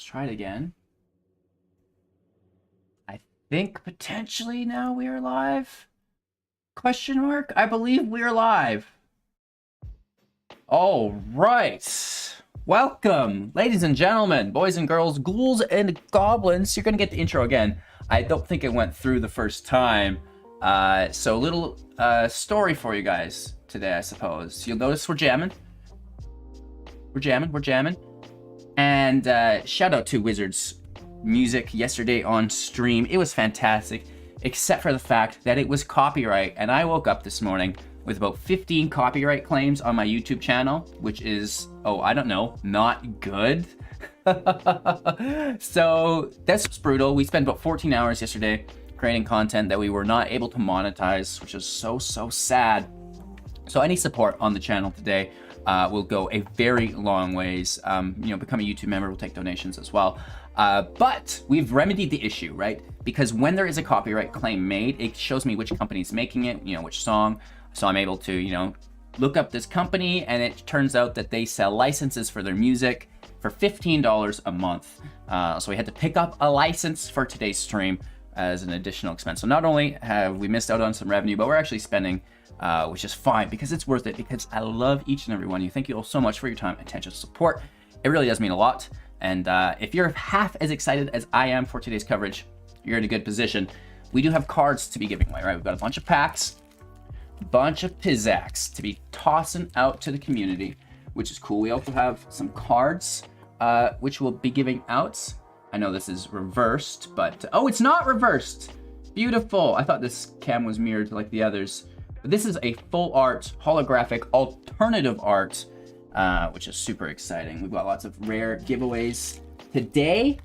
try it again. I think potentially now we are live. Question mark? I believe we are live. All right. Welcome, ladies and gentlemen, boys and girls, ghouls and goblins. You're going to get the intro again. I don't think it went through the first time. So a little story for you guys today, I suppose. You'll notice we're jamming. We're jamming. And shout out to Wizards Music yesterday on stream. It was fantastic, except for the fact that it was copyright. And I woke up this morning with about 15 copyright claims on my YouTube channel, which is, oh, I don't know, not good. So that's brutal. We spent about 14 hours yesterday creating content that we were not able to monetize, which is so sad. So any support on the channel today will go a very long ways. Become a YouTube member, we'll take donations as well. But we've remedied the issue, right? Because when there is a copyright claim made, it shows me which company's making it, which song. So I'm able to, look up this company, and it turns out that they sell licenses for their music for $15 a month. So we had to pick up a license for today's stream as an additional expense. So not only have we missed out on some revenue, but we're actually spending, which is fine because it's worth it, because I love each and every one of you. Thank you all so much for your time, attention, support. It really does mean a lot. And if you're half as excited as I am for today's coverage, you're in a good position. We do have cards to be giving away, right? We've got a bunch of packs, bunch of Pizzacs to be tossing out to the community, which is cool. We also have some cards, which we'll be giving out. I know this is reversed, but oh, it's not reversed. Beautiful. I thought this cam was mirrored like the others. But this is a full art, holographic, alternative art, which is super exciting. We've got lots of rare giveaways today.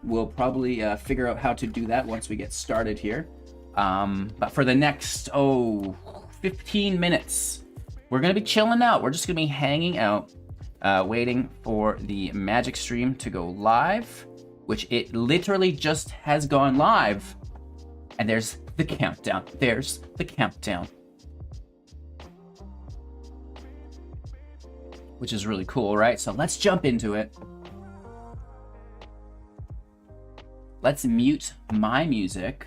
We'll probably figure out how to do that once we get started here. But for the next, 15 minutes, we're going to be chilling out. We're just going to be hanging out, waiting for the Magic stream to go live, which it literally just has gone live. And there's the countdown. There's the countdown. Which is really cool, right? So let's jump into it. Let's mute my music.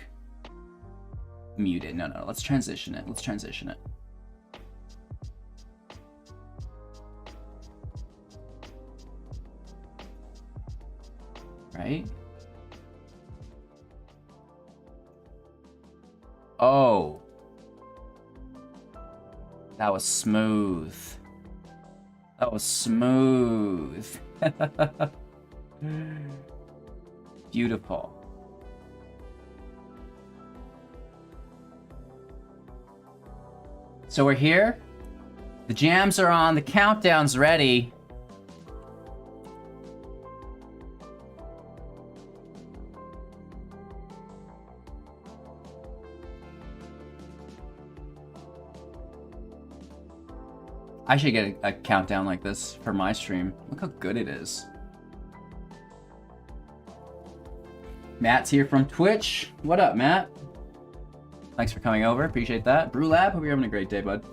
Mute it. No. Let's transition it. Right? Oh. That was smooth. Beautiful. So we're here. The jams are on. The countdown's ready. I should get a countdown like this for my stream. Look how good it is. Matt's here from Twitch. What up, Matt? Thanks for coming over. Appreciate that. Brewlab, hope you're having a great day, bud.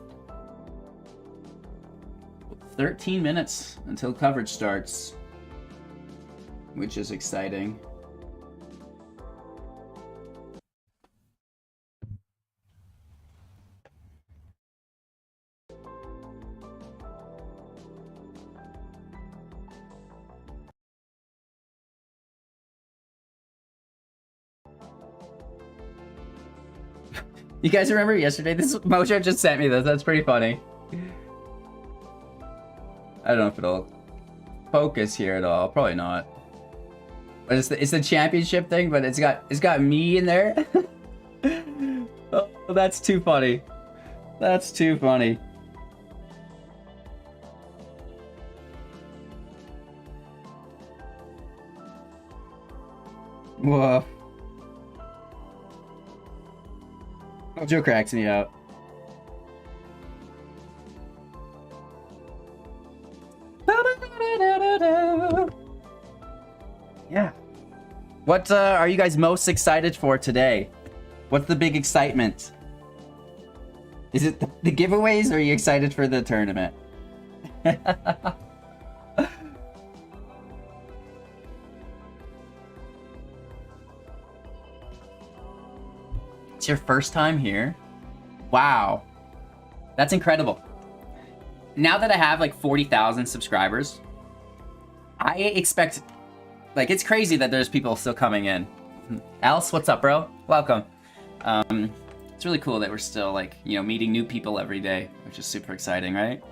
13 minutes until coverage starts, which is exciting. You guys remember yesterday? This Mojo just sent me this. That's pretty funny. I don't know if it'll focus here at all. Probably not. But it's the championship thing, but it's got me in there. Oh, that's too funny. That's too funny. Whoa. Mojo cracks me out. Yeah. What are you guys most excited for today? What's the big excitement? Is it the giveaways, or are you excited for the tournament? It's your first time here? Wow. That's incredible. Now that I have like 40,000 subscribers, I expect, like, it's crazy that there's people still coming in. Alice, what's up, bro? Welcome. It's really cool that we're still, like, you know, meeting new people every day, which is super exciting, right?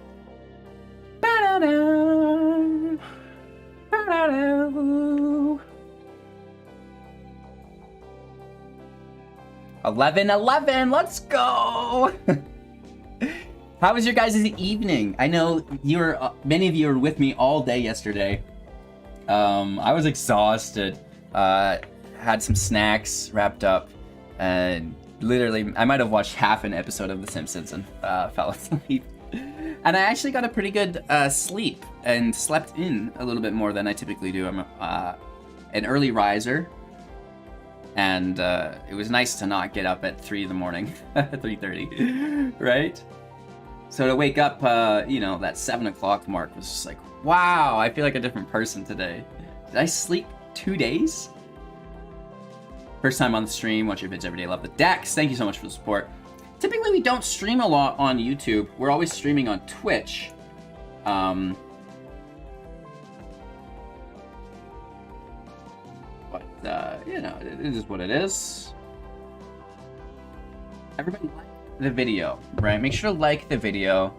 11, let's go. How was your guys' evening? I know you were, many of you were with me all day yesterday. I was exhausted. Had some snacks, wrapped up, and literally, I might have watched half an episode of The Simpsons and fell asleep. And I actually got a pretty good sleep and slept in a little bit more than I typically do. I'm an early riser, and it was nice to not get up at 3 in the morning, 3:30, right? So to wake up, you know, that 7 o'clock mark was just like, wow, I feel like a different person today. Did I sleep 2 days? First time on the stream, watch your vids every day, love the Dex. Thank you so much for the support. Typically, we don't stream a lot on YouTube. We're always streaming on Twitch. But, you know, it is what it is. Everybody like the video, right? Make sure to like the video.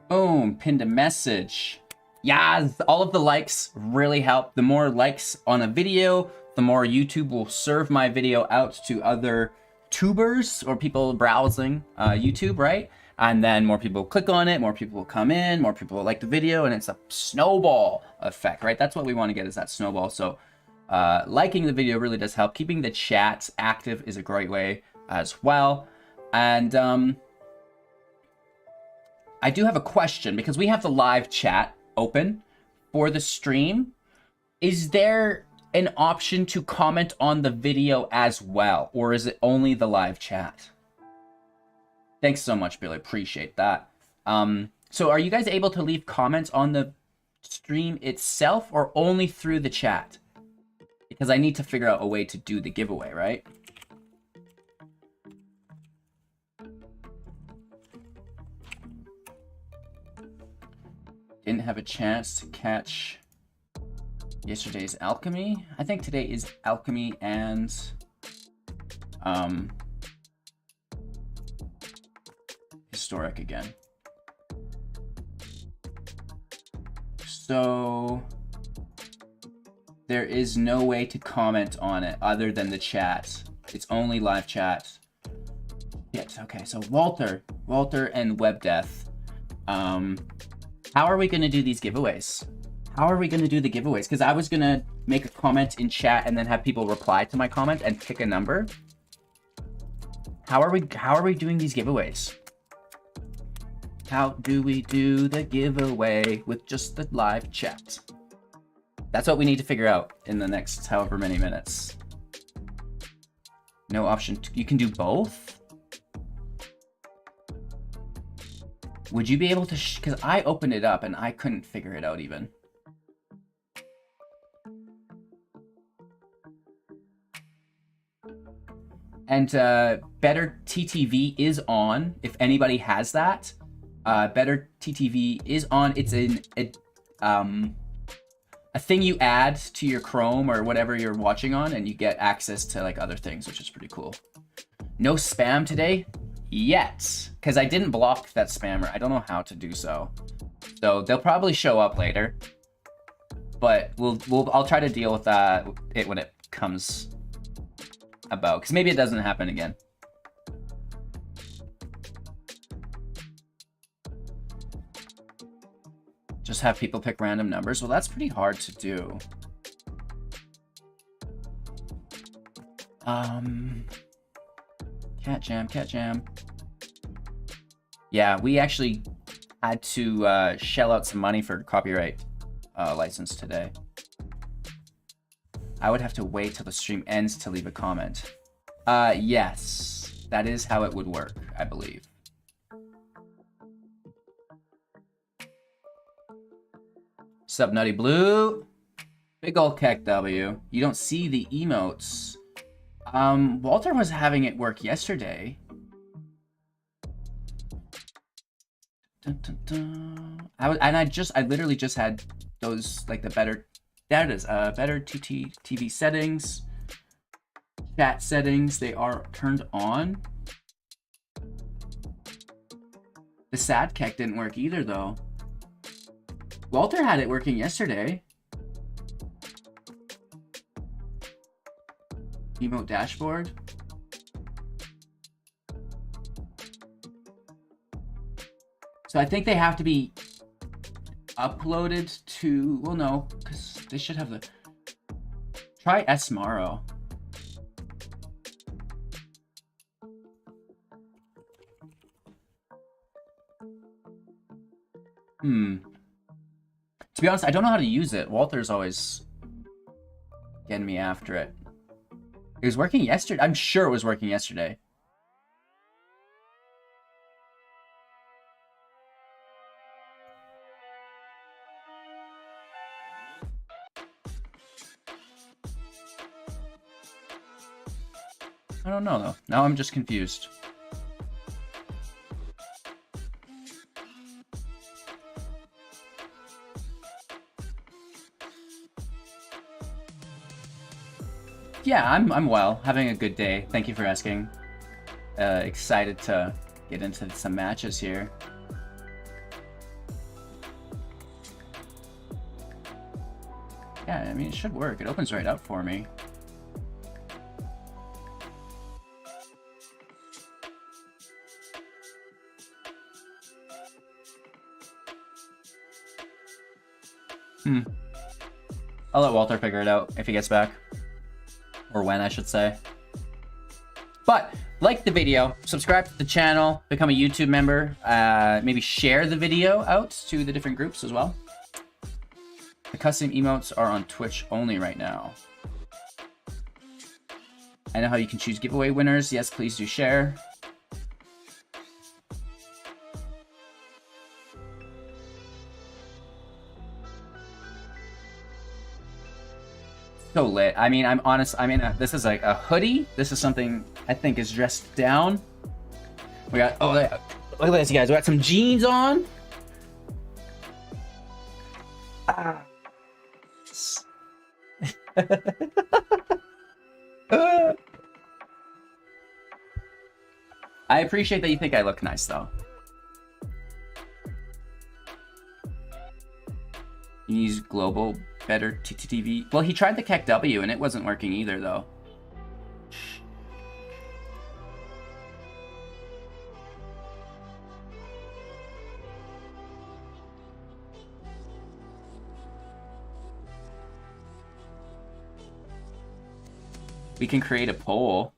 Boom, pinned a message. Yes, all of the likes really help. The more likes on a video, the more YouTube will serve my video out to other tubers or people browsing YouTube, right? And then more people click on it, more people will come in, more people will like the video, and it's a snowball effect, right? That's what we want to get, is that snowball. So liking the video really does help. Keeping the chats active is a great way as well. And I do have a question, because we have the live chat open for the stream. Is there an option to comment on the video as well, or is it only the live chat? Thanks so much, Billy. Appreciate that. So are you guys able to leave comments on the stream itself, or only through the chat? Because I need to figure out a way to do the giveaway, right? Didn't have a chance to catch yesterday's Alchemy. I think today is Alchemy and Historic again. So there is no way to comment on it other than the chat. It's only live chat. Yes, okay, so Walter and WebDeath. How are we going to do these giveaways? How are we going to do the giveaways? Because I was going to make a comment in chat and then have people reply to my comment and pick a number. How are we doing these giveaways? How do we do the giveaway with just the live chat? That's what we need to figure out in the next however many minutes. No option. You can do both? Would you be able to, because I opened it up and I couldn't figure it out even. And Better TTV is on, if anybody has that. Better TTV is on. It's a thing you add to your Chrome or whatever you're watching on, and you get access to like other things, which is pretty cool. No spam today? Yet, because I didn't block that spammer. I don't know how to do so. So they'll probably show up later, but I'll try to deal with it when it comes about, because maybe it doesn't happen again. Just have people pick random numbers. Well, that's pretty hard to do. Cat jam. Yeah, we actually had to shell out some money for copyright license today. I would have to wait till the stream ends to leave a comment. Yes, that is how it would work, I believe. Sup, Nutty Blue? Big ol' Keck W. You don't see the emotes. Walter was having it work yesterday. Dun, dun, dun. I literally just had those, like, the better, there it is, better TV settings, chat settings, they are turned on. The sad Keck didn't work either, though. Walter had it working yesterday. Emote dashboard. So I think they have to be uploaded to, well, no, because they should have the, try Smaro. To be honest, I don't know how to use it. Walter's always getting me after it. It was working yesterday. I'm sure it was working yesterday. I don't know, though. Now I'm just confused. Yeah, I'm well. Having a good day. Thank you for asking. Excited to get into some matches here. Yeah, I mean, it should work. It opens right up for me. I'll let Walter figure it out if he gets back. Or when, I should say. But, like the video, subscribe to the channel, become a YouTube member, maybe share the video out to the different groups as well. The custom emotes are on Twitch only right now. I know how you can choose giveaway winners. Yes, please do share. So lit. I mean, I'm honest. I mean, this is like a hoodie. This is something I think is dressed down. We got, oh, look at this, you guys. We got some jeans on. I appreciate that you think I look nice, though. You use global better TTTV. Well, he tried the Keck W and it wasn't working either, though. We can create a poll.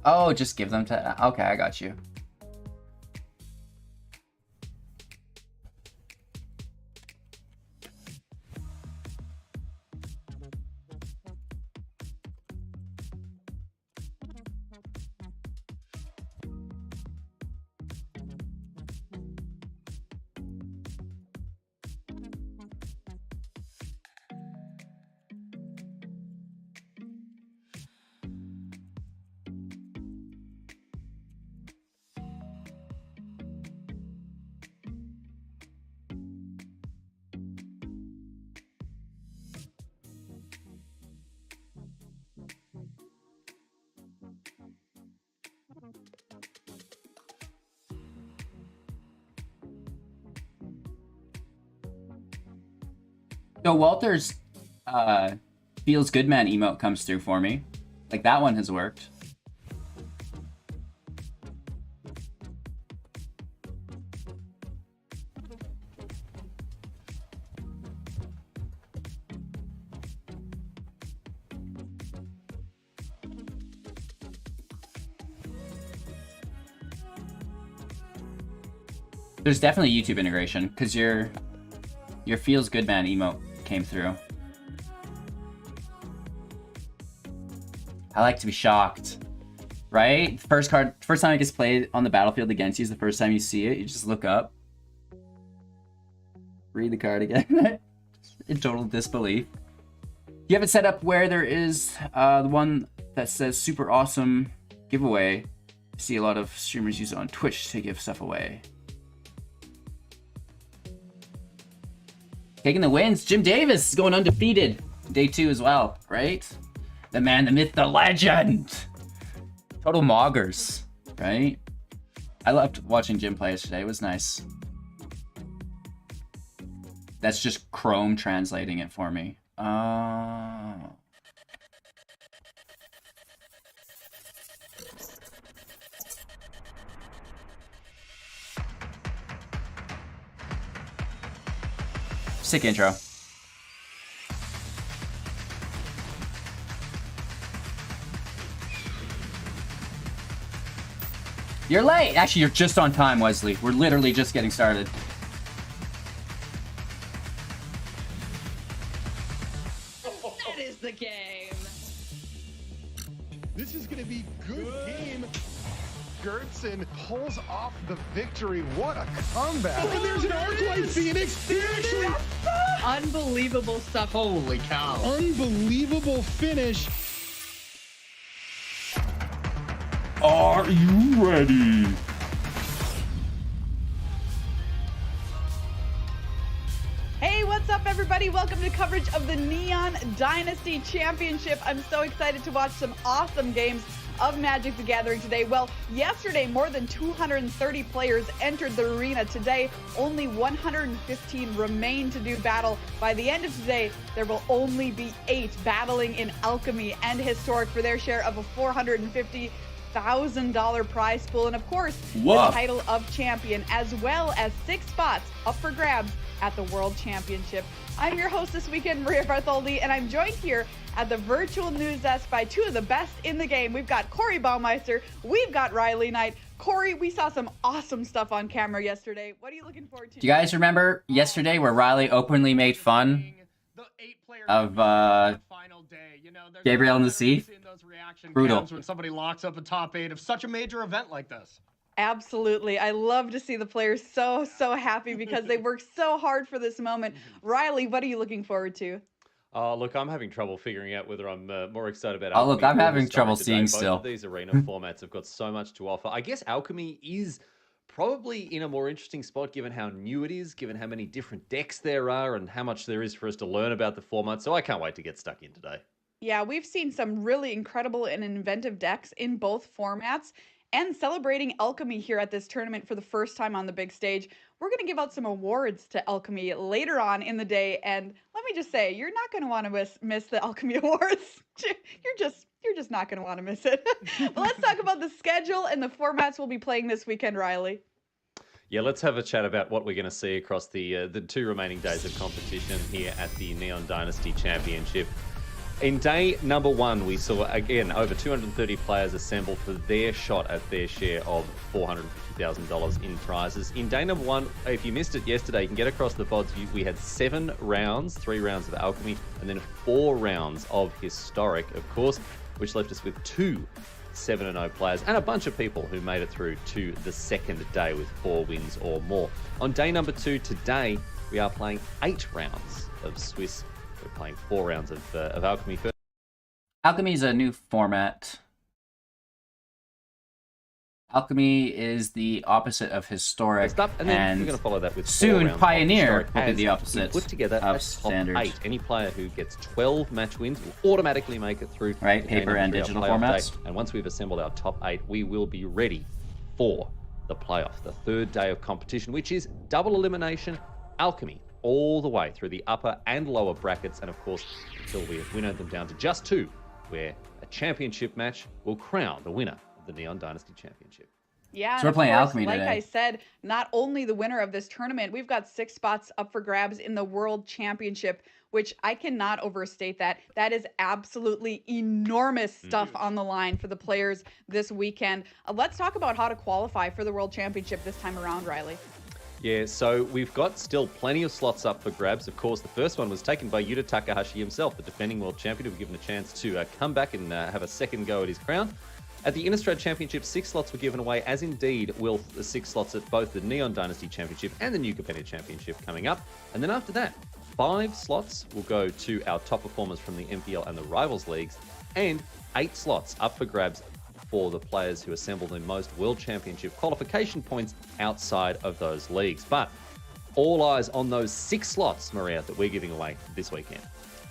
Oh, just give them to... Okay, I got you. So Walter's feels good man emote comes through for me. Like that one has worked. There's definitely YouTube integration because your feels good man emote came through. I like to be shocked, right? First time it gets played on the battlefield against you is the first time you see it. You just look up, read the card again, in total disbelief. You have it set up where there is the one that says super awesome giveaway. I see a lot of streamers use it on Twitch to give stuff away. Taking the wins. Jim Davis is going undefeated. Day 2 as well, right? The man, the myth, the legend. Total moggers, right? I loved watching Jim play yesterday. It was nice. That's just Chrome translating it for me. Sick intro. You're late! Actually, you're just on time, Wesley. We're literally just getting started. That is the game. This is going to be good game. Gertson pulls off the victory. What a comeback. Oh, and there's an Arclight Phoenix. Actually, Unbelievable stuff. holy cow. Unbelievable finish. Are you ready? Hey, what's up, everybody? Welcome to coverage of the Neon Dynasty Championship. I'm so excited to watch some awesome games of Magic the Gathering today. Well, yesterday, more than 230 players entered the arena. Today, only 115 remain to do battle. By the end of today, there will only be 8 battling in Alchemy and Historic for their share of a $450,000 prize pool, and of course, the title of champion, as well as 6 spots up for grabs at the World Championship. I'm your host this weekend, Maria Bartholdi, and I'm joined here at the virtual news desk by 2 of the best in the game. We've got Corey Baumeister, we've got Riley Knight. Corey, we saw some awesome stuff on camera yesterday. What are you looking forward to? Do you guys remember yesterday where Riley openly made fun of Gabriel in the Sea? Brutal. When somebody locks up a top 8 of such a major event like this. Absolutely. I love to see the players so happy because they worked so hard for this moment. Riley, what are you looking forward to? Look, I'm having trouble figuring out whether I'm more excited about Alchemy. Oh, look, I'm having trouble seeing Both still. of these arena formats have got so much to offer. I guess Alchemy is probably in a more interesting spot given how new it is, given how many different decks there are, and how much there is for us to learn about the format. So I can't wait to get stuck in today. Yeah, we've seen some really incredible and inventive decks in both formats. And celebrating Alchemy here at this tournament for the first time on the big stage, we're going to give out some awards to Alchemy later on in the day. And let me just say, you're not going to want to miss the Alchemy Awards. You're just not going to want to miss it. But let's talk about the schedule and the formats we'll be playing this weekend, Riley. Yeah, let's have a chat about what we're going to see across the 2 remaining days of competition here at the Neon Dynasty Championship. In day number 1, we saw, again, over 230 players assemble for their shot at their share of $450,000 in prizes. In day number 1, if you missed it yesterday, you can get across the VODs. We had 7 rounds, 3 rounds of Alchemy, and then 4 rounds of Historic, of course, which left us with 2 7-0 players and a bunch of people who made it through to the second day with 4 wins or more. On day number 2 today, we are playing 8 rounds of Swiss. We're playing 4 rounds of Alchemy first. Alchemy is a new format. Alchemy is the opposite of Historic, and then we're going to follow that with 4 soon rounds Pioneer of will be as the we opposite put together of a top Standard. 8. Any player who gets 12 match wins will automatically make it through. Right, to paper and our digital playoff formats. day. And once we've assembled our top 8, we will be ready for the playoff, the 3rd day of competition, which is double elimination Alchemy all the way through the upper and lower brackets, and of course, until we have winnowed them down to just 2, where a championship match will crown the winner of the Neon Dynasty Championship. Yeah, So we're playing Alchemy like today. I said, not only the winner of this tournament, we've got 6 spots up for grabs in the World Championship, which I cannot overstate that. That is absolutely enormous stuff on the line for the players this weekend. Let's talk about how to qualify for the World Championship this time around, Riley. Yeah, so we've got still plenty of slots up for grabs. Of course, the first one was taken by Yuta Takahashi himself, the defending world champion, who was given a chance to come back and have a second go at his crown. At the Innistrad Championship, 6 slots were given away, as indeed will the 6 slots at both the Neon Dynasty Championship and the New Competitive Championship coming up. And then after that, 5 slots will go to our top performers from the MPL and the Rivals Leagues, and 8 slots up for grabs for the players who assemble the most World Championship qualification points outside of those leagues. But all eyes on those 6 slots, Maria, that we're giving away this weekend.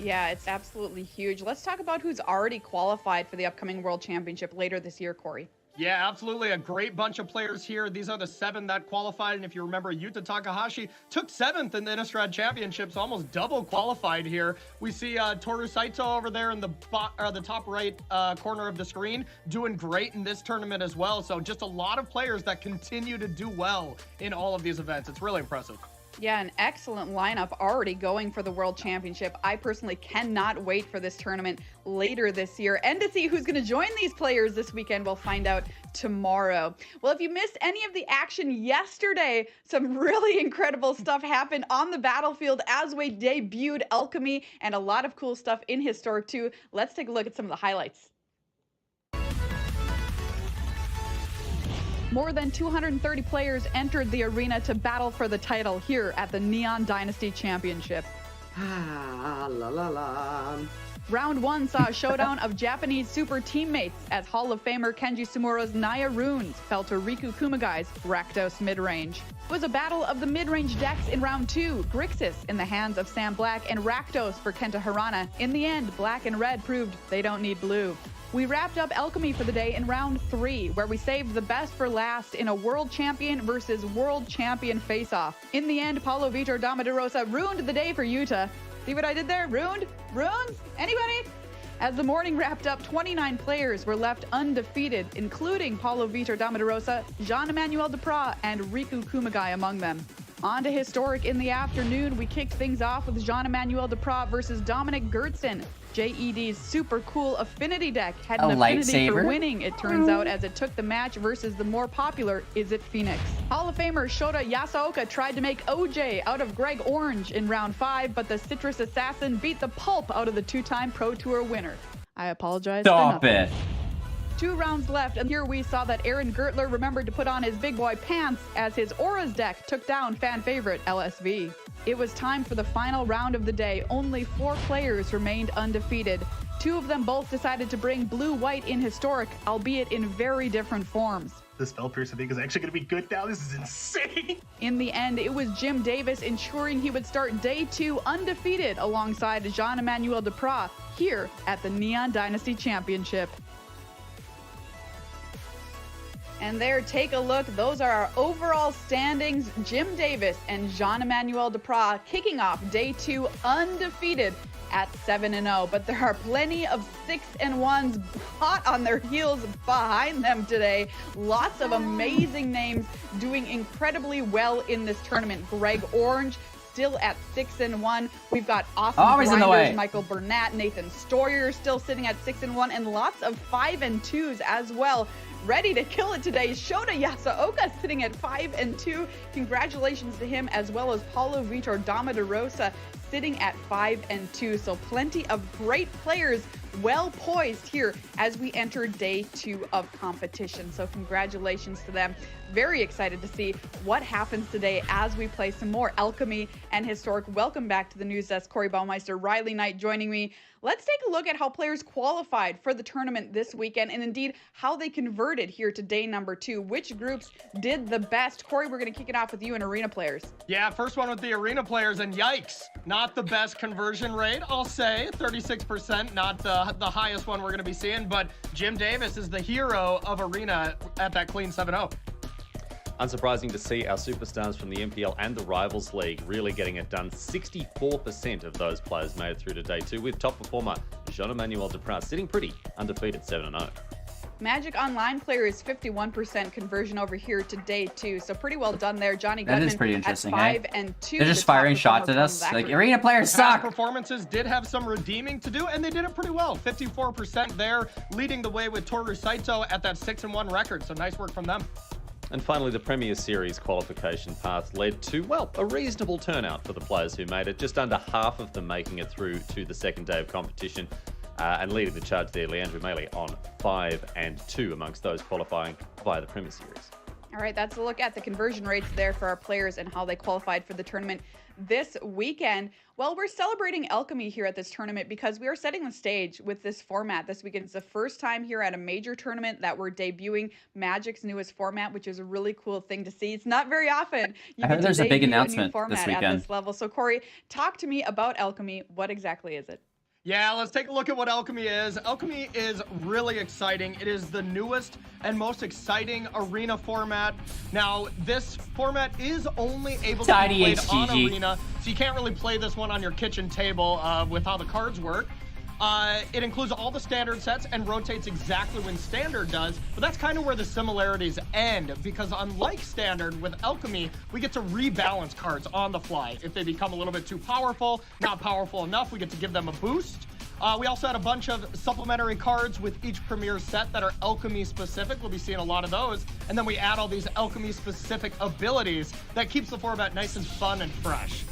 Yeah, it's absolutely huge. Let's talk about who's already qualified for the upcoming World Championship later this year, Corey. Yeah, absolutely. A great bunch of players here. These are the 7 that qualified. And if you remember, Yuta Takahashi took 7th in the Innistrad Championships, almost double qualified here. We see Toru Saito over there in the top right corner of the screen doing great in this tournament as well. So just a lot of players that continue to do well in all of these events. It's really impressive. Yeah, an excellent lineup already going for the World Championship. I personally cannot wait for this tournament later this year. And to see who's going to join these players this weekend, we'll find out tomorrow. Well, if you missed any of the action yesterday, some really incredible stuff happened on the battlefield as we debuted Alchemy, and a lot of cool stuff in Historic 2. Let's take a look at some of the highlights. More than 230 players entered the arena to battle for the title here at the Neon Dynasty Championship. Round 1 saw a showdown of Japanese super teammates as Hall of Famer Kenji Sumura's Naya Runes fell to Riku Kumagai's Rakdos midrange. It was a battle of the mid-range decks in round 2, Grixis in the hands of Sam Black and Rakdos for Kenta Harana. In the end, Black and Red proved they don't need blue. We wrapped up Alchemy for the day in round 3, where we saved the best for last in a world champion versus world champion face-off. In the end, Paulo Vitor Damaderosa ruined the day for Yuta. See what I did there? Ruined? Runes? Anybody? As the morning wrapped up, 29 players were left undefeated, including Paulo Vitor Damaderosa, Jean-Emmanuel Duprat, and Riku Kumagai among them. On to Historic in the afternoon, we kicked things off with Jean-Emmanuel Duprat versus Dominic Gertzen. JED's super cool affinity deck had an affinity for winning, it turns out, as it took the match versus the more popular Is It Phoenix. Hall of Famer Shota Yasaoka tried to make OJ out of Greg Orange in round 5, but the Citrus Assassin beat the pulp out of the 2-time Pro Tour winner. I apologize. Stop it. 2 rounds left, and here we saw that Aaron Gertler remembered to put on his big boy pants as his Auras deck took down fan favorite LSV. It was time for the final round of the day. Only 4 players remained undefeated. 2 of them both decided to bring blue-white in Historic, albeit in very different forms. This Spellpiercer thing is actually going to be good now. This is insane. In the end, it was Jim Davis ensuring he would start day 2 undefeated alongside Jean-Emmanuel Duprat here at the Neon Dynasty Championship. And there, take a look. Those are our overall standings. Jim Davis and Jean-Emmanuel Duprat kicking off day 2 undefeated at 7-0. But there are plenty of 6-1s hot on their heels behind them today. Lots of amazing names doing incredibly well in this tournament. Greg Orange still at 6-1. We've got awesome grinders, Michael Burnett, Nathan Stoyer still sitting at 6-1, and lots of 5-2s as well. Ready to kill it today. Shota Yasaoka sitting at 5-2. Congratulations to him, as well as Paulo Vitor Damaderosa sitting at 5-2. So plenty of great players well poised here as we enter day 2 of competition. So congratulations to them. Very excited to see what happens today as we play some more Alchemy and Historic. Welcome back to the News Desk. Corey Baumeister, Riley Knight joining me. Let's take a look at how players qualified for the tournament this weekend, and indeed how they converted here to day number 2. Which groups did the best? Corey, we're going to kick it off with you and arena players. Yeah, first one with the arena players, and yikes, not the best conversion rate, I'll say. 36%, not the highest one we're going to be seeing, but Jim Davis is the hero of arena at that clean 7-0. Unsurprising to see our superstars from the MPL and the Rivals League really getting it done. 64% of those players made it through to day 2, with top performer Jean-Emmanuel Duprat sitting pretty undefeated 7-0. Magic Online player is 51% conversion over here to day 2, so pretty well done there. Johnny That Goodman is pretty interesting, at 5 and 2. They're just the top firing shots performer at us. from that Like, group. arena players Past suck. performances did have some redeeming to do, and they did it pretty well. 54% there, leading the way with Toru Saito at that 6-1 record. So nice work from them. And finally, the Premier Series qualification path led to, well, a reasonable turnout for the players who made it. Just under half of them making it through to the second day of competition. And leading the charge there, Leandro Melee on 5 and 2 amongst those qualifying via the Premier Series. All right, that's a look at the conversion rates there for our players and how they qualified for the tournament this weekend. Well, we're celebrating Alchemy here at this tournament because we are setting the stage with this format this weekend. It's the first time here at a major tournament that we're debuting Magic's newest format, which is a really cool thing to see. It's not very often you I heard get to there's a big debut announcement new format this at weekend. this level. So Corey, talk to me about Alchemy. What exactly is it? Yeah, let's take a look at what Alchemy is. Alchemy is really exciting. It is the newest and most exciting arena format. Now, this format is only able to Tiny be played on HGG. arena, so you can't really play this one on your kitchen table with how the cards work. It includes all the standard sets and rotates exactly when standard does, but that's kind of where the similarities end, because unlike standard, with Alchemy, we get to rebalance cards on the fly. If they become a little bit too powerful, not powerful enough, we get to give them a boost. We also had a bunch of supplementary cards with each premier set that are Alchemy specific. We'll be seeing a lot of those. And then we add all these Alchemy specific abilities that keeps the format nice and fun and fresh.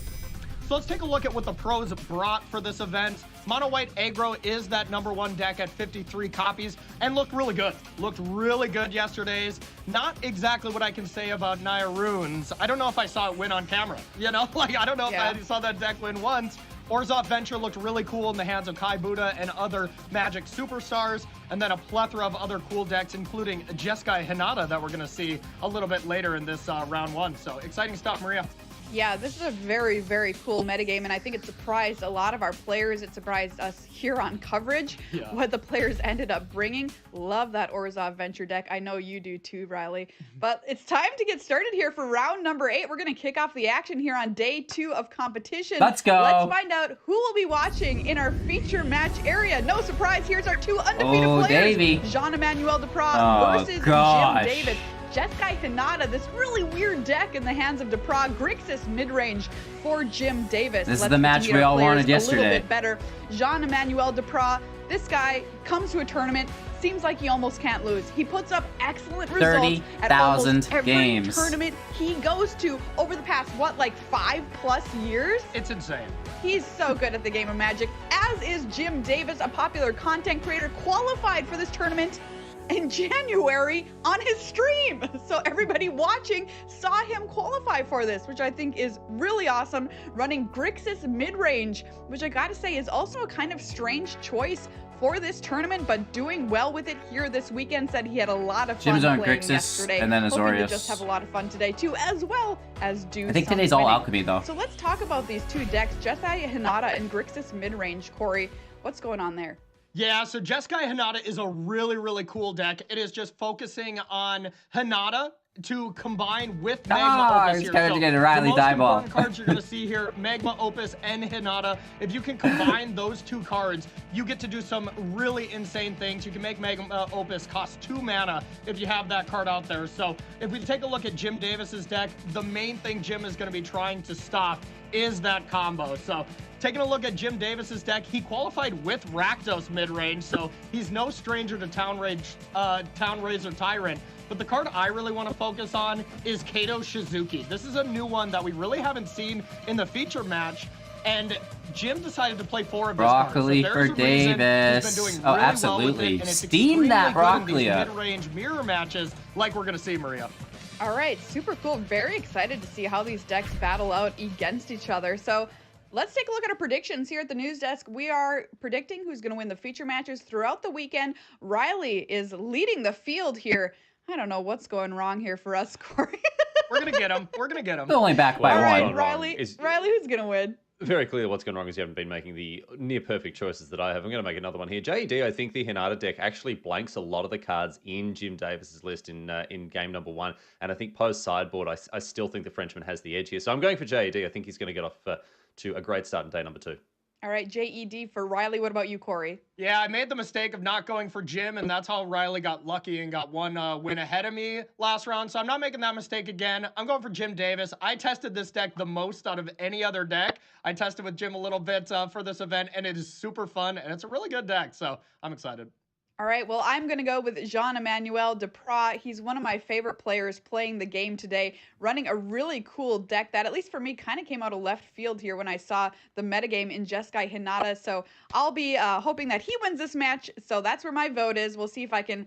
So let's take a look at what the pros brought for this event. Mono White Aggro is that #1 deck at 53 copies and looked really good. Looked really good yesterday's. Not exactly what I can say about Naya Runes. I don't know if I saw it win on camera. You know, like I don't know if I saw that deck win once. Orzhov Venture looked really cool in the hands of Kai Buddha and other Magic superstars, and then a plethora of other cool decks, including Jeskai Hinata that we're going to see a little bit later in this round 1. So exciting stuff, Maria. Yeah, this is a very, very cool metagame, and I think it surprised a lot of our players. It surprised us here on coverage, what the players ended up bringing. Love that Orzhov Venture deck. I know you do too, Riley. But it's time to get started here for round number 8. We're going to kick off the action here on day 2 of competition. Let's go. Let's find out who will be watching in our feature match area. No surprise, here's our 2 undefeated players. Davey. Jean-Emmanuel Duprat versus gosh. Jim Davis. Jeskai Hinata, this really weird deck in the hands of Duprat. Grixis mid-range for Jim Davis. This is Let's the get match to meet we our all players wanted a yesterday. little bit better. Jean-Emmanuel Duprat, this guy comes to a tournament, seems like he almost can't lose. He puts up excellent results at 30,000 almost every games. tournament he goes to over the past, what, like 5+ years? It's insane. He's so good at the game of Magic, as is Jim Davis, a popular content creator, qualified for this tournament in January on his stream. So everybody watching saw him qualify for this, which I think is really awesome. Running Grixis mid-range, which I gotta say is also a kind of strange choice for this tournament, but doing well with it here this weekend. Said he had a lot of fun Jim's on playing Grixis yesterday. and then Hoping to Azorius. just have a lot of fun today too, as well as do I think some today's all winning. Alchemy, though. So let's talk about these 2 decks, Jeskai Hinata and Grixis mid-range. Corey, what's going on there? Yeah, so Jeskai Hinata is a really, really cool deck. It is just focusing on Hinata to combine with Magma Opus he's here. trying to get a the Riley most die ball. important cards you're going to see here, Magma Opus and Hinata. If you can combine those 2 cards, you get to do some really insane things. You can make Magma Opus cost 2 mana if you have that card out there. So if we take a look at Jim Davis's deck, the main thing Jim is going to be trying to stop is that combo. So taking a look at Jim Davis's deck, he qualified with Rakdos mid-range, so he's no stranger to Town Razor Tyrant. But the card I really want to focus on is Kato Shizuki. This is a new one that we really haven't seen in the feature match, and Jim decided to play 4 of his cards. Broccoli So for there's a reason Davis. he's been doing Oh, really absolutely. well with it, and it's Steam extremely that good in broccoli these up. mid-range mirror matches like we're going to see, Maria. All right, super cool. Very excited to see how these decks battle out against each other. So let's take a look at our predictions here at the news desk. We are predicting who's going to win the feature matches throughout the weekend. Riley is leading the field here. I don't know what's going wrong here for us, Corey. We're going to get him. We're going to get him. They're only back by All right, one. Riley, who's going to win? very clear what's gone wrong is you haven't been making the near perfect choices that I have. I'm going to make another one here. JED, I think the Hinata deck actually blanks a lot of the cards in Jim Davis's list in game number 1. And I think post sideboard, I still think the Frenchman has the edge here. So I'm going for JED. I think he's going to get off to a great start in day number 2. All right, JED for Riley. What about you, Corey? Yeah, I made the mistake of not going for Jim, and that's how Riley got lucky and got one win ahead of me last round. So I'm not making that mistake again. I'm going for Jim Davis. I tested this deck the most out of any other deck. I tested with Jim a little bit for this event, and it is super fun, and it's a really good deck. So I'm excited. All right, well, I'm going to go with Jean-Emmanuel Deprat. He's one of my favorite players playing the game today, running a really cool deck that, at least for me, kind of came out of left field here when I saw the metagame in Jeskai Hinata. So I'll be hoping that he wins this match. So that's where my vote is. We'll see if I can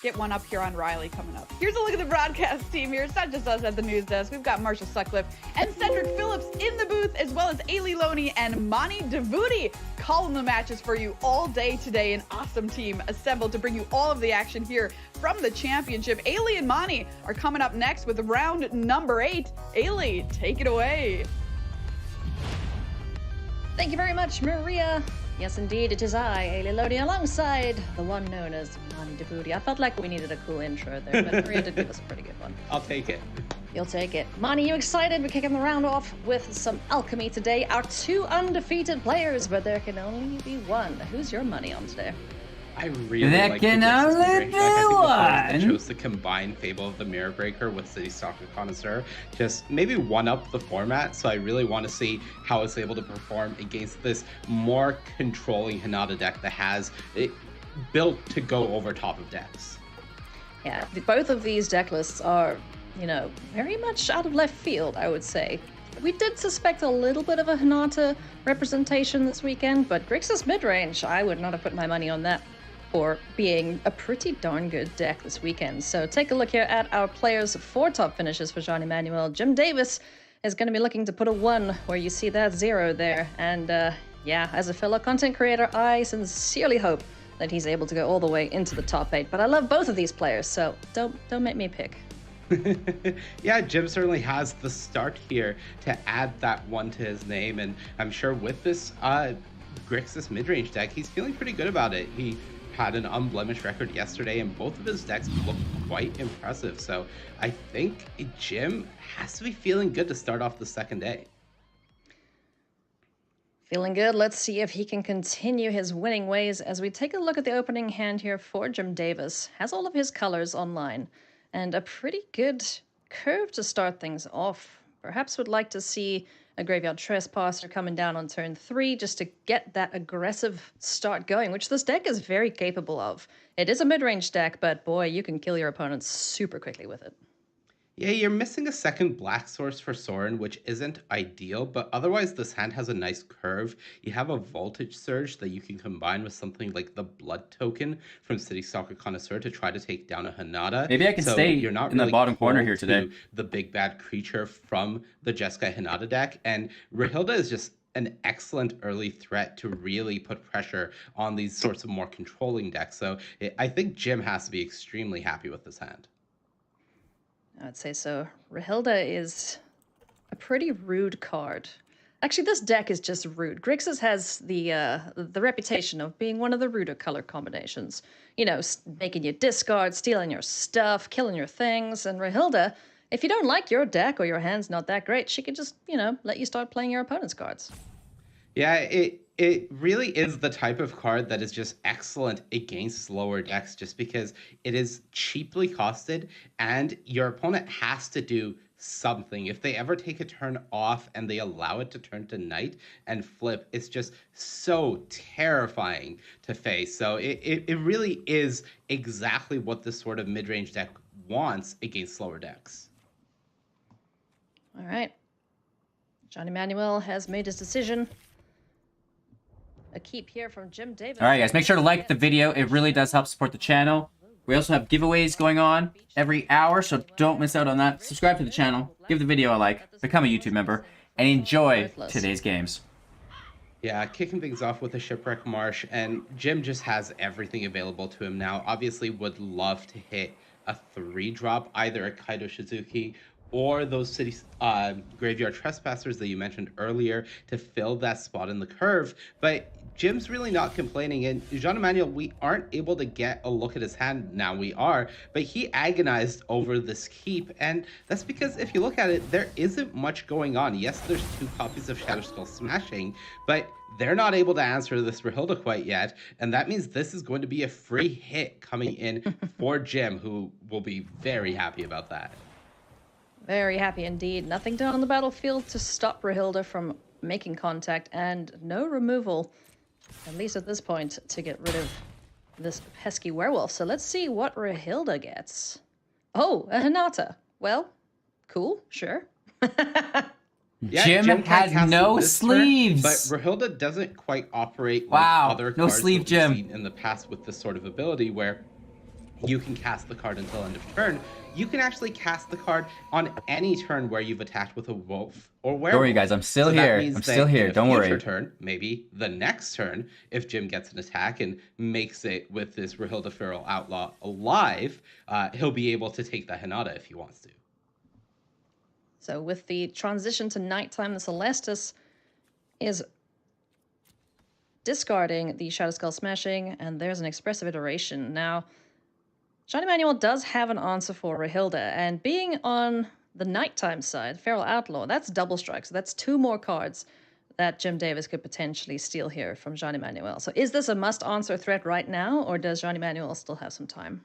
get one up here on Riley coming up. Here's a look at the broadcast team here. It's not just us at the news desk. We've got Marshall Sutcliffe and Cedric Phillips in the booth, as well as Ailey Loney and Mani Devuti calling the matches for you all day today. An awesome team assembled to bring you all of the action here from the championship. Ailey and Mani are coming up next with round number 8. Ailey, take it away. Thank you very much, Maria. Yes, indeed, it is I, Ailey Loney, alongside the one known as Mani Devuti. I felt like we needed a cool intro there, but Maria did give us a pretty good one. I'll take it. You'll take it. Mani, you excited? We're kicking the round off with some Alchemy today. Our 2 undefeated players, but there can only be one. Who's your money on today? I really There like can the only Grixis be deck. I think the players that one. chose to combine Fable of the Mirror Breaker with City Soccer Connoisseur just maybe one up the format. So I really want to see how it's able to perform against this more controlling Hinata deck that has it built to go over top of decks. Yeah, both of these deck lists are, you know, very much out of left field, I would say. We did suspect a little bit of a Hinata representation this weekend, but Grixis midrange, I would not have put my money on that for being a pretty darn good deck this weekend. So take a look here at our players' 4 top finishes for Jean-Emmanuel. Jim Davis is going to be looking to put a 1 where you see that 0 there. And yeah, as a fellow content creator, I sincerely hope that he's able to go all the way into the top 8. But I love both of these players, so don't make me pick. Yeah, Jim certainly has the start here to add that 1 to his name, and I'm sure with this Grixis midrange deck, he's feeling pretty good about it. He had an unblemished record yesterday, and both of his decks look quite impressive. So I think Jim has to be feeling good to start off the second day. Feeling good. Let's see if he can continue his winning ways as we take a look at the opening hand here for Jim Davis. Has all of his colors online and a pretty good curve to start things off. Perhaps would like to see a Graveyard Trespasser coming down on turn 3 just to get that aggressive start going, which this deck is very capable of. It is a mid-range deck, but boy, you can kill your opponents super quickly with it. Yeah, you're missing a second black source for Sorin, which isn't ideal, but otherwise this hand has a nice curve. You have a Voltage Surge that you can combine with something like the Blood Token from City Soccer Connoisseur to try to take down a Hinata. Maybe I can stay in the bottom corner here today. The big bad creature from the Jeskai Hinata deck, and Rahilda is just an excellent early threat to really put pressure on these sorts of more controlling decks. So I think Jim has to be extremely happy with this hand. I'd say so. Rahilda is a pretty rude card. Actually, this deck is just rude. Grixis has the reputation of being one of the ruder color combinations. You know, making you discard, stealing your stuff, killing your things. And Rahilda, if you don't like your deck or your hand's not that great, she could just, you know, let you start playing your opponent's cards. Yeah, it really is the type of card that is just excellent against slower decks just because it is cheaply costed and your opponent has to do something. If they ever take a turn off and they allow it to turn to night and flip, it's just so terrifying to face. So it really is exactly what this sort of mid-range deck wants against slower decks. All right. Jean-Emmanuel has made his decision. A keep here from Jim Davis. All right, guys, make sure to like the video. It really does help support the channel. We also have giveaways going on every hour, so don't miss out on that. Subscribe to the channel, give the video a like, become a YouTube member, and enjoy today's games. Yeah, kicking things off with a Shipwreck Marsh, and Jim just has everything available to him now. Obviously would love to hit a 3-drop, either a Kaido Shizuki or those city graveyard trespassers that you mentioned earlier to fill that spot in the curve. But Jim's really not complaining, and Jean Emmanuel, we aren't able to get a look at his hand. Now we are, but he agonized over this keep, and that's because if you look at it, there isn't much going on. Yes, there's 2 copies of Shadow Skull Smashing, but they're not able to answer this Rahilda quite yet, and that means this is going to be a free hit coming in for Jim, who will be very happy about that. Very happy indeed. Nothing down on the battlefield to stop Rahilda from making contact, and no removal, at least at this point, to get rid of this pesky werewolf. So let's see what Rahilda gets. Oh, a Hinata. Well, cool, sure. Yeah, Jim can't has cast no it this sleeves. Turn, but Rahilda doesn't quite operate Wow, like other no cards sleeve, that we've Jim. seen in the past with this sort of ability where you can cast the card until end of turn. You can actually cast the card on any turn where you've attacked with a wolf or werewolf. Don't worry, guys. I'm still here. I'm still here. Don't worry. Turn, maybe the next turn, if Jim gets an attack and makes it with this Rahilda Feral Outlaw alive, he'll be able to take the Hinata if he wants to. So with the transition to nighttime, the Celestis is discarding the Shadow Skull Smashing, and there's an expressive iteration. Now, Jean Emmanuel does have an answer for Rahilda, and being on the nighttime side, Feral Outlaw, that's double strike, so that's 2 more cards that Jim Davis could potentially steal here from Jean Emmanuel. So is this a must-answer threat right now, or does Jean Emmanuel still have some time?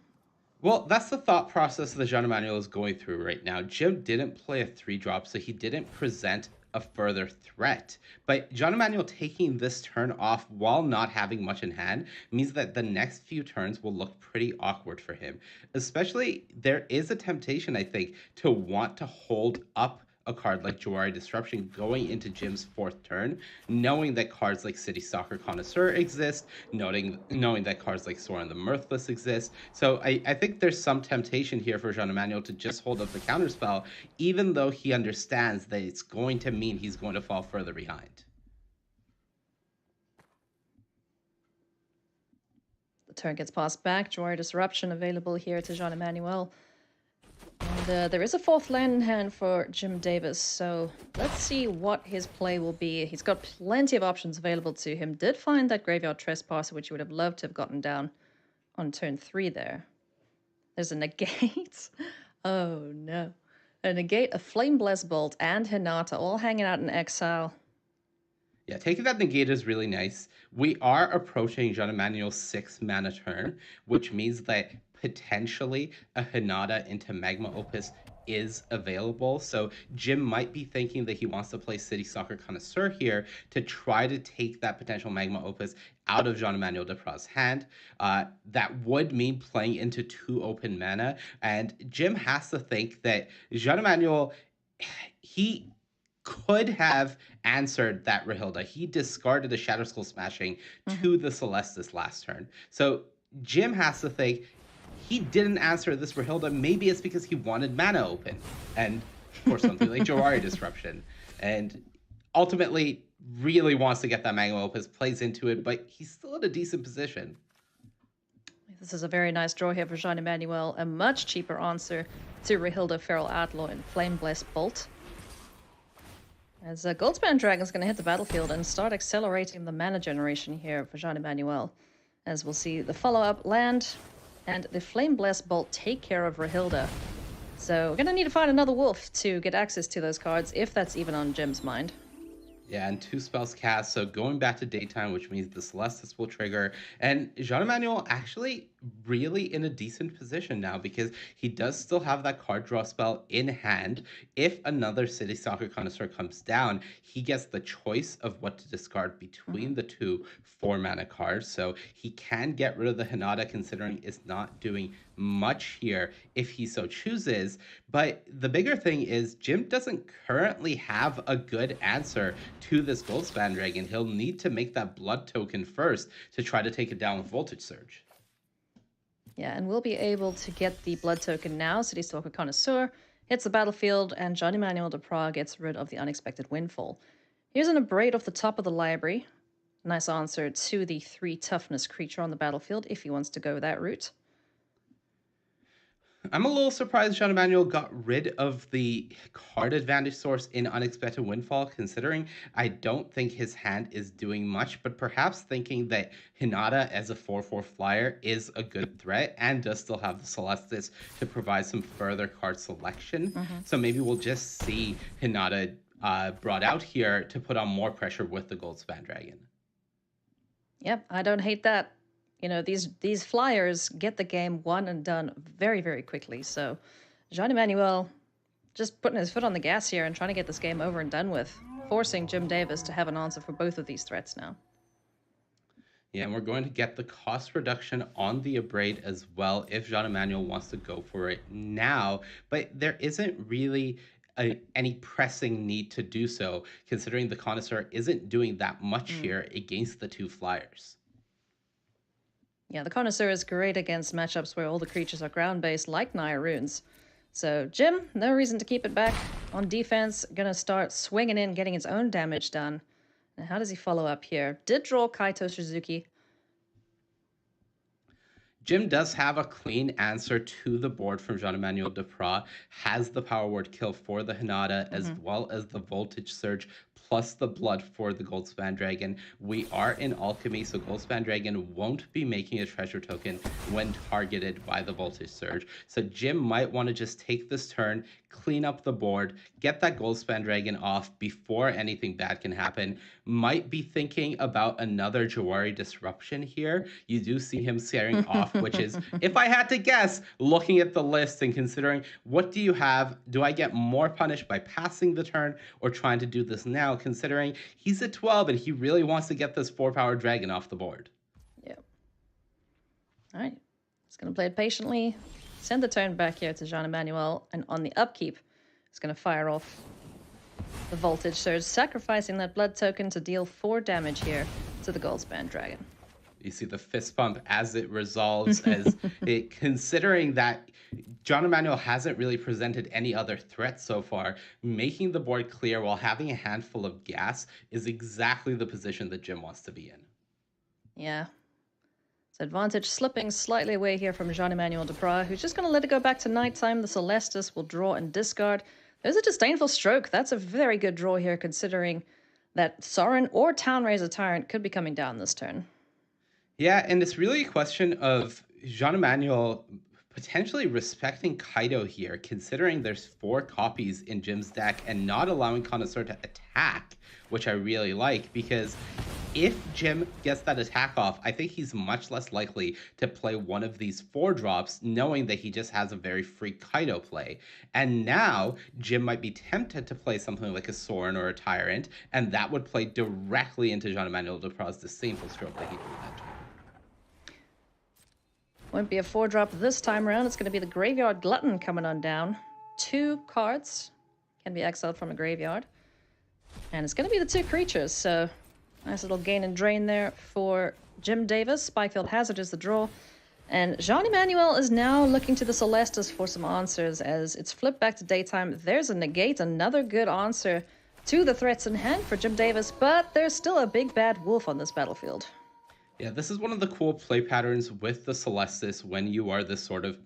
Well, that's the thought process that Jean Emmanuel is going through right now. Jim didn't play a 3-drop, so he didn't present a further threat. But Jean Emmanuel taking this turn off while not having much in hand means that the next few turns will look pretty awkward for him. Especially, there is a temptation, I think, to want to hold up a card like Jawari Disruption going into Jim's 4th turn, knowing that cards like City Soccer Connoisseur exist, knowing that cards like Soren the Mirthless exist. So I think there's some temptation here for Jean Emmanuel to just hold up the counterspell, even though he understands that it's going to mean he's going to fall further behind. The turn gets passed back. Jawari Disruption available here to Jean Emmanuel. And there is a 4th land in hand for Jim Davis, so let's see what his play will be. He's got plenty of options available to him. Did find that Graveyard Trespasser, which he would have loved to have gotten down on turn 3 there. There's a negate. Oh no. A negate, a Flame Blessed Bolt, and Hinata all hanging out in exile. Yeah, taking that negate is really nice. We are approaching Jean Emmanuel's 6th mana turn, which means that potentially a Hinata into Magma Opus is available. So Jim might be thinking that he wants to play City Soccer Connoisseur here to try to take that potential Magma Opus out of Jean Emmanuel Depras' hand. That would mean playing into 2 open mana, and Jim has to think that Jean Emmanuel, he could have answered that Rahilda. He discarded the Shadow Skull Smashing to the Celestis last turn. So Jim has to think, he didn't answer this Rahilda. Maybe it's because he wanted mana open, and of course something like Jawari Disruption, and ultimately really wants to get that Magma Opus, plays into it, but he's still in a decent position. This is a very nice draw here for Jean Emmanuel. A much cheaper answer to Rahilda Feral Outlaw and Flame Blessed Bolt. As Goldspan Dragon is going to hit the battlefield and start accelerating the mana generation here for Jean Emmanuel. As we'll see the follow-up land and the Flame Blessed Bolt take care of Rahilda. So we're going to need to find another wolf to get access to those cards, if that's even on Jim's mind. Yeah, and 2 spells cast, so going back to daytime, which means the Celestis will trigger. And Jean Emmanuel actually really in a decent position now, because he does still have that card draw spell in hand. If another City Soccer Connoisseur comes down, he gets the choice of what to discard between the 2 4-mana cards. So he can get rid of the Hinata, considering it's not doing much here if he so chooses. But the bigger thing is Jim doesn't currently have a good answer to this Goldspan Dragon. He'll need to make that blood token first to try to take it down with Voltage Surge. Yeah, and we'll be able to get the blood token now. City Stalker Connoisseur hits the battlefield, and Jean Emmanuel Depras gets rid of the Unexpected Windfall. Here's an Abrade off the top of the library. Nice answer to the 3 toughness creature on the battlefield, if he wants to go that route. I'm a little surprised Jean Emmanuel got rid of the card advantage source in Unexpected Windfall, considering I don't think his hand is doing much, but perhaps thinking that Hinata as a 4/4 flyer is a good threat and does still have the Celestis to provide some further card selection. So maybe we'll just see Hinata brought out here to put on more pressure with the Goldspan Dragon. Yep, I don't hate that. You know, these flyers get the game won and done very, very quickly. So Jean Emmanuel just putting his foot on the gas here and trying to get this game over and done with, forcing Jim Davis to have an answer for both of these threats now. Yeah, and we're going to get the cost reduction on the Abrade as well if Jean Emmanuel wants to go for it now. But there isn't really any pressing need to do so, considering the Connoisseur isn't doing that much here against the two flyers. Yeah, the Connoisseur is great against matchups where all the creatures are ground-based, like Naya Runes. So Jim, no reason to keep it back. On defense, gonna start swinging in, getting his own damage done. And how does he follow up here? Did draw Kaito Suzuki. Jim does have a clean answer to the board from Jean-Emmanuel Duprat, has the power word kill for the Hinata, as well as the voltage surge, plus the blood for the Goldspan Dragon. We are in Alchemy, so Goldspan Dragon won't be making a treasure token when targeted by the voltage surge. So Jim might want to just take this turn, clean up the board, get that Goldspan Dragon off before anything bad can happen. Might be thinking about another Jawari disruption here. You do see him staring off, which is, if I had to guess, looking at the list and considering, what do you have? Do I get more punished by passing the turn or trying to do this now, considering he's at 12 and he really wants to get this 4-power dragon off the board? Yeah. All right. He's going to play it patiently. Send the turn back here to Jean Emmanuel, and on the upkeep, he's going to fire off the voltage surge, sacrificing that blood token to deal 4 damage here to the Goldspan Dragon. You see the fist pump as it resolves, as it, considering that Jean Emmanuel hasn't really presented any other threats so far, making the board clear while having a handful of gas is exactly the position that Jim wants to be in. Yeah. So advantage slipping slightly away here from Jean Emmanuel Duprat, who's just going to let it go back to nighttime. The Celestis will draw and discard. There's a disdainful stroke. That's a very good draw here, considering that Sorin or Townraiser Tyrant could be coming down this turn. Yeah, and it's really a question of Jean Emmanuel potentially respecting Kaito here, considering there's 4 copies in Jim's deck and not allowing Connoisseur to attack, which I really like, because if Jim gets that attack off, I think he's much less likely to play one of these 4 drops, knowing that he just has a very free Kaito play. And now Jim might be tempted to play something like a Sorin or a Tyrant, and that would play directly into Jean Emmanuel Duprat's disdainful stroke that he drew that turn. Won't be a 4-drop this time around. It's going to be the Graveyard Glutton coming on down. 2 cards can be exiled from a graveyard. And it's going to be the 2 creatures, so nice little gain and drain there for Jim Davis. Spikefield Hazard is the draw. And Jean Emmanuel is now looking to the Celestis for some answers as it's flipped back to daytime. There's a negate, another good answer to the threats in hand for Jim Davis, but there's still a big bad wolf on this battlefield. Yeah, this is one of the cool play patterns with the Celestis when you are this sort of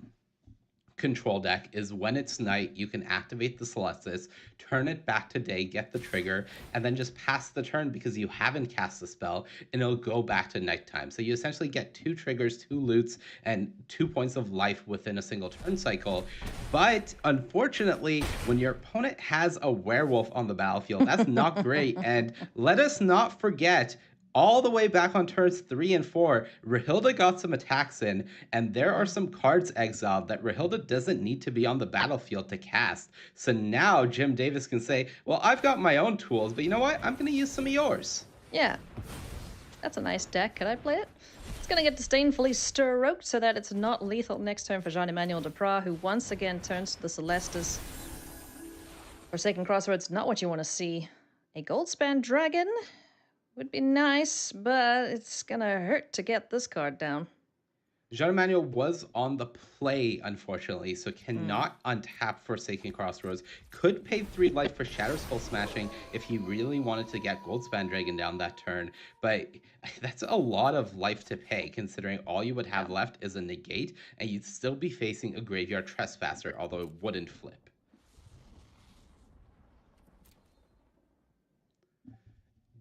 control deck, is when it's night, you can activate the Celestis, turn it back to day, get the trigger, and then just pass the turn because you haven't cast the spell, and it'll go back to nighttime. So you essentially get 2 triggers, 2 loots, and 2 points of life within a single turn cycle. But unfortunately, when your opponent has a werewolf on the battlefield, that's not great. And let us not forget, all the way back on turns 3 and 4, Rahilda got some attacks in, and there are some cards exiled that Rahilda doesn't need to be on the battlefield to cast. So now Jim Davis can say, well, I've got my own tools, but you know what? I'm going to use some of yours. Yeah. That's a nice deck. Could I play it? It's going to get disdainfully stroked so that it's not lethal next turn for Jean Emmanuel Duprat, who once again turns to the Celestis. Forsaken Crossroads, not what you want to see. A Goldspan Dragon would be nice, but it's gonna hurt to get this card down. Jean-Emmanuel was on the play, unfortunately, so cannot untap Forsaken Crossroads. Could pay 3 life for Shadow Skull Smashing if he really wanted to get Goldspan Dragon down that turn, but that's a lot of life to pay, considering all you would have left is a negate, and you'd still be facing a Graveyard Trespasser, although it wouldn't flip.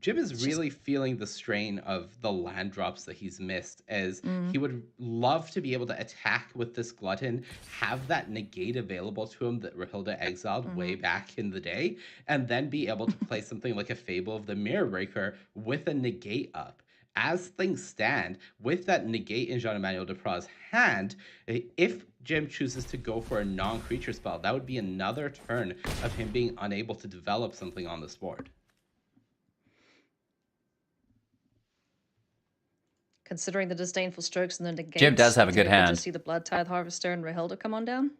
Jim is really feeling the strain of the land drops that he's missed, as he would love to be able to attack with this Glutton, have that negate available to him that Rahilda exiled way back in the day, and then be able to play something like a Fable of the Mirror Breaker with a negate up. As things stand, with that negate in Jean-Emmanuel Duprat's hand, if Jim chooses to go for a non-creature spell, that would be another turn of him being unable to develop something on this board. Considering the disdainful strokes and the negates, Jim does have a good hand. To see the Blood Tithe Harvester and Rahilda come on down.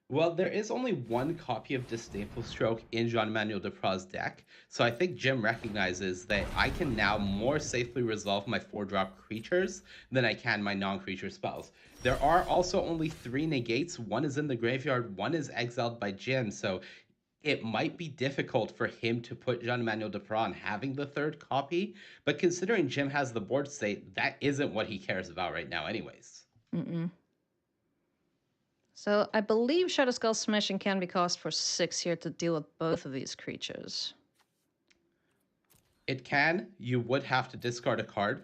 Well, there is only one copy of Disdainful Stroke in Jean-Emmanuel Duprat's deck, so I think Jim recognizes that I can now more safely resolve my 4-drop creatures than I can my non-creature spells. There are also only 3 negates. One is in the graveyard, one is exiled by Jim, so it might be difficult for him to put Jean-Emmanuel Duprat on having the 3rd copy, but considering Jim has the board state, that isn't what he cares about right now anyways. So I believe Shadow Skull Smashing can be cast for 6 here to deal with both of these creatures. It can. You would have to discard a card.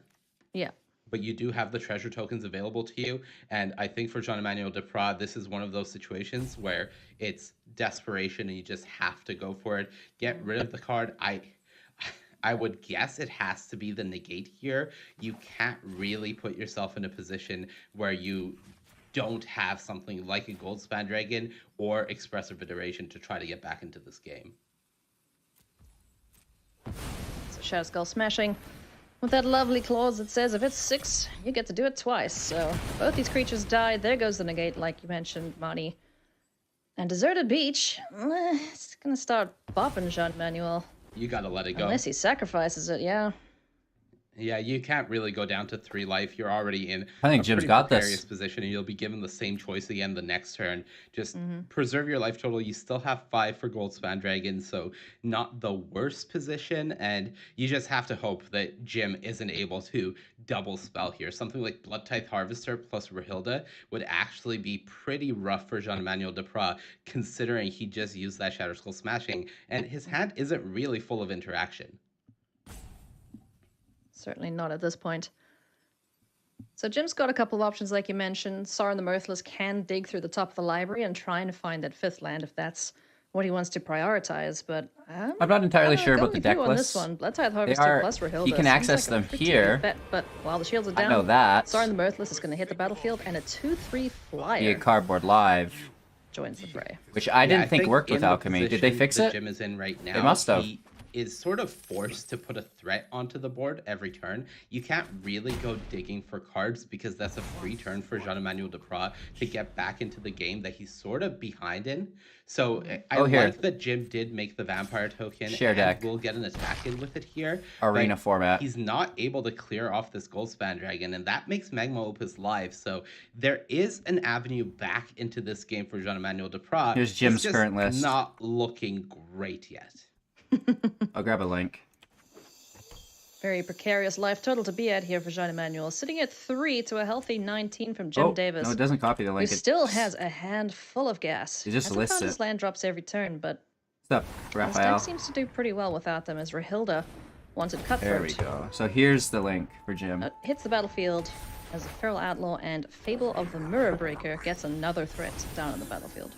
Yeah. But you do have the treasure tokens available to you. And I think for Jean-Emmanuel Duprat, this is one of those situations where it's desperation and you just have to go for it. Get rid of the card. I would guess it has to be the negate here. You can't really put yourself in a position where you don't have something like a Goldspan Dragon or Expressive Iteration to try to get back into this game. So Shadow Skull Smashing. With that lovely clause that says if it's 6, you get to do it twice. So both these creatures die. There goes the negate, like you mentioned, Monty. And Deserted Beach, it's going to start bopping Jean-Emmanuel. You got to let it go. Unless he sacrifices it, yeah. Yeah, you can't really go down to 3 life. You're already in I think a Jim's pretty got precarious this. position, and you'll be given the same choice again the next turn. Just preserve your life total. You still have 5 for Goldspan Dragon, so not the worst position, and you just have to hope that Jim isn't able to double spell here. Something like Blood Tithe Harvester plus Rahilda would actually be pretty rough for Jean-Emmanuel Duprat, considering he just used that Shadow Skull Smashing, and his hand isn't really full of interaction. Certainly not at this point. So Jim's got a couple of options, like you mentioned. Sauron the Mirthless can dig through the top of the library and try and find that 5th land if that's what he wants to prioritize, but I'm not entirely sure about the deck on lists. this one. Blood Tithe Harvester plus Rahilda. He can seems access like a them pretty here. good bet, but while the shields are down, I know that. Sauron the Mirthless is going to hit the battlefield, and a 2/3 flyer Via Cardboard Live, joins the fray. which I didn't think worked with in the Alchemy. Did they position fix that it? Jim is in right now. They must have. He is sort of forced to put a threat onto the board every turn. You can't really go digging for cards because that's a free turn for Jean-Emmanuel Duprat to get back into the game that he's sort of behind in. So I like that Jim did make the Vampire token. Share deck. We'll get an attack in with it here. Arena but format. He's not able to clear off this Goldspan Dragon, and that makes Magma Opus live. So there is an avenue back into this game for Jean-Emmanuel Duprat. Here's Jim's It's just current list. Not looking great yet. I'll grab a link. Very precarious life total to be at here for Jean-Emmanuel, sitting at 3 to a healthy 19 from Jim Davis. No, it doesn't copy the Who link. still has a hand full of gas. He just Hasn't lists found his it. land drops every turn, but What's up, his Raphael? deck seems to do pretty well without them, as Rahilda wanted Cutthroat. There we go. So here's the link for Jim. Hits the battlefield as a Feral Outlaw, and Fable of the Mirror Breaker gets another threat down on the battlefield.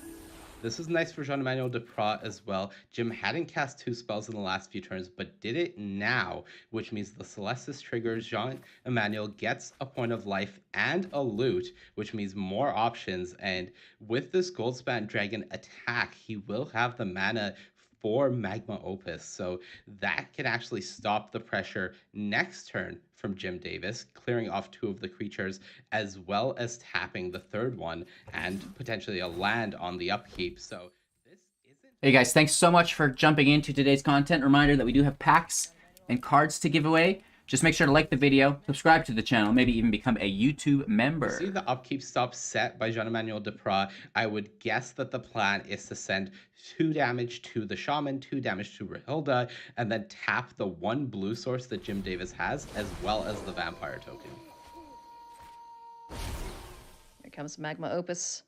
This is nice for Jean-Emmanuel Duprat as well. Jim hadn't cast 2 spells in the last few turns, but did it now, which means the Celestis triggers. Jean-Emmanuel gets a point of life and a loot, which means more options. And with this Goldspan Dragon attack, he will have the mana for Magma Opus. So that can actually stop the pressure next turn from Jim Davis, clearing off 2 of the creatures, as well as tapping the 3rd one and potentially a land on the upkeep. So this isn't... Hey guys, thanks so much for jumping into today's content. Reminder that we do have packs and cards to give away. Just make sure to like the video, subscribe to the channel, maybe even become a YouTube member. See the upkeep stop set by Jean-Emmanuel Duprat. I would guess that the plan is to send 2 damage to the Shaman, 2 damage to Rahilda, and then tap the 1 blue source that Jim Davis has, as well as the Vampire token. Here comes Magma Opus.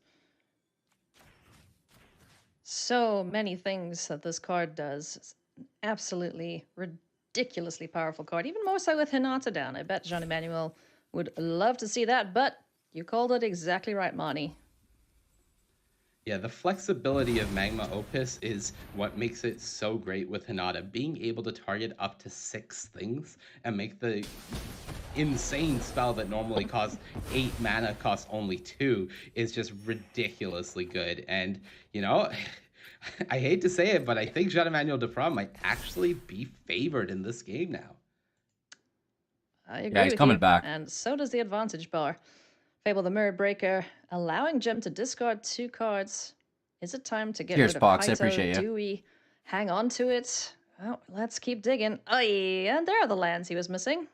So many things that this card does. It's an absolutely ridiculously powerful card, even more so with Hinata down. I bet Jean-Emmanuel would love to see that, but you called it exactly right, Monty. Yeah, the flexibility of Magma Opus is what makes it so great with Hinata. Being able to target up to 6 things and make the insane spell that normally costs 8 mana cost only 2 is just ridiculously good. And, you know, I hate to say it, but I think Jean-Emmanuel Duprat might actually be favored in this game now. I agree Yeah, he's with coming you. back. And so does the advantage bar. Fable the Mirror Breaker, allowing Jim to discard 2 cards. Is it time to get Cheers, rid of Pox, I Kaito? appreciate you. Do we hang on to it? Well, let's keep digging. Aye, and there are the lands he was missing.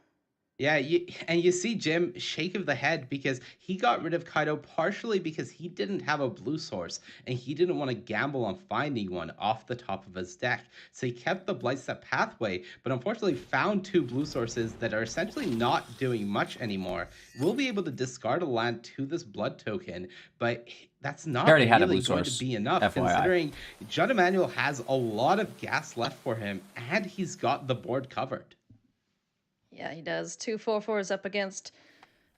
Yeah, you see Jim shake of the head because he got rid of Kaido partially because he didn't have a blue source and he didn't want to gamble on finding one off the top of his deck. So he kept the Blightstep pathway, but unfortunately found 2 blue sources that are essentially not doing much anymore. We'll be able to discard a land to this blood token, but that's not already had a really blue going to source, be enough, FYI. considering Jean-Emmanuel has a lot of gas left for him and he's got the board covered. Yeah, he does. 2 4/4s up against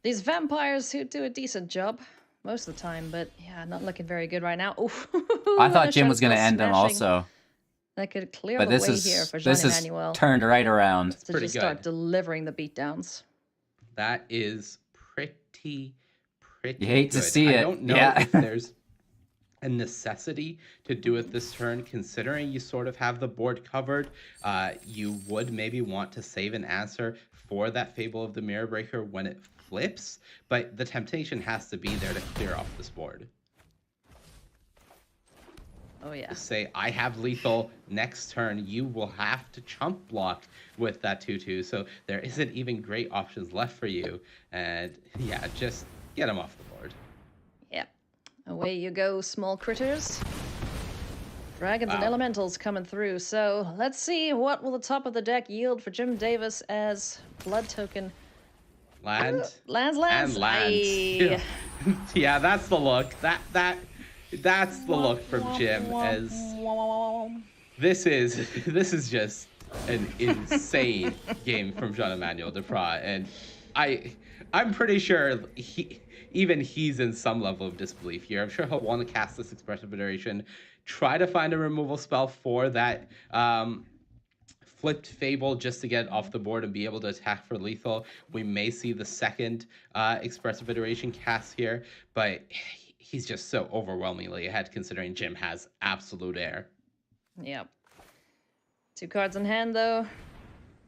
these vampires who do a decent job most of the time, but yeah, not looking very good right now. Oof. I thought Jim was going to end them also. That could clear But the this way is here for this is Jean-Emmanuel turned right around. to pretty just start good. delivering the beatdowns. That is pretty You hate to good. see I it. don't know Yeah. if there's a necessity to do it this turn, considering you sort of have the board covered. You would maybe want to save an answer for that Fable of the Mirror Breaker when it flips, but the temptation has to be there to clear off this board. Oh yeah. Say, I have lethal next turn, you will have to chump block with that 2/2, so there isn't even great options left for you. And yeah, just get him off the board. Yeah. Away you go, small critters. Dragons and Wow. elementals coming through. So let's see what will the top of the deck yield for Jim Davis as blood token. Land Lands. and lands. Aye. Yeah, that's the look. That's the look from Jim. As this is just an insane game from Jean-Emmanuel Duprat, and I'm pretty sure he's in some level of disbelief here. I'm sure he'll want to cast this Expressive Iteration, try to find a removal spell for that flipped Fable just to get it off the board and be able to attack for lethal. We may see the second Expressive Iteration cast here, but he's just so overwhelmingly ahead considering Jim has absolute air. Yep. 2 cards in hand though.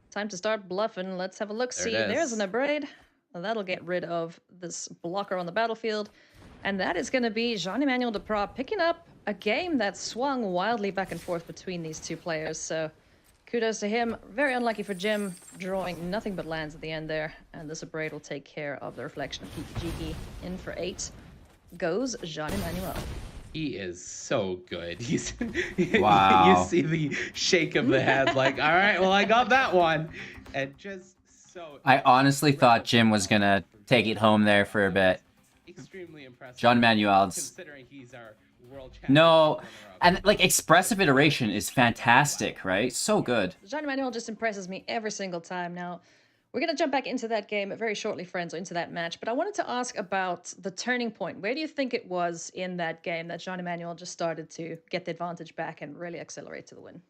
Time to start bluffing. Let's have a look. There See, it there's is. an Abrade. Well, that'll get rid of this blocker on the battlefield. And that is going to be Jean-Emmanuel Duprat picking up a game that swung wildly back and forth between these 2 players. So kudos to him. Very unlucky for Jim, drawing nothing but lands at the end there. And this Abrade will take care of the reflection of Kiki Jiki. In for 8 goes Jean-Emmanuel. He is so good. He's Wow. You see the shake of the head like, all right, well, I got that one. And just so I honestly thought Jim was going to take it home there for a bit. extremely impressive. Jean-Emmanuel's considering he's our world champion. No, and like Expressive Iteration is fantastic, right? So good. Jean-Emmanuel just impresses me every single time. Now, we're going to jump back into that game very shortly, friends, or into that match. But I wanted to ask about the turning point. Where do you think it was in that game that Jean-Emmanuel just started to get the advantage back and really accelerate to the win?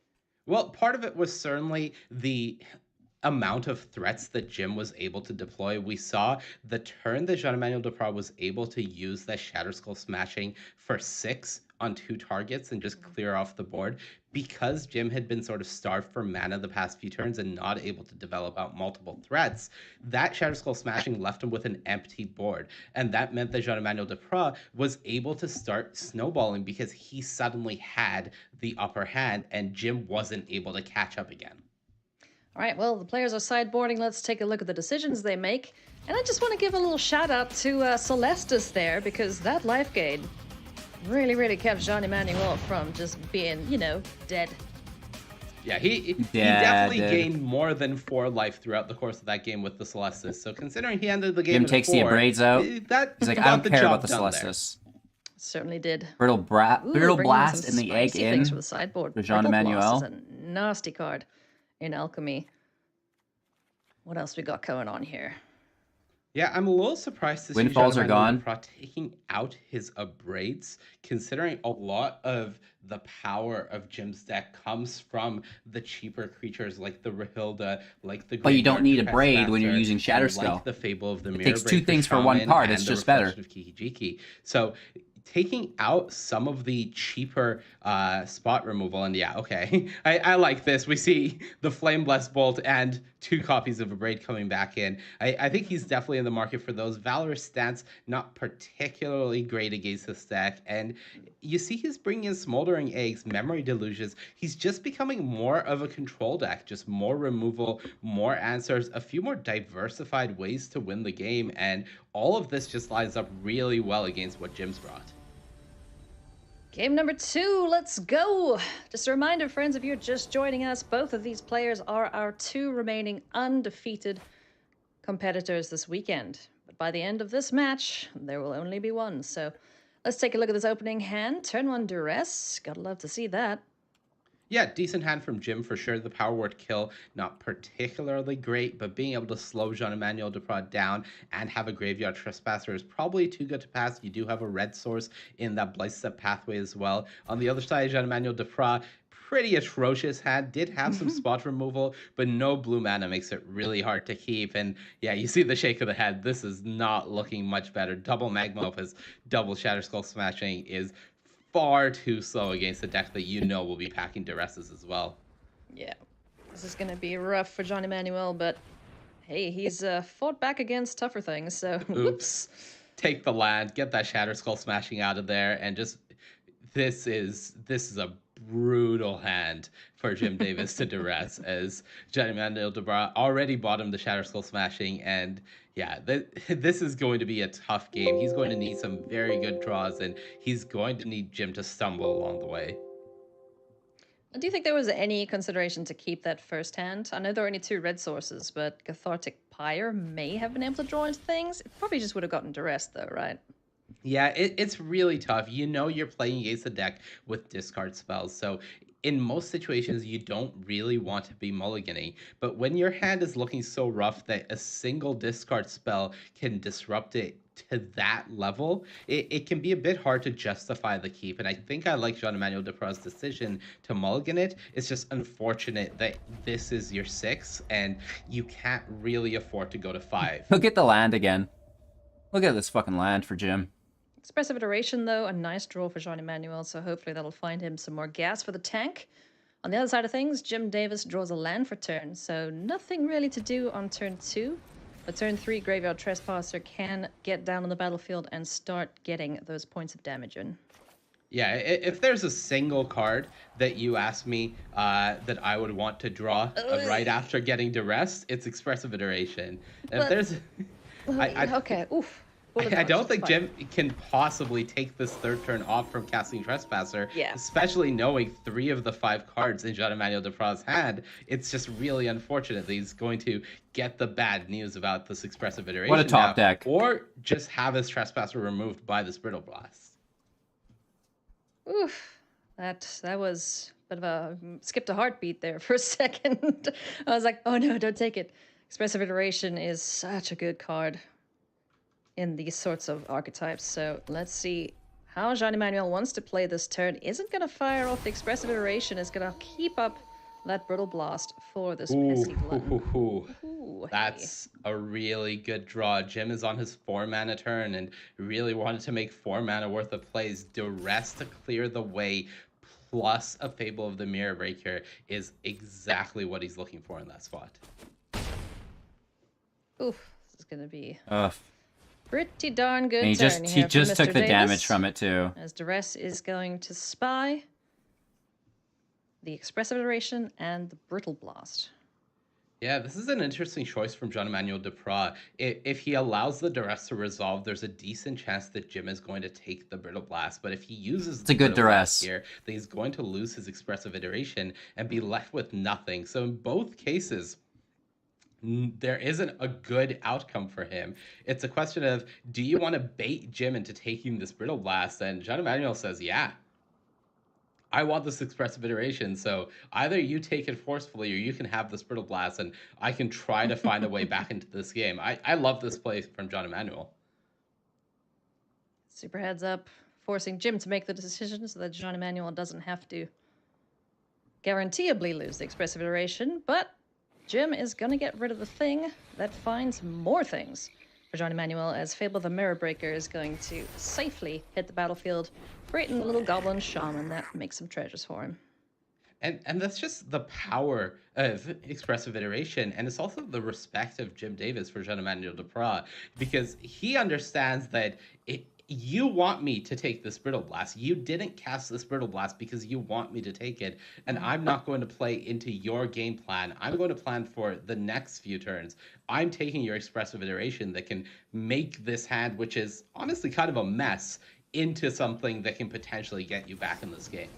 Well, part of it was certainly the amount of threats that Jim was able to deploy. We saw the turn that Jean-Emmanuel Duprat was able to use that Shatter Skull Smashing for 6 on 2 targets and just clear off the board. Because Jim had been sort of starved for mana the past few turns and not able to develop out multiple threats, that Shatter Skull Smashing left him with an empty board. And that meant that Jean-Emmanuel Duprat was able to start snowballing because he suddenly had the upper hand and Jim wasn't able to catch up again. All right, well, the players are sideboarding. Let's take a look at the decisions they make. And I just want to give a little shout out to Celestis there, because that life gain really kept Jean Emmanuel from just being, dead. Yeah, he definitely gained more than 4 life throughout the course of that game with the Celestis. So considering he ended the game Jim at takes 4, the abrades out. He's He's like, I don't care about the Celestis. Certainly did. Brittle Bringing Blast some and the egg spicy in things for the sideboard. for Jean Brittle Blast Emmanuel. is a nasty card in Alchemy. What else we got going on here? Yeah, I'm a little surprised to see Windfalls Jean are Emmanuel gone. Duprat taking out his abrades, considering a lot of the power of Jim's deck comes from the cheaper creatures like the Rahilda, like the But you don't Graveyard need a braid when you're Trespasser, using Shatter and Spell. like the Fable of the Mirror takes 2 Break things for 1 Shaman card, and it's the just better. Reflection of Kiki-Jiki. So taking out some of the cheaper spot removal, and yeah, okay, I like this. We see the Flame Blessed Bolt and 2 copies of a braid coming back in. I think he's definitely in the market for those. Valorous stance, not particularly great against this deck, and you see he's bringing in Smoldering Eggs, Memory Delusions. He's just becoming more of a control deck, just more removal, more answers, a few more diversified ways to win the game, and all of this just lines up really well against what Jim's brought. Game number 2, let's go! Just a reminder, friends, if you're just joining us, both of these players are our 2 remaining undefeated competitors this weekend. But by the end of this match, there will only be 1. So let's take a look at this opening hand. Turn 1 Duress. Gotta love to see that. Yeah, decent hand from Jim for sure. The Power Word kill, not particularly great, but being able to slow Jean-Emmanuel Duprat down and have a Graveyard Trespasser is probably too good to pass. You do have a red source in that Blightstep pathway as well. On the other side, Jean-Emmanuel Duprat, pretty atrocious hand, did have some spot removal, but no blue mana makes it really hard to keep. And yeah, you see the shake of the head. This is not looking much better. Double Magma Opus, double Shatter Skull Smashing is far too slow against a deck that will be packing Duresses as well. Yeah, this is going to be rough for Jean Emmanuel, but hey, he's fought back against tougher things, so Oops. Take the land, get that Shatter Skull Smashing out of there, and just this is a brutal hand for Jim Davis to duress, as Jean-Emmanuel Duprat already bought him the Shatter Skull Smashing, and yeah, this is going to be a tough game. He's going to need some very good draws, and he's going to need Jim to stumble along the way. Do you think there was any consideration to keep that first hand? I know there are only 2 red sources, but Cathartic Pyre may have been able to draw into things. It probably just would have gotten duress though, right? Yeah, it's really tough. You're playing against a deck with discard spells, so in most situations, you don't really want to be mulliganing. But when your hand is looking so rough that a single discard spell can disrupt it to that level, it can be a bit hard to justify the keep. And I think I like Jean-Emmanuel Duprat's decision to mulligan it. It's just unfortunate that this is your 6, and you can't really afford to go to 5. Look at the land again. Look at this fucking land for Jim. Expressive Iteration, though, a nice draw for Jean Emmanuel, so hopefully that'll find him some more gas for the tank. On the other side of things, Jim Davis draws a land for turn, so nothing really to do on turn 2. But turn 3, Graveyard Trespasser can get down on the battlefield and start getting those points of damage in. Yeah, if there's a single card that you ask me that I would want to draw right after getting duress, it's Expressive Iteration. If there's... okay, oof. I don't think Jim can possibly take this 3rd turn off from casting Trespasser, especially knowing 3 of the 5 cards in Jean-Emmanuel Duprat's hand. It's just really unfortunate that he's going to get the bad news about this Expressive Iteration. What a top deck. Or just have his Trespasser removed by this Brittle Blast. Oof. That was a bit of a... skipped a heartbeat there for a second. I was like, oh no, don't take it. Expressive Iteration is such a good card in these sorts of archetypes. So let's see how Jean-Emmanuel wants to play this turn. Isn't going to fire off the Expressive Iteration. Is going to keep up that Brittle Blast for this pesky glutton. Ooh, that's a really good draw. Jim is on his 4-mana turn and really wanted to make 4 mana worth of plays. Duress to clear the way plus a Fable of the Mirror Breaker is exactly what he's looking for in that spot. Oof, this is going to be... pretty darn good. And he just took the Davis, damage from it too. As Duress is going to spy the Expressive Iteration and the Brittle Blast. Yeah, this is an interesting choice from John Emmanuel Duprat. If he allows the duress to resolve, there's a decent chance that Jim is going to take the Brittle Blast. But if he uses It's a the good Brittle Blast duress. here, then he's going to lose his expressive iteration and be left with nothing. So in both cases, there isn't a good outcome for him. It's a question of, do you want to bait Jim into taking this Brittle Blast? And John Emmanuel says, yeah. I want this expressive iteration, so either you take it forcefully or you can have this Brittle Blast, and I can try to find a way back into this game. I love this play from John Emmanuel. Super heads up, forcing Jim to make the decision so that Jean Emmanuel doesn't have to guaranteeably lose the expressive iteration, but Jim is going to get rid of the thing that finds more things for Jean Emmanuel, as Fable the Mirror Breaker is going to safely hit the battlefield, creating a little goblin shaman that makes some treasures for him. And that's just the power of expressive iteration, and it's also the respect of Jim Davis for Jean Emmanuel Duprat, because he understands that you want me to take this Brittle Blast. You didn't cast this Brittle Blast because you want me to take it, and I'm not going to play into your game plan. I'm going to plan for the next few turns. I'm taking your expressive iteration that can make this hand, which is honestly kind of a mess, into something that can potentially get you back in this game.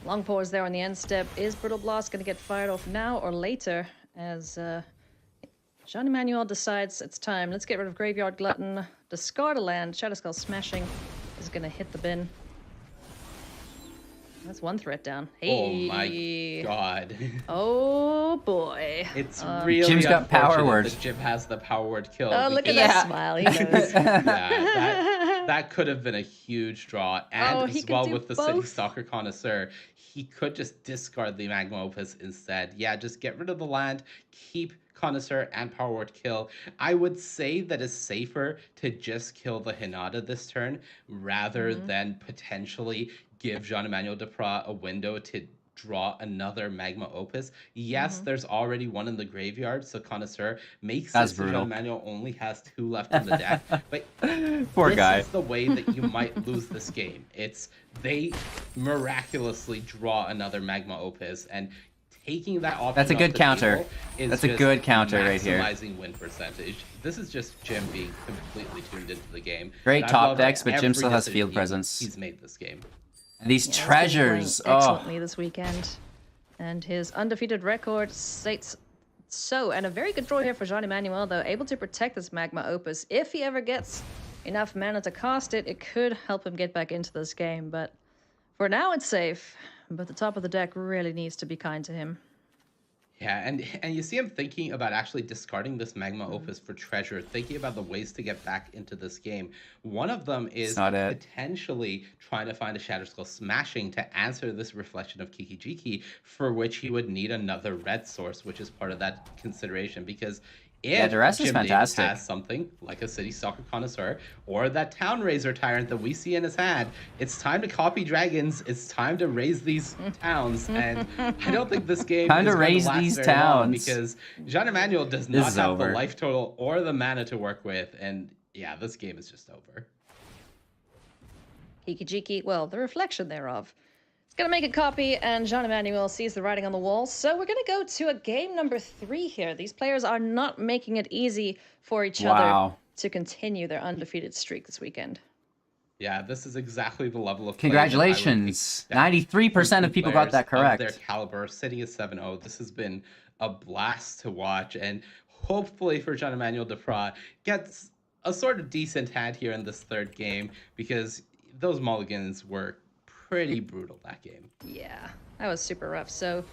Long pause there on the end step. Is Brittle Blast going to get fired off now or later? As Jean Emmanuel decides it's time. Let's get rid of Graveyard Glutton. Discard a land. Shadowskull Smashing is going to hit the bin. That's one threat down. Hey. Oh my god. Oh boy. It's really Jim's got power word. that Jim has the power word kill. Oh, look at because- that smile. He knows. Yeah, that could have been a huge draw. And he as could well do with the City both. Stalker Connoisseur, he could just discard the Magma Opus instead. Yeah, just get rid of the land, keep Connoisseur and Power Word Kill. I would say that it's safer to just kill the Hinata this turn rather than potentially give Jean-Emmanuel Duprat a window to draw another Magma Opus. Yes, there's already one in the graveyard, so Connoisseur makes That's it so brutal. Jean-Emmanuel only has 2 left in the deck. But Poor this guy. is the way that you might lose this game. It's they miraculously draw another Magma Opus, and taking that option That's a off good the counter. table is That's a just good counter right here. Maximizing win percentage. This is just Jim being completely tuned into the game. Great And I've top loved decks, but Jim every still has decision field presence. He's made this game. And these Yeah, he's been treasures. playing Oh, excellently this weekend. And his undefeated record states so. And a very good draw here for Jean Emmanuel, though, able to protect this Magma Opus. If he ever gets enough mana to cast it, it could help him get back into this game. But for now, it's safe. But the top of the deck really needs to be kind to him. Yeah, and you see him thinking about actually discarding this Magma Opus for treasure, thinking about the ways to get back into this game. One of them is not it. potentially trying to find a Shadowskull Smashing to answer this reflection of Kiki-Jiki, for which he would need another red source, which is part of that consideration. Because if Duress is Jim Davis fantastic. has something like a City Stalker Connoisseur or that Town Raiser Tyrant that we see in his hand, it's time to copy dragons. It's time to raise these towns, and I don't think this game Time is to going raise last these very long towns. because Jean Emmanuel does This not is have over. the life total or the mana to work with, and yeah, this game is just over. Kiki-Jiki, well, the reflection thereof. It's going to make a copy, and Jean Emmanuel sees the writing on the wall. So we're going to go to a game number 3 here. These players are not making it easy for each other Wow. to continue their undefeated streak this weekend. Yeah, this is exactly the level of play that I would Congratulations. expect 93% of from people got that players of their correct. caliber, sitting at 7-0. This has been a blast to watch, and hopefully for Jean Emmanuel Duprat gets a sort of decent hand here in this third game, because those mulligans were pretty brutal that game. Yeah, that was super rough. So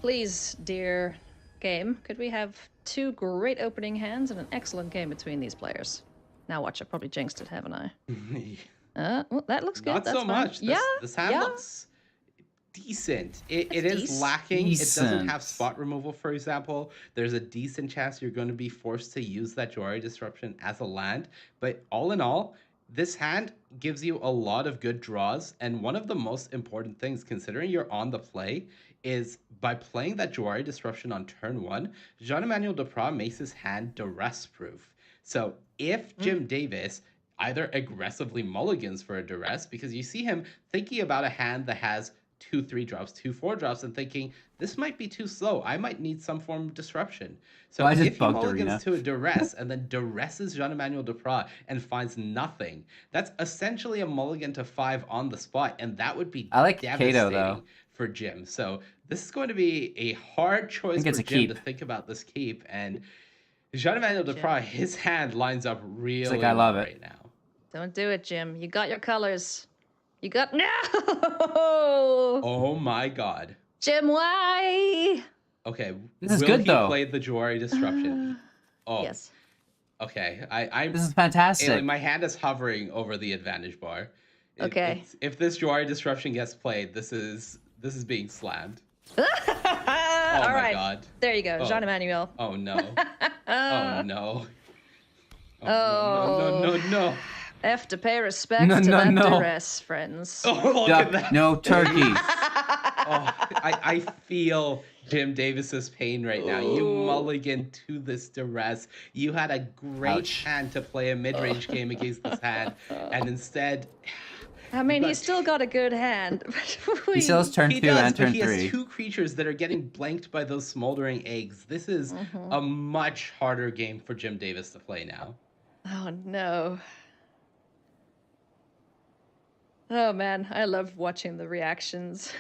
please, dear game, could we have 2 great opening hands and an excellent game between these players? Now watch, I probably jinxed it, haven't I? Well, that looks good. Not That's so fine. much. Yeah, This hand yeah. looks decent. It It's is decent. lacking. It doesn't Decent. have spot removal, for example. There's a decent chance you're going to be forced to use that Jwari Disruption as a land. But all in all, this hand gives you a lot of good draws. And one of the most important things, considering you're on the play, is by playing that Jwari Disruption on turn 1, Jean-Emmanuel Duprat makes his hand duress-proof. So if Jim Davis either aggressively mulligans for a duress, because you see him thinking about a hand that has 2 3-drops, 2 4-drops, and thinking, this might be too slow. I might need some form of disruption. So I just if he bugged mulligans Arena. to a duress and then duresses Jean-Emmanuel Duprat and finds nothing, that's essentially a mulligan to 5 on the spot, and that would be I like devastating Kato, though. for Jim. So this is going to be a hard choice think it's for a Jim to keep. think about this keep, and Jean-Emmanuel Duprat, his hand lines up really like, I love well it. right now. Don't do it, Jim. You got your colors. You got no. Oh my god. Jim, why? Okay. This is will good, he though. play the Juari disruption? Oh. Yes. Okay. I'm This is fantastic. Alien, my hand is hovering over the advantage bar. Okay. If this Juari disruption gets played, this is being slammed. All my right. God. There you go, Oh. Jean-Emmanuel. Oh no. Oh no. Oh. No. Have to pay respect No, to no, that no. duress, friends. Oh, look Duck, at that. no turkey. Oh, I feel Jim Davis's pain right now. You mulligan to this duress. You had a great Ouch. hand to play a mid-range game against this hand, and instead I mean, but- he's still got a good hand. He still has turn he 2 does, and but turn he 3. has 2 creatures that are getting blanked by those smoldering eggs. This is a much harder game for Jim Davis to play now. Oh no. Oh man, I love watching the reactions.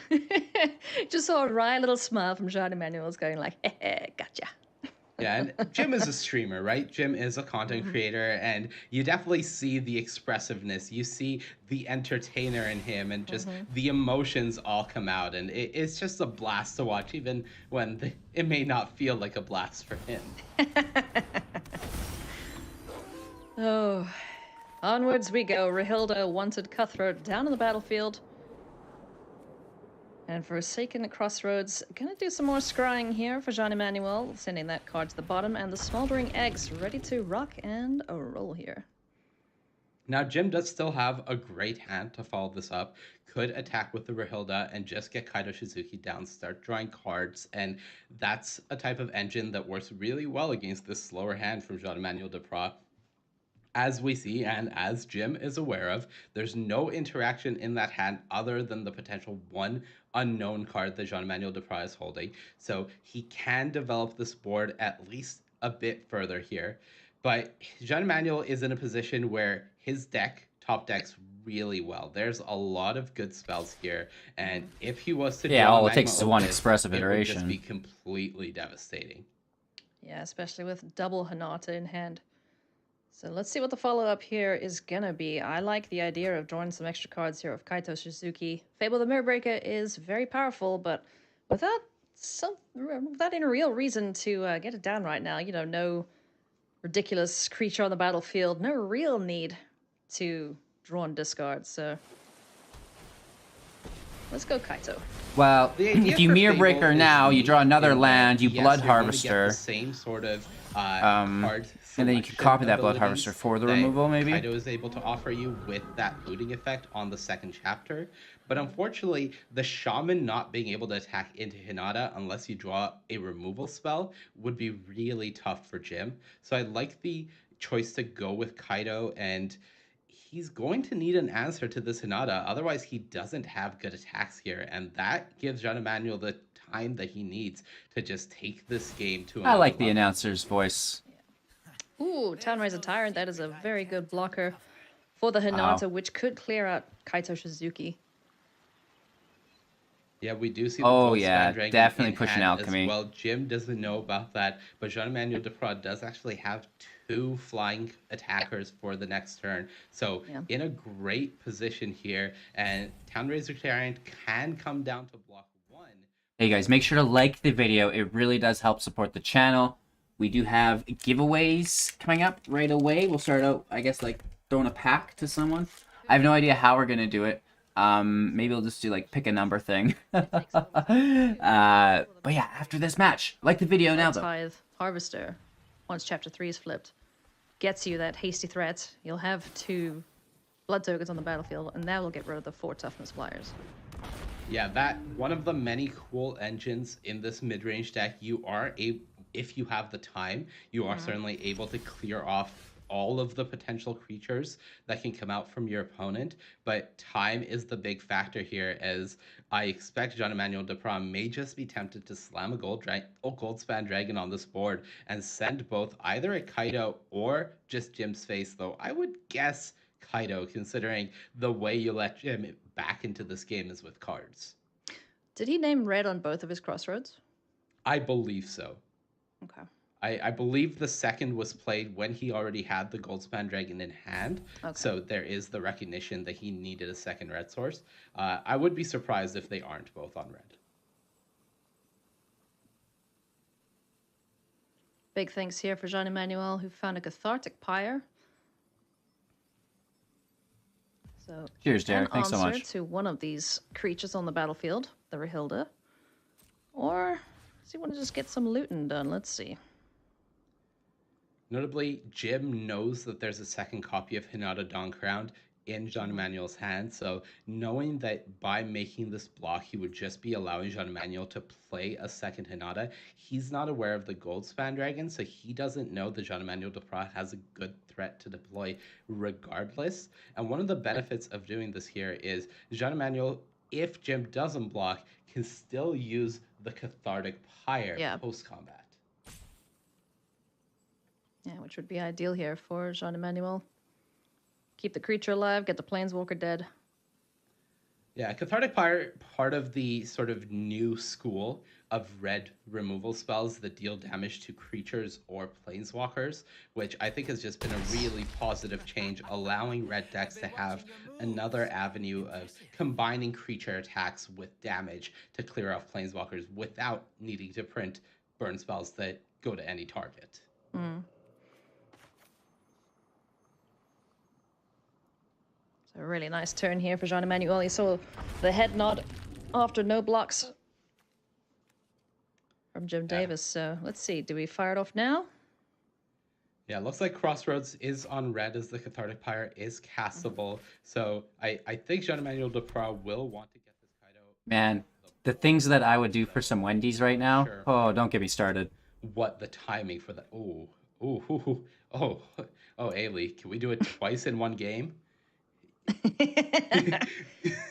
Just saw a wry little smile from Jean-Emmanuel's going like, gotcha. Yeah, and Jim is a streamer, right? Jim is a content creator, and you definitely see the expressiveness. You see the entertainer in him, and just the emotions all come out. And it's just a blast to watch, even when it may not feel like a blast for him. Oh, onwards we go. Rahilda wanted Cutthroat down on the battlefield. And Forsaken Crossroads, gonna do some more scrying here for Jean-Emmanuel, sending that card to the bottom, and the Smoldering Eggs ready to rock and roll here. Now, Jim does still have a great hand to follow this up. Could attack with the Rahilda and just get Kaito Shizuki down, start drawing cards, and that's a type of engine that works really well against this slower hand from Jean-Emmanuel Duprat. As we see, and as Jim is aware of, there's no interaction in that hand other than the potential one unknown card that Jean-Emmanuel Duprat is holding. So he can develop this board at least a bit further here. But Jean-Emmanuel is in a position where his deck top decks really well. There's a lot of good spells here, and if he was to Yeah, draw all it Magma takes is one Opus, expressive it would iteration. just be completely devastating. Yeah, especially with double Hinata in hand. So let's see what the follow-up here is gonna be. I like the idea of drawing some extra cards here of Kaito Shizuki. Fable the Mirror Breaker is very powerful, but without any real reason to get it down right now, you know, no ridiculous creature on the battlefield, no real need to draw and discard, so let's go Kaito. Well, The idea if you for Mirror Fable Breaker is now, you unique draw another in that, land, you yes, Blood you're going to get Harvester. the same sort of card And then you can copy that Blood selection Harvester for the abilities that removal, maybe? Kaito is able to offer you with that looting effect on the second chapter. But unfortunately, the Shaman not being able to attack into Hinata unless you draw a removal spell would be really tough for Jim. So I like the choice to go with Kaito, and he's going to need an answer to this Hinata. Otherwise, he doesn't have good attacks here, and that gives Jean-Emmanuel the time that he needs to just take this game to I another like the level. announcer's voice. Ooh, Townraiser Tyrant, that is a very good blocker for the Hinata, which could clear out Kaito Shizuki. Yeah, we do see the Oh, Ghost yeah, Sand Dragon definitely in pushing hand Alchemy. As well, Jim doesn't know about that, but Jean-Emmanuel Duprat does actually have 2 flying attackers for the next turn. So Yeah. in a great position here, and Townraiser Tyrant can come down to block 1. Hey guys, make sure to like the video. It really does help support the channel. We do have giveaways coming up right away. We'll start out, I guess, like throwing a pack to someone. I have no idea how we're gonna do it. Maybe we'll just do like pick a number thing. But yeah, after this match, like the video now though. Tithe Harvester, once Chapter 3 is flipped, gets you that hasty threat. You'll have 2 blood tokens on the battlefield, and that will get rid of the 4 toughness flyers. Yeah, that one of the many cool engines in this mid-range deck. You are if you have the time, you are certainly able to clear off all of the potential creatures that can come out from your opponent, but time is the big factor here, as I expect Jean-Emmanuel Deprat may just be tempted to slam a Goldspan Dragon on this board and send both either a Kaido or just Jim's face, though I would guess Kaido, considering the way you let Jim back into this game is with cards. Did he name red on both of his crossroads? I believe so. Okay. I believe the second was played when he already had the Goldspan Dragon in hand. Okay. So there is the recognition that he needed a second red source. I would be surprised if they aren't both on red. Big thanks here for Jean-Emmanuel, who found a Cathartic Pyre. So Cheers, Derek. an Thanks so answer much. to one of these creatures on the battlefield, the Rahilda. Or does he want to just get some looting done? Let's see. Notably, Jim knows that there's a second copy of Hinata Dawn-Crowned in Jean-Emmanuel's hand, so knowing that by making this block, he would just be allowing Jean-Emmanuel to play a second Hinata, he's not aware of the Goldspan Dragon, so he doesn't know that Jean-Emmanuel Deprat has a good threat to deploy regardless. And one of the benefits of doing this here is Jean-Emmanuel, if Jim doesn't block, can still use the Cathartic Pyre post-combat. Yeah, which would be ideal here for Jean-Emmanuel. Keep the creature alive, get the Planeswalker dead. Yeah, Cathartic Pyre, part of the sort of new school of red removal spells that deal damage to creatures or planeswalkers, which I think has just been a really positive change, allowing red decks to have another avenue of combining creature attacks with damage to clear off planeswalkers without needing to print burn spells that go to any target. So a really nice turn here for Jean-Emmanuel. He saw the head nod after no blocks from Jim Davis. So let's see, do we fire it off now? Yeah, looks like Crossroads is on red as the Cathartic Pyre is castable. So I think Jean-Emmanuel Deprat will want to get this Kaido. Man, the things that I would do for some Wendy's right now. Sure. Oh, don't get me started. What the timing for that? Oh, Ailey, can we do it twice in one game?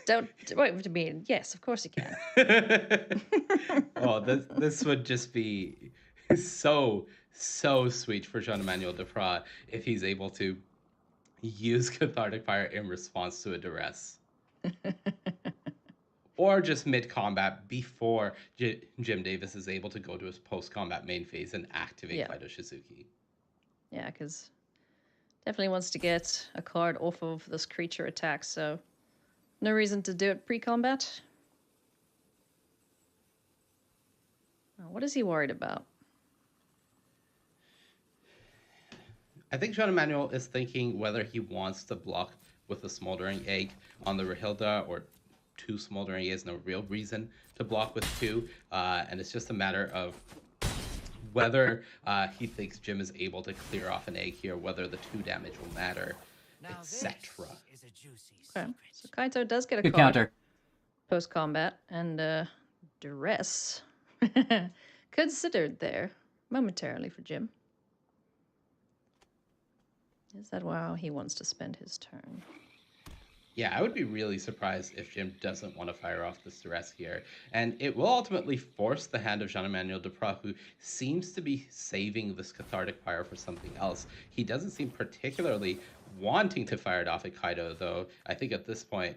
Don't wait to be. Yes, of course you can. Oh, this would just be so sweet for Jean-Emmanuel Deprat if he's able to use Cathartic Pyre in response to a duress. Or just mid-combat before Jim Davis is able to go to his post-combat main phase and activate Kaido Shizuki. Yeah, because definitely wants to get a card off of this creature attack, so no reason to do it pre-combat. What is he worried about? I think Jean-Emmanuel is thinking whether he wants to block with a Smoldering Egg on the Rahilda or two Smoldering Eggs. No real reason to block with two, and it's just a matter of whether he thinks Jim is able to clear off an egg here, whether the 2 damage will matter, etc. Okay, so Kaito does get a Good card counter. post-combat, and duress considered there momentarily for Jim. Is that how he wants to spend his turn? Yeah, I would be really surprised if Jim doesn't want to fire off this duress here. And it will ultimately force the hand of Jean-Emmanuel Deprat, who seems to be saving this Cathartic Pyre for something else. He doesn't seem particularly wanting to fire it off at Kaido, though I think at this point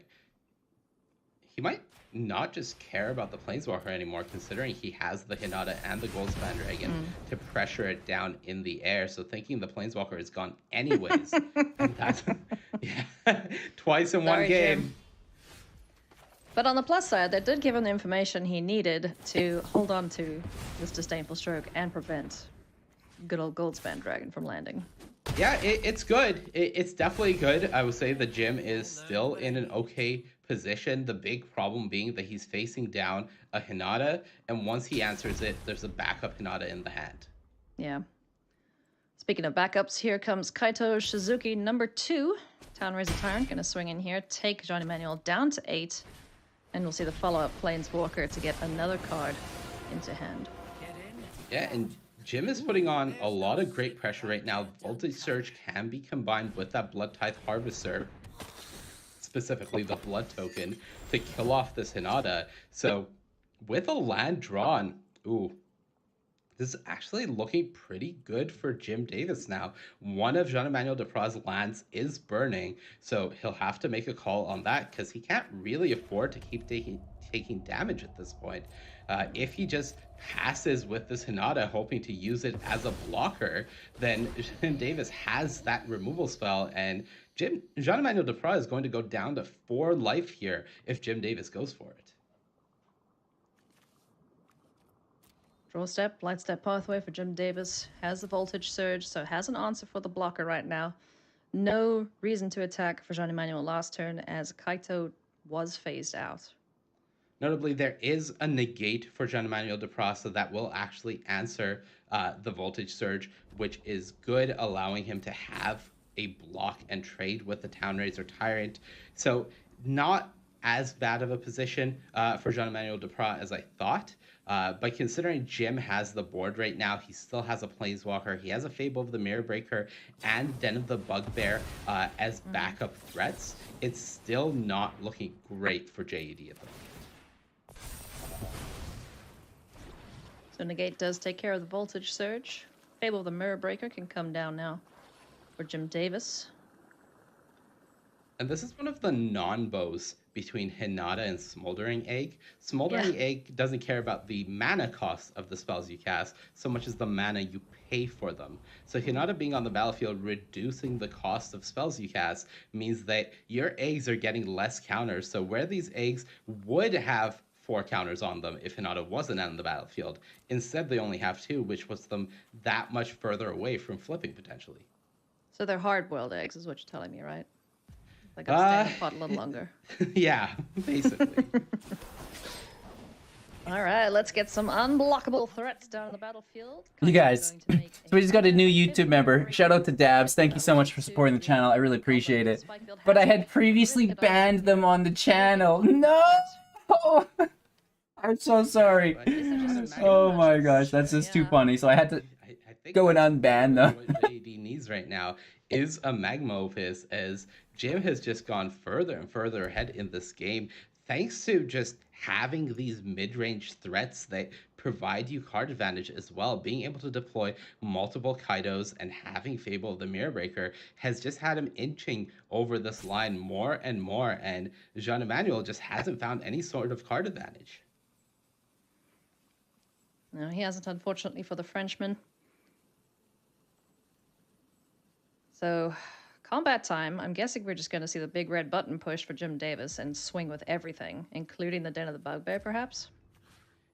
he might not just care about the Planeswalker anymore, considering he has the Hinata and the Goldspan Dragon to pressure it down in the air. So thinking the Planeswalker is gone anyways. And that's twice in one game. Jim. But on the plus side, that did give him the information he needed to hold on to this disdainful stroke and prevent good old Goldspan Dragon from landing. Yeah, it's good. It's definitely good. I would say the Jim is still in an okay position. The big problem being that he's facing down a Hinata, and once he answers it, there's a backup Hinata in the hand. Yeah. Speaking of backups, here comes Kaito Shizuki number 2. Townraiser Tyrant gonna swing in here, take Jean-Emmanuel down to 8, and we'll see the follow-up Planeswalker to get another card into hand. Yeah, and Jim is putting on a lot of great pressure right now. Voltage Surge can be combined with that Blood Tithe Harvester, specifically the Blood Token, to kill off this Hinata. So with a land drawn, ooh, this is actually looking pretty good for Jim Davis now. One of Jean-Emmanuel Duprat's lands is burning, so he'll have to make a call on that because he can't really afford to keep taking damage at this point. If he just passes with this Hinata, hoping to use it as a blocker, then Jim Davis has that removal spell, and Jean-Emmanuel Duprat is going to go down to 4 life here if Jim Davis goes for it. Draw step, light step pathway for Jim Davis. Has the voltage surge, so has an answer for the blocker right now. No reason to attack for Jean-Emmanuel last turn as Kaito was phased out. Notably, there is a negate for Jean-Emmanuel Duprat, so that will actually answer the voltage surge, which is good, allowing him to have a block and trade with the Town Raiser Tyrant. So not as bad of a position for Jean-Emmanuel Duprat as I thought. But considering Jim has the board right now, he still has a Planeswalker, he has a Fable of the Mirror Breaker, and Den of the Bugbear as backup threats, it's still not looking great for JED at the moment. So negate does take care of the voltage surge. Fable of the Mirror Breaker can come down now for Jim Davis. And this is one of the non-bows between Hinata and Smoldering Egg. Smoldering Egg doesn't care about the mana cost of the spells you cast so much as the mana you pay for them. So Hinata being on the battlefield, reducing the cost of spells you cast, means that your eggs are getting less counters. So where these eggs would have 4 counters on them if Hinata wasn't on the battlefield, instead they only have 2, which puts them that much further away from flipping potentially. So they're hard-boiled eggs is what you're telling me, right? They gotta stay in the pot a little longer. Yeah, basically. All right, let's get some unblockable threats down on the battlefield. You guys, so we just got a new YouTube member. Shout out to Dabs. Thank you so much for supporting the channel. I really appreciate it. But I had previously banned them on the channel. No! I'm so sorry. Oh my gosh, that's just too funny. So I had to go and unban them. What JD needs right now is a Magma Opus, as Jim has just gone further and further ahead in this game, thanks to just having these mid-range threats that provide you card advantage as well. Being able to deploy multiple Kaidos and having Fable of the Mirror Breaker has just had him inching over this line more and more, and Jean-Emmanuel just hasn't found any sort of card advantage. No, he hasn't, unfortunately, for the Frenchman. So, combat time. I'm guessing we're just going to see the big red button push for Jim Davis and swing with everything, including the Den of the Bugbear, perhaps?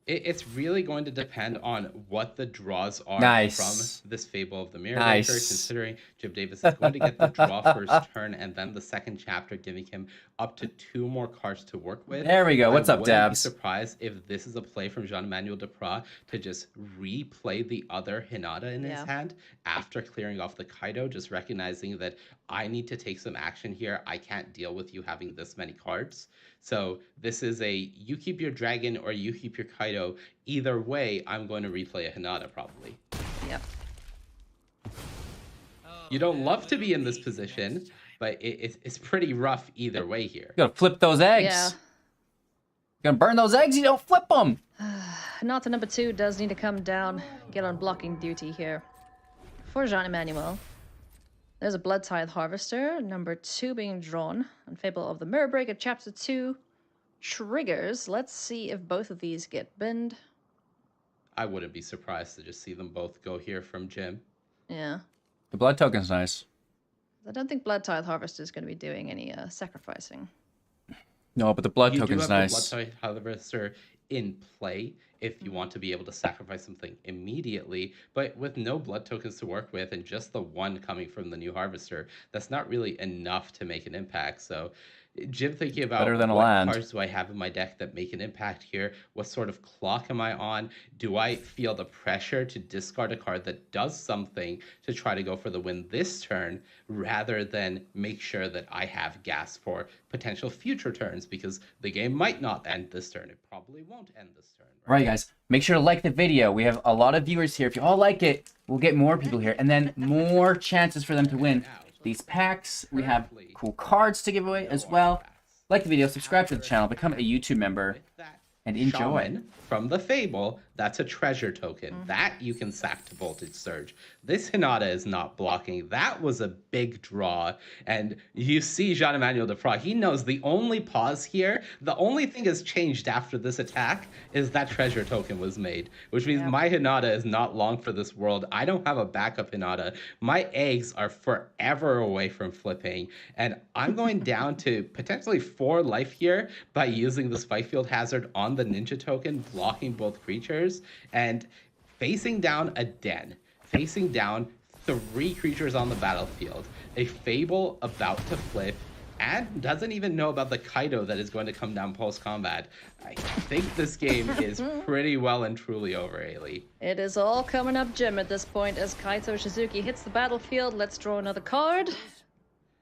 It's really going to depend on what the draws are from this Fable of the Mirror Breaker, considering Jim Davis is going to get the draw first turn and then the second chapter, giving him up to 2 more cards to work with. There we go. What's up, Dabs? I wouldn't be surprised if this is a play from Jean-Emmanuel Duprat to just replay the other Hinata in his hand after clearing off the Kaido, just recognizing that I need to take some action here. I can't deal with you having this many cards. So this is a you keep your dragon or you keep your Kaido. Either way, I'm going to replay a Hinata probably. Yep. You don't love to be in this position, but it's pretty rough either way here. You gotta flip those eggs. Yeah. You gonna burn those eggs, you don't flip them. Hinata number 2 does need to come down, get on blocking duty here. For Jean-Emmanuel. There's a Blood Tithe Harvester, number 2 being drawn, and Fable of the Mirror Breaker, chapter 2 triggers. Let's see if both of these get binned. I wouldn't be surprised to just see them both go here from Jim. Yeah. The blood token's nice. I don't think Blood Tithe Harvester is going to be doing any sacrificing. No, but the blood token's You do have nice. the Blood Tithe Harvester in play if you want to be able to sacrifice something immediately, but with no blood tokens to work with and just the one coming from the new Harvester, that's not really enough to make an impact. So Jim thinking about Better than a what land. cards do I have in my deck that make an impact here? What sort of clock am I on? Do I feel the pressure to discard a card that does something to try to go for the win this turn, rather than make sure that I have gas for potential future turns, because the game might not end this turn. It probably won't end this turn. All right, guys, make sure to like the video. We have a lot of viewers here. If you all like it, we'll get more people here, and then more chances for them to win these packs. We have cool cards to give away as well. Like the video, subscribe to the channel, become a YouTube member, and enjoy. Shaman from the Fable, that's a treasure token. That you can sack to Voltage Surge. This Hinata is not blocking. That was a big draw. And you see Jean-Emmanuel Deprat, he knows the only pause here, the only thing has changed after this attack is that treasure token was made, which means my Hinata is not long for this world. I don't have a backup Hinata. My eggs are forever away from flipping, and I'm going down to potentially 4 life here by using the Spike Field Hazard on the Ninja token, blocking both creatures, and facing down a Den, facing down 3 creatures on the battlefield, a Fable about to flip, and doesn't even know about the Kaido that is going to come down post-combat. I think this game is pretty well and truly over, Ailey. It is all coming up Jim at this point as Kaito Shizuki hits the battlefield. Let's draw another card.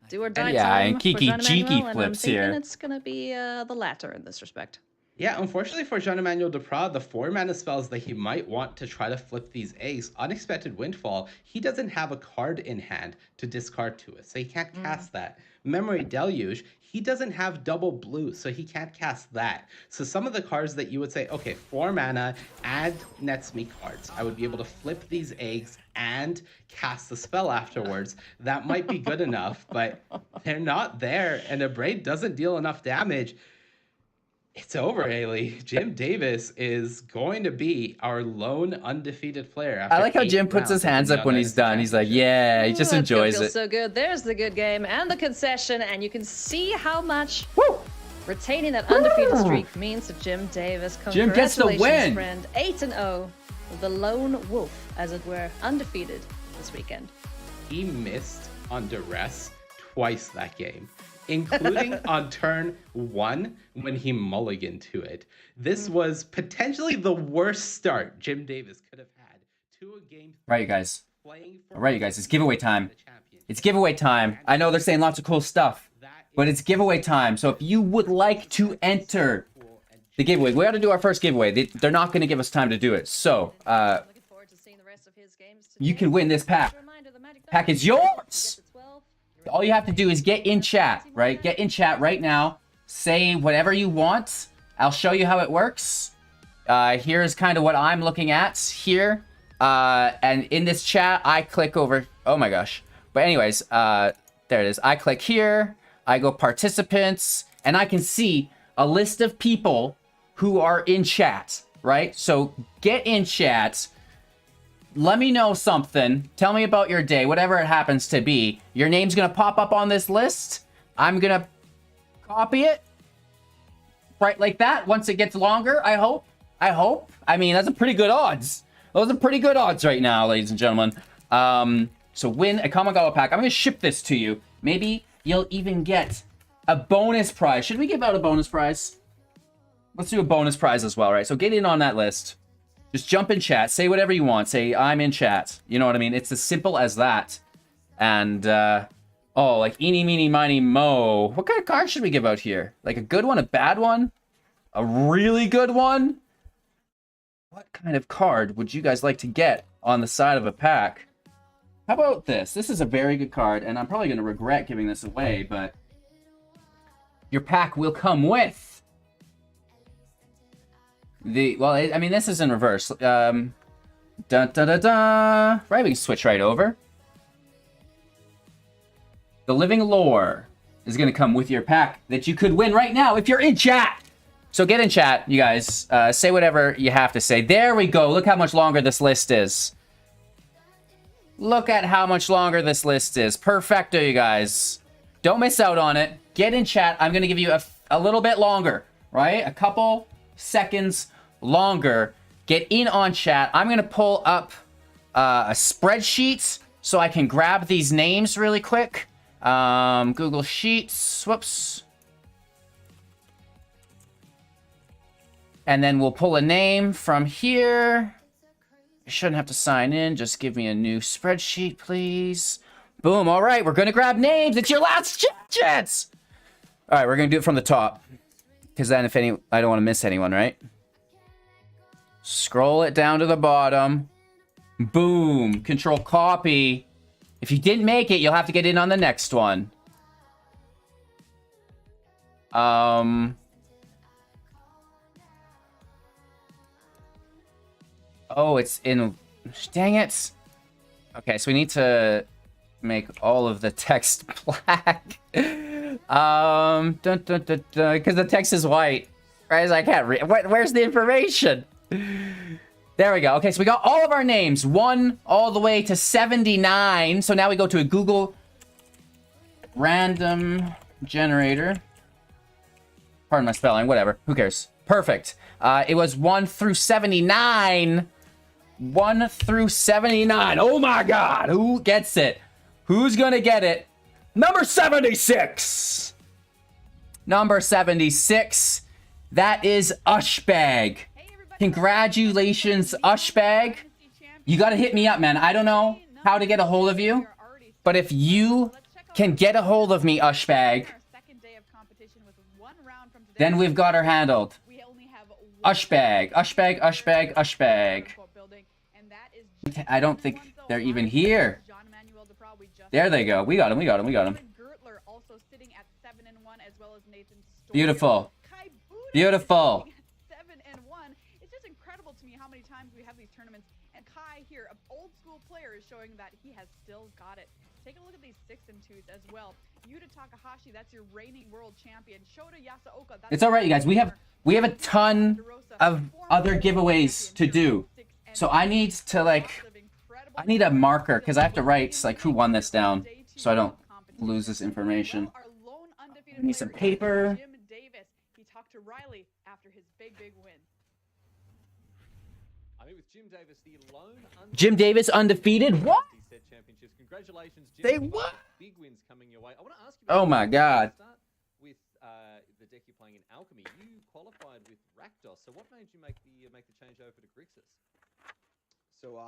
Do or die time and Kiki for Jean-Emmanuel, Cheeky and flips I'm thinking here. it's going to be the latter in this respect. Yeah, unfortunately for Jean-Emmanuel Deprat, the 4-mana spells that he might want to try to flip these eggs, Unexpected Windfall, he doesn't have a card in hand to discard to it, so he can't cast that. Memory Deluge, he doesn't have double blue, so he can't cast that. So some of the cards that you would say, okay, 4 mana, add nets me cards. I would be able to flip these eggs and cast the spell afterwards. That might be good enough, but they're not there, and a Braid doesn't deal enough damage. It's over, Ailey. Jim Davis is going to be our lone undefeated player. After I like how 8 Jim puts his rounds hands of the up when he's Dynasty done. He's like, Championship. yeah, he just Ooh, that's gonna enjoys feel it. so good. There's the good game and the concession, and you can see how much retaining that undefeated streak means to Jim Davis. Jim gets the Congratulations, win. friend. 8-0, the lone wolf, as it were, undefeated this weekend. He missed on duress twice that game, including on turn 1 when he mulliganed to it. This was potentially the worst start Jim Davis could have had to a game. Right, you guys. Playing for All right, you guys. It's giveaway time. the champion. It's giveaway time. I know they're saying lots of cool stuff, but it's giveaway time. So if you would like to enter the giveaway, we got to do our first giveaway. They're not going to give us time to do it. So Looking forward to seeing the rest of his games today. you can win this pack. Reminder, the Magic Pack is Diamond yours. gets to 12. All you have to do is get in chat, right? Get in chat right now. Say whatever you want. I'll show you how it works. Here's kind of what I'm looking at here. And in this chat, I click over. Oh my gosh. But anyways, there it is. I click here. I go participants. And I can see a list of people who are in chat, right? So get in chat. Let me know something. Tell me about your day, whatever it happens to be. Your name's going to pop up on this list. I'm going to copy it. Right like that. Once it gets longer, I hope. I mean, that's a pretty good odds. Those are pretty good odds right now, ladies and gentlemen. So win a Kamigawa pack. I'm going to ship this to you. Maybe you'll even get a bonus prize. Should we give out a bonus prize? Let's do a bonus prize as well, right? So get in on that list. Just jump in chat. Say whatever you want. Say, I'm in chat. You know what I mean? It's as simple as that. And, oh, like eeny, meeny, miny, mo. What kind of card should we give out here? Like a good one, a bad one? A really good one? What kind of card would you guys like to get on the side of a pack? How about this? This is a very good card, and I'm probably going to regret giving this away, but your pack will come with I mean, this is in reverse. Right, we can switch right over. The Living Lore is going to come with your pack that you could win right now if you're in chat. So get in chat, you guys. Say whatever you have to say. There we go. Look how much longer this list is. Look at how much longer this list is. Perfecto, you guys. Don't miss out on it. Get in chat. I'm going to give you a little bit longer, right? A couple seconds longer. Get in on chat. I'm going to pull up a spreadsheet so I can grab these names really quick. Google Sheets. Whoops. And then we'll pull a name from here. I shouldn't have to sign in. Just give me a new spreadsheet, please. Boom. All right, we're going to grab names. It's your last chance. All right, we're going to do it from the top. Because then if any, I don't want to miss anyone, right? Scroll it down to the bottom. Boom. Control copy. If you didn't make it, you'll have to get in on the next one. Oh, it's in... Dang it. Okay, so we need to make all of the text black. Because the text is white. Right? I can't read. Where's the information? There we go. Okay, so we got all of our names. 1 all the way to 79. So now we go to a Google random generator. Pardon my spelling. Whatever. Who cares? Perfect. It was 1 through 79. 1 through 79. Oh my god. Who gets it? Who's gonna get it? Number 76. Number 76. That is Ushbag. Congratulations, Ushbag. You gotta hit me up, man. I don't know how to get a hold of you, but if you can get a hold of me, Ushbag, then we've got her handled. Ushbag, Ushbag, Ushbag, Ushbag. I don't think they're even here. There they go. We got him, we got him, we got him. Beautiful. Beautiful. Here, an old school player is showing that he has still got it. Take a look at these 6 and 2s as well. Yuta Takahashi, that's your reigning world champion. Shota Yasaoka, it's all right, you guys. We have a ton of other giveaways to do. So I need to I need a marker because I have to write who won this down so I don't lose this information. I need some paper. Jim Davis, he talked to Riley after his big win. With Jim Davis, the lone Jim Davis undefeated? What? Championships. Congratulations, Jim. They what? Big wins coming your way. I want to ask you. Oh my god. Start with the deck you're playing in Alchemy. You qualified with Rakdos. So what made you make the change over to Grixis? So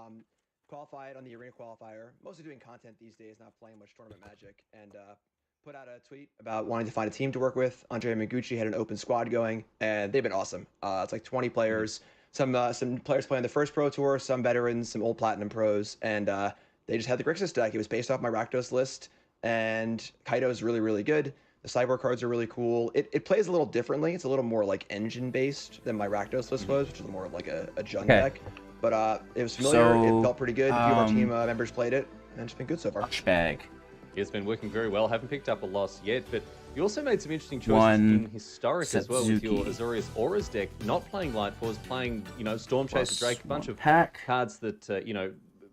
qualified on the arena qualifier. Mostly doing content these days, not playing much tournament Magic, and put out a tweet about wanting to find a team to work with. Andre Mengucci had an open squad going, and they've been awesome. It's like 20 players. Some players playing the first Pro Tour, some veterans, some old Platinum pros, and they just had the Grixis deck. It was based off my Rakdos list, and Kaido is really, really good. The Cyborg cards are really cool. It plays a little differently. It's a little more like engine-based than my Rakdos list was, which is more of like a Jund deck. But it was familiar. It felt pretty good. A few of our team members played it, and it's been good so far. Ushbag. It's been working very well. Haven't picked up a loss yet, but you also made some interesting choices in Historic as well with your Azorius Auras deck. Not playing Light Force, playing Storm Chaser Drake, a bunch of cards that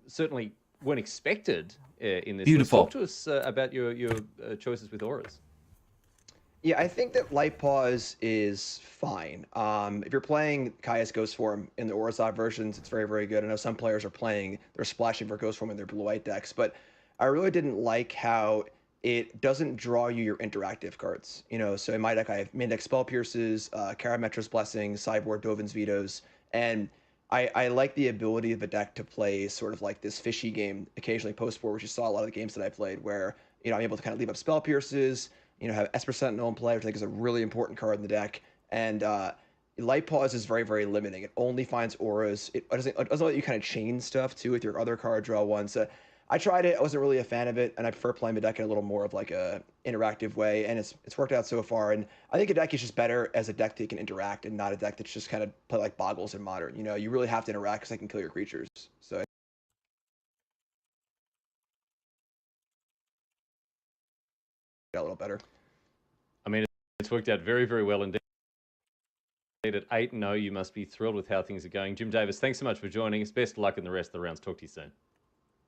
certainly weren't expected in this. Beautiful. Talk to us about your choices with Auras. Yeah, I think that Light Pause is fine. If you're playing Kaya's Ghost Form in the Aurazov versions, it's very, very good. I know some players they're splashing for Ghost Form in their blue-white decks, but I really didn't like how it doesn't draw you your interactive cards. So in my deck, I have main deck Spell Pierces, Karametra's Blessing, Cyborg, Dovin's Vetoes, and I like the ability of a deck to play sort of like this fishy game occasionally post-board, which you saw a lot of the games that I played where, I'm able to kind of leave up Spell Pierces, have Esper Sentinel in play, which I think is a really important card in the deck, and Light Pause is very, very limiting. It only finds auras. It doesn't let you kind of chain stuff too with your other card draw ones. I tried it. I wasn't really a fan of it, and I prefer playing the deck in a little more of like a interactive way, and it's worked out so far. And I think a deck is just better as a deck that can interact, and not a deck that's just kind of play like Boggles in Modern. You really have to interact because they can kill your creatures. So a little better. I mean, it's worked out very, very well indeed. At 8-0, you must be thrilled with how things are going. Jim Davis, thanks so much for joining us. Best of luck in the rest of the rounds. Talk to you soon.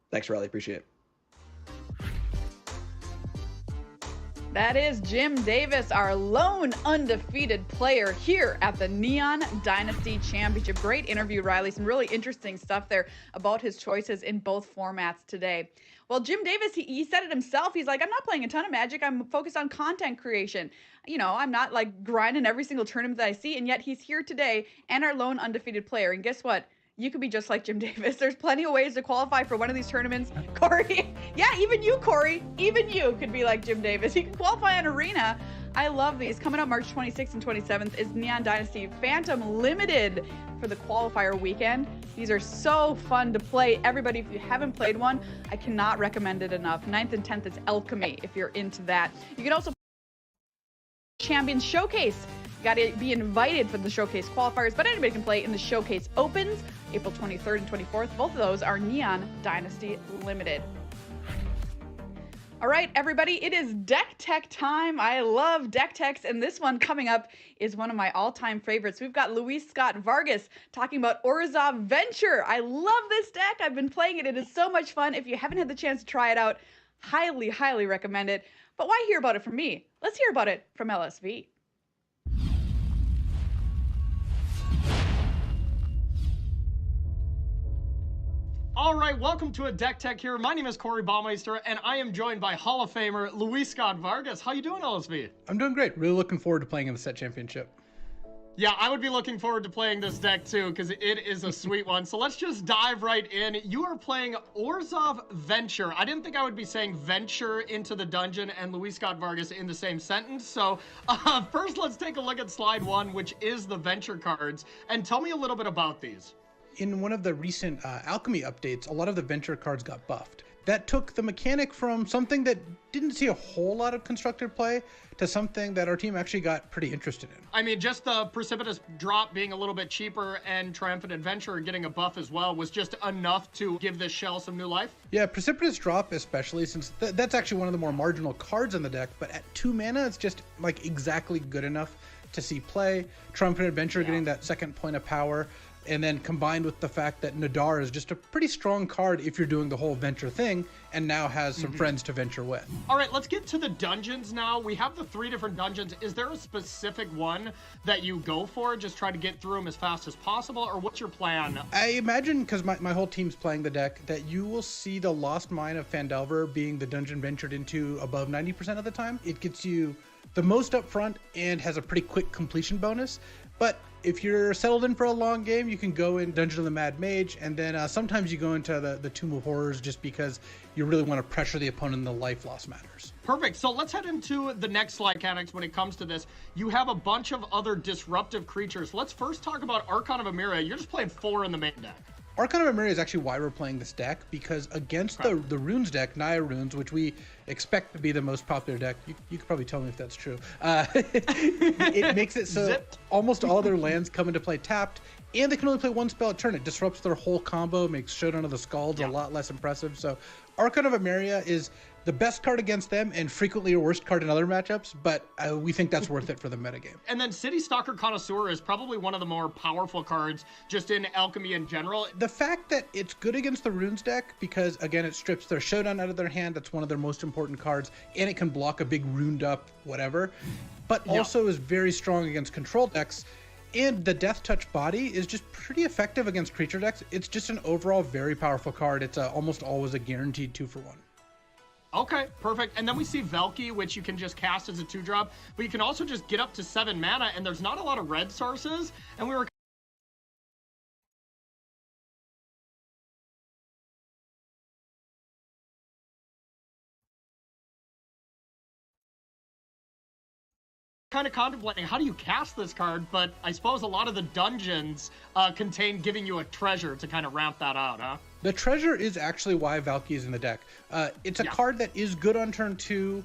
Thanks, Riley. Appreciate it. That is Jim Davis, our lone undefeated player here at the Neon Dynasty Championship. Great interview, Riley. Some really interesting stuff there about his choices in both formats today. Well, Jim Davis, he said it himself. He's like, I'm not playing a ton of Magic. I'm focused on content creation. You know, I'm not like grinding every single tournament that I see. And yet he's here today and our lone undefeated player. And guess what? You could be just like Jim Davis. There's plenty of ways to qualify for one of these tournaments. Corey, yeah, even you, Corey, even you could be like Jim Davis. You can qualify on Arena. I love these. Coming up March 26th and 27th is Neon Dynasty Phantom Limited for the qualifier weekend. These are so fun to play. Everybody, if you haven't played one, I cannot recommend it enough. 9th and 10th is Alchemy if you're into that. You can also Champions Showcase. You got to be invited for the Showcase qualifiers, but anybody can play in the Showcase Opens, April 23rd and 24th. Both of those are Neon Dynasty Limited. All right, everybody, it is deck tech time. I love deck techs, and this one coming up is one of my all-time favorites. We've got Luis Scott Vargas talking about Orzhov Venture. I love this deck. I've been playing it. It is so much fun. If you haven't had the chance to try it out, highly, highly recommend it. But why hear about it from me? Let's hear about it from LSV. All right, welcome to a Deck Tech here. My name is Corey Baumeister, and I am joined by Hall of Famer Luis Scott Vargas. How you doing, LSV? I'm doing great. Really looking forward to playing in the set championship. Yeah, I would be looking forward to playing this deck too, because it is a sweet one. So let's just dive right in. You are playing Orzhov Venture. I didn't think I would be saying venture into the dungeon and Luis Scott Vargas in the same sentence. So first, let's take a look at slide one, which is the venture cards, and tell me a little bit about these. In one of the recent Alchemy updates, a lot of the venture cards got buffed. That took the mechanic from something that didn't see a whole lot of constructed play to something that our team actually got pretty interested in. I mean, just the precipitous drop being a little bit cheaper and Triumphant Adventure getting a buff as well was just enough to give this shell some new life? Yeah, precipitous drop especially, since that's actually one of the more marginal cards in the deck, but at 2 mana, it's just like exactly good enough to see play. Triumphant Adventure getting that second point of power, and then combined with the fact that Nadar is just a pretty strong card if you're doing the whole venture thing, and now has some friends to venture with. All right, let's get to the dungeons now. We have the 3 different dungeons. Is there a specific one that you go for? Just try to get through them as fast as possible, or what's your plan? I imagine, because my whole team's playing the deck, that you will see the Lost Mine of Phandelver being the dungeon ventured into above 90% of the time. It gets you the most up front and has a pretty quick completion bonus. But if you're settled in for a long game, you can go in Dungeon of the Mad Mage, and then sometimes you go into the Tomb of Horrors just because you really want to pressure the opponent and the life loss matters. Perfect. So let's head into the next slide mechanics when it comes to this. You have a bunch of other disruptive creatures. Let's first talk about Archon of Emiria. You're just playing 4 in the main deck. Archon of Emiria is actually why we're playing this deck, because against the Runes deck, Naya Runes, which we expect to be the most popular deck, you could probably tell me if that's true, it makes it so almost all their lands come into play tapped, and they can only play 1 spell a turn. It disrupts their whole combo, makes Showdown of the Skalds a lot less impressive. So Archon of Emiria is the best card against them and frequently your worst card in other matchups, but we think that's worth it for the metagame. And then City Stalker Connoisseur is probably one of the more powerful cards just in Alchemy in general. The fact that it's good against the Runes deck, because again, it strips their Showdown out of their hand, that's one of their most important cards, and it can block a big runed up whatever, but also is very strong against control decks. And the Death Touch body is just pretty effective against creature decks. It's just an overall very powerful card. It's almost always a guaranteed 2-for-1. Okay, perfect. And then we see Velki, which you can just cast as a 2-drop, but you can also just get up to 7 mana, and there's not a lot of red sources, and we were kind of contemplating how do you cast this card, but I suppose a lot of the dungeons contain giving you a treasure to kind of ramp that out, huh? The treasure is actually why Valky is in the deck. It's a card that is good on turn 2,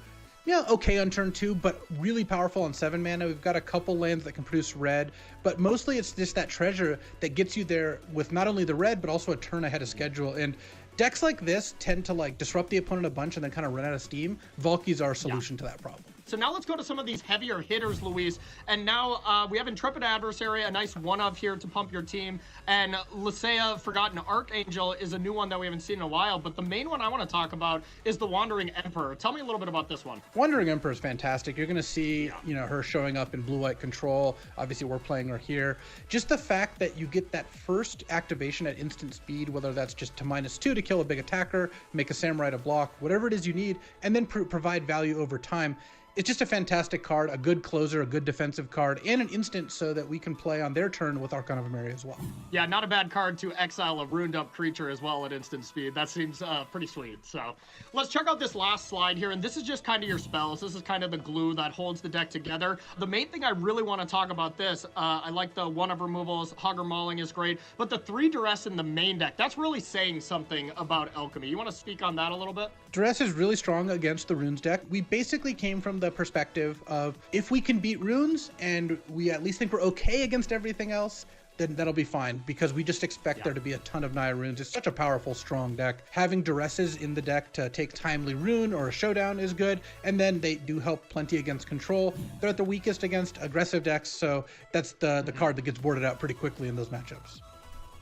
okay on turn 2, but really powerful on 7 mana. We've got a couple lands that can produce red, but mostly it's just that treasure that gets you there with not only the red, but also a turn ahead of schedule. And decks like this tend to disrupt the opponent a bunch and then kind of run out of steam. Valky's our solution to that problem. So now let's go to some of these heavier hitters, Luis. And now we have Intrepid Adversary, a nice one-of here to pump your team. And Lysaea Forgotten Archangel is a new one that we haven't seen in a while. But the main one I want to talk about is the Wandering Emperor. Tell me a little bit about this one. Wandering Emperor is fantastic. You're going to see, her showing up in blue-white control. Obviously, we're playing her here. Just the fact that you get that first activation at instant speed, whether that's just to -2 to kill a big attacker, make a samurai to block, whatever it is you need, and then provide value over time. It's just a fantastic card, a good closer, a good defensive card, and an instant so that we can play on their turn with Archon of Emeria as well. Yeah, not a bad card to exile a ruined up creature as well at instant speed. That seems pretty sweet. So let's check out this last slide here, and this is just kind of your spells. This is kind of the glue that holds the deck together. The main thing I really want to talk about this, I like the one-of removals, Hogger Mauling is great, but the 3 Duress in the main deck, that's really saying something about Alchemy. You want to speak on that a little bit? Duress is really strong against the runes deck. We basically came from the perspective of if we can beat runes and we at least think we're okay against everything else, then that'll be fine, because we just expect there to be a ton of Naya runes. It's such a powerful, strong deck. Having Duresses in the deck to take timely rune or a showdown is good, and then they do help plenty against control. They're at the weakest against aggressive decks, so that's the card that gets boarded out pretty quickly in those matchups.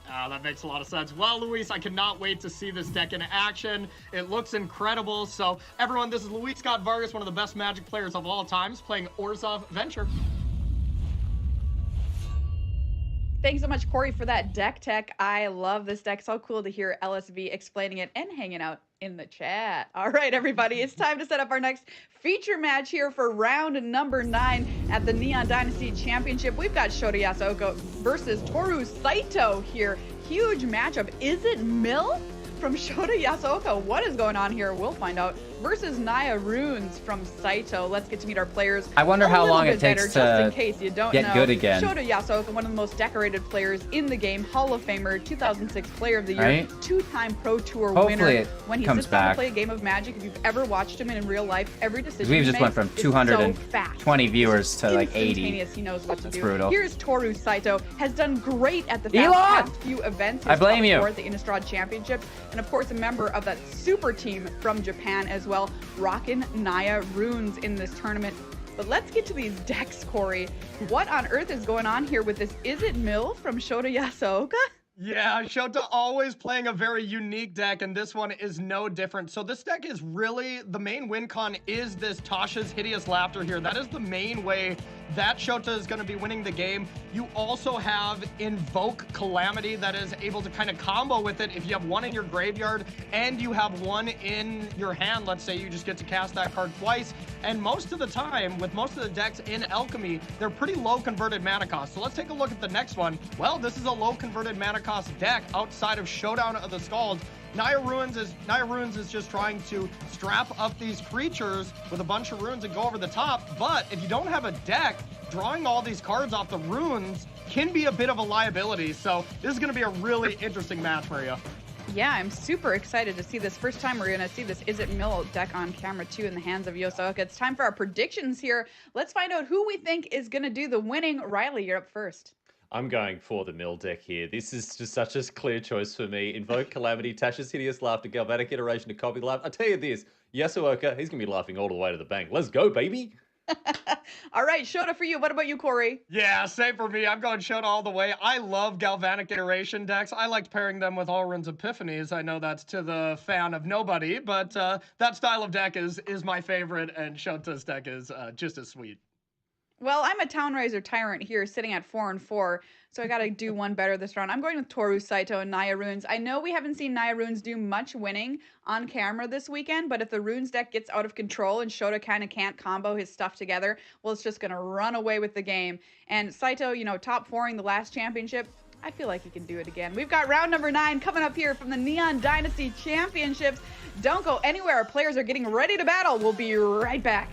That makes a lot of sense. Well, Luis, I cannot wait to see this deck in action. It looks incredible. So, everyone, this is Luis Scott Vargas, one of the best Magic players of all times, playing Orzhov Venture. Thanks so much, Corey, for that deck tech. I love this deck. So cool to hear LSV explaining it and hanging out in the chat. All right, everybody, it's time to set up our next feature match here for round number 9 at the Neon Dynasty Championship. We've got Shota Yasuoka versus Toru Saito here. Huge matchup. Is it Mill from Shota Yasuoka? What is going on here? We'll find out. Versus Naya Runes from Saito. Let's get to meet our players. I wonder how long it takes just to in case you don't get know. good again. Shota Yasuoka, one of the most decorated players in the game, Hall of Famer, 2006 Player of the Year, Right? 2-time Pro Tour Hopefully winner. it When he comes sits down to back. play a game of Magic, if you've ever watched him in real life, every decision We've he just went makes from is 220 so viewers to like 80. instantaneous. He knows what to That's do. brutal. Here's Toru Saito, has done great at the Elon! past few events. I blame you. At the Innistrad Championship, and of course a member of that super team from Japan as well, rockin' Naya Runes in this tournament. But let's get to these decks, Corey. What on earth is going on here with this? Is it Mill from Shota Yasuoka? Yeah, Shota always playing a very unique deck, and this one is no different. So this deck is really, the main win con is this Tasha's Hideous Laughter here. That is the main way that Shota is going to be winning the game. You also have Invoke Calamity that is able to kind of combo with it. If you have one in your graveyard and you have one in your hand, let's say you just get to cast that card twice. And most of the time, with most of the decks in Alchemy, they're pretty low converted mana cost. So let's take a look at the next one. Well, this is a low converted mana cost deck outside of Showdown of the Skalds. Naya Runes is just trying to strap up these creatures with a bunch of runes and go over the top. But if you don't have a deck, drawing all these cards off the runes can be a bit of a liability. So this is going to be a really interesting match for you. Yeah, I'm super excited to see this. First time we're going to see this Is It Mill deck on camera too in the hands of Yasuoka. It's time for our predictions here. Let's find out who we think is going to do the winning. Riley, you're up first. I'm going for the Mill deck here. This is just such a clear choice for me. Invoke Calamity, Tasha's Hideous Laughter, Galvanic Iteration to copy laugh. I tell you this, Yasuoka, he's going to be laughing all the way to the bank. Let's go, baby. All right, Shota for you. What about you, Corey? Yeah, same for me. I'm going Shota all the way. I love Galvanic Iteration decks. I liked pairing them with Alrund's Epiphanies. I know that's to the fan of nobody, but that style of deck is my favorite, and Shota's deck is just as sweet. Well, I'm a Townraiser Tyrant here, sitting at 4-4, so I got to do one better this round. I'm going with Toru Saito and Naya Runes. I know we haven't seen Naya Runes do much winning on camera this weekend, but if the Runes deck gets out of control and Shota kind of can't combo his stuff together, well, it's just going to run away with the game. And Saito, top 4ing the last championship, I feel like he can do it again. We've got round number 9 coming up here from the Neon Dynasty Championships. Don't go anywhere. Our players are getting ready to battle. We'll be right back.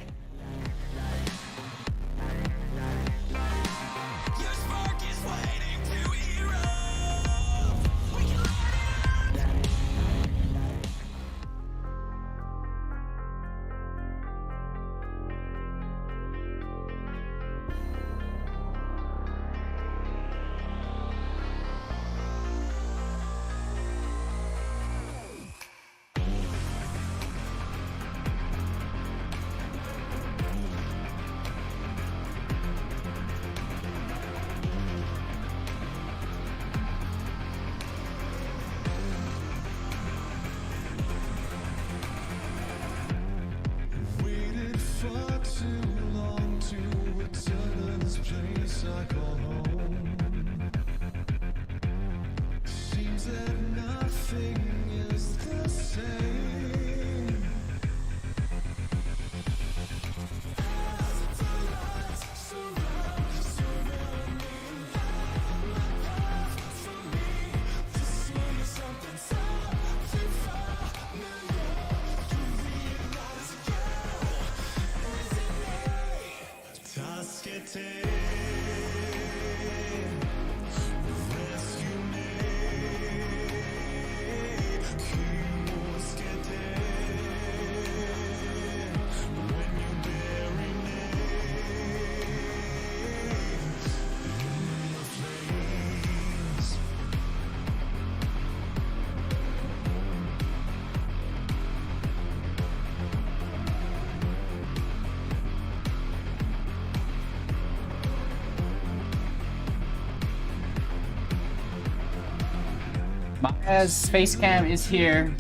Maya's face cam is here.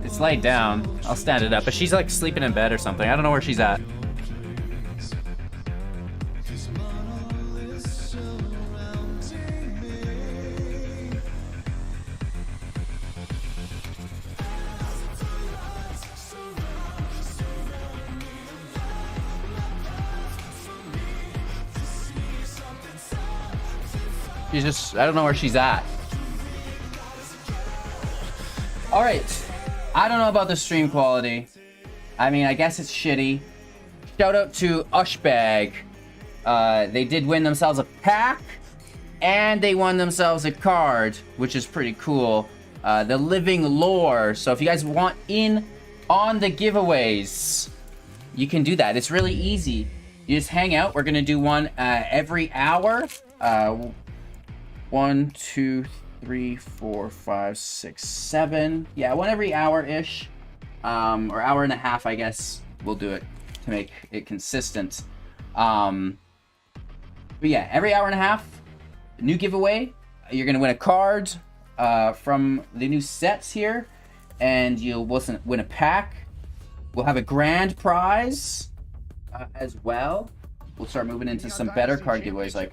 It's laid down. I'll stand it up, but she's like sleeping in bed or something. I don't know where she's at. She's just, I don't know where she's at. All right. I don't know about the stream quality. I mean, I guess it's shitty. Shout out to Ushbag. They did win themselves a pack, and they won themselves a card, which is pretty cool. The Living Lore. So if you guys want in on the giveaways, you can do that. It's really easy. You just hang out. We're gonna do one every hour. 1, 2, 3, 4, 5, 6, 7. Yeah, one every hour-ish. Or hour and a half, I guess. We'll do it to make it consistent. But yeah, every hour and a half, new giveaway. You're gonna win a card from the new sets here, and you'll win a pack. We'll have a grand prize as well. We'll start moving into some better card giveaways, like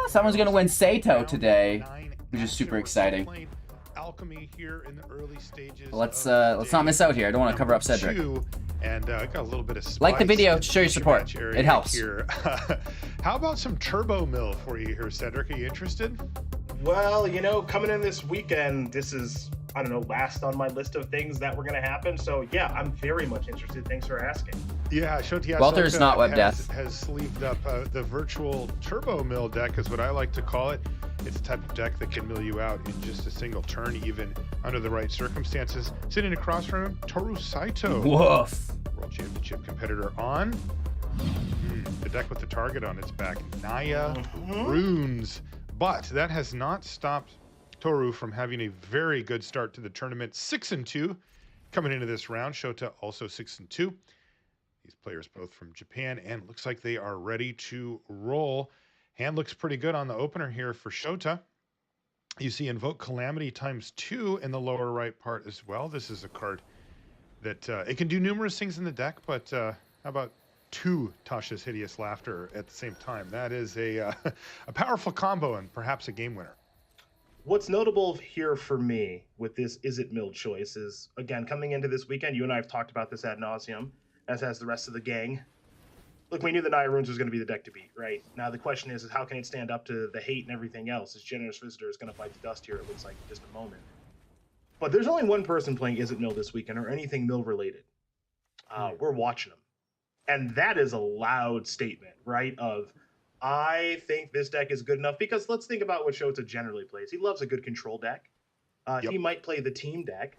someone's gonna win Sato today, which is super exciting. Alchemy here in the early stages. Let's not miss out here. I don't want to cover up Cedric. And got a little bit of spice. Like the video to show your support. It helps. Here. How about some turbo mill for you here, Cedric? Are you interested? Well, you know, coming in this weekend, this is, I don't know, last on my list of things that were going to happen. So, yeah, I'm very much interested. Thanks for asking. Yeah, Shotia Welter's not web death. Has sleeved up the virtual turbo mill deck, is what I like to call it. It's a type of deck that can mill you out in just a single turn, even under the right circumstances. Sitting across from him, Toru Saito. Woof. World Championship competitor on. The deck with the target on its back. Naya Runes. But that has not stopped Toru from having a very good start to the tournament. 6-2 coming into this round. Shota also 6-2. These players both from Japan, and looks like they are ready to roll. Hand looks pretty good on the opener here for Shota. You see Invoke Calamity ×2 in the lower right part as well. This is a card that it can do numerous things in the deck, but how about 2 Tasha's Hideous Laughter at the same time? That is a powerful combo and perhaps a game winner. What's notable here for me with this Is It Mill choice is, again, coming into this weekend, you and I have talked about this ad nauseum, as has the rest of the gang. Look, we knew the Naya Runes was going to be the deck to beat, right? Now the question is how can it stand up to the hate and everything else? This Generous Visitor is going to bite the dust here, it looks like, in just a moment. But there's only one person playing Is It Mill this weekend, or anything Mill related. We're watching them. And that is a loud statement, right? Of, I think this deck is good enough, because let's think about what Shota generally plays. He loves a good control deck. He might play the team deck.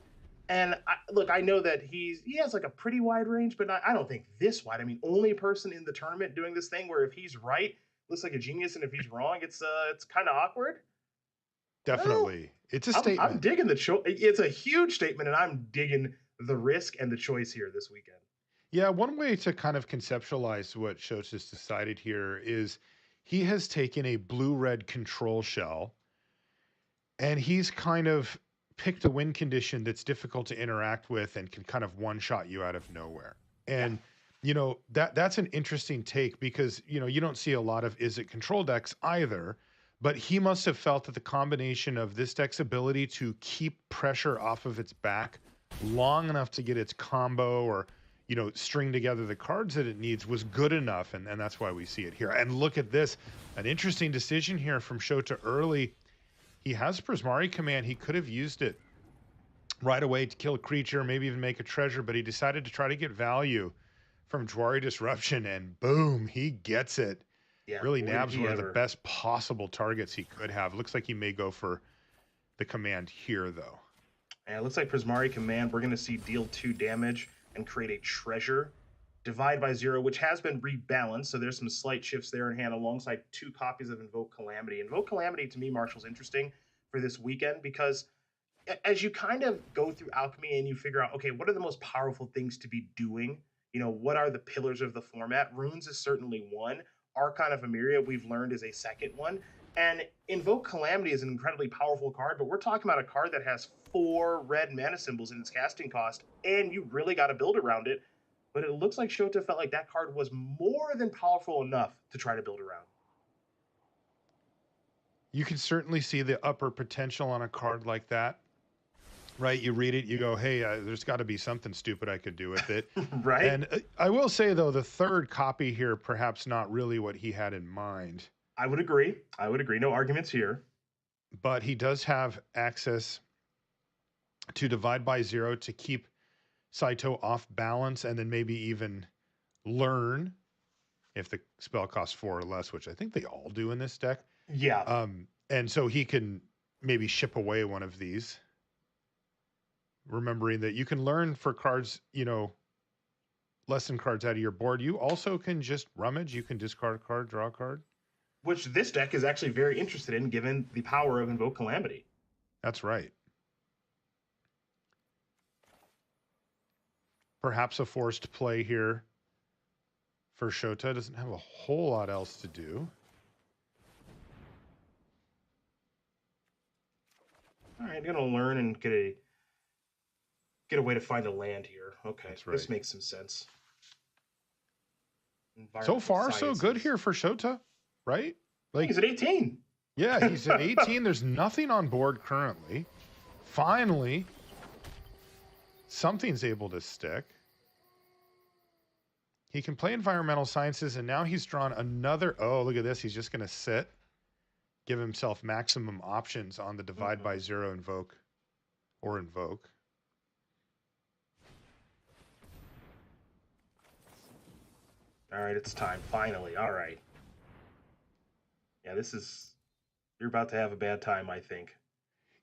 And look, I know that he has like a pretty wide range, but I don't think this wide. I mean, only person in the tournament doing this thing where if he's right, looks like a genius, and if he's wrong, it's kind of awkward. Definitely. Well, it's a statement. I'm digging the choice. It's a huge statement, and I'm digging the risk and the choice here this weekend. Yeah, one way to kind of conceptualize what Shota's decided here is he has taken a blue-red control shell, and he's kind of picked a win condition that's difficult to interact with and can kind of one-shot you out of nowhere. And, you know, that's an interesting take, because, you know, you don't see a lot of Is It control decks either, but he must have felt that the combination of this deck's ability to keep pressure off of its back long enough to get its combo or, you know, string together the cards that it needs was good enough, and that's why we see it here. And look at this, an interesting decision here from Shota early. He has Prismari Command. He could have used it right away to kill a creature, maybe even make a treasure, but he decided to try to get value from Jwari Disruption, and boom, he gets it. Yeah, really nabs one of the best possible targets he could have. Looks like he may go for the command here, though. And it looks like Prismari Command, we're going to see deal 2 damage and create a treasure. Divide by 0, which has been rebalanced, so there's some slight shifts there in hand alongside 2 copies of Invoke Calamity. Invoke Calamity, to me, Marshall's interesting for this weekend, because as you kind of go through Alchemy and you figure out, okay, what are the most powerful things to be doing? You know, what are the pillars of the format? Runes is certainly one. Archon of Emeria, we've learned, is a second one. And Invoke Calamity is an incredibly powerful card, but we're talking about a card that has 4 red mana symbols in its casting cost, and you really got to build around it. But it looks like Shota felt like that card was more than powerful enough to try to build around. You can certainly see the upper potential on a card like that, right? You read it, you go, hey, there's got to be something stupid I could do with it. Right? And I will say, though, the third copy here, perhaps not really what he had in mind. I would agree. No arguments here. But he does have access to divide by 0 to keep Saito off balance, and then maybe even learn if the spell costs 4 or less, which I think they all do in this deck. Yeah. And so he can maybe ship away one of these, remembering that you can learn for cards, lesson cards out of your board. You also can just rummage. You can discard a card, draw a card. Which this deck is actually very interested in, given the power of Invoke Calamity. That's right. Perhaps a forced play here for Shota. Doesn't have a whole lot else to do. All right, I'm gonna learn and get a way to find a land here. Okay, That's right. This makes some sense. So far, so good here for Shota, right? Like he's at 18. Yeah, he's at 18. There's nothing on board currently. Finally, something's able to stick. He can play environmental sciences, and now he's drawn another. Oh, look at this. He's just going to sit, give himself maximum options on the divide by 0 invoke. All right, it's time. Finally. All right. Yeah, you're about to have a bad time, I think.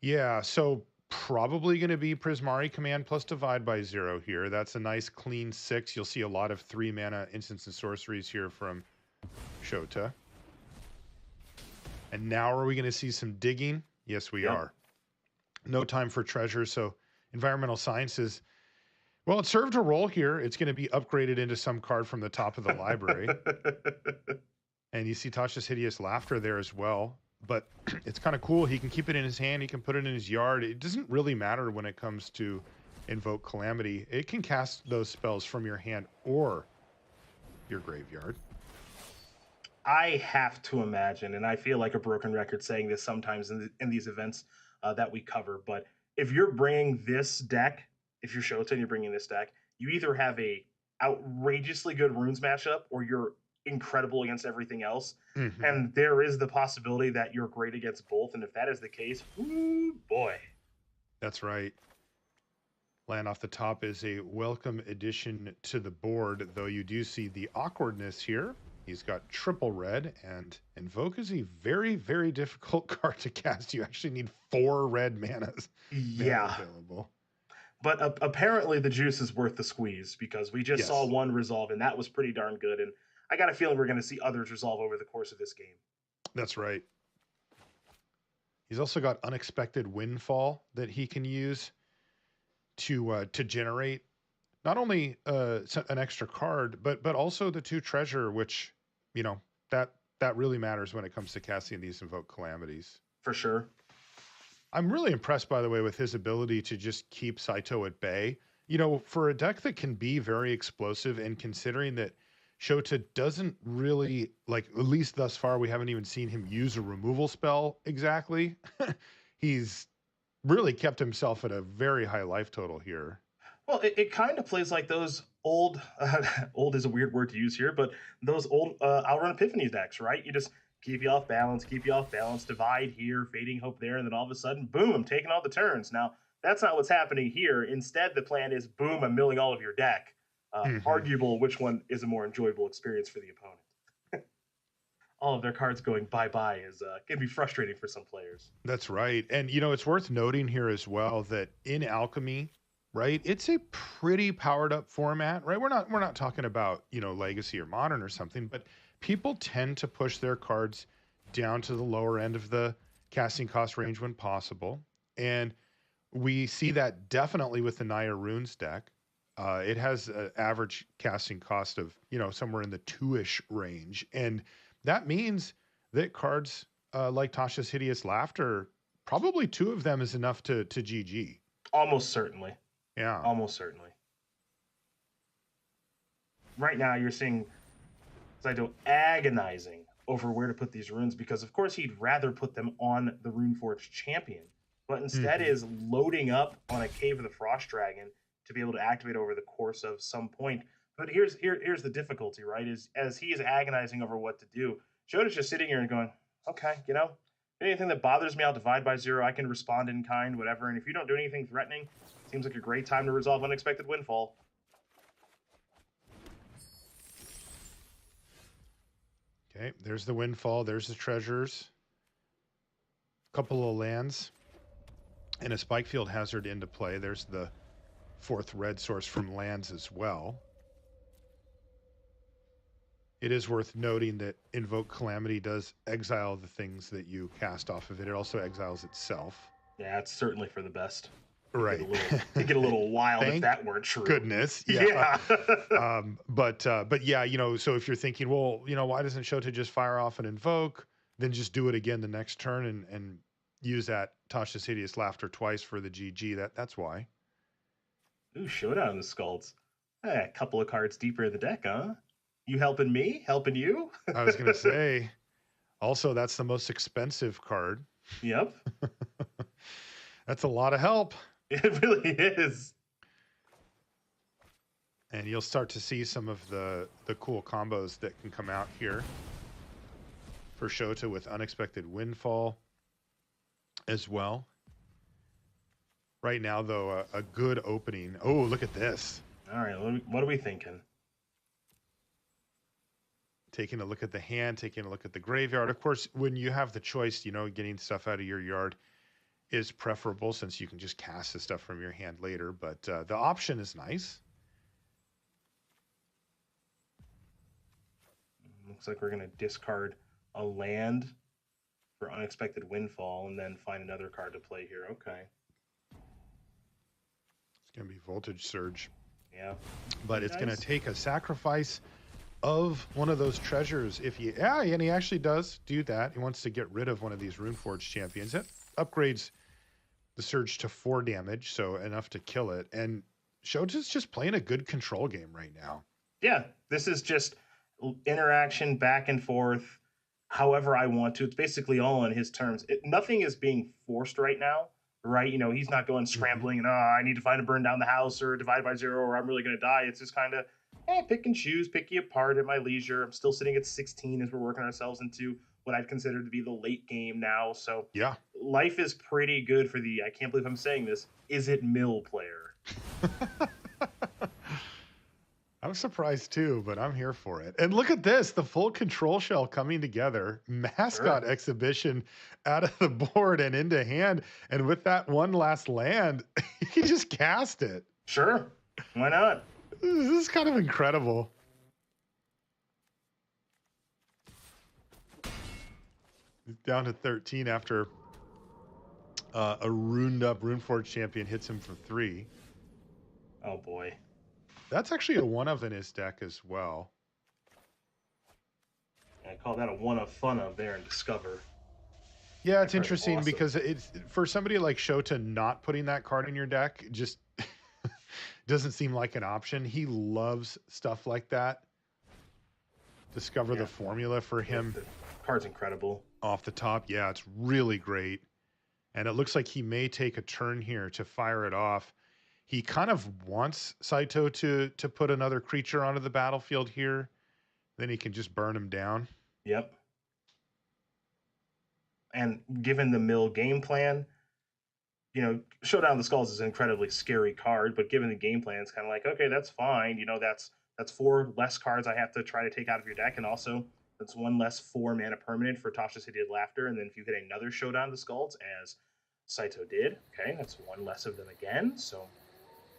Yeah, so probably going to be Prismari Command plus divide by 0 here. That's a nice clean 6. You'll see a lot of 3 mana instants and sorceries here from Shota. And now are we going to see some digging? Yes, we are. No time for treasure, so environmental sciences. Well, it served a role here. It's going to be upgraded into some card from the top of the library. And you see Tasha's Hideous Laughter there as well. But it's kind of cool. He can keep it in his hand. He can put it in his yard. It doesn't really matter when it comes to Invoke Calamity. It can cast those spells from your hand or your graveyard. I have to imagine, and I feel like a broken record saying this sometimes in these events that we cover, but if you're bringing this deck, if you're Shota and you're bringing this deck, you either have a outrageously good runes matchup or you're incredible against everything else. Mm-hmm. And there is the possibility that you're great against both. And if that is the case, ooh, boy. That's right. Land off the top is a welcome addition to the board, though you do see the awkwardness here. He's got triple red, and Invoke is a very, very difficult card to cast. You actually need 4 red manas. Yeah. Available. But apparently the juice is worth the squeeze, because we just saw one resolve, and that was pretty darn good. And I got a feeling we're going to see others resolve over the course of this game. That's right. He's also got Unexpected Windfall that he can use to generate not only an extra card, but also the 2 treasure, which, that really matters when it comes to casting these Invoke Calamities. For sure. I'm really impressed, by the way, with his ability to just keep Saito at bay. For a deck that can be very explosive, and considering that Shota doesn't really, at least thus far, we haven't even seen him use a removal spell exactly. He's really kept himself at a very high life total here. Well, it kind of plays like those old, old is a weird word to use here, but those old Outrun Epiphany decks, right? You just keep you off balance, divide here, Fading Hope there, and then all of a sudden, boom, I'm taking all the turns. Now, that's not what's happening here. Instead, the plan is, boom, I'm milling all of your deck. Arguable which one is a more enjoyable experience for the opponent. All of their cards going bye-bye is can be frustrating for some players. That's right. And, it's worth noting here as well that in Alchemy, right, it's a pretty powered up format, right? We're not talking about, Legacy or Modern or something, but people tend to push their cards down to the lower end of the casting cost range when possible. And we see that definitely with the Naya Runes deck. It has an average casting cost of, somewhere in the 2-ish range. And that means that cards like Tasha's Hideous Laughter, probably 2 of them is enough to GG. Almost certainly. Yeah. Almost certainly. Right now, you're seeing Saito agonizing over where to put these runes because, of course, he'd rather put them on the Runeforge champion, but instead is loading up on a Cave of the Frost Dragon to be able to activate over the course of some point. But here's the difficulty, right? Is as he is agonizing over what to do, Shota's just sitting here and going, okay, anything that bothers me, I'll divide by 0. I can respond in kind, whatever. And if you don't do anything threatening, seems like a great time to resolve Unexpected Windfall. Okay, there's the Windfall. There's the treasures. A couple of lands. And a Spikefield Hazard into play. There's the 4th red source from lands as well. It is worth noting that Invoke Calamity does exile the things that you cast off of it. It also exiles itself. Yeah, it's certainly for the best. Right. It'd get a little wild if that weren't true. Goodness. Yeah. But yeah, so if you're thinking, well, why doesn't Shota just fire off an Invoke, then just do it again the next turn and use that Tasha's Hideous Laughter twice for the GG, that's why. Ooh, Showdown the Skulls. A couple of cards deeper in the deck, huh? You helping me? Helping you? I was going to say, also, that's the most expensive card. Yep. That's a lot of help. It really is. And you'll start to see some of the cool combos that can come out here for Shota with Unexpected Windfall as well. Right now, though, a good opening. Oh, look at this. All right, what are we thinking? Taking a look at the hand, taking a look at the graveyard. Of course, when you have the choice, getting stuff out of your yard is preferable since you can just cast the stuff from your hand later. But the option is nice. Looks like we're going to discard a land for Unexpected Windfall and then find another card to play here. Okay. It's going to be Voltage Surge. Yeah. But it's going to take a sacrifice of one of those treasures. And he actually does do that. He wants to get rid of one of these Runeforge champions. That upgrades the Surge to 4 damage, so enough to kill it. And Shota's just playing a good control game right now. Yeah, this is just interaction back and forth however I want to. It's basically all on his terms. Nothing is being forced right now, right? He's not going scrambling and, I need to find a burn down the house or divide by 0 or I'm really going to die. It's just kind of, pick and choose, pick you apart at my leisure. I'm still sitting at 16 as we're working ourselves into what I'd consider to be the late game now. So yeah, life is pretty good for the, I can't believe I'm saying this, is it mill player? I'm surprised too, but I'm here for it. And look at this, the full control shell coming together, mascot exhibition out of the board and into hand. And with that one last land, you can just cast it. Sure. Why not? This is kind of incredible. Down to 13 after a runed up Runeforge champion hits him for 3. Oh boy. That's actually a 1-of in his deck as well. I call that a 1-of fun of there in Discover. Yeah, it's interesting awesome. because it's for somebody like Shota, not putting that card in your deck just doesn't seem like an option. He loves stuff like that. Discover the formula for him. The card's incredible. Off the top, yeah, it's really great. And it looks like he may take a turn here to fire it off. He kind of wants Saito to put another creature onto the battlefield here. Then he can just burn him down. Yep. And given the mill game plan, Showdown of the Skulls is an incredibly scary card, but given the game plan, it's kind of like, okay, that's fine. That's 4 less cards I have to try to take out of your deck, and also that's 1 less 4-mana permanent for Tasha's Hideous Laughter. And then if you hit another Showdown of the Skulls, as Saito did, okay, that's 1 less of them again. So,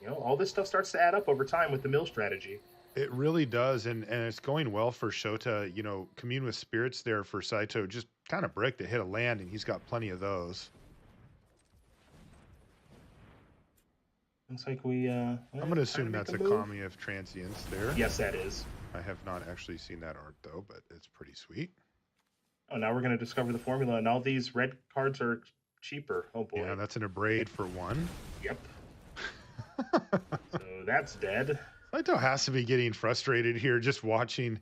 all this stuff starts to add up over time with the mill strategy. It really does, and it's going well for Shota. Commune with Spirits there for Saito. Just kind of break to hit a land, and he's got plenty of those. Looks like we... I'm going to assume that's a Kami of Transience there. Yes, that is. I have not actually seen that art, though, but it's pretty sweet. Oh, now we're going to discover the formula, and all these red cards are cheaper. Oh boy. Yeah, that's an abrade for one. Yep. So that's dead. Saito has to be getting frustrated here just watching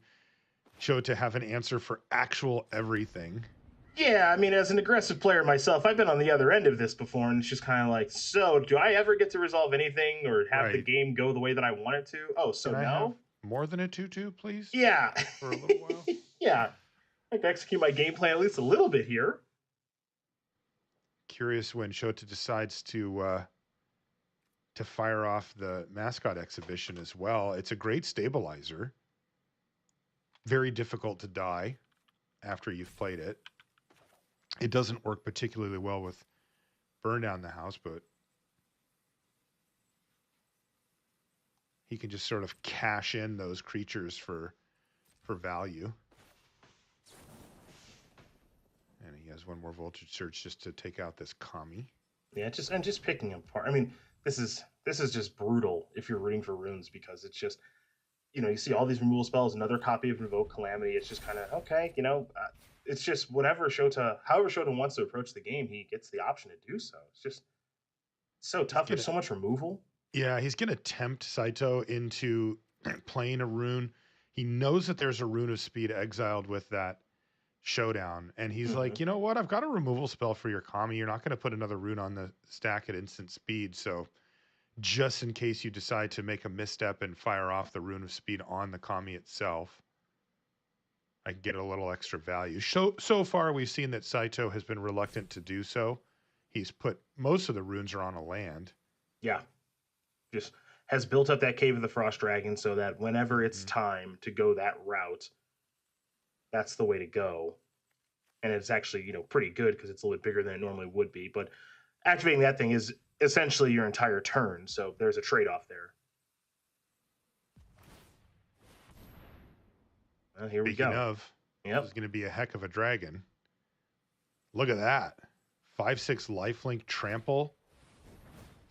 Shota have an answer for actual everything. Yeah, I mean, as an aggressive player myself, I've been on the other end of this before, and it's just kind of like, so do I ever get to resolve anything or have the game go the way that I want it to? Oh, so Can I no? have more than a 2/2, please? Yeah. For a little while? Yeah. I can execute my game plan at least a little bit here. Curious when Shota decides to fire off the mascot exhibition as well. It's a great stabilizer. Very difficult to die after you've played it. It doesn't work particularly well with Burn Down the House, but he can just sort of cash in those creatures for value. And he has one more Voltage Surge just to take out this Kami. Yeah, just picking apart. I mean, this is just brutal if you're rooting for runes, because it's just, you see all these removal spells, another copy of Invoke Calamity. It's just kind of, okay, it's just however Shota wants to approach the game, he gets the option to do so. It's just so tough. There's so much removal. Yeah, he's going to tempt Saito into playing a rune. He knows that there's a Rune of Speed exiled with that showdown. And he's like, you know what? I've got a removal spell for your Kami. You're not going to put another rune on the stack at instant speed. So just in case you decide to make a misstep and fire off the Rune of Speed on the Kami itself, I can get a little extra value. So far, we've seen that Saito has been reluctant to do so. He's put most of the runes are on a land. Yeah. Just has built up that Cave of the Frost Dragon so that whenever it's time to go that route, that's the way to go. And it's actually, pretty good because it's a little bit bigger than it normally would be. But activating that thing is essentially your entire turn. So there's a trade-off there. Well, here we go. Speaking of, Yep. this is going to be a heck of a dragon. Look at that. 5/6 lifelink trample.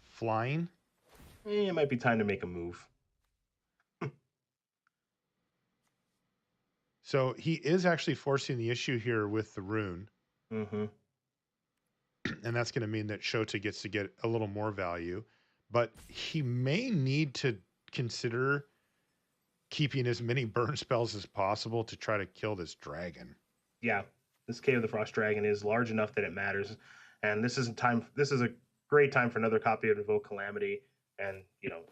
Flying. It might be time to make a move. So he is actually forcing the issue here with the rune. Mm-hmm. And that's going to mean that Shota gets to get a little more value. But he may need to consider keeping as many burn spells as possible to try to kill this dragon. Yeah, this Cave of the Frost Dragon is large enough that it matters. And this is a great time for another copy of Invoke Calamity. And,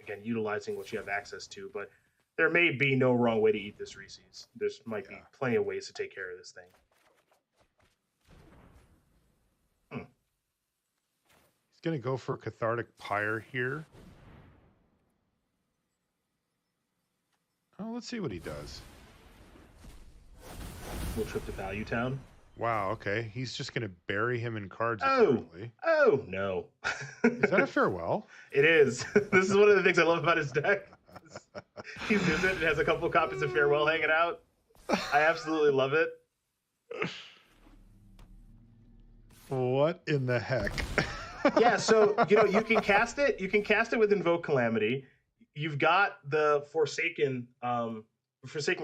again, utilizing what you have access to. But there may be no wrong way to eat this Reese's. There's might be plenty of ways to take care of this thing. He's going to go for Cathartic Pyre here. Oh, let's see what he does. We'll trip to Value Town. Wow, okay. He's just going to bury him in cards. Oh no. Is that a farewell? It is. This is one of the things I love about his deck. He uses it. It has a couple copies of Farewell hanging out. I absolutely love it. What in the heck? Yeah, so you can cast it. You can cast it with Invoke Calamity. You've got the Forsaken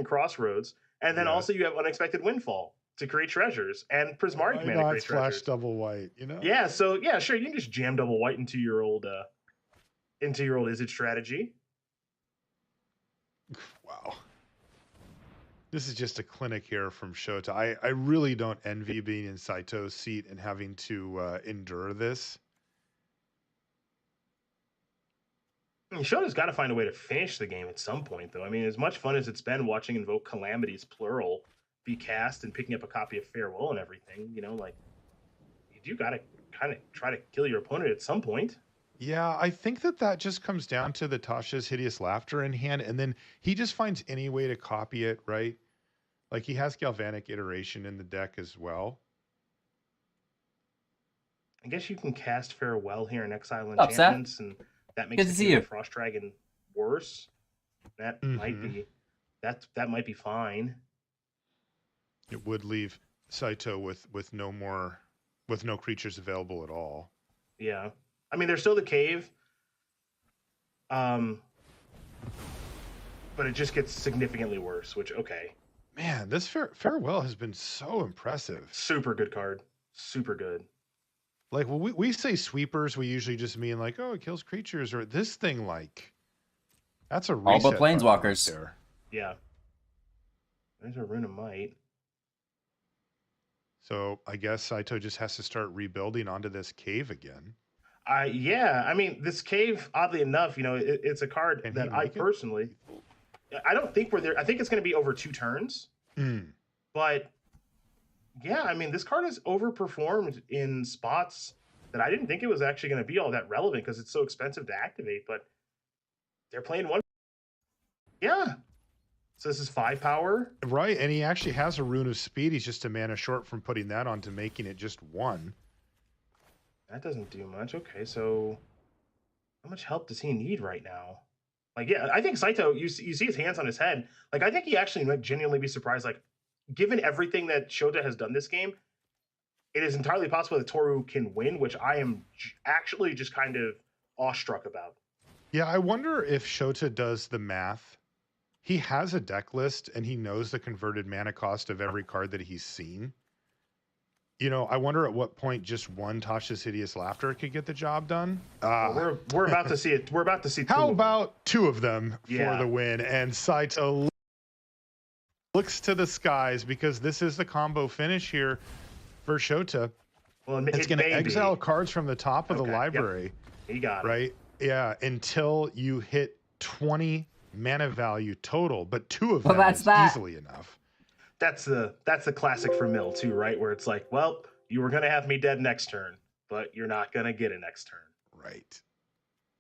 Crossroads, and then also you have Unexpected Windfall to create treasures and Prismaric Mana to create flash treasures. double white, Yeah, so sure, you can just jam double white into your old Izzet strategy. Wow. This is just a clinic here from Shota. I really don't envy being in Saito's seat and having to endure this. Shota's got to find a way to finish the game at some point, though. I mean, as much fun as it's been watching Invoke Calamities, plural, be cast and picking up a copy of Farewell and everything, you got to kind of try to kill your opponent at some point. Yeah, I think that just comes down to the Tasha's Hideous Laughter in hand, and then he just finds any way to copy it, right? Like he has Galvanic Iteration in the deck as well. I guess you can cast Farewell here and exile enchantments, and that makes the Frost Dragon worse. That might be fine. It would leave Saito with no creatures available at all. Yeah. I mean, there's still the cave. But it just gets significantly worse, which, okay. Man, this farewell has been so impressive. Super good card. Super good. Like when we say sweepers, we usually just mean like, oh, it kills creatures, or this thing like that's a All reset but button right planeswalkers. there. Yeah. There's a Rune of Might. So I guess Saito just has to start rebuilding onto this cave again. Yeah. I mean, this cave, oddly enough, you know, it's a card Can he that I make it? personally, I don't think we're there. I think it's going to be over 2 turns. But yeah, I mean, this card has overperformed in spots that I didn't think it was actually going to be all that relevant because it's so expensive to activate. But they're playing 1. Yeah. So this is 5 power. Right, and he actually has a Rune of Speed. He's just a mana short from putting that on to making it just 1. That doesn't do much. Okay, so how much help does he need right now? Like, yeah, I think Saito, you see his hands on his head. Like, I think he actually might genuinely be surprised. Like, given everything that Shota has done this game, it is entirely possible that Toru can win, which I am actually just kind of awestruck about. Yeah, I wonder if Shota does the math. He has a deck list, and he knows the converted mana cost of every card that he's seen. You know, I wonder at what point just one Tasha's Hideous Laughter could get the job done. We're about to see it. We're about to see. How about 2 of them Yeah. for the win? And Saito looks to the skies because this is the combo finish here for Shota. Well, It's going to exile cards from the top of the Okay, library. Yep. He got it. Right? Yeah, until you hit 20 mana value total, but 2 of them is easily enough. That's the classic for Mill too, right? Where it's like, well, you were gonna have me dead next turn, but you're not gonna get a next turn. Right.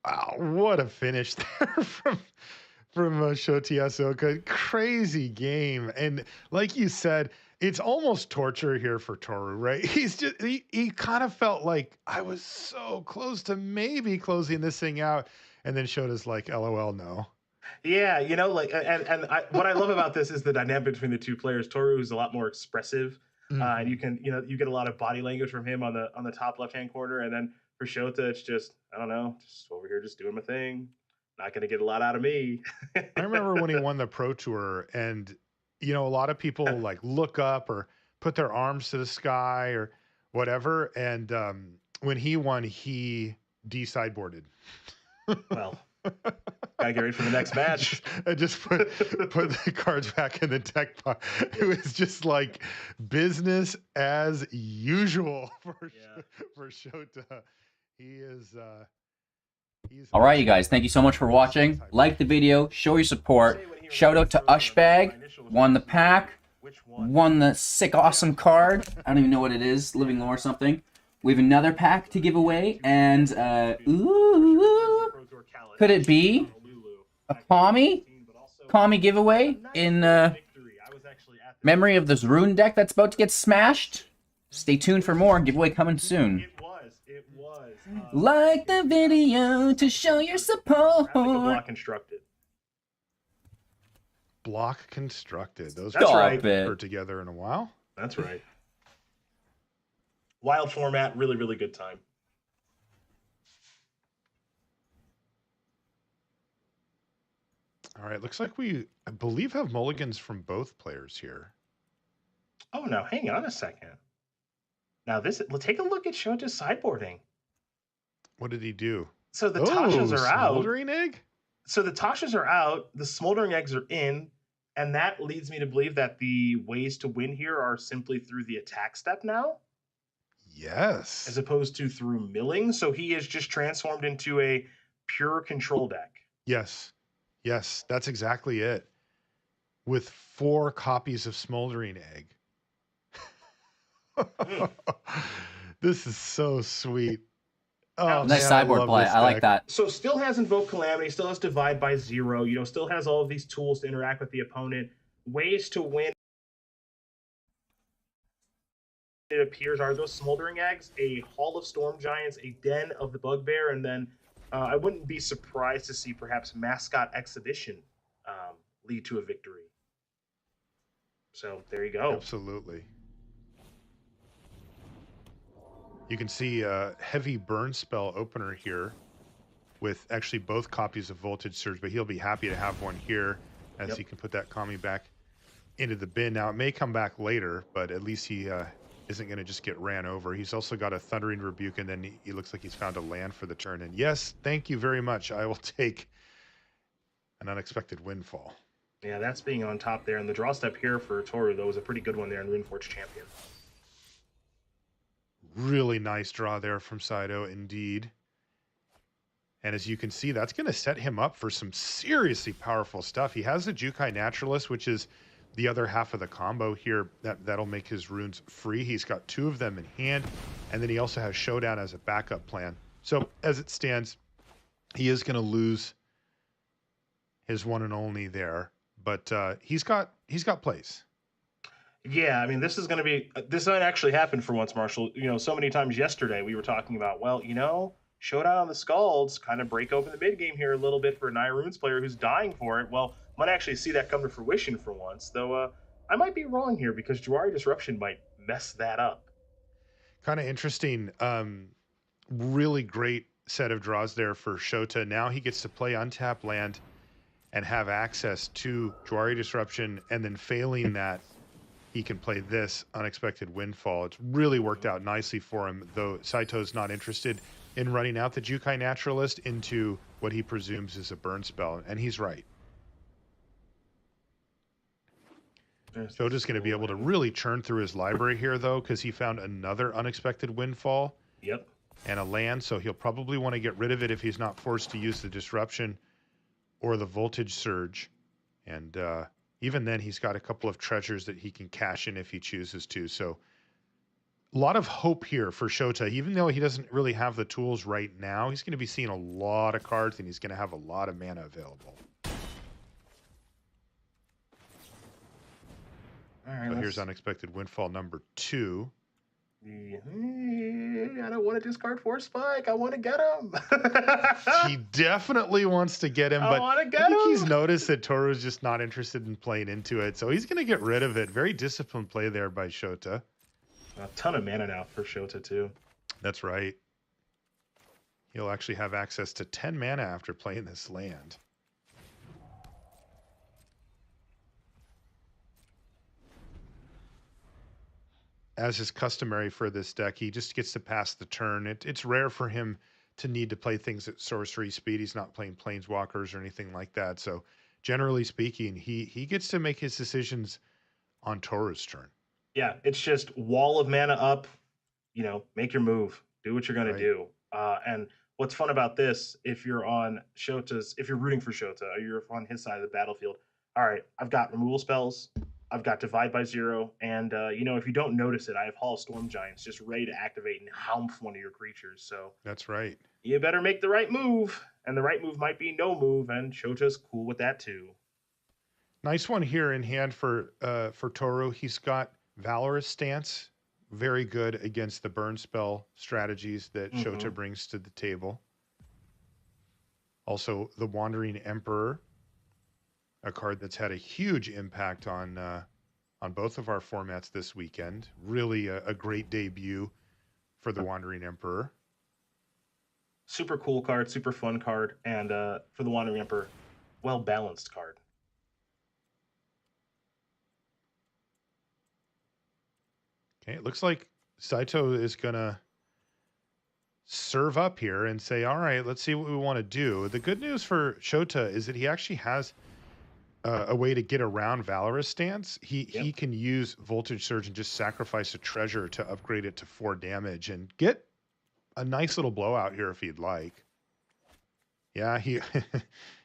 Wow, what a finish there from Shota Yasuoka. Crazy game, and like you said, it's almost torture here for Toru, right? He's just he kind of felt like I was so close to maybe closing this thing out, and then Shota's like, "LOL, no." Yeah, you know, like, what I love about this is the dynamic between the 2 players. Toru is a lot more expressive, and you get a lot of body language from him on the top left hand corner, and then for Shota, it's just, I don't know, just over here just doing my thing. Not gonna get a lot out of me. I remember when he won the Pro Tour, and you know, a lot of people like look up or put their arms to the sky or whatever, and when he won, he de-sideboarded. Well, gotta get ready for the next match. I just put the cards back in the deck pot. It was just like business as usual for Shota. He is. All right, you guys. Thank you so much for watching. Like the video. Show your support. Shout out to Ushbag. Won the pack. Won the sick, awesome card. I don't even know what it is. Living Lore or something. We have another pack to give away, and ooh, could it be a Kami giveaway in memory of this Rune deck that's about to get smashed? Stay tuned for more. Giveaway coming soon. It was. Like the video to show your support. Block constructed. Block constructed. Those That's right. are together in a while. That's right. Wild format, really, really good time. All right, looks like I believe, have mulligans from both players here. Oh, now hang on a second. Now take a look at Shota's sideboarding. What did he do? So the Tashas are out. Smoldering Egg? So the Tashas are out, the Smoldering Eggs are in, and that leads me to believe that the ways to win here are simply through the attack step now. Yes. As opposed to through milling. So he is just transformed into a pure control deck. Yes. Yes, that's exactly it. With 4 copies of Smoldering Egg. This is so sweet. Oh, Nice sideboard play. I like that. So still has Invoke Calamity, still has Divide by 0, you know, still has all of these tools to interact with the opponent. Ways to win, it appears, are those Smoldering Eggs, a Hall of Storm Giants, a Den of the Bugbear, and then I wouldn't be surprised to see perhaps Mascot Exhibition lead to a victory. So there you go. Absolutely. You can see a heavy burn spell opener here with actually both copies of Voltage Surge, but he'll be happy to have one here as he can put that Kami back into the bin. Now, it may come back later, but at least he isn't going to just get ran over. He's also got a Thundering Rebuke, and then he looks like he's found a land for the turn. And yes, thank you very much. I will take an Unexpected Windfall. Yeah, that's being on top there. And the draw step here for Toru, though, was a pretty good one there in Runeforge Champion. Really nice draw there from Saito, indeed. And as you can see, that's going to set him up for some seriously powerful stuff. He has the Jukai Naturalist, which is the other half of the combo here. That'll make his runes free. He's got 2 of them in hand. And then he also has Showdown as a backup plan. So as it stands, he is going to lose his one and only there. But he's got plays. Yeah, I mean, this might actually happen for once, Marshall. You know, so many times yesterday we were talking about, well, you know, Showdown on the Scalds kind of break open the mid game here a little bit for a Naya Runes player who's dying for it. Well, might actually see that come to fruition for once, though I might be wrong here because Jawari Disruption might mess that up. Kind of interesting. Really great set of draws there for Shota. Now he gets to play untapped land and have access to Jawari Disruption, and then failing that, he can play this Unexpected Windfall. It's really worked out nicely for him, though Saito's not interested in running out the Jukai Naturalist into what he presumes is a burn spell, and he's right. Shota's going to be able to really churn through his library here, though, because he found another Unexpected Windfall. Yep. And a land, so he'll probably want to get rid of it if he's not forced to use the Disruption or the Voltage Surge. And even then, he's got a couple of treasures that he can cash in if he chooses to. So a lot of hope here for Shota. Even though he doesn't really have the tools right now, he's going to be seeing a lot of cards, and he's going to have a lot of mana available. All right, so here's Unexpected Windfall number 2. I don't want to discard Force Spike. I want to get him. He definitely wants to get him, but I think he's noticed that Toru's just not interested in playing into it, so he's going to get rid of it. Very disciplined play there by Shota. A ton of mana now for Shota, too. That's right. He'll actually have access to 10 mana after playing this land. As is customary for this deck, he just gets to pass the turn. It's rare for him to need to play things at sorcery speed. He's not playing planeswalkers or anything like that. So generally speaking, he gets to make his decisions on Toru's turn. Yeah, it's just wall of mana up, you know, make your move, do what you're going to do. And what's fun about this, if you're rooting for Shota, or you're on his side of the battlefield, all right, I've got removal spells, I've got Divide by 0, and, you know, if you don't notice it, I have Hall of Storm Giants just ready to activate and haump one of your creatures. So that's right. You better make the right move, and the right move might be no move, and Shota's cool with that too. Nice one here in hand for Toru. He's got Valorous Stance, very good against the burn spell strategies that Shota brings to the table. Also, the Wandering Emperor, a card that's had a huge impact on both of our formats this weekend. Really a great debut for the Wandering Emperor. Super cool card, super fun card, and for the Wandering Emperor, well-balanced card. Okay, it looks like Saito is going to serve up here and say, all right, let's see what we want to do. The good news for Shota is that he actually has a way to get around Valorous Stance. He can use Voltage Surge and just sacrifice a treasure to upgrade it to 4 damage and get a nice little blowout here if he'd like. Yeah, he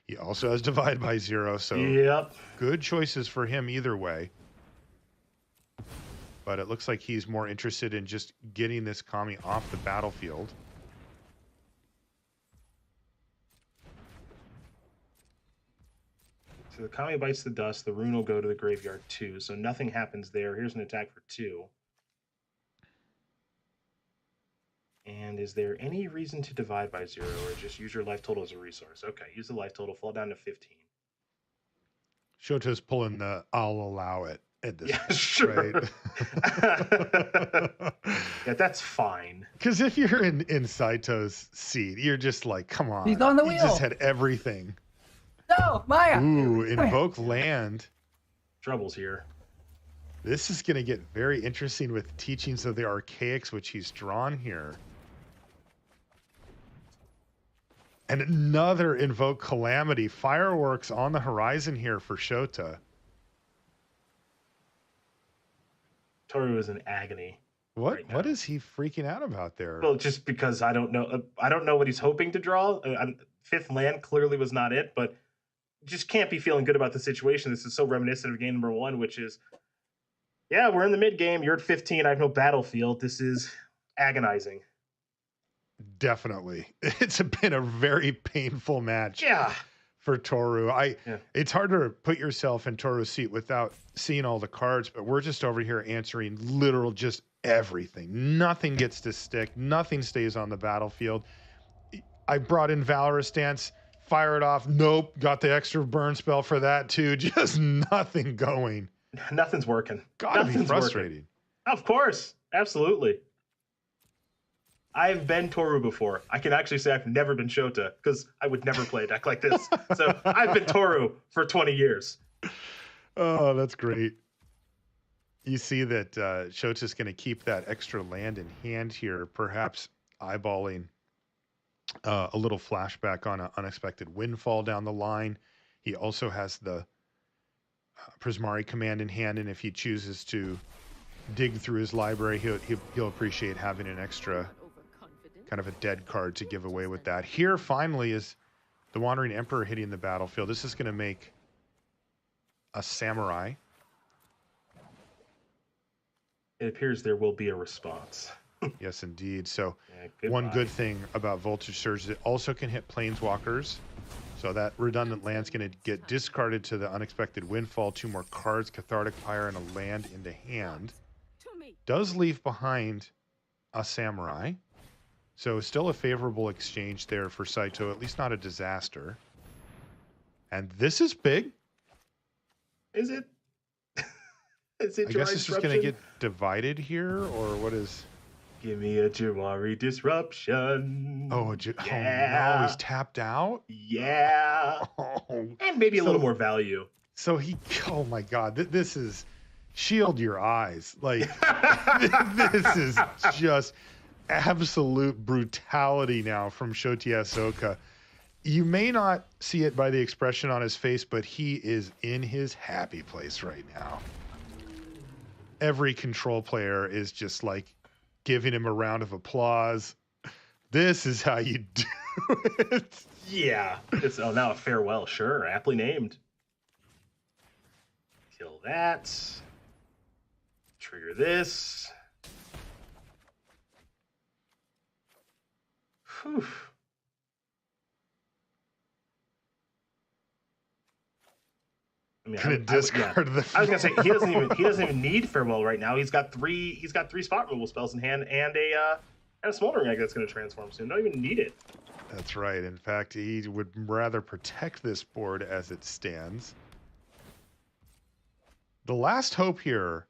he also has Divide by 0, so good choices for him either way. But it looks like he's more interested in just getting this Kami off the battlefield. So the Kami bites the dust, the rune will go to the graveyard too, so nothing happens there. Here's an attack for 2. And is there any reason to divide by 0 or just use your life total as a resource? Okay, use the life total, fall down to 15. Shota's pulling the I'll allow it at this point, sure. Right? Yeah, that's fine. Because if you're in Saito's seat, you're just like, come on. He's on the wheel. He just had everything. No, Maya. Ooh, invoke land. Trouble's here. This is going to get very interesting with Teachings of the Archaics, which he's drawn here. And another Invoke Calamity. Fireworks on the horizon here for Shota. Toru is in agony. What right now. what is he freaking out about there? Well, just because I don't know. I don't know what he's hoping to draw. Fifth land clearly was not it, but just can't be feeling good about the situation. This is so reminiscent of game number 1, which is, yeah, we're in the mid game. You're at 15. I have no battlefield. This is agonizing. Definitely. It's been a very painful match. Yeah. For Toru. It's hard to put yourself in Toru's seat without seeing all the cards, but we're just over here answering literal just everything. Nothing gets to stick. Nothing stays on the battlefield. I brought in Valorous Dance, fire it off. Nope. Got the extra burn spell for that too. Just nothing going. Nothing's working. Gotta be Nothing's frustrating. working. Of course. Absolutely. I've been Toru before. I can actually say I've never been Shota because I would never play a deck like this. So I've been Toru for 20 years. Oh, that's great. You see that Shota's going to keep that extra land in hand here, perhaps eyeballing a little flashback on an unexpected windfall down the line. He also has the Prismari command in hand, and if he chooses to dig through his library, he'll appreciate having an extra kind of a dead card to give away with that. Here finally is the Wandering Emperor hitting the battlefield. This is going to make a Samurai. It appears there will be a response. Yes, indeed. So Yeah, one good thing about Voltage Surge is it also can hit Planeswalkers. So that redundant land's going to get discarded to the Unexpected Windfall. 2 more cards, Cathartic Pyre, and a land into hand. Does leave behind a Samurai. So still a favorable exchange there for Saito, at least not a disaster. And this is big. Is it? Is it I guess this is going to get divided here, or what is... Give me a Jawari disruption. Oh, yeah. Oh no, he's tapped out? Yeah. Oh. And maybe a little more value. So oh my God, this is... Shield your eyes. Like, this is just... absolute brutality now from Shota Ahsoka. You may not see it by the expression on his face, but he is in his happy place right now. Every control player is just like giving him a round of applause. This is how you do it. Yeah. Now a farewell. Sure. Aptly named. Kill that. Trigger this. Whew. I mean, Gonna discard the. I was gonna say he doesn't even need farewell right now. He's got three spot removal spells in hand and a smoldering egg that's gonna transform soon. Don't even need it. That's right. In fact, he would rather protect this board as it stands. The last hope here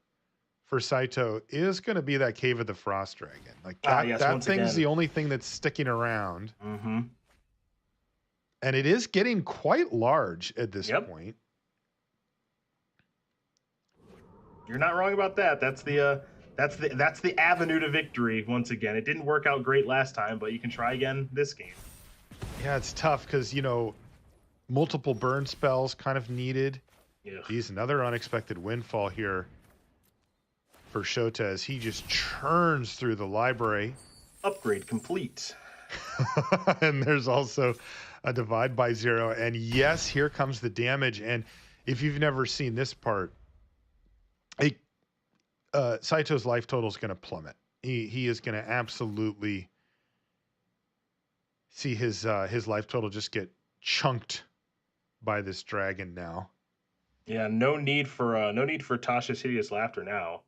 for Saito is going to be that Cave of the Frost Dragon. Like that thing's the only thing that's sticking around. Mm-hmm. And it is getting quite large at this point. You're not wrong about that. That's the avenue to victory once again. It didn't work out great last time, but you can try again this game. Yeah, it's tough because, multiple burn spells kind of needed. Yeah. Geez, another unexpected windfall here for Shota as he just churns through the library. Upgrade complete. And there's also a divide by 0. And yes, here comes the damage. And if you've never seen this part, Saito's life total is going to plummet. He is going to absolutely see his life total just get chunked by this dragon now. Yeah, no need for Tasha's Hideous Laughter now.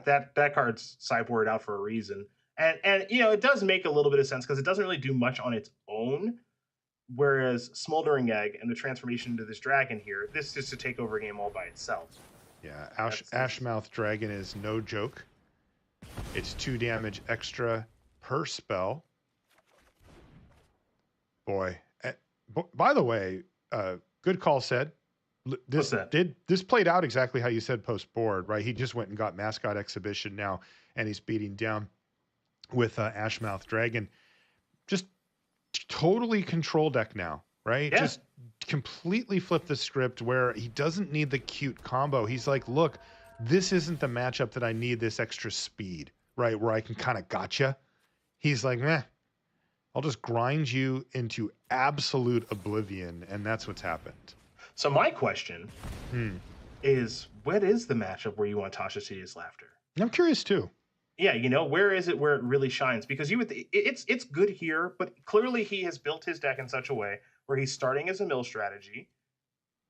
That card's sideboarded out for a reason. And it does make a little bit of sense because it doesn't really do much on its own. Whereas Smoldering Egg and the transformation into this dragon here, this is to take over a game all by itself. Yeah, Ashmouth Dragon is no joke. It's 2 damage extra per spell. Boy, by the way, good call said. This played out exactly how you said post board, right? He just went and got mascot exhibition now, and he's beating down with Ashmouth Dragon. Just totally control deck now, right? Yeah. Just completely flip the script where he doesn't need the cute combo. He's like, look, this isn't the matchup that I need this extra speed, right? Where I can kind of gotcha. He's like, I'll just grind you into absolute oblivion, and that's what's happened. So my question is, what is the matchup where you want Tasha's Hideous Laughter? I'm curious too. Yeah, where is it where it really shines? Because it's good here, but clearly he has built his deck in such a way where he's starting as a mill strategy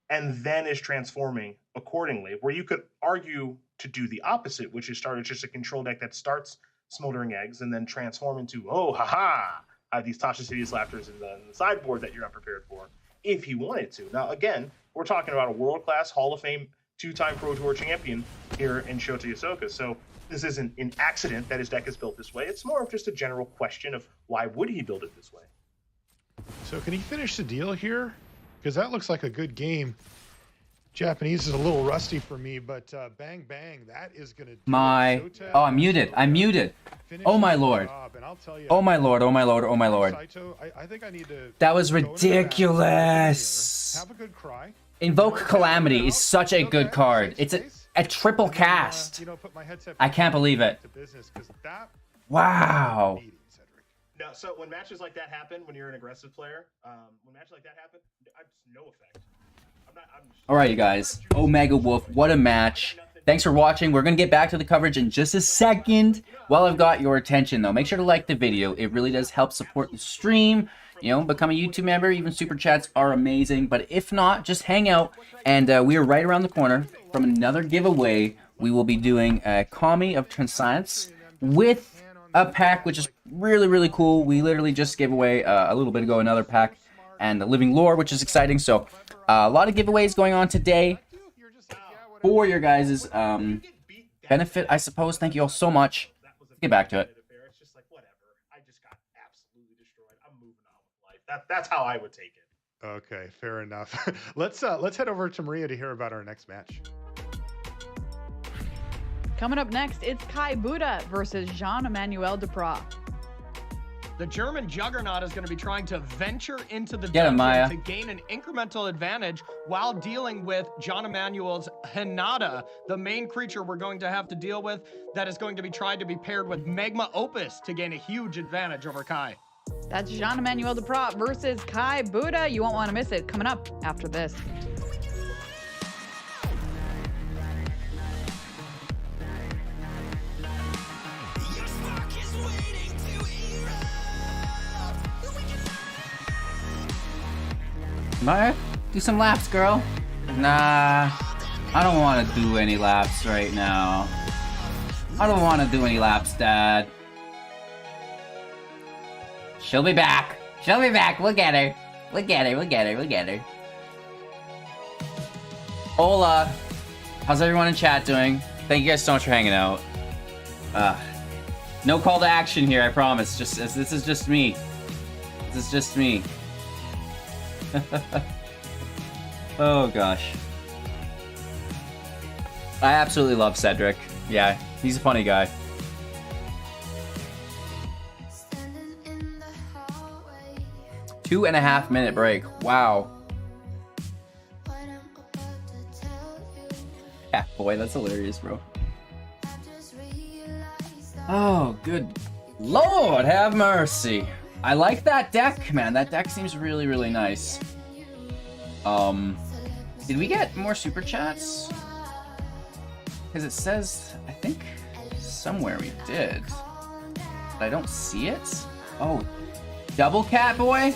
and then is transforming accordingly, where you could argue to do the opposite, which is start as just a control deck that starts Smoldering Eggs and then transform into, I have these Tasha's Hideous Laughters in the sideboard that you're unprepared for, if he wanted to. Now, again, we're talking about a world-class Hall of Fame 2-time Pro Tour champion here in Shota Yosoka. So this isn't an accident that his deck is built this way. It's more of just a general question of why would he build it this way? So can he finish the deal here? Because that looks like a good game. Japanese is a little rusty for me, but bang, bang, that is going to do it. Oh, I'm muted. I'm muted. Oh, my lord. Oh, my lord. Oh, my lord. Oh, my lord. Saito, I think I need to that was ridiculous. Have a good cry. Invoke Calamity is such a good card. It's a triple cast. I can't believe it. Wow. No, so when matches like that happen, when you're an aggressive player, when matches like that happen, no effect. All right, you guys. Omega Wolf, what a match. Thanks for watching. We're going to get back to the coverage in just a second. While I've got your attention, though, make sure to like the video. It really does help support the stream. Become a YouTube member. Even Super Chats are amazing. But if not, just hang out. And we are right around the corner from another giveaway. We will be doing a Kami of Transcience with a pack, which is really, really cool. We literally just gave away a little bit ago another pack and the Living Lore, which is exciting. So a lot of giveaways going on today for your guys' benefit, I suppose. Thank you all so much. Let's get back to it. It's just like, whatever. I just got absolutely destroyed. I'm moving on with life. That's how I would take it. Okay, fair enough. Let's head over to Maria to hear about our next match. Coming up next, it's Kai Buddha versus Jean-Emmanuel Duprat. The German juggernaut is going to be trying to venture into the Get him, Maya. to gain an incremental advantage while dealing with John Emmanuel's Hinata, the main creature we're going to have to deal with that is going to be tried to be paired with Magma Opus to gain a huge advantage over Kai. That's Jean-Emmanuel Duprat versus Kai Buddha. You won't want to miss it. Coming up after this. Maya, do some laps, girl. Nah, I don't want to do any laps right now. I don't want to do any laps, Dad. She'll be back. She'll be back. We'll get her. We'll get her. We'll get her. We'll get her. Hola. How's everyone in chat doing? Thank you guys so much for hanging out. No call to action here, I promise. This is just me. This is just me. Oh gosh. I absolutely love Cedric. Yeah, he's a funny guy. Two and a half minute break. Wow. Yeah, boy, that's hilarious, bro. Oh, good Lord, have mercy. I like that deck, man. That deck seems really, really nice. Did we get more super chats? Because it says, I think somewhere we did. But I don't see it. Oh, double cat boy?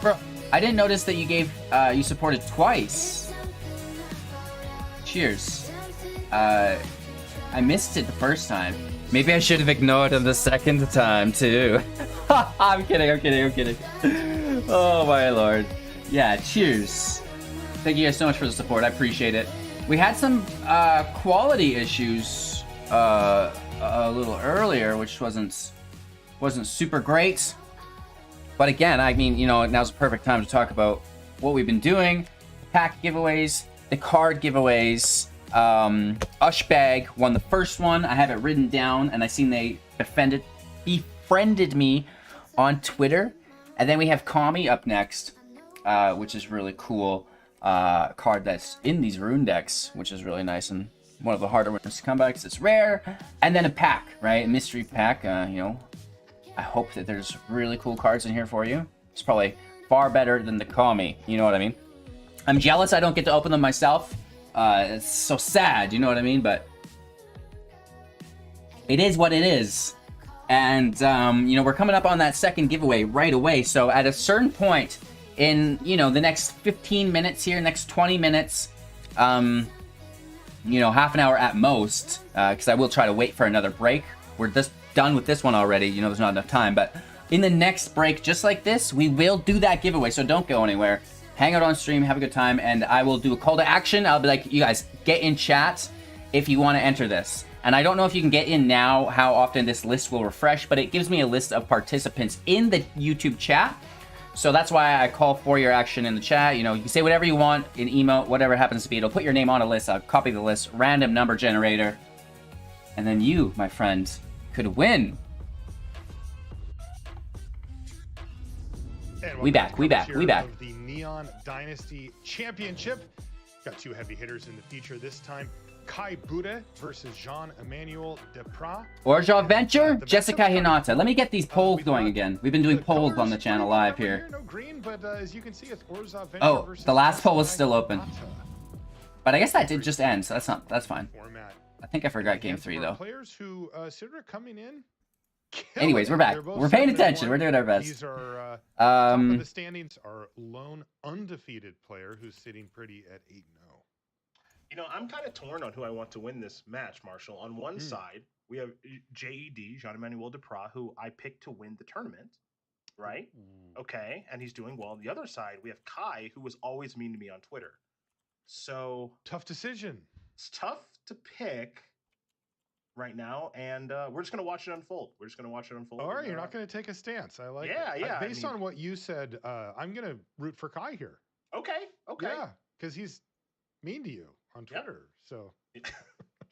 Bro, I didn't notice that you gave, you supported twice. Cheers. I missed it the first time. Maybe I should have ignored him the second time, too. I'm kidding, I'm kidding, I'm kidding. Oh, my lord. Yeah, cheers. Thank you guys so much for the support. I appreciate it. We had some quality issues a little earlier, which wasn't super great. But again, I mean, you know, now's the perfect time to talk about what we've been doing. pack giveaways, the card giveaways. Ushbag won the first one. I have it written down, and I seen they befriended me on Twitter. And then we have Kami up next, which is really cool. Card that's in these rune decks, which is really nice and one of the harder ones to come by because it's rare. And then a pack, right? A mystery pack. You know, I hope that there's really cool cards in here for you. It's probably far better than the Kami. You know what I mean? I'm jealous I don't get to open them myself. It's so sad, you know what I mean? But it is what it is. And, you know, we're coming up on that second giveaway right away. So at a certain point in, you know, the next 15 minutes here, next 20 minutes, you know, half an hour at most, because I will try to wait for another break. We're just done with this one already. You know, there's not enough time. But in the next break, just like this, we will do that giveaway. So don't go anywhere. Hang out on stream, have a good time, and I will do a call to action. I'll be like, you guys, get in chat if you want to enter this. And I don't know if you can get in now, how often this list will refresh, but it gives me a list of participants in the YouTube chat. So that's why I call for your action in the chat. You know, you can say whatever you want in emote, whatever happens to be. It'll put your name on a list. I'll copy the list, random number generator. And then you, my friend, could win. We back. Of the Neon Dynasty Championship. Got two heavy hitters in the feature this time. Kai Bude versus Jean-Emmanuel Depras. Or Venture, Jessica Hinata. Let me get these polls going again. We've been doing polls on the channel live here. No green, but as you can see, it's Venture versus the last poll was still open. But I guess that did just end, so that's fine. Format. I think I forgot game 3 though. Players who Sidra coming in. Anyways, we're back. We're paying attention. We're doing our best. These are top of the standings. Our lone undefeated player who's sitting pretty at 8-0. You know, I'm kind of torn on who I want to win this match, Marshall. On one side, we have JED, Jean-Emmanuel Depras, who I picked to win the tournament, right? Okay, and he's doing well. On the other side, we have Kai, who was always mean to me on Twitter. So tough decision. It's tough to pick right now, and we're just going to watch it unfold. All right, you're not going to take a stance. I like Yeah. Based on what you said, I'm going to root for Kai here. Okay. Yeah, because he's mean to you on Twitter. Yep. So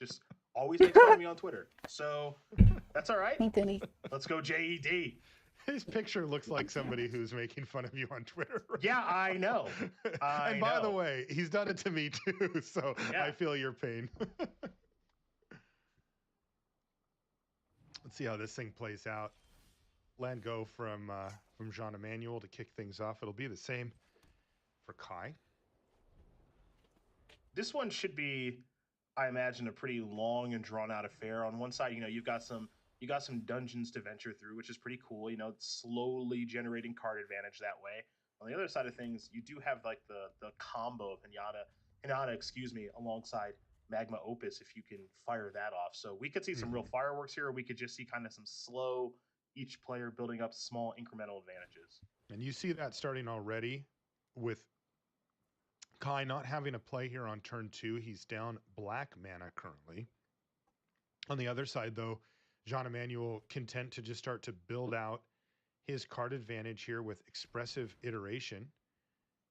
just always makes fun of me on Twitter. So that's all right. Let's go JED. His picture looks like somebody who's making fun of you on Twitter. Yeah, I know. And by the way, he's done it to me too, so yeah. I feel your pain. Let's see how this thing plays out. Land go from Jean-Emmanuel to kick things off. It'll be the same for Kai. This one should be, I imagine, a pretty long and drawn out affair. On one side, you know, you've got some dungeons to venture through, which is pretty cool. You know, slowly generating card advantage that way. On the other side of things, you do have like the combo of Hinata, alongside Magma Opus, if you can fire that off. So we could see some real fireworks here, or we could just see kind of some slow, each player building up small incremental advantages. And you see that starting already with Kai not having a play here on turn 2. He's down black mana currently. On the other side, though, Jean-Emmanuel content to just start to build out his card advantage here with expressive iteration.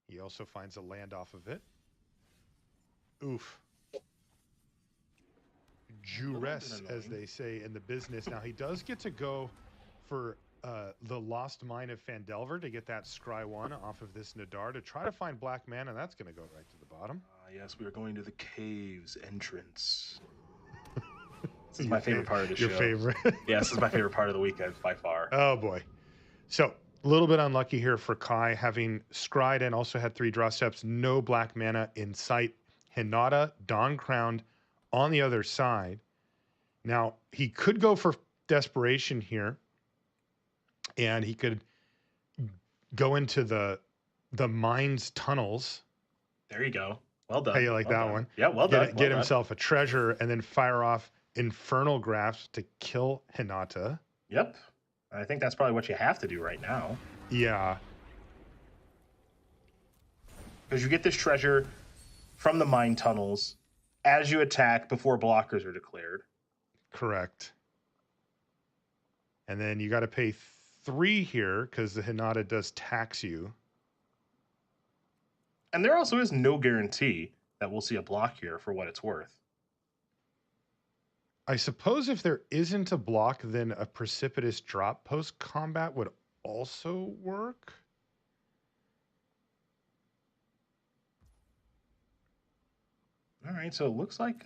He also finds a land off of it. Oof. Juress, as they say in the business. Now, he does get to go for the Lost Mine of Phandelver to get that Scry 1 off of this Nadar to try to find black mana. That's going to go right to the bottom. Yes, we are going to the caves entrance. This is my favorite part of the show. Your favorite? Yes, this is my favorite part of the weekend by far. Oh, boy. So, a little bit unlucky here for Kai, having scryed and also had 3 draw steps. No black mana in sight. Hinata, Dawn Crowned on the other side. Now, he could go for Desperation here, and he could go into the mine's tunnels. There you go. Well done. How you like well that done. one? Yeah, well done. Get himself a treasure and then fire off Infernal Grasp to kill Hinata. Yep. I think that's probably what you have to do right now. Yeah. Because you get this treasure from the mine tunnels as you attack before blockers are declared. Correct. And then you got to pay 3 here because the Hinata does tax you. And there also is no guarantee that we'll see a block here for what it's worth. I suppose if there isn't a block, then a precipitous drop post-combat would also work. All right, so it looks like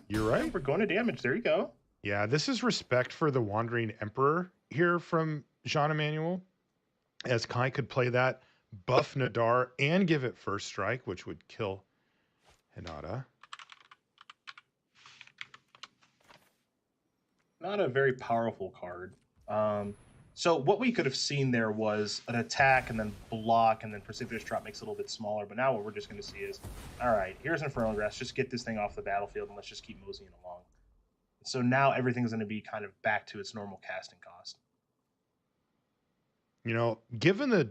You're right. we're going to damage. There you go. Yeah, this is respect for the Wandering Emperor here from Jean Emmanuel, as Kai could play that, buff Nadar, and give it first strike, which would kill Hinata. Not a very powerful card. So what we could have seen there was an attack and then block and then precipitous drop makes it a little bit smaller. But now what we're just going to see is, all right, here's Infernal Grass. Just get this thing off the battlefield and let's just keep moseying along. So now everything's going to be kind of back to its normal casting cost. You know, given the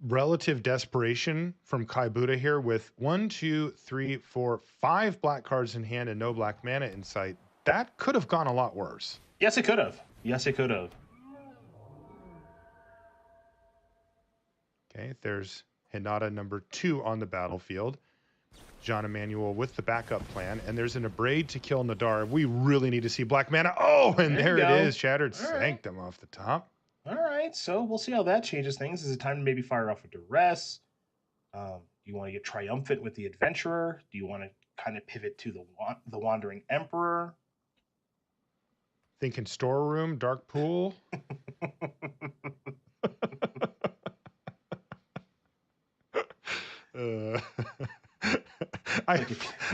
relative desperation from Kai Buddha here with 1, 2, 3, 4, 5 black cards in hand and no black mana in sight, that could have gone a lot worse. Yes, it could have. Yes, it could have. Okay, there's Hinata number 2 on the battlefield. Jean Emmanuel with the backup plan, and there's an Abrade to kill Nadar. We really need to see black mana. Oh, and there it is. Shattered Sanctum off the top. All right, so we'll see how that changes things. Is it time to maybe fire off a Duress? Do you want to get triumphant with the Adventurer? Do you want to kind of pivot to the Wandering Emperor? Thinking Storeroom, Dark Pool.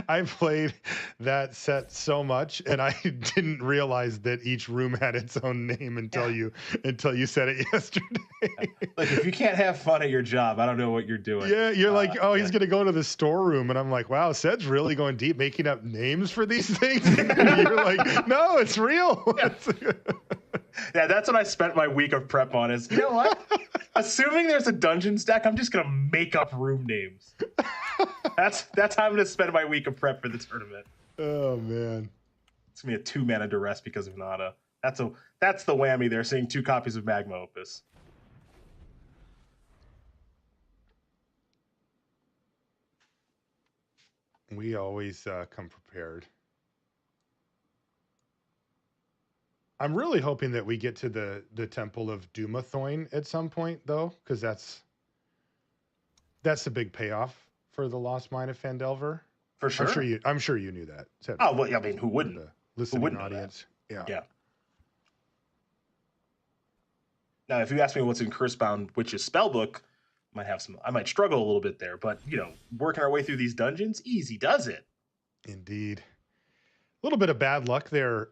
I played that set so much, and I didn't realize that each room had its own name until you said it yesterday. Like, if you can't have fun at your job, I don't know what you're doing. Yeah, you're like, oh, he's gonna go to the storeroom, and I'm like, wow, Sed's really going deep, making up names for these things. And you're like, no, it's real. Yeah, that's what I spent my week of prep on. Is, you know what? Assuming there's a dungeons deck, I'm just gonna make up room names. That's how I'm gonna spend my week of prep for the tournament. Oh man, it's gonna be a 2-mana Duress because of Nada. That's the whammy there. Seeing 2 copies of Magma Opus. We always come prepared. I'm really hoping that we get to the Temple of Dumathoin at some point, though, because that's the big payoff for the Lost Mine of Phandelver. For sure. I'm sure you knew that. Seth. Oh well, I mean, who wouldn't? The listening wouldn't audience. Yeah. Now, if you ask me what's in Cursebound Witch's spellbook, I might struggle a little bit there. But working our way through these dungeons, easy does it. Indeed. A little bit of bad luck there.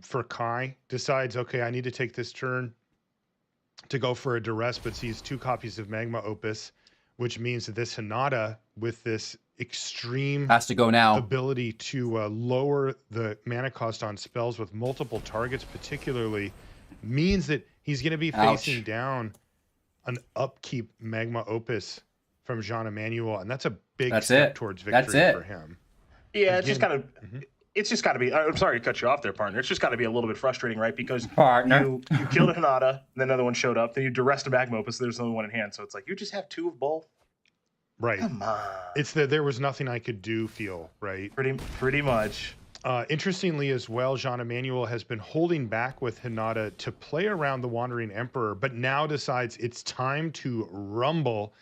For Kai, decides, okay, I need to take this turn to go for a Duress, but sees 2 copies of Magma Opus, which means that this Hinata, with this extreme has to go now ability to lower the mana cost on spells with multiple targets, particularly, means that he's going to be facing down an upkeep Magma Opus from Jean Emmanuel, and that's a big step towards victory for him. Yeah, it's just kind of. It's just got to be. I'm sorry to cut you off there, partner. It's just got to be a little bit frustrating, right? Because you killed a Hinata, and then another one showed up. Then you duressed a Magma Opus, so there's only one in hand. So it's like you just have 2 of both. Right. Come on. It's the there was nothing I could do feel, right? Pretty much. Interestingly as well, Jean Emmanuel has been holding back with Hinata to play around the Wandering Emperor, but now decides it's time to rumble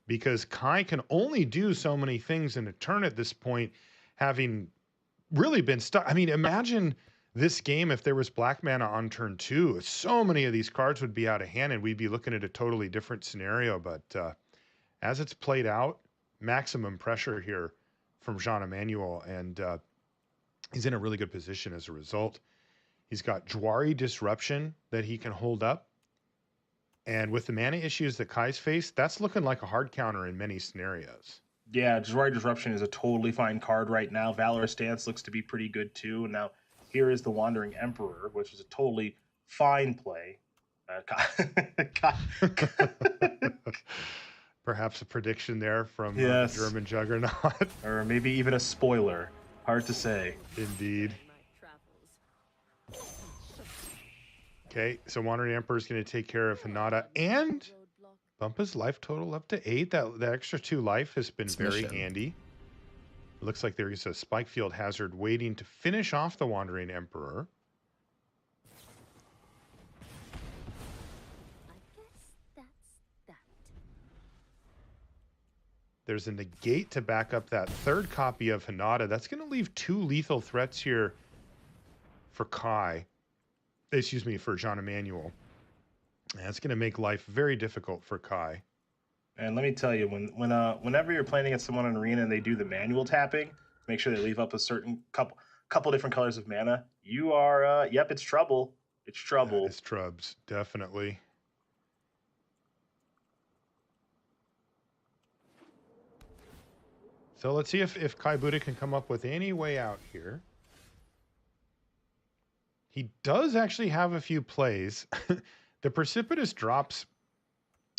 because Kai can only do so many things in a turn at this point, having really been stuck. I mean, imagine this game if there was black mana on turn 2. So many of these cards would be out of hand and we'd be looking at a totally different scenario. But as it's played out, maximum pressure here from Jean Emmanuel, and he's in a really good position as a result. He's got Jwari Disruption that he can hold up. And with the mana issues that Kai's faced, that's looking like a hard counter in many scenarios. Yeah, Jwari Disruption is a totally fine card right now. Valorous Stance looks to be pretty good too. And now here is the Wandering Emperor, which is a totally fine play. Perhaps a prediction there from German Juggernaut. Or maybe even a spoiler. Hard to say. Indeed. Okay, so Wandering Emperor is going to take care of Hinata and Bump his life total up to 8. That extra 2 life has been very Submission. handy. It looks like there is a Spike Field Hazard waiting to finish off the Wandering Emperor. I guess that's that. There's a negate to back up that third copy of Hinata. That's going to leave 2 lethal threats here for Kai. Excuse me, for Jean Emmanuel. And that's going to make life very difficult for Kai. And let me tell you, whenever you're playing against someone in arena and they do the manual tapping, make sure they leave up a certain couple different colors of mana. You are, yep, it's trouble. It's trouble. It's Trubs, definitely. So let's see if Kai Buddha can come up with any way out here. He does actually have a few plays. The precipitous drops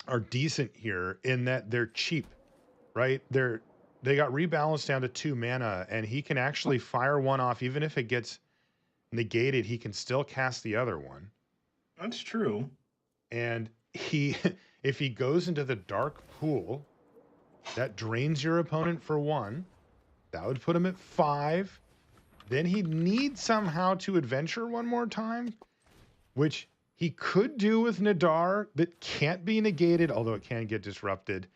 are decent here in that they're cheap, right? They got rebalanced down to 2 mana, and he can actually fire one off. Even if it gets negated, he can still cast the other one. That's true. And if he goes into the dark pool, that drains your opponent for 1. That would put him at 5. Then he'd need somehow to adventure one more time, which he could do with Nadar, that can't be negated, although it can get disrupted.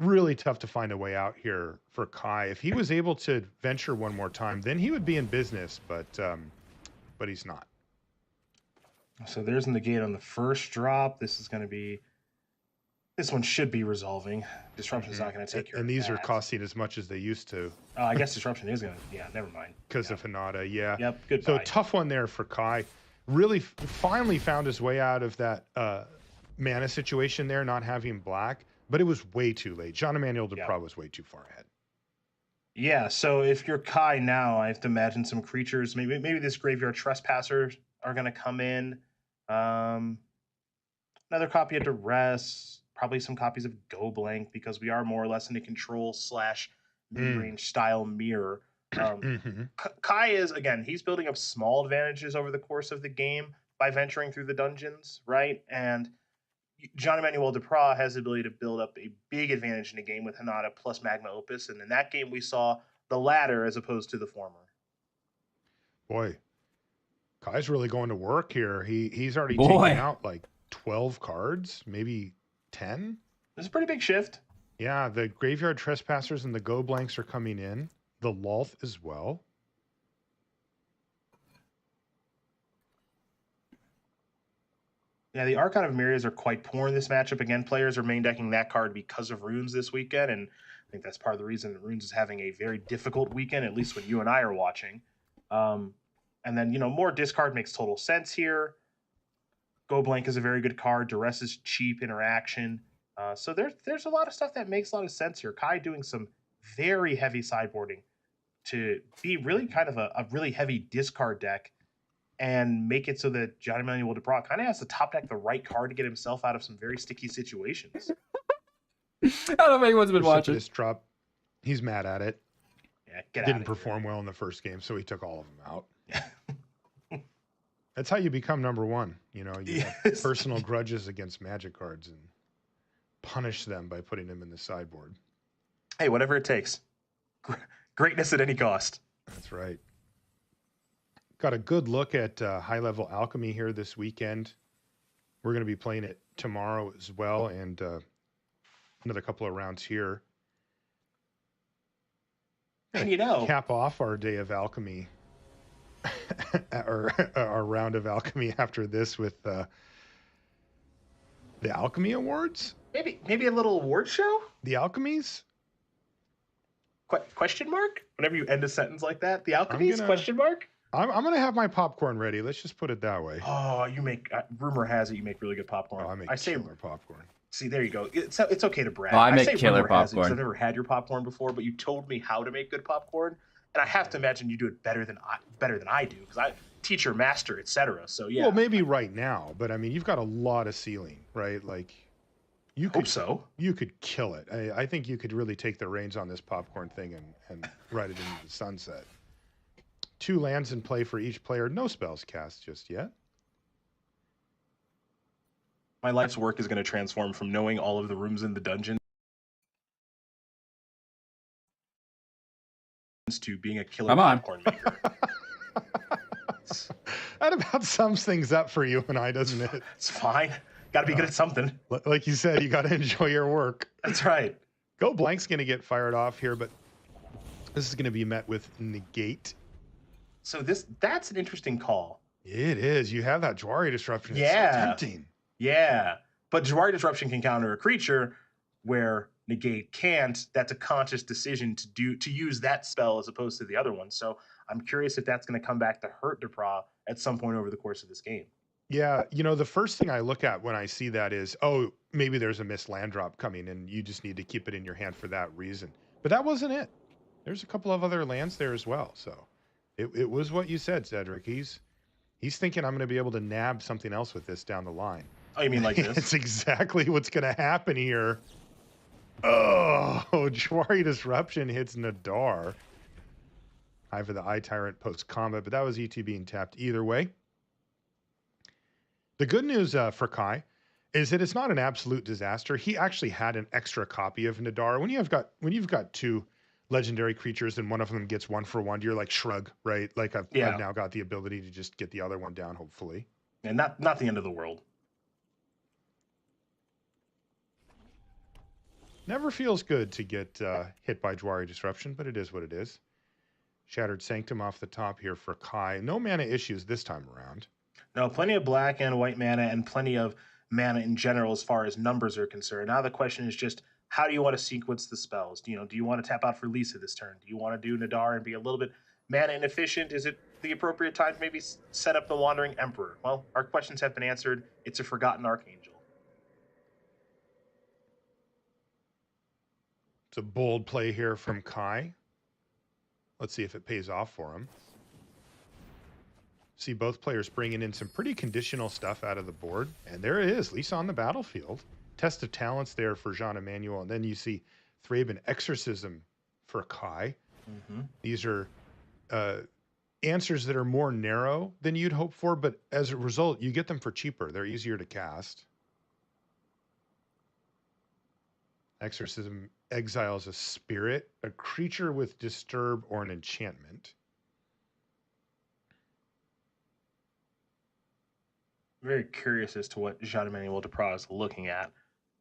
Really tough to find a way out here for Kai. If he was able to venture one more time, then he would be in business, but he's not. So there's the negate on the first drop. This one should be resolving. Disruption is not going to take care of And these are that. costing as much as they used to. Oh, I guess disruption is going to. Yeah, never mind. Because of Hinata, yeah. Yep, goodbye. So tough one there for Kai. Really finally found his way out of that mana situation there, not having black, but it was way too late. Jean Emmanuel Duprat was way too far ahead. Yeah, so if you're Kai now, I have to imagine some creatures. Maybe this Graveyard Trespassers are going to come in. Another copy of Duress, probably some copies of Go Blank, because we are more or less in a control / mid-range style mirror. Kai is, again, he's building up small advantages over the course of the game by venturing through the dungeons, right? And Jean Emmanuel Duprat has the ability to build up a big advantage in the game with Hinata plus Magma Opus, and in that game we saw the latter as opposed to the former. Boy, Kai's really going to work here. He's already taken out like 12 cards, maybe 10. This is a pretty big shift. Yeah, the Graveyard Trespassers and the Go Blanks are coming in. The Lolth as well. Yeah, the Archon of Myriads are quite poor in this matchup. Again, players are main decking that card because of Runes this weekend, and I think that's part of the reason that Runes is having a very difficult weekend, at least when you and I are watching. And then, more discard makes total sense here. Go Blank is a very good card. Duress is cheap interaction. So there's a lot of stuff that makes a lot of sense here. Kai doing some very heavy sideboarding to be really kind of a really heavy discard deck and make it so that Jean Emmanuel Duprat kind of has to top deck the right card to get himself out of some very sticky situations. I don't know if anyone's been watching. This drop, he's mad at it. Yeah, get Didn't out perform well in the first game, so he took all of them out. That's how you become number 1. You have personal grudges against Magic cards and punish them by putting them in the sideboard. Hey, whatever it takes. Greatness at any cost. That's right. Got a good look at high-level Alchemy here this weekend. We're going to be playing it tomorrow as well, and another couple of rounds here. And cap off our day of Alchemy, or our round of Alchemy after this with the Alchemy Awards. Maybe a little award show. The Alchemies? Question mark? Whenever you end a sentence like that, the Alchemies? Question mark? I'm gonna have my popcorn ready. Let's just put it that way. Oh, you make. Rumor has it you make really good popcorn. Oh, I say killer popcorn. See, there you go. It's okay to brag. Oh, I make say killer rumor has it 'cause popcorn. I've never had your popcorn before, but you told me how to make good popcorn, and I have to imagine you do it better than I do because I teacher, master, etc. So yeah. Well, maybe right now, but I mean, you've got a lot of ceiling, right? Like, you could. Hope so. You could kill it. I think you could really take the reins on this popcorn thing and ride it into the sunset. 2 lands in play for each player. No spells cast just yet. My life's work is going to transform from knowing all of the rooms in the dungeon to being a killer Come on. popcorn maker. That about sums things up for you and I, doesn't it? It's fine. Got to be good at something. Like you said, you got to enjoy your work. That's right. Go Blank's going to get fired off here, but this is going to be met with negate. So that's an interesting call. It is. You have that Jwari disruption. It's Yeah. so tempting. Yeah. But Jwari Disruption can counter a creature where negate can't. That's a conscious decision to use that spell as opposed to the other one. So I'm curious if that's going to come back to hurt Depra at some point over the course of this game. Yeah, you know, the first thing I look at when I see that is, oh, maybe there's a missed land drop coming and you just need to keep it in your hand for that reason. But that wasn't it. There's a couple of other lands there as well. So it was what you said, Cedric. He's thinking I'm going to be able to nab something else with this down the line. Oh, you mean like this? It's exactly what's going to happen here. Oh, Jwari Disruption hits Nadar. High for the Eye Tyrant post-combat, but that was ET being tapped either way. The good news for Kai is that it's not an absolute disaster. He actually had an extra copy of Nadar. When you've got two legendary creatures and one of them gets 1-for-1, you're like, shrug, right? Like I've now got the ability to just get the other one down, hopefully. And not the end of the world. Never feels good to get hit by Jwari Disruption, but it is what it is. Shattered Sanctum off the top here for Kai. No mana issues this time around. No, plenty of black and white mana and plenty of mana in general as far as numbers are concerned. Now the question is just, how do you want to sequence the spells? Do you want to tap out for Lisa this turn? Do you want to do Nadar and be a little bit mana inefficient? Is it the appropriate time to maybe set up the Wandering Emperor? Well, our questions have been answered. It's a Forgotten Archangel. It's a bold play here from Kai. Let's see if it pays off for him. See both players bringing in some pretty conditional stuff out of the board. And there it is, Lisa on the battlefield. Test of talents there for Jean-Emmanuel. And then you see Thraben Exorcism for Kai. Mm-hmm. These are answers that are more narrow than you'd hope for, but as a result, you get them for cheaper. They're easier to cast. Exorcism exiles a spirit, a creature with disturb, or an enchantment. Very curious as to what Jean-Emmanuel Depra is looking at.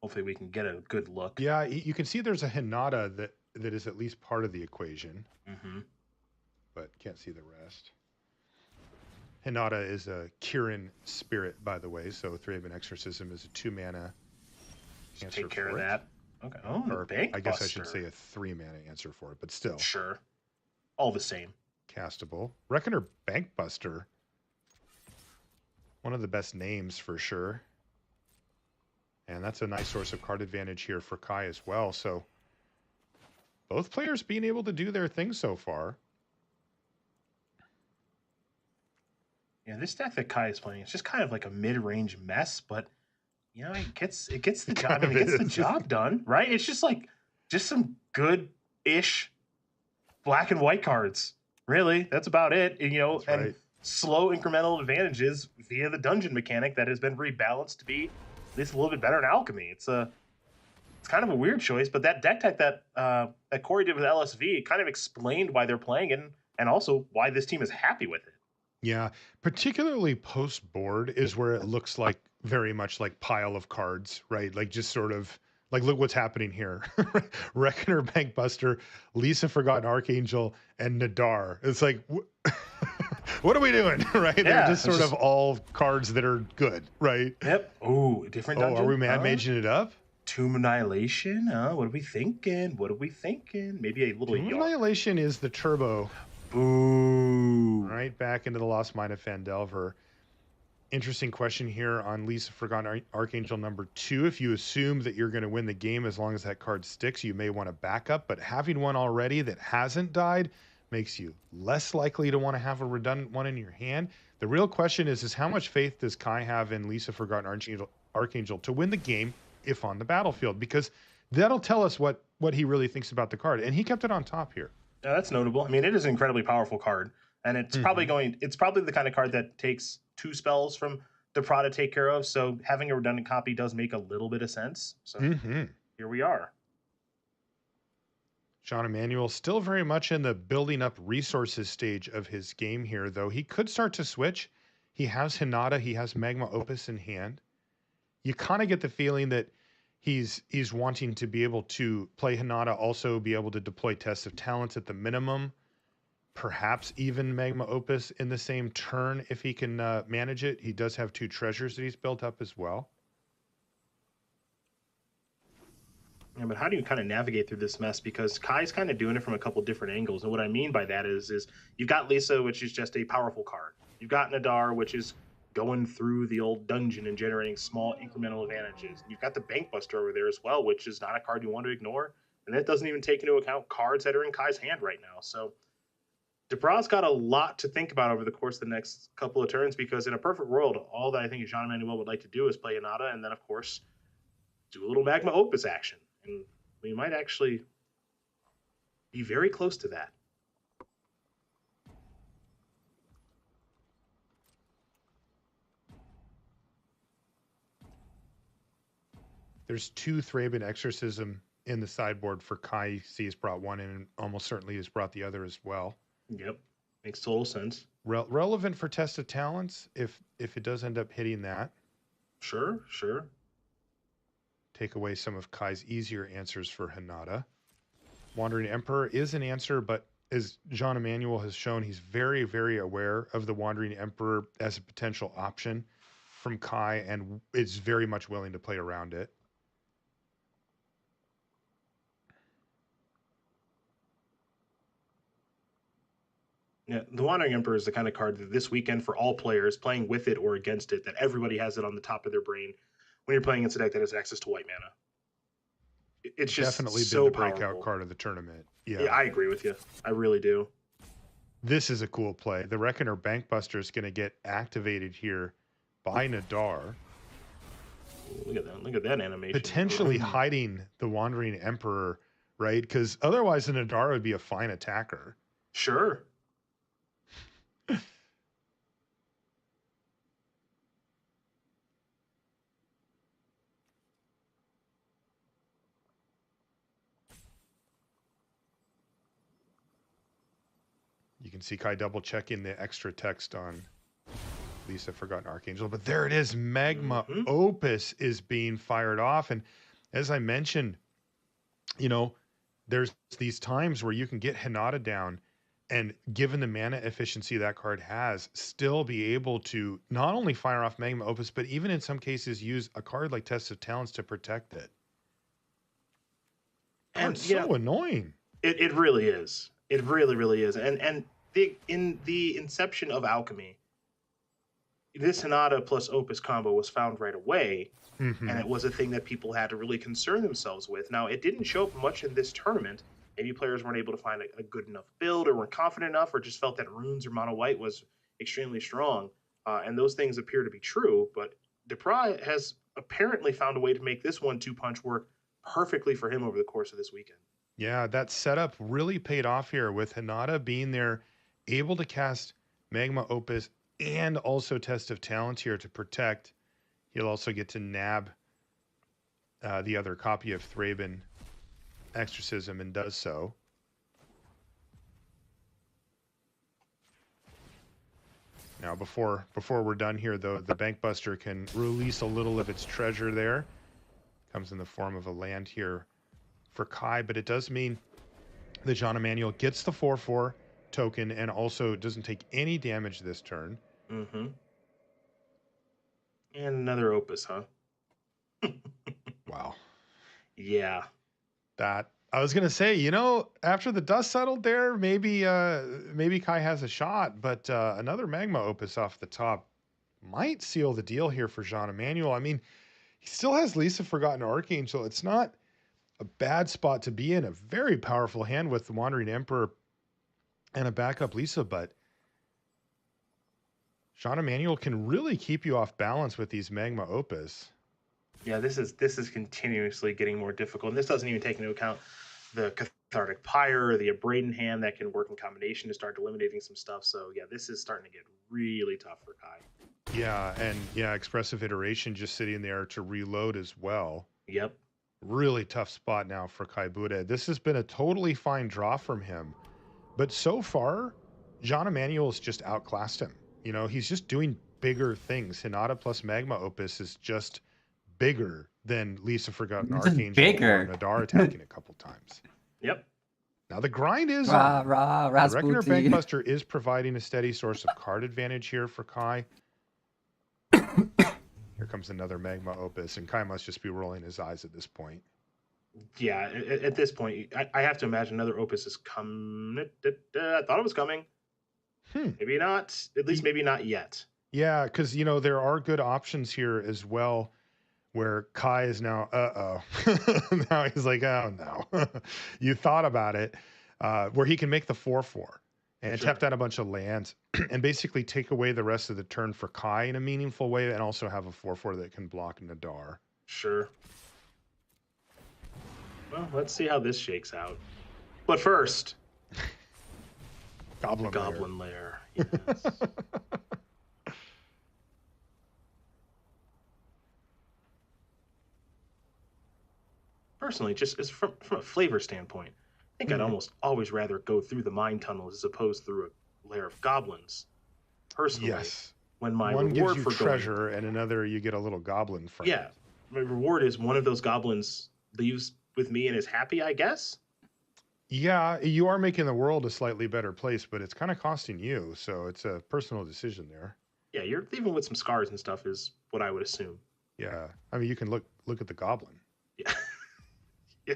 Hopefully we can get a good look. Yeah, you can see there's a Hinata that is at least part of the equation, but can't see the rest. Hinata is a Kirin spirit, by the way, so Thraben Exorcism is a 2-mana answer. Take care for of it. that. Okay. Oh, the Bank I guess I should Buster. say a 3-mana answer for it, but still. Sure. All the same. Castable. Reckoner Bankbuster. One of the best names for sure. And that's a nice source of card advantage here for Kai as well. So both players being able to do their thing so far. Yeah, this deck that Kai is playing, it's just kind of like a mid-range mess, but it gets the job. It gets the job done, right? It's just some good-ish black and white cards. Really, that's about it. And, That's right. Slow incremental advantages via the dungeon mechanic that has been rebalanced to be at least a little bit better in Alchemy. It's kind of a weird choice, but that deck type that Corey did with LSV kind of explained why they're playing it and also why this team is happy with it. Yeah, particularly post-board is where it looks like very much like pile of cards, right? Like just sort of like, look what's happening here. Reckoner Bankbuster, Lisa Forgotten Archangel, and Nadar. It's like, what are we doing, right? Yeah, They're just sort of all cards that are good, right? Yep. Ooh, different dungeon. Oh, are we maging it up? Tomb Annihilation? What are we thinking? Maybe a little Tomb Annihilation is the turbo. Boo. Right back into the Lost Mine of Phandelver. Interesting question here on Lisa Forgotten Archangel number 2. If you assume that you're going to win the game as long as that card sticks, you may want to back up. But having one already that hasn't died makes you less likely to want to have a redundant one in your hand. The real question is how much faith does Kai have in Lisa Forgotten Archangel to win the game if on the battlefield? Because that'll tell us what he really thinks about the card. And he kept it on top here. Yeah, that's notable. I mean, it is an incredibly powerful card. And it's probably the kind of card that takes 2 spells from Depra to take care of, so having a redundant copy does make a little bit of sense. So here we are. John Emanuel still very much in the building up resources stage of his game here, though. He could start to switch. He has Hinata, he has Magma Opus in hand. You kind of get the feeling that he's wanting to be able to play Hinata, also be able to deploy Tests of Talents at the minimum, perhaps even Magma Opus in the same turn if he can manage it. He does have 2 treasures that he's built up as well. Yeah, but how do you kind of navigate through this mess? Because Kai's kind of doing it from a couple different angles. And what I mean by that is you've got Lisa, which is just a powerful card. You've got Nadar, which is going through the old dungeon and generating small incremental advantages. You've got the Bankbuster over there as well, which is not a card you want to ignore. And that doesn't even take into account cards that are in Kai's hand right now. So Depra's got a lot to think about over the course of the next couple of turns, because in a perfect world, all that I think Jean Emmanuel would like to do is play Hinata and then, of course, do a little Magma Opus action. And we might actually be very close to that. There's 2 Thraben Exorcism in the sideboard for Kai. He's brought one in and almost certainly has brought the other as well. Yep. Makes total sense. Relevant for Test of Talents if it does end up hitting that. Sure. Take away some of Kai's easier answers for Hinata. Wandering Emperor is an answer, but as Jean Emmanuel has shown, he's very, very aware of the Wandering Emperor as a potential option from Kai and is very much willing to play around it. Yeah, the Wandering Emperor is the kind of card that this weekend for all players, playing with it or against it, that everybody has it on the top of their brain when you're playing against a deck that has access to white mana. It's just definitely so been the breakout powerful. card of the tournament. Yeah, I agree with you. I really do. This is a cool play. The Reckoner Bankbuster is going to get activated here by Nadar. Look at that. Look at that animation. Potentially hiding the Wandering Emperor, right? Because otherwise the Nadar would be a fine attacker. Sure. You can see Kai double checking the extra text on Lisa Forgotten Archangel, but there it is. Magma Opus is being fired off. And as I mentioned, there's these times where you can get Hinata down and, given the mana efficiency that card has, still be able to not only fire off Magma Opus, but even in some cases use a card like Test of Talents to protect it. And it's so annoying. It really is. It really, really is. And in the inception of Alchemy, this Hinata plus Opus combo was found right away, and it was a thing that people had to really concern themselves with. Now, it didn't show up much in this tournament. Maybe players weren't able to find a good enough build, or weren't confident enough, or just felt that runes or mono white was extremely strong. And those things appear to be true, but Depra has apparently found a way to make this 1-2 punch work perfectly for him over the course of this weekend. Yeah, that setup really paid off here with Hinata being there, able to cast Magma Opus and also Test of Talents here to protect. He'll also get to nab the other copy of Thraben Exorcism and does so. Now, before we're done here, though, the Bankbuster can release a little of its treasure there. Comes in the form of a land here for Kai, but it does mean that Jean Emmanuel gets the 4/4 token and also doesn't take any damage this turn. And another Opus, huh? Wow. Yeah. That I was gonna say, after the dust settled there, maybe Kai has a shot, but another Magma Opus off the top might seal the deal here for Jean Emmanuel. I mean, he still has Lisa Forgotten Archangel. It's not a bad spot to be in. A very powerful hand with the Wandering Emperor and a backup Lisa, but Jean Emmanuel can really keep you off balance with these Magma Opus. Yeah, this is continuously getting more difficult. And this doesn't even take into account the Cathartic Pyre, the Abraden hand that can work in combination to start eliminating some stuff. So yeah, this is starting to get really tough for Kai. Yeah, and yeah, expressive iteration just sitting there to reload as well. Yep. Really tough spot now for Kaibude. This has been a totally fine draw from him. But so far, Jean Emmanuel's just outclassed him. You know, he's just doing bigger things. Hinata plus Magma Opus is just bigger than Lisa Forgotten This is Archangel bigger. or Nadar attacking a couple times. Yep. Now the grind is Rah, on. rah, The Reckoner Rasputin. Bankbuster is providing a steady source of card advantage here for Kai. Here comes another Magma Opus, and Kai must just be rolling his eyes at this point. Yeah, at this point, I have to imagine another Opus is coming. I thought it was coming. Maybe not. At least maybe not yet. Yeah, because, you know, there are good options here as well where Kai is now, now he's like, oh, no. You thought about it, where he can make the 4/4 and tap down a bunch of lands and basically take away the rest of the turn for Kai in a meaningful way and also have a 4/4 that can block Nadar. Sure. Well, let's see how this shakes out. But first, Goblin Lair. Yes. Personally, just as from a flavor standpoint, I think I'd almost always rather go through the mine tunnels as opposed through a lair of goblins. Personally, Yes. when my One reward gives you for going, treasure and another you get a little goblin friend. yeah, my reward is one of those goblins leaves with me and is happy, I guess. Yeah, you are making the world a slightly better place, but it's kind of costing you, so it's a personal decision there. Yeah, you're leaving with some scars and stuff is what I would assume. Yeah, I mean, you can look at the goblin. Yeah. Yeah.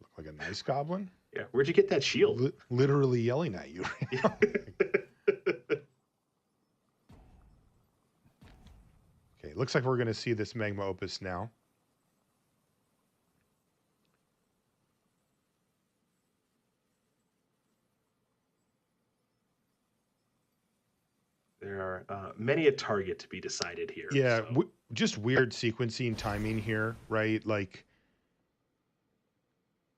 Look like a nice goblin. Yeah. Where'd you get that shield? Literally yelling at you. Okay, looks like we're going to see this Magma Opus now. There are many a target to be decided here. Yeah, so. just weird sequencing timing here, right? Like,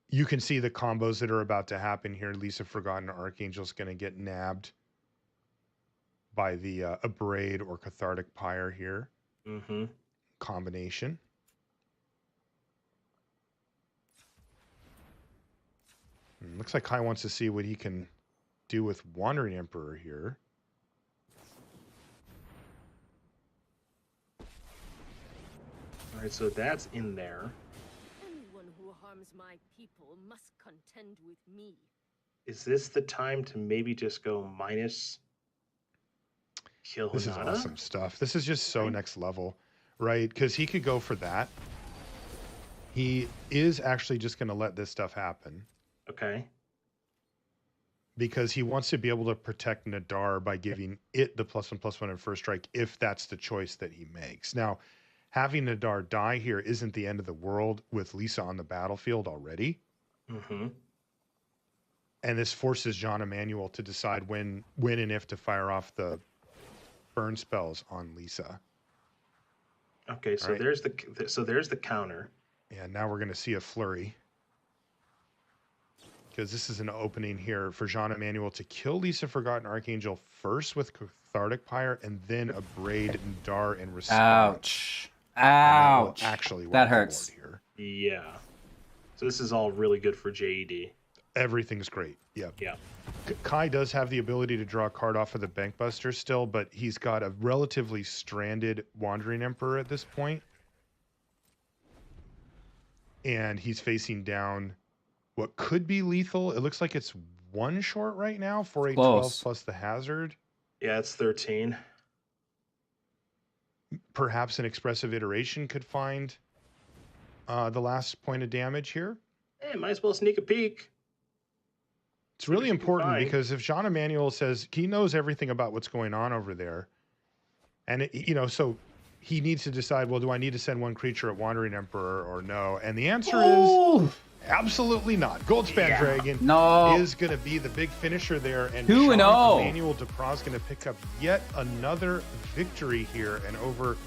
you can see the combos that are about to happen here. Lisa Forgotten Archangel's going to get nabbed by the Abrade or Cathartic Pyre here. Mm-hmm. Combination. Looks like Kai wants to see what he can do with Wandering Emperor here. All right, so that's in there. Anyone who harms my people must contend with me. Is this the time to maybe just go minus kill This is Hinata? awesome stuff. This is just so next level, right? Because he could go for that. He is actually just going to let this stuff happen Okay. because he wants to be able to protect Nadar by giving it the +1/+1 in first strike if that's the choice that he makes. Now, having Nadar die here isn't the end of the world with Lisa on the battlefield already. Mm-hmm. And this forces Jean Emmanuel to decide when and if to fire off the burn spells on Lisa. Okay, so Right. there's the counter. And now we're going to see a flurry. Because this is an opening here for Jean Emmanuel to kill Lisa Forgotten Archangel first with Cathartic Pyre and then Abrade Nadar in response. Ouch. And that will Ouch. actually wipe That the hurts. board here. Yeah. So this is all really good for JED. Everything's great. Yeah. Yeah. Kai does have the ability to draw a card off of the Bankbuster still, but he's got a relatively stranded Wandering Emperor at this point. And he's facing down what could be lethal. It looks like it's one short right now for a 12 Close. plus the hazard. Yeah, it's 13. Perhaps an expressive iteration could find the last point of damage here. Hey, might as well sneak a peek. It's really Should be important fine. because if Jean Emmanuel says he knows everything about what's going on over there, and so he needs to decide, well, do I need to send one creature at Wandering Emperor or no? And the answer is absolutely not. Goldspan Dragon No. is going to be the big finisher there, and 2-0. Jean Emmanuel Dupraz going to pick up yet another victory here, and over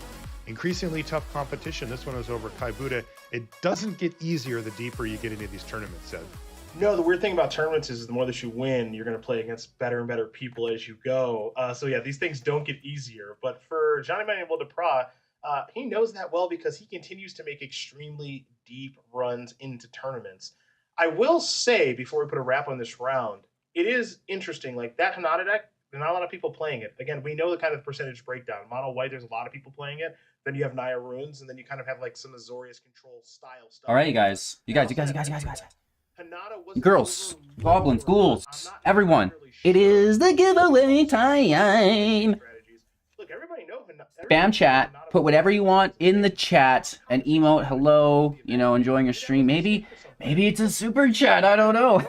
increasingly tough competition. This one was over Kaibude. It doesn't get easier the deeper you get into these tournaments, Ed. No, the weird thing about tournaments is the more that you win, you're going to play against better and better people as you go. So yeah, these things don't get easier. But for Johnny Manuel Depra, he knows that well because he continues to make extremely deep runs into tournaments. I will say, before we put a wrap on this round, it is interesting. Like that Hinata deck, there are not a lot of people playing it. Again, we know the kind of percentage breakdown. Mono white, there's a lot of people playing it. Then you have Naya Runes, and then you kind of have like some Azorius control style stuff. All right, you guys. You guys. Girls, goblins, ghouls, everyone. It is the giveaway time. Look, everybody knows. Spam chat. Put whatever you want in the chat. An emote, hello, you know, enjoying your stream. Maybe it's a super chat. I don't know.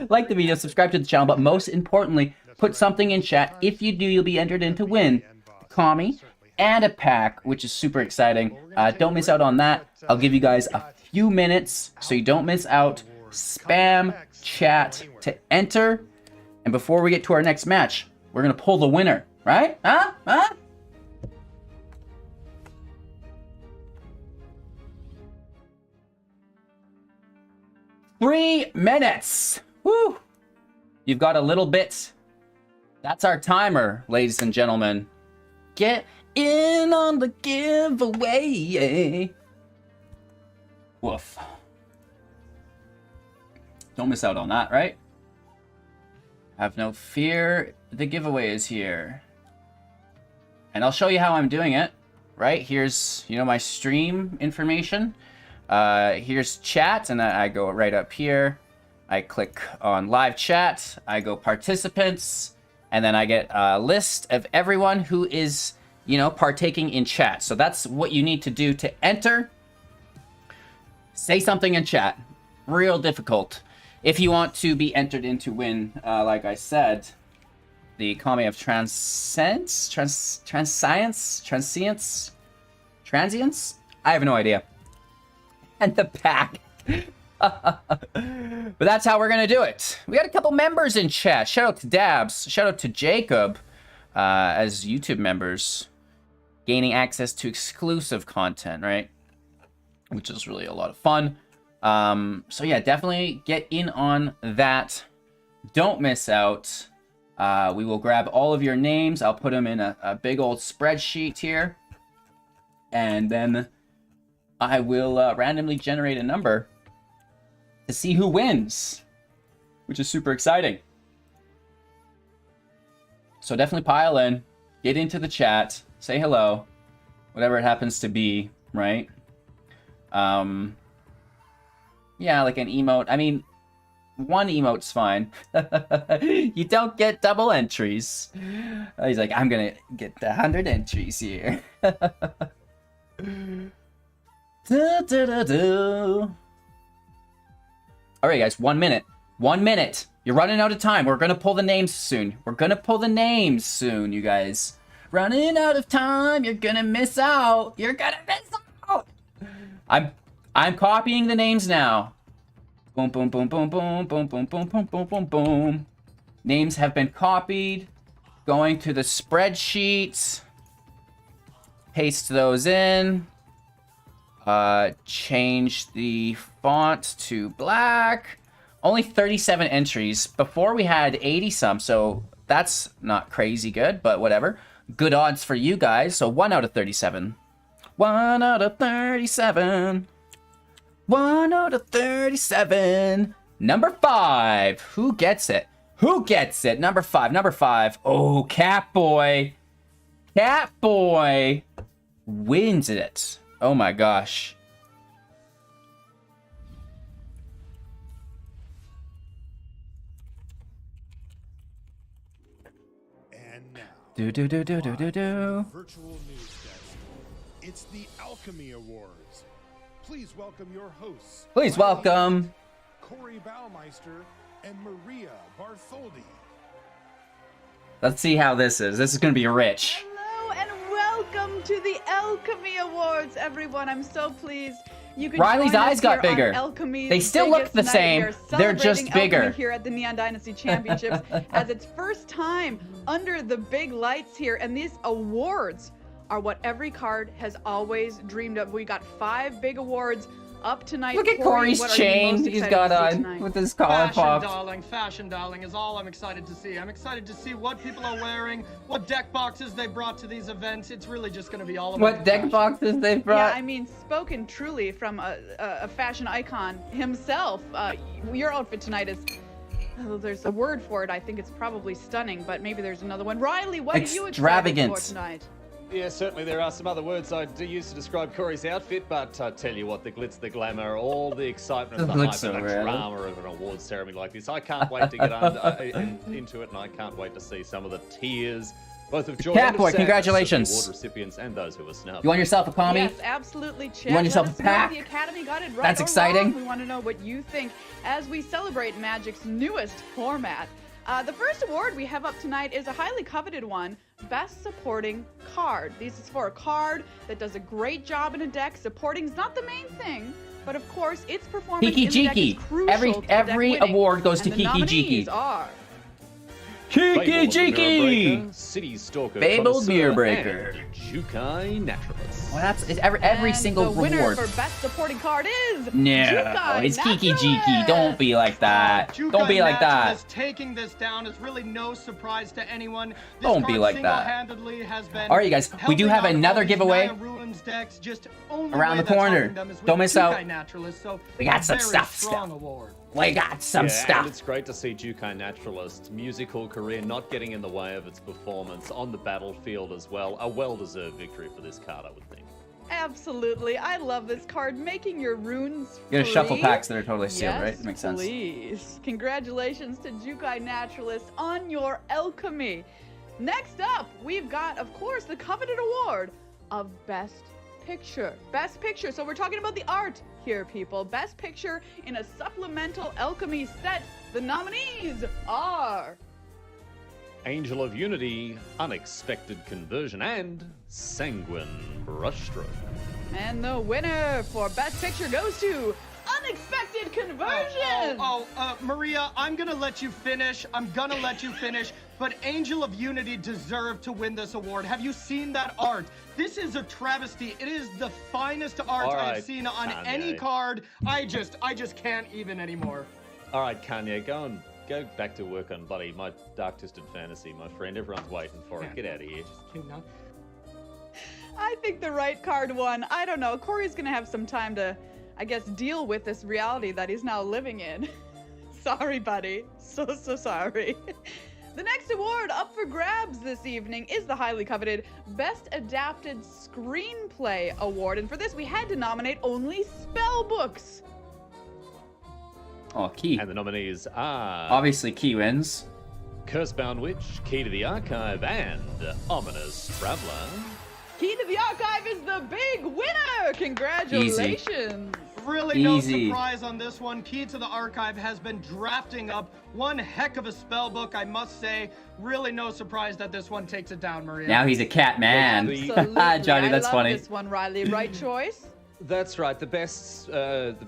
Like the video, subscribe to the channel, but most importantly, put something in chat. If you do, you'll be entered in to win Kami and a pack, which is super exciting. Don't miss out on that. I'll give you guys a few minutes so you don't miss out. Spam chat to enter. And before we get to our next match, we're going to pull the winner, right? Huh? 3 minutes. Woo! You've got a little bit. That's our timer, ladies and gentlemen. Get in on the giveaway. Woof. Don't miss out on that, right? Have no fear. The giveaway is here. And I'll show you how I'm doing it. Right? Here's, you know, my stream information. Here's chat, and I go right up here. I click on live chat. I go participants, and then I get a list of everyone who is, you know, partaking in chat. So that's what you need to do to enter. Say something in chat. Real difficult. If you want to be entered in to win, like I said, the Kami of Transience? I have no idea. And the pack. But that's how we're going to do it. We got a couple members in chat. Shout out to Dabs. Shout out to Jacob as YouTube members. Gaining access to exclusive content, right? Which is really a lot of fun. So yeah, definitely get in on that. Don't miss out. We will grab all of your names. I'll put them in a big old spreadsheet here. And then I will randomly generate a number to see who wins, which is super exciting. So definitely pile in, get into the chat, say hello, whatever it happens to be, right? Yeah, like an emote. I mean, one emote's fine. You don't get double entries. He's like, I'm gonna get 100 entries here. All right, guys, 1 minute. 1 minute. You're running out of time. We're gonna pull the names soon. You guys. Running out of time. You're gonna miss out. I'm copying the names now. Boom, boom, boom, boom, boom, boom, boom, boom, boom, boom, boom, boom. Names have been copied. Going to the spreadsheet. Paste those in. Change the font to black. Only 37 entries. Before we had 80 some, so that's not crazy good, but whatever. Good odds for you guys. So 1 out of 37. 1 out of 37. 1 out of 37. Number 5. Who gets it? Number 5. Oh, Catboy. Catboy wins it. Oh my gosh. And now, Do. virtual news desk. It's the Alchemy Awards. Please welcome your hosts. Please welcome Corey Baumeister and Maria Bartholdi. Let's see how this is. This is going to be rich. Hello and welcome to the Alchemy Awards, everyone. I'm so pleased you could Riley's join us eyes got here on bigger. Alchemy's They still look biggest the night. same. We are They're just celebrating bigger. Alchemy here at the Neon Dynasty Championships as its first time under the big lights here. And these awards are what every card has always dreamed of. We got 5 big awards up tonight. Look at Corey, Corey's what are you chain most he's excited got to see on tonight? with his collar popped. Fashion darling is all I'm excited to see. I'm excited to see what people are wearing, what deck boxes they brought to these events. It's really just going to be all about What the deck fashion. boxes they've Yeah, brought. I mean, spoken truly from a fashion icon himself. Your outfit tonight is. Oh, there's a word for it. I think it's probably stunning, but maybe there's another one. Riley, what are you excited Extravagant. for tonight? Yeah, certainly there are some other words I'd use to describe Corey's outfit, but I tell you what, the glitz, the glamour, all the excitement, The the hype, glitz and the over it. drama of an awards ceremony like this. I can't wait to get into it, and I can't wait to see some of the tears, both of joy and of Catboy, sadness congratulations. of the award recipients and those who were snubbed. You want yourself a commie? Yes, absolutely. Chat. You want yourself Let us a pack? know if the Academy got it right That's or exciting. wrong. We want to know what you think as we celebrate Magic's newest format. The first award we have up tonight is a highly coveted one, Best Supporting Card. This is for a card that does a great job in a deck. Supporting's not the main thing, but of course its performance Kiki in the deck is Jiki. crucial Every to the deck winning. award goes to And the Kiki nominees Jiki. are Kiki Fable of the Mirror Jiki! Breaker, City Stalker, Fabled Connoisseur, Mirror Breaker. and Jukai Naturalist. Well, that's it's every and single the winner reward. for Best Supporting Card is No, Jukai it's Kiki Naturalist. Jiki. Don't be like that. Jukai Don't be like that. Naturalist taking this down is really no surprise to anyone. This Don't be card like that. single-handedly has been All right, you guys, we do helping have out another all these giveaway Naya Ruins decks, just only around way the that's corner. helping them is with Don't miss Jukai out. Naturalist, so We got a some very stuff strong still. award. We got some And stuff. it's great to see Jukai Naturalist, musical career not getting in the way of its performance on the battlefield as well. A well-deserved victory for this card, I would think. Absolutely. I love this card. Making your runes You gotta shuffle free. packs that are totally sealed, Yes, right? Makes sense. Please. Congratulations to Jukai Naturalist on your Alchemy. Next up, we've got, of course, the coveted award of Best Picture. Best Picture. So we're talking about the art here, people. Best Picture in a supplemental Alchemy set. The nominees are Angel of Unity, Unexpected Conversion, and Sanguine Brushstroke. And the winner for Best Picture goes to Unexpected Conversion. Maria, I'm gonna let you finish. But Angel of Unity deserved to win this award. Have you seen that art? This is a travesty. It is the finest art All I've right, seen on Kanye. any card. I just can't even anymore. All right, Kanye, go back to work on bloody My Dark Twisted Fantasy, my friend. Everyone's waiting for it. Get out of here. I think the right card won. I don't know. Corey's gonna have some time to, I guess, deal with this reality that he's now living in. Sorry, buddy. So sorry. The next award up for grabs this evening is the highly coveted Best Adapted Screenplay Award. And for this, we had to nominate only spell books. Oh, Key. And the nominees are Obviously, Key wins. Cursebound Witch, Key to the Archive, and Ominous Traveler. Key to the Archive is the big winner. Congratulations. Really no Easy. surprise on this one. Key to the Archive has been drafting up one heck of a spell book, I must say. Really no surprise that this one takes it down, Maria. Now he's a cat man. Absolutely. Johnny, that's I love funny. this one, Riley. Right choice? That's right. The best adapted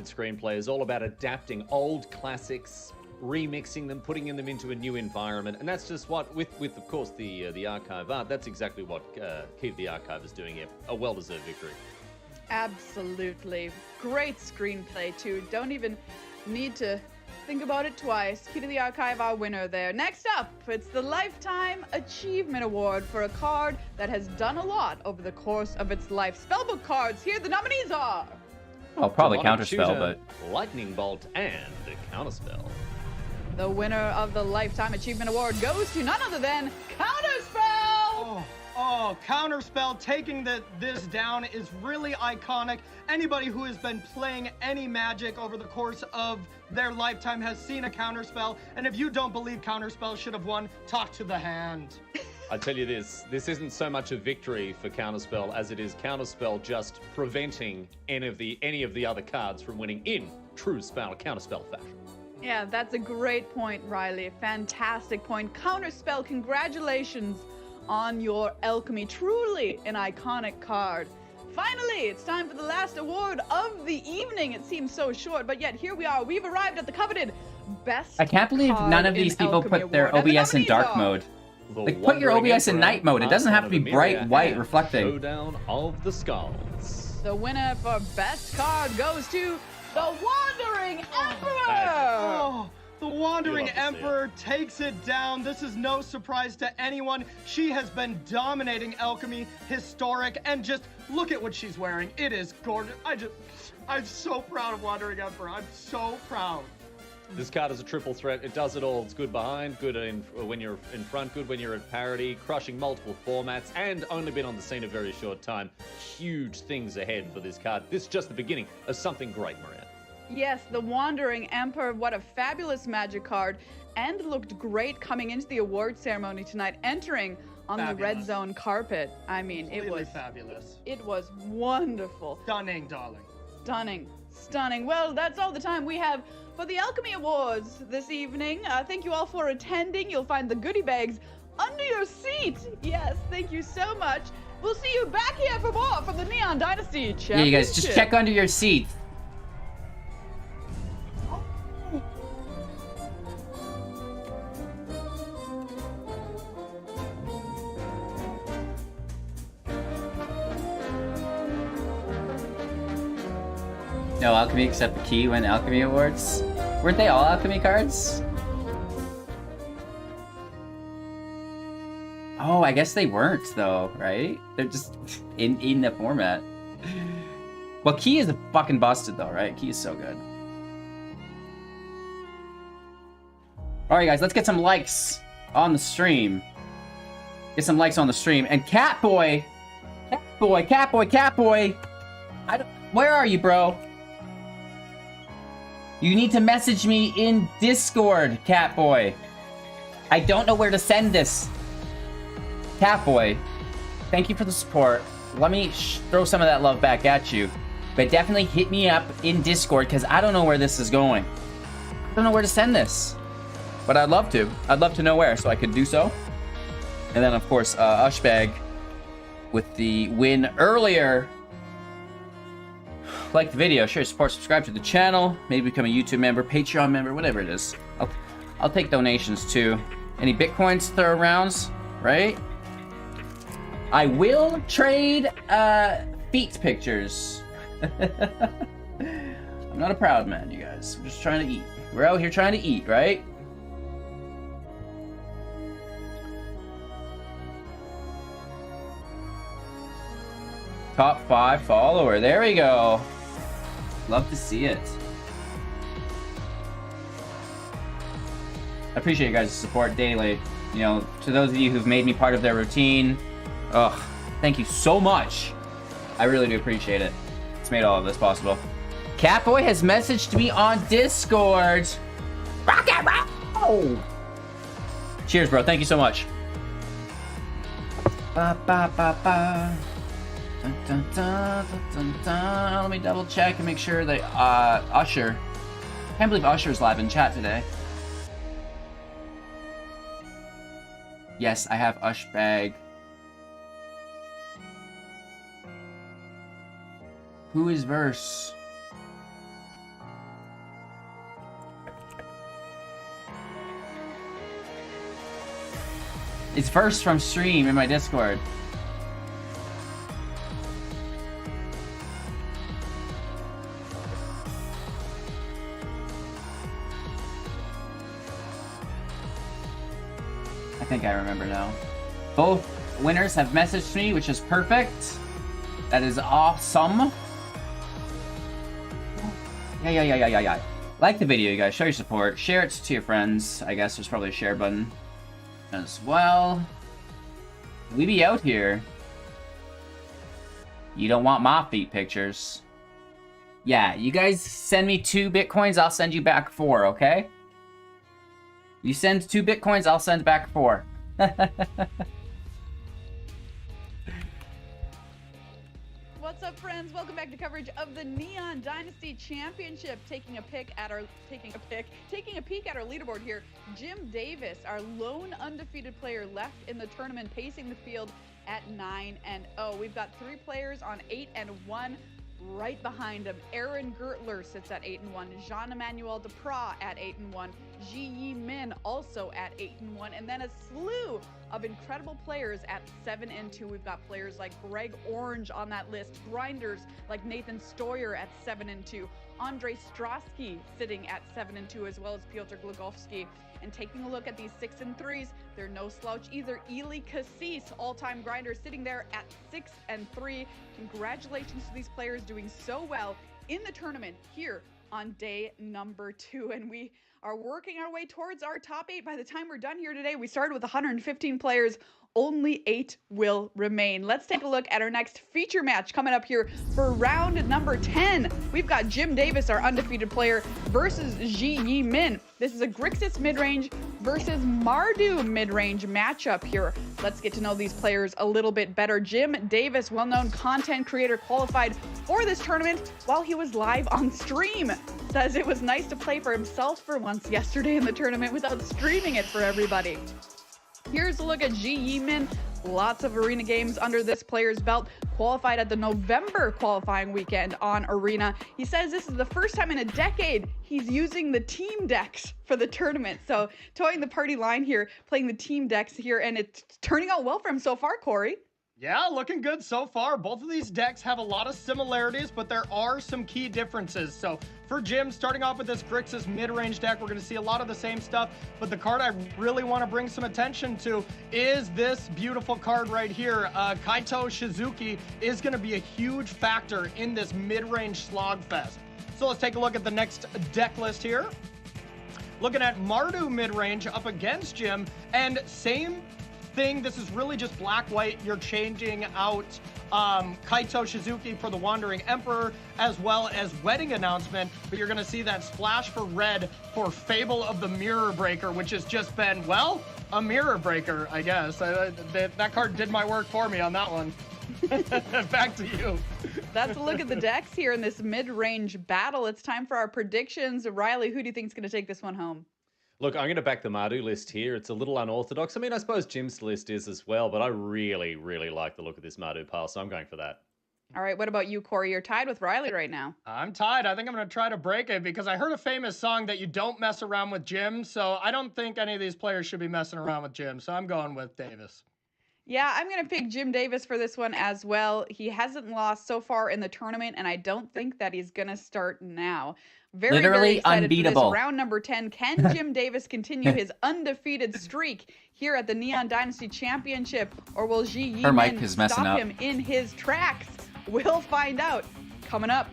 screenplay is all about adapting old classics, remixing them, putting them into a new environment, and that's just what, with of course the archive art. That's exactly what Key to the Archive is doing here. A well-deserved victory. Absolutely. Great screenplay, too. Don't even need to think about it twice. Key to the Archive, our winner there. Next up, it's the Lifetime Achievement Award for a card that has done a lot over the course of its life. Spellbook cards. Here the nominees are. Oh, probably Demonic Counterspell, Tutor, but Lightning Bolt and Counterspell. The winner of the Lifetime Achievement Award goes to none other than Counterspell! Counterspell taking this down is really iconic. Anybody who has been playing any Magic over the course of their lifetime has seen a Counterspell, and if you don't believe Counterspell should have won, talk to the hand. I tell you this isn't so much a victory for Counterspell as it is Counterspell just preventing any of the other cards from winning in true Counterspell fashion. Yeah, that's a great point, Riley. Fantastic point. Counterspell, congratulations on your Alchemy. Truly an iconic card. Finally, it's time for the last award of the evening. It seems so short, but yet here we are. We've arrived at the coveted Best I can't believe Card none of in these people Alchemy put their Award. And the OBS in nominees dark are mode. The Like, put your Wandering OBS in Emperor, night mode. It doesn't have to be Archon of the bright Myriad, white and reflecting. Showdown of the Skulls. The winner for best card goes to the Wandering Emperor. Oh, the Wandering You love to see Emperor takes it down. This is no surprise to anyone. She has been dominating Alchemy, historic, and just look at what she's wearing. It is gorgeous. I'm so proud of Wandering Emperor. I'm so proud. This card is a triple threat. It does it all. It's good behind, good when you're in front, good when you're at parity, crushing multiple formats, and only been on the scene a very short time. Huge things ahead for this card. This is just the beginning of something great, Maria. Yes, the Wandering Emperor, what a fabulous Magic card, and looked great coming into the award ceremony tonight, entering on the red zone carpet. I mean, it was fabulous. It was wonderful. Stunning, darling. Stunning. Stunning. Well, that's all the time we have for the Alchemy Awards this evening. Thank you all for attending. You'll find the goodie bags under your seat. Yes, thank you so much. We'll see you back here for more from the Neon Dynasty Championship. Yeah, you guys, just check under your seat. No Alchemy except the Key win Alchemy Awards. Weren't they all Alchemy cards? Oh, I guess they weren't though, right? They're just in the format. Well, Key is fucking busted though, right? Key is so good. Alright guys, let's get some likes on the stream. Get some likes on the stream. And Catboy! Catboy! Where are you, bro? You need to message me in Discord, Catboy. I don't know where to send this. Catboy, thank you for the support. Let me throw some of that love back at you. But definitely hit me up in Discord, because I don't know where this is going. I don't know where to send this. But I'd love to. I'd love to know where, so I could do so. And then, of course, Ushbag with the win earlier. Like the video, share, support, subscribe to the channel, maybe become a YouTube member, Patreon member, whatever it is. I'll take donations too. Any Bitcoins to throw around, right? I will trade feet pictures. I'm not a proud man, you guys. I'm just trying to eat. We're out here trying to eat, right? Top 5 follower. There we go. Love to see it. I appreciate you guys' support daily. You know, to those of you who've made me part of their routine, thank you so much. I really do appreciate it. It's made all of this possible. Catboy has messaged me on Discord. Rock and roll! Cheers, bro. Thank you so much. Ba ba ba ba. Dun, dun, dun, dun, dun, dun. Let me double check and make sure that Usher. I can't believe Usher's live in chat today. Yes, I have Ushbag. Who is Verse? It's Verse from stream in my Discord. I think I remember now. Both winners have messaged me, which is perfect. That is awesome. Yeah. Like the video, you guys. Show your support. Share it to your friends. I guess there's probably a share button as well. We be out here. You don't want my feet pictures. Yeah, you guys send me 2 Bitcoins, I'll send you back 4, okay? You send 2 Bitcoins, I'll send back 4. What's up, friends? Welcome back to coverage of the Neon Dynasty Championship. Taking a peek at our leaderboard here. Jim Davis, our lone undefeated player left in the tournament, pacing the field at 9-0. We've got 3 players on 8-1. Right behind him, Aaron Gertler sits at 8-1. Jean-Emmanuel Depras at 8-1. Ji Yi Min also at 8-1. And then a slew of incredible players at 7-2. We've got players like Greg Orange on that list, grinders like Nathan Stoyer at 7-2. Andre Strosky sitting at 7-2, as well as Piotr Glogowski. And taking a look at these 6-3s, they're no slouch either. Eli Cassis, all-time grinder, sitting there at 6-3. Congratulations to these players doing so well in the tournament here on day number 2. And we are working our way towards our top 8. By the time we're done here today, we started with 115 players. Only 8 will remain. Let's take a look at our next feature match coming up here for round number 10. We've got Jim Davis, our undefeated player, versus Ji Yi Min. This is a Grixis mid-range versus Mardu mid-range matchup here. Let's get to know these players a little bit better. Jim Davis, well-known content creator, qualified for this tournament while he was live on stream. Says it was nice to play for himself for once yesterday in the tournament without streaming it for everybody. Here's a look at Ji Yi Min. Lots of arena games under this player's belt. Qualified at the November qualifying weekend on Arena. He says this is the first time in a decade he's using the team decks for the tournament. So toeing the party line here, playing the team decks here, and it's turning out well for him so far, Corey. Yeah, looking good so far. Both of these decks have a lot of similarities, but there are some key differences. So for Jim, starting off with this Grixis mid-range deck, we're going to see a lot of the same stuff. But the card I really want to bring some attention to is this beautiful card right here. Kaito Shizuki is going to be a huge factor in this mid-range slogfest. So let's take a look at the next deck list here. Looking at Mardu mid-range up against Jim, and same thing. This is really just black-white. You're changing out Kaito Shizuki for the Wandering Emperor, as well as Wedding Announcement, but you're going to see that splash for red for Fable of the Mirror Breaker, which has just been, well, a mirror breaker, I guess. That card did my work for me on that one. Back to you. That's a look at the decks here in this mid-range battle. It's time for our predictions. Riley, who do you think is going to take this one home? Look, I'm going to back the Mardu list here. It's a little unorthodox. I mean, I suppose Jim's list is as well, but I really, really like the look of this Mardu pile, so I'm going for that. All right, what about you, Corey? You're tied with Riley right now. I'm tied. I think I'm going to try to break it because I heard a famous song that you don't mess around with Jim, so I don't think any of these players should be messing around with Jim, so I'm going with Davis. Yeah, I'm going to pick Jim Davis for this one as well. He hasn't lost so far in the tournament, and I don't think that he's going to start now. Very excited unbeatable. For this round number 10. Can Jim Davis continue his undefeated streak here at the Neon Dynasty Championship, or will Ji Yi Min stop him in his tracks? We'll find out coming up.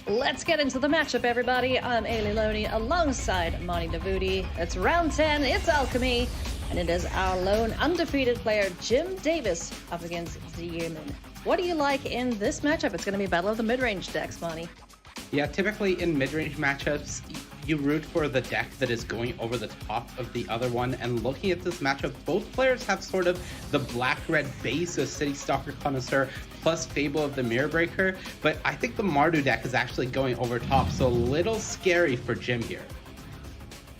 Let's get into the matchup, everybody. I'm Ailey Loney alongside Monty Navuti. It's round 10, it's Alchemy, and it is our lone undefeated player, Jim Davis, up against Ji Yi Min. What do you like in this matchup? It's going to be battle of the mid-range decks, Monty. Yeah, typically in mid-range matchups, you root for the deck that is going over the top of the other one, and looking at this matchup, both players have sort of the black-red base of City Stalker Connoisseur plus Fable of the Mirror Breaker, but I think the Mardu deck is actually going over top, so a little scary for Jim here.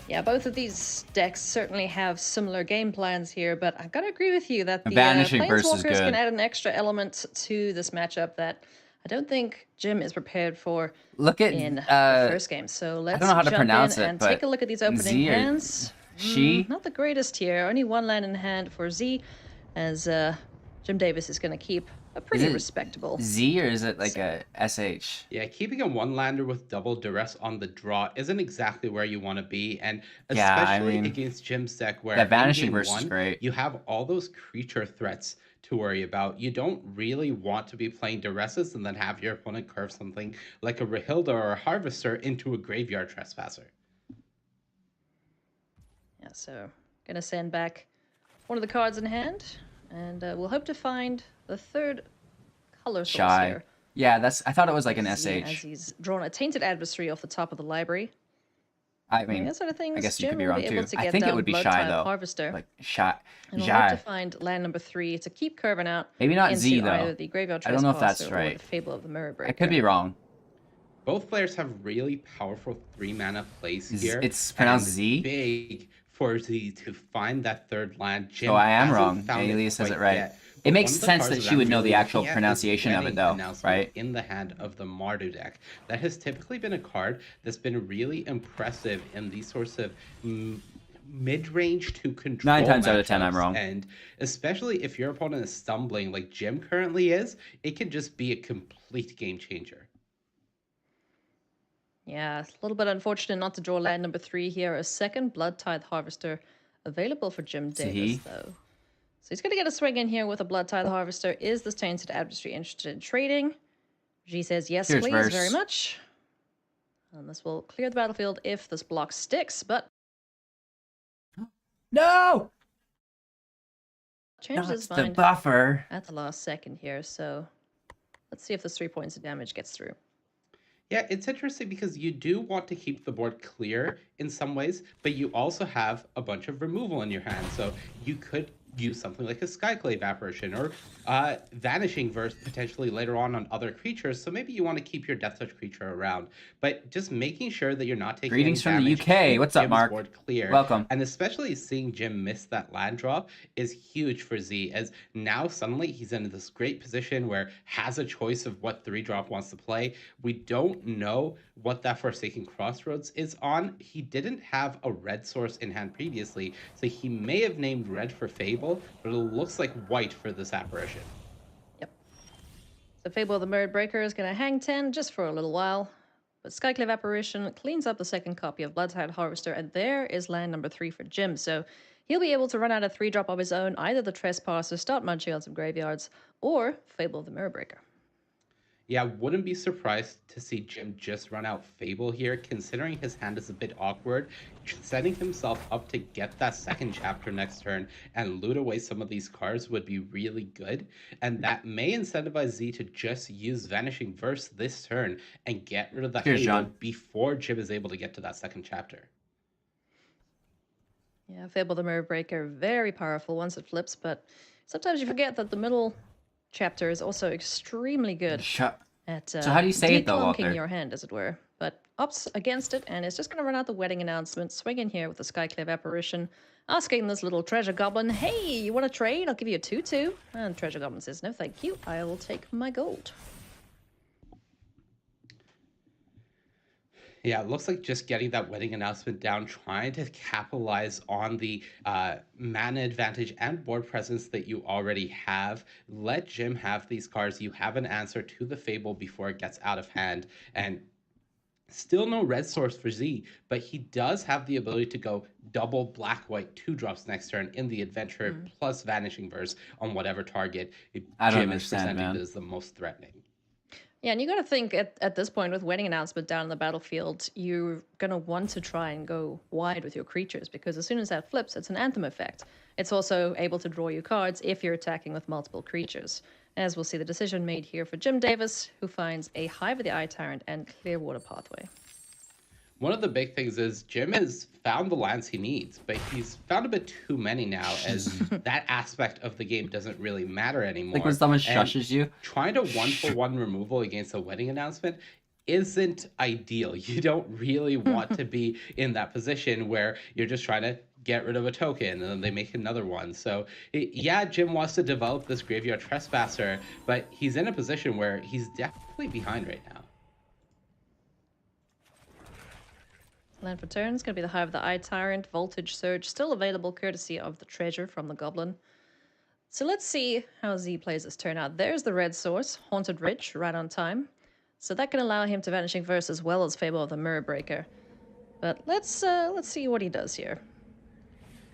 Yeah, both of these decks certainly have similar game plans here, but I've got to agree with you that the Vanishing Burst is Planeswalkers good. can add an extra element to this matchup that I don't think Jim is prepared for in the first game. So let's jump in and take a look at these opening hands. Not the greatest here. Only one land in hand for Z, as Jim Davis is going to keep a pretty respectable Z, or is it like a SH? Yeah, keeping a one-lander with double duress on the draw isn't exactly where you want to be, and especially against Jim's deck where that Vanishing Burst is great. You have all those creature threats to worry about. You don't really want to be playing duresses and then have your opponent curve something like a Rahilda or a Harvester into a Graveyard Trespasser. Yeah, so gonna send back one of the cards in hand, and we'll hope to find the third color source here. Yeah, I thought it was like an SH. As he's drawn a Tainted Adversary off the top of the library. I mean, that sort of things, I guess you Jim could be will wrong be too. able to I get think it down would be Blood Shy Tide though. Harvester. Like Shy. And we'll have to find land number 3 to keep curving out. Maybe not into Z though. Either the Graveyard I don't know if that's Trespasser right. Or the Fable of the Mirror Breaker. I could be wrong. Both players have really powerful 3-mana plays here. It's pronounced Z? Big for Z to find that third land. Jim So I am hasn't wrong. found Alias says quite it right. yet. It But makes one of the sense cards that she I'm would know really the actual looking at is pronunciation of it, Wedding though, Announcement right? in the hand of the Mardu deck. That has typically been a card that's been really impressive in these sorts of mid-range to control 9 times out of 10, I'm matchups. wrong. And especially if your opponent is stumbling like Jim currently is, it can just be a complete game changer. Yeah, a little bit unfortunate not to draw land number 3 here. A second Blood Tithe Harvester available for Jim Davis, though. So he's going to get a swing in here with a Blood Tithe Harvester. Is this Tainted Adversary interested in trading? G says yes, Here's please, verse. very much. And this will clear the battlefield if this block sticks, but... No! Changes his Not the mind buffer. at the last second here, so... Let's see if this 3 points of damage gets through. Yeah, it's interesting because you do want to keep the board clear in some ways, but you also have a bunch of removal in your hand. So you could use something like a Skyclave Apparition or Vanishing Verse potentially later on other creatures. So maybe you want to keep your Death Touch creature around, but just making sure that you're not taking Greetings any from the damage, UK. keep What's up, Jim's Mark? board clear. Welcome. And especially seeing Jim miss that land drop is huge for Z, as now suddenly he's in this great position where has a choice of what 3-drop wants to play. We don't know what that Forsaken Crossroads is on. He didn't have a red source in hand previously, so he may have named red for Fable, but it looks like white for this apparition. Yep. So Fable of the Mirrored Breaker is going to hang 10 just for a little while. But Skyclave Apparition cleans up the second copy of Bloodtide Harvester, and there is land number 3 for Jim. So he'll be able to run out a 3-drop of his own, either the Trespasser, start munching on some graveyards, or Fable of the Mirror Breaker. Yeah, wouldn't be surprised to see Jim just run out Fable here, considering his hand is a bit awkward. Setting himself up to get that second chapter next turn and loot away some of these cards would be really good. And that may incentivize Z to just use Vanishing Verse this turn and get rid of that Here's Fable John. before Jim is able to get to that second chapter. Yeah, Fable the Mirror Breaker, very powerful once it flips, but sometimes you forget that the middle chapter is also extremely good at So how do you say it, though, declunking Walter? your hand, as it were. But opts against it, and it's just going to run out the Wedding Announcement, swing in here with the Skyclave Apparition, asking this little Treasure Goblin, hey, you want to trade? I'll give you a 2-2. And Treasure Goblin says, no thank you, I will take my gold. Yeah, it looks like just getting that Wedding Announcement down, trying to capitalize on the mana advantage and board presence that you already have. Let Jim have these cards. You have an answer to the Fable before it gets out of hand. And still no red source for Z, but he does have the ability to go double black-white 2-drops next turn in the Adventure plus Vanishing Verse on whatever target I don't Jim is understand, presenting man. as the most threatening. Yeah, and you got to think at this point with Wedding Announcement down in the battlefield, you're going to want to try and go wide with your creatures, because as soon as that flips, it's an Anthem effect. It's also able to draw you cards if you're attacking with multiple creatures. As we'll see the decision made here for Jim Davis, who finds a Hive of the Eye Tyrant and Clearwater Pathway. One of the big things is Jim has found the lands he needs, but he's found a bit too many now, as that aspect of the game doesn't really matter anymore. Like when someone And shushes you. trying to 1-for-1 removal against a Wedding Announcement isn't ideal. You don't really want to be in that position where you're just trying to get rid of a token and then they make another one. So yeah, Jim wants to develop this Graveyard Trespasser, but he's in a position where he's definitely behind right now. Land for turn is going to be the Hive of the Eye Tyrant, Voltage Surge, still available courtesy of the treasure from the Goblin. So let's see how Z plays this turn out. There's the red source, Haunted Ridge, right on time. So that can allow him to Vanishing Verse as well as Fable of the Mirror Breaker. But let's see what he does here.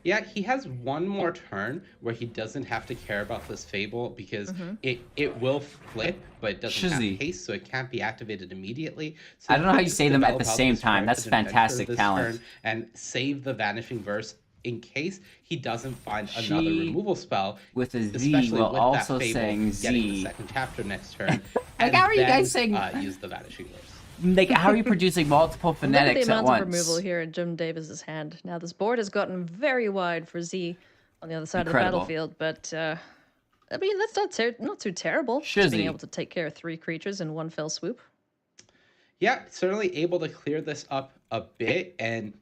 Yeah, he has one more turn where he doesn't have to care about this Fable because it will flip, but it doesn't have Shizzy. haste, so it can't be activated immediately. So I don't know how you he say can them at develop the out same this time. That's Rampant Adventure fantastic this talent. turn and save the Vanishing Verse in case he doesn't find another She, removal spell. with a Z, especially will with also that Fable saying getting the Z. second chapter next turn. Like, how are you guys saying- Use the Vanishing Verse. Like, how are you producing multiple Look at the phonetics at amount once? of removal here in Jim Davis's hand. Now this board has gotten very wide for Z on the other side Incredible. of the battlefield, but I mean that's not too terrible. Just being Shizzy. able to take care of 3 creatures in one fell swoop. Yeah, certainly able to clear this up a bit, and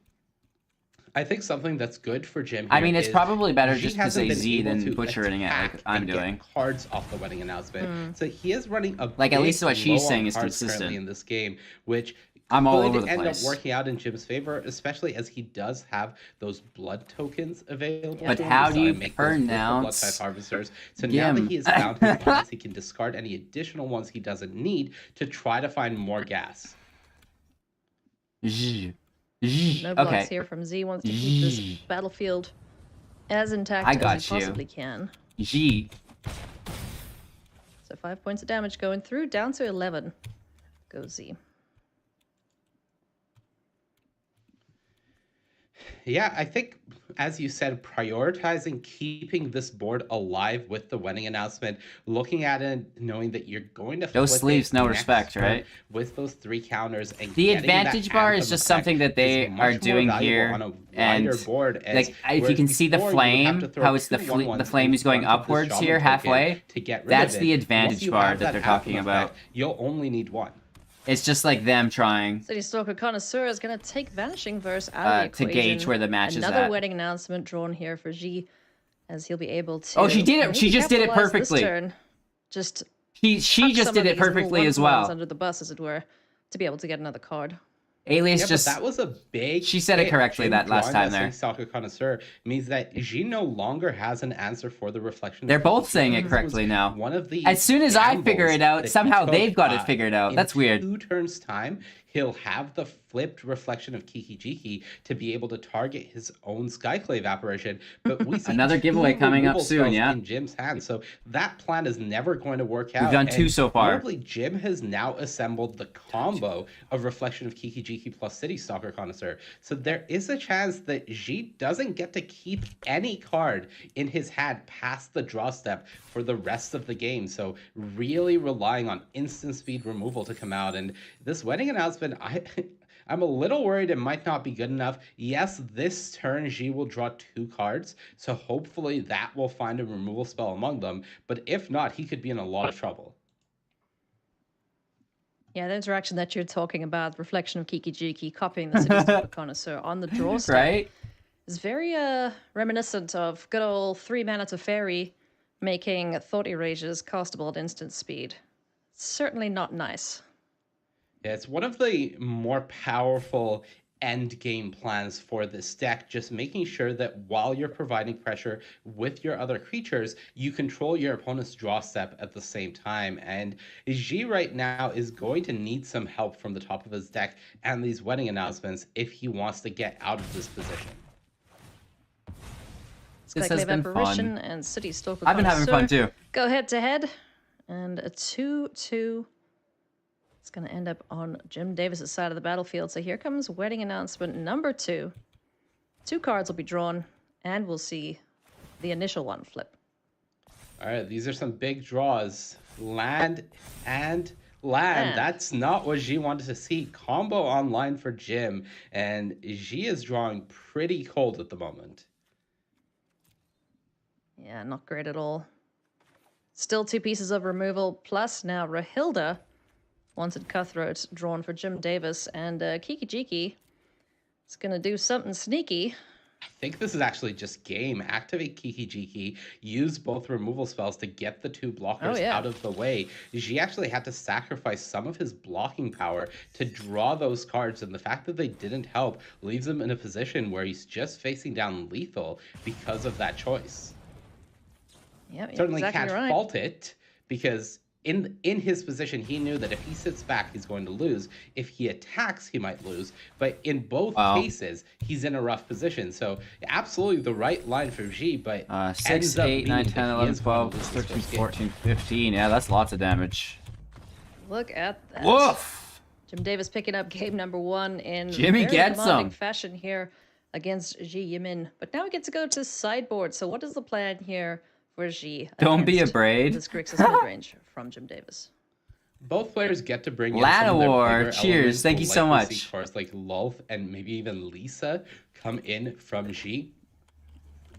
I think something that's good for Jim. I here mean, it's is probably better he just to hasn't say been Z able than to butchering it like attack I'm and get doing. cards off the wedding announcement. So he is running a Like, at big least what she's low on saying is cards consistent. currently in this game, which I'm all could over the end place. up working out in Jim's favor, especially as he does have those blood tokens available. But to him. how We do saw you him make those with the blood pronounce type harvesters. So now that Gim? he has found his balance, he can discard any additional ones he doesn't need to try to find more gas. Zh. No blocks Okay. here from Z. Wants to keep this battlefield as intact I as got he you. possibly can. G. So 5 points of damage going through, down to 11. Goes Z. Yeah, I think, as you said, prioritizing keeping this board alive with the wedding announcement, looking at it, knowing that you're going to Those flip sleeves, it no next respect, turn right? with those 3 counters, and The getting that advantage bar is anthem just effect something that they is much are more doing valuable here, on a and wider board, as, like if you whereas can see the before you would have flame, to throw how it's the 2 1-1s flame is going in front of this upwards shaman here token halfway. to get rid That's of the it. advantage Once you bar have that they're anthem talking about. effect, you'll only need 1. It's just like them trying City Stalker Connoisseur is going to take Vanishing Verse out of the to equation. gauge where the match is Another at. wedding announcement drawn here for G, as he'll be able to. Oh, she did it. maybe She just did it capitalize this perfectly. turn. Just She tuck just some did of it these little perfectly as 1-1s well. under the bus, as it were, to be able to get another card. Alias Yeah, just but that was a big. she said it hit. correctly Jim that last drawing time that there. City Stalker Connoisseur means that G no longer has an answer for the reflection. They're of both Kiki. saying it This correctly was now. One of the As soon as I figure gambles it out, that he somehow took, they've got it figured out. in That's weird. 2 turns time, he'll have the flipped reflection of Kiki Jiki to be able to target his own Skyclave apparition. But we see Another 2 giveaway coming up removal soon, spells yeah. in Jim's hand, so that plan is never going to work out. We've done 2 and so far. Notably, Jim has now assembled the combo of Reflection of Kiki Jiki plus City Stalker Connoisseur. So there is a chance that G doesn't get to keep any card in his hand past the draw step for the rest of the game. So really relying on instant speed removal to come out. And this wedding announcement, I'm a little worried it might not be good enough. Yes, this turn G will draw 2 cards, so hopefully that will find a removal spell among them. But if not, he could be in a lot of trouble. Yeah, the interaction that you're talking about, reflection of Kiki Jiki, copying the City Stalker Connoisseur on the draw step, Right? is very reminiscent of good old 3-mana Teferi making Thought Erasures castable at instant speed. Certainly not nice. Yeah, it's one of the more powerful end game plans for this deck, just making sure that while you're providing pressure with your other creatures, you control your opponent's draw step at the same time. And G right now is going to need some help from the top of his deck and these wedding announcements if he wants to get out of this position. This has Skyclave been Apparition fun. and City Stalker I've been having fun Connoisseur too. go head to head, and a 2-2. It's going to end up on Jim Davis's side of the battlefield. So here comes wedding announcement number 2. 2 cards will be drawn, and we'll see the initial one flip. All right, these are some big draws. Land and land. That's not what G wanted to see. Combo online for Jim, and G is drawing pretty cold at the moment. Yeah, not great at all. Still 2 pieces of removal, plus now Rahilda, Wanted Cutthroat, drawn for Jim Davis, and Kiki Jiki is going to do something sneaky. I think this is actually just game. Activate Kiki Jiki, use both removal spells to get the 2 blockers out of the way. G actually had to sacrifice some of his blocking power to draw those cards, and the fact that they didn't help leaves him in a position where he's just facing down lethal because of that choice. Yep, Certainly exactly can't right. fault it, because in his position, he knew that if he sits back, he's going to lose. If he attacks, he might lose. But in both cases, he's in a rough position. So absolutely the right line for G, but 6, ends up 8, 9, being 10, that he 11, is going to 12, lose this 13, first game. 14, 15. Yeah, that's lots of damage. Look at that. Woof! Jim Davis picking up game number 1 in Jimmy very gets commanding some. fashion here against Ji Yimin. But now we get to go to sideboard. So what is the plan here for Ji? Don't be a against braid. This Grixis mid-range from Jim Davis. Both players get to bring in Lad some of their Award, bigger cheers, elements. thank We'll you so likely see much. cards like Lulth and maybe even Lisa come in from G.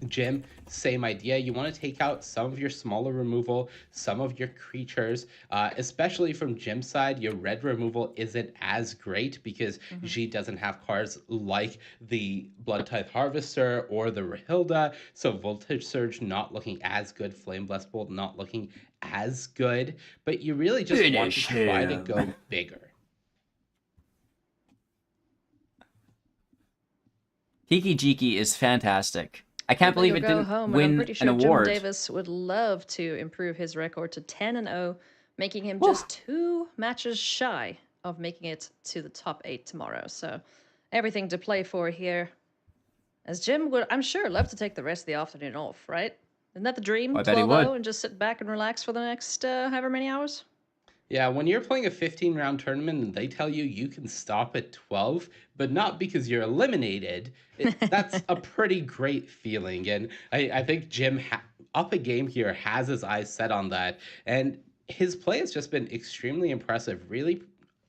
Jim, same idea. You want to take out some of your smaller removal, some of your creatures, especially from Jim's side. Your red removal isn't as great because G doesn't have cards like the Blood Tithe Harvester or the Rahilda. So Voltage Surge not looking as good, Flame Blessed Bolt not looking as good. But you really just want to try to go bigger. Kiki Jiki is fantastic. I can't believe it didn't home, win I'm pretty sure an award. Jim Davis would love to improve his record to 10-0, making him just 2 matches shy of making it to the top 8 tomorrow. So everything to play for here. As Jim would, I'm sure, love to take the rest of the afternoon off, right? Isn't that the dream? I bet he 12-0 would. and just sit back and relax for the next however many hours? Yeah, when you're playing a 15-round tournament and they tell you you can stop at 12, but not because you're eliminated, that's a pretty great feeling. And I think Jim, up a game here, has his eyes set on that. And his play has just been extremely impressive, really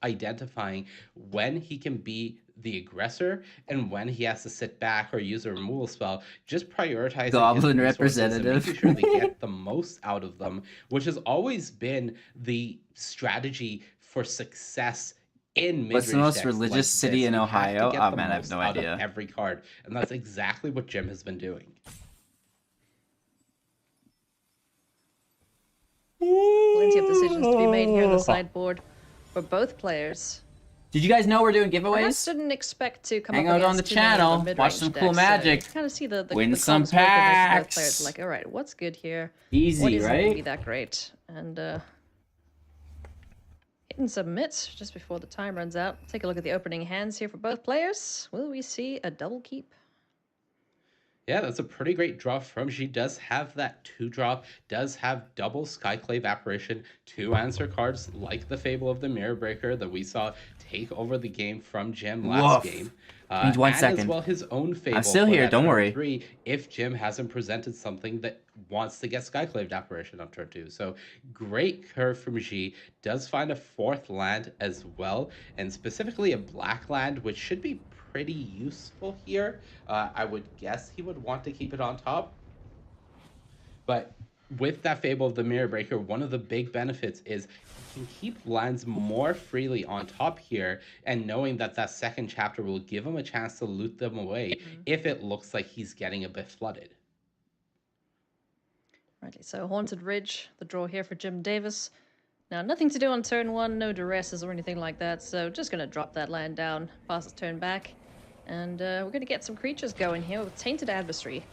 identifying when he can be the aggressor and when he has to sit back or use a removal spell, just prioritizing Goblin his resources representative. and making sure they get the most out of them, which has always been the strategy for success in mid-range What's the most decks religious like city this. in You have to Ohio? get Oh the man, I have most no out of idea. every card, and that's exactly what Jim has been doing. Plenty of decisions to be made here on the sideboard for both players. Did you guys know we're doing I giveaways? didn't expect to come Hang up out on the against too many of channel, mid-range watch some cool decks, magic, So you kind of see the win the some comms work and both packs. players are like, all right, what's good here? Easy, what isn't right? gonna be that great? And hit and submit just before the time runs out. Take a look at the opening hands here for both players. Will we see a double keep? Yeah, that's a pretty great draw from. She does have that 2-drop, does have double Skyclave Apparition, 2 answer cards like the Fable of the Mirror Breaker that we saw take over the game from Jim last Woof. game. Needs 1 and second. as well his own Fable. I'm still for here, that don't turn worry. 3 if Jim hasn't presented something that wants to get Skyclaved Apparition on turn 2. So great curve from G. Does find a 4th land as well, and specifically a black land, which should be pretty useful here. I would guess he would want to keep it on top. But with that Fable of the Mirror Breaker, one of the big benefits is he can keep lands more freely on top here, and knowing that that second chapter will give him a chance to loot them away if it looks like he's getting a bit flooded. Righty, so Haunted Ridge, the draw here for Jim Davis. Now, nothing to do on turn 1, no duresses or anything like that, so just going to drop that land down, pass the turn back, and we're going to get some creatures going here with Tainted Adversary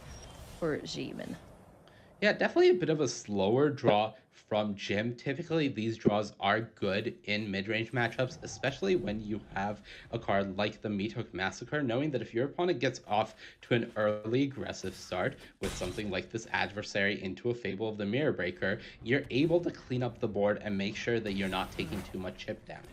for Jimin. Yeah, definitely a bit of a slower draw from Jim. Typically, these draws are good in mid-range matchups, especially when you have a card like the Meat Hook Massacre, knowing that if your opponent gets off to an early aggressive start with something like this Adversary into a Fable of the Mirror Breaker, you're able to clean up the board and make sure that you're not taking too much chip damage.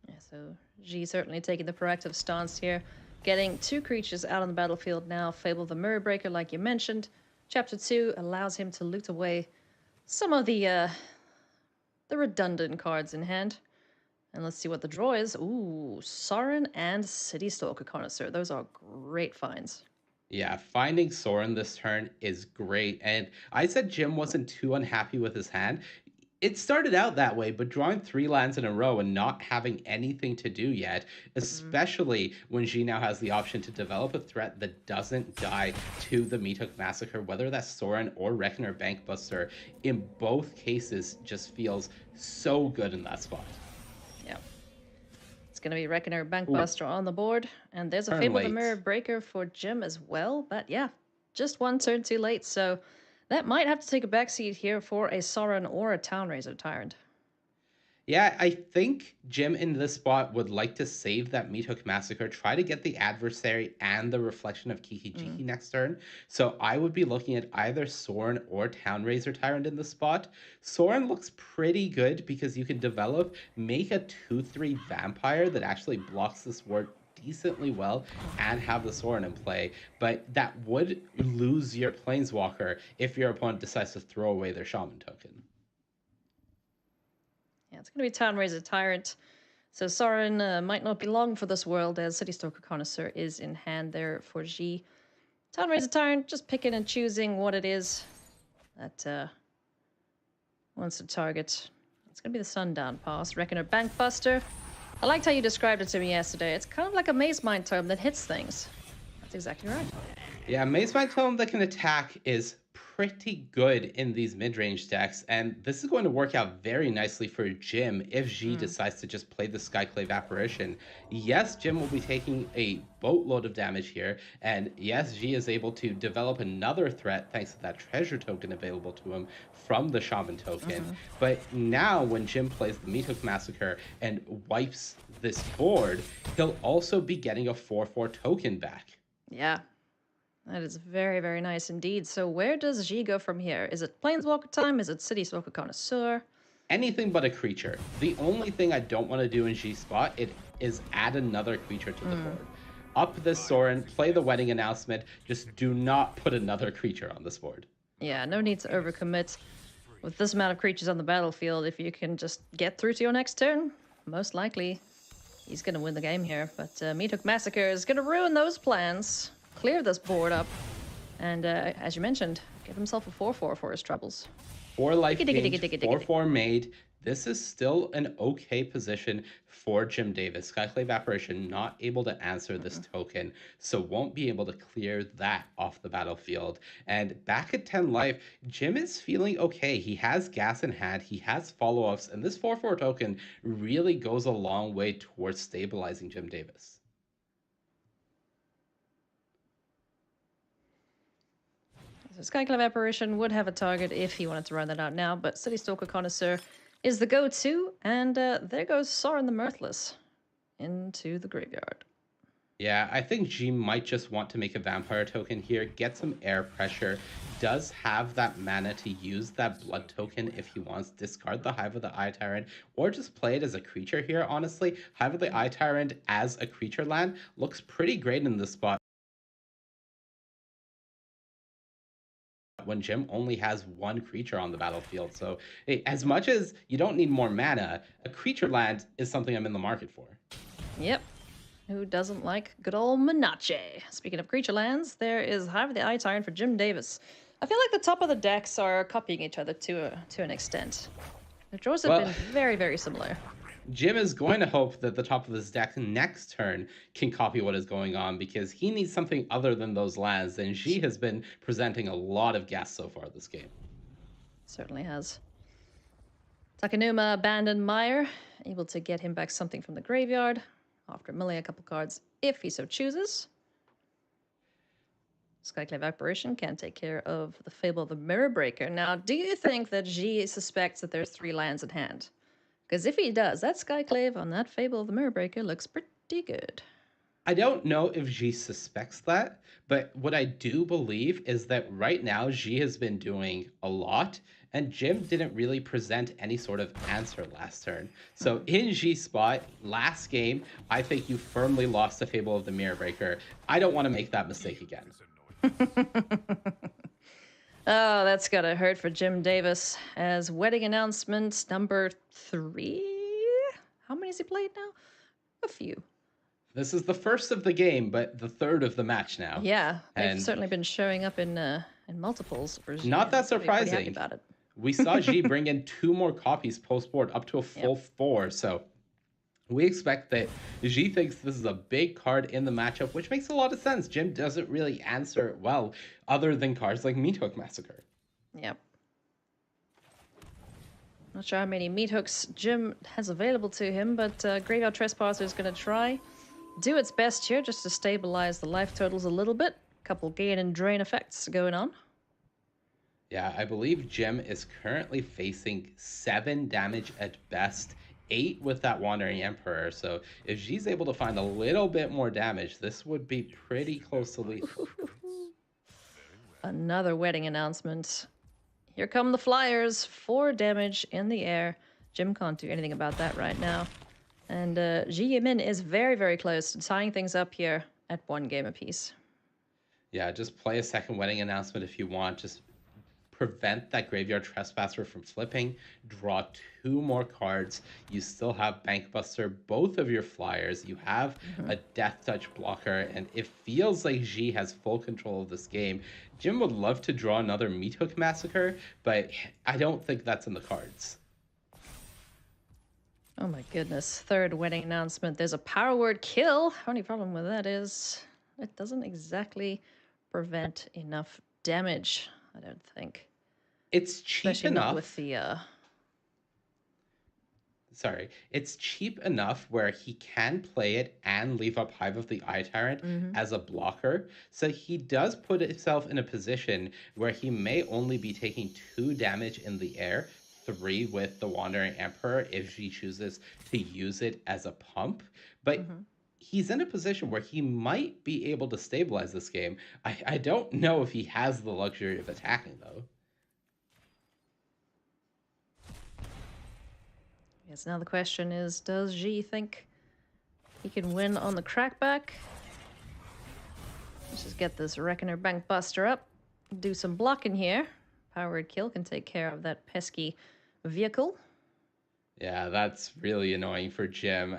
Yeah, so G certainly taking the proactive stance here. Getting 2 creatures out on the battlefield now. Fable of the Mirror Breaker, like you mentioned. Chapter 2 allows him to loot away some of the redundant cards in hand. And let's see what the draw is. Ooh, Sorin and City Stalker Connoisseur. Those are great finds. Yeah, finding Sorin this turn is great. And I said Jim wasn't too unhappy with his hand. It started out that way, but drawing 3 lands in a row and not having anything to do yet, especially when G now has the option to develop a threat that doesn't die to the Meat Hook Massacre, whether that's Sorin or Reckoner Bankbuster, in both cases just feels so good in that spot. Yeah. It's going to be Reckoner Bankbuster on the board, and there's a Turn Fable of the late. Mirror Breaker for Jim as well, but yeah, just 1 turn too late, so that might have to take a backseat here for a Sorin or a Townraiser Tyrant. Yeah, I think Jim in this spot would like to save that Meat Hook Massacre, try to get the Adversary and the Reflection of Kiki Jiki next turn. So I would be looking at either Sorin or Townraiser Tyrant in this spot. Sorin looks pretty good because you can develop, make a 2/3 Vampire that actually blocks this ward decently well and have the Sorin in play, but that would lose your Planeswalker if your opponent decides to throw away their Shaman token. Yeah, it's going to be Townraiser Tyrant. So Soren might not be long for this world, as City Stalker Connoisseur is in hand there for G. Town Razor Tyrant, just picking and choosing what it is that wants to target. It's going to be the Sundown Pass. Reckoner Bankbuster. I liked how you described it to me yesterday. It's kind of like a Maze Mind Tome that hits things. That's exactly right. Yeah, Maze Mind Tome that can attack is pretty good in these mid-range decks, and this is going to work out very nicely for Jim if G decides to just play the Skyclave Apparition. Yes, Jim will be taking a boatload of damage here, and yes, G is able to develop another threat thanks to that treasure token available to him from the Shaman token. But now when Jim plays the Meathook Massacre and wipes this board, he'll also be getting a 4/4 token back. Yeah. That is very, very nice indeed. So where does G go from here? Is it Planeswalker time? Is it City Stalker Connoisseur? Anything but a creature. The only thing I don't want to do in G spot is add another creature to the board. Up this Soren, play the wedding announcement. Just do not put another creature on this board. Yeah, no need to overcommit. With this amount of creatures on the battlefield, if you can just get through to your next turn, most likely he's going to win the game here. But Meathook Massacre is going to ruin those plans. Clear this board up, and as you mentioned, give himself a 4/4 for his troubles. 4 life gained, 4/4 made. This is still an okay position for Jim Davis. Skyclave Apparition not able to answer this token, so won't be able to clear that off the battlefield. And back at 10 life, Jim is feeling okay. He has gas in hand, he has follow-ups, and this 4/4 token really goes a long way towards stabilizing Jim Davis. So Skyclave Apparition would have a target if he wanted to run that out now, but City Stalker Connoisseur is the go-to, and there goes Soren the Mirthless into the graveyard. Yeah, I think G might just want to make a vampire token here, get some air pressure, does have that mana to use that blood token if he wants, discard the Hive of the Eye Tyrant, or just play it as a creature here, honestly. Hive of the Eye Tyrant as a creature land looks pretty great in this spot. When Jim only has one creature on the battlefield. So hey, as much as you don't need more mana, a creature land is something I'm in the market for. Yep. Who doesn't like good old Menace? Speaking of creature lands, there is Hive of the Eye Tyrant for Jim Davis. I feel like the top of the decks are copying each other to an extent. The draws have been very, very similar. Jim is going to hope that the top of his deck next turn can copy what is going on because he needs something other than those lands, and G has been presenting a lot of gas so far this game. Certainly has. Takanuma Abandoned Mire, able to get him back something from the graveyard after milling a couple cards if he so chooses. Skyclave Apparition can take care of the Fable of the Mirror Breaker. Now, do you think that G suspects that there's 3 lands at hand? Because if he does, that Skyclave on that Fable of the Mirror Breaker looks pretty good. I don't know if G suspects that, but what I do believe is that right now G has been doing a lot, and Jim didn't really present any sort of answer last turn. So in G spot, last game, I think you firmly lost the Fable of the Mirror Breaker. I don't want to make that mistake again. Oh, that's gotta hurt for Jim Davis as wedding announcement number 3. How many has he played now? A few. This is the first of the game, but the third of the match now. Yeah, they've certainly been showing up in multiples. For G. Not that surprising. Pretty happy about it. We saw G bring in 2 more copies post-board, up to a full 4, so we expect that G thinks this is a big card in the matchup, which makes a lot of sense. Jim doesn't really answer it well, other than cards like Meathook Massacre. Yep. Not sure how many Meathooks Jim has available to him, but Graveyard Trespasser is going to try do its best here just to stabilize the life totals a little bit. Couple gain and drain effects going on. Yeah, I believe Jim is currently facing 7 damage at best, 8 with that Wandering Emperor. So if she's able to find a little bit more damage, this would be pretty close to lethal. Another wedding announcement. Here come the Flyers. 4 damage in the air. Jim can't do anything about that right now. And Ji Yimin is very, very close to tying things up here at 1 game apiece. Yeah, just play a second wedding announcement if you want. Just prevent that Graveyard Trespasser from flipping, draw 2 more cards. You still have Bankbuster, both of your flyers. You have a Death Touch blocker, and it feels like G has full control of this game. Jim would love to draw another Meat Hook Massacre, but I don't think that's in the cards. Oh my goodness. Third wedding announcement. There's a power word kill. Only problem with that is it doesn't exactly prevent enough damage, I don't think. It's cheap Especially enough. not with the Sorry, it's cheap enough where he can play it and leave up Hive of the Eye Tyrant as a blocker. So he does put himself in a position where he may only be taking 2 damage in the air, 3 with the Wandering Emperor if she chooses to use it as a pump. But he's in a position where he might be able to stabilize this game. I don't know if he has the luxury of attacking, though. Yes, now the question is, does G think he can win on the crackback? Let's just get this Reckoner Bankbuster up. Do some blocking here. Powered kill can take care of that pesky vehicle. Yeah, that's really annoying for Jim.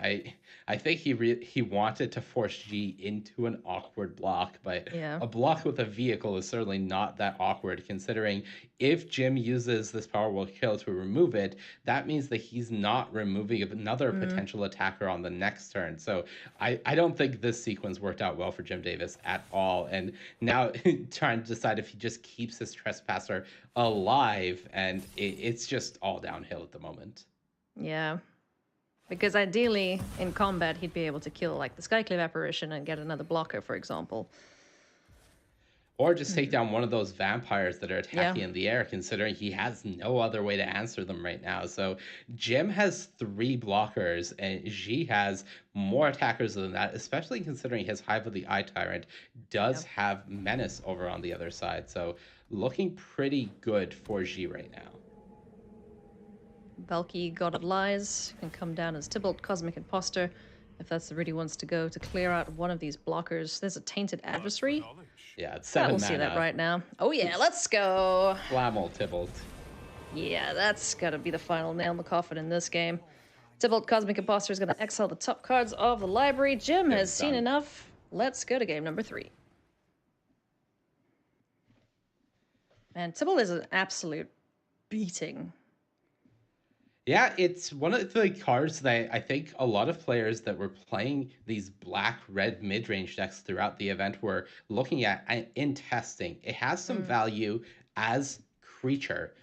I think he wanted to force G into an awkward block, but a block with a vehicle is certainly not that awkward, considering if Jim uses this Powerwall kill to remove it, that means that he's not removing another potential attacker on the next turn. So I don't think this sequence worked out well for Jim Davis at all. And now trying to decide if he just keeps his Trespasser alive, and it's just all downhill at the moment. Yeah. Because ideally, in combat, he'd be able to kill, like, the Skyclave Apparition and get another blocker, for example. Or just take down one of those vampires that are attacking in the air, considering he has no other way to answer them right now. So Jim has 3 blockers, and G has more attackers than that, especially considering his Hive of the Eye Tyrant does have Menace over on the other side. So looking pretty good for G right now. Valky, God of Lies, can come down as Tybalt, Cosmic Imposter, if that's the route he wants to go to clear out one of these blockers. There's a Tainted Adversary. Yeah, it's 7 We'll mana. see that right now. Oh yeah, let's go. Flammel Tybalt. Yeah, that's gotta be the final nail in the coffin in this game. Tybalt, Cosmic Imposter is gonna exile the top cards of the library. Jim has seen enough. Let's go to game number 3. Man, Tybalt is an absolute beating. Yeah, it's one of the cards that I think a lot of players that were playing these black-red mid-range decks throughout the event were looking at in testing. It has some value as creature,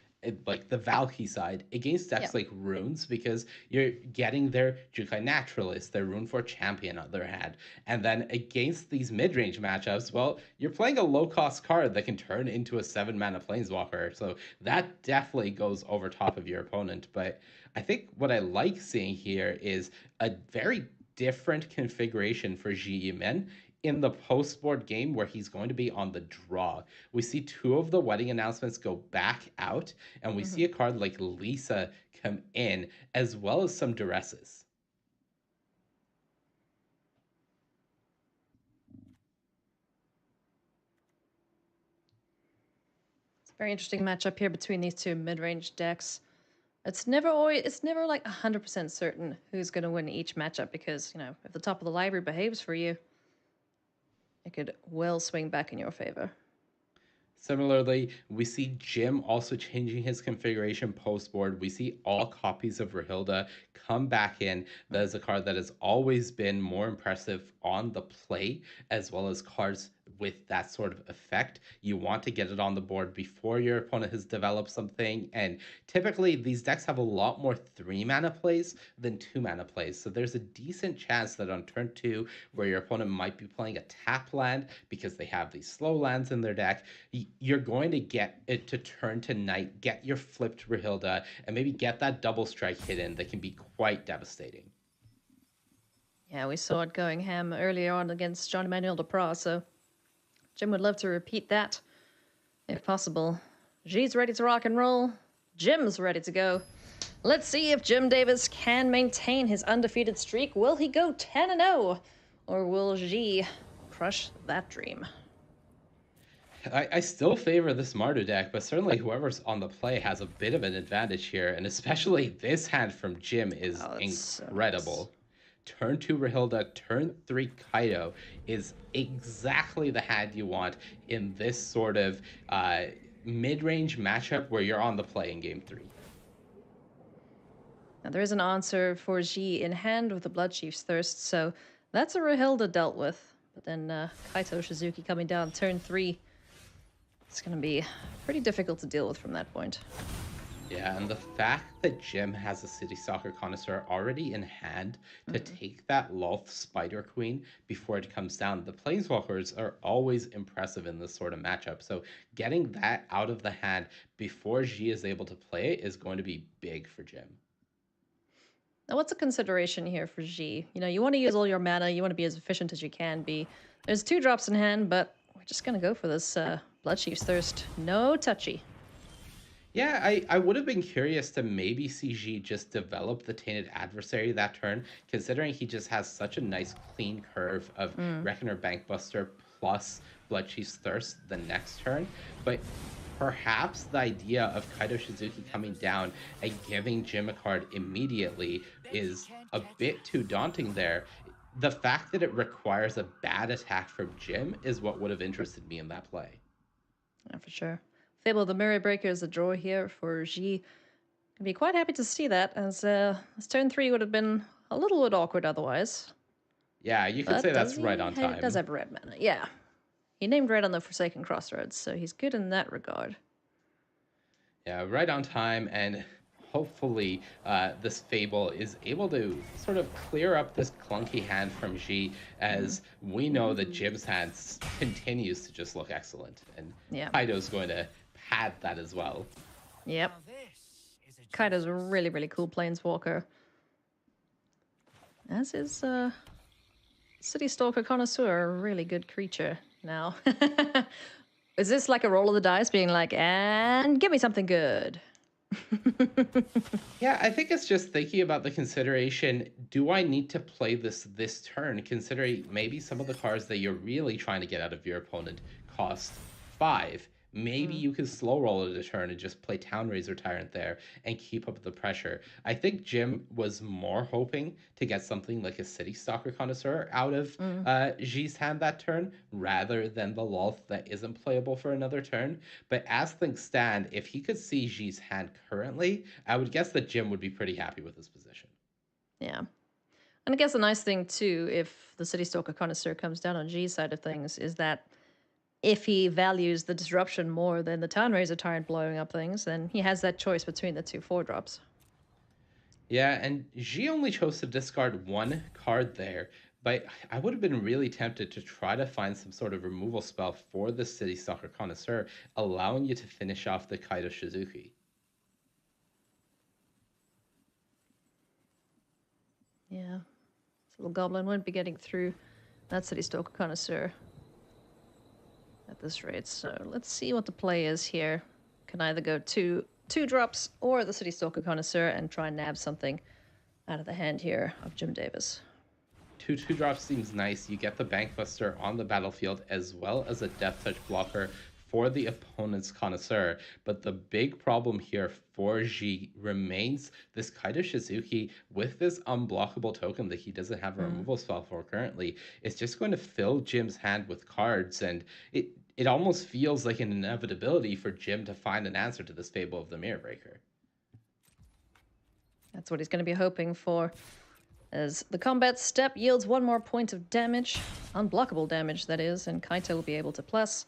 like the Valky side, against decks like Runes, because you're getting their Jukai Naturalist, their Rune 4 Champion on their hand. And then against these mid-range matchups, well, you're playing a low-cost card that can turn into a 7-mana Planeswalker. So that definitely goes over top of your opponent. But I think what I like seeing here is a very different configuration for Ji Yimin in the post-board game where he's going to be on the draw. We see 2 of the wedding announcements go back out, and we see a card like Lisa come in, as well as some Duresses. It's a very interesting matchup here between these 2 mid-range decks. It's never like 100% certain who's going to win each matchup, because, you know, if the top of the library behaves for you, it could well swing back in your favor. Similarly, we see Jim also changing his configuration post-board. We see all copies of Rahilda come back in. That is a card that has always been more impressive on the play, as well as cards with that sort of effect. You want to get it on the board before your opponent has developed something, and typically these decks have a lot more 3-mana plays than 2-mana plays, so there's a decent chance that on turn 2, where your opponent might be playing a tap land because they have these slow lands in their deck, you're going to get it to turn to night, get your flipped Rahilda, and maybe get that double strike hit in that can be quite devastating. Yeah, we saw it going ham earlier on against Jean-Emmanuel Depras, so Jim would love to repeat that, if possible. G's ready to rock and roll. Jim's ready to go. Let's see if Jim Davis can maintain his undefeated streak. Will he go 10-0? Or will G crush that dream? I still favor the smarter deck, but certainly whoever's on the play has a bit of an advantage here, and especially this hand from Jim is Oh, that's so incredible. Turn 2 Rahilda, turn 3 Kaido is exactly the hand you want in this sort of mid-range matchup where you're on the play in game 3. Now, there is an answer for G in hand with the Blood Chief's Thirst, so that's a Rahilda dealt with. But then Kaito Shizuki coming down turn 3. It's going to be pretty difficult to deal with from that point. Yeah, and the fact that Jim has a City Soccer Connoisseur already in hand to take that Loth Spider Queen before it comes down. The Planeswalkers are always impressive in this sort of matchup, so getting that out of the hand before G is able to play it is going to be big for Jim. Now, what's a consideration here for G? You know, you want to use all your mana, you want to be as efficient as you can be. There's 2 drops in hand, but we're just going to go for this Blood Chief's Thirst. No touchy. Yeah, I would have been curious to maybe see G just develop the Tainted Adversary that turn, considering he just has such a nice clean curve of Reckoner Bankbuster plus Blood Chief's Thirst the next turn. But perhaps the idea of Kaito Shizuki coming down and giving Jim a card immediately is a bit too daunting there. The fact that it requires a bad attack from Jim is what would have interested me in that play. Yeah, for sure. Fable of the Mirror Breaker is a draw here for G. I'd be quite happy to see that, as turn 3 would have been a little bit awkward otherwise. Yeah, you could say that's right on time. He does have red mana, yeah. He named red on the Forsaken Crossroads, so he's good in that regard. Yeah, right on time, and hopefully this Fable is able to sort of clear up this clunky hand from G, as we know that Jim's hand continues to just look excellent, and Kaido's going to pad that as well. Yep. Kaido's a really, really cool planeswalker. As is City Stalker Connoisseur, a really good creature now. Is this like a roll of the dice being like, and give me something good? Yeah, I think it's just thinking about the consideration, do I need to play this turn, considering maybe some of the cards that you're really trying to get out of your opponent cost 5. Maybe you could slow roll it a turn and just play Townraiser Tyrant there and keep up the pressure. I think Jim was more hoping to get something like a City Stalker Connoisseur out of G's hand that turn, rather than the Loth that isn't playable for another turn. But as things stand, if he could see G's hand currently, I would guess that Jim would be pretty happy with his position. Yeah. And I guess the nice thing, too, if the City Stalker Connoisseur comes down on G's side of things, is that if he values the disruption more than the Townraiser Tyrant blowing up things, then he has that choice between the 2 4-drops. Yeah, and G only chose to discard 1 card there, but I would have been really tempted to try to find some sort of removal spell for the City Stalker Connoisseur, allowing you to finish off the Kaito Shizuki. Yeah. So the Goblin wouldn't be getting through that City Stalker Connoisseur at this rate. So let's see what the play is here. Can either go 2 drops or the City Stalker Connoisseur and try and nab something out of the hand here of Jim Davis. 2 drops seems nice. You get the Bankbuster on the battlefield as well as a Death Touch blocker for the opponent's Connoisseur. But the big problem here for G remains this Kaito Shizuki with this unblockable token that he doesn't have a removal spell for currently. It's just going to fill Jim's hand with cards, and it almost feels like an inevitability for Jim to find an answer to this Fable of the Mirror Breaker. That's what he's going to be hoping for, as the combat step yields 1 more point of damage, unblockable damage that is, and Kaito will be able to plus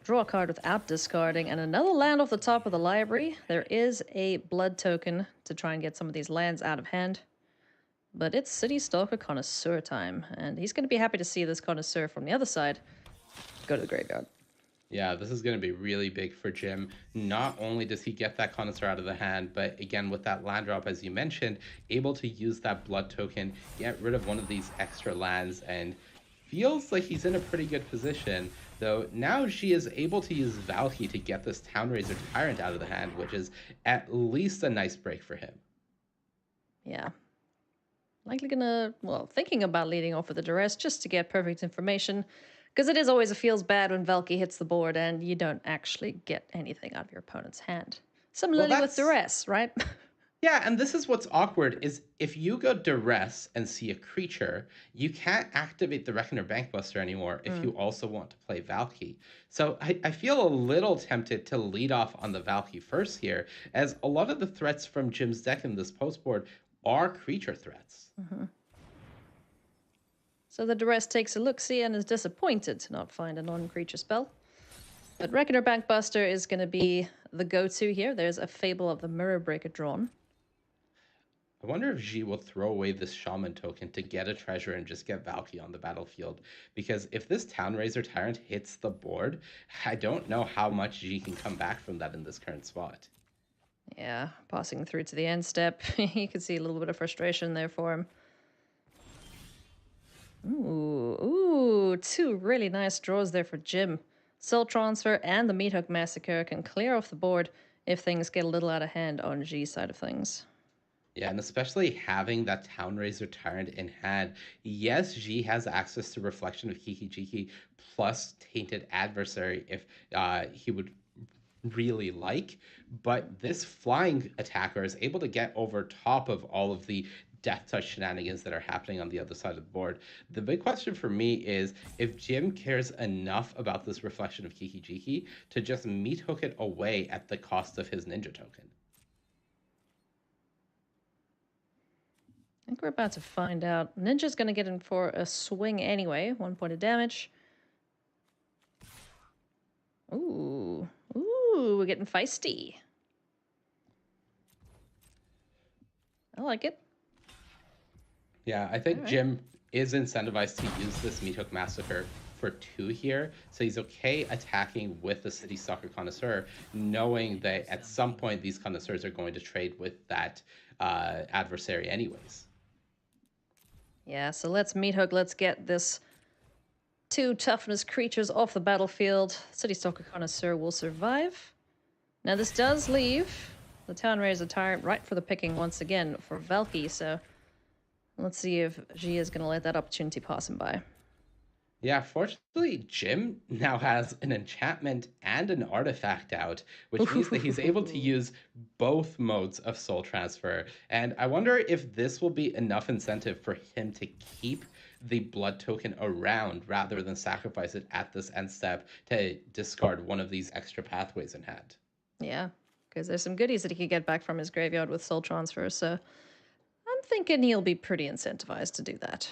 draw a card without discarding, and another land off the top of the library. There is a blood token to try and get some of these lands out of hand, but it's City Stalker Connoisseur time, and he's going to be happy to see this Connoisseur from the other side go to the graveyard. Yeah, this is going to be really big for Jim. Not only does he get that Connoisseur out of the hand, but again, with that land drop, as you mentioned, able to use that blood token, get rid of one of these extra lands, and feels like he's in a pretty good position. Though now she is able to use Valky to get this Townraiser Tyrant out of the hand, which is at least a nice break for him. Yeah. Likely gonna, thinking about leading off with the duress just to get perfect information. Because it is always feels bad when Valky hits the board and you don't actually get anything out of your opponent's hand. Similarly with that's- duress, right? Yeah, and this is what's awkward is if you go duress and see a creature, you can't activate the Reckoner Bankbuster anymore if you also want to play Valky. So I feel a little tempted to lead off on the Valky first here, as a lot of the threats from Jim's deck in this postboard are creature threats. So the duress takes a look-see and is disappointed to not find a non-creature spell. But Reckoner Bankbuster is going to be the go-to here. There's a Fable of the Mirror Breaker drawn. I wonder if G will throw away this Shaman token to get a treasure and just get Valky on the battlefield. Because if this Townraiser Tyrant hits the board, I don't know how much G can come back from that in this current spot. Yeah, passing through to the end step. You can see a little bit of frustration there for him. Ooh, two really nice draws there for Jim. Soul Transfer and the Meathook Massacre can clear off the board if things get a little out of hand on G's side of things. Yeah, and especially having that Townraiser Tyrant in hand. Yes, G has access to Reflection of Kiki Jiki plus Tainted Adversary if he would really like, but this flying attacker is able to get over top of all of the death touch shenanigans that are happening on the other side of the board. The big question for me is if Jim cares enough about this Reflection of Kiki Jiki to just Meathook it away at the cost of his ninja token. I think we're about to find out. Ninja's going to get in for a swing anyway. 1 point of damage. Ooh, we're getting feisty. I like it. Yeah, I think Jim is incentivized to use this Meathook Massacre for 2 here, so he's okay attacking with the City Stalker Connoisseur, knowing that at some point these Connoisseurs are going to trade with that adversary anyways. Yeah, so let's Meathook. Let's get this 2 toughness creatures off the battlefield. City Stalker Connoisseur will survive. Now this does leave the Townraiser Tyrant right for the picking once again for Valky, so let's see if G is going to let that opportunity pass him by. Yeah, fortunately, Jim now has an enchantment and an artifact out, which means that he's able to use both modes of soul transfer. And I wonder if this will be enough incentive for him to keep the blood token around rather than sacrifice it at this end step to discard one of these extra pathways in hand. Yeah, because there's some goodies that he could get back from his graveyard with soul transfer, so I'm thinking he'll be pretty incentivized to do that.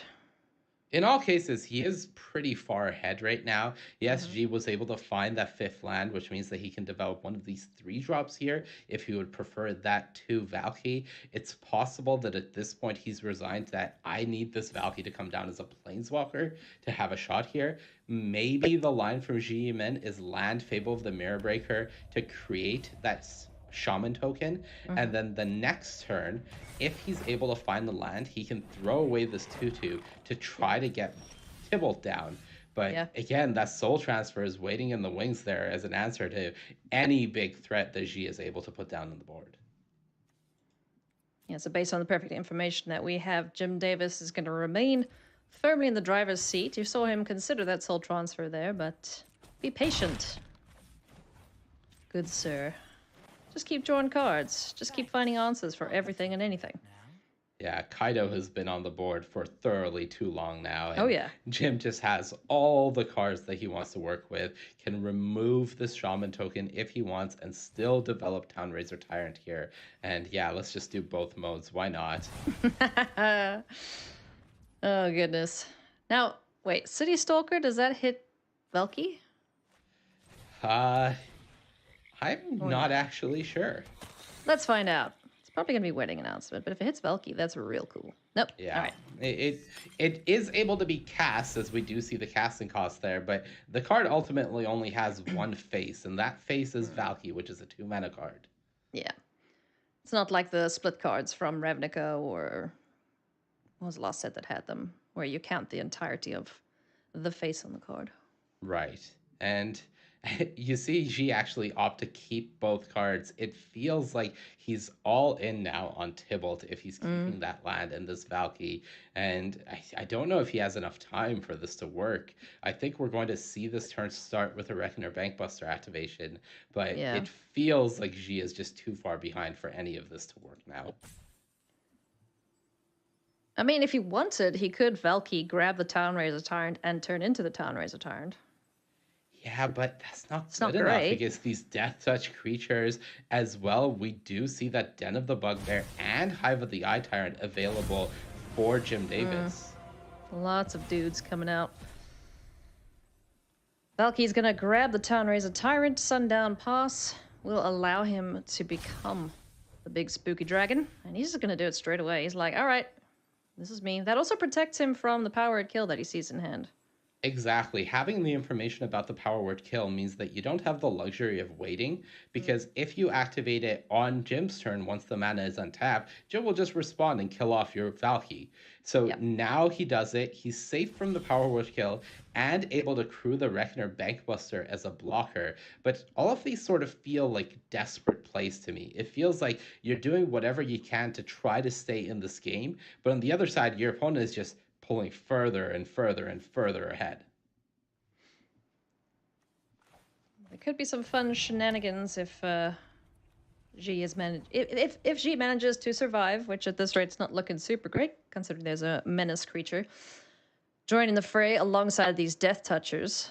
In all cases, he is pretty far ahead right now. Yes, G was able to find that 5th land, which means that he can develop one of these 3 drops here if he would prefer that to Valky. It's possible that at this point he's resigned that I need this Valky to come down as a Planeswalker to have a shot here. Maybe the line from G Men is land Fable of the Mirror Breaker to create that Shaman token, and then the next turn, if he's able to find the land, he can throw away this 2/2 to try to get Tybalt down. But again, that soul transfer is waiting in the wings there as an answer to any big threat that G is able to put down on the board. Yeah, so based on the perfect information that we have, Jim Davis is going to remain firmly in the driver's seat. You saw him consider that soul transfer there, but be patient. Good sir. Just keep drawing cards. Just keep finding answers for everything and anything. Yeah, Kaido has been on the board for thoroughly too long now. Oh, yeah. Jim just has all the cards that he wants to work with, can remove this Shaman token if he wants, and still develop Townraiser Tyrant here. And yeah, let's just do both modes. Why not? Oh, goodness. Now, wait, City Stalker, does that hit Valky? I'm not actually sure. Let's find out. It's probably going to be wedding announcement, but if it hits Valky, that's real cool. Nope. Yeah. All right. It is able to be cast, as we do see the casting cost there, but the card ultimately only has one face, and that face is Valky, which is a 2-mana card. Yeah. It's not like the split cards from Ravnica or... What was the last set that had them? Where you count the entirety of the face on the card. Right. And You see G actually opt to keep both cards. It feels like he's all in now on Tybalt if he's keeping that land and this Valky. And I don't know if he has enough time for this to work. I think we're going to see this turn start with a Reckoner Bankbuster activation, but Yeah. it feels like G is just too far behind for any of this to work now. I mean, if he wanted, he could Valky, grab the Town Razor Tyrant, and turn into the Town Razor Tyrant. Yeah, but that's not It's good not enough great. because these Death Touch creatures as well, we do see that Den of the Bugbear and Hive of the Eye Tyrant available for Jim Davis. Lots of dudes coming out. Valky's gonna grab the Town Razor Tyrant. Sundown Pass will allow him to become the big spooky dragon. And he's just gonna do it straight away. He's like, all right, this is me. That also protects him from the power word kill that he sees in hand. Exactly. Having the information about the power word kill means that you don't have the luxury of waiting, because if you activate it on Jim's turn once the mana is untapped, Jim will just respond and kill off your Valky. So now he does it. He's safe from the power word kill and able to crew the Reckoner Bankbuster as a blocker. But all of these sort of feel like desperate plays to me. It feels like you're doing whatever you can to try to stay in this game, but on the other side, your opponent is just pulling further and further and further ahead. There could be some fun shenanigans if G is if G manages to survive, which at this rate it's not looking super great, considering there's a menace creature joining the fray alongside these Death Touchers.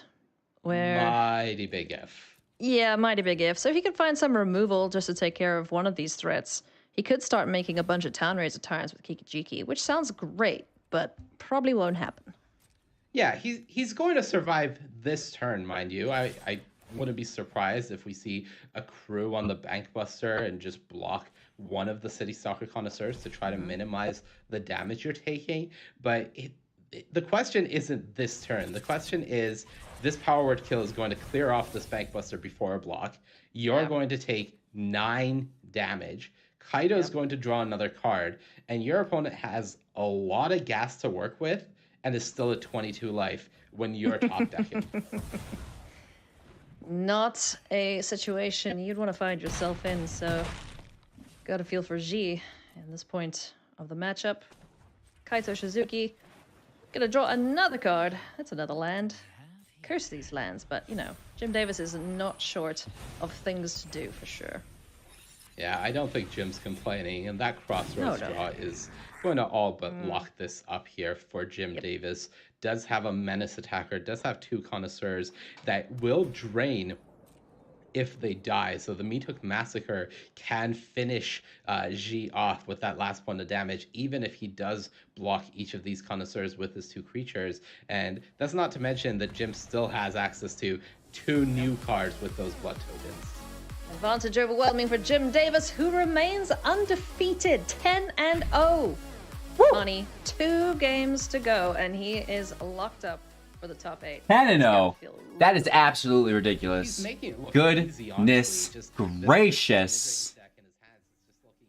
Where Mighty big if. Yeah, mighty big if. So if he could find some removal just to take care of one of these threats, he could start making a bunch of Town Razor Tyrants with Kikijiki, which sounds great, but probably won't happen. Yeah, he's going to survive this turn, mind you. I wouldn't be surprised if we see a crew on the Bankbuster and just block one of the City Stalker Connoisseurs to try to minimize the damage you're taking. But the question isn't this turn. The question is, this power word kill is going to clear off this Bankbuster before a block. You're going to take 9 damage. Kaido is going to draw another card, and your opponent has a lot of gas to work with and is still at 22 life when you're top decking. Not a situation you'd want to find yourself in, so gotta feel for G in this point of the matchup. Kaito Shizuki gonna draw another card. That's another land. Curse these lands, but you know, Jim Davis is not short of things to do for sure. Yeah, I don't think Jim's complaining, and that Crossroads draw is going to all but lock this up here for Jim Davis. Does have a menace attacker, does have 2 connoisseurs that will drain if they die. So the Meat Hook Massacre can finish G off with that last point of damage, even if he does block each of these connoisseurs with his 2 creatures. And that's not to mention that Jim still has access to 2 new cards with those blood tokens. Advantage overwhelming for Jim Davis, who remains undefeated, 10-0. Money, 2 games to go, and he is locked up for the top 8. 10-0. That is absolutely ridiculous. He's making it look Goodness easy, honestly. Just gracious. deck in his hands is just looking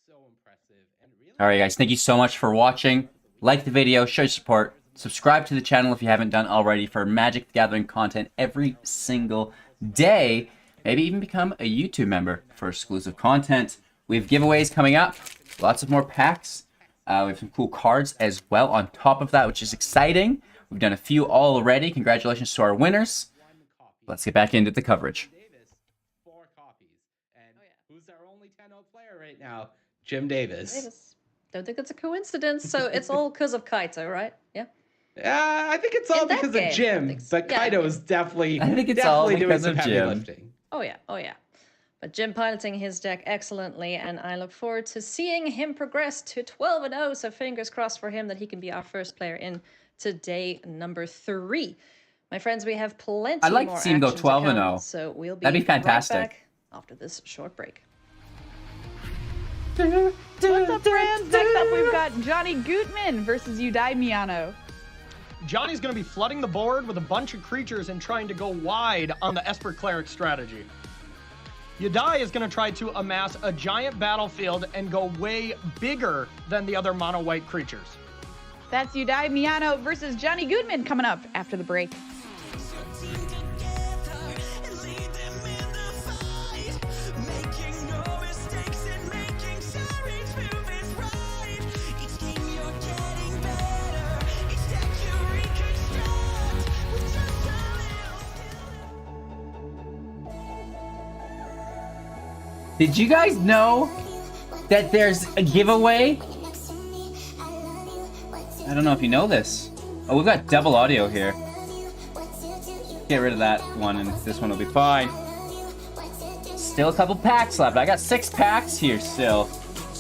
so impressive. And really, All right, guys, thank you so much for watching. Like the video, show your support. Subscribe to the channel if you haven't done already for Magic the Gathering content every single day. Maybe even become a YouTube member for exclusive content. We have giveaways coming up. Lots of more packs. We have some cool cards as well on top of that, which is exciting. We've done a few already. Congratulations to our winners. Let's get back into the coverage. Davis, 4 copies. And who's our only 10-0 player right now? Jim Davis. Don't think that's a coincidence, so it's all because of Kaito, right? Yeah. I think it's all In that because game, of I Jim, think so. but Yeah. Kaido is definitely, I think it's all doing because some of heavy Jim. lifting. Oh yeah, oh yeah. But Jim piloting his deck excellently, and I look forward to seeing him progress to 12-0. So fingers crossed for him that he can be our first player in to day number 3. My friends, we have plenty I'd like more to see him go action to 12-0. come, so we'll be That'd be fantastic. right back after this short break. What's up, friends? Next up, we've got Johnny Gutman versus Udai Miano. Johnny's going to be flooding the board with a bunch of creatures and trying to go wide on the Esper Cleric strategy. Udai is going to try to amass a giant battlefield and go way bigger than the other mono-white creatures. That's Udai Miano versus Johnny Gutman coming up after the break. Did you guys know that there's a giveaway? I don't know if you know this. Oh, we've got double audio here. Get rid of that one and this one will be fine. Still a couple packs left. I got 6 packs here still.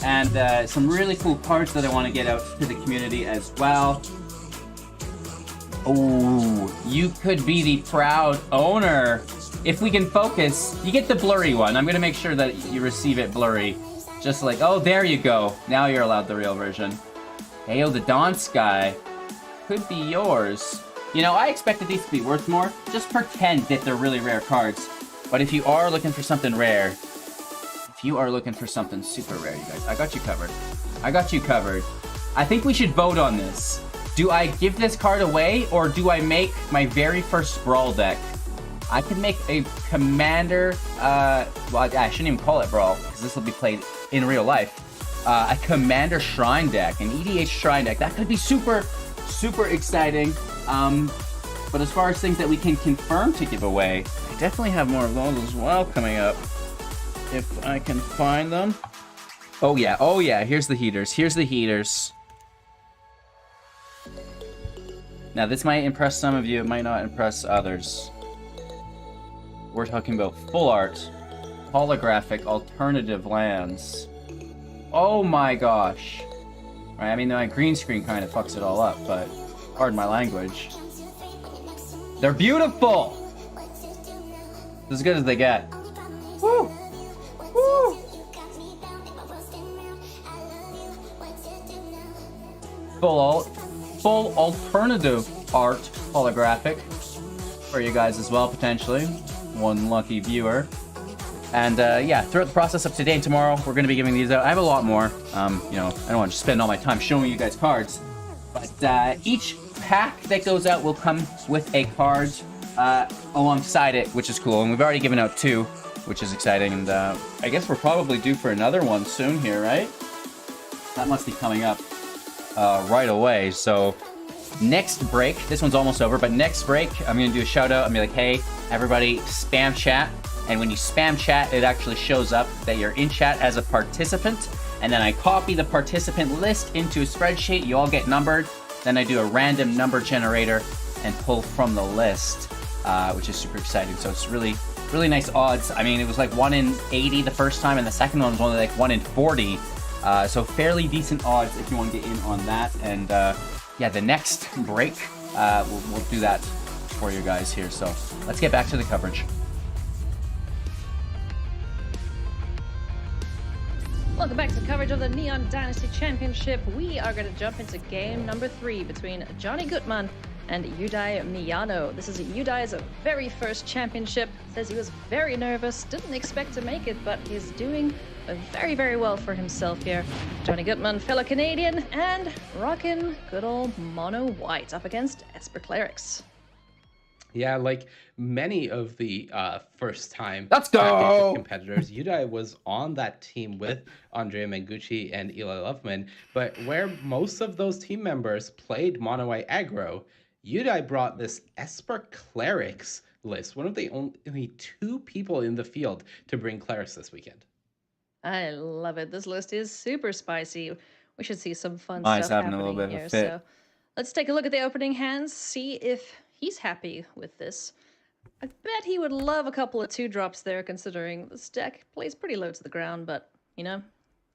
And some really cool cards that I want to get out to the community as well. Oh, you could be the proud owner. If we can focus, you get the blurry one. I'm going to make sure that you receive it blurry. Just like, oh, there you go. Now you're allowed the real version. Hey, oh, the Dawn Sky could be yours. You know, I expected these to be worth more. Just pretend that they're really rare cards. But if you are looking for something rare, if you are looking for something super rare, you guys, I got you covered. I got you covered. I think we should vote on this. Do I give this card away, or do I make my very first Brawl deck? I could make a Commander, well, I shouldn't even call it Brawl, because this will be played in real life. A Commander Shrine deck, an EDH Shrine deck. That could be super, super exciting. But as far as things that we can confirm to give away, I definitely have more of those as well coming up. If I can find them. Oh yeah, here's the heaters. Here's the heaters. Now this might impress some of you, it might not impress others. We're talking about full art, holographic, alternative lands. Oh my gosh. Right, I mean, my green screen kind of fucks it all up, but pardon my language. They're beautiful! As good as they get. Woo! Woo! Full alternative art holographic for you guys as well, potentially. One lucky viewer. And yeah, throughout the process of today and tomorrow, we're going to be giving these out. I have a lot more. You know, I don't want to spend all my time showing you guys cards. But each pack that goes out will come with a card alongside it, which is cool. And we've already given out 2, which is exciting. And I guess we're probably due for another one soon here, right? That must be coming up right away. So next break, this one's almost over, but next break, I'm going to do a shout out and be like, hey, everybody, spam chat. And when you spam chat, it actually shows up that you're in chat as a participant. And then I copy the participant list into a spreadsheet. You all get numbered. Then I do a random number generator and pull from the list, which is super exciting. So it's really, really nice odds. I mean, it was like 1 in 80 the first time, and the second one was only like 1 in 40. So fairly decent odds if you want to get in on that. And yeah, the next break, we'll do that for you guys here. So let's get back to the coverage. Welcome back to coverage of the Neon Dynasty Championship. We are going to jump into game number 3 between Johnny Gutman and Yudai Miyano. This is Yudai's very first championship. Says he was very nervous, didn't expect to make it, but he's doing very, very well for himself here. Johnny Gutman, fellow Canadian, and rocking good old mono white up against Esper Clerics. Yeah, like many of the first-time Let's go! competitors, Yudai was on that team with Andrea Mengucci and Eli Loveman, but where most of those team members played mono white aggro, Yudai brought this Esper Clerics list, one of the only 2 people in the field to bring Clerics this weekend. I love it. This list is super spicy. We should see some fun Nice, stuff having a happening little bit of here. a fit. So let's take a look at the opening hands, see if he's happy with this. I bet he would love a couple of 2-drops there, considering this deck plays pretty low to the ground, but, you know,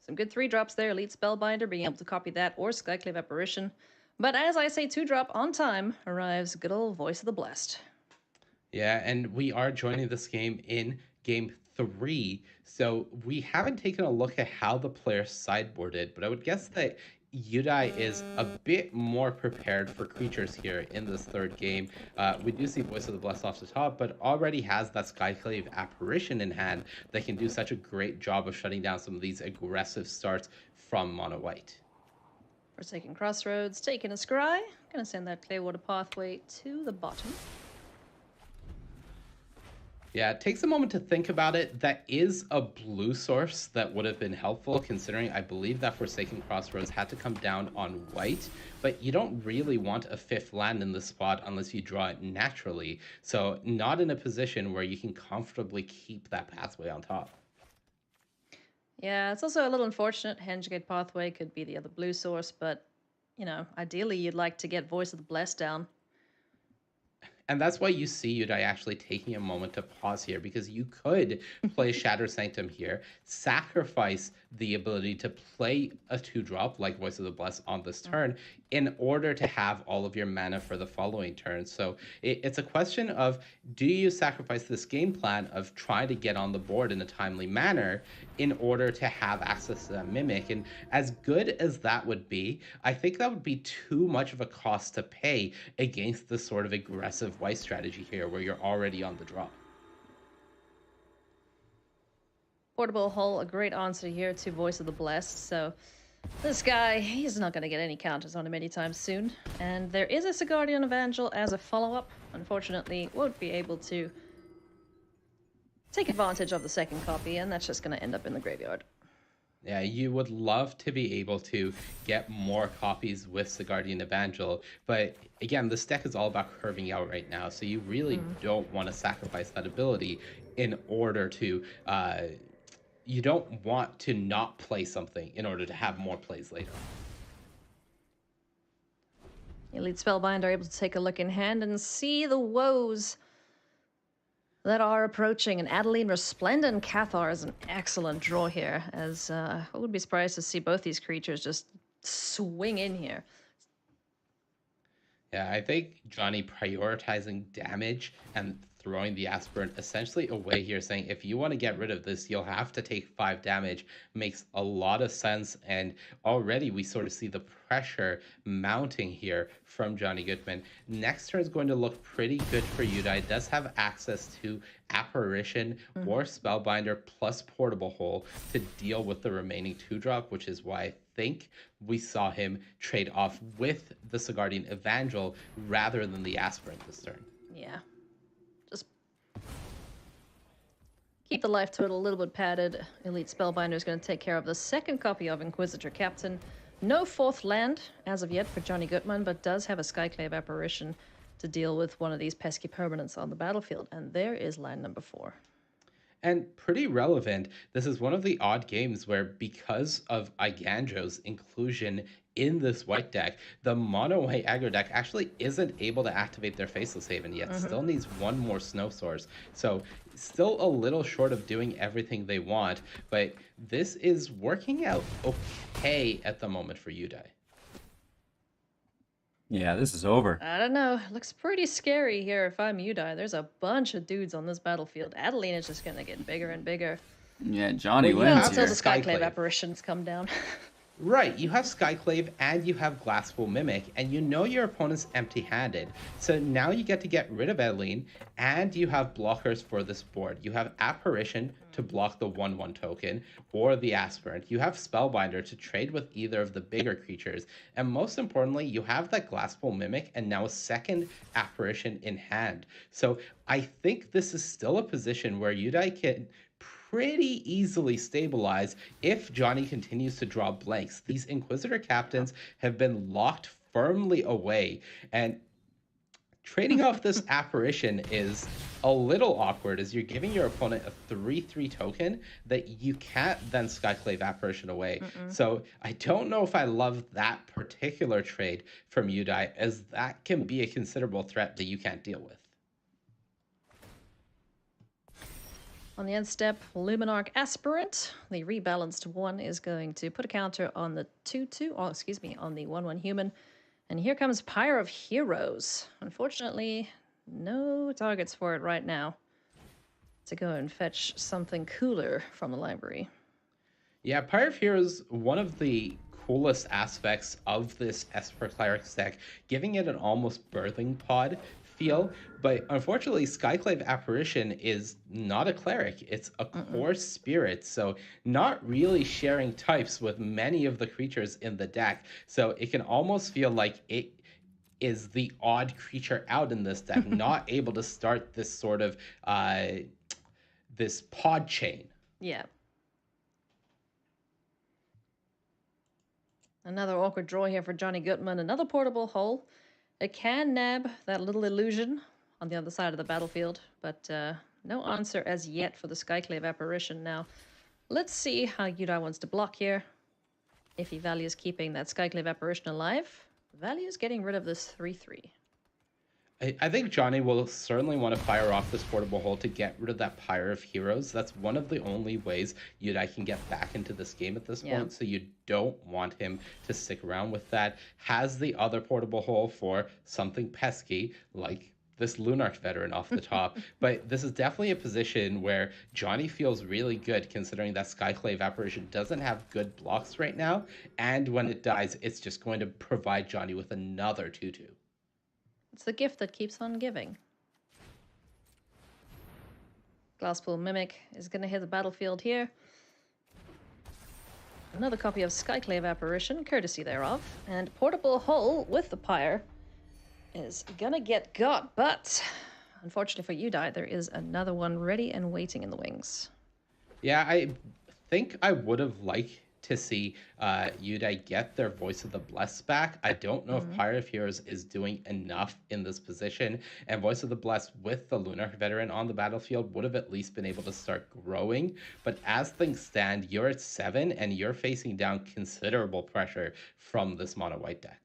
some good 3-drops there. Elite Spellbinder, being able to copy that, or Skyclave Apparition. But as I say, 2-drop on time arrives good old Voice of the Blessed. Yeah, and we are joining this game in game 3, so we haven't taken a look at how the players sideboarded, but I would guess that Yudai is a bit more prepared for creatures here in this third game. We do see Voice of the Blessed off the top, but already has that Skyclave Apparition in hand that can do such a great job of shutting down some of these aggressive starts from mono white. Forsaken Crossroads, taking a scry. Gonna send that Clearwater Pathway to the bottom. Yeah, it takes a moment to think about it. That is a blue source that would have been helpful, considering I believe that Forsaken Crossroads had to come down on white, but you don't really want a 5th land in this spot unless you draw it naturally, so not in a position where you can comfortably keep that pathway on top. Yeah, it's also a little unfortunate. Hengegate Pathway could be the other blue source, but, ideally you'd like to get Voice of the Blessed down. And that's why you see Udai actually taking a moment to pause here, because you could play Shatter Sanctum here, sacrifice the ability to play a 2-drop like Voice of the Blessed on this turn in order to have all of your mana for the following turn. So it's a question of, do you sacrifice this game plan of trying to get on the board in a timely manner in order to have access to that Mimic? And as good as that would be, I think that would be too much of a cost to pay against the sort of aggressive white strategy here where you're already on the draw. Portable Hull, a great answer here to Voice of the Blessed. So this guy, he's not going to get any counters on him anytime soon. And there is a Sigardian Evangel as a follow-up. Unfortunately, won't be able to take advantage of the second copy, and that's just going to end up in the graveyard. Yeah, you would love to be able to get more copies with Sigardian Evangel, but again, this deck is all about curving out right now, so you really don't want to sacrifice that ability in order to... you don't want to not play something in order to have more plays later. Elite Spellbinder able to take a look in hand and see the woes that are approaching. And Adeline Resplendent Cathar is an excellent draw here, as I would be surprised to see both these creatures just swing in here. Yeah, I think Johnny prioritizing damage and throwing the Aspirant essentially away here, saying if you want to get rid of this, you'll have to take 5 damage, makes a lot of sense. And already we sort of see the pressure mounting here from Johnny Goodman. Next turn is going to look pretty good for Udai. Does have access to Apparition or Spellbinder plus Portable Hole to deal with the remaining 2-drop, which is why I think we saw him trade off with the Sigardian Evangel rather than the Aspirant this turn. Yeah. Just keep the life total a little bit padded. Elite Spellbinder is going to take care of the second copy of Inquisitor Captain. No 4th land as of yet for Johnny Goodman, but does have a Skyclave Apparition to deal with one of these pesky permanents on the battlefield. And there is land number 4. And pretty relevant, this is one of the odd games where, because of Igandro's inclusion in this white deck, the mono-white aggro deck actually isn't able to activate their Faceless Haven yet. Still needs one more snow source. So still a little short of doing everything they want, but this is working out okay at the moment for Udai. Yeah, this is over. I don't know. Looks pretty scary here if I'm Udai. There's a bunch of dudes on this battlefield. Adeline is just going to get bigger and bigger. Yeah, Johnny Well, wins Until here. the Skyclave Skyclave. Apparitions come down. Right, you have Skyclave and you have Glasspool Mimic, and you know your opponent's empty-handed. So now you get to get rid of Adeline, and you have blockers for this board. You have Apparition to block the 1/1 token, or the Aspirant. You have Spellbinder to trade with either of the bigger creatures. And most importantly, you have that Glasspool Mimic, and now a second Apparition in hand. So I think this is still a position where Udai can pretty easily stabilize if Johnny continues to draw blanks. These Inquisitor Captains have been locked firmly away, and trading off this Apparition is a little awkward, as you're giving your opponent a 3/3 token that you can't then Skyclave Apparition away. So I don't know if I love that particular trade from Udai, as that can be a considerable threat that you can't deal with. On the end step, Luminarch Aspirant, the rebalanced one, is going to put a counter on the 2/2, on the 1/1 human. And here comes Pyre of Heroes. Unfortunately, no targets for it right now to go and fetch something cooler from the library. Yeah, Pyre of Heroes, one of the coolest aspects of this Esper Clerics deck, giving it an almost birthing pod feel, but unfortunately Skyclave Apparition is not a cleric, it's a core spirit, so not really sharing types with many of the creatures in the deck, so it can almost feel like it is the odd creature out in this deck, not able to start this sort of this pod chain. Yeah. Another awkward draw here for Johnny Goodman. Another Portable Hole. It can nab that little illusion on the other side of the battlefield, but no answer as yet for the Skyclave Apparition now. Let's see how Yudai wants to block here. If he values keeping that Skyclave Apparition alive, values getting rid of this 3-3. I think Johnny will certainly want to fire off this portable hole to get rid of that Pyre of Heroes. That's one of the only ways Yudai can get back into this game at this point, so you don't want him to stick around with that. Has the other portable hole for something pesky, like this Lunarch veteran off the top, but this is definitely a position where Johnny feels really good considering that Skyclave Apparition doesn't have good blocks right now, and when it dies, it's just going to provide Johnny with another 2-2. It's the gift that keeps on giving. Glasspool Mimic is going to hit the battlefield here. Another copy of Skyclave Apparition, courtesy thereof. And Portable Hole with the Pyre is gonna get got, but unfortunately for Yudai, there is another one ready and waiting in the wings. Yeah, I think I would have liked to see Yudai get their Voice of the Blessed back. I don't know if Pyre of Heroes is doing enough in this position, and Voice of the Blessed with the Lunarch veteran on the battlefield would have at least been able to start growing. But as things stand, you're at 7 and you're facing down considerable pressure from this mono white deck.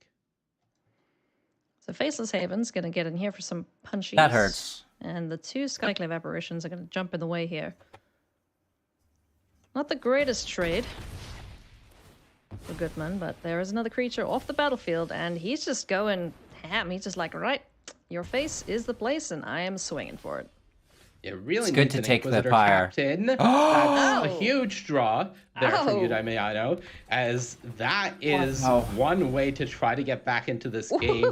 So Faceless Haven's gonna get in here for some punchies. That hurts. And the 2 Skyclave Apparitions are gonna jump in the way here. Not the greatest trade for Goodman, but there is another creature off the battlefield, and he's just going ham. He's just like, right, your face is the place, and I am swinging for it. It really It's good needs to an take the Inquisitor Pyre. Captain. That's a huge draw there from Ow. Yudai Mayano, as that is one way to try to get back into this game.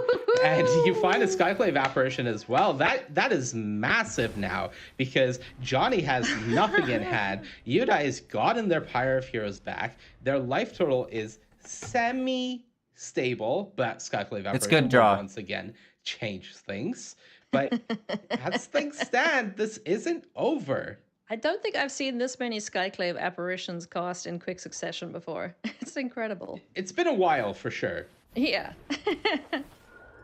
And you find a Skyclave Apparition as well. That is massive now, because Johnny has nothing in hand. Yudai has gotten their Pyre of Heroes back. Their life total is semi-stable, but Skyclave Apparition It's good will draw. once again change things. But as things stand, this isn't over. I don't think I've seen this many Skyclave Apparitions cast in quick succession before. It's incredible. It's been a while for sure. Yeah.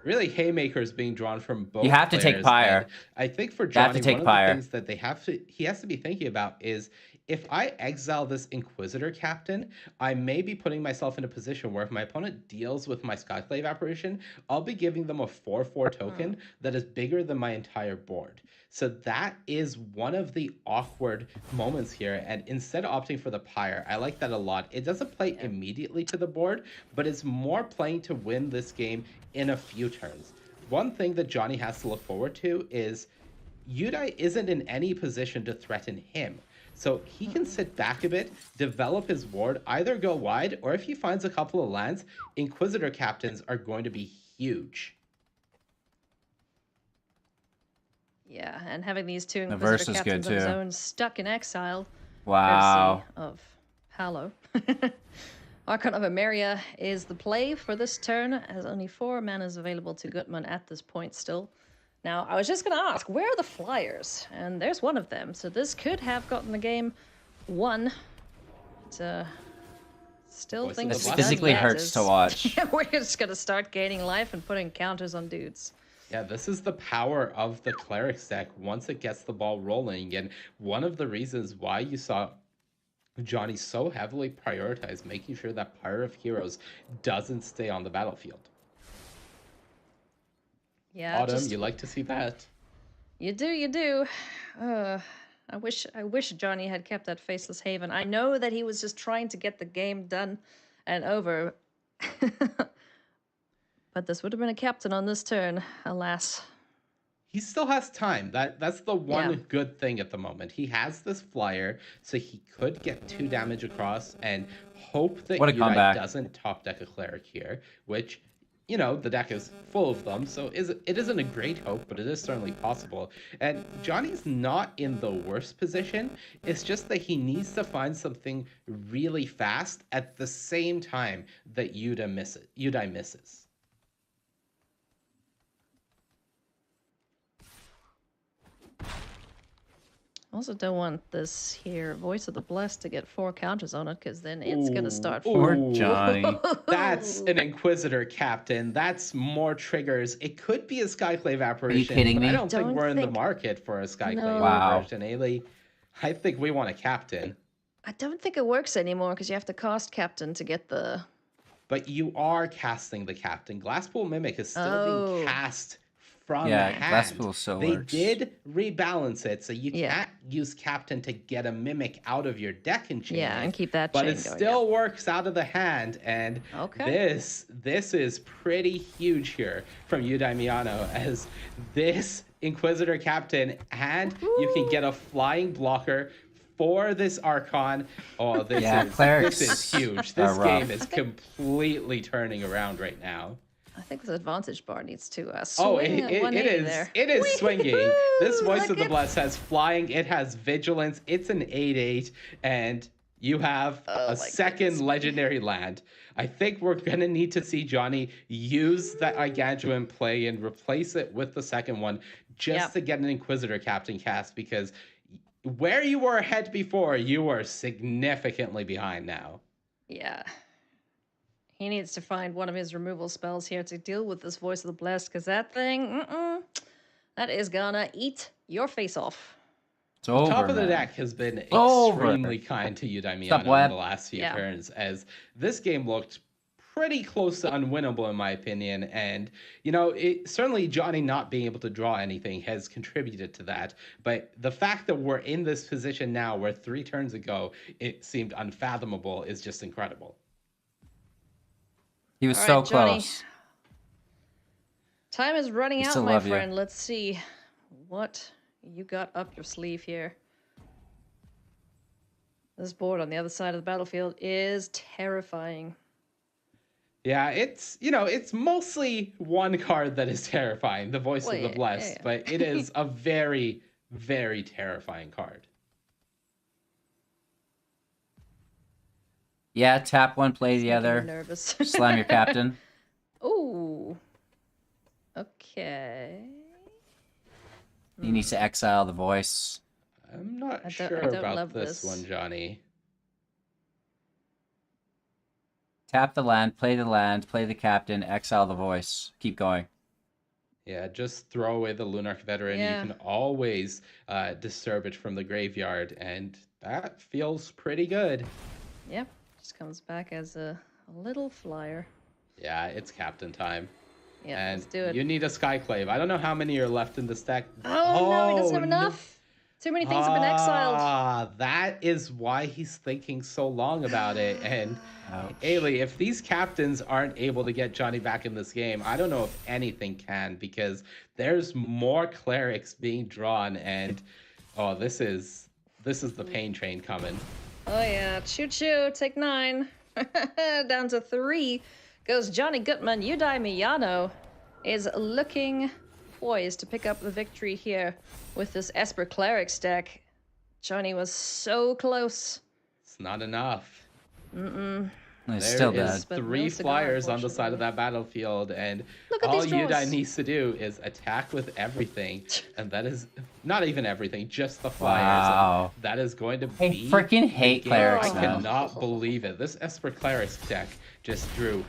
Really, haymakers being drawn from both. You have to take players, Pyre. and I think for You have Johnny, to take one Pyre. of the things that he has to be thinking about is, if I exile this Inquisitor Captain, I may be putting myself in a position where if my opponent deals with my Skyclave Apparition, I'll be giving them a 4/4 token that is bigger than my entire board. So that is one of the awkward moments here. And instead of opting for the Pyre, I like that a lot. It doesn't play immediately to the board, but it's more playing to win this game in a few turns. One thing that Johnny has to look forward to is Yudai isn't in any position to threaten him. So he can sit back a bit, develop his ward, either go wide, or if he finds a couple of lands, Inquisitor Captains are going to be huge. Yeah, and having these 2 The verse Inquisitor is good, Captains of his too. own stuck in exile. Wow. Courtesy of Hallow. Archon of Emeria is the play for this turn, as only 4 manas available to Gutman at this point still. Now, I was just going to ask, where are the flyers? And there's one of them, so this could have gotten the game won. But, still Voice think of This the it Blessed. physically hurts to watch. We're just going to start gaining life and putting counters on dudes. Yeah, this is the power of the Cleric's deck once it gets the ball rolling. And one of the reasons why you saw Johnny so heavily prioritize making sure that Pyre of Heroes doesn't stay on the battlefield. Yeah, Autumn, you like to see that. You do. I wish Johnny had kept that Faceless Haven. I know that he was just trying to get the game done and over. But this would have been a captain on this turn, alas. He still has time. That's the one Yeah. good thing at the moment. He has this flyer, so he could get 2 damage across and hope that What a Yudai comeback. doesn't top deck a cleric here, which, you know, the deck is full of them, so it isn't a great hope, but it is certainly possible. And Johnny's not in the worst position. It's just that he needs to find something really fast at the same time that Yudai misses. Also don't want this here Voice of the Blessed to get 4 counters on it, because then it's going to start Poor Ooh. Johnny. That's an Inquisitor Captain. That's more triggers. It could be a Skyclave Apparition. kidding but me? I don't think Don't we're in the think- market for a Skyclave No. Wow. Apparition, Ailey. I think we want a captain. I don't think it works anymore because you have to cast Captain to get the. But you are casting the captain. Glasspool Mimic is still being cast from Yeah, hand. Glasspool still They works. did rebalance it, so you can't use captain to get a mimic out of your deck and chain Yeah, it, and keep that but chain it going, still works out of the hand. And this is pretty huge here from you, Damiano, as this Inquisitor captain, and you can get a flying blocker for this Archon. Oh, this is huge. This game is completely turning around right now. I think this advantage bar needs to swing at 180 there. It is swinging. This Voice of the Blessed has flying. It has vigilance. It's an 8/8, and you have a second legendary land. I think we're gonna need to see Johnny use that Gargantuan play and replace it with the second one just to get an Inquisitor captain cast, because where you were ahead before, you are significantly behind now. Yeah. He needs to find one of his removal spells here to deal with this Voice of the Blessed, because that thing, that is gonna eat your face off. It's over, Top of the man. deck has been extremely kind to you, Damiano, in the last few turns, as this game looked pretty close to unwinnable in my opinion. And, you know, it certainly Johnny not being able to draw anything has contributed to that. But the fact that we're in this position now where 3 turns ago it seemed unfathomable is just incredible. He was so close. Time is running out, my friend. Let's see what you got up your sleeve here. This board on the other side of the battlefield is terrifying. Yeah, it's, you know, it's mostly one card that is terrifying, the Voice of the Blessed, but it is a very, very terrifying card. Yeah, tap one, play the other. Nervous. Slam your captain. Ooh. Okay. He needs to exile the Voice. I'm not sure about this one, Johnny. Tap the land, play the captain, exile the Voice. Keep going. Yeah, just throw away the Lunarch Veteran. You can always disturb it from the graveyard, and that feels pretty good. Yep, just comes back as a little flyer. Yeah, it's captain time. Yeah, and let's do it. You need a Skyclave. I don't know how many are left in the stack. Oh no, he doesn't have enough. Too many things have been exiled. Ah, that is why he's thinking so long about it. And Ailey, if these captains aren't able to get Johnny back in this game, I don't know if anything can, because there's more clerics being drawn, and this is the pain train coming. Oh yeah, choo choo, take 9. Down to 3 goes Johnny Gutman. Udai Miyano is looking poised to pick up the victory here with this Esper Clerics deck. Johnny was so close. It's not enough. It's still There dead. is 3 flyers on the side of that battlefield, and Look at all these draws. Udai needs to do is attack with everything, and that is not even everything, just the flyers. Wow. And that is going to I be freaking hate the game. clerics, I man. cannot believe it. This Esper Clerics deck just drew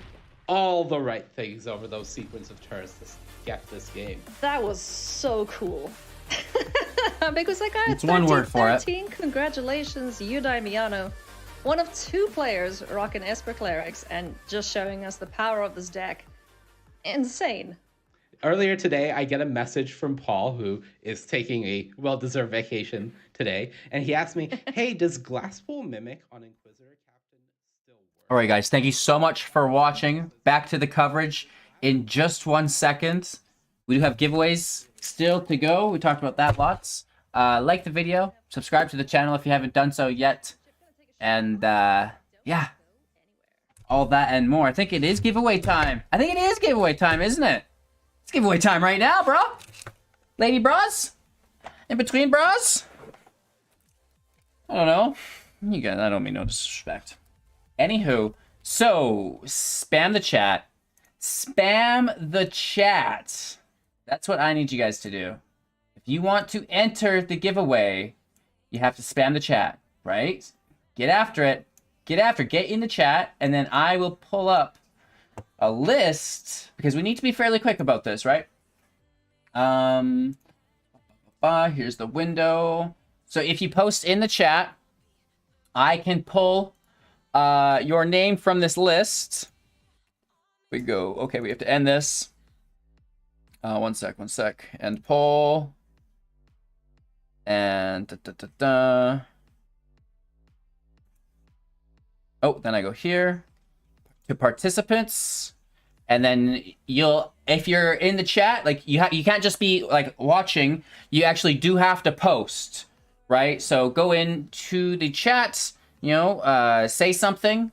all the right things over those sequence of turns to get this game. That was so cool. Because I got It's one word for it. 13. Congratulations, Udai Miyano. One of 2 players rocking Esper Clerics and just showing us the power of this deck. Insane. Earlier today, I get a message from Paul, who is taking a well-deserved vacation today, and he asked me, hey, does Glasspool Mimic on Inquisitor Captain still work? All right, guys, thank you so much for watching. Back to the coverage in just 1 second. We do have giveaways still to go. We talked about that lots. Like the video, subscribe to the channel if you haven't done so yet. And, yeah. All that and more. I think it is giveaway time. I think it is giveaway time, isn't it? It's giveaway time right now, bro. Lady bras? In between bras? I don't know. You guys, I don't mean no disrespect. Anywho, so spam the chat. Spam the chat. That's what I need you guys to do. If you want to enter the giveaway, you have to spam the chat, right? Get after it. Get in the chat, and then I will pull up a list, because we need to be fairly quick about this, right? Here's the window. So if you post in the chat, I can pull your name from this list. We go, okay, we have to end this. One sec. End poll. And Oh, then I go here to participants. And then if you're in the chat, like you can't just be like watching, you actually do have to post, right? So go into the chat, say something,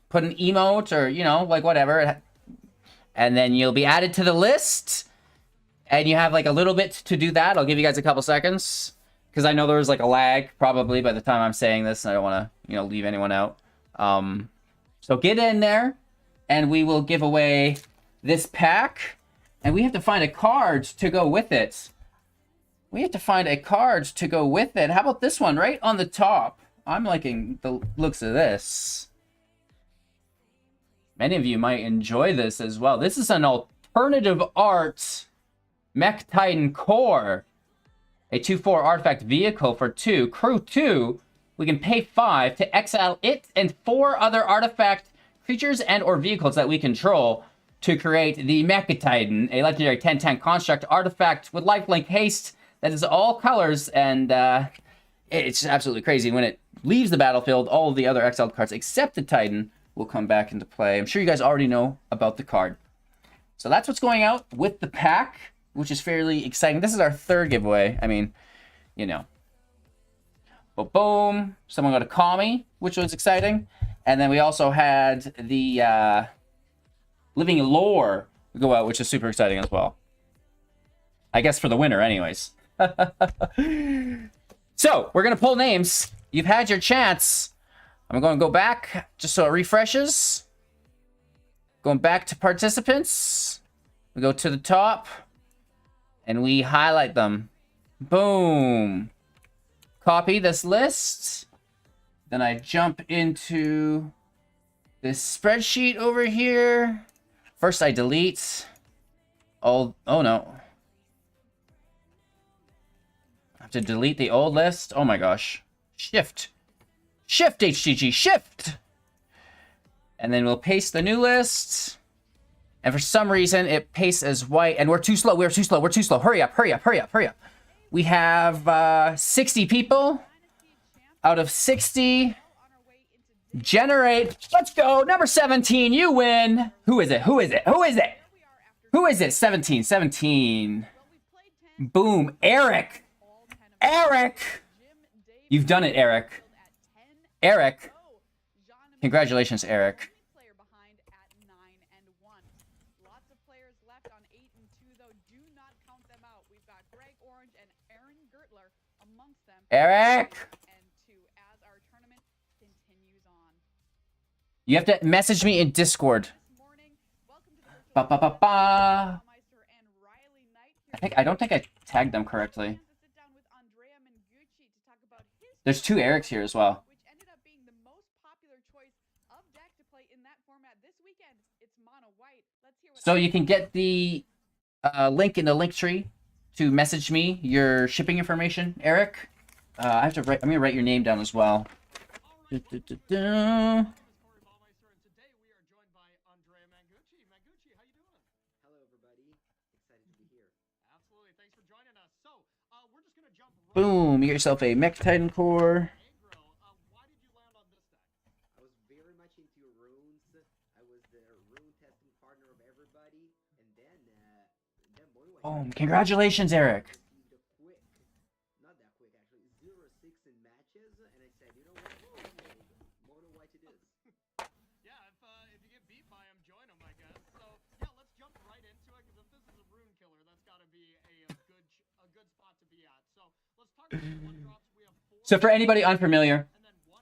put an emote or, like whatever. And then you'll be added to the list. And you have like a little bit to do that. I'll give you guys a couple seconds because I know there was like a lag probably by the time I'm saying this. And I don't want to, leave anyone out. So get in there and we will give away this pack. And we have to find a card to go with it. How about this one right on the top? I'm liking the looks of this. Many of you might enjoy this as well. This is an alternative art Mech Titan Core. A 2/4 artifact vehicle for 2. Crew 2. We can pay 5 to exile it and 4 other artifact creatures and or vehicles that we control to create the Mecha Titan, a legendary 10/10 construct artifact with lifelink haste that is all colors, and it's absolutely crazy. When it leaves the battlefield, all of the other exiled cards except the Titan will come back into play. I'm sure you guys already know about the card. So that's what's going out with the pack, which is fairly exciting. This is our 3rd giveaway. I mean, But boom, someone got a Kami, which was exciting. And then we also had the Living Lore go out, which is super exciting as well. I guess for the winner anyways. So, we're going to pull names. You've had your chance. I'm going to go back just so it refreshes. Going back to participants. We go to the top. And we highlight them. Boom. Copy this list. Then I jump into this spreadsheet over here. First I delete all, oh no. I have to delete the old list. Oh my gosh. Shift HGG, shift. And then we'll paste the new list. And for some reason, it pastes as white. And we're too slow. We're too slow. Hurry up. We have 60 people. Out of 60. Generate. Let's go. Number 17. You win. Who is it? 17. Boom. Eric. You've done it, Eric. Congratulations, Eric. Eric! You have to message me in Discord. I don't think I tagged them correctly. There's 2 Erics here as well. So you can get the link in the link tree to message me your shipping information, Eric. I'm gonna write your name down as well. Boom, you get yourself a Mech Titan Core. Boom, congratulations, Eric. So for anybody unfamiliar,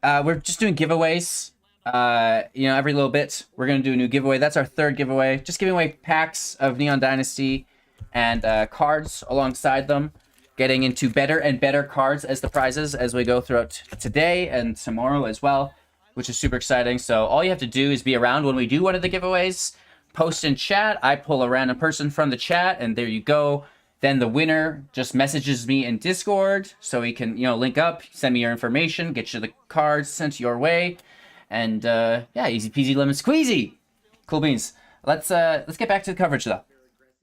we're just doing giveaways. Every little bit, we're going to do a new giveaway. That's our 3rd giveaway. Just giving away packs of Neon Dynasty and cards alongside them. Getting into better and better cards as the prizes as we go throughout today and tomorrow as well, which is super exciting. So all you have to do is be around when we do one of the giveaways. Post in chat. I pull a random person from the chat, and there you go. Then the winner just messages me in Discord so we can, link up, send me your information, get you the cards sent your way. And yeah, easy peasy lemon squeezy. Cool beans. Let's get back to the coverage though.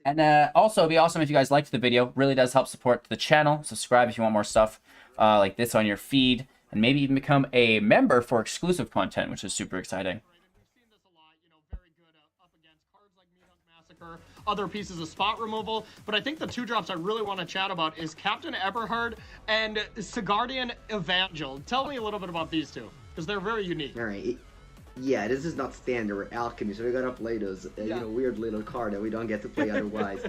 And also, it'd be awesome if you guys liked the video. Really does help support the channel. Subscribe if you want more stuff like this on your feed. And maybe even become a member for exclusive content, which is super exciting. Other pieces of spot removal, but I think the 2-drops I really want to chat about is Captain Eberhard and Sigardian Evangel. Tell me a little bit about these two, because they're very unique. All right. Yeah, this is not standard Alchemy, so we gotta play those, weird little card that we don't get to play otherwise.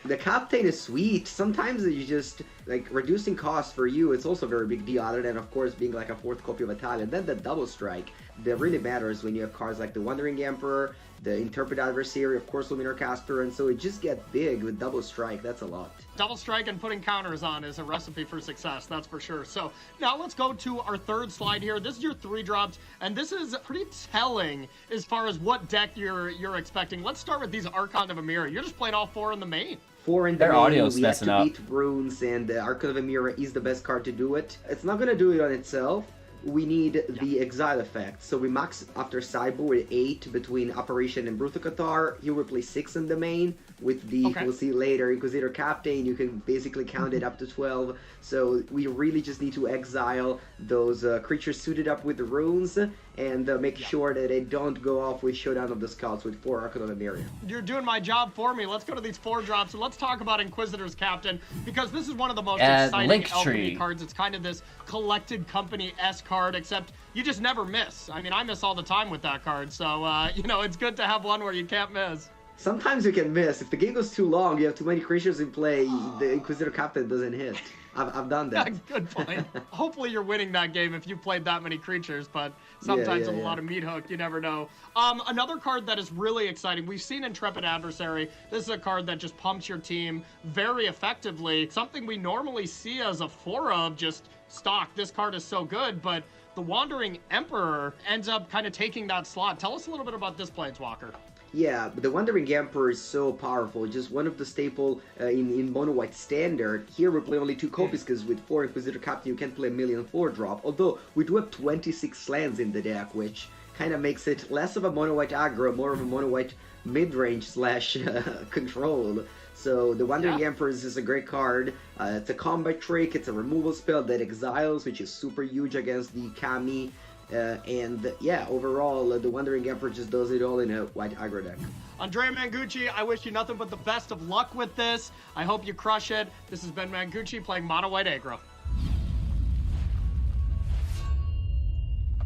The Captain is sweet. Sometimes you just, reducing cost for you, it's also a very big deal, other than, of course, being like a 4th copy of Italian. Then the double strike, that really matters when you have cards like the Wandering Emperor, the Interpret Adversary, of course, Luminar Caster, and so it just gets big with double strike. That's a lot. Double strike and putting counters on is a recipe for success, that's for sure. So now let's go to our 3rd slide here. This is your 3-drops, and this is pretty telling as far as what deck you're expecting. Let's start with these Archon of Emira. You're just playing all 4 in the main. 4 in the Their main, audio's we have messing to up. beat runes, and Archon of Emira is the best card to do it. It's not gonna do it on itself. We need the exile effect. So we max after Cyber with 8 between Apparition and Brutal Cathar. He'll replace 6 in the main. With the, we'll see later, Inquisitor Captain, you can basically count it up to 12. So we really just need to exile those creatures suited up with the runes and make sure that they don't go off with Showdown of the Scouts with 4 Archon of Emira. You're doing my job for me. Let's go to these 4-drops, and let's talk about Inquisitor's Captain, because this is one of the most exciting Alchemy cards. It's kind of this collected company-esque card, except you just never miss. I mean, I miss all the time with that card, so, it's good to have one where you can't miss. Sometimes you can miss. If the game goes too long, you have too many creatures in play, the Inquisitor Captain doesn't hit. I've done that. Good point. Hopefully you're winning that game if you've played that many creatures, but sometimes with a lot of meat hook, you never know. Another card that is really exciting, we've seen Intrepid Adversary. This is a card that just pumps your team very effectively. Something we normally see as a 4 of just stock. This card is so good, but the Wandering Emperor ends up kind of taking that slot. Tell us a little bit about this Planeswalker. Yeah, the Wandering Emperor is so powerful. Just one of the staple in Mono White Standard. Here we play only 2 copies because with 4 Inquisitor Captain you can't play a million 4-drop. Although we do have 26 lands in the deck, which kind of makes it less of a Mono White aggro, more of a Mono White mid-range slash control. So the Wandering Emperor is a great card. It's a combat trick. It's a removal spell that exiles, which is super huge against the Kami. And yeah, overall, the Wandering Emperor just does it all in a white aggro deck. Andrea Mangucci, I wish you nothing but the best of luck with this. I hope you crush it. This has been Mangucci playing Mono White Aggro.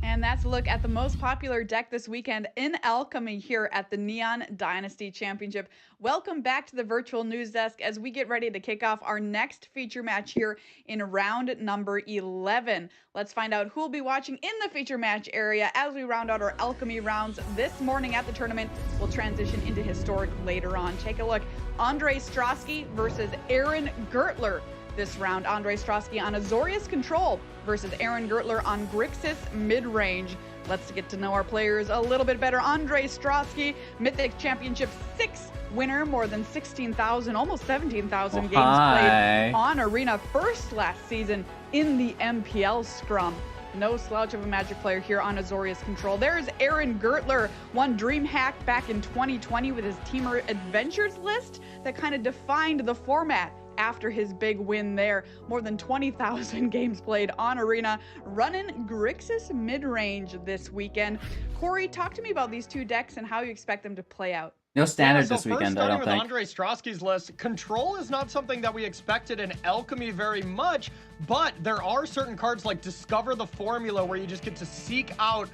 And that's a look at the most popular deck this weekend in Alchemy here at the Neon Dynasty Championship. Welcome back to the virtual news desk as we get ready to kick off our next feature match here in round number 11. Let's find out who will be watching in the feature match area as we round out our Alchemy rounds this morning at the tournament. We'll transition into Historic later on. Take a look. Andre Strosky versus Aaron Gertler. This round, Andre Strosky on Azorius Control versus Aaron Gertler on Grixis Midrange. Let's get to know our players a little bit better. Andre Strosky, Mythic Championship 6 winner, more than 16,000, almost 17,000 games played on Arena. First last season in the MPL scrum. No slouch of a Magic player here on Azorius Control. There's Aaron Gertler, won DreamHack back in 2020 with his Teamer Adventures list that kind of defined the format after his big win there. More than 20,000 games played on Arena, running Grixis Midrange this weekend. Corey, talk to me about these 2 decks and how you expect them to play out. No standards this weekend, I don't think. Starting with Andre Strosky's list, Control is not something that we expected in Alchemy very much, but there are certain cards like Discover the Formula where you just get to seek out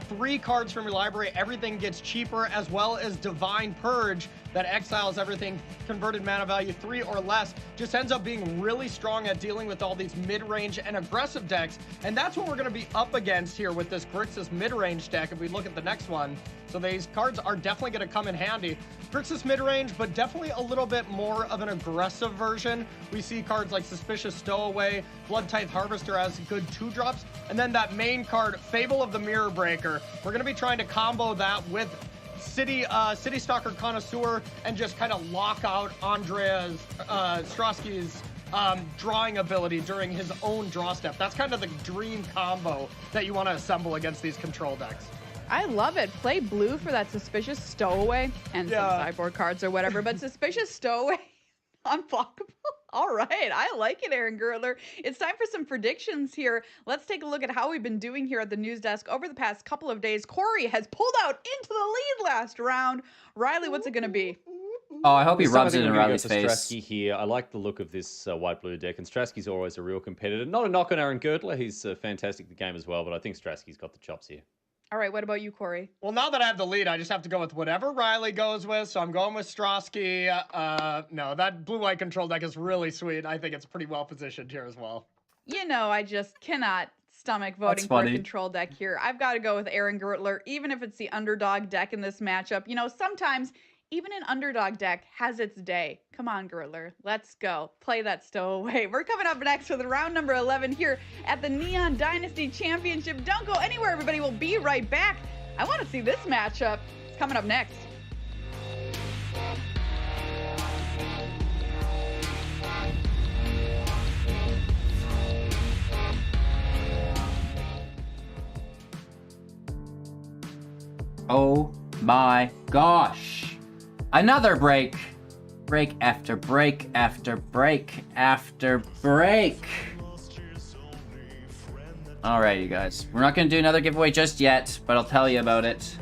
3 cards from your library. Everything gets cheaper, as well as Divine Purge that exiles everything converted mana value 3 or less. Just ends up being really strong at dealing with all these mid-range and aggressive decks, and that's what we're going to be up against here with this Grixis mid-range deck if we look at the next one. So these cards are definitely going to come in handy. Grixis mid-range, but definitely a little bit more of an aggressive version. We see cards like Suspicious Stowaway, Blood Tithe Harvester as good 2-drops, and then that main card, Fable of the Mirror Breaker. We're going to be trying to combo that with City Stalker Connoisseur and just kind of lock out Andreas Strosky's drawing ability during his own draw step. That's kind of the dream combo that you want to assemble against these control decks. I love it. Play blue for that Suspicious Stowaway and some sideboard cards or whatever, but Suspicious Stowaway, unblockable. All right, I like it, Aaron Gertler. It's time for some predictions here. Let's take a look at how we've been doing here at the news desk over the past couple of days. Corey has pulled out into the lead last round. Riley, what's it going to be? Oh, I hope he So I rubs it think in I'm gonna Riley's go for face. Strasky here. I like the look of this white-blue deck, and Strasky's always a real competitor. Not a knock on Aaron Gertler. He's fantastic at the game as well, but I think Strasky's got the chops here. All right, what about you, Corey? Well, now that I have the lead, I just have to go with whatever Riley goes with. So I'm going with Strosky. No, that blue-white control deck is really sweet. I think it's pretty well positioned here as well. You know, I just cannot stomach voting for a control deck here. I've got to go with Aaron Gertler, even if it's the underdog deck in this matchup. You know, sometimes even an underdog deck has its day. Come on, Gertler. Let's go. Play that stowaway. We're coming up next with round number 11 here at the Neon Dynasty Championship. Don't go anywhere, everybody. We'll be right back. I want to see this matchup. It's coming up next. Oh my gosh. Another break. Break after break after break after break. All right, you guys. We're not going to do another giveaway just yet, but I'll tell you about it.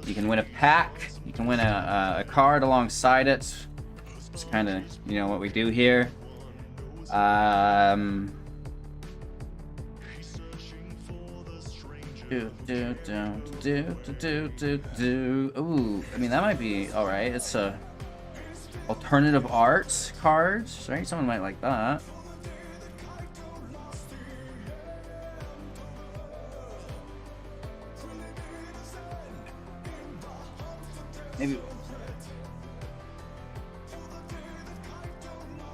You can win a pack. You can win a card alongside it. It's kind of, you know, what we do here. Ooh, I mean, that might be all right. It's a alternative art cards, right? Someone might like that. Maybe.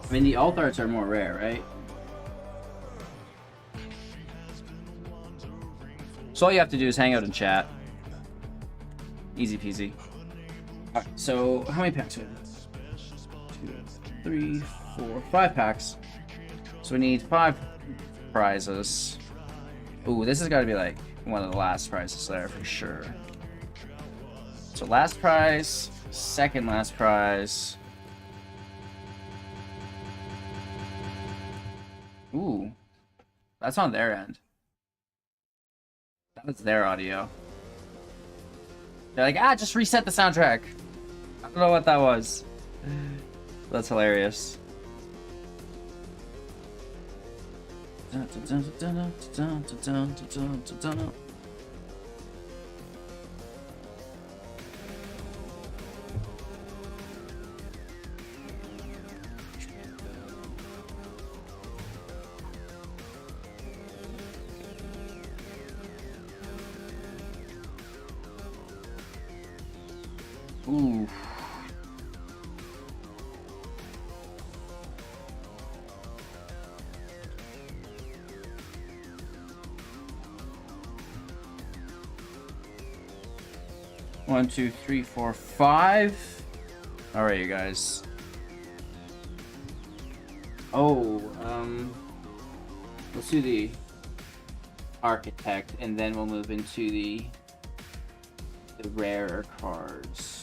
I mean, the alt arts are more rare, right? So all you have to do is hang out and chat. Easy peasy. Alright, so how many packs do we have? 2, 3, 4, 5 packs. So we need 5 prizes. Ooh, this has got to be like one of the last prizes there for sure. So last prize, second last prize. Ooh, that's on their end. That's their audio. They're like, just reset the soundtrack. I don't know what that was. That's hilarious. Ooh. One, 2, 3, 4, 5. All right, you guys. Oh, let's do the architect, and then we'll move into the rarer cards.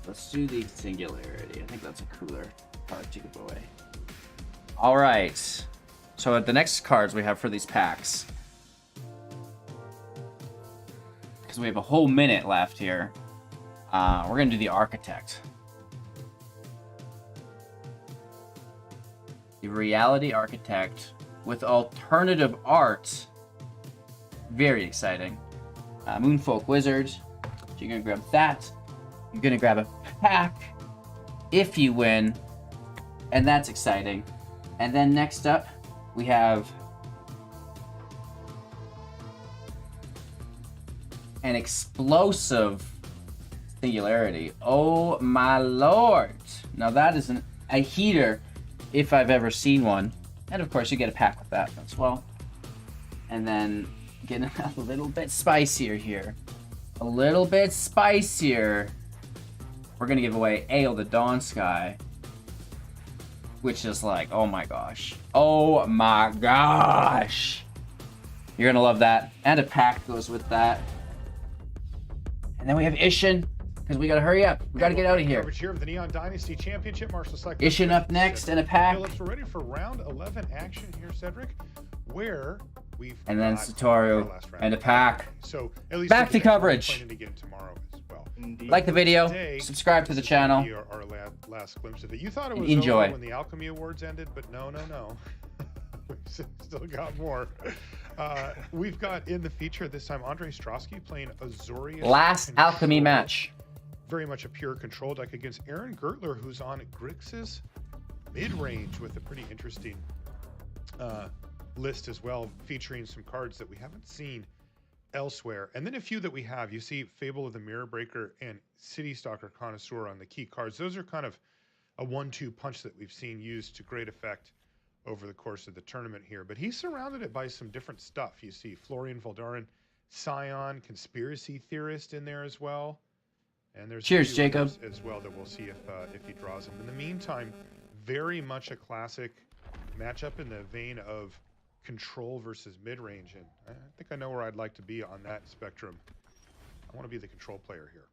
Let's do the singularity. I think that's a cooler card to give away. All right. So the next cards we have for these packs, because we have a whole minute left here, we're gonna do the architect. The reality architect with alternative art. Very exciting. Moonfolk Wizard. So you're gonna grab that. You're gonna grab a pack if you win, and that's exciting. And then next up, we have an explosive singularity. Oh my lord! Now that is a heater, if I've ever seen one. And of course, you get a pack with that as well. And then getting a little bit spicier here. A little bit spicier. We're gonna give away Ale the Dawn Sky, which is like, oh my gosh. Oh my gosh. You're gonna love that. And a pack goes with that. And then we have Ishin, because we gotta hurry up. We gotta get out of here. Coverage here of the Neon Dynasty Championship. Marshall Select. Ishin up next and a pack. Phillips, we're ready for round 11 action here, Cedric, where we've And then got Satoru our last round and a of pack. So at least Back to we'll be coverage. playing it again tomorrow as well. Like the video, Today, subscribe to the this is channel. gonna be our last glimpse of it. You thought it And was enjoy. over when the Alchemy Awards ended, but no. We've still got more. We've got in the feature this time Andre Strosky playing Azorius. Last Control. Alchemy match. Very much a pure control deck against Aaron Gertler, who's on Grix's mid-range with a pretty interesting list as well, featuring some cards that we haven't seen elsewhere. And then a few that we have. You see Fable of the Mirror Breaker and City Stalker Connoisseur on the key cards. Those are kind of a 1-2 punch that we've seen used to great effect over the course of the tournament here. But he's surrounded it by some different stuff. You see Florian Valdarin, Scion, Conspiracy Theorist in there as well. And there's Cheers, a few Jacob. others as well that we'll see if he draws them. In the meantime, very much a classic matchup in the vein of control versus mid-range. And I think I know where I'd like to be on that spectrum. I want to be the control player here.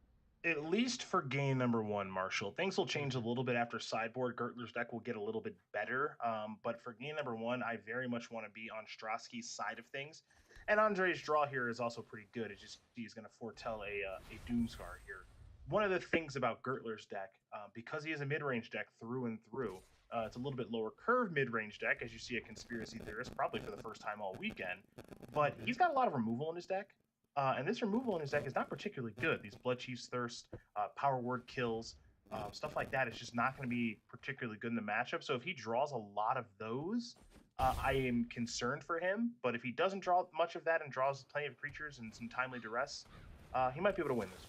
At least for game number one, Marshall. Things will change a little bit after sideboard. Gertler's deck will get a little bit better. But for game number one, I very much want to be on Strosky's side of things. And Andre's draw here is also pretty good. It's just he's going to foretell a Doomscar here. One of the things about Gertler's deck, because he is a mid-range deck through and through, it's a little bit lower curve mid-range deck, as you see a Conspiracy Theorist, probably for the first time all weekend. But he's got a lot of removal in his deck. And this removal in his deck is not particularly good. These Blood Chief's Thirst, Power Word kills, stuff like that is just not going to be particularly good in the matchup. So if he draws a lot of those, I am concerned for him. But if he doesn't draw much of that and draws plenty of creatures and some timely duress, he might be able to win this.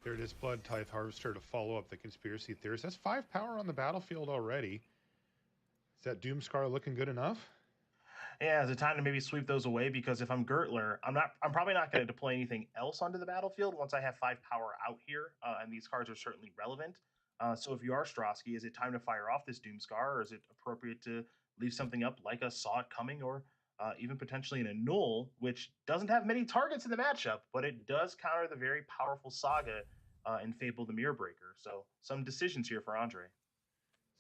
There it is, Blood Tithe Harvester to follow up the Conspiracy Theorist. That's 5 power on the battlefield already. Is that Doomscar looking good enough? Yeah, it's a time to maybe sweep those away, because if I'm Gertler, I'm probably not going to deploy anything else onto the battlefield once I have 5 power out here, and these cards are certainly relevant. So if you are Strosky, is it time to fire off this Doomscar, or is it appropriate to leave something up like a Saw It Coming, or even potentially an Annul, which doesn't have many targets in the matchup, but it does counter the very powerful Saga in Fable the Mirror Breaker. So some decisions here for Andre.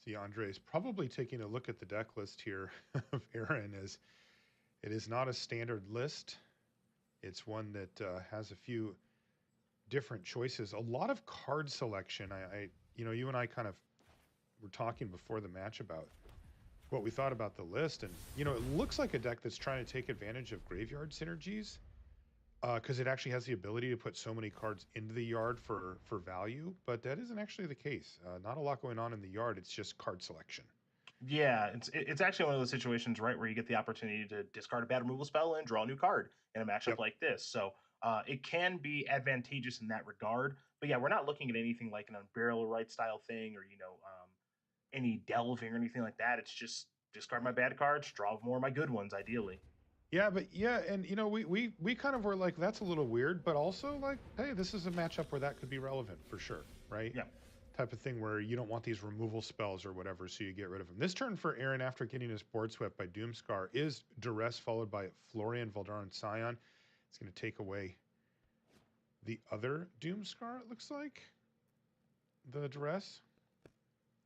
See, Andre's probably taking a look at the deck list here of Aaron, as it is not a standard list. It's one that has a few different choices, a lot of card selection. You and I kind of were talking before the match about what we thought about the list, and it looks like a deck that's trying to take advantage of graveyard synergies, because it actually has the ability to put so many cards into the yard for value, but that isn't actually the case. Not a lot going on in the yard. It's just card selection. Yeah, it's actually one of those situations, right, where you get the opportunity to discard a bad removal spell and draw a new card in a matchup like this. So it can be advantageous in that regard. But yeah, we're not looking at anything like an Unburial Right style thing, or any delving or anything like that. It's just discard my bad cards, draw more of my good ones, ideally. Yeah, and we kind of were like, that's a little weird, but also like, hey, this is a matchup where that could be relevant for sure, right? Yeah. Type of thing where you don't want these removal spells or whatever, so you get rid of them. This turn for Aaron, after getting his board swept by Doomscar, is Duress followed by Florian Valdarin Scion. It's going to take away the other Doomscar, it looks like. The Duress.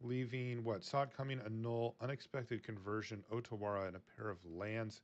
Leaving what? Saw It Coming, Annul, Unexpected Conversion, Otawara, and a pair of lands.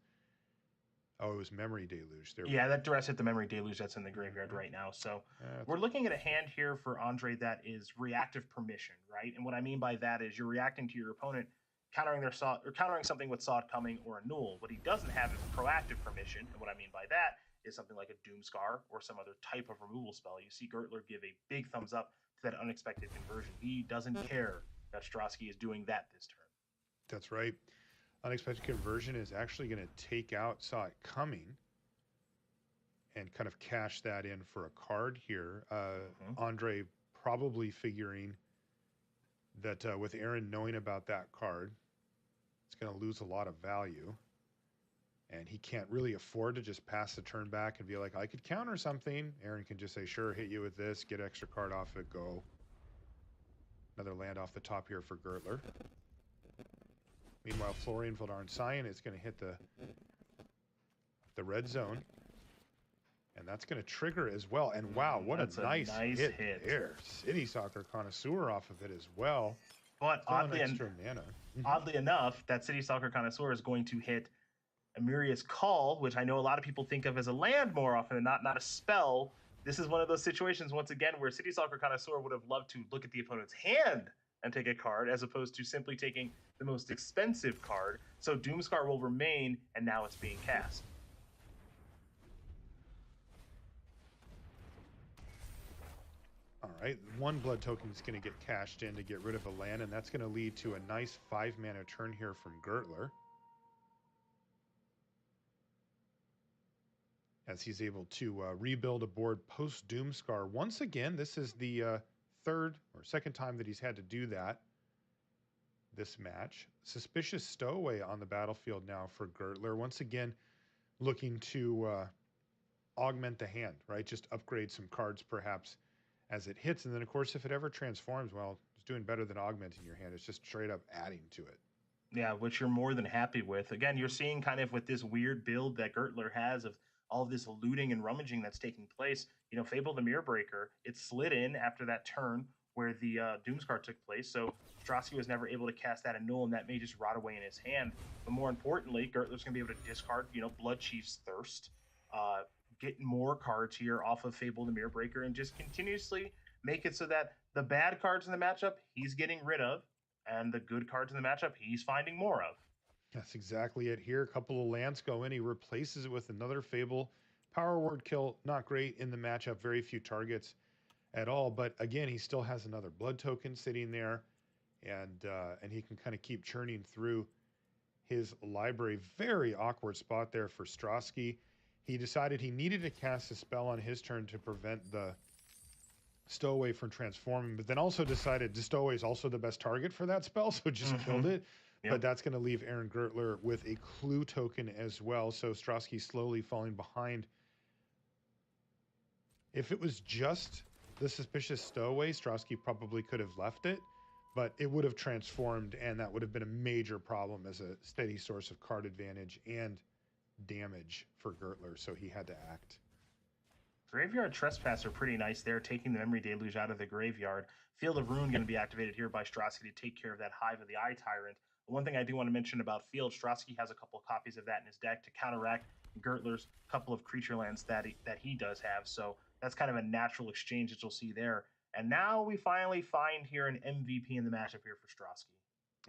Oh, it was Memory Deluge. Yeah, that Duress hit the Memory Deluge that's in the graveyard right now. So we're looking at a hand here for Andre that is reactive permission, right? And what I mean by that is you're reacting to your opponent countering countering something with Saw It Coming or Annul. What he doesn't have is proactive permission, and what I mean by that is something like a Doomscar or some other type of removal spell. You see Gertler give a big thumbs up to that Unexpected Conversion. He doesn't care that Strosky is doing that this turn. That's right. Unexpected Conversion is actually going to take out Saw It Coming and kind of cash that in for a card here. Andre probably figuring that with Aaron knowing about that card, it's going to lose a lot of value. and he can't really afford to just pass the turn back and be like, I could counter something. Aaron can just say, sure, hit you with this, get extra card off it, go. Another land off the top here for Gertler. Meanwhile, Florian Vildarn Sion is going to hit the red zone. And that's going to trigger as well. And wow, what That's a nice hit there. City Soccer Connoisseur off of it as well. But oddly mana. Enough, that City Soccer Connoisseur is going to hit Amiria's Call, which I know a lot of people think of as a land more often than not a spell. This is one of those situations, once again, where City Soccer Connoisseur would have loved to look at the opponent's hand and take a card, as opposed to simply taking the most expensive card. So Doomscar will remain, and now it's being cast. All right, one blood token is going to get cashed in to get rid of a land, and that's going to lead to a nice 5-mana turn here from Gertler, as he's able to rebuild a board post Doomscar. Once again, this is the third or second time that he's had to do that this match. Suspicious Stowaway on the battlefield now for Gertler. Once again, looking to augment the hand, right? Just upgrade some cards perhaps as it hits. And then, of course, if it ever transforms, well, it's doing better than augmenting your hand. It's just straight up adding to it. Yeah, which you're more than happy with. Again, you're seeing kind of with this weird build that Gertler has of all of this looting and rummaging that's taking place. You know, Fable the Mirror Breaker, it slid in after that turn where the Doomscar took place. So Strosky was never able to cast that Annul, and that may just rot away in his hand. But more importantly, Gertler's going to be able to discard, Blood Chief's Thirst, get more cards here off of Fable the Mirror Breaker, and just continuously make it so that the bad cards in the matchup he's getting rid of, and the good cards in the matchup he's finding more of. That's exactly it here. A couple of lands go in. He replaces it with another Fable. Power word kill, not great in the matchup. Very few targets at all. But again, he still has another blood token sitting there, and he can kind of keep churning through his library. Very awkward spot there for Strosky. He decided he needed to cast a spell on his turn to prevent the Stowaway from transforming, but then also decided the Stowaway is also the best target for that spell, so just killed it. Yep. But that's going to leave Aaron Gertler with a clue token as well, so Strosky slowly falling behind. If it was just the Suspicious Stowaway, Strosky probably could have left it, but it would have transformed, and that would have been a major problem as a steady source of card advantage and damage for Gertler, so he had to act. Graveyard Trespasser pretty nice there, taking the Memory Deluge out of the graveyard. Field of Ruin going to be activated here by Strosky to take care of that Hive of the Eye Tyrant. One thing I do want to mention about Field, Strosky has a couple of copies of that in his deck to counteract Gertler's couple of creature lands that he does have, so that's kind of a natural exchange that you'll see there. And now we finally find here an MVP in the matchup here for Strosky.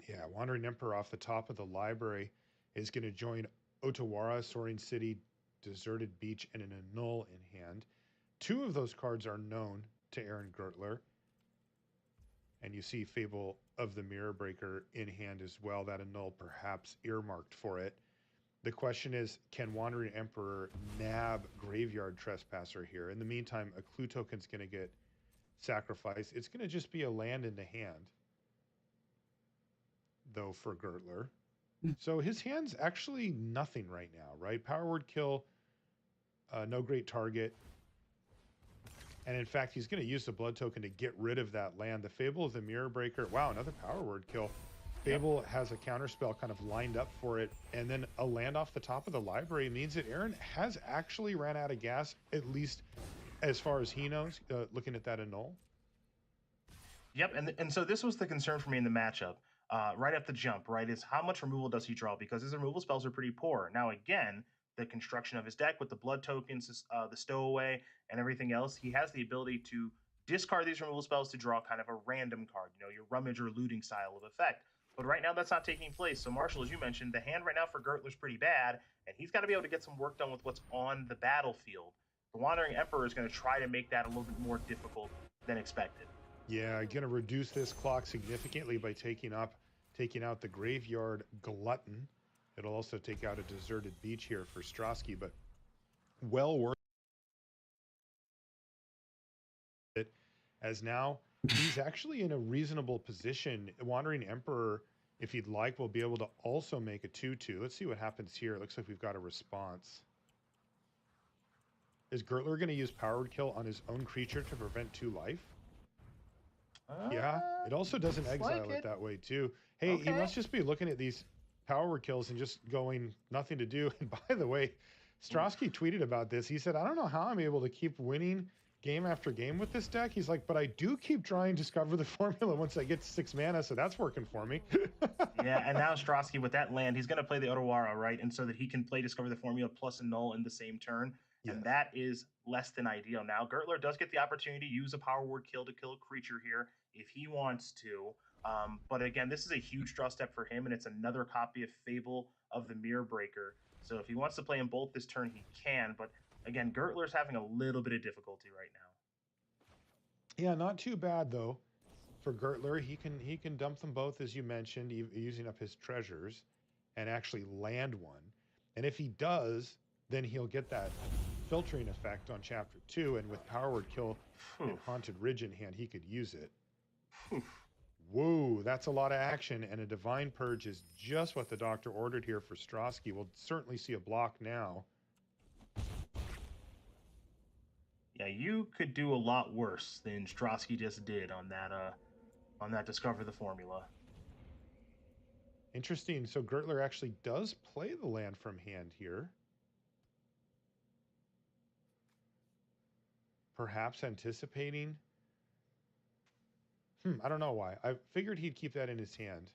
Yeah, Wandering Emperor off the top of the library is going to join Otawara, Soaring City, Deserted Beach, and an Annul in hand. Two of those cards are known to Aaron Gertler. And you see Fable of the Mirror Breaker in hand as well. That Annul perhaps earmarked for it. The question is, can Wandering Emperor nab Graveyard Trespasser here? In the meantime, a clue token's going to get sacrificed. It's going to just be a land in the hand, though, for Gertler. So his hand's actually nothing right now, right? Power word kill, no great target. And in fact, he's going to use the blood token to get rid of that land. The Fable of the Mirror Breaker. Wow, another power word kill. Fable has a counterspell kind of lined up for it. And then a land off the top of the library means that Aaron has actually ran out of gas, at least as far as he knows, looking at that Annul. Yep, and so this was the concern for me in the matchup. Right at the jump, right, is how much removal does he draw? Because his removal spells are pretty poor. Now, again, the construction of his deck with the blood tokens, the Stowaway, and everything else, he has the ability to discard these removal spells to draw kind of a random card, your rummage or looting style of effect. But right now, that's not taking place. So, Marshall, as you mentioned, the hand right now for Gertler's pretty bad, and he's got to be able to get some work done with what's on the battlefield. The Wandering Emperor is going to try to make that a little bit more difficult than expected. Yeah, going to reduce this clock significantly by taking out the Graveyard Glutton. It'll also take out a Deserted Beach here for Strosky, but well worth it, as now he's actually in a reasonable position. Wandering Emperor If he'd like, we'll be able to also make a 2/2. Let's see what happens here. It looks like we've got a response. Is Gertler going to use Powered Kill on his own creature to prevent 2 life? Yeah, it also doesn't exile it that way too. Hey, he must just be looking at these power kills and just going nothing to do. And by the way, Strosky tweeted about this. He said, I don't know how I'm able to keep winning game after game with this deck. He's like, but I do keep trying to discover the formula once I get to 6 mana, so that's working for me. Yeah, and now Strosky with that land, he's going to play the Otawara, right? And so that he can play Discover the Formula plus a null in the same turn. Yes. And that is less than ideal. Now, Gertler does get the opportunity to use a power word kill to kill a creature here if he wants to. But again, this is a huge draw step for him, and it's another copy of Fable of the Mirror Breaker. So if he wants to play them both this turn, he can. But again, Gertler's having a little bit of difficulty right now. Yeah, not too bad though. For Gertler, he can dump them both, as you mentioned, using up his treasures, and actually land one. And if he does, then he'll get that filtering effect on Chapter 2, and with Power Word Kill and Haunted Ridge in hand, he could use it. Whoa, that's a lot of action, and a Divine Purge is just what the doctor ordered here for Strosky. We'll certainly see a block now. Yeah, you could do a lot worse than Strosky just did on that Discover the Formula. Interesting. So Gertler actually does play the land from hand here. Perhaps anticipating. I don't know why. I figured he'd keep that in his hand.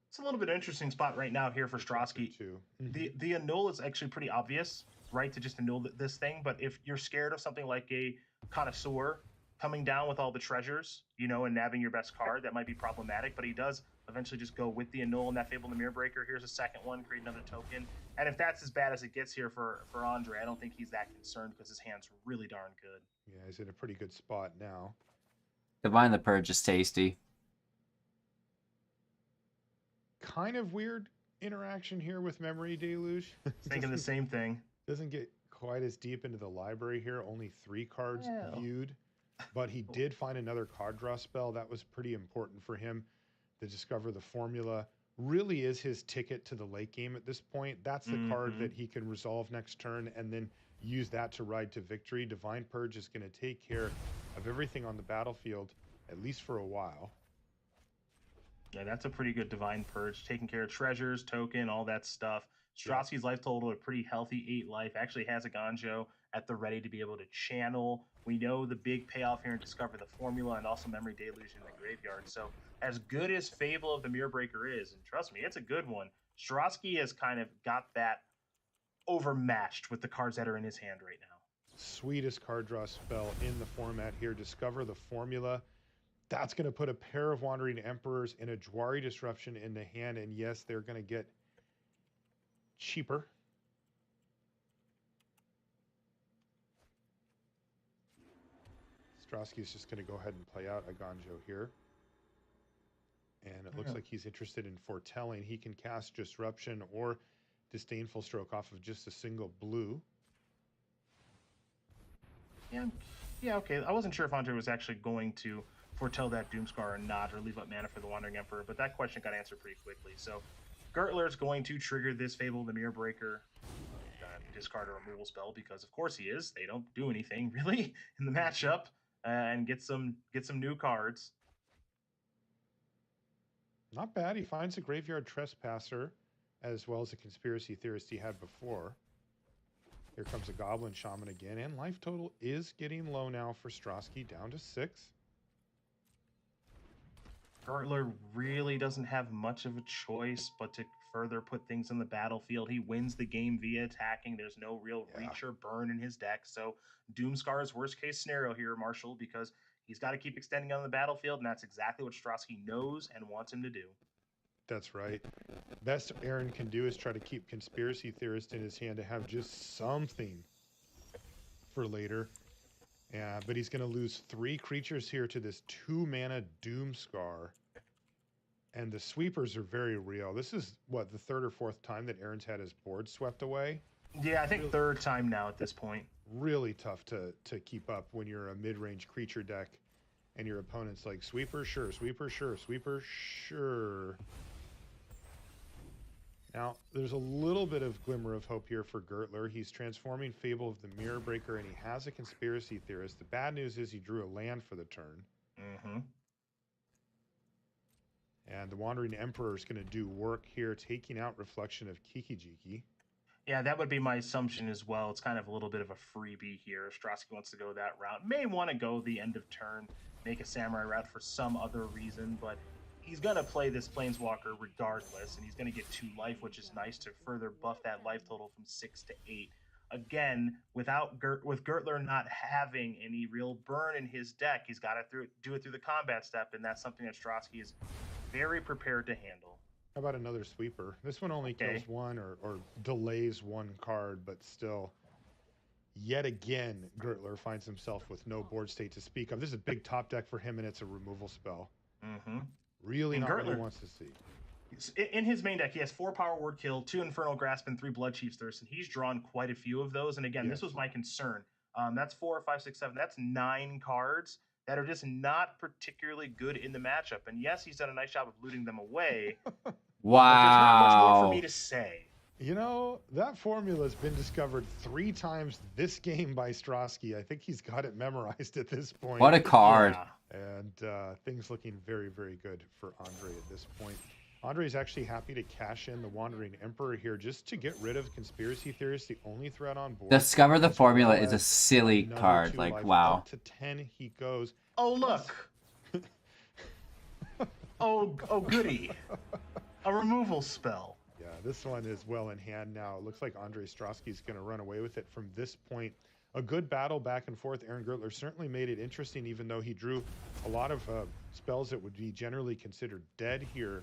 It's a little bit interesting spot right now here for Strosky. The annul is actually pretty obvious, right? To just annul this thing. But if you're scared of something like a Connoisseur coming down with all the treasures, you know, and nabbing your best card, that might be problematic. But he does eventually just go with the annul and that Fable and the Mirror Breaker. Here's a second one, create another token. And if that's as bad as it gets here for Andre, I don't think he's that concerned because his hand's really darn good. Yeah, he's in a pretty good spot now. Divine the Purge is tasty. Kind of weird interaction here with Memory Deluge. Thinking the same thing. Doesn't get quite as deep into the library here. Only 3 cards viewed. But he did find another card draw spell. That was pretty important for him to discover the formula. Really is his ticket to the late game at this point. That's the card that he can resolve next turn and then use that to ride to victory. Divine Purge is going to take care of everything on the battlefield, at least for a while. Yeah, that's a pretty good Divine Purge. Taking care of treasures, token, all that stuff. Strosky's life total, a pretty healthy 8 life. Actually has a Ganjo at the ready to be able to channel. We know the big payoff here in Discover the Formula and also Memory Deluge in the graveyard. So as good as Fable of the Mirror Breaker is, and trust me, it's a good one, Strosky has kind of got that overmatched with the cards that are in his hand right now. Sweetest card draw spell in the format here. Discover the Formula. That's going to put a pair of Wandering Emperors and a Jwari Disruption in the hand. And yes, they're going to get cheaper. Strosky's just going to go ahead and play out a Ganjo here. And it looks like he's interested in foretelling. He can cast Disruption or Disdainful Stroke off of just a single blue. Yeah, okay. I wasn't sure if Andre was actually going to foretell that Doomscar or not, or leave up mana for the Wandering Emperor, but that question got answered pretty quickly. So Gertler's going to trigger this Fable of the Mirror Breaker, discard a removal spell, because of course he is. They don't do anything really in the matchup, and get some new cards. Not bad. He finds a Graveyard Trespasser, as well as a Conspiracy Theorist he had before. Here comes a Goblin Shaman again, and life total is getting low now for Strosky, down to 6. Gertler really doesn't have much of a choice but to further put things on the battlefield. He wins the game via attacking. There's no real reach or burn in his deck. So Doomscar is worst case scenario here, Marshall, because he's got to keep extending on the battlefield, and that's exactly what Strosky knows and wants him to do. That's right. Best Aaron can do is try to keep Conspiracy Theorist in his hand to have just something for later. Yeah, but he's going to lose 3 creatures here to this 2-mana Doomscar. And the sweepers are very real. This is, what, the 3rd or 4th time that Aaron's had his board swept away? Yeah, I think really, 3rd time now at this point. Really tough to keep up when you're a mid-range creature deck and your opponent's like, sweeper, sure, sweeper, sure, sweeper, sure. Now, there's a little bit of glimmer of hope here for Gertler. He's transforming Fable of the Mirror Breaker, and he has a Conspiracy Theorist. The bad news is he drew a land for the turn. Mm-hmm. And the Wandering Emperor is going to do work here, taking out Reflection of Kikijiki. Yeah, that would be my assumption as well. It's kind of a little bit of a freebie here. If Strosky wants to go that route. May want to go the end of turn, make a Samurai route for some other reason, but he's going to play this Planeswalker regardless, and he's going to get 2 life, which is nice to further buff that life total from 6 to 8. Again, with Gertler not having any real burn in his deck, he's got to do it through the combat step, and that's something that Strosky is very prepared to handle. How about another sweeper? This one only kills 1 or delays 1 card, but still, yet again, Gertler finds himself with no board state to speak of. This is a big top deck for him, and it's a removal spell. Mm-hmm. Really not what he wants to see. In his main deck, he has 4 Power Word Kill, 2 Infernal Grasp, and 3 Bloodchief's Thirst, and he's drawn quite a few of those. And again, This was my concern. That's 4, 5, 6, 7. That's 9 cards that are just not particularly good in the matchup. And yes, he's done a nice job of looting them away. Wow. But there's not much more for me to say. You know, that formula has been discovered 3 times this game by Strosky. I think he's got it memorized at this point. What a card. Yeah. And things looking very, very good for Andre at this point. Andre's actually happy to cash in the Wandering Emperor here just to get rid of Conspiracy Theorist, the only threat on board. Discover the As Formula well is a as silly another card. 2 Like, life. wow. Up to 10 he goes. Oh, look. oh, goody. A removal spell. Yeah, this one is well in hand now. It looks like Andre Strosky's going to run away with it from this point. A good battle back and forth. Aaron Gertler certainly made it interesting, even though he drew a lot of spells that would be generally considered dead here.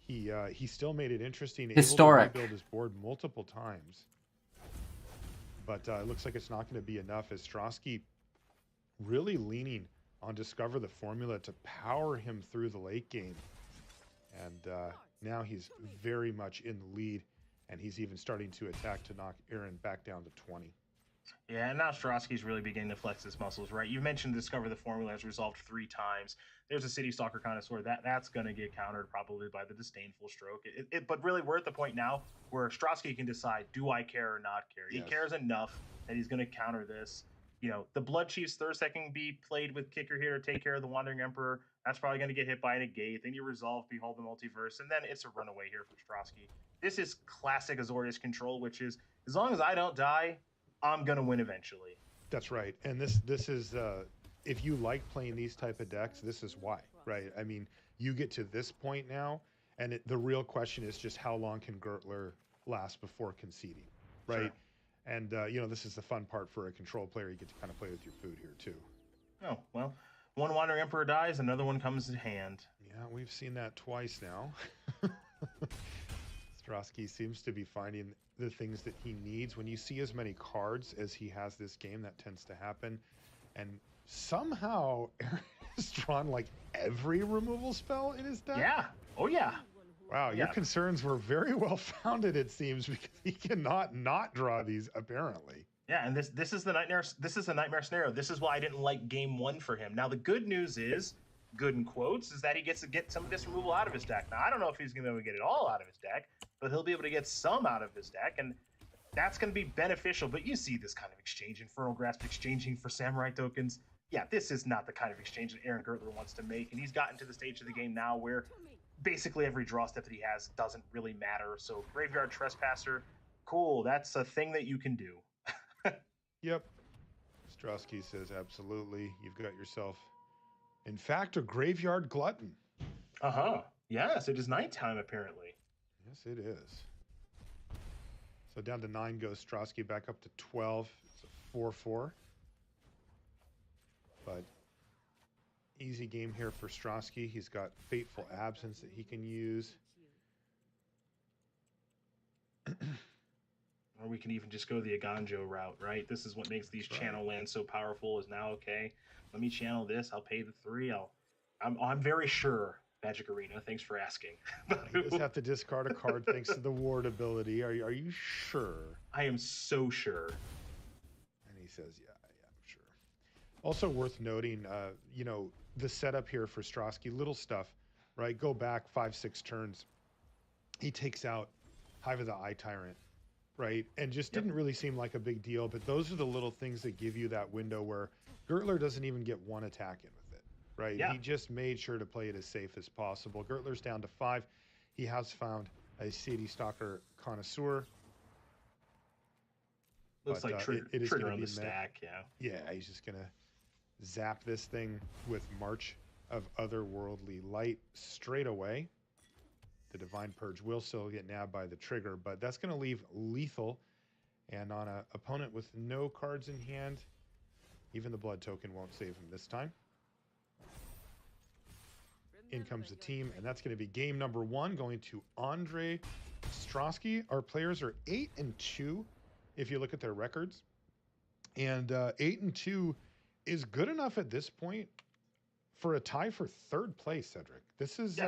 He still made it interesting. Historic. Able to rebuild his board multiple times. But it looks like it's not going to be enough, as Strosky really leaning on Discover the Formula to power him through the late game. And now he's very much in the lead, and he's even starting to attack to knock Aaron back down to 20. Yeah, and now Strosky's really beginning to flex his muscles, right? You mentioned Discover the Formula has resolved 3 times. There's a City Stalker Connoisseur. That's going to get countered probably by the Disdainful Stroke. But really, we're at the point now where Strosky can decide, do I care or not care? Yes. He cares enough that he's going to counter this. You know, the Bloodchief's Thirst that can be played with Kicker here to take care of the Wandering Emperor. That's probably going to get hit by a negate. Then you resolve Behold the Multiverse, and then it's a runaway here for Strosky. This is classic Azorius control, which is, as long as I don't die, I'm going to win eventually. That's right. And this is, if you like playing these type of decks, this is why, right? I mean, you get to this point now, and the real question is just how long can Gertler last before conceding, right? Sure. And, this is the fun part for a control player. You get to kind of play with your food here, too. Oh, well, one Wandering Emperor dies, another one comes in hand. Yeah, we've seen that twice now. Strosky seems to be finding the things that he needs. When you see as many cards as he has this game, that tends to happen. And somehow Aaron has drawn like every removal spell in his deck. Yeah. Oh, yeah. Wow, your concerns were very well founded, it seems, because he cannot not draw these apparently. Yeah, and this is the nightmare. This is a nightmare scenario. This is why I didn't like game 1 for him. Now the good news is, good in quotes, is that he gets to get some of this removal out of his deck. Now I don't know if he's going to be able to get it all out of his deck, but he'll be able to get some out of his deck, and that's going to be beneficial. But you see this kind of exchange, Infernal Grasp exchanging for Samurai tokens. Yeah, this is not the kind of exchange that Aaron Gertler wants to make, and he's gotten to the stage of the game now where basically every draw step that he has doesn't really matter. So Graveyard Trespasser, cool, that's a thing that you can do. Yep. Strosky says absolutely. You've got yourself, in fact, a Graveyard Glutton. Uh-huh. Yes, it is nighttime apparently. Yes, it is. So down to 9 goes Strosky, back up to 12. It's a 4-4. But easy game here for Strosky. He's got Fateful Absence that he can use. Or we can even just go the Aganjo route, right? This is what makes these channel lands so powerful. Is now, okay, let me channel this. I'll pay the 3. I'm very sure, Magic Arena. Thanks for asking. He does have to discard a card thanks to the ward ability. Are you sure? I am so sure. And he says, yeah, I'm sure. Also worth noting, the setup here for Strosky, little stuff, right? Go back 5-6 turns. He takes out Hive of the Eye Tyrant, right? And just didn't really seem like a big deal, but those are the little things that give you that window where Gertler doesn't even get one attack in with it, right? Yeah. He just made sure to play it as safe as possible. Gertler's down to 5. He has found a City Stalker Connoisseur. Looks But, like it is trigger gonna on be the met. stack, yeah. Yeah, he's just gonna zap this thing with March of Otherworldly Light straight away. The Divine Purge will still get nabbed by the trigger, but that's gonna leave lethal. And on an opponent with no cards in hand, even the Blood Token won't save him this time. In comes the team, and that's going to be game number 1 going to Andre Strosky. Our players are 8-2 if you look at their records. And 8-2 is good enough at this point for a tie for 3rd place, Cedric. This is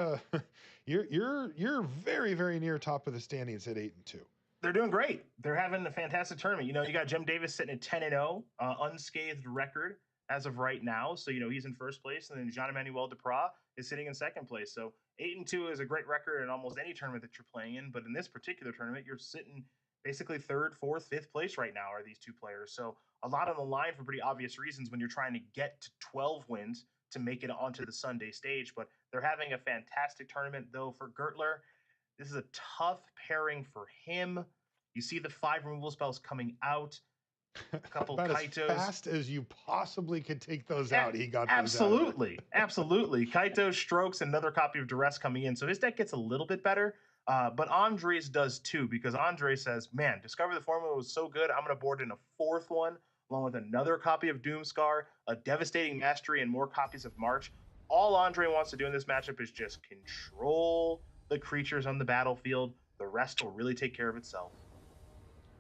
you're very, very near top of the standings at 8-2. They're doing great. They're having a fantastic tournament. You got Jim Davis sitting at 10-0, unscathed record as of right now. So, he's in 1st place, and then Jean-Emmanuel Duprat is sitting in 2nd place. So 8-2 is a great record in almost any tournament that you're playing in. But in this particular tournament, you're sitting basically 3rd, 4th, 5th place right now are these 2 players. So a lot on the line for pretty obvious reasons when you're trying to get to 12 wins to make it onto the Sunday stage. But they're having a fantastic tournament, though, for Gertler. This is a tough pairing for him. You see the 5 removal spells coming out. A couple About Kaitos. as fast as you possibly could take those out, he got absolutely, absolutely. Kaito Strokes, another copy of Duress coming in, so his deck gets a little bit better. But Andre's does too, because Andre says, "Man, Discover the Formula was so good. I'm going to board in a 4th one, along with another copy of Doomscar, a Devastating Mastery, and more copies of March." All Andre wants to do in this matchup is just control the creatures on the battlefield. The rest will really take care of itself.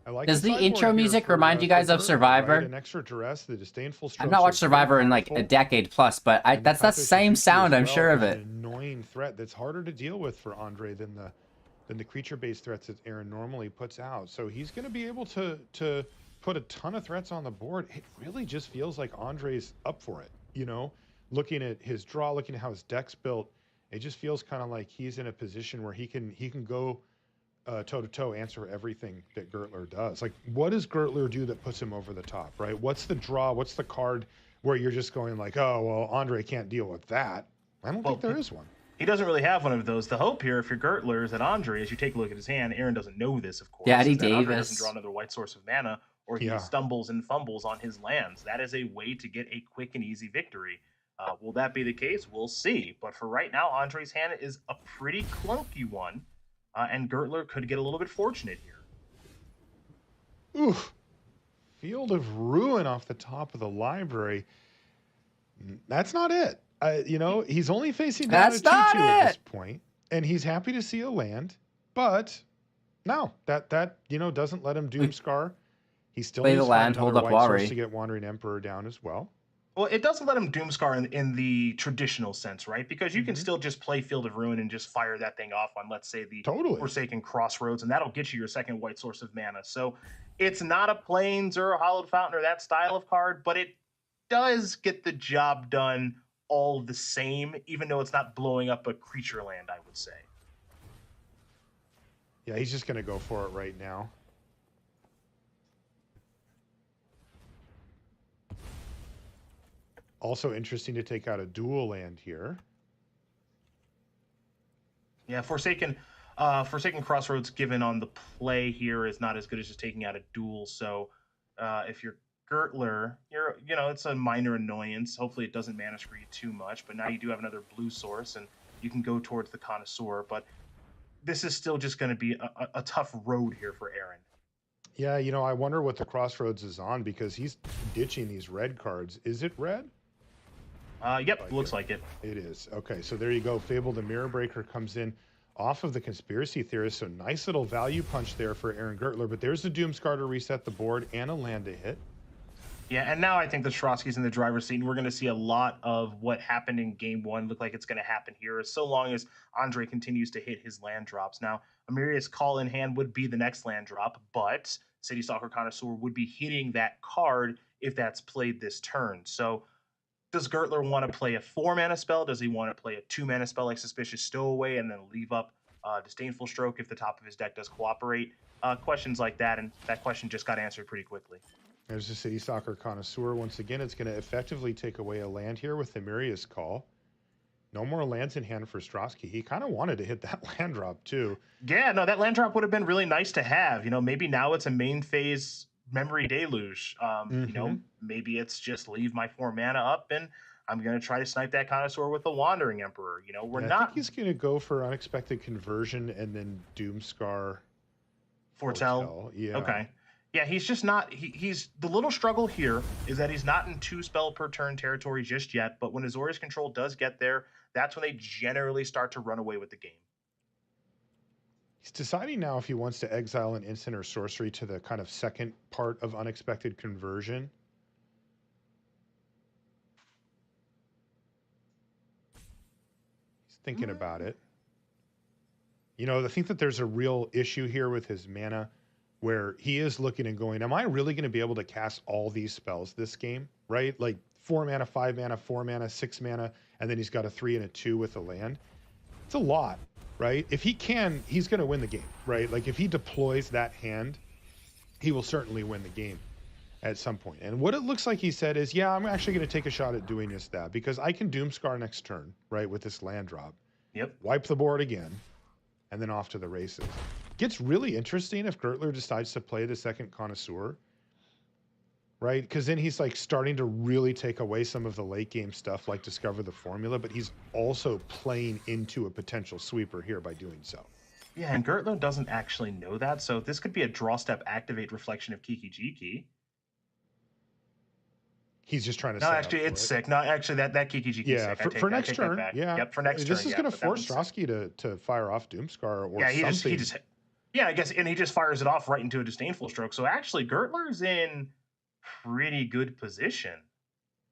I like Does the sideboard intro here music for, remind you guys for of Gertler, Survivor? Right? An extra duress, the disdainful strokes. I've not watched Survivor in like a decade plus, but that's the same sound, I'm sure of it. An annoying threat that's harder to deal with for Andre than the creature-based threats that Aaron normally puts out. So he's going to be able to put a ton of threats on the board. It really just feels like Andre's up for it. Looking at his draw, looking at how his deck's built, it just feels kind of like he's in a position where he can go toe-to-toe, answer everything that Gertler does. Like, what does Gertler do that puts him over the top, right? What's the draw? What's the card where you're just going like, oh, well, Andre can't deal with that? I don't think there is one. He doesn't really have one of those. The hope here, if you're Gertler, is that Andre, as you take a look at his hand, Aaron doesn't know this, of course. Daddy is that Andre Davis. doesn't draw another white source of mana, or he stumbles and fumbles on his lands. That is a way to get a quick and easy victory. Will that be the case? We'll see. But for right now, Andre's hand is a pretty clunky one. And Gertler could get a little bit fortunate here. Oof. Field of Ruin off the top of the library. That's not it. He's only facing down a 2-2 at this point, and he's happy to see a land. But no, that doesn't let him Doomscar. He still play needs the land, hold up Wari to get Wandering Emperor down as well. Well, it doesn't let him Doomscar in the traditional sense, right? Because you can still just play Field of Ruin and just fire that thing off on, let's say, the Forsaken Crossroads, and that'll get you your 2nd white source of mana. So it's not a Plains or a Hallowed Fountain or that style of card, but it does get the job done all the same, even though it's not blowing up a creature land, I would say. Yeah, he's just going to go for it right now. Also interesting to take out a dual land here. Yeah, Forsaken Crossroads given on the play here is not as good as just taking out a duel. So if you're Gertler, it's a minor annoyance. Hopefully it doesn't mana screw you too much, but now you do have another blue source and you can go towards the Connoisseur. But this is still just going to be a tough road here for Aaron. Yeah, I wonder what the Crossroads is on because he's ditching these red cards. Is it red? Yep, looks like it. It is. Okay, so there you go. Fable the Mirror Breaker comes in off of the Conspiracy Theorist, so nice little value punch there for Aaron Gertler, but there's the Doomscar to reset the board and a land to hit. Yeah, and now I think the Strosky's in the driver's seat, and we're going to see a lot of what happened in Game 1 look like it's going to happen here, so long as Andre continues to hit his land drops. Now, Amiria's Call in hand would be the next land drop, but City Stalker Connoisseur would be hitting that card if that's played this turn. So does Gertler want to play a 4-mana spell? Does he want to play a 2-mana spell like Suspicious Stowaway and then leave up Disdainful Stroke if the top of his deck does cooperate? Questions like that, and that question just got answered pretty quickly. There's the City Stalker Connoisseur. Once again, it's going to effectively take away a land here with the Mirius Call. No more lands in hand for Strosky. He kind of wanted to hit that land drop too. Yeah, no, that land drop would have been really nice to have. You know, maybe now it's a main phase Memory Deluge. You know, maybe it's just leave my 4 mana up and I'm going to try to snipe that Connoisseur with the Wandering Emperor. You know, we're not. I think he's going to go for Unexpected Conversion and then Doomscar. Foretell. Yeah. Okay. Yeah, he's just not. He's the little struggle here is that he's not in 2 spell per turn territory just yet. But when Azorius Control does get there, that's when they generally start to run away with the game. He's deciding now if he wants to exile an instant or sorcery to the kind of second part of Unexpected Conversion. He's thinking about it. You know, I think that there's a real issue here with his mana where he is looking and going, am I really going to be able to cast all these spells this game, right? Like 4 mana, 5 mana, 4 mana, 6 mana, and then he's got a 3 and a 2 with a land. It's a lot, right? If he can, he's going to win the game, right? Like if he deploys that hand, he will certainly win the game at some point. And what it looks like he said is, yeah, I'm actually going to take a shot at doing just that because I can Doomscar next turn, right, with this land drop. Yep. Wipe the board again, and then off to the races. Gets really interesting if Gertler decides to play the second Connoisseur, right? Because then he's like starting to really take away some of the late game stuff like Discover the Formula, but he's also playing into a potential sweeper here by doing so. Yeah, and Gertler doesn't actually know that, so this could be a draw step activate reflection of Kiki Jiki. He's just trying to. No, actually, it's sick. No, actually, that Kiki Jiki. Yeah, sick. for next turn. Yeah, yep, for next turn. This is going to force Strosky to fire off Doomscar or something. He just. Yeah, I guess, and he just fires it off right into a Disdainful Stroke. So actually, Gertler's in pretty good position.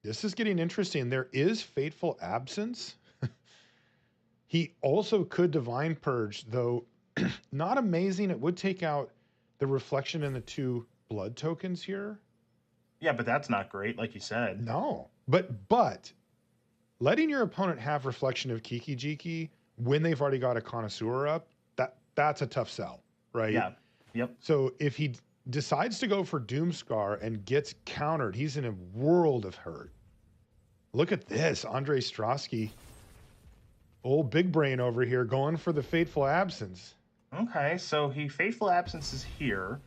This is getting interesting. There is Fateful Absence. He also could Divine Purge, though not amazing. It would take out the Reflection and the 2 blood tokens here. Yeah, but that's not great, like you said. No, but letting your opponent have Reflection of Kiki Jiki when they've already got a Connoisseur up, that's a tough sell, right? Yeah. Yep. So if he decides to go for Doomscar and gets countered, he's in a world of hurt. Look at this, Andre Strosky, old big brain over here, going for the Fateful Absence. Okay, so he Fateful Absence is here.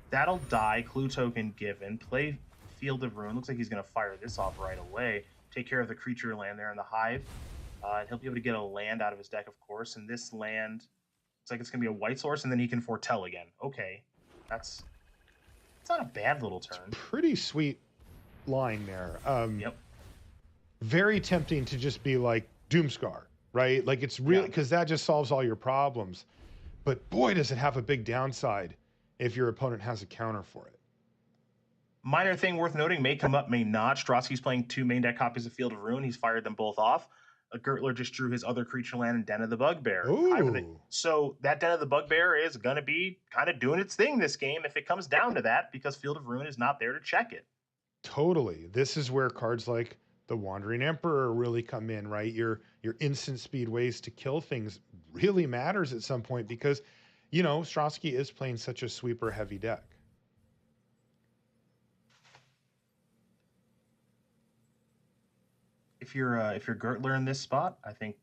That'll die. Clue token given. Play Field of Ruin. Looks like he's going to fire this off right away. Take care of the creature land there in the Hive. And he'll be able to get a land out of his deck, of course. And this land, it's like it's going to be a white source, and then he can foretell again. Okay. It's not a bad little turn. Pretty sweet line there. Yep. Very tempting to just be like Doomscar, right? Like it's really, because that just solves all your problems. But boy, does it have a big downside if your opponent has a counter for it. Minor thing worth noting, may come up, may not. Strosky's playing 2 main deck copies of Field of Ruin. He's fired them both off. Gertler just drew his other creature land in Den of the Bugbear. So that Den of the Bugbear is going to be kind of doing its thing this game if it comes down to that, because Field of Ruin is not there to check it. Totally. This is where cards like the Wandering Emperor really come in, right? Your instant speed ways to kill things really matters at some point because, you know, Strosky is playing such a sweeper heavy deck. If you're Gertler in this spot, I think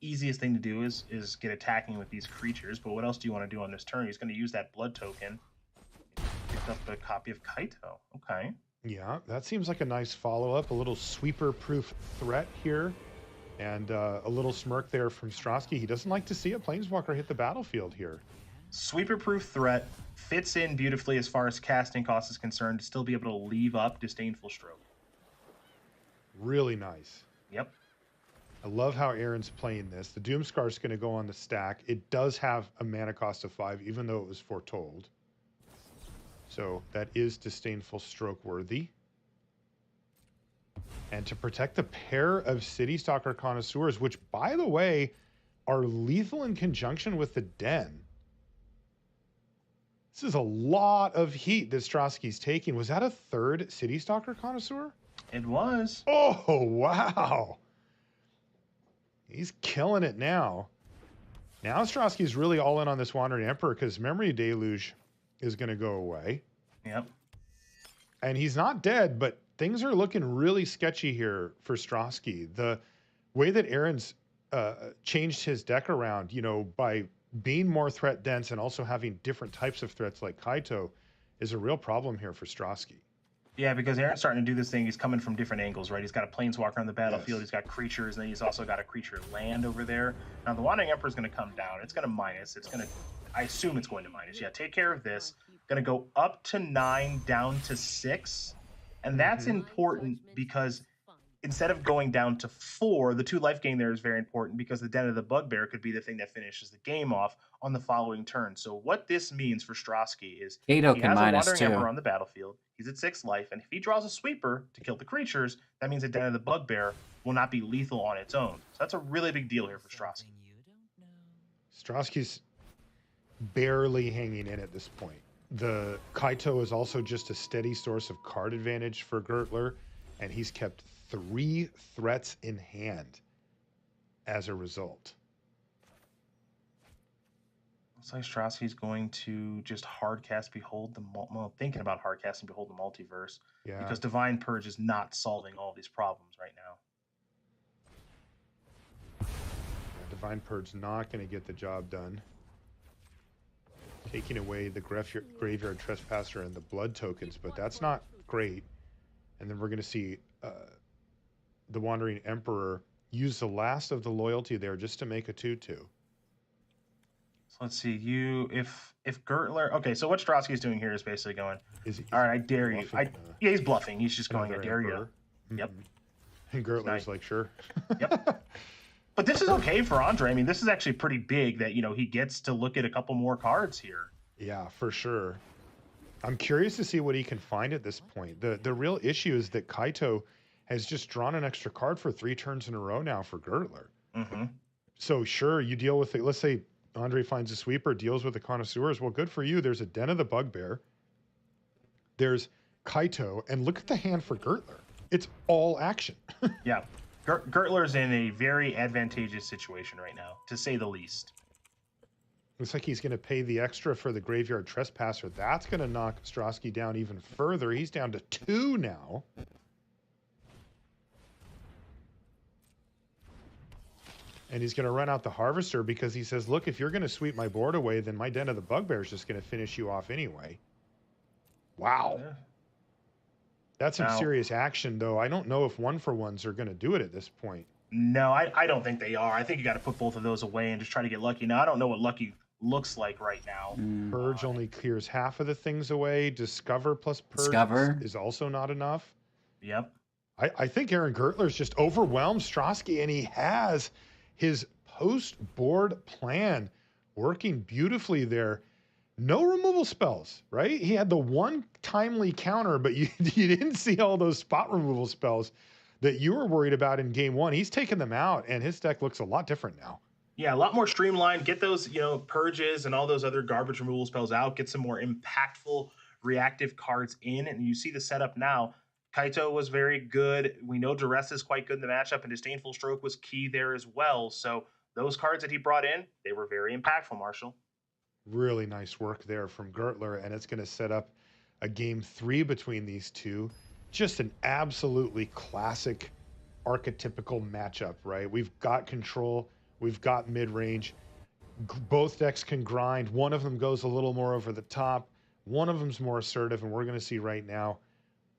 easiest thing to do is get attacking with these creatures. But what else do you want to do on this turn? He's going to use that blood token. Picked up a copy of Kaito. Okay. Yeah, that seems like a nice follow-up. A little sweeper-proof threat here. And a little smirk there from Strosky. He doesn't like to see a Planeswalker hit the battlefield here. Sweeper-proof threat fits in beautifully as far as casting cost is concerned to still be able to leave up Disdainful Stroke. Really nice. Yep. I love how Aaron's playing this. The Doomscar is going to go on the stack. It does have a mana cost of 5, even though it was foretold. So that is Disdainful Stroke worthy. And to protect the pair of City Stalker Connoisseurs, which, by the way, are lethal in conjunction with the Den. This is a lot of heat that Strosky's taking. Was that a third City Stalker Connoisseur? It was. Oh, wow. He's killing it now. Now Strosky's really all in on this Wandering Emperor because Memory Deluge is going to go away. Yep. And he's not dead, but things are looking really sketchy here for Strosky. The way that Aaron's changed his deck around, you know, by being more threat dense and also having different types of threats like Kaito is a real problem here for Strosky. Yeah, because Aaron's starting to do this thing. He's coming from different angles, right? He's got a planeswalker on the battlefield. Yes. He's got creatures, and then he's also got a creature land over there. Now, the Wandering Emperor is going to come down. It's going to minus. It's going to, I assume it's going to minus. Yeah, take care of this. Going to go up to 9, down to 6. And that's important because instead of going down to 4, the 2 life gain there is very important because the Den of the Bugbear could be the thing that finishes the game off on the following turn. So what this means for Strosky is Kato he can has a minus Wandering too. Emperor on the battlefield. He's at 6 life, and if he draws a sweeper to kill the creatures, that means the Den of the Bugbear will not be lethal on its own. So that's a really big deal here for Strosky. Strosky's barely hanging in at this point. The Kaito is also just a steady source of card advantage for Gertler, and he's kept 3 threats in hand as a result. Looks like Strosky's going to just hardcast Behold the thinking about hardcasting Behold the Multiverse. Yeah. Because Divine Purge is not solving all these problems right now. Divine Purge's not going to get the job done. Taking away the Graveyard Trespasser and the blood tokens, but that's not great. And then we're going to see the Wandering Emperor use the last of the loyalty there just to make a 2/2. So let's see, if Gertler, okay, so what Strosky's doing here is basically going, all right, I dare you. Yeah, he's bluffing. He's just going, I dare you. Yep. And Gertler's like, sure. Yep. But this is okay for Andre. I mean, this is actually pretty big that, you know, he gets to look at a couple more cards here. Yeah, for sure. I'm curious to see what he can find at this point. The real issue is that Kaito has just drawn an extra card for 3 turns in a row now for Gertler. Mm-hmm. So sure, you deal with it. Let's say Andre finds a sweeper, deals with the Connoisseurs. Well, good for you. There's a Den of the Bugbear. There's Kaito, and look at the hand for Gertler. It's all action. Yeah. Gertler's in a very advantageous situation right now, to say the least. Looks like he's going to pay the extra for the Graveyard Trespasser. That's going to knock Strosky down even further. He's down to 2 now. And he's going to run out the Harvester because he says, look, if you're going to sweep my board away, then my Den of the Bugbear is just going to finish you off anyway. Wow. Yeah. That's some serious action, though. I don't know if 1-for-1s are going to do it at this point. No, I don't think they are. I think you got to put both of those away and just try to get lucky. Now, I don't know what lucky looks like right now. Purge only clears half of the things away. Discover plus Purge is also not enough. Yep. I think Aaron Gertler's just overwhelmed Strosky, and he has his post-board plan working beautifully there. No removal spells, right? He had the one timely counter, but you didn't see all those spot removal spells that you were worried about in game 1. He's taken them out, and his deck looks a lot different now. Yeah, a lot more streamlined. Get those, purges and all those other garbage removal spells out. Get some more impactful reactive cards in, and you see the setup now. Kaito was very good. We know Duress is quite good in the matchup, and Disdainful Stroke was key there as well. So those cards that he brought in, they were very impactful, Marshall. Really nice work there from Gertler, and it's going to set up a game 3 between these two. Just an absolutely classic, archetypical matchup, right? We've got control, we've got mid-range. Both decks can grind. One of them goes a little more over the top. One of them's more assertive, and we're going to see right now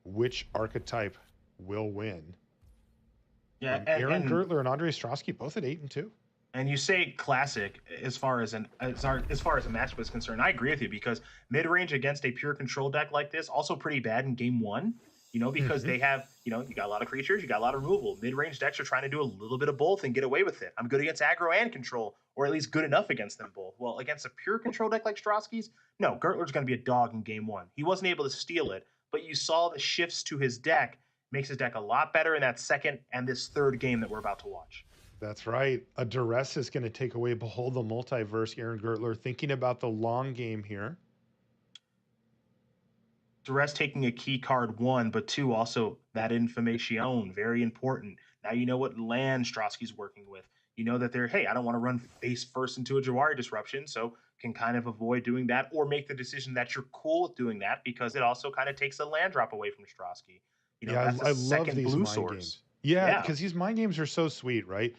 which archetype will win. Yeah, Aaron Gertler and Andre Strosky both at 8-2. And you say classic as far as a matchup is concerned. I agree with you because mid-range against a pure control deck like this also pretty bad in game 1. Because they have, you got a lot of creatures, you got a lot of removal. Mid-range decks are trying to do a little bit of both and get away with it. I'm good against aggro and control, or at least good enough against them both. Well, against a pure control deck like Strosky's, no, Gertler's going to be a dog in game 1. He wasn't able to steal it, but you saw the shifts to his deck makes his deck a lot better in that second and this third game that we're about to watch. That's right. A Duress is going to take away Behold the Multiverse. Aaron Gertler thinking about the long game here. Duress taking a key card, one, but two, also that information, very important. Now you know what land Strosky's working with. You know that they're, hey, I don't want to run face first into a Jawari disruption, so can kind of avoid doing that or make the decision that you're cool with doing that because it also kind of takes a land drop away from Strosky. You know, Yeah, that's a I love second these blue mind source. games. Yeah, Yeah. because these mind games are so sweet, right?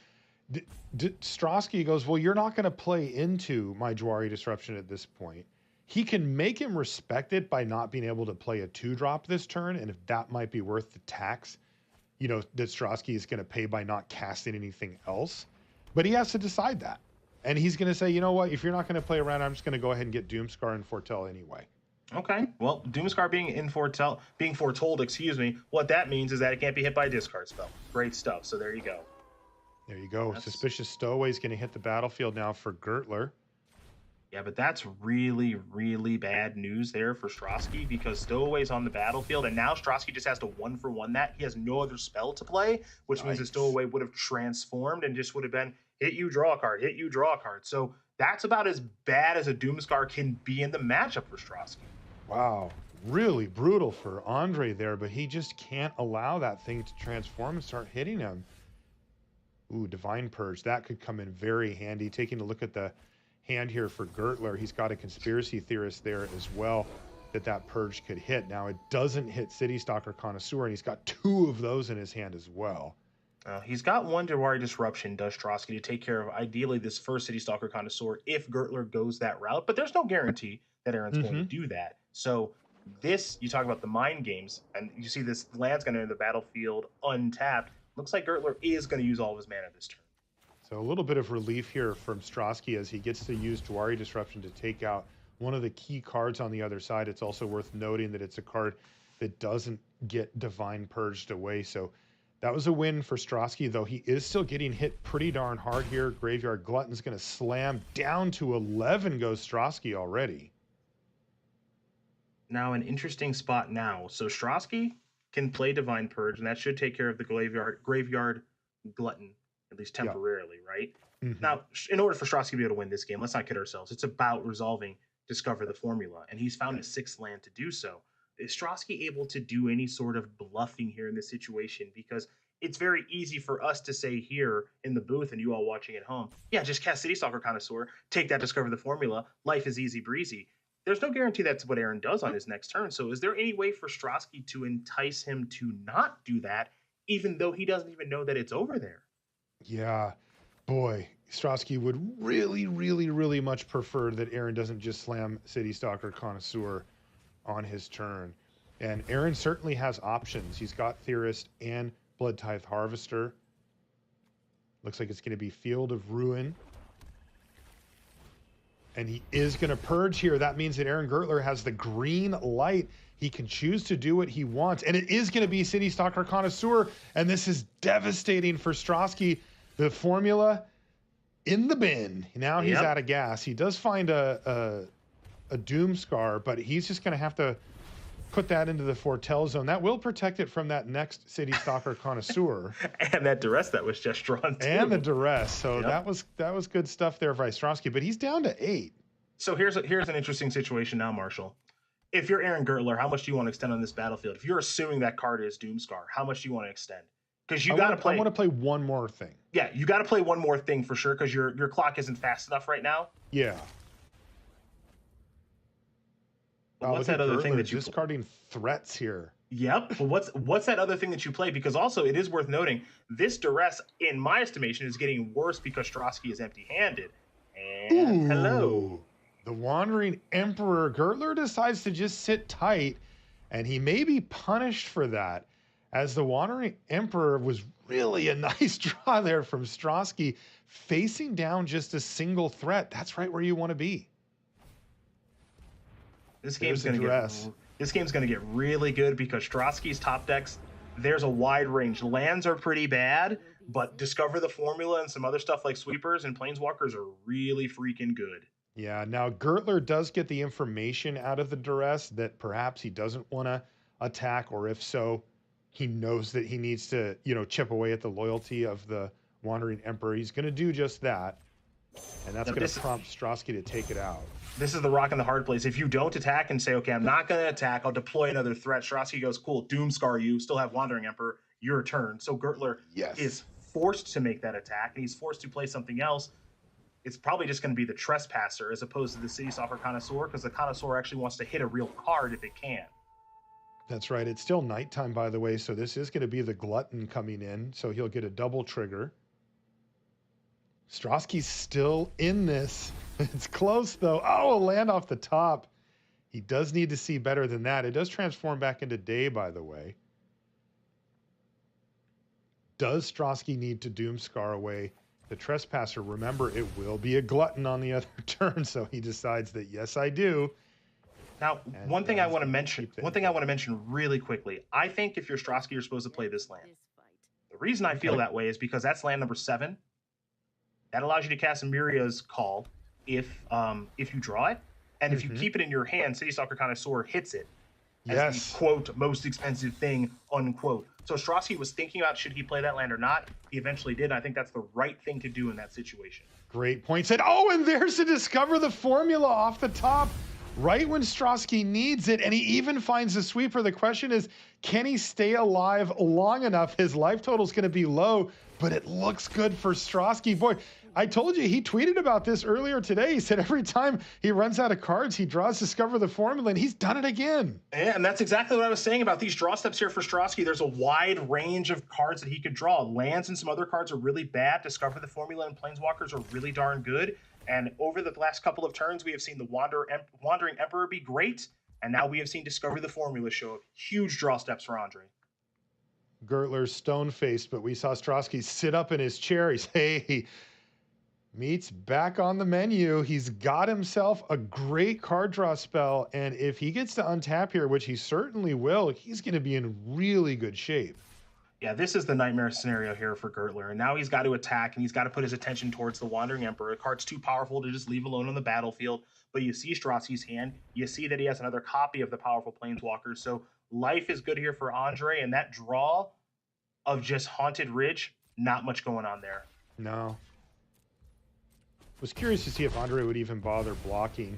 Strosky goes, well, you're not going to play into my Jawari disruption at this point. He can make him respect it by not being able to play a 2-drop this turn, and if that might be worth the tax, you know, that Strosky is going to pay by not casting anything else. But he has to decide that. And he's going to say, you know what, if you're not going to play around, I'm just going to go ahead and get Doomscar and Foretell anyway. Okay. Well, Doomscar being foretold, excuse me, what that means is that it can't be hit by a discard spell. Great stuff. So there you go. There you go. Suspicious Stowaway is going to hit the battlefield now for Gertler. Yeah, but that's really, really bad news there for Strosky because Stowaway's on the battlefield, and now Strosky just has to 1-for-1 that. He has no other spell to play, which means the Stowaway would have transformed and just would have been hit you, draw a card, hit you, draw a card. So that's about as bad as a Doomscar can be in the matchup for Strosky. Wow. Really brutal for Andre there, but he just can't allow that thing to transform and start hitting him. Ooh, Divine Purge. That could come in very handy. Taking a look at the hand here for Gertler, he's got a Conspiracy Theorist there as well that Purge could hit. Now, it doesn't hit City Stalker Connoisseur, and he's got 2 of those in his hand as well. He's got 1 Jawari Disruption, does Strosky, to take care of, ideally, this first City Stalker Connoisseur if Gertler goes that route, but there's no guarantee that Aaron's going to do that. So this, you talk about the mind games, and you see this land's going to enter the battlefield untapped. Looks like Gertler is going to use all of his mana this turn. So a little bit of relief here from Strosky as he gets to use Jawari Disruption to take out one of the key cards on the other side. It's also worth noting that it's a card that doesn't get Divine Purged away. So that was a win for Strosky, though he is still getting hit pretty darn hard here. Graveyard Glutton's going to slam down to 11 goes Strosky already. Now an interesting spot now. So Strosky can play Divine Purge, and that should take care of the Graveyard Glutton, at least temporarily, right? Now, in order for Strosky to be able to win this game, let's not kid ourselves. It's about resolving Discover the Formula, and he's found a 6th land to do so. Is Strosky able to do any sort of bluffing here in this situation? Because it's very easy for us to say here in the booth and you all watching at home, yeah, just cast City Stalker Connoisseur, take that Discover the Formula, life is easy breezy. There's no guarantee that's what Aaron does on his next turn. So is there any way for Strosky to entice him to not do that, even though he doesn't even know that it's over there? Yeah, boy, Strosky would really, really, really much prefer that Aaron doesn't just slam City Stalker Connoisseur on his turn. And Aaron certainly has options. He's got Theorist and Blood Tithe Harvester. Looks like it's going to be Field of Ruin. And he is going to purge here. That means that Aaron Gertler has the green light. He can choose to do what he wants. And it is going to be City Stalker Connoisseur. And this is devastating for Strosky. The formula in the bin. Now he's out of gas. He does find a Doomscar, but he's just going to have to put that into the Foretell zone. That will protect it from that next City Stalker Connoisseur. And that Duress that was just drawn too. And the Duress. So that was good stuff there by Strosky, but he's down to 8. So here's an interesting situation now, Marshall. If you're Aaron Gertler, how much do you want to extend on this battlefield? If you're assuming that card is Doomscar, how much do you want to extend? Because you got to play. I want to play one more thing. Yeah, you got to play one more thing for sure because your clock isn't fast enough right now. Yeah. But what's that other thing that you discarding threats here? Yep. But what's that other thing that you play? Because also it is worth noting this Duress, in my estimation, is getting worse because Strosky is empty-handed. And hello. The Wandering Emperor. Gertler decides to just sit tight, and he may be punished for that, as the Wandering Emperor was really a nice draw there from Strosky, facing down just a single threat. That's right where you want to be. This game's going to get really good because Strosky's top decks, there's a wide range. Lands are pretty bad, but Discover the Formula and some other stuff like Sweepers and Planeswalkers are really freaking good. Yeah, now Gertler does get the information out of the Duress that perhaps he doesn't want to attack, or if so, he knows that he needs to, chip away at the loyalty of the Wandering Emperor. He's going to do just that. And that's Now, going to prompt Strosky to take it out. This is the rock and the hard place. If you don't attack and say, okay, I'm not going to attack, I'll deploy another threat, Strosky goes, cool, Doomscar you, still have Wandering Emperor, your turn. So Gertler is forced to make that attack, and he's forced to play something else. It's probably just going to be the Trespasser as opposed to the City Stalker Connoisseur, because the Connoisseur actually wants to hit a real card if it can. That's right. It's still nighttime, by the way, so this is going to be the Glutton coming in, so he'll get a double trigger. Strosky's still in this. It's close, though. Oh, a land off the top. He does need to see better than that. It does transform back into day, by the way. Does Strosky need to Doomscar away the Trespasser? Remember, it will be a Glutton on the other turn, so he decides that, yes, I do. Now, one thing I want to mention really quickly. I think if you're Strosky, you're supposed to play this land. The reason I feel that way is because that's land number 7. That allows you to cast Amiria's Call if you draw it, and if you keep it in your hand, City Stalker Connoisseur hits it as the, quote, most expensive thing, unquote. So Strosky was thinking about should he play that land or not. He eventually did. I think that's the right thing to do in that situation. Great point. Said, oh, and there's to discover the formula off the top, right when Strosky needs it, and he even finds a sweeper. The question is, can he stay alive long enough? His life total is going to be low, but it looks good for Strosky. Boy, I told you, he tweeted about this earlier today. He said every time he runs out of cards, he draws Discover the Formula, and he's done it again. Yeah, and that's exactly what I was saying about these draw steps here for Strosky. There's a wide range of cards that he could draw. Lands and some other cards are really bad. Discover the Formula and Planeswalkers are really darn good. And over the last couple of turns, we have seen the Wandering Emperor be great, and now we have seen Discover the Formula show huge draw steps for Andre. Gertler's stone-faced, but we saw Strosky sit up in his chair. He's, hey, Meat's back on the menu. He's got himself a great card draw spell, and if he gets to untap here, which he certainly will, he's going to be in really good shape. Yeah, this is the nightmare scenario here for Gertler, and now he's got to attack, and he's got to put his attention towards the Wandering Emperor. The card's too powerful to just leave alone on the battlefield, but you see Strosky's hand. You see that he has another copy of the powerful Planeswalkers, so life is good here for Andre, and that draw of just Haunted Ridge, not much going on there. No. Was curious to see if Andre would even bother blocking.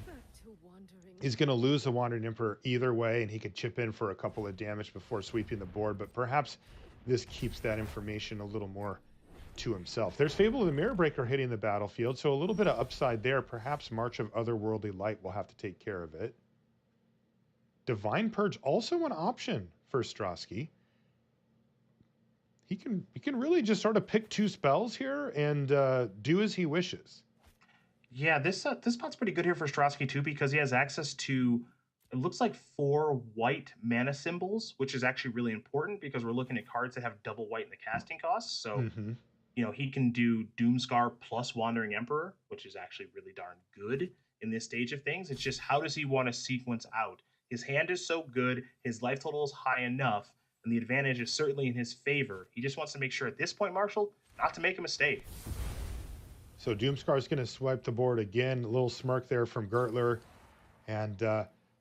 He's going to lose the Wandering Emperor either way, and he could chip in for a couple of damage before sweeping the board, but perhaps this keeps that information a little more to himself. There's Fable of the Mirror Breaker hitting the battlefield, so a little bit of upside there. Perhaps March of Otherworldly Light will have to take care of it. Divine Purge also an option for Strosky. He can really just sort of pick 2 spells here and do as he wishes. Yeah, this spot's pretty good here for Strosky too, because he has access to, it looks like 4 white mana symbols, which is actually really important because we're looking at cards that have double white in the casting costs. So, you know, he can do Doomscar plus Wandering Emperor, which is actually really darn good in this stage of things. It's just, how does he want to sequence out? His hand is so good, his life total is high enough, and the advantage is certainly in his favor. He just wants to make sure at this point, Marshall, not to make a mistake. So Doomscar's going to swipe the board again. A little smirk there from Gertler. And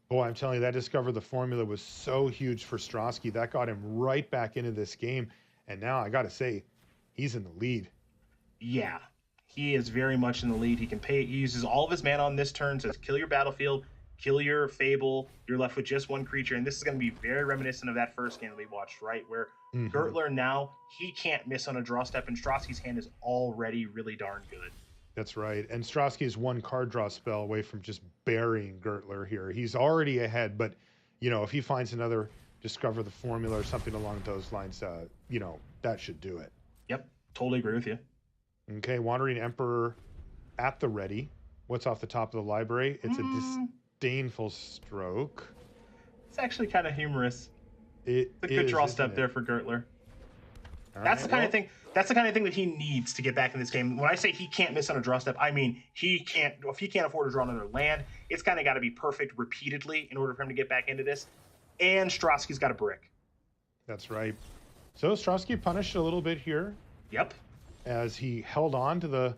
boy, I'm telling you, that Discover the Formula was so huge for Strosky. That got him right back into this game. And now I got to say, he's in the lead. Yeah, he is very much in the lead. He can pay. He uses all of his mana on this turn, says kill your battlefield, kill your Fable. You're left with just 1 creature. And this is going to be very reminiscent of that first game that we watched, right? Where Gertler now, he can't miss on a draw step, and Strosky's hand is already really darn good. That's right. And Strosky is 1 card draw spell away from just burying Gertler here. He's already ahead, but, you know, if he finds another Discover the Formula or something along those lines, you know, that should do it. Yep, totally agree with you. Okay, Wandering Emperor at the ready. What's off the top of the library? It's a Disdainful Stroke. It's actually kind of humorous. It's a good draw step there for Gertler. That's the kind of thing. That's the kind of thing that he needs to get back in this game. When I say he can't miss on a draw step, I mean he can't. If he can't afford to draw another land, it's kind of got to be perfect repeatedly in order for him to get back into this. And Strosky's got a brick. That's right. So Strosky punished a little bit here. Yep. As he held on to the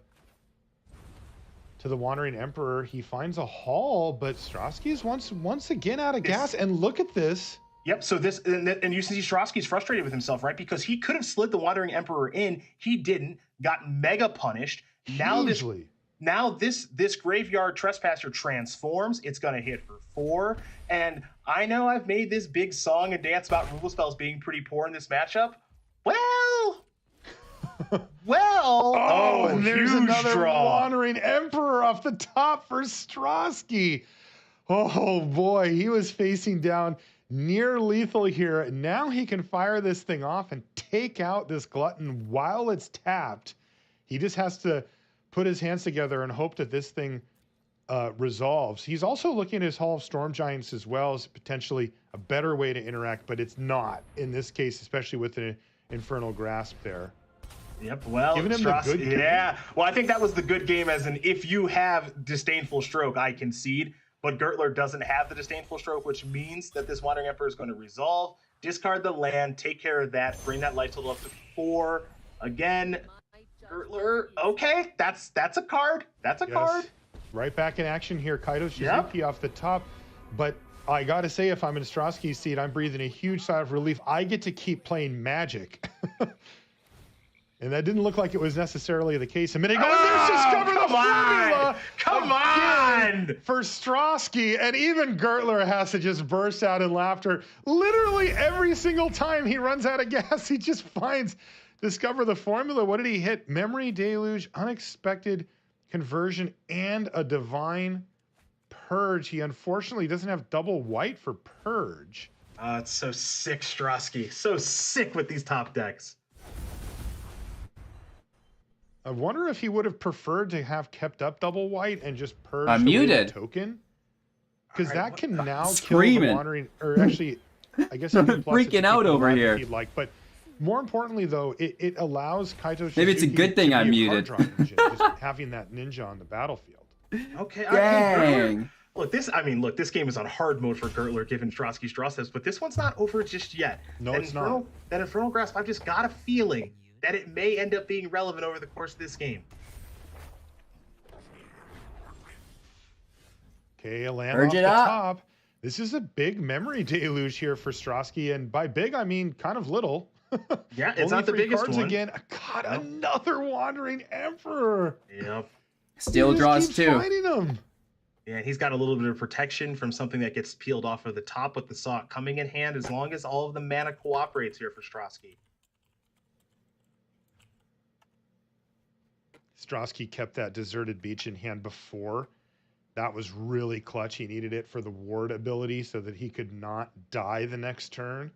Wandering Emperor, he finds a haul, but Strosky's once again out of gas. And look at this. Yep. So this, and you see Strosky's frustrated with himself, right? Because he could have slid the Wandering Emperor in. He didn't. Got mega punished. Now Hugely. now this Graveyard Trespasser transforms. It's going to hit for 4. And I know I've made this big song and dance about removal spells being pretty poor in this matchup. Well, oh, and there's huge another draw. Wandering Emperor off the top for Strosky. Oh boy, he was facing down near lethal here. Now he can fire this thing off and take out this Glutton while it's tapped. He just has to put his hands together and hope that this thing resolves. He's also looking at his Hall of Storm Giants as well as potentially a better way to interact, but it's not in this case, especially with an Infernal Grasp there. Yep, well, Giving him Strauss, the good game. yeah. Well, I think that was the good game, as in, if you have Disdainful Stroke, I concede. But Gertler doesn't have the Disdainful Stroke, which means that this Wandering Emperor is going to resolve, discard the land, take care of that, bring that life total up to 4. Again, Gertler, okay, that's a card. That's a card. Right back in action here. Kaito Suzuki off the top. But I got to say, if I'm in Strosky's seat, I'm breathing a huge sigh of relief. I get to keep playing Magic. And that didn't look like it was necessarily the case a minute ago. There's Discover the Formula! Come on! For Strosky, and even Gertler has to just burst out in laughter. Literally every single time he runs out of gas, he just finds Discover the Formula. What did he hit? Memory Deluge, Unexpected Conversion, and a Divine Purge. He unfortunately doesn't have double white for Purge. It's so sick, Strosky. So sick with these top decks. I wonder if he would have preferred to have kept up double white and just purged away muted the token. Because that can now Screaming. kill the Wandering, or actually, I guess you can plus it to Freaking out keep over alive here. if you'd like. But more importantly, though, it allows Kaito Maybe it's a Suzuki good thing to I'm be a muted. card draw engine, just having that ninja on the battlefield. Okay, Dang. Look, this game is on hard mode for Gertler, given Strosky's draw steps, but this one's not over just yet. No, it's not. That Infernal Grasp, I've just got a feeling that it may end up being relevant over the course of this game. Okay, a land Urge off it the up. top. This is a big memory deluge here for Strosky, and by big, I mean kind of little. Yeah, it's Only not the 3 biggest cards one. again. God, another Wandering Emperor. Yep. Still He just draws keeps 2. fighting him. Yeah, he's got a little bit of protection from something that gets peeled off of the top with the saw coming in hand, as long as all of the mana cooperates here for Strosky. Strosky kept that Deserted Beach in hand before. That was really clutch. He needed it for the ward ability so that he could not die the next turn.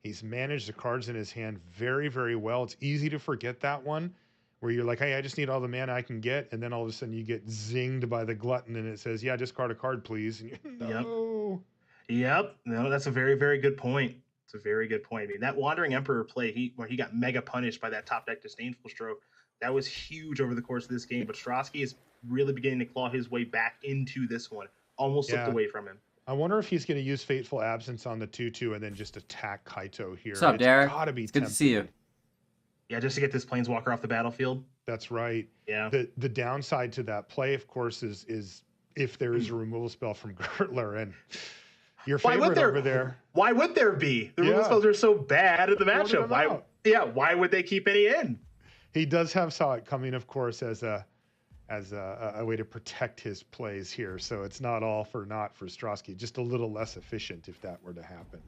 He's managed the cards in his hand very, very well. It's easy to forget that one, where you're like, hey, I just need all the mana I can get, and then all of a sudden you get zinged by the Glutton, and it says, yeah, discard a card, please. And you're, no. Yep. No, that's a very, very good point. It's a very good point. I mean, that Wandering Emperor play, where he got mega punished by that top deck Disdainful Stroke, that was huge over the course of this game. But Strosky is really beginning to claw his way back into this one. Almost slipped away from him. I wonder if he's going to use Fateful Absence on the 2/2 and then just attack Kaito here. What's up, Derek? Gotta be It's good to see you. Yeah, just to get this Planeswalker off the battlefield. That's right. Yeah. The downside to that play, of course, is if there is a removal spell from Gertler, and your favorite over there. Why would there be? The removal spells are so bad in the Voted matchup. him Why? out. Yeah. Why would they keep any in? He does have Saw It coming, of course, as a way to protect his plays here. So it's not all for naught for Strosky. Just a little less efficient if that were to happen.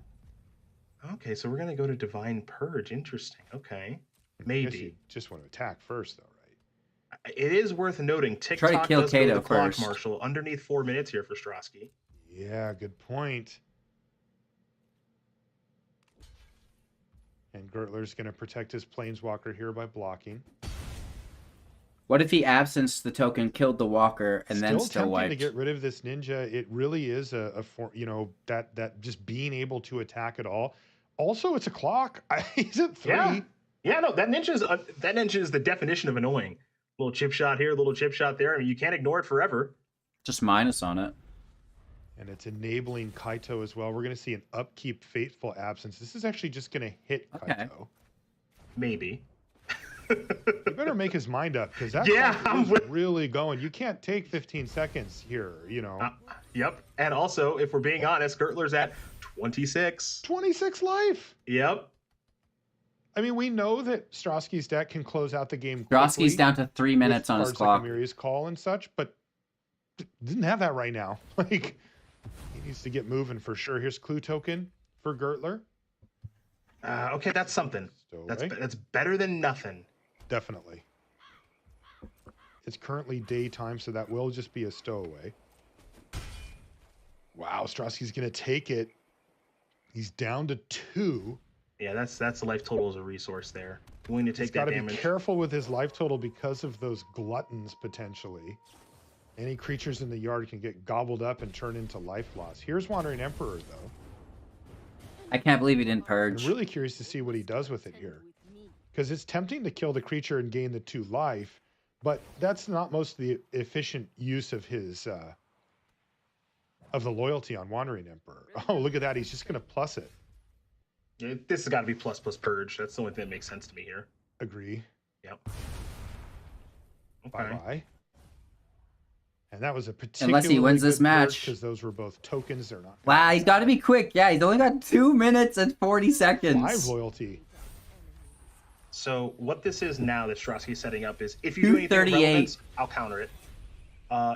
Okay, so we're gonna go to Divine Purge. Interesting. Okay, I guess maybe. you just want to attack first, though, right? It is worth noting. TikTok Try to kill does go to Kato the clock first. marshal underneath 4 minutes here for Strosky. Yeah, good point. And Gertler's going to protect his Planeswalker here by blocking. What if he absenced the token, killed the walker, and then still tempting wiped? to get rid of this ninja. It really is a that just being able to attack at all. Also, it's a clock. He's at 3. Yeah. No, that ninja is the definition of annoying. Little chip shot here, little chip shot there. I mean, you can't ignore it forever. Just minus on it. And it's enabling Kaito as well. We're going to see an upkeep Fateful Absence. This is actually just going to hit Kaito. Maybe. He better make his mind up, because that clock is really going. You can't take 15 seconds here, you know. Yep. And also, if we're being honest, Gertler's at 26. 26 life. Yep. I mean, we know that Strosky's deck can close out the game quickly. Strosky's down to 3 minutes on his clock. Like Amiri's Call and such, but didn't have that right now. Like, he needs to get moving for sure. Here's Clue Token for Gertler. Okay, that's something. That's better than nothing. Definitely. It's currently daytime, so that will just be a stowaway. Wow, Strosky's going to take it. He's down to 2. Yeah, that's the life total as a resource there. Willing to take that damage. He's got to be careful with his life total because of those gluttons, potentially. Any creatures in the yard can get gobbled up and turn into life loss. Here's Wandering Emperor, though. I can't believe he didn't purge. I'm really curious to see what he does with it here. Because it's tempting to kill the creature and gain the 2 life, but that's not most of the efficient use of his of the loyalty on Wandering Emperor. Oh, look at that. He's just going to plus it. Yeah, this has got to be plus purge. That's the only thing that makes sense to me here. Agree. Yep. Okay. Bye-bye. And that was a particularly Unless he wins this match. Because those were both tokens. They're not. Wow, he's got to be quick. Yeah, he's only got 2 minutes and 40 seconds. 5 loyalty. So what this is now that Strosky's setting up is if you do anything in relevance, I'll counter it.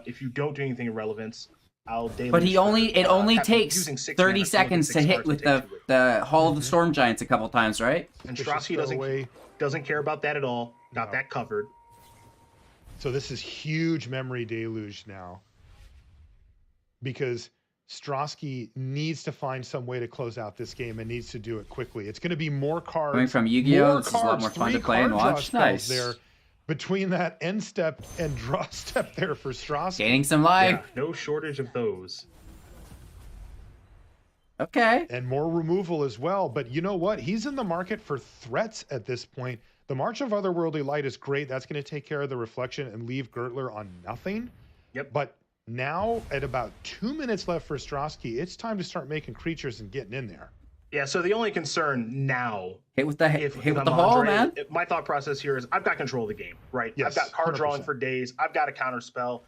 If you don't do anything in relevance, I'll daily. But it only takes 30 seconds to hit with the Hall of the Storm Giants a couple times, right? And Strosky doesn't care about that at all. Got that covered. So this is huge memory deluge now. Because Strosky needs to find some way to close out this game and needs to do it quickly. It's going to be more cards. Coming from Yu-Gi-Oh! This is a lot more fun to play and watch. Nice. There between that end step and draw step there for Strosky. Gaining some life. Yeah, no shortage of those. Okay. And more removal as well. But you know what? He's in the market for threats at this point. The March of Otherworldly Light is great. That's going to take care of the reflection and leave Gertler on nothing. Yep. But now, at about 2 minutes left for Strosky, it's time to start making creatures and getting in there. Yeah, so the only concern now... Hit with the hall, man. My thought process here is I've got control of the game, right? Yes, I've got card 100%. drawing for days. I've got a counter spell.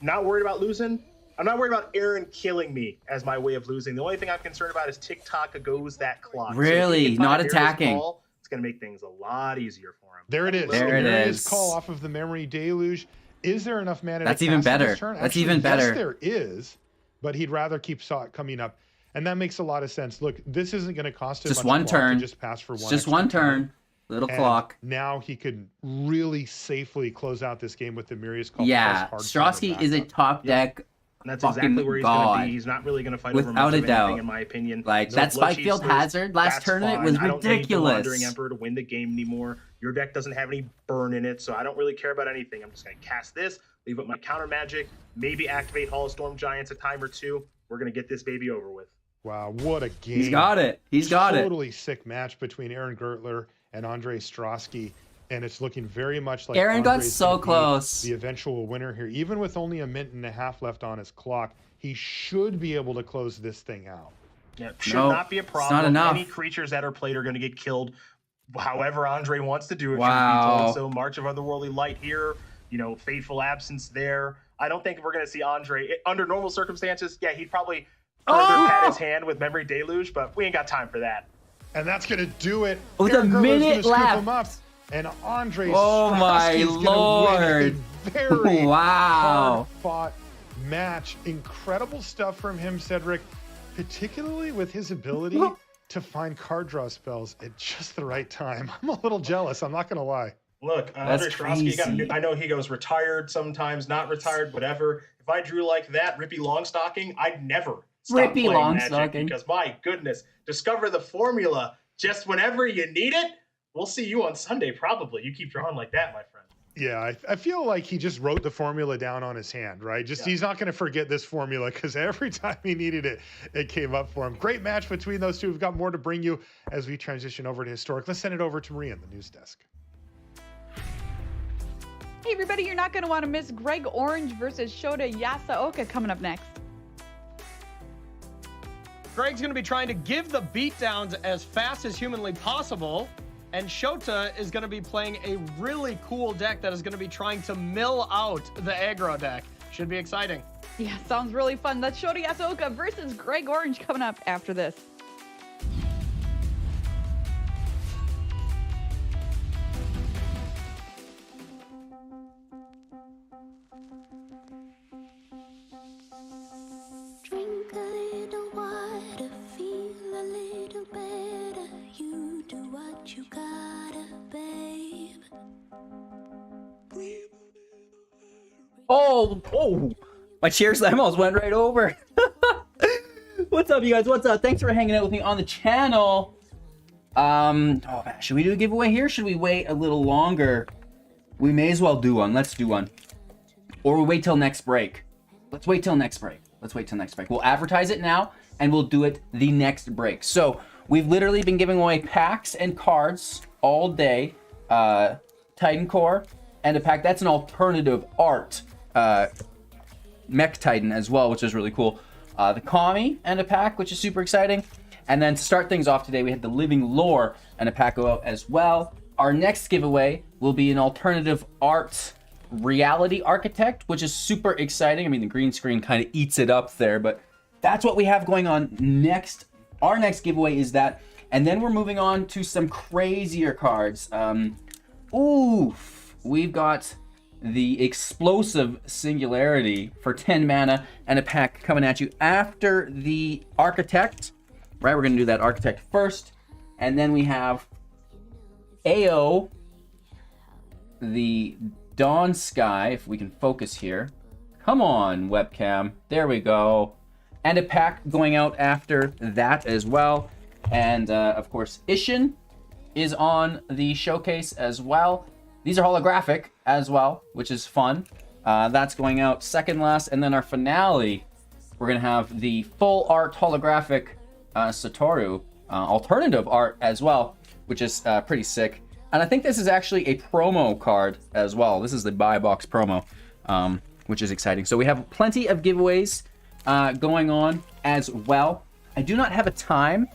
Not worried about losing. I'm not worried about Aaron killing me as my way of losing. The only thing I'm concerned about is tick-tock goes that clock. Really? So not attacking. Call, it's going to make things a lot easier for him. There it is. There it is. Call off of the Memory Deluge. Is there enough mana That's to even cast better. this turn? That's Actually, even better. Yes, there is, but he'd rather keep Saw it coming up. And that makes a lot of sense. Look, this isn't going to cost him Just much one clock turn. to just pass for one. Just one turn. Little and clock. Now he could really safely close out this game with the Mirius Call. Yeah, Strosky is a top deck. And that's exactly where he's going to be. He's not really going to fight over much of anything, in my opinion. Like, that Spikefield Hazard last tournament was ridiculous. I don't need the Wandering Emperor to win the game anymore. Your deck doesn't have any burn in it, so I don't really care about anything. I'm just going to cast this, leave up my counter magic, maybe activate Hall of Storm Giants a time or two. We're going to get this baby over with. Wow, what a game. He's got it. He's got it. Totally sick match between Aaron Gertler and Andre Strosky. And it's looking very much like Aaron got Andre's so close. The eventual winner here. Even with only a minute and a half left on his clock, he should be able to close this thing out. Yeah, should not be a problem. It's not enough. Any creatures that are played are going to get killed however Andre wants to do it. Wow. So March of Otherworldly Light here, Fateful Absence there. I don't think we're going to see Andre under normal circumstances. Yeah, he'd probably further pat his hand with Memory Deluge, but we ain't got time for that. And that's going to do it. With a minute left. And Andre oh my lord. Very wow. hard-fought match. Incredible stuff from him, Cedric, particularly with his ability to find card draw spells at just the right time. I'm a little jealous. I'm not going to lie. Look, Andre Strosky, I know he goes retired sometimes, not retired, whatever. If I drew like that, Rippy Longstocking, I'd never stop playing Magic because, my goodness, discover the formula just whenever you need it. We'll see you on Sunday, probably. You keep drawing like that, my friend. Yeah, I feel like he just wrote the formula down on his hand, right? He's not going to forget this formula because every time he needed it, it came up for him. Great match between those two. We've got more to bring you as we transition over to Historic. Let's send it over to Maria in the news desk. Hey, everybody, you're not going to want to miss Greg Orange versus Shota Yasaoka coming up next. Greg's going to be trying to give the beatdowns as fast as humanly possible. And Shota is going to be playing a really cool deck that is going to be trying to mill out the aggro deck. Should be exciting. Yeah, sounds really fun. That's Shota Yasaoka versus Greg Orange coming up after this. Oh, my chair slam almost went right over. What's up, you guys? What's up? Thanks for hanging out with me on the channel. Oh man, should we do a giveaway here? Should we wait a little longer? We may as well do one. Let's do one. Or we'll wait till next break. Let's wait till next break. We'll advertise it now, and we'll do it the next break. So we've literally been giving away packs and cards all day. Titan Core and a pack. That's an alternative art Mech Titan as well, which is really cool. The Kami and a pack, which is super exciting. And then to start things off today, we had the Living Lore and a pack go out as well. Our next giveaway will be an alternative art Reality Architect, which is super exciting. I mean, the green screen kind of eats it up there, but that's what we have going on next. Our next giveaway is that, and then we're moving on to some crazier cards. We've got the Explosive Singularity for 10 mana and a pack coming at you after the Architect. Right, we're gonna do that Architect first, and then we have AO, the Dawn Sky, if we can focus here. Come on, webcam. There we go. And a pack going out after that as well. And of course, Ishin is on the showcase as well. These are holographic as well, which is fun. That's going out second last. And then our finale, we're going to have the full art holographic Satoru alternative art as well, which is pretty sick. And I think this is actually a promo card as well. This is the buy box promo, which is exciting. So we have plenty of giveaways going on as well. I do not have a time.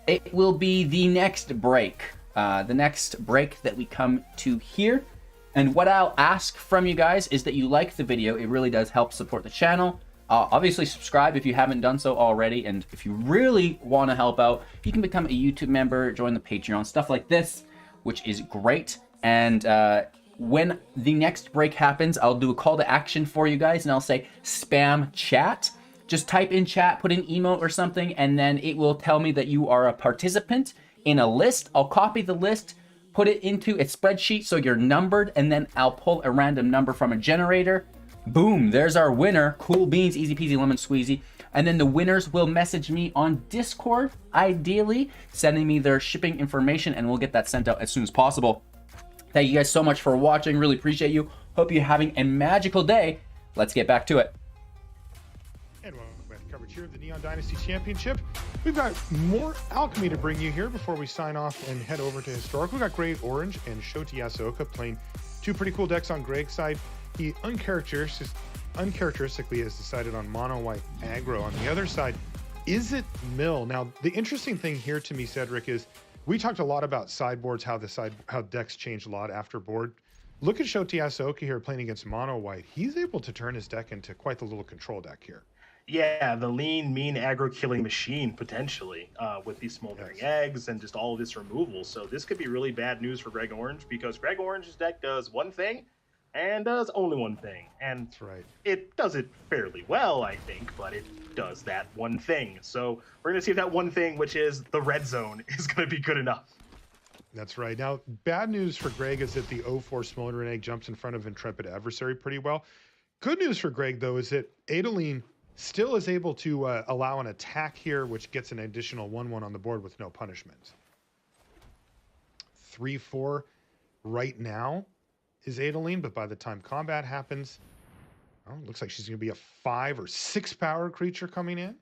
It will be the next break. The next break that we come to here. And what I'll ask from you guys is that you like the video. It really does help support the channel. Obviously subscribe if you haven't done so already. And if you really want to help out, you can become a YouTube member, join the Patreon, stuff like this, which is great. And when the next break happens, I'll do a call to action for you guys, and I'll say spam chat. Just type in chat, put an emote or something, and then it will tell me that you are a participant in a list. I'll copy the list, put it into a spreadsheet so you're numbered, and then I'll pull a random number from a generator. Boom, there's our winner. Cool beans, easy peasy lemon squeezy. And then the winners will message me on Discord, ideally, sending me their shipping information, and we'll get that sent out as soon as possible. Thank you guys so much for watching. Really appreciate you. Hope you're having a magical day. Let's get back to it. And welcome back to coverage here of the Neon Dynasty Championship. We've got more Alchemy to bring you here before we sign off and head over to Historic. We've got Gray Orange and Shoti Yasuoka playing two pretty cool decks on Greg's side. He uncharacteristically has decided on mono white aggro. On the other side, is it Mill? Now, the interesting thing here to me, Cedric, is we talked a lot about sideboards, how decks change a lot after board. Look at Shoti Yasuoka here playing against mono white. He's able to turn his deck into quite the little control deck here. Yeah, the lean, mean aggro killing machine potentially with these smoldering eggs and just all of this removal. So this could be really bad news for Greg Orange, because Greg Orange's deck does one thing and does only one thing. And that's right. It does it fairly well, I think, but it does that one thing. So we're going to see if that one thing, which is the red zone, is going to be good enough. That's right. Now, bad news for Greg is that the 0-4 Smoldering Egg jumps in front of Intrepid Adversary pretty well. Good news for Greg, though, is that Adeline still is able to allow an attack here, which gets an additional 1-1 on the board with no punishment. 3-4 right now is Adeline, but by the time combat happens, oh, it looks like she's going to be a 5 or 6 power creature coming in.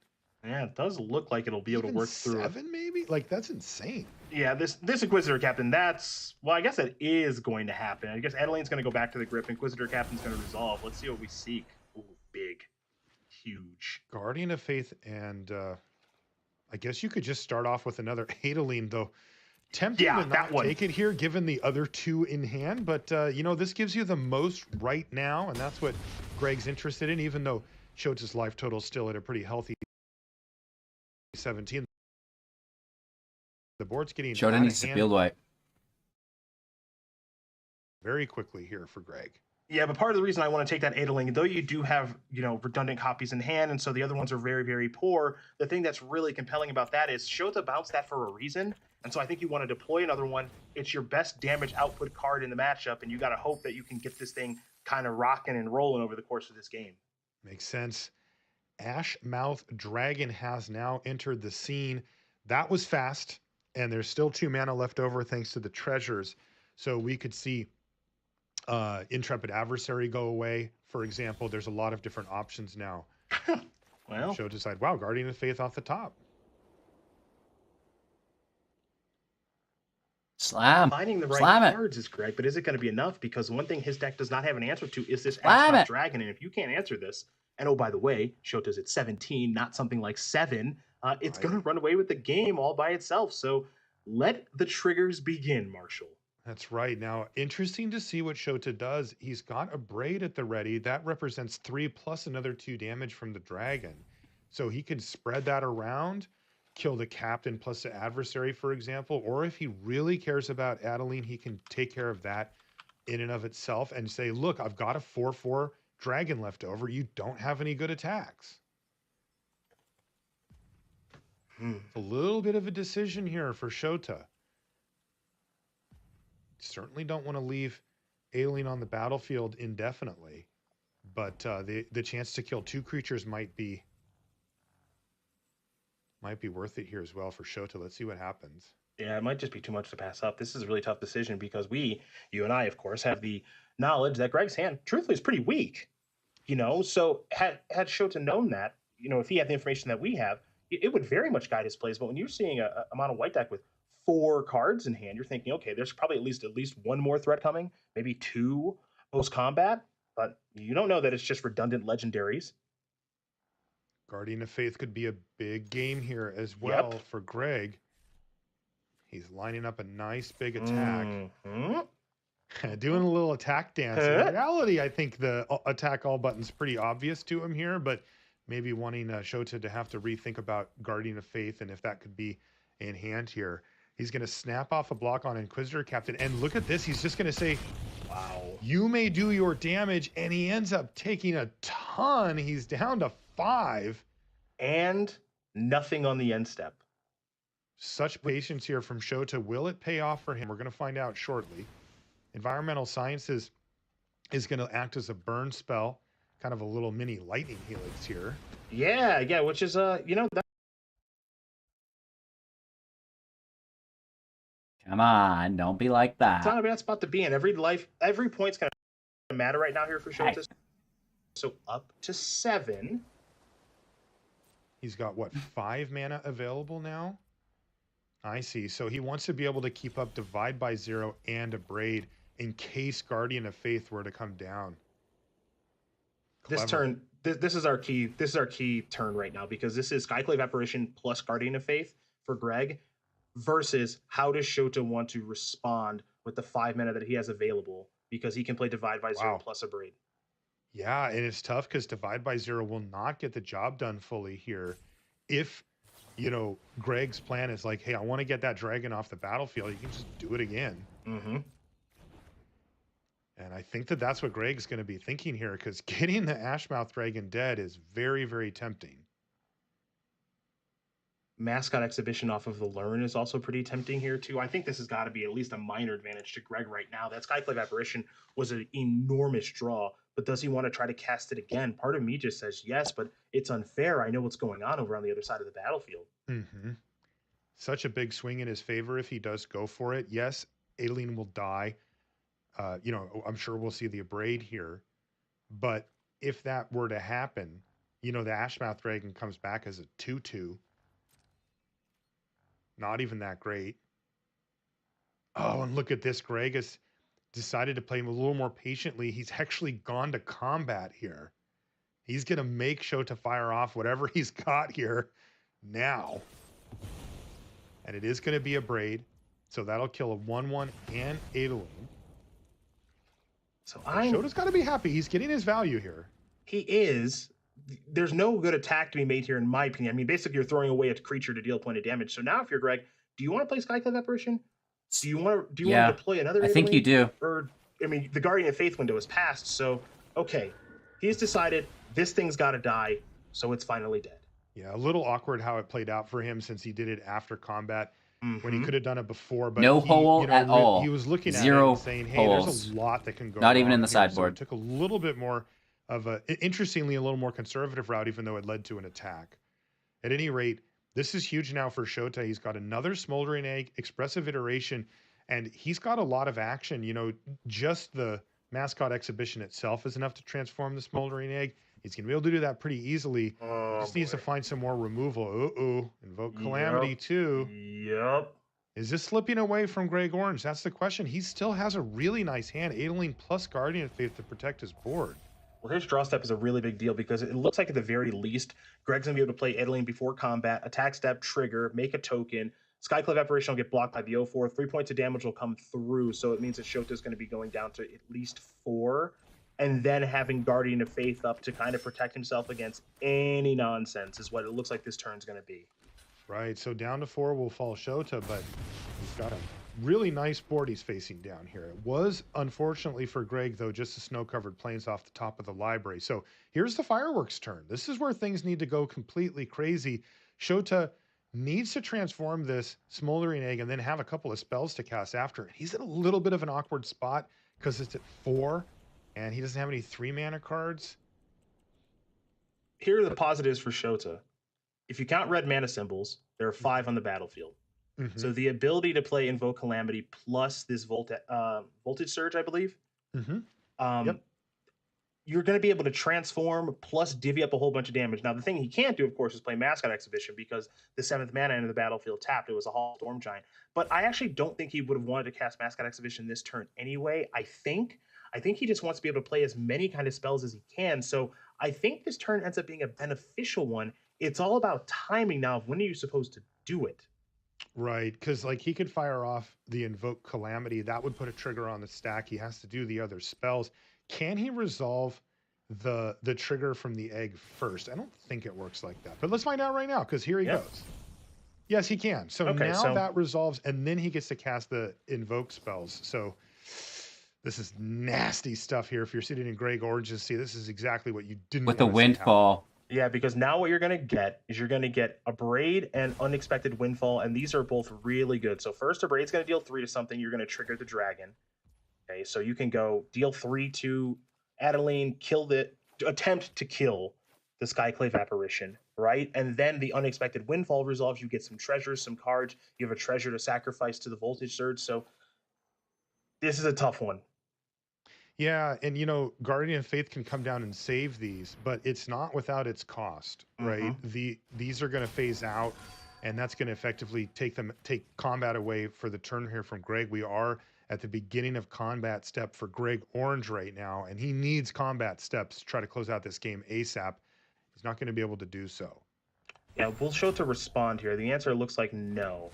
Yeah, it does look like it'll be able to work through 7 maybe? Like, that's insane. Yeah, this Inquisitor Captain, that's... Well, I guess that is going to happen. I guess Adeline's going to go back to the grip. Inquisitor Captain's going to resolve. Let's see what we seek. Ooh, big. Huge. Guardian of Faith, and I guess you could just start off with another Adeline, though. Tempting to not take it here, given the other two in hand, but you know, this gives you the most right now, and that's what Greg's interested in, even though Shota's life total is still at a pretty healthy 17. The board's getting Shota needs to field white very quickly here for Greg. Yeah, but part of the reason I want to take that Adeling, though you do have, redundant copies in hand, and so the other ones are very, very poor, the thing that's really compelling about that is Shota bounced that for a reason, and so I think you want to deploy another one. It's your best damage output card in the matchup, and you got to hope that you can get this thing kind of rocking and rolling over the course of this game. Makes sense. Ashmouth Dragon has now entered the scene. That was fast, and there's still 2 mana left over thanks to the treasures. So we could see Intrepid Adversary go away, for example. There's a lot of different options now. Well, Show decide, wow, Guardian of Faith off the top. Slam. Finding the right Slam cards is correct, but is it going to be enough? Because one thing his deck does not have an answer to is this Slam Ashmouth it. Dragon, and if you can't answer this, and oh, by the way, Shota's at 17, not something like 7, it's Right. going to run away with the game all by itself. So let the triggers begin, Marshall. That's right. Now, interesting to see what Shota does. He's got a Braid at the ready. That represents 3 plus another 2 damage from the dragon. So he can spread that around, kill the captain plus the adversary, for example. Or if he really cares about Adeline, he can take care of that in and of itself and say, look, I've got a 4/4 dragon left over. You don't have any good attacks. A little bit of a decision here for Shota. Certainly don't want to leave Aileen on the battlefield indefinitely, but the chance to kill 2 creatures might be worth it here as well for Shota. Let's see what happens. Yeah, it might just be too much to pass up. This is a really tough decision because you and I, of course, have the knowledge that Greg's hand, truthfully, is pretty weak. So had Shota known that, if he had the information that we have, it would very much guide his plays. But when you're seeing a mono white deck with 4 cards in hand, you're thinking, okay, there's probably at least 1 more threat coming, maybe 2 post combat, but you don't know that it's just redundant legendaries. Guardian of Faith could be a big game here as well for Greg. He's lining up a nice big attack. Doing a little attack dance. In reality, I think the attack all button's pretty obvious to him here, but maybe wanting Shota to have to rethink about Guardian of Faith and if that could be in hand here. He's going to snap off a block on Inquisitor Captain. And look at this. He's just going to say, wow, you may do your damage. And he ends up taking a ton. He's down to 5. And nothing on the end step. Such patience here from Shota. Will it pay off for him? We're going to find out shortly. Environmental Sciences is going to act as a burn spell. Kind of a little mini lightning helix here. Yeah, which is, that. Come on, don't be like that. It's not a bad spot to be in. Every point's going to matter right now here for Shota. So up to 7. He's got, what, 5 mana available now? I see. So he wants to be able to keep up Divide by 0 and a Braid in case Guardian of Faith were to come down. Clever. This turn, this is our key. This is our key turn right now because this is Skyclave Apparition plus Guardian of Faith for Greg versus how does Shota want to respond with the 5 mana that he has available because he can play Divide by 0 plus a Braid. Yeah, and it's tough because Divide by 0 will not get the job done fully here. If, Greg's plan is like, hey, I want to get that dragon off the battlefield, you can just do it again. And I think that's what Greg's going to be thinking here because getting the Ashmouth Dragon dead is very, very tempting. Mascot Exhibition off of the Learn is also pretty tempting here too. I think this has got to be at least a minor advantage to Greg right now. That Skyclave Apparition was an enormous draw, but does he want to try to cast it again? Part of me just says yes, but it's unfair. I know what's going on over on the other side of the battlefield. Such a big swing in his favor if he does go for it. Yes, Aileen will die. I'm sure we'll see the Abrade here, but if that were to happen, the Ashmouth Dragon comes back as a 2/2. Not even that great. Oh, and look at this. Greg has decided to play him a little more patiently. He's actually gone to combat here. He's going to make Shota fire off whatever he's got here now. And it is going to be a Braid. So that'll kill a 1/1 and Adeline. So Shota's got to be happy. He's getting his value here. He is. There's no good attack to be made here, in my opinion. I mean, basically, you're throwing away a creature to deal a point of damage. So now, if you're Greg, do you want to play Skyclave Apparition? Do you want to deploy another? I think you do. Or I mean, the Guardian of Faith window is passed, so, okay. He's decided this thing's got to die, so it's finally dead. Yeah, a little awkward how it played out for him since he did it after combat when he Mhm. could have done it before. But No he, hole at all. He was looking at it Zero and saying, hey, there's holes. a lot that can go Not even wrong in the here. So it sideboard. took a little bit more of a, interestingly, a little more conservative route, even though it led to an attack. At any rate, this is huge now for Shota. He's got another Smoldering Egg, Expressive Iteration, and he's got a lot of action. You know, just the mascot exhibition itself is enough to transform the Smoldering Egg. He's going to be able to do that pretty easily. He just needs to find some more removal. Uh-oh. Invoke Calamity too. Yep. Is this slipping away from Greg Orange? That's the question. He still has a really nice hand, Adeline plus Guardian of Faith to protect his board. Well, his draw step is a really big deal because it looks like at the very least, Greg's going to be able to play Adeline before combat, attack step, trigger, make a token. Skyclave Apparition will get blocked by the 0-4. 3 points of damage will come through, so it means that Shota's going to be going down to at least 4. And then having Guardian of Faith up to kind of protect himself against any nonsense is what it looks like this turn's going to be. Right, so down to 4 will fall Shota, but he's got a really nice board he's facing down here. It was, unfortunately for Greg, though, just the snow-covered plains off the top of the library. So here's the fireworks turn. This is where things need to go completely crazy. Shota needs to transform this Smoldering Egg and then have a couple of spells to cast after it. He's in a little bit of an awkward spot because it's at 4, and he doesn't have any 3-mana cards. Here are the positives for Shota. If you count red mana symbols, there are 5 on the battlefield. Mm-hmm. So the ability to play Invoke Calamity plus this Voltage Surge, I believe, Yep. you're going to be able to transform plus divvy up a whole bunch of damage. Now, the thing he can't do, of course, is play Mascot Exhibition because the 7th mana end of the battlefield tapped. It was a Hall Storm Giant. But I actually don't think he would have wanted to cast Mascot Exhibition this turn anyway. I think he just wants to be able to play as many kind of spells as he can. So I think this turn ends up being a beneficial one. It's all about timing now of when are you supposed to do it. Right, because like he could fire off the Invoke Calamity. That would put a trigger on the stack. He has to do the other spells. Can he resolve the trigger from the egg first? I don't think it works like that. But let's find out right now, because here he goes. Yes, he can. So now that resolves, and then he gets to cast the Invoke spells. So this is nasty stuff here. If you're sitting in Greg Orange's seat, this is exactly what you didn't With the want to see happen. Windfall. Yeah, because now what you're going to get is you're going to get a Braid and Unexpected Windfall, and these are both really good. So first, a Braid's going to deal 3 to something. You're going to trigger the dragon. Okay, so you can go deal 3 to Adeline, attempt to kill the Skyclave Apparition, right? And then the Unexpected Windfall resolves. You get some treasures, some cards. You have a treasure to sacrifice to the Voltage Surge. So this is a tough one. Yeah, and you know, Guardian of Faith can come down and save these, but it's not without its cost, right? These are going to phase out, and that's going to effectively take combat away for the turn here from Greg. We are at the beginning of combat step for Greg Orange right now, and he needs combat steps to try to close out this game ASAP. He's not going to be able to do so. Yeah, we'll show to respond here. The answer looks like no.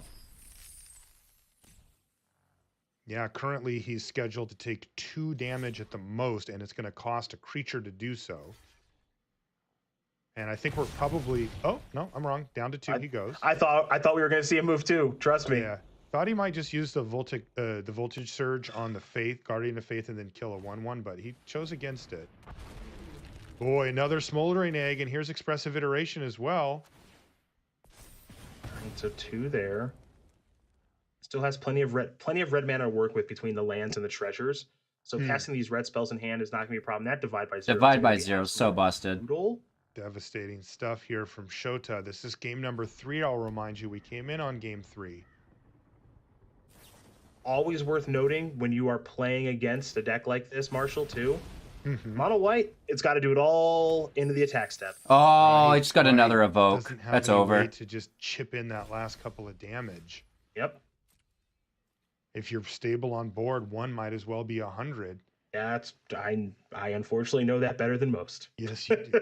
Yeah, currently he's scheduled to take 2 damage at the most, and it's going to cost a creature to do so. And I think we're probably... Oh, no, I'm wrong. Down to 2 he goes. I thought we were going to see him move too. Trust me. Yeah. Thought he might just use the Voltage Surge on the Faith, Guardian of Faith, and then kill a 1/1, but he chose against it. Boy, another Smoldering Egg, and here's Expressive Iteration as well. So 2 there. Still has plenty of red mana to work with between the lands and the treasures. So casting these red spells in hand is not going to be a problem. That Divide by 0. Divide by 0, so busted. Brutal. Devastating stuff here from Shota. This is game number 3, I'll remind you. We came in on game 3. Always worth noting when you are playing against a deck like this, Marshall, too. Mono white, it's got to do it all into the attack step. Oh, I just got another evoke. Doesn't have That's any over. way to just chip in that last couple of damage. Yep. If you're stable on board, 1 might as well be 100. That's I unfortunately know that better than most. Yes, you do.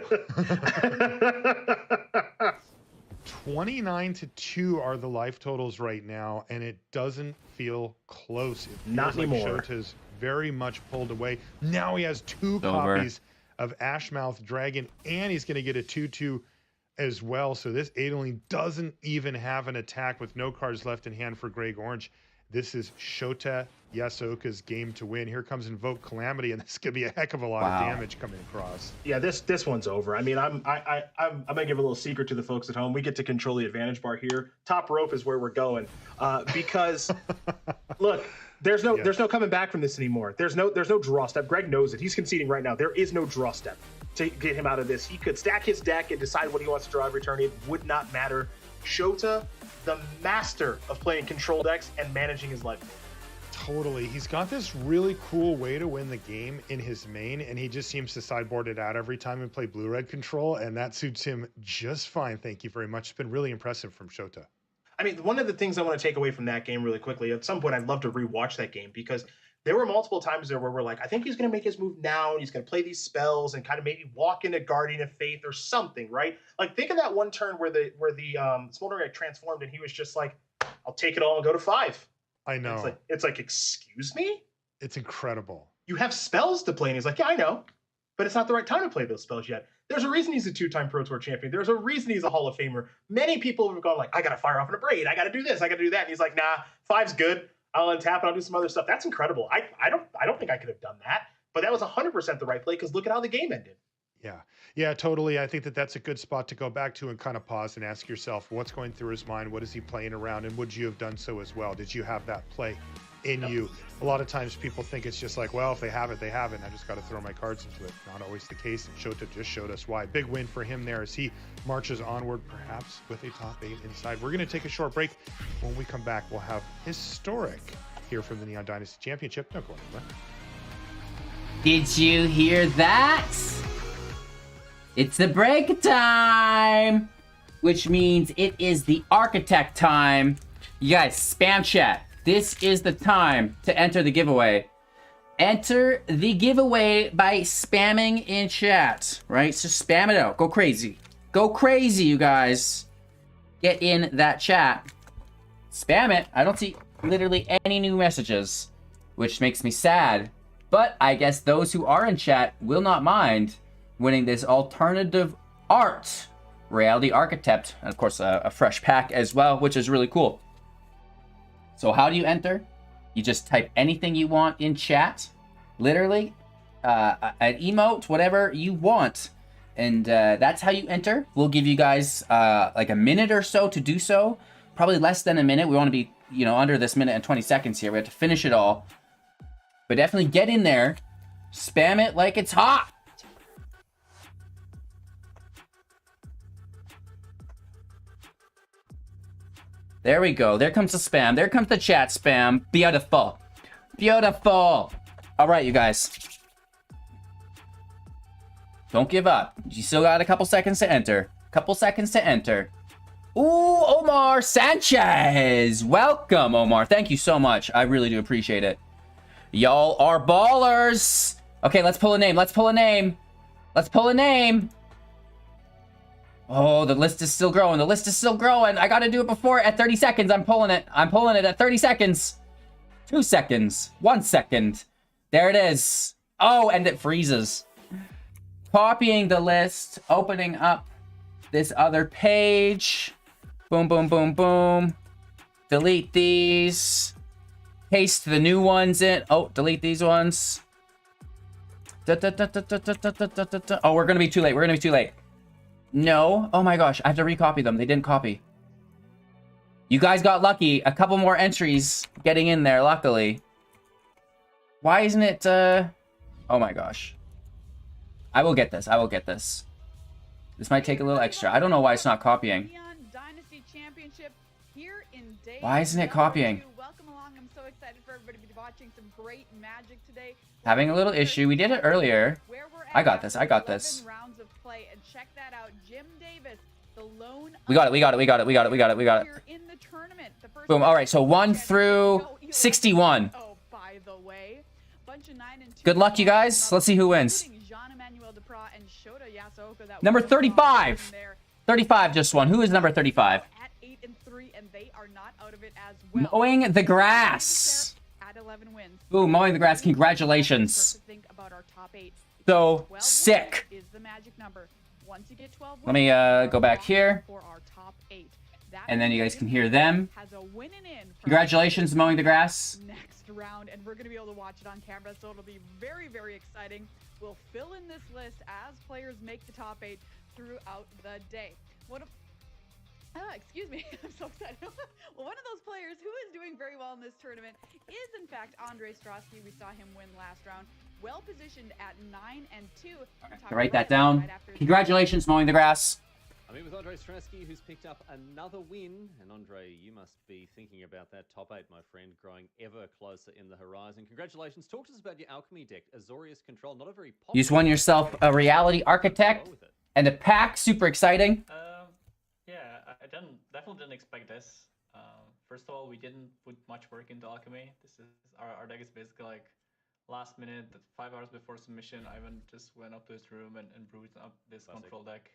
29-2 are the life totals right now, and it doesn't feel close. It feels Not like anymore. Shota's very much pulled away. Now he has 2 copies of Ashmouth Dragon, and he's going to get a 2/2 as well. So this Adeline doesn't even have an attack with no cards left in hand for Greg Orange. This is Shota Yasuoka's game to win. Here comes Invoke Calamity, and this could be a heck of a lot of damage coming across. Yeah, this one's over. I mean, I'm gonna give a little secret to the folks at home. We get to control the advantage bar here. Top rope is where we're going, because look, there's no coming back from this anymore. There's no draw step. Greg knows it. He's conceding right now. There is no draw step to get him out of this. He could stack his deck and decide what he wants to draw every turn. It would not matter. Shota, the master of playing control decks and managing his life. Totally. He's got this really cool way to win the game in his main, and he just seems to sideboard it out every time and play blue-red control, and that suits him just fine. Thank you very much. It's been really impressive from Shota. I mean, one of the things I want to take away from that game really quickly, at some point I'd love to rewatch that game, because there were multiple times there where we're like, I think he's going to make his move now, and he's going to play these spells and kind of maybe walk into Guardian of Faith or something, right? Like, think of that one turn where the Smoldering Egg transformed, and he was just like, I'll take it all and go to 5. I know. It's like, excuse me? It's incredible. You have spells to play, and he's like, yeah, I know, but it's not the right time to play those spells yet. There's a reason he's a 2-time Pro Tour champion. There's a reason he's a Hall of Famer. Many people have gone like, I got to fire off an Abrade. I got to do this. I got to do that. And he's like, nah, 5's good. I'll untap and I'll do some other stuff. That's incredible. I don't think I could have done that, but that was 100% the right play, because look at how the game ended. Yeah, totally. I think that's a good spot to go back to and kind of pause and ask yourself, what's going through his mind? What is he playing around? And would you have done so as well? Did you have that play in you? A lot of times people think it's just like, well, if they have it, they have it, and I just got to throw my cards into it. Not always the case, and Shota just showed us why. Big win for him there as he marches onward, perhaps with a top 8 inside. We're going to take a short break. When we come back, we'll have historic here from the Neon Dynasty Championship. Don't go anywhere. Did you hear that? It's the break time, which means it is the architect time. You guys, spam chat. This is the time to enter the giveaway. Enter the giveaway by spamming in chat, right? So spam it out. Go crazy. Go crazy, you guys. Get in that chat. Spam it. I don't see literally any new messages, which makes me sad. But I guess those who are in chat will not mind winning this alternative art reality architect, and of course a fresh pack as well, which is really cool. So how do you enter? You just type anything you want in chat, literally an emote, whatever you want, and that's how you enter. We'll give you guys like a minute or so to do so, probably less than a minute. We want to be under this minute and 20 seconds here. We have to finish it all, but definitely get in there, spam it like it's hot. There we go. There comes the spam. There comes the chat spam. Beautiful. Beautiful. All right, you guys. Don't give up. You still got a couple seconds to enter. Couple seconds to enter. Ooh, Omar Sanchez. Welcome, Omar. Thank you so much. I really do appreciate it. Y'all are ballers. Okay, let's pull a name. Let's pull a name. Let's pull a name. Oh, the list is still growing. The list is still growing. I gotta do it before at 30 seconds. I'm pulling it. I'm pulling it at 30 seconds. 2 seconds. 1 second. There it is. Oh, and it freezes. Copying the list. Opening up this other page. Boom, boom, boom, boom. Delete these. Paste the new ones in. Oh, delete these ones. Oh, we're gonna be too late. We're gonna be too late. No. Oh my gosh. I have to recopy them. They didn't copy. You guys got lucky. A couple more entries getting in there, luckily. Why isn't it, Oh my gosh. I will get this. I will get this. This might take a little extra. I don't know why it's not copying. Why isn't it copying? Welcome along. I'm so excited for everybody to be watching some great Magic today. Having a little issue. We did it earlier. I got this. I got this. Rounds of play, and check that out. Jim Davis, the lone. We got it. We got it. We got it. We got it. We got it. We got it. In the tournament. The first Boom. All right. So 1 through 61. Oh, by the way, bunch of 9 and 2. Good luck, you guys. Let's see who wins. Number 35. 35 just won. Who is number 35? At 8 and 3, and they are not out of it as well. Mowing the grass. At 11 wins. Ooh, mowing the grass. Congratulations. Think about our top 8. So sick. Is the magic number. Once you get 12 Let me go back here. For our top 8. and then you guys can hear them. Has a winning in from Congratulations, mowing the grass. next round, and we're going to be able to watch it on camera, so it'll be very, very exciting. We'll fill in this list as players make the top 8 throughout the day. Excuse me, I'm so excited. Well, one of those players who is doing very well in this tournament is, in fact, Andre Strosky. We saw him win last round. Well positioned at 9-2. Write that down. Congratulations, mowing the grass. I'm here with Andre Strasky, who's picked up another win. And Andre, you must be thinking about that top 8, my friend, growing ever closer in the horizon. Congratulations. Talk to us about your Alchemy deck. Azorius Control, not a very popular... You just won yourself a Reality Architect and a pack. Super exciting. Yeah, I definitely didn't expect this. First of all, we didn't put much work into Alchemy. This is our deck is basically like last minute, 5 hours before submission. I just went up to his room and brewed up this control deck.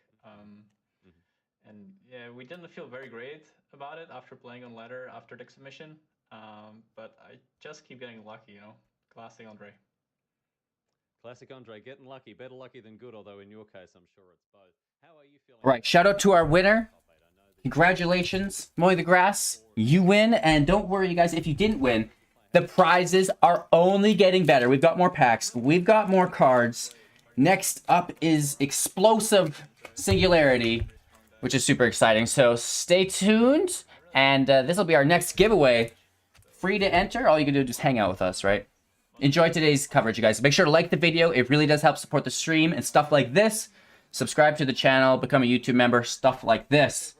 And yeah, we didn't feel very great about it after playing on ladder after deck submission. But I just keep getting lucky, you know. Classic Andre. Classic Andre, getting lucky. Better lucky than good, although in your case, I'm sure it's both. How are you feeling? Right, shout out to our winner. Congratulations, mowing the grass. You win, and don't worry, you guys, if you didn't win, the prizes are only getting better. We've got more packs. We've got more cards. Next up is Explosive Singularity, which is super exciting. So stay tuned, and this will be our next giveaway. Free to enter. All you can do is just hang out with us, right? Enjoy today's coverage, you guys. Make sure to like the video. It really does help support the stream and stuff like this. Subscribe to the channel, become a YouTube member, stuff like this,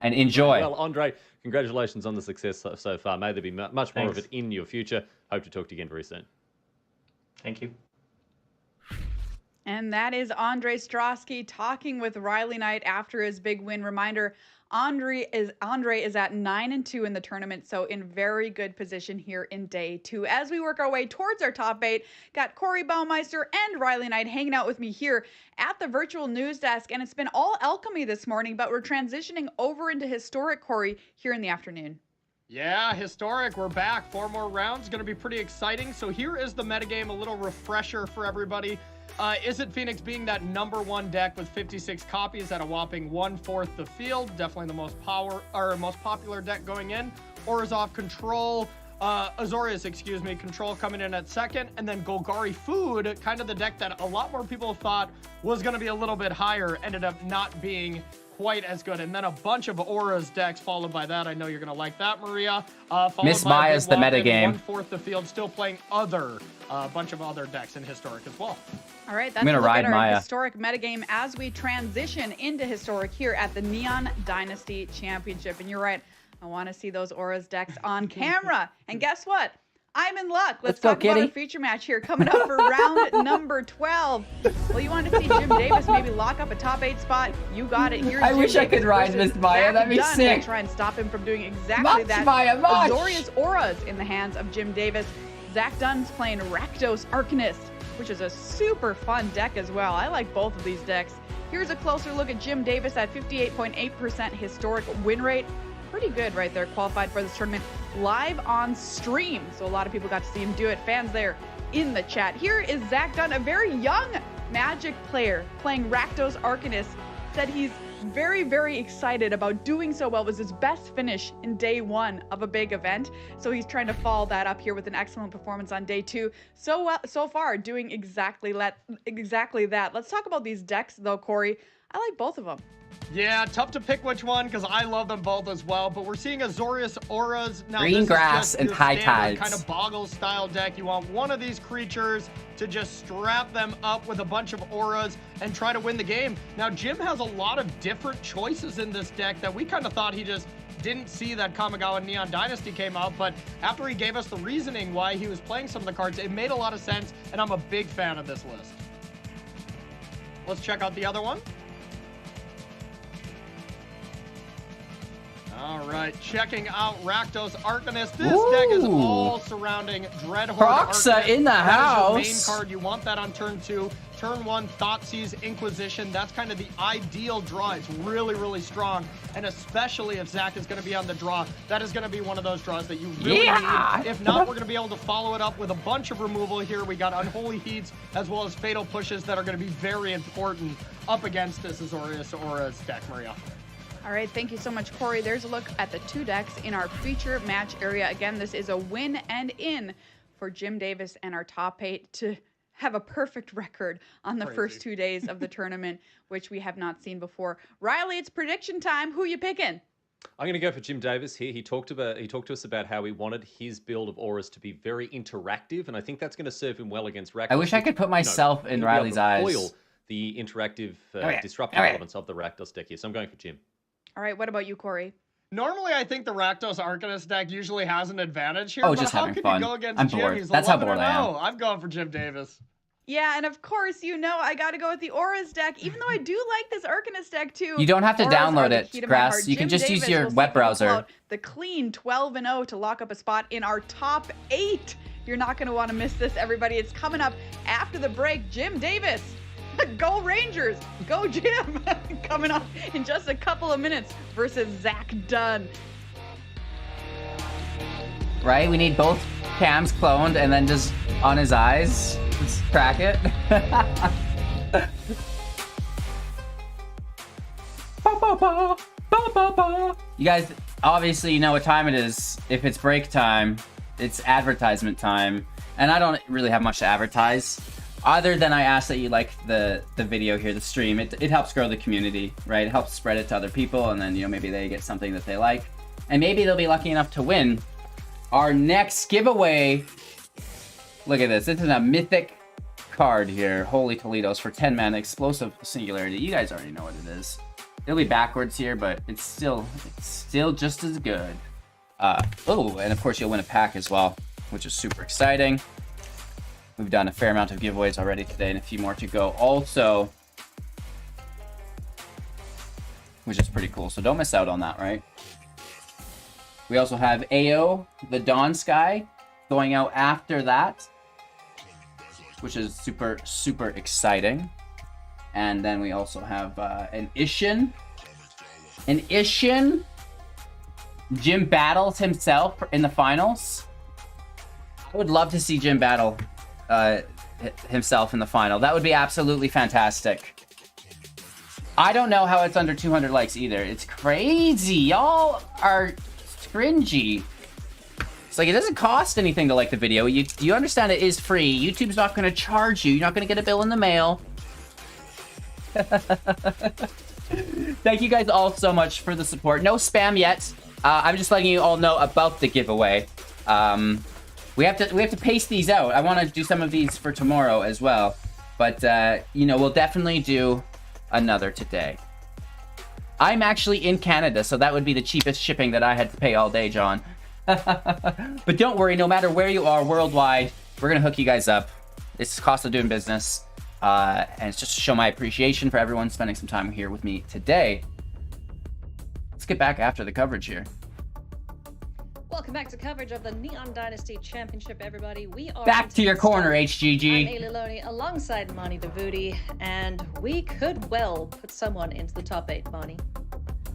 and enjoy. Well, Andre, congratulations on the success so far. May there be much more of it in your future. Hope to talk to you again very soon. Thank you. And that is Andre Strosky talking with Riley Knight after his big win. Reminder, Andre is at 9-2 in the tournament, so in very good position here in day 2. As we work our way towards our top 8, got Corey Baumeister and Riley Knight hanging out with me here at the virtual news desk, and it's been all Alchemy this morning, but we're transitioning over into Historic, Corey, here in the afternoon. Yeah, Historic, we're back. 4 more rounds, going to be pretty exciting. So here is the metagame, a little refresher for everybody. Izzet Phoenix being that #1 deck with 56 copies at a whopping 1/4 the field. Definitely the most popular deck going in. Orzhov Control, Azorius, excuse me, Control coming in at 2nd. And then Golgari Food, kind of the deck that a lot more people thought was going to be a little bit higher, ended up not being quite as good. And then a bunch of Auras decks followed by that. I know you're going to like that, Maria. Miss Maya's the metagame. 1/4 the field, still playing a bunch of other decks in Historic as well. All right, that's a look at our Historic metagame as we transition into Historic here at the Neon Dynasty Championship. And you're right, I want to see those Auras decks on camera. And guess what? I'm in luck. Let's talk about our feature match here coming up for round number 12. Well, you want to see Jim Davis maybe lock up a top 8 spot? You got it. Here's I Jim wish I Davis could ride Miss Maya. That'd be Zach sick. Dunn. Try and stop him from doing exactly that. Maya, Azorius Auras in the hands of Jim Davis. Zach Dunn's playing Rakdos Arcanist, which is a super fun deck as well. I like both of these decks. Here's a closer look at Jim Davis at 58.8% historic win rate. Pretty good right there, qualified for this tournament live on stream. So a lot of people got to see him do it. Fans there in the chat. Here is Zach Dunn, a very young Magic player playing Rakdos Arcanist. Said he's very, very excited about doing so well. It was his best finish in day 1 of a big event. So he's trying to follow that up here with an excellent performance on day 2. So far, doing exactly that. Let's talk about these decks though, Corey. I like both of them. Yeah, tough to pick which one because I love them both as well. But we're seeing Azorius Auras now. Green Grass and High Tides. Kind of Boggle style deck. You want one of these creatures to just strap them up with a bunch of auras and try to win the game. Now Jim has a lot of different choices in this deck that we kind of thought he just didn't see that Kamigawa Neon Dynasty came out, but after he gave us the reasoning why he was playing some of the cards, it made a lot of sense, and I'm a big fan of this list. Let's check out the other one. All right, checking out Rakdos Arcanist. This deck is all surrounding Dreadhorde Proxa Arcanist. in the house. That is your main card. You want that on turn 2. Turn 1, Thoughtseize Inquisition. That's kind of the ideal draw. It's really, really strong. And especially if Zach is going to be on the draw, that is going to be one of those draws that you really need. If not, we're going to be able to follow it up with a bunch of removal here. We got Unholy Heats as well as Fatal Pushes that are going to be very important up against this Azorius Auras deck, Maria. All right, thank you so much, Corey. There's a look at the 2 decks in our feature match area. Again, this is a win and in for Jim Davis and our top 8 to have a perfect record on the first 2 days of the tournament, which we have not seen before. Riley, it's prediction time. Who you picking? I'm going to go for Jim Davis here. He talked to us about how he wanted his build of auras to be very interactive, and I think that's going to serve him well against Rakdos. I wish I could put myself in Riley's eyes. Foil the interactive, disruptive elements of the Rakdos deck here. So I'm going for Jim. All right, what about you, Corey? Normally, I think the Rakdos Arcanist deck usually has an advantage here. Oh, but just how having could fun. you go against I'm Jim? bored. He's That's how 11-0. bored I am. I'm going for Jim Davis. Yeah, and of course, you know I got to go with the Auras deck, even though I do like this Arcanist deck too. You don't have to Auras are download the it, key to my Grass. heart. You can Jim just use Davis your will see web if he can pull browser. out the clean 12-0 to lock up a spot in our top 8. You're not going to want to miss this, everybody. It's coming up after the break. Jim Davis, go Rangers, go Jim, coming up in just a couple of minutes versus Zach Dunn. Right? We need both cams cloned and then just on his eyes, just track it. You guys obviously know what time it is. If it's break time, it's advertisement time. And I don't really have much to advertise. Other than I ask that you like the video here, the stream. It helps grow the community, right? It helps spread it to other people, and then maybe they get something that they like. And maybe they'll be lucky enough to win our next giveaway. Look at this. This is a mythic card here. Holy Toledo's for 10 mana explosive singularity. You guys already know what it is. It'll be backwards here, but it's still just as good. Oh, and of course you'll win a pack as well, which is super exciting. We've done a fair amount of giveaways already today and a few more to go also, which is pretty cool. So don't miss out on that, right? We also have AO, the Dawn Sky, going out after that, which is super, super exciting. And then we also have an Ishin. Jim battles himself in the finals. I would love to see Jim battle himself in the final. That would be absolutely fantastic. I don't know how it's under 200 likes either. It's crazy. Y'all are cringy. It's like, it doesn't cost anything to like the video. You understand it is free. YouTube's not going to charge you. You're not going to get a bill in the mail. Thank you guys all so much for the support. No spam yet. I'm just letting you all know about the giveaway. We have to pace these out. I want to do some of these for tomorrow as well. But we'll definitely do another today. I'm actually in Canada, so that would be the cheapest shipping that I had to pay all day, John. But don't worry, no matter where you are worldwide, we're gonna hook you guys up. It's the cost of doing business. And it's just to show my appreciation for everyone spending some time here with me today. Let's get back after the coverage here. Welcome back to coverage of the Neon Dynasty Championship, everybody. We are back to your corner, HGG. I'm Ailey Loney alongside Mani Davuti, and we could well put someone into the top 8, Mani.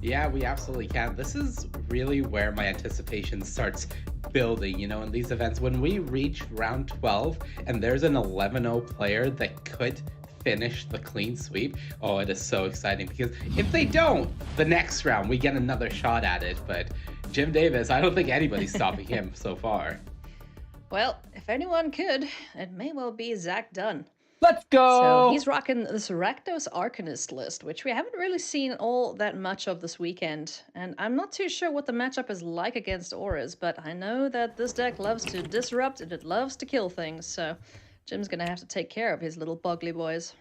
Yeah, we absolutely can. This is really where my anticipation starts building, in these events. When we reach round 12 and there's an 11-0 player that could finish the clean sweep, oh, it is so exciting, because if they don't, the next round we get another shot at it. But Jim Davis, I don't think anybody's stopping him so far. Well, if anyone could, it may well be Zach Dunn. Let's go! So he's rocking this Rakdos Arcanist list, which we haven't really seen all that much of this weekend. And I'm not too sure what the matchup is like against Auras, but I know that this deck loves to disrupt and it loves to kill things, so Jim's gonna have to take care of his little bugly boys.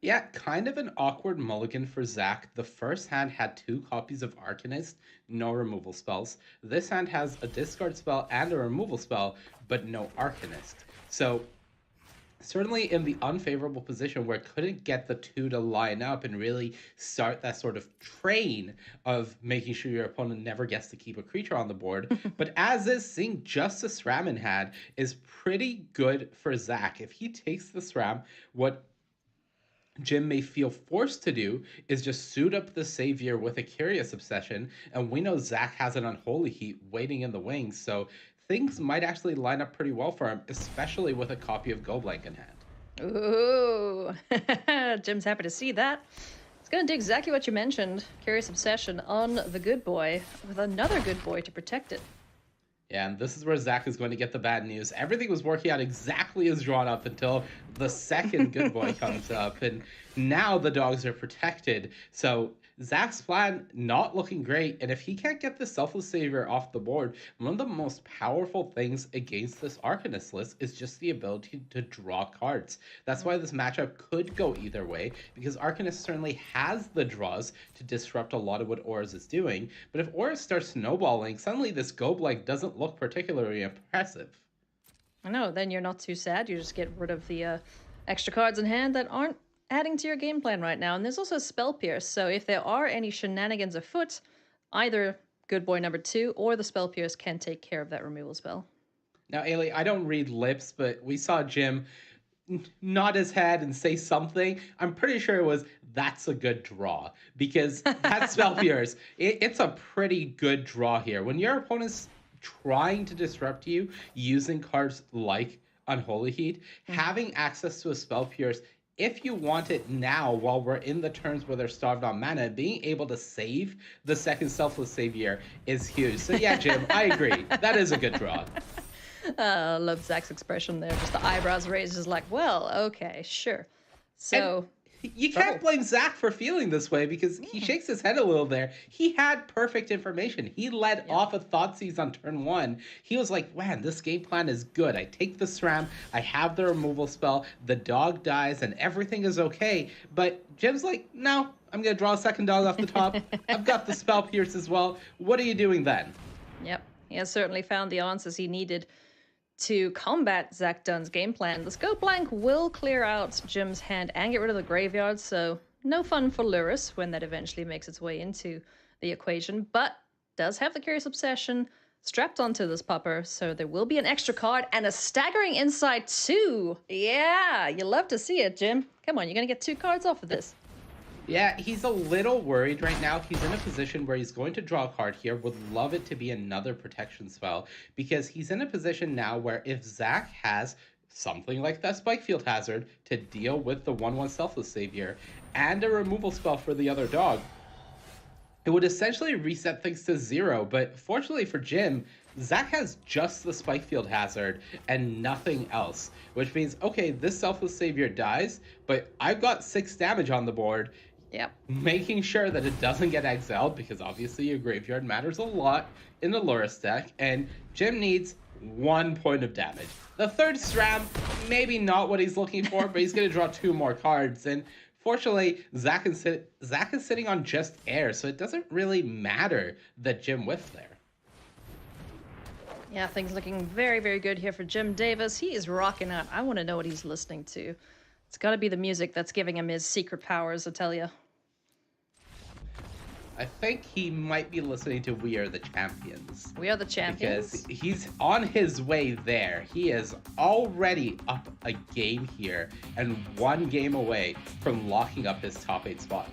Yeah, kind of an awkward mulligan for Zach. The first hand had 2 copies of Arcanist, no removal spells. This hand has a discard spell and a removal spell, but no Arcanist. So certainly in the unfavorable position where it couldn't get the 2 to line up and really start that sort of train of making sure your opponent never gets to keep a creature on the board. But as is, seeing just a SRAM in hand is pretty good for Zach. If he takes the SRAM, what Jim may feel forced to do is just suit up the Savior with a Curious Obsession, and we know Zach has an Unholy Heat waiting in the wings, so things might actually line up pretty well for him, especially with a copy of Go Blank in hand. Ooh, Jim's happy to see that. It's going to do exactly what you mentioned. Curious Obsession on the good boy with another good boy to protect it. Yeah, and this is where Zach is going to get the bad news. Everything was working out exactly as drawn up until the second good boy comes up, and now the dogs are protected. So Zach's plan not looking great, and if he can't get the Selfless Savior off the board, one of the most powerful things against this Arcanist list is just the ability to draw cards. That's why this matchup could go either way, because Arcanist certainly has the draws to disrupt a lot of what Aura's is doing, but if Aura starts snowballing, suddenly this go blank doesn't look particularly impressive. I know, then you're not too sad. You just get rid of the extra cards in hand that aren't adding to your game plan right now. And there's also Spell Pierce, so if there are any shenanigans afoot, either good boy number 2 or the Spell Pierce can take care of that removal spell. Now, Ailey, I don't read lips, but we saw Jim nod his head and say something. I'm pretty sure it was, that's a good draw, because that Spell Pierce, it's a pretty good draw here. When your opponent's trying to disrupt you using cards like Unholy Heat, having access to a Spell Pierce, if you want it now while we're in the turns where they're starved on mana, being able to save the second Selfless Savior is huge. So yeah, Jim, I agree. That is a good draw. Love Zach's expression there. Just the eyebrows raised, just like, well, okay, sure. So... You can't blame Zach for feeling this way, because he shakes his head a little there. He had perfect information. He led off a Thoughtseize on turn 1. He was like, man, this game plan is good. I take the SRAM, I have the removal spell, the dog dies, and everything is okay. But Jim's like, no, I'm going to draw a second dog off the top. I've got the Spell Pierce as well. What are you doing then? Yep, he has certainly found the answers he needed to combat Zach Dunn's game plan. The Scope Blank will clear out Jim's hand and get rid of the graveyard, so no fun for Luris when that eventually makes its way into the equation, but does have the Curious Obsession strapped onto this pupper, so there will be an extra card and a staggering insight too. Yeah, you love to see it, Jim. Come on, you're gonna get 2 cards off of this. Yeah, he's a little worried right now. He's in a position where he's going to draw a card here. Would love it to be another protection spell, because he's in a position now where if Zach has something like that Spikefield Hazard to deal with the 1/1 Selfless Savior and a removal spell for the other dog, it would essentially reset things to 0. But fortunately for Jim, Zach has just the Spikefield Hazard and nothing else, which means, okay, this Selfless Savior dies, but I've got 6 damage on the board. Yep. Making sure that it doesn't get exiled, because obviously your graveyard matters a lot in the Luris deck, and Jim needs 1 point of damage. The third SRAM, maybe not what he's looking for, but he's going to draw 2 more cards, and fortunately, Zach is sitting on just air, so it doesn't really matter that Jim whiffed there. Yeah, things looking very, very good here for Jim Davis. He is rocking out. I want to know what he's listening to. It's got to be the music that's giving him his secret powers, I tell you. I think he might be listening to We Are the Champions. We Are the Champions? Because he's on his way there. He is already up a game here and 1 game away from locking up his top 8 spot.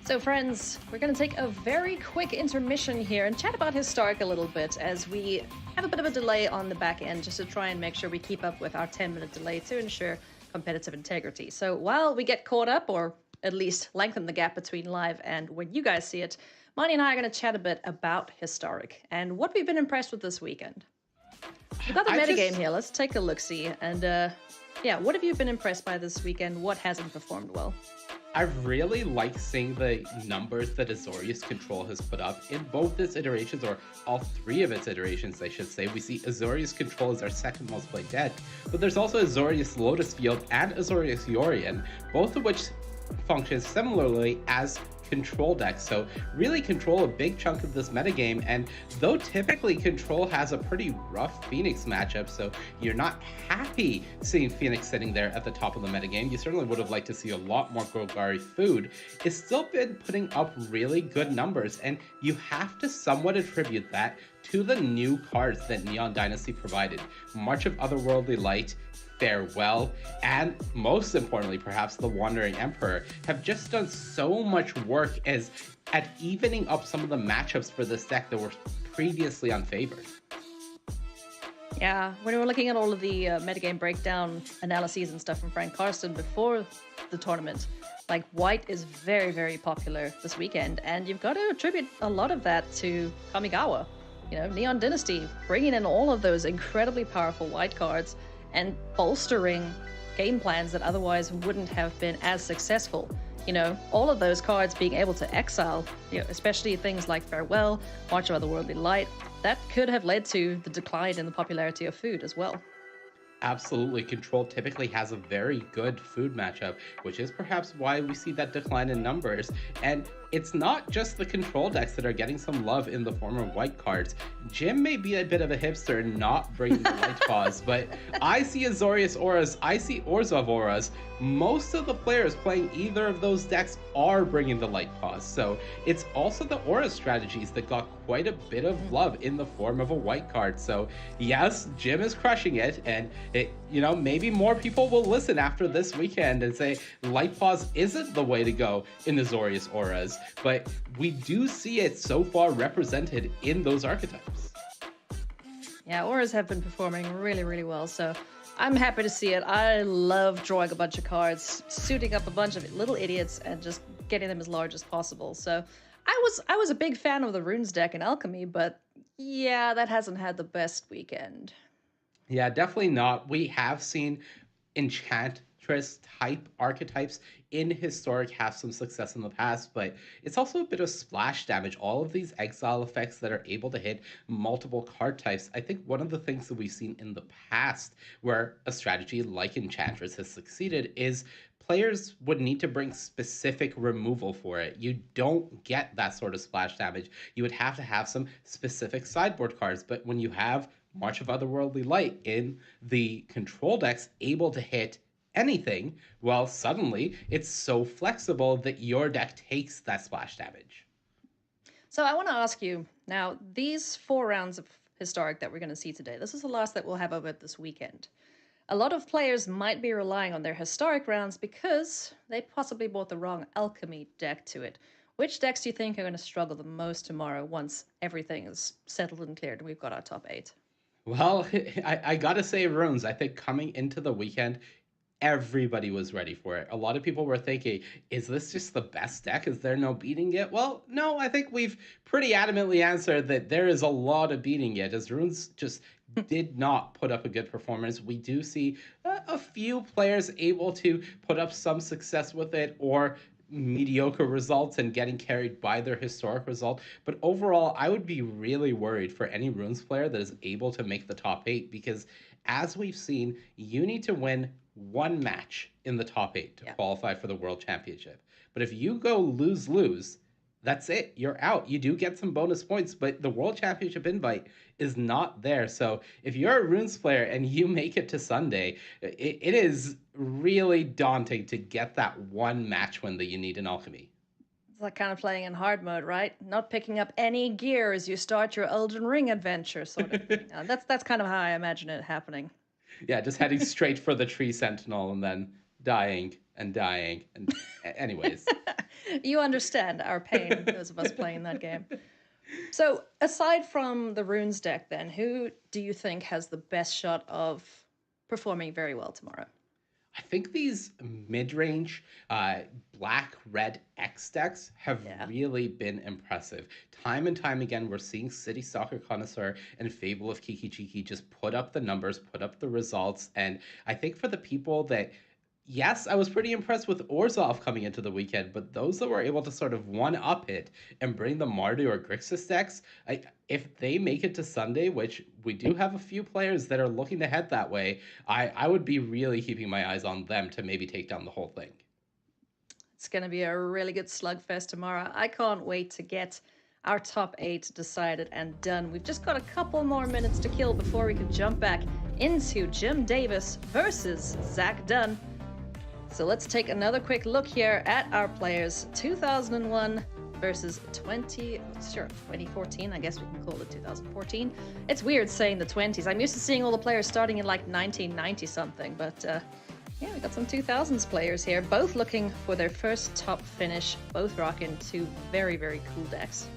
So friends, we're going to take a very quick intermission here and chat about Historic a little bit, as we have a bit of a delay on the back end just to try and make sure we keep up with our 10-minute delay to ensure competitive integrity. So while we get caught up, or at least lengthen the gap between live and when you guys see it, Monty and I are going to chat a bit about Historic and what we've been impressed with this weekend. We've got the metagame here. Let's take a look-see. And yeah, what have you been impressed by this weekend? What hasn't performed well? I really like seeing the numbers that Azorius Control has put up in both its iterations, or all 3 of its iterations, I should say. We see Azorius Control as our second most played deck, but there's also Azorius Lotus Field and Azorius Yorion, both of which function similarly as control decks. So really control a big chunk of this metagame, and though typically control has a pretty rough Phoenix matchup, so you're not happy seeing Phoenix sitting there at the top of the metagame, you certainly would have liked to see a lot more Golgari food, it's still been putting up really good numbers, and you have to somewhat attribute that to the new cards that Neon Dynasty provided. March of Otherworldly Light, Farewell, and most importantly perhaps the Wandering Emperor have just done so much work at evening up some of the matchups for this deck that were previously unfavored. Yeah, when we were looking at all of the metagame breakdown analyses and stuff from Frank Karsten before the tournament, like white is very, very popular this weekend, and you've got to attribute a lot of that to Kamigawa. You know, Neon Dynasty bringing in all of those incredibly powerful white cards and bolstering game plans that otherwise wouldn't have been as successful. You know, all of those cards being able to exile, you know, especially things like Farewell, March of Otherworldly Light, that could have led to the decline in the popularity of food as well. Absolutely. Control typically has a very good food matchup, which is perhaps why we see that decline in numbers. And it's not just the control decks that are getting some love in the form of white cards. Jim may be a bit of a hipster and not bringing the light paws, but I see Azorius Auras, I see Orzhov Auras. Most of the players playing either of those decks are bringing the light paws. So it's also the Aura strategies that got quite a bit of love in the form of a white card. So yes, Jim is crushing it, and it, you know, maybe more people will listen after this weekend and say light paws isn't the way to go in Azorius Auras. But we do see it so far represented in those archetypes. Yeah, auras have been performing really, really well, so I'm happy to see it. I love drawing a bunch of cards, suiting up a bunch of little idiots, and just getting them as large as possible. So I was a big fan of the Runes deck in Alchemy, but yeah, that hasn't had the best weekend. Yeah, definitely not. We have seen Enchantress type archetypes in Historic have some success in the past, but it's also a bit of splash damage. All of these exile effects that are able to hit multiple card types. I think one of the things that we've seen in the past where a strategy like Enchantress has succeeded is players would need to bring specific removal for it. You don't get that sort of splash damage. You would have to have some specific sideboard cards, but when you have March of Otherworldly Light in the control decks able to hit anything, well, suddenly it's so flexible that your deck takes that splash damage. So I want to ask you, now, these 4 rounds of Historic that we're going to see today, this is the last that we'll have of it this weekend. A lot of players might be relying on their Historic rounds because they possibly bought the wrong Alchemy deck to it. Which decks do you think are going to struggle the most tomorrow once everything is settled and cleared and we've got our top 8? Well, I gotta say, Runes, I think coming into the weekend, everybody was ready for it. A lot of people were thinking, is this just the best deck? Is there no beating it? Well, no, I think we've pretty adamantly answered that there is a lot of beating it, as Runes just did not put up a good performance. We do see a few players able to put up some success with it, or mediocre results and getting carried by their Historic result. But overall, I would be really worried for any Runes player that is able to make the top 8, because as we've seen, you need to win one match in the top 8 to qualify for the World Championship. But if you go lose, that's it. You're out. You do get some bonus points, but the World Championship invite is not there. So if you're a Runes player and you make it to Sunday, it is really daunting to get that one match win that you need in Alchemy. It's like kind of playing in hard mode, right? Not picking up any gear as you start your Elden Ring adventure, sort of thing. That's kind of how I imagine it happening. Yeah, just heading straight for the Tree Sentinel and then dying. And anyways. You understand our pain, those of us playing that game. So aside from the Runes deck then, who do you think has the best shot of performing very well tomorrow? I think these mid-range black-red X decks have really been impressive. Time and time again, we're seeing City Soccer Connoisseur and Fable of Kiki Chiki just put up the numbers, put up the results. And I think for the people that, yes, I was pretty impressed with Orzhov coming into the weekend, but those that were able to sort of one-up it and bring the Mardu or Grixis decks, if they make it to Sunday, which we do have a few players that are looking to head that way, I would be really keeping my eyes on them to maybe take down the whole thing. It's going to be a really good slugfest tomorrow. I can't wait to get our top 8 decided and done. We've just got a couple more minutes to kill before we can jump back into Jim Davis versus Zach Dunn. So let's take another quick look here at our players. 2001 versus 2014. I guess we can call it 2014. It's weird saying the 20s. I'm used to seeing all the players starting in like 1990 something, but yeah, we got some 2000s players here, both looking for their first top finish, both rocking 2 very, very cool decks.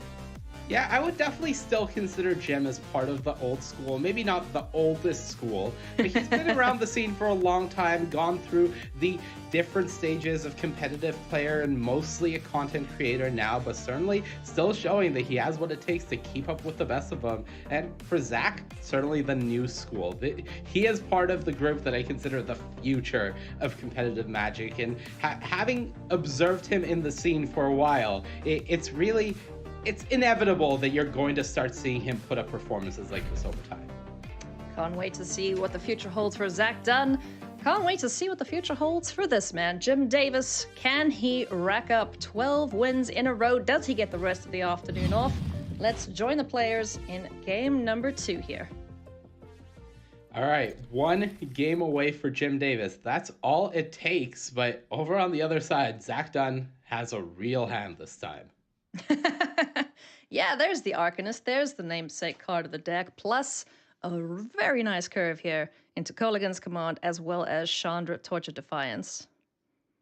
Yeah, I would definitely still consider Jim as part of the old school. Maybe not the oldest school, but he's been around the scene for a long time, gone through the different stages of competitive player and mostly a content creator now, but certainly still showing that he has what it takes to keep up with the best of them. And for Zach, certainly the new school. He is part of the group that I consider the future of competitive Magic. And having observed him in the scene for a while, it's inevitable that you're going to start seeing him put up performances like this over time. Can't wait to see what the future holds for Zach Dunn. Can't wait to see what the future holds for this man, Jim Davis. Can he rack up 12 wins in a row? Does he get the rest of the afternoon off? Let's join the players in game number 2 here. All right, 1 game away for Jim Davis. That's all it takes, but over on the other side, Zach Dunn has a real hand this time. Yeah, there's the Arcanist. There's the namesake card of the deck, plus a very nice curve here into Kolaghan's Command, as well as Chandra, Torch of Defiance.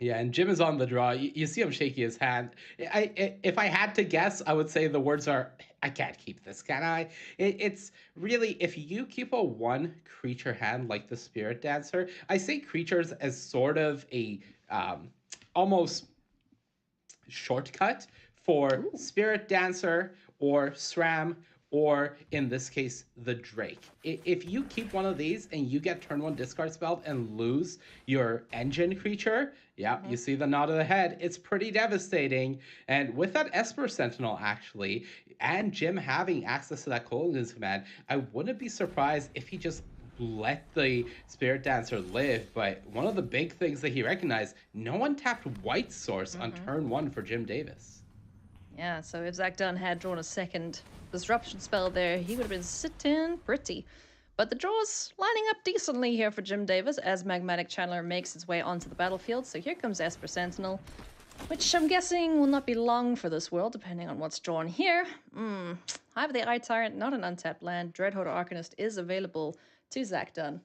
Yeah, and Jim is on the draw. You see him shaking his hand. If I had to guess, I would say the words are, I can't keep this, can I? It's really, if you keep a 1 creature hand like the Spirit Dancer, I say creatures as sort of a almost shortcut for Spirit Dancer or SRAM, or in this case, the Drake. If you keep one of these and you get turn 1 discard spelled and lose your engine creature, you see the nod of the head, it's pretty devastating. And with that Esper Sentinel, actually, and Jim having access to that Kolaghan's Command, I wouldn't be surprised if he just let the Spirit Dancer live. But one of the big things that he recognized, no one tapped White Source on turn 1 for Jim Davis. Yeah, so if Zach Dunn had drawn a second disruption spell there, he would have been sitting pretty. But the draw's lining up decently here for Jim Davis as Magmatic Channeler makes its way onto the battlefield. So here comes Esper Sentinel, which I'm guessing will not be long for this world, depending on what's drawn here. I have the Eye Tyrant, not an untapped land. Dreadhorde Arcanist is available to Zach Dunn.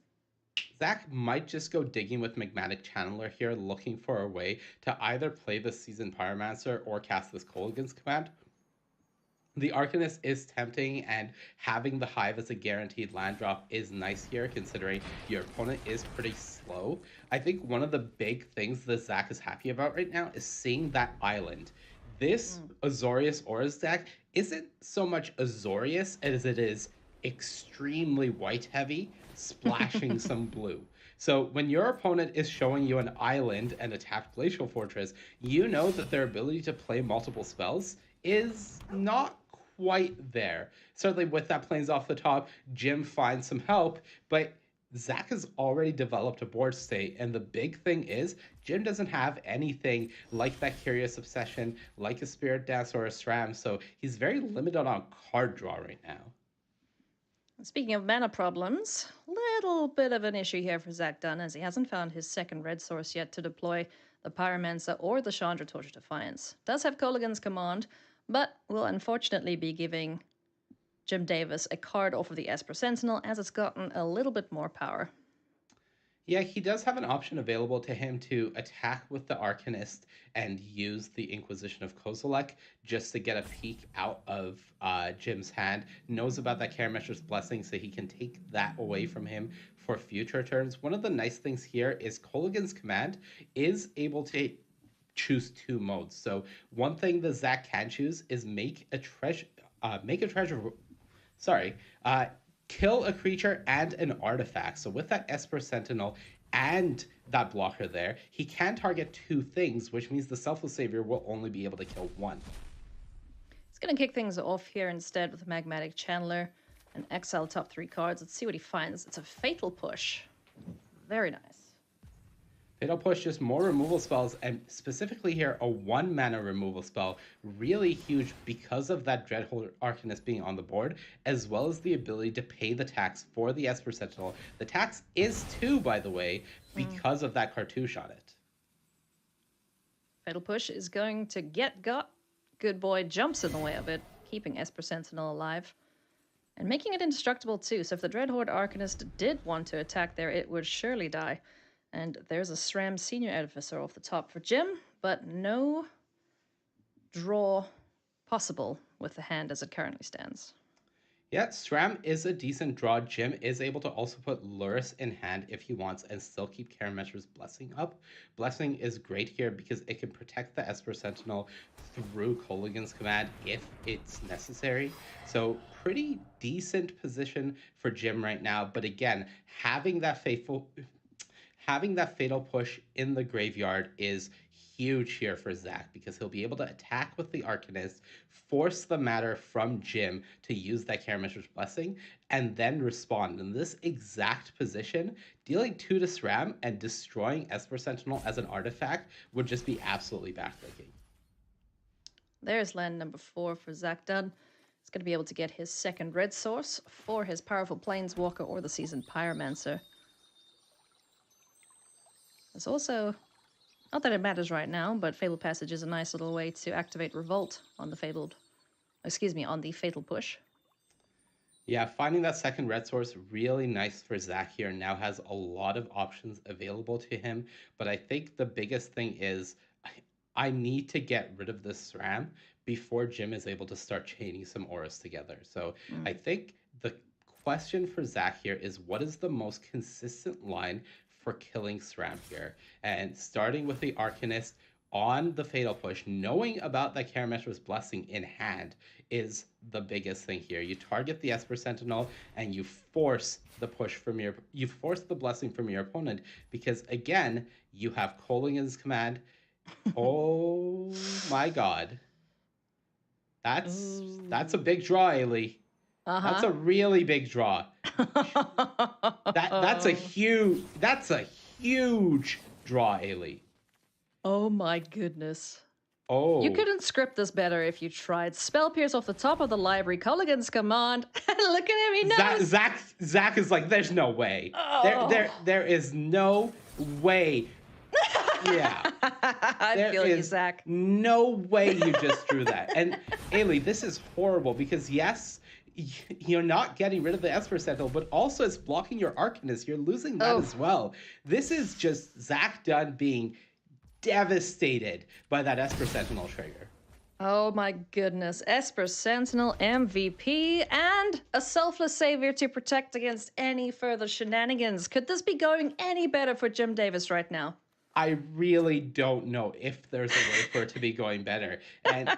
Zach might just go digging with Magmatic Channeler here, looking for a way to either play the Seasoned Pyromancer or cast this Kolaghan's Command. The Arcanist is tempting, and having the Hive as a guaranteed land drop is nice here, considering your opponent is pretty slow. I think one of the big things that Zach is happy about right now is seeing that island. This Azorius Auras deck isn't so much Azorius as it is extremely white heavy, splashing some blue. So when your opponent is showing you an island and a tapped Glacial Fortress, you know that their ability to play multiple spells is not quite there. Certainly with that Plains off the top, Jim finds some help, but Zach has already developed a board state, and the big thing is Jim doesn't have anything like that Curious Obsession, like a Spirit Dance or a SRAM, so he's very limited on card draw right now. Speaking of mana problems, little bit of an issue here for Zach Dunn, as he hasn't found his second red source yet to deploy the Pyromancer or the Chandra Torch of Defiance. Does have Kolaghan's Command, but will unfortunately be giving Jim Davis a card off of the Esper Sentinel, as it's gotten a little bit more power. Yeah, he does have an option available to him to attack with the Arcanist and use the Inquisition of Kozilek just to get a peek out of Jim's hand. Knows about that Karamesh's Blessing, so he can take that away from him for future turns. One of the nice things here is Kolaghan's Command is able to choose 2 modes. So one thing that Zach can choose is kill a creature and an artifact. So with that Esper Sentinel and that blocker there, he can target 2 things, which means the Selfless Savior will only be able to kill 1. He's going to kick things off here instead with a Magmatic Channeler and exile top 3 cards. Let's see what he finds. It's a Fatal Push. Very nice. Fatal Push, just more removal spells, and specifically here, a 1 mana removal spell. Really huge because of that Dreadhorde Arcanist being on the board, as well as the ability to pay the tax for the Esper Sentinel. The tax is 2, by the way, because of that cartouche on it. Fatal Push is going to get got. Good Boy jumps in the way of it, keeping Esper Sentinel alive. And making it indestructible too, so if the Dreadhorde Arcanist did want to attack there, it would surely die. And there's a SRAM Senior Edificer off the top for Jim, but no draw possible with the hand as it currently stands. Yeah, SRAM is a decent draw. Jim is able to also put Luris in hand if he wants and still keep Karametra's Blessing up. Blessing is great here because it can protect the Esper Sentinel through Kolaghan's command if it's necessary. So pretty decent position for Jim right now. But again, having that fatal push in the graveyard is huge here for Zach because he'll be able to attack with the Arcanist, force the matter from Jim to use that Karametra's Blessing, and then respond. In this exact position, dealing 2 to SRAM and destroying Esper Sentinel as an artifact would just be absolutely backbreaking. There's land number 4 for Zach Dunn. He's going to be able to get his second red source for his powerful Planeswalker or the Seasoned Pyromancer. There's also, not that it matters right now, but Fabled Passage is a nice little way to activate Revolt on the on the Fatal Push. Yeah, finding that second red source really nice for Zach here. Now has a lot of options available to him, but I think the biggest thing is I need to get rid of this SRAM before Jim is able to start chaining some auras together. So I think the question for Zach here is what is the most consistent line for killing SRAM here? And starting with the Arcanist on the Fatal Push, knowing about that Karametra's Blessing in hand is the biggest thing here. You target the Esper Sentinel and you force the Blessing from your opponent because again, you have Kolaghan's command. Oh my god. That's a big draw, Ailey. That's a really big draw. That's a huge draw, Ailey. Oh my goodness. Oh. You couldn't script this better if you tried. Spell Pierce off the top of the library, Kolaghan's command. Look at him, he knows. Zach is like, there's no way. Oh. There is no way. Yeah. I feel you, Zach. No way you just drew that. And Ailey, this is horrible because yes, you're not getting rid of the Esper Sentinel, but also it's blocking your Arcanist. You're losing that as well. This is just Zach Dunn being devastated by that Esper Sentinel trigger. Oh my goodness. Esper Sentinel MVP and a selfless savior to protect against any further shenanigans. Could this be going any better for Jim Davis right now? I really don't know if there's a way for it to be going better. And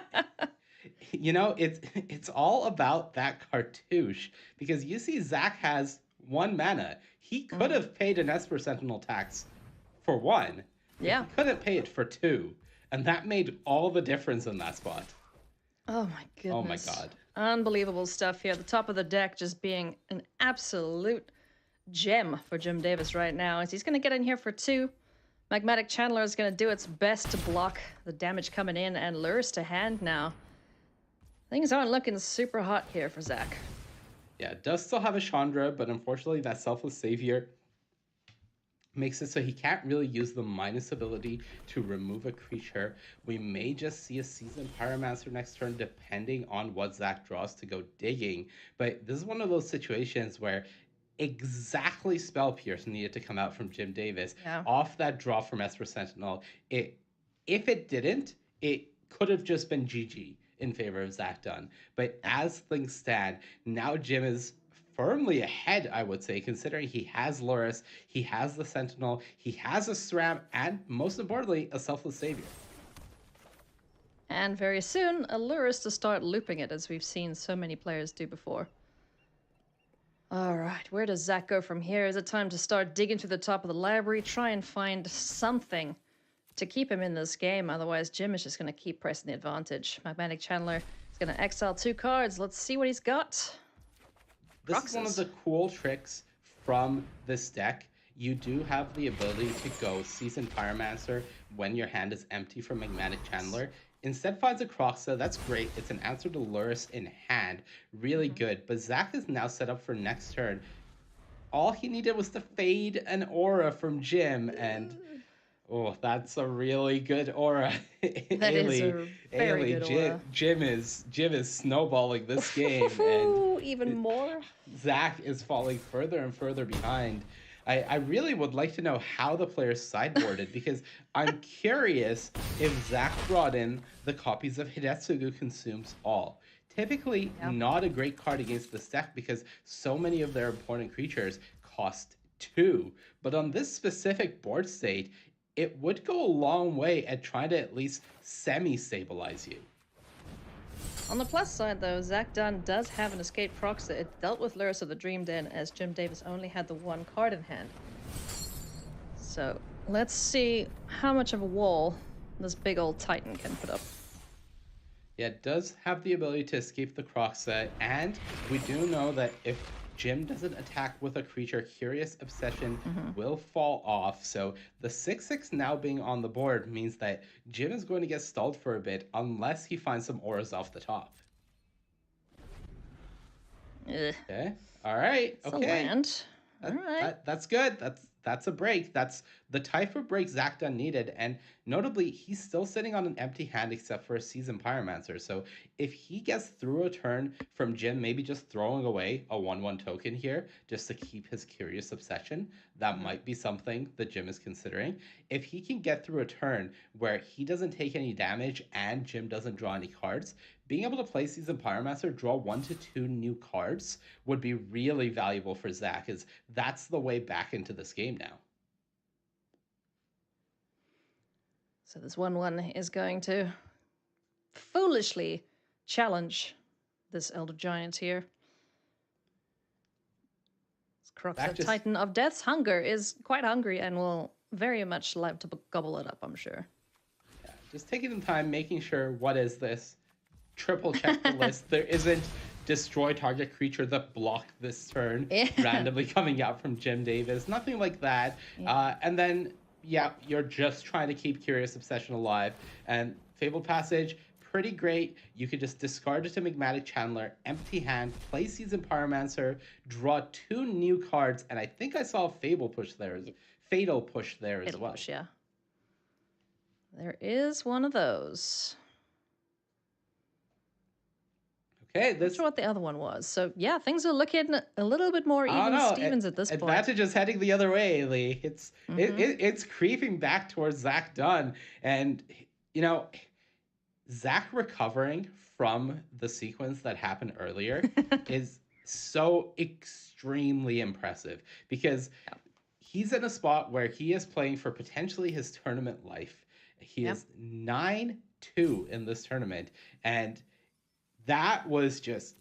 you know, it's all about that cartouche because you see Zach has 1 mana. He could have paid an Esper Sentinel tax for 1. Yeah. He couldn't pay it for 2. And that made all the difference in that spot. Oh my goodness. Oh my god. Unbelievable stuff here. The top of the deck just being an absolute gem for Jim Davis right now. As he's going to get in here for 2. Magmatic Channeler is going to do its best to block the damage coming in and lures to hand now. Things aren't looking super hot here for Zach. Yeah, it does still have a Chandra, but unfortunately that Selfless Savior makes it so he can't really use the minus ability to remove a creature. We may just see a Seasoned Pyromancer next turn depending on what Zach draws to go digging. But this is one of those situations where exactly Spell Pierce needed to come out from Jim Davis off that draw from Esper Sentinel. If it didn't, it could have just been GG in favor of Zach Dunn. But as things stand, now Jim is firmly ahead, I would say, considering he has Luris, he has the Sentinel, he has a SRAM, and most importantly, a Selfless Savior. And very soon, a Luris to start looping it, as we've seen so many players do before. All right, where does Zach go from here? Is it time to start digging to the top of the library, try and find something to keep him in this game? Otherwise, Jim is just going to keep pressing the advantage. Magmatic Channeler is going to exile 2 cards. Let's see what he's got. This is one of the cool tricks from this deck. You do have the ability to go Seasoned Pyromancer when your hand is empty from Magmatic Channeler. Instead finds a Croxa, that's great. It's an answer to Luris in hand. Really good. But Zach is now set up for next turn. All he needed was to fade an aura from Jim, and oh, that's a really good aura. That is a very good aura. Jim is snowballing this game, and even more. Zach is falling further and further behind. I really would like to know how the players sideboarded because I'm curious if Zach brought in the copies of Hidetsugu Consumes All. typically not a great card against this deck because so many of their important creatures cost 2. But on this specific board state, it would go a long way at trying to at least semi-stabilize you. On the plus side, though, Zach Dunn does have an escape proxy. It dealt with Lurrus of the Dream Den, as Jim Davis only had the 1 card in hand. So let's see how much of a wall this big old Titan can put up. Yeah, it does have the ability to escape the Croxa, and we do know that if Jim doesn't attack with a creature, Curious Obsession will fall off. So the 6/6 now being on the board means that Jim is going to get stalled for a bit unless he finds some auras off the top. Ugh. Okay. All right. It's okay. a land. All right. That's good. That's a break. That's the type of break Zach Dunn needed. And notably, he's still sitting on an empty hand except for a Seasoned Pyromancer. So if he gets through a turn from Jim, maybe just throwing away a 1/1 token here just to keep his Curious Obsession, that might be something that Jim is considering. If he can get through a turn where he doesn't take any damage and Jim doesn't draw any cards, being able to play Seasoned Pyromancer, draw 1 to 2 new cards would be really valuable for Zach, as that's the way back into this game now. So this 1/1 is going to foolishly challenge this Elder Giant here. This Croxa Titan of Death's Hunger is quite hungry and will very much like to gobble it up, I'm sure. Yeah, just taking the time, making sure, what is this? Triple check the list. There isn't destroy target creature that blocked this turn randomly coming out from Jim Davis. Nothing like that. And then, yeah, you're just trying to keep Curious Obsession alive. And Fabled Passage, pretty great. You could just discard it to Magmatic Channeler, empty hand, play Seasoned Pyromancer, draw 2 new cards, and I think I saw a Fatal Push there as well. Push, yeah. There is one of those. Okay, I'm not sure what the other one was. So yeah, things are looking a little bit more even Stevens at this point. Advantage is heading the other way, Lee. It's creeping back towards Zach Dunn, and you know, Zach recovering from the sequence that happened earlier is so extremely impressive because he's in a spot where he is playing for potentially his tournament life. He is 9-2 in this tournament, and that was just,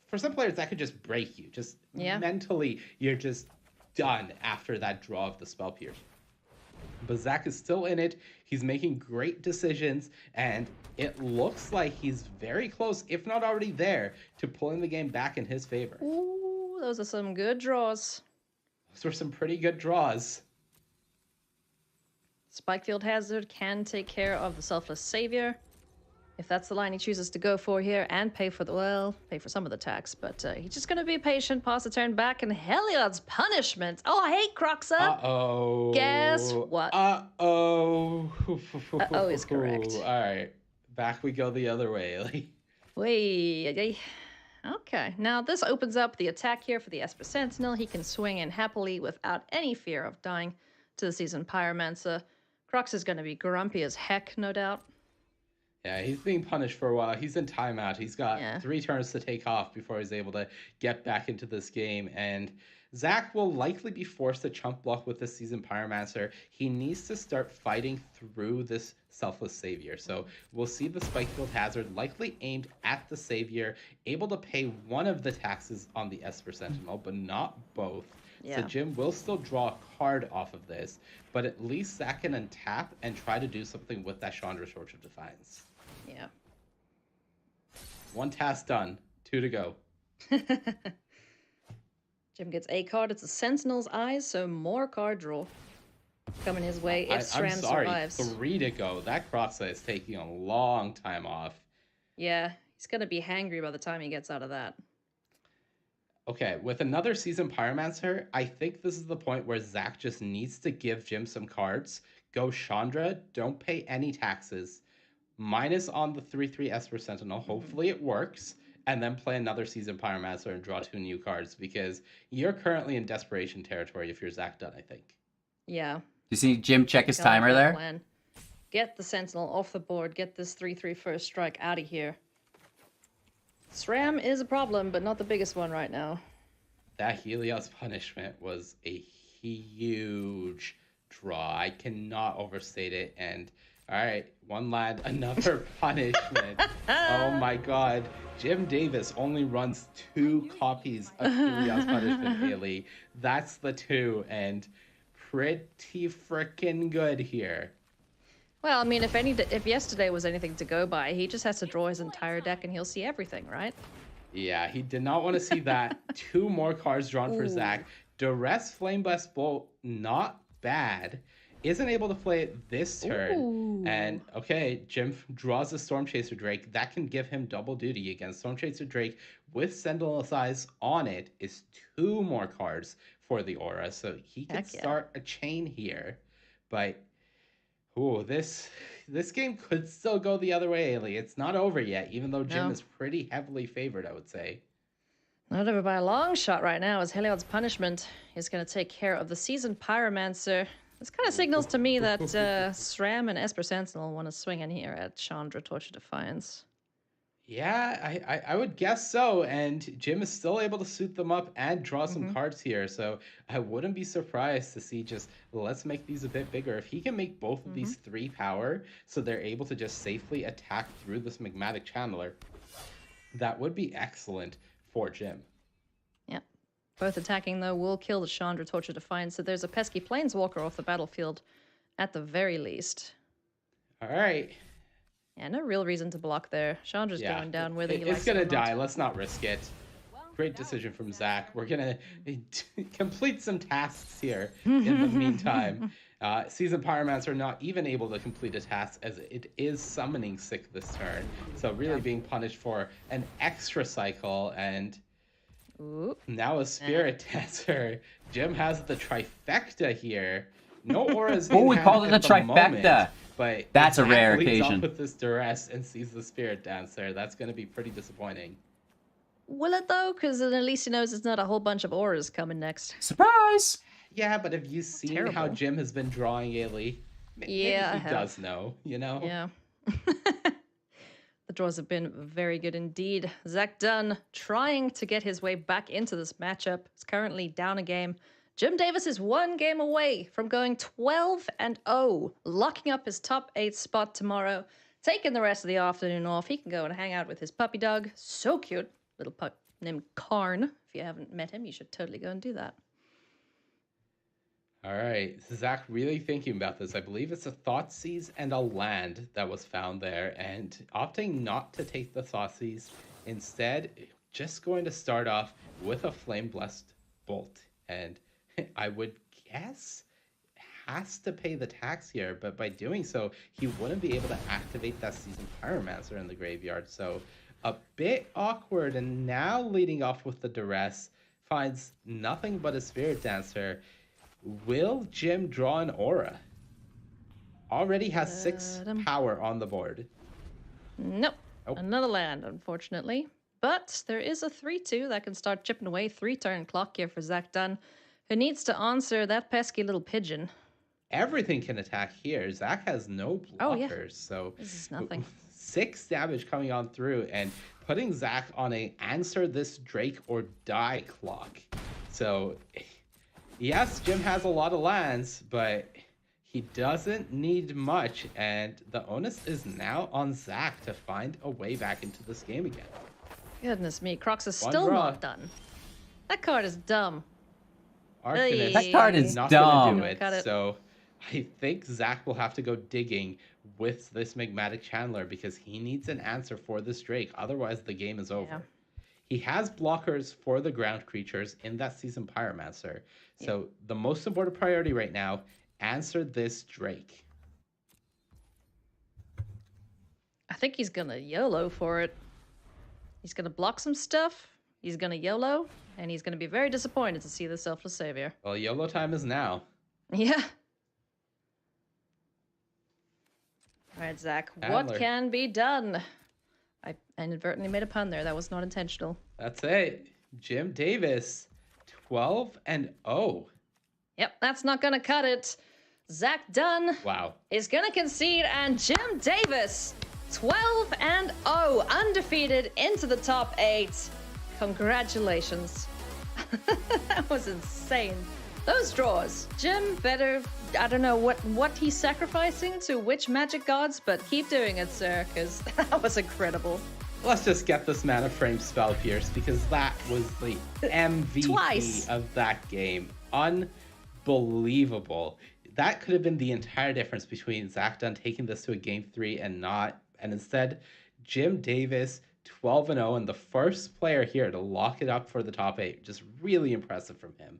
for some players, that could just break you. Just mentally, you're just done after that draw of the Spell Pierce. But Zach is still in it. He's making great decisions, and it looks like he's very close, if not already there, to pulling the game back in his favor. Ooh, those are some good draws. Those were some pretty good draws. Spikefield Hazard can take care of the Selfless Savior, if that's the line he chooses to go for here, and pay for some of the tax. But he's just going to be patient, pass the turn back, and Heliod's Punishment. Oh, I hate Croxa. Uh-oh. Guess what? Uh-oh. Uh-oh is correct. All right. Back we go the other way. Wait. Okay. Now this opens up the attack here for the Esper Sentinel. He can swing in happily without any fear of dying to the Seasoned Pyromancer. Crox is going to be grumpy as heck, no doubt. Yeah, he's being punished for a while. He's in timeout. He's got 3 turns to take off before he's able to get back into this game. And Zach will likely be forced to chump block with the Seasoned Pyromancer. He needs to start fighting through this Selfless Savior. So we'll see the Spikefield Hazard likely aimed at the Savior, able to pay one of the taxes on the Esper Sentinel, but not both. So Jim will still draw a card off of this, but at least Zach can untap and try to do something with that Chandra's Torch of Defiance. Yeah. 1 task done. 2 to go. Jim gets a card. It's a Sentinel's Eyes, so more card draw coming his way if Stram survives. 3 to go. That Croxa is taking a long time off. Yeah, he's going to be hangry by the time he gets out of that. Okay, with another Seasoned Pyromancer, I think this is the point where Zach just needs to give Jim some cards. Go Chandra, don't pay any taxes. Minus on the 3/3 Esper Sentinel. Hopefully it works. And then play another Seasoned Pyromancer and draw 2 new cards, because you're currently in desperation territory if you're Zach Dunn, I think. Yeah. Do you see Jim check his timer there? Plan. Get the Sentinel off the board. Get this 3/3 first strike out of here. SRAM is a problem, but not the biggest one right now. That Helios punishment was a huge draw. I cannot overstate it. And all right, one land, another punishment. Oh my god. Jim Davis only runs 2 copies of Helios punishment, Haley. That's the 2, and pretty freaking good here. Well, I mean, if yesterday was anything to go by, he just has to draw his entire deck and he'll see everything, right? Yeah, he did not want to see that. 2 more cards drawn for Zach. Duress Flame Blast Bolt, not bad. Isn't able to play it this turn. Ooh. And okay, Jim draws a Storm Chaser Drake. That can give him double duty against Storm Chaser Drake with Sentinel's Eyes on it is 2 more cards for the aura. So he can start a chain here. But this game could still go the other way, Ailey. It's not over yet, even though Jim is pretty heavily favored, I would say. Not over by a long shot right now, as Heliod's punishment is going to take care of the Seasoned Pyromancer. This kind of signals to me that SRAM and Esper Sentinel want to swing in here at Chandra Torch of Defiance. Yeah, I would guess so. And Jim is still able to suit them up and draw some cards here. So I wouldn't be surprised to see just, let's make these a bit bigger. If he can make both of these 3 power, so they're able to just safely attack through this Magmatic Channeler, that would be excellent for Jim. Yeah. Both attacking, though, will kill the Chandra Torch of Defiance, so there's a pesky Planeswalker off the battlefield at the very least. All right. Yeah, no real reason to block there. Chandra's going down whether you like it or not. It's going to die. Let's not risk it. Great decision from Zach. We're going to complete some tasks here in the meantime. Seasoned Pyromancer not even able to complete a task as it is summoning sick this turn. So really being punished for an extra cycle and... Ooh. Now a Spirit Dancer. Jim has the trifecta here. No auras. Oh, we called it a trifecta. Moment, but that's a rare leads occasion. Up with this duress and sees the Spirit Dancer. That's going to be pretty disappointing. Will it though? Because then at least he knows it's not a whole bunch of auras coming next. Surprise! Yeah, but have you seen how Jim has been drawing Ailey? Maybe he does know, you know? Yeah. The draws have been very good indeed. Zach Dunn trying to get his way back into this matchup. He's currently down a game. Jim Davis is 1 game away from going 12-0, locking up his top 8 spot tomorrow, taking the rest of the afternoon off. He can go and hang out with his puppy dog. So cute. Little pup named Karn. If you haven't met him, you should totally go and do that. All right, Zach really thinking about this. I believe it's a Thoughtseize and a land that was found there, and opting not to take the Thoughtseize. Instead, just going to start off with a Flame Blessed Bolt. And I would guess has to pay the tax here, but by doing so, he wouldn't be able to activate that Seasoned Pyromancer in the graveyard. So a bit awkward, and now leading off with the Duress, finds nothing but a Spirit Dancer. Will Jim draw an aura? Already has 6 power on the board. Nope. Another land, unfortunately. But there is a 3-2 that can start chipping away 3-turn clock here for Zach Dunn, who needs to answer that pesky little pigeon. Everything can attack here. Zach has no blockers, so this is nothing. 6 damage coming on through and putting Zach on a answer this Drake or die clock. So yes, Jim has a lot of lands, but he doesn't need much, and the onus is now on Zach to find a way back into this game again. Goodness me, Crocs is still not done. That card is dumb. Arcanist that card is not dumb. Gonna do it, so I think Zach will have to go digging with this Magmatic Channeler because he needs an answer for this Drake. Otherwise, the game is over. Yeah. He has blockers for the ground creatures in that Seasoned Pyromancer. So the most important priority right now, answer this Drake. I think he's going to YOLO for it. He's going to block some stuff. He's going to YOLO. And he's going to be very disappointed to see the Selfless Savior. Well, YOLO time is now. Yeah. All right, Zach. What can be done? I inadvertently made a pun there. That was not intentional. That's it. Jim Davis, 12-0. Yep, that's not going to cut it. Zach Dunn is going to concede, and Jim Davis 12-0, undefeated into the top 8. Congratulations. That was insane. Those draws. Jim better, I don't know what he's sacrificing to which magic gods, but keep doing it, sir, because that was incredible. Let's just get this Mana Frame Spell Pierce, because that was the MVP Twice. of that game. Unbelievable. That could have been the entire difference between Zach Dunn taking this to a game 3 and not. And instead, Jim Davis, 12-0, and the first player here to lock it up for the top 8. Just really impressive from him.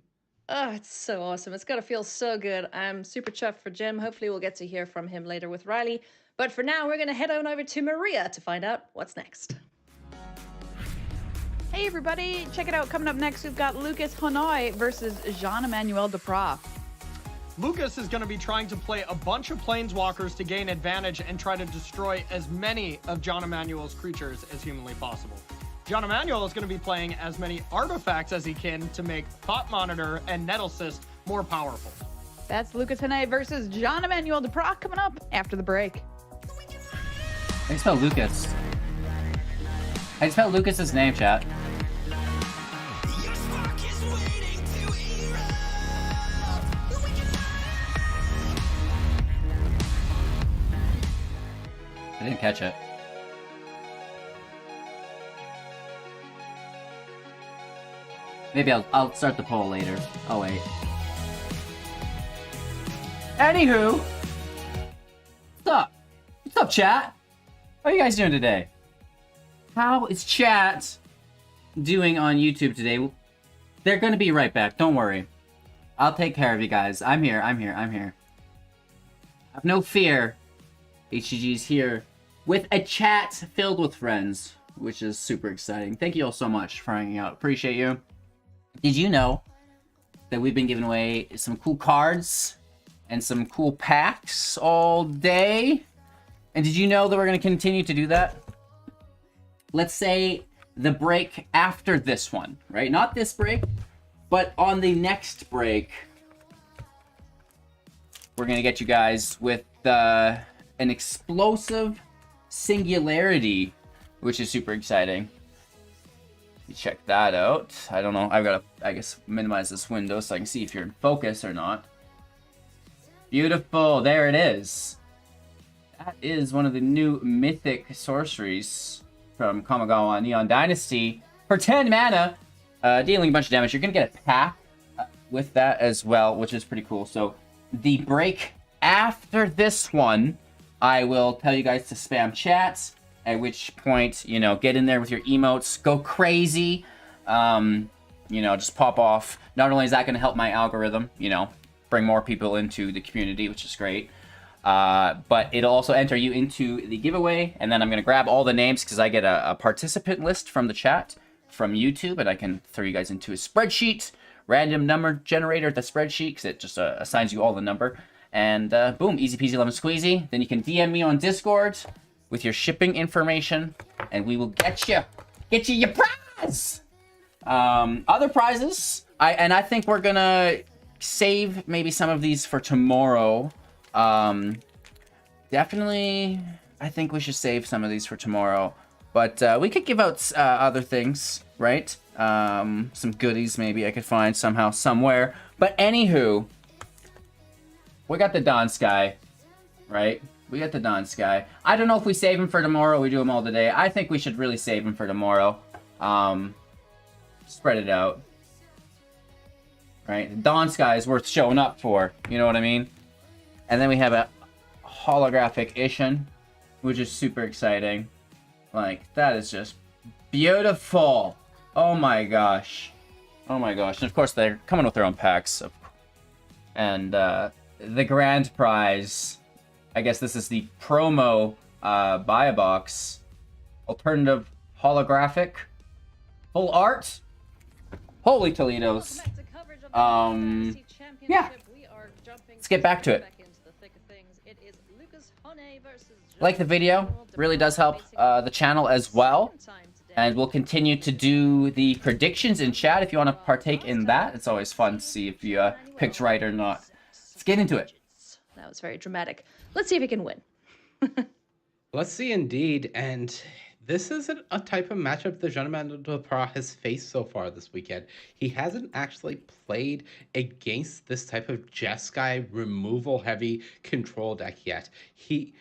Oh, it's so awesome. It's gotta feel so good. I'm super chuffed for Jim. Hopefully we'll get to hear from him later with Riley. But for now, we're gonna head on over to Maria to find out what's next. Hey everybody, check it out. Coming up next, we've got Lucas Hanoi versus Jean-Emmanuel Duprat. Lucas is going to be trying to play a bunch of planeswalkers to gain advantage and try to destroy as many of John Emmanuel's creatures as humanly possible. John Emmanuel is going to be playing as many artifacts as he can to make Thought Monitor and Nettlecyst more powerful. That's Lucas Hanoi versus Jean-Emmanuel Duprat coming up after the break. How do you spell Lucas? How do you spell Lucas's name, chat? I didn't catch it. Maybe I'll start the poll later. Oh wait. Anywho, what's up? What's up, chat? How are you guys doing today? How is chat doing on YouTube today? They're gonna be right back. Don't worry. I'll take care of you guys. I'm here. Have no fear. HGG's here with a chat filled with friends, which is super exciting. Thank you all so much for hanging out. Appreciate you. Did you know that we've been giving away some cool cards and some cool packs all day? And did you know that we're going to continue to do that? Let's say the break after this one, right? Not this break, but on the next break, we're going to get you guys with an explosive singularity, which is super exciting. You check that out. I don't know. I've got to, I guess, minimize this window so I can see if you're in focus or not. Beautiful. There it is. That is one of the new mythic sorceries from Kamigawa Neon Dynasty. For 10 mana, dealing a bunch of damage. You're going to get a pack with that as well, which is pretty cool. So the break after this one, I will tell you guys to spam chats, at which point, you know, get in there with your emotes, go crazy, you know, just pop off. Not only is that going to help my algorithm, you know, bring more people into the community, which is great, but it'll also enter you into the giveaway, and then I'm going to grab all the names because I get a participant list from the chat from YouTube, and I can throw you guys into a spreadsheet, random number generator, the spreadsheet, because it just assigns you all the number. And boom, easy peasy lemon squeezy. Then you can DM me on Discord with your shipping information, and we will get you your prize. Other prizes, I think we're gonna save maybe some of these for tomorrow. Definitely, I think we should save some of these for tomorrow. But we could give out other things, right? Some goodies maybe I could find somehow, somewhere. But anywho, we got the Dawn Sky, right? We got the Dawn Sky. I don't know if we save them for tomorrow or we do them all today. I think we should really save them for tomorrow. Spread it out. Right? The Dawn Sky is worth showing up for. You know what I mean? And then we have a holographic Ishin, which is super exciting. Like, that is just beautiful. Oh my gosh. Oh my gosh. And of course, they're coming with their own packs. And the grand prize, I guess this is the promo buy a box. Alternative holographic. Full art. Holy Toledos. Yeah. Let's get back to it. Like the video. Really does help the channel as well. And we'll continue to do the predictions in chat if you want to partake in that. It's always fun to see if you picked right or not. Let's get into it. That was very dramatic. Let's see if he can win. Let's see indeed. And this isn't a type of matchup that Jean-Emmanuel Duprat has faced so far this weekend. He hasn't actually played against this type of Jeskai removal heavy control deck yet. He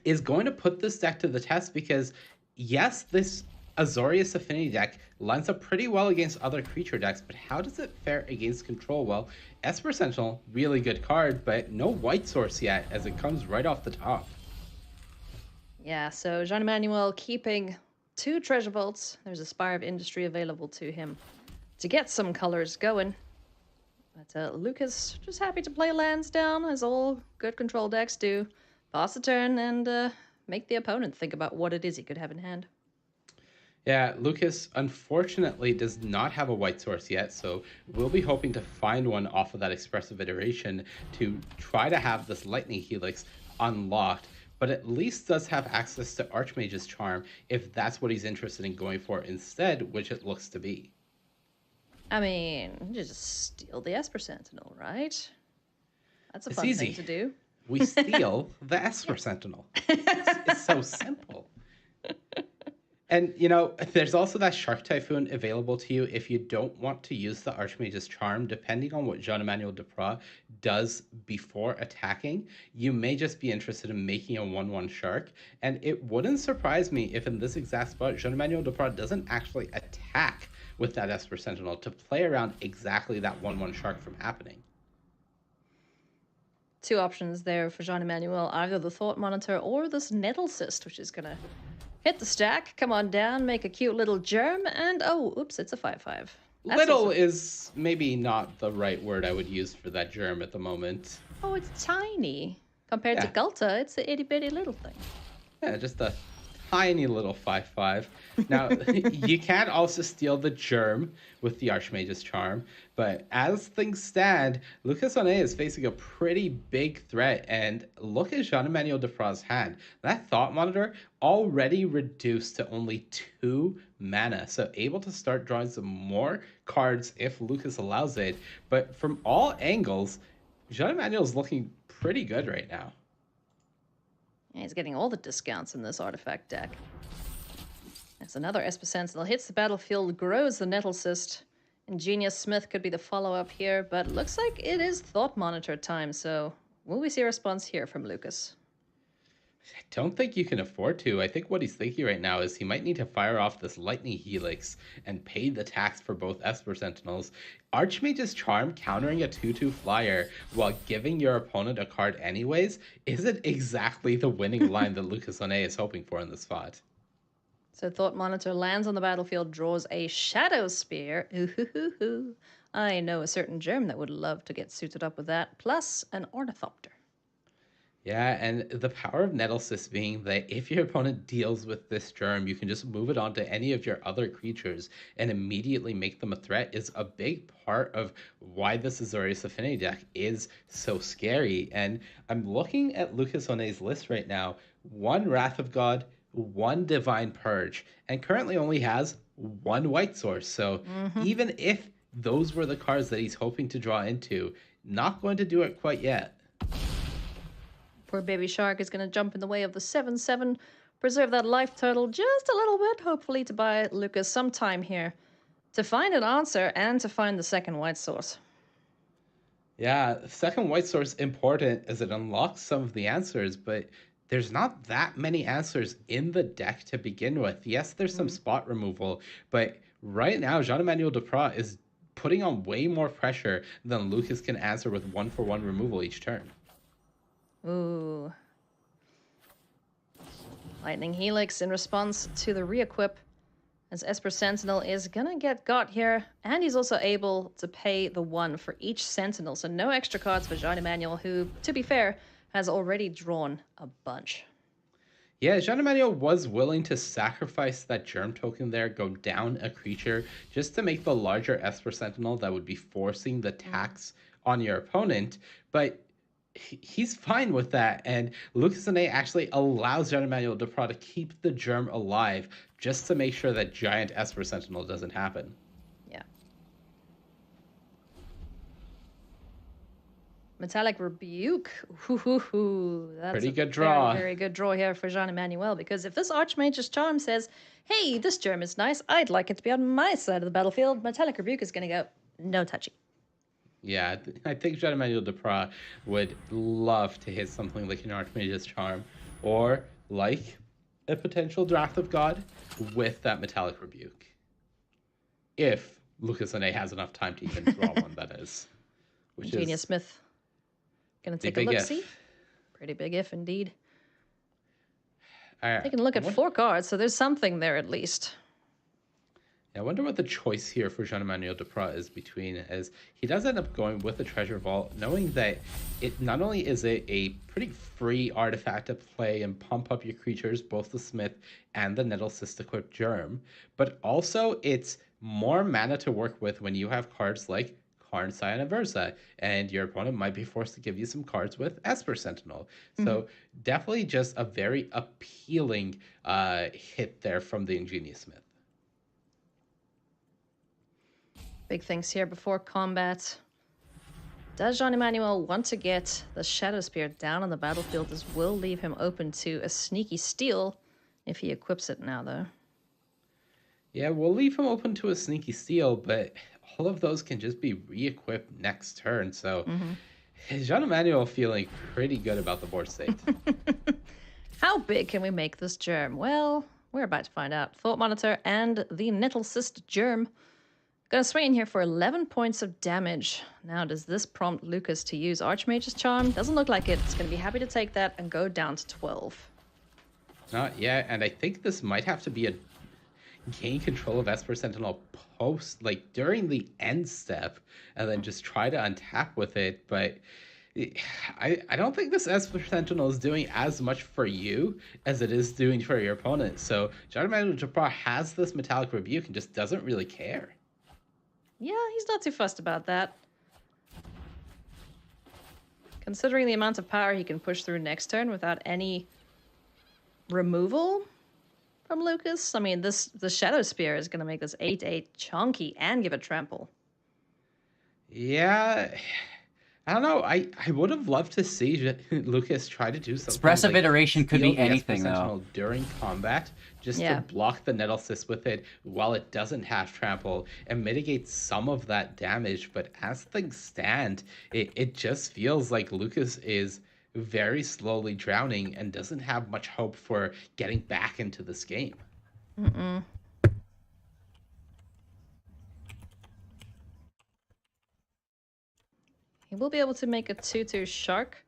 is going to put this deck to the test because, yes, this Azorius Affinity deck lines up pretty well against other creature decks, but how does it fare against control? Well, Esper Sentinel, really good card, but no white source yet as it comes right off the top. Yeah, so Jean-Emmanuel keeping 2 treasure vaults. There's a Spire of Industry available to him to get some colors going. But Lucas just happy to play lands down, as all good control decks do. Pass the turn and make the opponent think about what it is he could have in hand. Yeah, Lucas unfortunately does not have a white source yet, so we'll be hoping to find one off of that expressive iteration to try to have this Lightning Helix unlocked, but at least does have access to Archmage's Charm if that's what he's interested in going for instead, which it looks to be. I mean, just steal the Esper Sentinel, right? That's a It's fun easy. thing to do. We steal the Esper Sentinel. It's so simple. And, you know, there's also that Shark Typhoon available to you if you don't want to use the Archmage's Charm. Depending on what Jean-Emmanuel Duprat does before attacking, you may just be interested in making a 1/1 Shark. And it wouldn't surprise me if in this exact spot, Jean-Emmanuel Duprat doesn't actually attack with that Esper Sentinel to play around exactly that 1/1 Shark from happening. 2 options there for Jean-Emmanuel, either the Thought Monitor or this Nettle Cyst, which is going to hit the stack, come on down, make a cute little germ, and oh, oops, it's a 5/5. Little is maybe not the right word I would use for that germ at the moment. Oh, it's tiny. Compared to Gulta, it's a itty-bitty little thing. Yeah, just a tiny little 5/5. Now, you can also steal the germ with the Archmage's Charm, but as things stand, Lucas Oné is facing a pretty big threat, and look at Jean-Emmanuel Duprat's hand. That Thought Monitor already reduced to only 2 mana, so able to start drawing some more cards if Lucas allows it, but from all angles, Jean-Emmanuel's looking pretty good right now. Yeah, he's getting all the discounts in this artifact deck. As another Esper Sentinel hits the battlefield, grows the Nettle Cyst. Ingenious Smith could be the follow-up here, but looks like it is Thought Monitor time, so will we see a response here from Lucas? I don't think you can afford to. I think what he's thinking right now is he might need to fire off this Lightning Helix and pay the tax for both Esper Sentinels. Archmage's Charm countering a 2/2 flyer while giving your opponent a card anyways isn't exactly the winning line that Lucas Oné is hoping for in this spot. So Thought Monitor lands on the battlefield, draws a Shadow Spear. Ooh-hoo-hoo-hoo. I know a certain germ that would love to get suited up with that, plus an Ornithopter. Yeah, and the power of Nettle Cyst being that if your opponent deals with this germ, you can just move it onto any of your other creatures and immediately make them a threat is a big part of why this Azorius Affinity deck is so scary. And I'm looking at Lucas Oné's list right now. 1 Wrath of God, 1 Divine Purge, and currently only has 1 white source. So even if those were the cards that he's hoping to draw into, not going to do it quite yet. Poor baby shark is going to jump in the way of the 7/7, preserve that life total just a little bit, hopefully to buy Lucas some time here to find an answer and to find the second white source. Yeah, second white source important as it unlocks some of the answers, but there's not that many answers in the deck to begin with. Yes, there's some spot removal, but right now Jean-Emmanuel Duprat is putting on way more pressure than Lucas can answer with 1-for-1 removal each turn. Ooh. Lightning Helix in response to the re-equip, as Esper Sentinel is gonna get got here, and he's also able to pay the 1 for each Sentinel, so no extra cards for Jean-Emmanuel, who, to be fair, has already drawn a bunch. Yeah, Jean-Emmanuel was willing to sacrifice that germ token there, go down a creature, just to make the larger Esper Sentinel that would be forcing the tax on your opponent, but he's fine with that, and Lucas Oné actually allows Jean-Emmanuel Duprat to keep the germ alive just to make sure that giant Esper Sentinel doesn't happen. Yeah. Metallic Rebuke. Ooh, that's Pretty a good draw. Very, very good draw here for Jean-Emmanuel, because if this Archmage's Charm says, hey, this germ is nice, I'd like it to be on my side of the battlefield, Metallic Rebuke is going to go, no touchy. Yeah, I think Jean-Emmanuel Duprat would love to hit something like an Archmage's Charm, or like a potential Wrath of God with that Metallic Rebuke. If Lucas Hone has enough time to even draw one, that is. Which Genius is Smith. Gonna take a big look, if. see? Pretty big if indeed. All right. Taking a look at 4 cards, so there's something there at least. I wonder what the choice here for Jean-Emmanuel Duprat is between, as he does end up going with the Treasure Vault, knowing that it not only is it a pretty free artifact to play and pump up your creatures, both the Smith and the Nettle Cysticoid Germ, but also it's more mana to work with when you have cards like Karn, Scion, and Versa, and your opponent might be forced to give you some cards with Esper Sentinel. So definitely just a very appealing hit there from the Ingenious Smith. Big things here before combat. Does Jean-Emmanuel want to get the Shadow Spear down on the battlefield? This will leave him open to a sneaky steal if he equips it now, though. Yeah, we'll leave him open to a sneaky steal, but all of those can just be re-equipped next turn. So Jean-Emmanuel feeling pretty good about the board state. How big can we make this germ? Well, we're about to find out. Thought Monitor and the Nettle Cyst Germ. Gonna swing in here for 11 points of damage. Now, does this prompt Lucas to use Archmage's Charm? Doesn't look like it. It's gonna be happy to take that and go down to 12. Not yet, and I think this might have to be a gain control of Esper Sentinel post, like during the end step, and then just try to untap with it. But I don't think this Esper Sentinel is doing as much for you as it is doing for your opponent. So Jean-Emmanuel Duprat has this Metallic Rebuke and just doesn't really care. Yeah, he's not too fussed about that. Considering the amount of power he can push through next turn without any removal from Lucas, I mean, the Shadow Spear is going to make this 8/8 chunky and give it trample. Yeah, I don't know. I would have loved to see Lucas try to do something. Expressive iteration could be anything, though. During combat, just to block the Nettle Cyst with it while it doesn't have trample and mitigate some of that damage. But as things stand, it just feels like Lucas is very slowly drowning and doesn't have much hope for getting back into this game. He will be able to make a 2/2 Shark,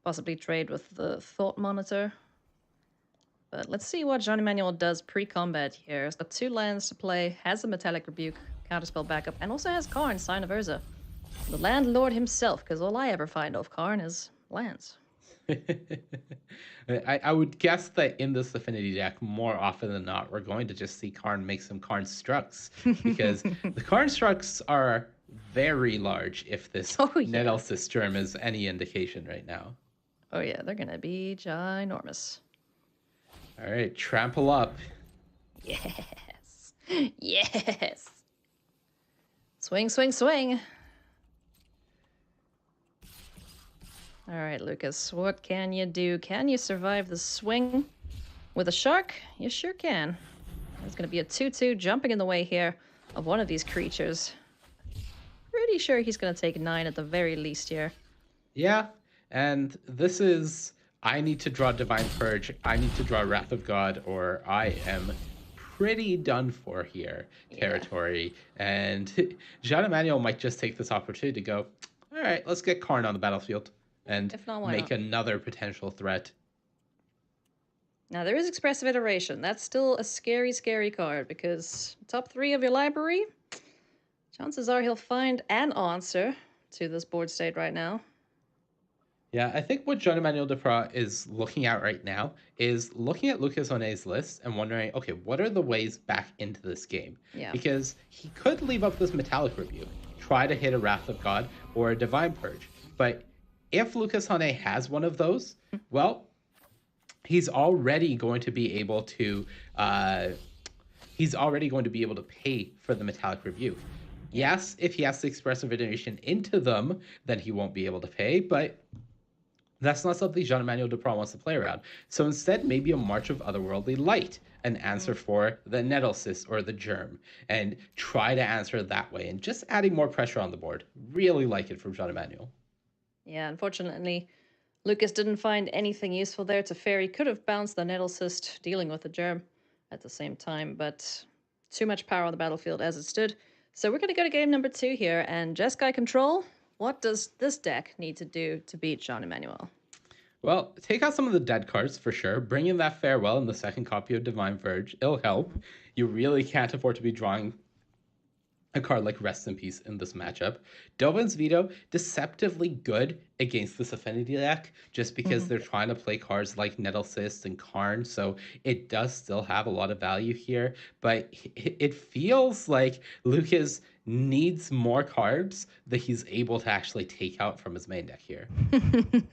possibly trade with the Thought Monitor. But let's see what Jean-Emmanuel does pre-combat here. He's got 2 lands to play, has a Metallic Rebuke, Counterspell backup, and also has Karn, Sign of Urza. The Landlord himself, because all I ever find of Karn is lands. I would guess that in this Affinity deck, more often than not, we're going to just see Karn make some Karn Structs, because the Karn Structs are very large if this Nettle Cyst Germ is any indication right now. Oh yeah, they're gonna be ginormous. All right, trample up. Yes. Yes. Swing, swing, swing. All right, Lucas, what can you do? Can you survive the swing with a shark? You sure can. There's going to be a 2/2 jumping in the way here of one of these creatures. Pretty sure he's going to take 9 at the very least here. Yeah, and this is, I need to draw Divine Purge, I need to draw Wrath of God, or I am pretty done for here territory. And Jean-Emmanuel might just take this opportunity to go, all right, let's get Karn on the battlefield and If not, why make not? another potential threat. Now, there is Expressive Iteration. That's still a scary, scary card, because top 3 of your library, chances are he'll find an answer to this board state right now. Yeah, I think what Jean-Emmanuel Duprat is looking at right now is looking at Lucas Hone's list and wondering, okay, what are the ways back into this game? Yeah. Because he could leave up this Metallic Rebuke, try to hit a Wrath of God or a Divine Purge. But if Lucas Hone has one of those, well, he's already going to be able to pay for the Metallic Rebuke. Yes, if he has to express a veneration into them, then he won't be able to pay, but that's not something Jean-Emmanuel Duprat wants to play around. So instead, maybe a March of Otherworldly Light, an answer for the Nettlecyst or the Germ, and try to answer it that way, and just adding more pressure on the board. Really like it from Jean-Emmanuel. Yeah, unfortunately, Lucas didn't find anything useful there. Teferi could have bounced the Nettlecyst, dealing with the Germ at the same time, but too much power on the battlefield as it stood. So we're going to go to game number 2 here, and Jeskai Control, what does this deck need to do to beat Jean-Emmanuel? Well, take out some of the dead cards for sure. Bring in that Farewell and the second copy of Divine Verge. It'll help. You really can't afford to be drawing a card like Rest in Peace in this matchup. Dovin's Veto, deceptively good against this Affinity deck, just because they're trying to play cards like Nettlecyst and Karn, so it does still have a lot of value here, but it feels like Lucas needs more cards that he's able to actually take out from his main deck here. It's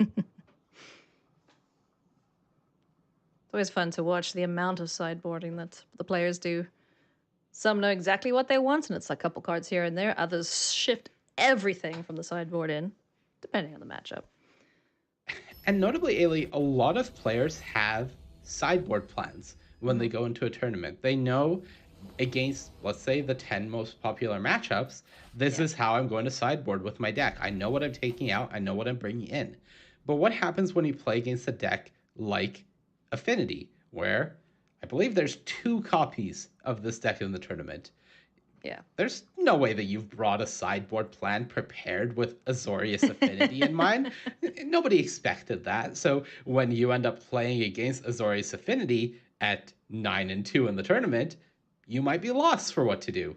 always fun to watch the amount of sideboarding that the players do. Some know exactly what they want, and it's a couple cards here and there. Others shift everything from the sideboard in, depending on the matchup. And notably, Ailey, a lot of players have sideboard plans when they go into a tournament. They know against, let's say, the 10 most popular matchups, this is how I'm going to sideboard with my deck. I know what I'm taking out. I know what I'm bringing in. But what happens when you play against a deck like Affinity, where I believe there's 2 copies of this deck in the tournament? Yeah. There's no way that you've brought a sideboard plan prepared with Azorius Affinity in mind. Nobody expected that. So when you end up playing against Azorius Affinity at 9-2 in the tournament, you might be lost for what to do.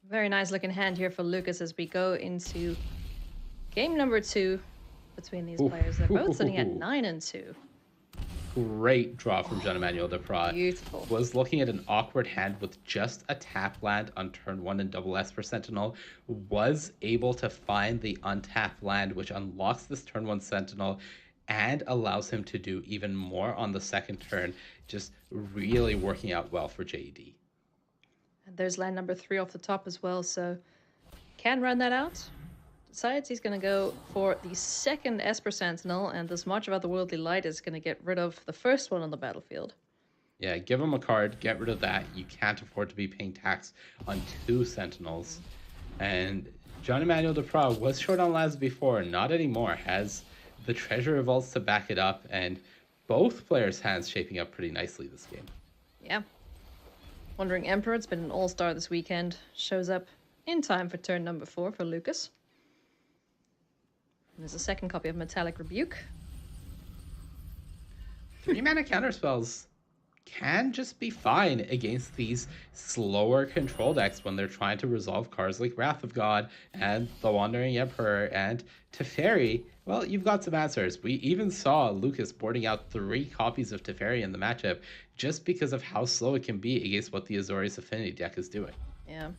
Very nice looking hand here for Lucas as we go into game number 2 between these players. They're both sitting at 9-2. Great draw from Jean-Emmanuel Duprat. Beautiful. Was looking at an awkward hand with just a tap land on turn 1 and double Esper Sentinel. Was able to find the untapped land, which unlocks this turn 1 Sentinel and allows him to do even more on the second turn. Just really working out well for JED. And there's land number 3 off the top as well, so can run that out. Decides he's going to go for the second Esper Sentinel, and this March of Otherworldly Light is going to get rid of the first one on the battlefield. Yeah, give him a card, get rid of that. You can't afford to be paying tax on 2 Sentinels. And Jean-Emmanuel Duprat was short on lands before, not anymore. Has the Treasure Vaults to back it up, and both players' hands shaping up pretty nicely this game. Yeah. Wandering Emperor, it's been an all-star this weekend. Shows up in time for turn number 4 for Lucas. And there's a second copy of Metallic Rebuke. 3-mana counterspells can just be fine against these slower control decks when they're trying to resolve cards like Wrath of God and the Wandering Emperor and Teferi. Well, you've got some answers. We even saw Lucas boarding out 3 copies of Teferi in the matchup just because of how slow it can be against what the Azorius Affinity deck is doing. Yeah.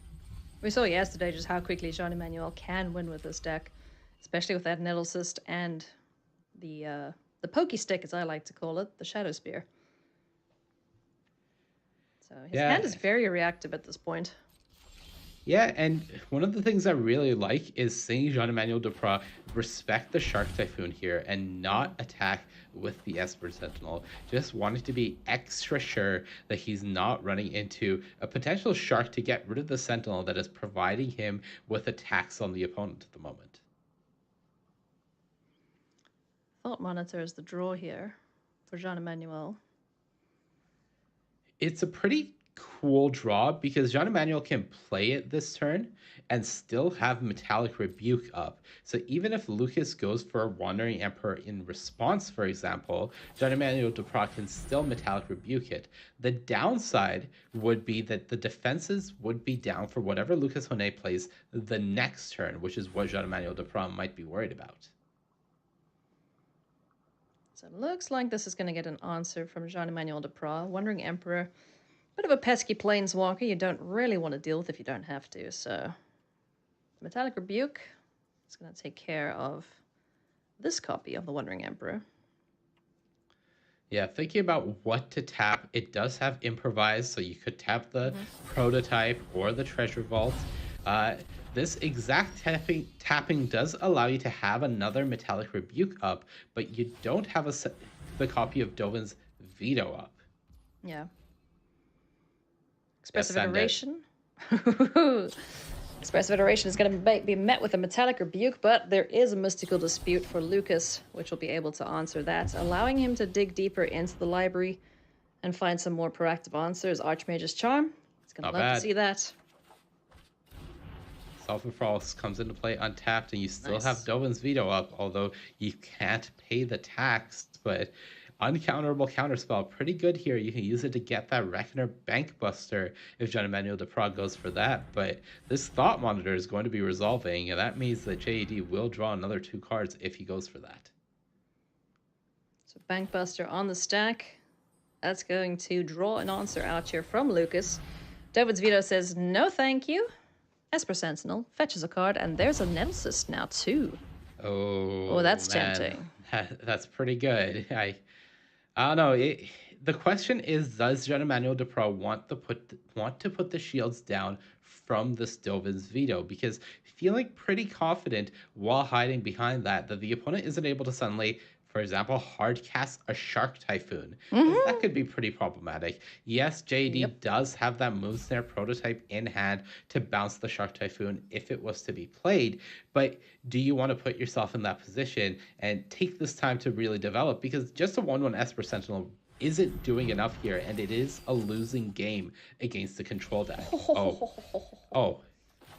We saw yesterday just how quickly Jean-Emmanuel can win with this deck, especially with that Nettlecyst and the pokey stick, as I like to call it, the Shadow Spear. So his hand is very reactive at this point. Yeah, and one of the things I really like is seeing Jean-Emmanuel Duprat respect the Shark Typhoon here and not attack with the Esper Sentinel. Just wanted to be extra sure that he's not running into a potential Shark to get rid of the Sentinel that is providing him with attacks on the opponent at the moment. Thought Monitor is the draw here for Jean-Emmanuel. It's a pretty cool draw because Jean-Emmanuel can play it this turn and still have Metallic Rebuke up. So even if Lucas goes for a Wandering Emperor in response, for example, Jean-Emmanuel Duprat can still Metallic Rebuke it. The downside would be that the defenses would be down for whatever Lucas Honet plays the next turn, which is what Jean-Emmanuel Duprat might be worried about. So it looks like this is going to get an answer from Jean-Emmanuel Duprat. Wandering Emperor, bit of a pesky planeswalker you don't really want to deal with if you don't have to. So Metallic Rebuke is going to take care of this copy of the Wandering Emperor. Yeah, thinking about what to tap, it does have improvise, so you could tap the prototype or the treasure vault. This exact tapping does allow you to have another metallic rebuke up, but you don't have the copy of Dovin's veto up. Yeah. Expressive send it. Iteration. Expressive Iteration is going to be met with a metallic rebuke, but there is a mystical dispute for Lucas, which will be able to answer that, allowing him to dig deeper into the library and find some more proactive answers. Archmage's Charm. He's going to love to see that. Sulfur Frost comes into play untapped, and you still Nice. have Dovin's veto up, although you can't pay the tax, but uncounterable counterspell, pretty good here. You can use it to get that Reckoner Bankbuster if Jean-Emmanuel Deprat goes for that, but this Thought Monitor is going to be resolving, and that means that JED will draw another 2 cards if he goes for that. So Bankbuster on the stack. That's going to draw an answer out here from Lucas. Dovin's veto says, no thank you. Esper Sentinel fetches a card, and there's a Nemesis now too. Oh, that's man. tempting. That's pretty good. I don't know. The question is, does Jean-Emmanuel Deprat want to put the shields down from this Dovin's veto? Because feeling pretty confident while hiding behind that the opponent isn't able to suddenly, for example, hard cast a Shark Typhoon. That could be pretty problematic. Yes, JD does have that Moon Snare prototype in hand to bounce the Shark Typhoon if it was to be played, but do you want to put yourself in that position and take this time to really develop? Because just a 1/1 Esper Sentinel isn't doing enough here, and it is a losing game against the control deck.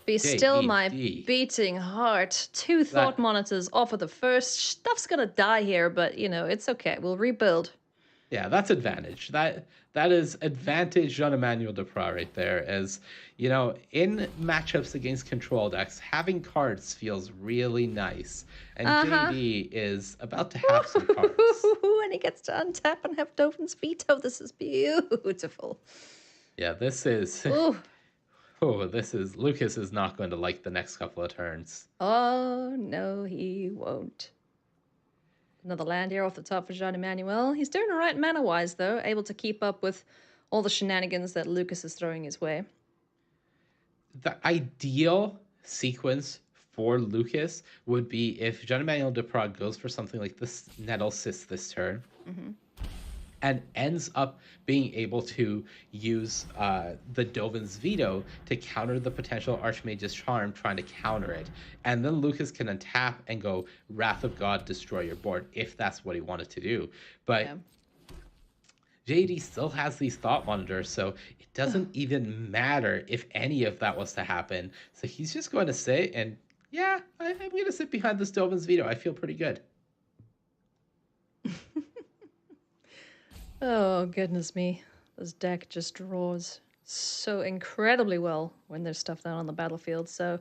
Be still my beating heart. 2 Thought Monitors off of the first. Stuff's gonna die here, but you know, it's okay. We'll rebuild. Yeah, that's advantage. That is advantage Jean-Emmanuel Deprat right there. As you know, in matchups against control decks, having cards feels really nice. And JD is about to have some cards. And he gets to untap and have Dovin's veto. This is beautiful. Yeah, this is Lucas is not going to like the next couple of turns. Oh no, he won't. Another land here off the top for Jean-Emmanuel. He's doing all right mana-wise, though, able to keep up with all the shenanigans that Lucas is throwing his way. The ideal sequence for Lucas would be if Jean-Emmanuel Deprat goes for something like this Nettle Cyst this turn, and ends up being able to use the Dovin's veto to counter the potential Archmage's Charm trying to counter it. And then Lucas can untap and go Wrath of God, destroy your board, if that's what he wanted to do. But JD still has these Thought Monitors, so it doesn't even matter if any of that was to happen. So he's just going to sit and, yeah, I'm going to sit behind this Dovin's veto. I feel pretty good. Oh, goodness me. This deck just draws so incredibly well when there's stuff down on the battlefield. So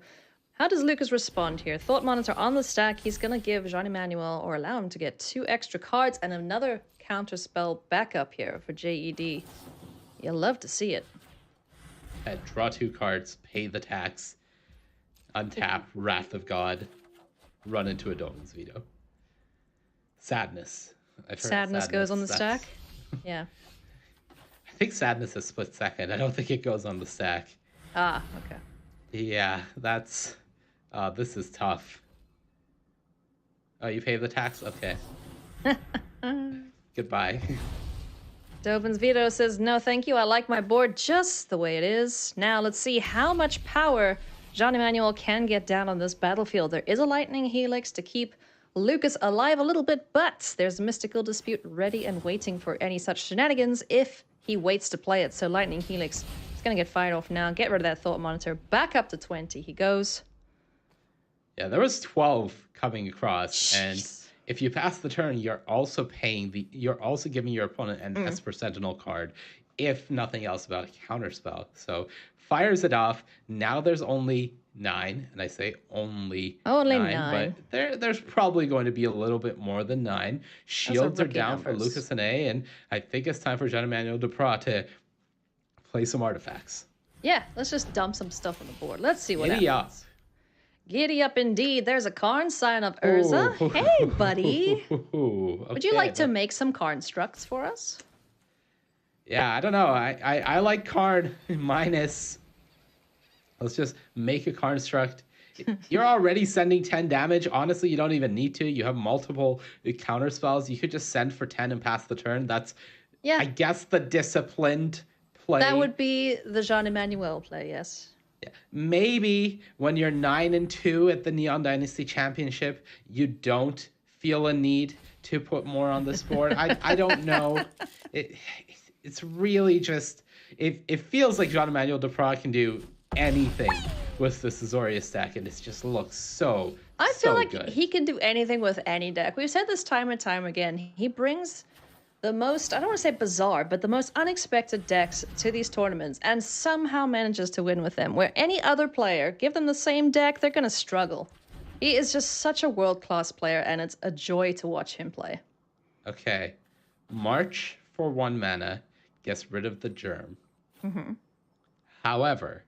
how does Lucas respond here? Thought Monitor on the stack. He's going to give Jean-Emmanuel, or allow him to get 2 extra cards and another counterspell backup here for JED. You'll love to see it. Draw 2 cards, pay the tax, untap, Wrath of God, run into a Dovin's veto. Sadness. Sadness goes on the stack? Yeah. I think Sadness is split second. I don't think it goes on the stack. Ah, okay. Yeah, that's... this is tough. Oh, you pay the tax? Okay. Goodbye. Dovin's veto says, no thank you, I like my board just the way it is. Now let's see how much power Jean-Emmanuel can get down on this battlefield. There is a Lightning Helix to keep Lucas alive a little bit, but there's a Mystical Dispute ready and waiting for any such shenanigans if he waits to play it. So Lightning Helix is going to get fired off now. Get rid of that Thought Monitor. Back up to 20 he goes. Yeah, there was 12 coming across, and if you pass the turn, you're also giving your opponent an Esper Sentinel card, if nothing else, about a counterspell. So fires it off. Now there's only 9, and I say only 9. But there's probably going to be a little bit more than 9. Shields are down for Lucas and A, and I think it's time for Jean-Emmanuel Deprat to play some artifacts. Yeah, let's just dump some stuff on the board. Let's see what happens. Giddy up indeed. There's a Karn sign of Urza. Ooh. Hey, buddy. Would you Okay, like to make some Karn structs for us? Yeah, I don't know. I like Karn minus. Let's just make a Karn struct. You're already sending 10 damage. Honestly, you don't even need to. You have multiple counter spells. You could just send for 10 and pass the turn. That's, Yeah. I guess, the disciplined play. That would be the Jean-Emmanuel play, yes. Yeah. Maybe when you're 9-2 at the Neon Dynasty Championship, you don't feel a need to put more on this board. I don't know. It's really just, it feels like Jean-Emmanuel Deprat can do anything with this Azorius deck, and it just looks so I feel like good. he can do anything with any deck. We've said this time and time again. He brings the most, I don't want to say bizarre, but the most unexpected decks to these tournaments and somehow manages to win with them. Where any other player, give them the same deck, they're going to struggle. He is just such a world-class player, and it's a joy to watch him play. Okay. March for 1 mana gets rid of the Germ. Mm-hmm. However,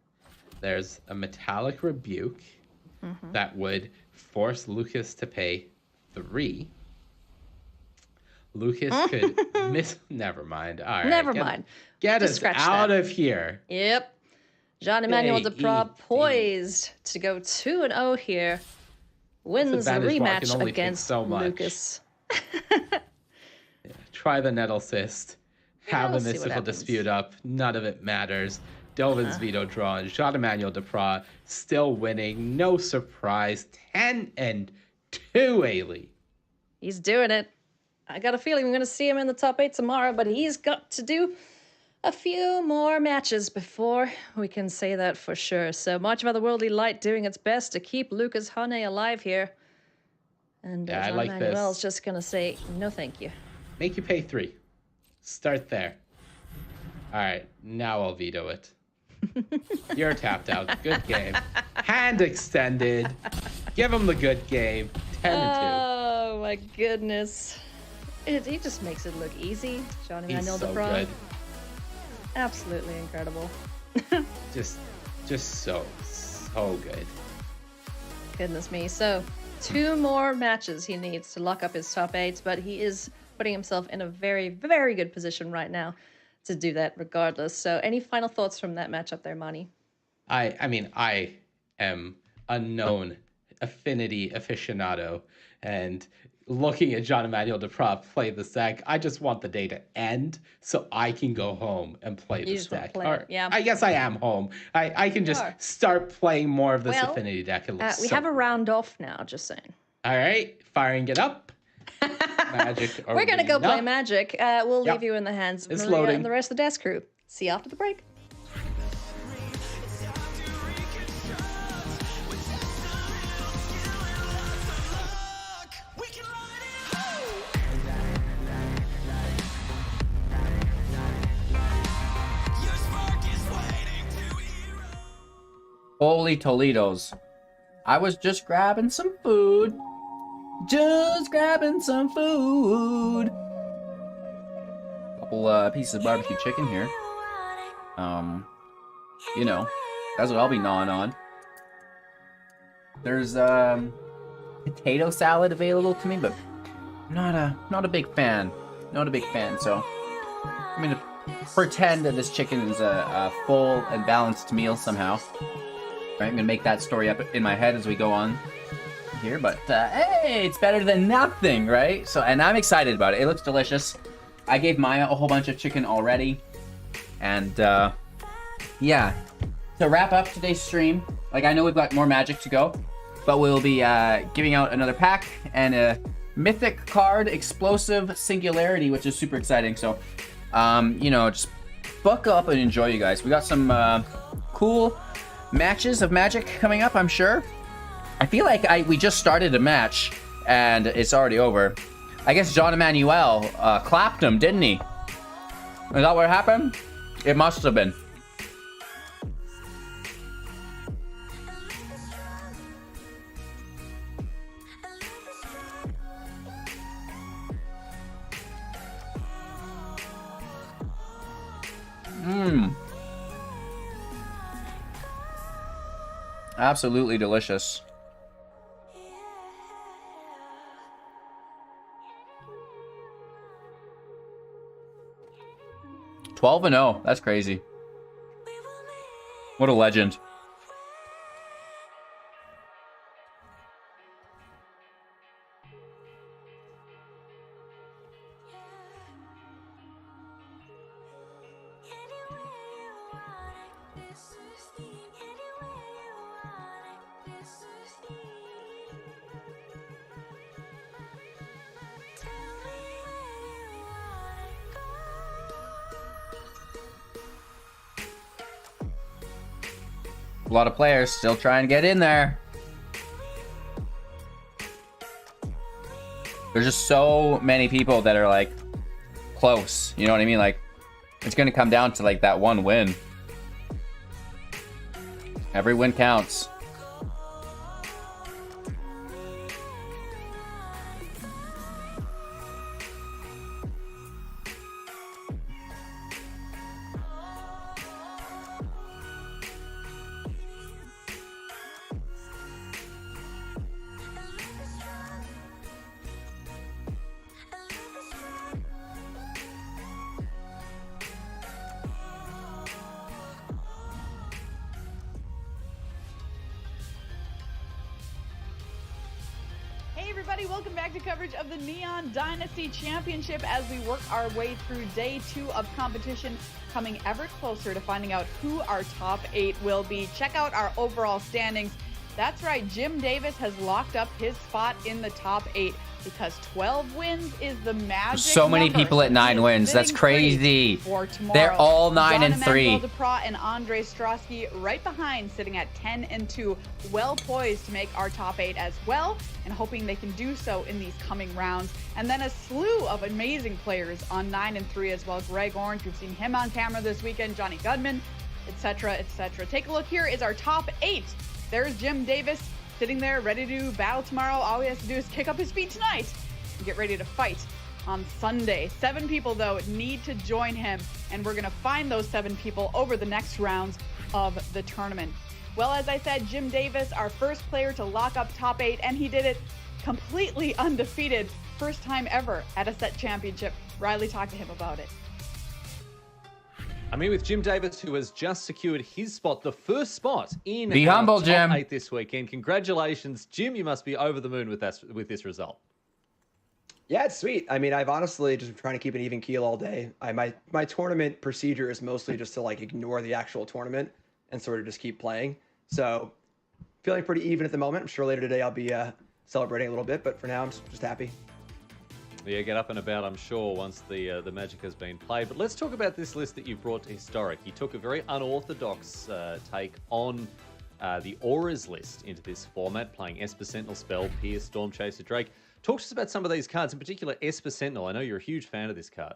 there's a Metallic Rebuke that would force Lucas to pay 3. Lucas could miss. Never mind. All right. Never mind. Get Just us scratch out that. of here. Yep. Jean-Emmanuel Deprat JED. poised to go 2-0 here. Wins the advantage block can rematch only take against so much. Lucas. Try the Nettle Cyst. Have we'll the see what Mystical happens. Dispute up. None of it matters. Delvin's Veto drawn. Jean-Emmanuel Deprat still winning. No surprise. 10-2, Ailey. He's doing it. I got a feeling we're going to see him in the top 8 tomorrow, but he's got to do a few more matches before we can say that for sure. So March of Otherworldly Light doing its best to keep Lucas Hane alive here. And Yeah, I like Jean-Emmanuel's this. just going to say, no thank you. Make you pay 3. Start there. All right, now I'll veto it. You're tapped out. Good game. Hand extended. Give him the good game. 10-2. Oh my goodness. He just makes it look easy. He's Jean-Emmanuel so Deprat. good. Absolutely incredible. Just so good. Goodness me. So, 2 more matches he needs to lock up his top 8, but he is putting himself in a very, very good position right now to do that regardless. So, any final thoughts from that matchup there, Monty? I mean, I am a known affinity aficionado, and looking at Jean-Emmanuel Deprat play this deck, I just want the day to end so I can go home and play You this just wanna deck. play Or, it, yeah. I guess I am home. I can just are. start playing more of this Well, affinity deck. It looks We so have a round off now, just saying. All right, firing it up. Magic. We're going to go play arena. Magic. We'll Yep. leave you in the hands of It's Maria loading. and the rest of the desk crew. See you after the break. Holy Toledos. I was just grabbing some food. Just grabbing some food. Couple pieces of barbecue chicken here. You know, that's what I'll be gnawing on. There's potato salad available to me, but not a big fan. Not a big fan. So I'm gonna pretend that this chicken is a full and balanced meal somehow. Right, I'm gonna make that story up in my head as we go on here, but hey, it's better than nothing, right? So, and I'm excited about it. It looks delicious. I gave Maya a whole bunch of chicken already, and yeah. To wrap up today's stream, like I know we've got more Magic to go, but we'll be giving out another pack and a Mythic card, Explosive Singularity, which is super exciting. So, you know, just buckle up and enjoy, you guys. We got some cool matches of Magic coming up, I'm sure. I feel like we just started a match and it's already over. I guess Jean-Emmanuel clapped him, didn't he? Is that what happened? It must have been. Absolutely delicious. 12-0. That's crazy. What a legend. A lot of players still trying to get in there. There's just so many people that are like close. You know what I mean? Like it's going to come down to like that one win. Every win counts. Hey everybody, welcome back to coverage of the Neon Dynasty Championship as we work our way through day 2 of competition, coming ever closer to finding out who our top 8 will be. Check out our overall standings. That's right, Jim Davis has locked up his spot in the top 8 because 12 wins is the magic So many number. people at 9 wins. That's crazy. For tomorrow. They're all 9 John and 3. Emmanuel Duprat and Andre Strosky right behind, sitting at 10 and 2, well poised to make our top 8 as well, and hoping they can do so in these coming rounds. And then a slew of amazing players on 9 and 3 as well. Greg Orange, we've seen him on camera this weekend, Johnny Gudman, etc., etc. Take a look. Here is our top 8. There's Jim Davis sitting there ready to battle tomorrow. All he has to do is kick up his feet tonight and get ready to fight on Sunday. 7 people, though, need to join him, and we're going to find those 7 people over the next rounds of the tournament. Well, as I said, Jim Davis, our first player to lock up top 8, and he did it completely undefeated. First time ever at a set championship. Riley, talk to him about it. I'm here with Jim Davis, who has just secured his spot, the first spot in Be our humble, top Jim. 8 this weekend. Congratulations, Jim. You must be over the moon with this result. Yeah, it's sweet. I mean, I've honestly just been trying to keep an even keel all day. My tournament procedure is mostly just to like ignore the actual tournament and sort of just keep playing. So feeling pretty even at the moment. I'm sure later today I'll be celebrating a little bit, but for now I'm just happy. Yeah, get up and about, I'm sure, once the Magic has been played. But let's talk about this list that you brought to Historic. You took a very unorthodox take on the Auras list into this format, playing Esper Sentinel, Spell, Pierce, Storm Chaser, Drake. Talk to us about some of these cards, in particular Esper Sentinel. I know you're a huge fan of this card.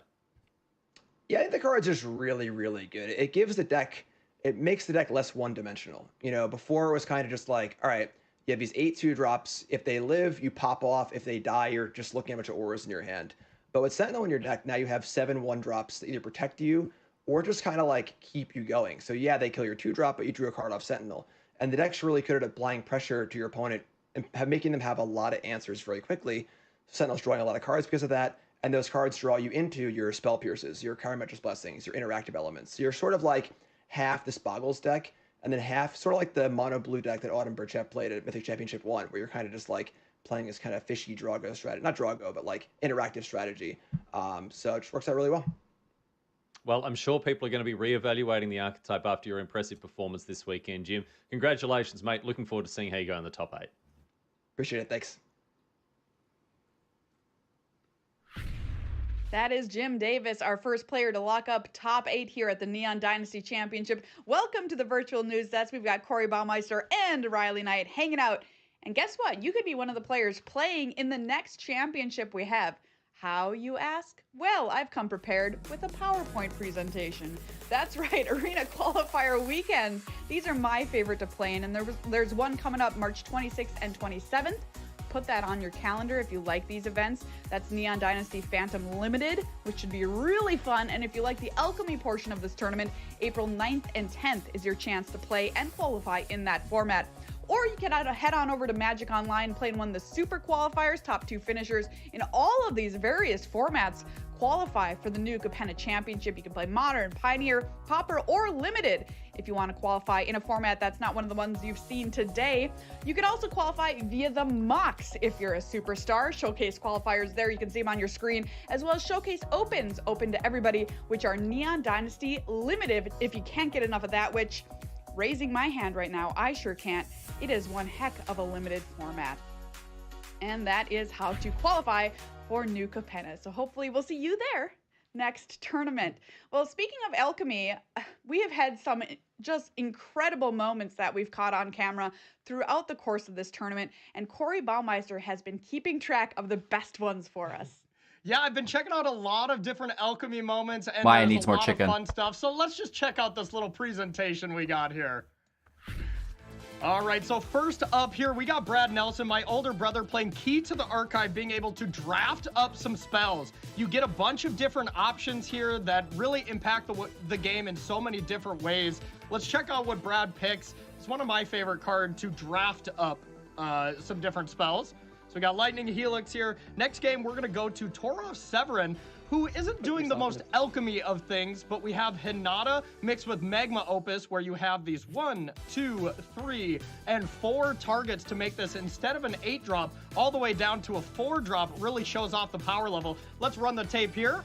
Yeah, I think the card's just really, really good. It gives the deck, it makes the deck less one-dimensional. You know, before it was kind of just like, all right, you have these 8/2 drops. If they live, you pop off. If they die, you're just looking at a bunch of auras in your hand. But with Sentinel in your deck, now you have 7 1-drops that either protect you or just kind of like keep you going. So yeah, they kill your 2-drop, but you drew a card off Sentinel. And the deck's really good at applying pressure to your opponent and making them have a lot of answers very quickly. Sentinel's drawing a lot of cards because of that, and those cards draw you into your Spell Pierces, your Chirometra's Blessings, your interactive elements. So you're sort of like half this Boggles deck, and then half sort of like the mono blue deck that Autumn Burchett played at Mythic Championship 1, where you're kind of just like playing this kind of fishy Drago strategy, not Drago, but like interactive strategy. So it just works out really well. Well, I'm sure people are going to be reevaluating the archetype after your impressive performance this weekend, Jim. Congratulations, mate. Looking forward to seeing how you go in the top 8. Appreciate it. Thanks. That is Jim Davis, our first player to lock up top 8 here at the Neon Dynasty Championship. Welcome to the virtual news desk. We've got Corey Baumeister and Riley Knight hanging out. And guess what? You could be one of the players playing in the next championship we have. How, you ask? Well, I've come prepared with a PowerPoint presentation. That's right, Arena Qualifier Weekends. These are my favorite to play in, and there's one coming up March 26th and 27th. Put that on your calendar if you like these events. That's Neon Dynasty Phantom Limited, which should be really fun. And if you like the Alchemy portion of this tournament, April 9th and 10th is your chance to play and qualify in that format. or you can head on over to Magic Online, play in one of the super qualifiers. Top 2 finishers in all of these various formats qualify for the new Capenna Championship. You can play Modern, Pioneer, Pauper, or Limited if you want to qualify in a format that's not one of the ones you've seen today. You can also qualify via the MOX if you're a superstar. Showcase qualifiers there, you can see them on your screen, as well as Showcase Opens, open to everybody, which are Neon Dynasty Limited if you can't get enough of that, which, raising my hand right now, I sure can't. It is one heck of a limited format. And that is how to qualify for New Capenna. So hopefully we'll see you there next tournament. Well, speaking of Alchemy, we have had some just incredible moments that we've caught on camera throughout the course of this tournament, and Corey Baumeister has been keeping track of the best ones for us. Yeah, I've been checking out a lot of different Alchemy moments, and Maya there's needs a more lot chicken. of fun stuff. So let's just check out this little presentation we got here. All right, so first up here, we got Brad Nelson, my older brother, playing Key to the Archive, being able to draft up some spells. You get a bunch of different options here that really impact the game in so many different ways. Let's check out what Brad picks. It's one of my favorite cards to draft up some different spells. So we got Lightning Helix here. Next game, we're going to go to Torov Severin, who isn't doing the most alchemy of things, but we have Hinata mixed with Magma Opus, where you have these 1, 2, 3, and 4 targets to make this, instead of an 8-drop, all the way down to a 4-drop. Really shows off the power level. Let's run the tape here.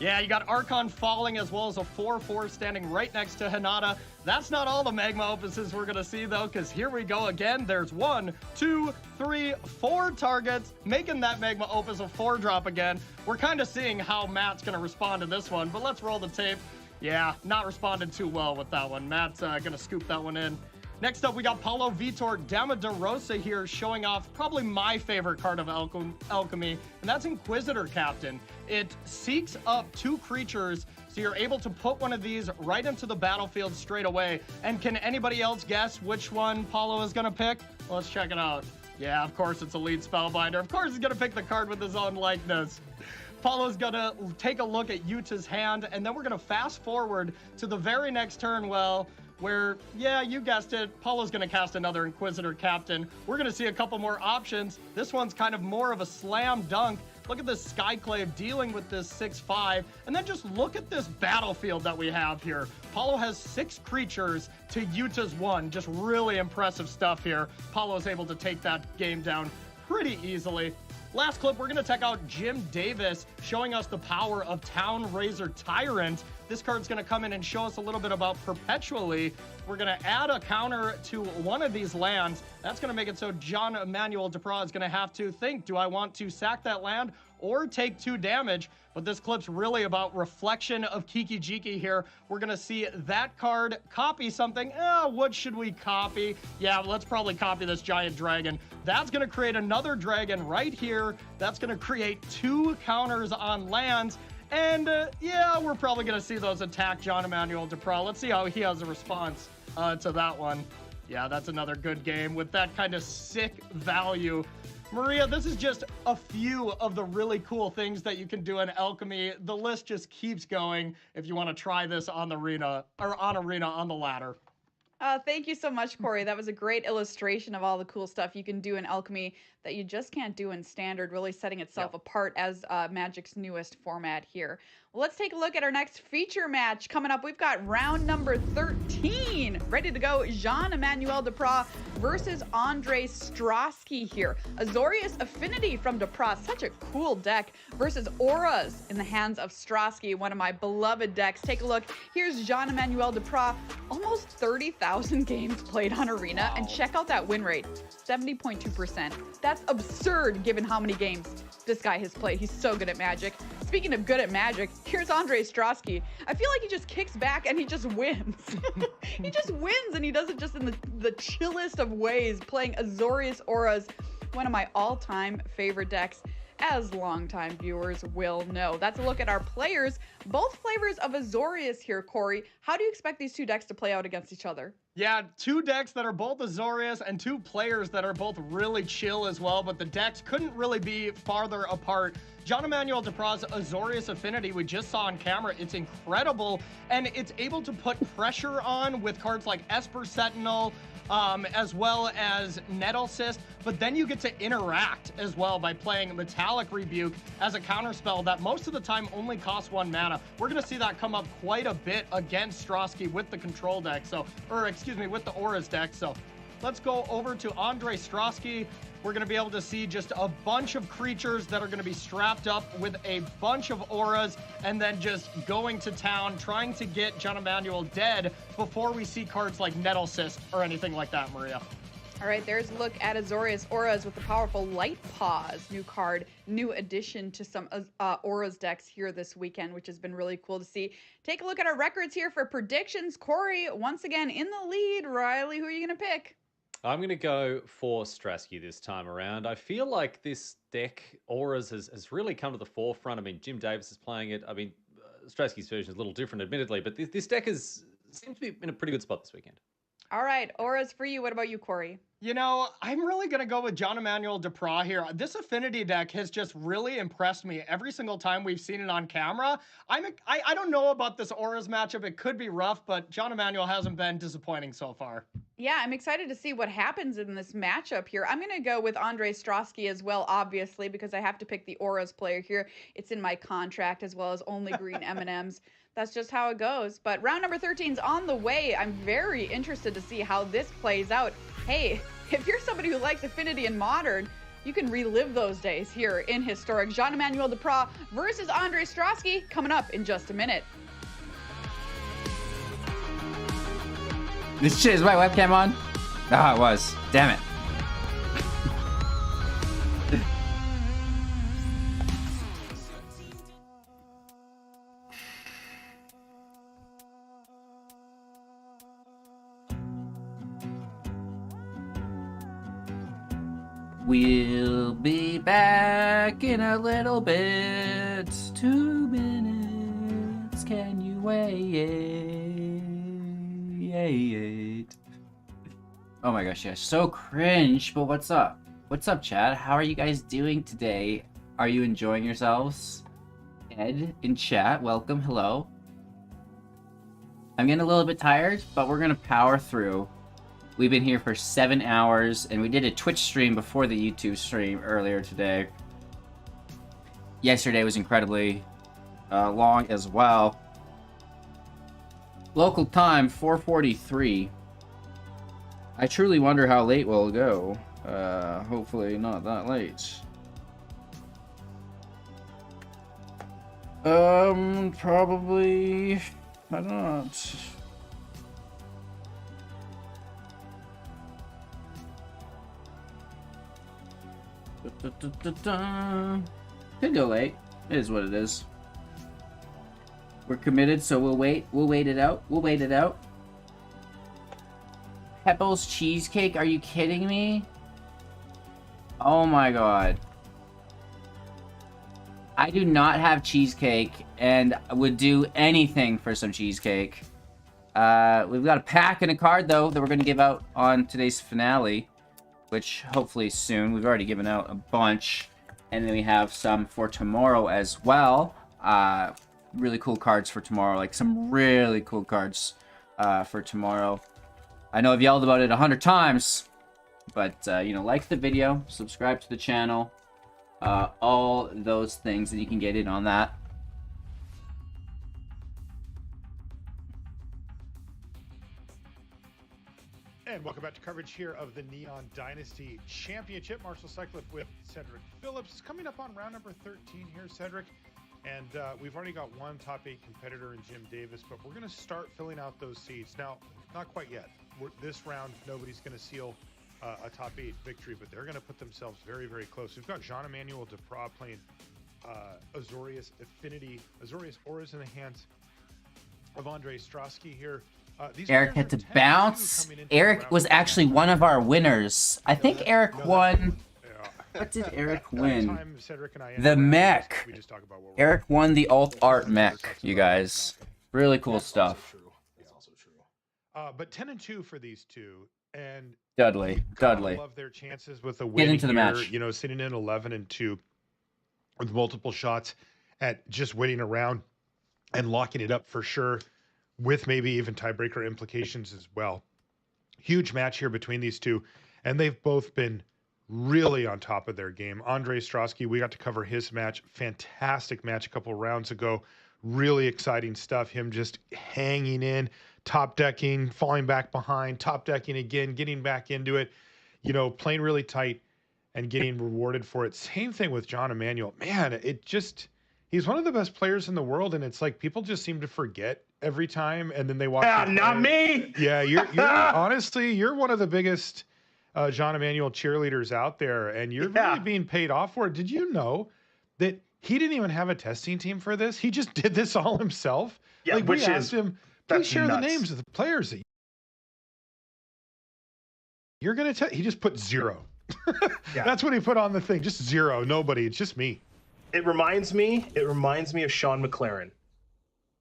Yeah, you got Archon falling, as well as a 4/4 standing right next to Hinata. That's not all the Magma Opuses we're going to see, though, because here we go again. There's 1, 2, 3, 4 targets, making that Magma Opus a 4-drop again. We're kind of seeing how Matt's going to respond to this one, but let's roll the tape. Yeah, not responded too well with that one. Matt's going to scoop that one in. Next up, we got Paulo Vitor Dama de Rosa here, showing off probably my favorite card of Alchemy, and that's Inquisitor Captain. It seeks up 2 creatures, so you're able to put one of these right into the battlefield straight away. And can anybody else guess which one Paulo is going to pick? Well, let's check it out. Yeah, of course it's Elite Spellbinder. Of course he's going to pick the card with his own likeness. Paulo's going to take a look at Yuta's hand, and then we're going to fast forward to the very next turn, well, where, yeah, you guessed it, Paulo's going to cast another Inquisitor Captain. We're going to see a couple more options. This one's kind of more of a slam dunk. Look at this Skyclave dealing with this 6/5, and then just look at this battlefield that we have here. Paulo has 6 creatures to Yuta's 1. Just really impressive stuff here. Paulo's able to take that game down pretty easily. Last clip, we're going to check out Jim Davis showing us the power of Town Razor Tyrant. This card's going to come in and show us a little bit about Perpetually. We're going to add a counter to one of these lands. That's going to make it so John Emmanuel Duprat is going to have to think, do I want to sack that land or take 2 damage? But this clip's really about Reflection of Kiki Jiki here. We're going to see that card copy something. What should we copy? Yeah, let's probably copy this Giant Dragon. That's going to create another dragon right here. That's going to create 2 counters on lands. And yeah, we're probably going to see those attack John Emmanuel Duprat. Let's see how he has a response to that one. Yeah, that's another good game with that kind of sick value. Maria, this is just a few of the really cool things that you can do in Alchemy. The list just keeps going if you want to try this on the arena, or on Arena on the ladder. Thank you so much, Corey. That was a great illustration of all the cool stuff you can do in Alchemy that you just can't do in Standard, really setting itself apart as Magic's newest format here. Well, let's take a look at our next feature match. Coming up, we've got round number 13. Ready to go, Jean-Emmanuel Duprat versus Andre Strosky here. Azorius Affinity from Duprat, such a cool deck, versus Auras in the hands of Strosky, one of my beloved decks. Take a look. Here's Jean-Emmanuel Duprat, almost 30,000 games played on Arena, and check out that win rate, 70.2%. That's absurd given how many games this guy has played. He's so good at Magic. Speaking of good at Magic, here's Andre Strosky. I feel like he just kicks back and he just wins. He just wins, and he does it just in the chillest of ways, playing Azorius Auras, one of my all-time favorite decks, as longtime viewers will know. That's a look at our players. Both flavors of Azorius here, Corey. How do you expect these 2 decks to play out against each other? Yeah, two decks that are both Azorius and two players that are both really chill as well, but the decks couldn't really be farther apart. John Emmanuel Duprat's Azorius Affinity we just saw on camera, it's incredible, and it's able to put pressure on with cards like Esper Sentinel, as well as Nettle Cyst, but then you get to interact as well by playing Metallic Rebuke as a counterspell that most of the time only costs 1 mana. We're going to see that come up quite a bit against Strosky with the control deck, with the Auras deck. So let's go over to Andre Strosky. We're going to be able to see just a bunch of creatures that are going to be strapped up with a bunch of auras and then just going to town, trying to get John Emmanuel dead before we see cards like Nettle Cyst or anything like that, Maria. All right, there's a look at Azorius Auras with the powerful Light Paws new card, new addition to some Auras decks here this weekend, which has been really cool to see. Take a look at our records here for predictions. Corey, once again, in the lead. Riley, who are you going to pick? I'm going to go for Strasky this time around. I feel like this deck, Auras, has really come to the forefront. I mean, Jim Davis is playing it. I mean, Strasky's version is a little different, admittedly, but this deck seems to be in a pretty good spot this weekend. All right, Auras for you. What about you, Corey? You know, I'm really going to go with John Emmanuel Duprat here. This Affinity deck has just really impressed me every single time we've seen it on camera. I don't know about this Auras matchup. It could be rough, but John Emmanuel hasn't been disappointing so far. Yeah, I'm excited to see what happens in this matchup here. I'm going to go with Andre Strosky as well, obviously, because I have to pick the Auras player here. It's in my contract, as well as only green M&Ms. That's just how it goes. But round number 13 is on the way. I'm very interested to see how this plays out. Hey, if you're somebody who likes Affinity and Modern, you can relive those days here in Historic. John Emmanuel Duprat versus Andre Strosky coming up in just a minute. This shit, is my webcam on? Ah, it was. Damn it. We'll be back in a little bit. 2 minutes. Can you wait? Oh my gosh, yeah, so cringe, but what's up? What's up, chat? How are you guys doing today? Are you enjoying yourselves? Ed in chat, welcome, hello. I'm getting a little bit tired, but we're gonna power through. We've been here for 7 hours, and we did a Twitch stream before the YouTube stream earlier today. Yesterday was incredibly long as well. Local time, 4:43. I truly wonder how late we'll go. Hopefully not that late. Probably not. Could go late. It is what it is. We're committed, so we'll wait. We'll wait it out. We'll wait it out. Pebbles cheesecake? Are you kidding me? Oh my god. I do not have cheesecake and would do anything for some cheesecake. We've got a pack and a card, though, that we're going to give out on today's finale, which hopefully soon. We've already given out a bunch. And then we have some for tomorrow as well. Really cool cards for tomorrow, like some really cool cards for tomorrow. I know I've yelled about it 100 times, but like the video, subscribe to the channel, all those things, and you can get in on that. And welcome back to coverage here of the Neon Dynasty Championship. Marshall Cyclip with Cedric Phillips. Coming up on round number 13 here, Cedric. And we've already got one top 8 competitor in Jim Davis, but we're going to start filling out those seats. Now, not quite yet. This round, nobody's going to seal a top 8 victory, but they're going to put themselves very, very close. We've got John Emmanuel Duprat playing Azorius Affinity, Azorius Auras in the hands of Andre Strosky here. Eric had to bounce. Eric was actually one of our winners. I think Eric won. What did Eric win? The mech. Eric won the alt art mech, you guys. Really cool stuff. But 10-2 for these two, and Dudley. I love their chances with a win. Get into the here, match. You know, sitting in 11-2 with multiple shots at just winning a round and locking it up for sure, with maybe even tiebreaker implications as well. Huge match here between these two, and they've both been really on top of their game. Andre Strosky, we got to cover his match. Fantastic match a couple of rounds ago. Really exciting stuff. Him just hanging in, top decking, falling back behind, top decking again, getting back into it, you know, playing really tight and getting rewarded for it. Same thing with John Emanuel. Man, he's one of the best players in the world, and it's like people just seem to forget every time, and then they watch. Not me. Yeah, you're honestly, you're one of the biggest John Emanuel cheerleaders out there, and you're really being paid off for it. Did you know that he didn't even have a testing team for this? He just did this all himself. Yeah, like, we asked him, please share the nuts. names of the players that you're going to test. He just put 0. That's what he put on the thing. Just 0. Nobody. It's just me. It reminds me of Sean McLaren.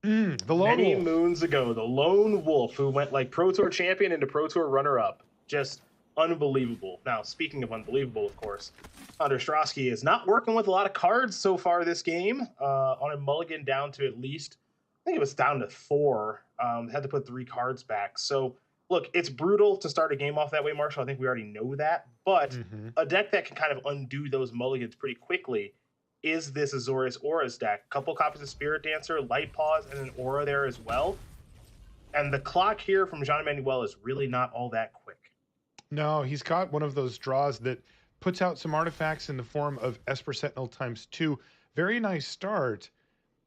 The lone Many wolf. moons ago, the lone wolf who went like Pro Tour champion into Pro Tour runner-up. Just unbelievable. Now, speaking of unbelievable, of course, Andre Strosky is not working with a lot of cards so far this game. On a mulligan down to at least, I think it was down to 4. Had to put 3 cards back. So, look, it's brutal to start a game off that way, Marshall. I think we already know that. But a deck that can kind of undo those mulligans pretty quickly is this Azorius Auras deck. Couple copies of Spirit Dancer, Light Paws, and an Aura there as well. And the clock here from Jean Emmanuel is really not all that quick. No, he's got one of those draws that puts out some artifacts in the form of Esper Sentinel ×2. Very nice start,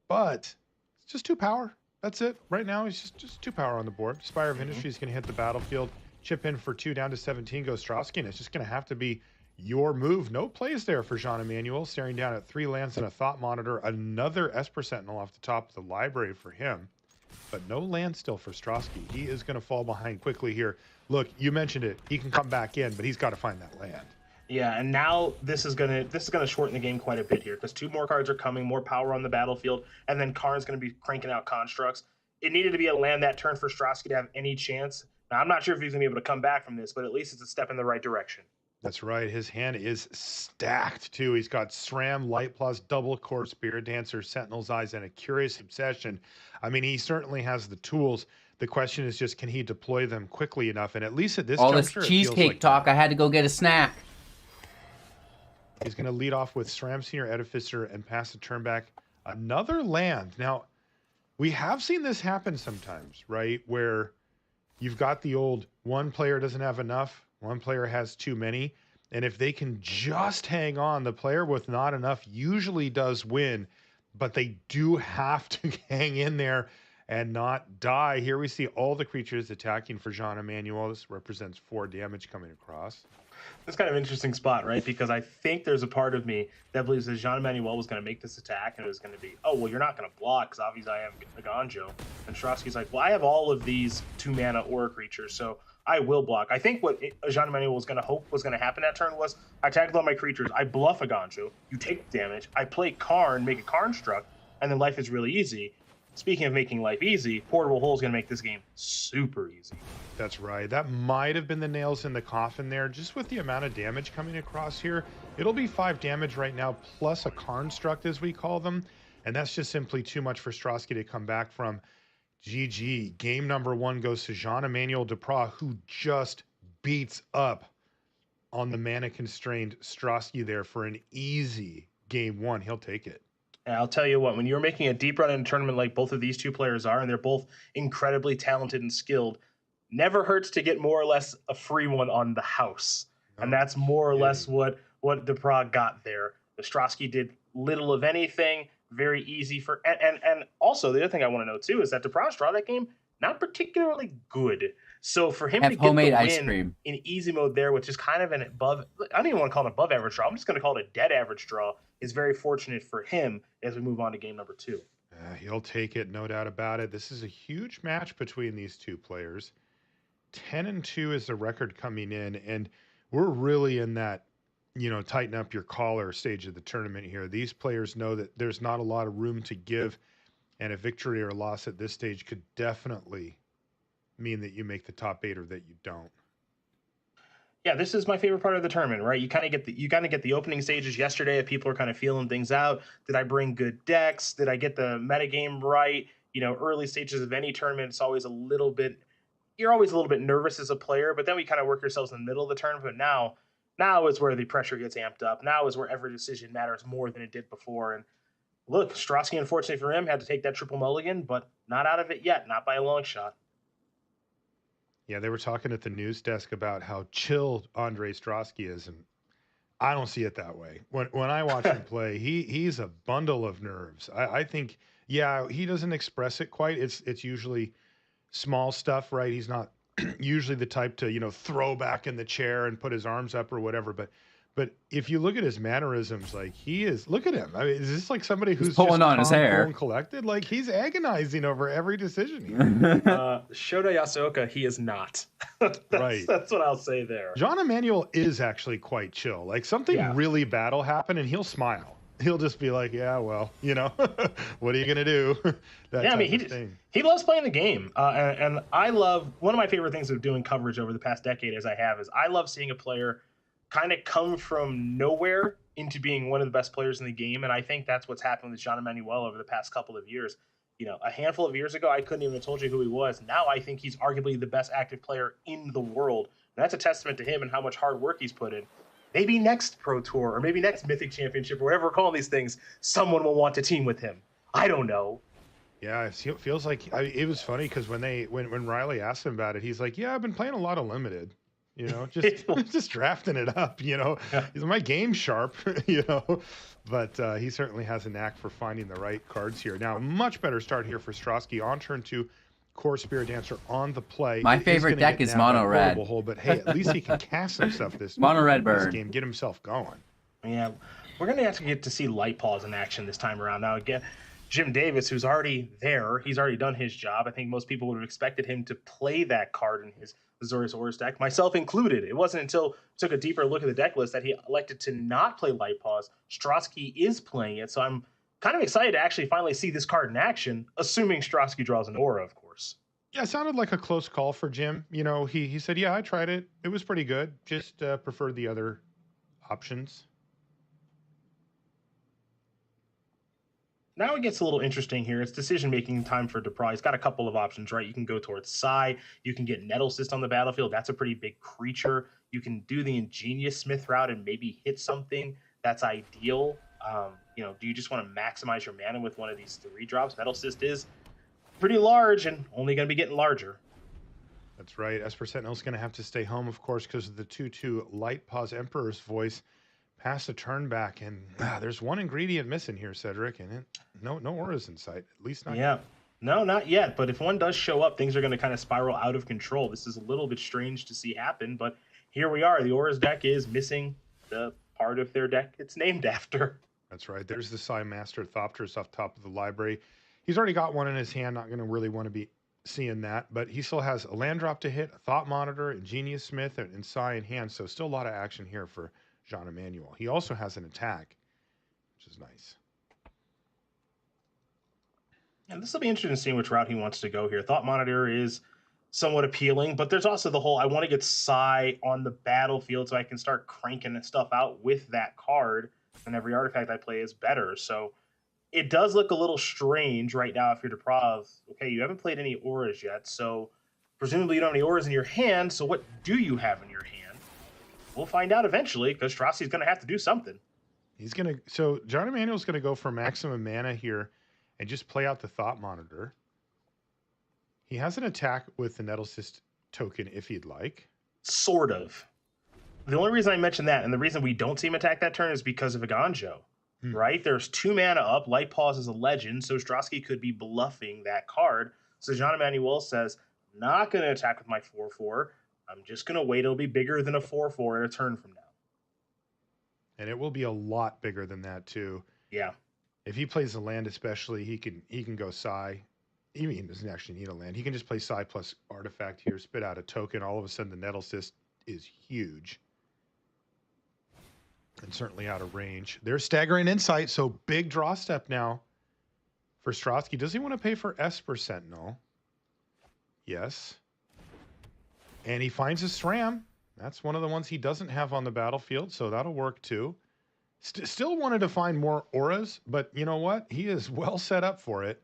but it's just 2 power. That's it. Right now, he's just 2 power on the board. Spire of Industry is going to hit the battlefield, chip in for 2 down to 17, goes Strosky, and it's just going to have to be your move. No plays there for Jean Emmanuel, staring down at 3 lands and a Thought Monitor. Another Esper Sentinel off the top of the library for him, but no land still for Strosky. He is going to fall behind quickly here. Look, you mentioned it. He can come back in, but he's got to find that land. Yeah, and now this is gonna shorten the game quite a bit here because 2 more cards are coming, more power on the battlefield, and then Karn's going to be cranking out constructs. It needed to be a land that turn for Strosky to have any chance. Now, I'm not sure if he's going to be able to come back from this, but at least it's a step in the right direction. That's right. His hand is stacked, too. He's got SRAM, Light Plus, Double Core, Spirit Dancer, Sentinel's Eyes, and a Curious Obsession. I mean, he certainly has the tools. The question is just, can he deploy them quickly enough? And at least at this all this juncture, cheesecake talk, I had to go get a snack. He's going to lead off with SRAM Senior Edificer and pass the turn back. Another land. Now, we have seen this happen sometimes, right? Where you've got the old one player doesn't have enough, one player has too many. And if they can just hang on, the player with not enough usually does win, but they do have to hang in there and not die. Here we see all the creatures attacking for Jean Emmanuel. This represents 4 damage coming across. That's kind of an interesting spot, right? Because I think there's a part of me that believes that Jean Emmanuel was going to make this attack, and it was going to be, oh, well, you're not going to block because obviously I have a Ganjo. And Strosky's like, well, I have all of these 2-mana aura creatures, so I will block. I think what Jean Emmanuel was going to hope was going to happen that turn was, I tagged all my creatures, I bluff a Ganjo, you take damage, I play Karn, make a Karn struck, and then life is really easy. Speaking of making life easy, Portable Hole is going to make this game super easy. That's right. That might have been the nails in the coffin there. Just with the amount of damage coming across here, it'll be 5 damage right now, plus a Karnstruct, as we call them. And that's just simply too much for Strosky to come back from. GG. Game number 1 goes to Jean-Emmanuel Duprat, who just beats up on the mana-constrained Strosky there for an easy game 1. He'll take it. And I'll tell you what, when you're making a deep run in a tournament like both of these 2 players are, and they're both incredibly talented and skilled, never hurts to get more or less a free one on the house. And that's more or less what Duprat got there. The Strosky did little of anything, very easy for... And also, the other thing I want to know, too, is that Duprat's draw that game, not particularly good. So for him to get the win in easy mode there, which is kind of an above... I don't even want to call it an above average draw. I'm just going to call it a dead average draw, is very fortunate for him as we move on to game number 2. He'll take it, no doubt about it. This is a huge match between these 2 players. 10-2 is the record coming in, and we're really in that, you know, tighten up your collar stage of the tournament here. These players know that there's not a lot of room to give, and a victory or loss at this stage could definitely mean that you make the top 8 or that you don't. Yeah, this is my favorite part of the tournament, right? You kind of get the opening stages yesterday if people are kind of feeling things out. Did I bring good decks? Did I get the metagame right? Early stages of any tournament, it's always you're always a little bit nervous as a player, but then we kind of work ourselves in the middle of the tournament. Now is where the pressure gets amped up. Now is where every decision matters more than it did before. And look, Strosky, unfortunately for him, had to take that triple mulligan, but not out of it yet, not by a long shot. Yeah, they were talking at the news desk about how chill Andre Strosky is, and I don't see it that way. When I watch him play, he's a bundle of nerves. I think, yeah, he doesn't express it quite. It's usually small stuff, right? He's not usually the type to, throw back in the chair and put his arms up or whatever. But if you look at his mannerisms, like look at him. I mean, is this like somebody who's pulling just on his calm, hair, cool, and collected? Like he's agonizing over every decision here. Shota Yasuoka, he is not. Right. That's what I'll say there. John Emmanuel is actually quite chill. Like something really bad will happen and he'll smile. He'll just be like, yeah, well, what are you going to do? He loves playing the game. And I love, one of my favorite things of doing coverage over the past decade is I love seeing a player kind of come from nowhere into being one of the best players in the game. And I think that's what's happened with John Emmanuel over the past couple of years. A handful of years ago, I couldn't even have told you who he was. Now I think he's arguably the best active player in the world. And that's a testament to him and how much hard work he's put in. Maybe next Pro Tour or maybe next Mythic Championship or whatever we're calling these things, someone will want to team with him. I don't know. Yeah, it feels like it was funny because when Riley asked him about it, he's like, yeah, I've been playing a lot of limited. Just drafting it up, Is my game sharp, But he certainly has a knack for finding the right cards here. Now, much better start here for Strosky on turn 2. Core Spirit Dancer on the play. My favorite deck is Mono Red. But hey, at least he can cast some stuff this Mono Red Bird game, get himself going. Yeah, we're gonna have to get to see Light Paws in action this time around. Now again, Jim Davis, who's already there, he's already done his job. I think most people would have expected him to play that card in his Azorius Auras deck, myself included. It wasn't until I took a deeper look at the deck list that he elected to not play Light Paws. Strosky is playing it, so I'm kind of excited to actually finally see this card in action, assuming Strosky draws an Aura, of course. Yeah, it sounded like a close call for Jim. He said, yeah, I tried it. It was pretty good. Just preferred the other options. Now it gets a little interesting here. It's decision-making time for Depry. He's got a couple of options, right? You can go towards Psy. You can get Nettle Cyst on the battlefield. That's a pretty big creature. You can do the Ingenious Smith route and maybe hit something. That's ideal. Do you just want to maximize your mana with one of these 3 drops? Nettle Cyst is pretty large and only going to be getting larger. That's right. Esper Sentinel's going to have to stay home, of course, because of the 2/2 Light Paws Emperor's Voice. Pass a turn back, and there's one ingredient missing here, Cedric, and no auras in sight, at least not yet. No, not yet, but if one does show up, things are going to kind of spiral out of control. This is a little bit strange to see happen, but here we are. The auras deck is missing the part of their deck it's named after. That's right. There's the Psy Master Thopterus off top of the library. He's already got one in his hand, not going to really want to be seeing that, but he still has a land drop to hit, a Thought Monitor, Ingenious Smith, and Psy in hand, so still a lot of action here for John Emmanuel. He also has an attack, which is nice. And this will be interesting to see which route he wants to go here. Thought Monitor is somewhat appealing, but there's also the whole, I want to get Psy on the battlefield so I can start cranking stuff out with that card, and every artifact I play is better. So it does look a little strange right now if you're Deprav. Okay, you haven't played any auras yet, so presumably you don't have any auras in your hand, so what do you have in your hand? We'll find out eventually, because Strossy's going to have to do something. So John Emmanuel's going to go for maximum mana here and just play out the Thought Monitor. He has an attack with the Nettle Cyst token if he'd like. Sort of. The only reason I mentioned that, and the reason we don't see him attack that turn, is because of Aganjo, right? There's 2 mana up. Light Paws is a legend, so Strosky could be bluffing that card. So John Emmanuel says, I'm not going to attack with my 4/4. I'm just going to wait. It'll be bigger than a 4/4 at a turn from now. And it will be a lot bigger than that, too. Yeah. If he plays a land especially, he can go Psy. He doesn't actually need a land. He can just play Psy plus artifact here, spit out a token. All of a sudden, the Nettle Cyst is huge. And certainly out of range. There's Staggering Insight, so big draw step now for Strosky. Does he want to pay for Esper Sentinel? Yes. And he finds a SRAM. That's one of the ones he doesn't have on the battlefield, so that'll work too. Still wanted to find more auras, but you know what? He is well set up for it.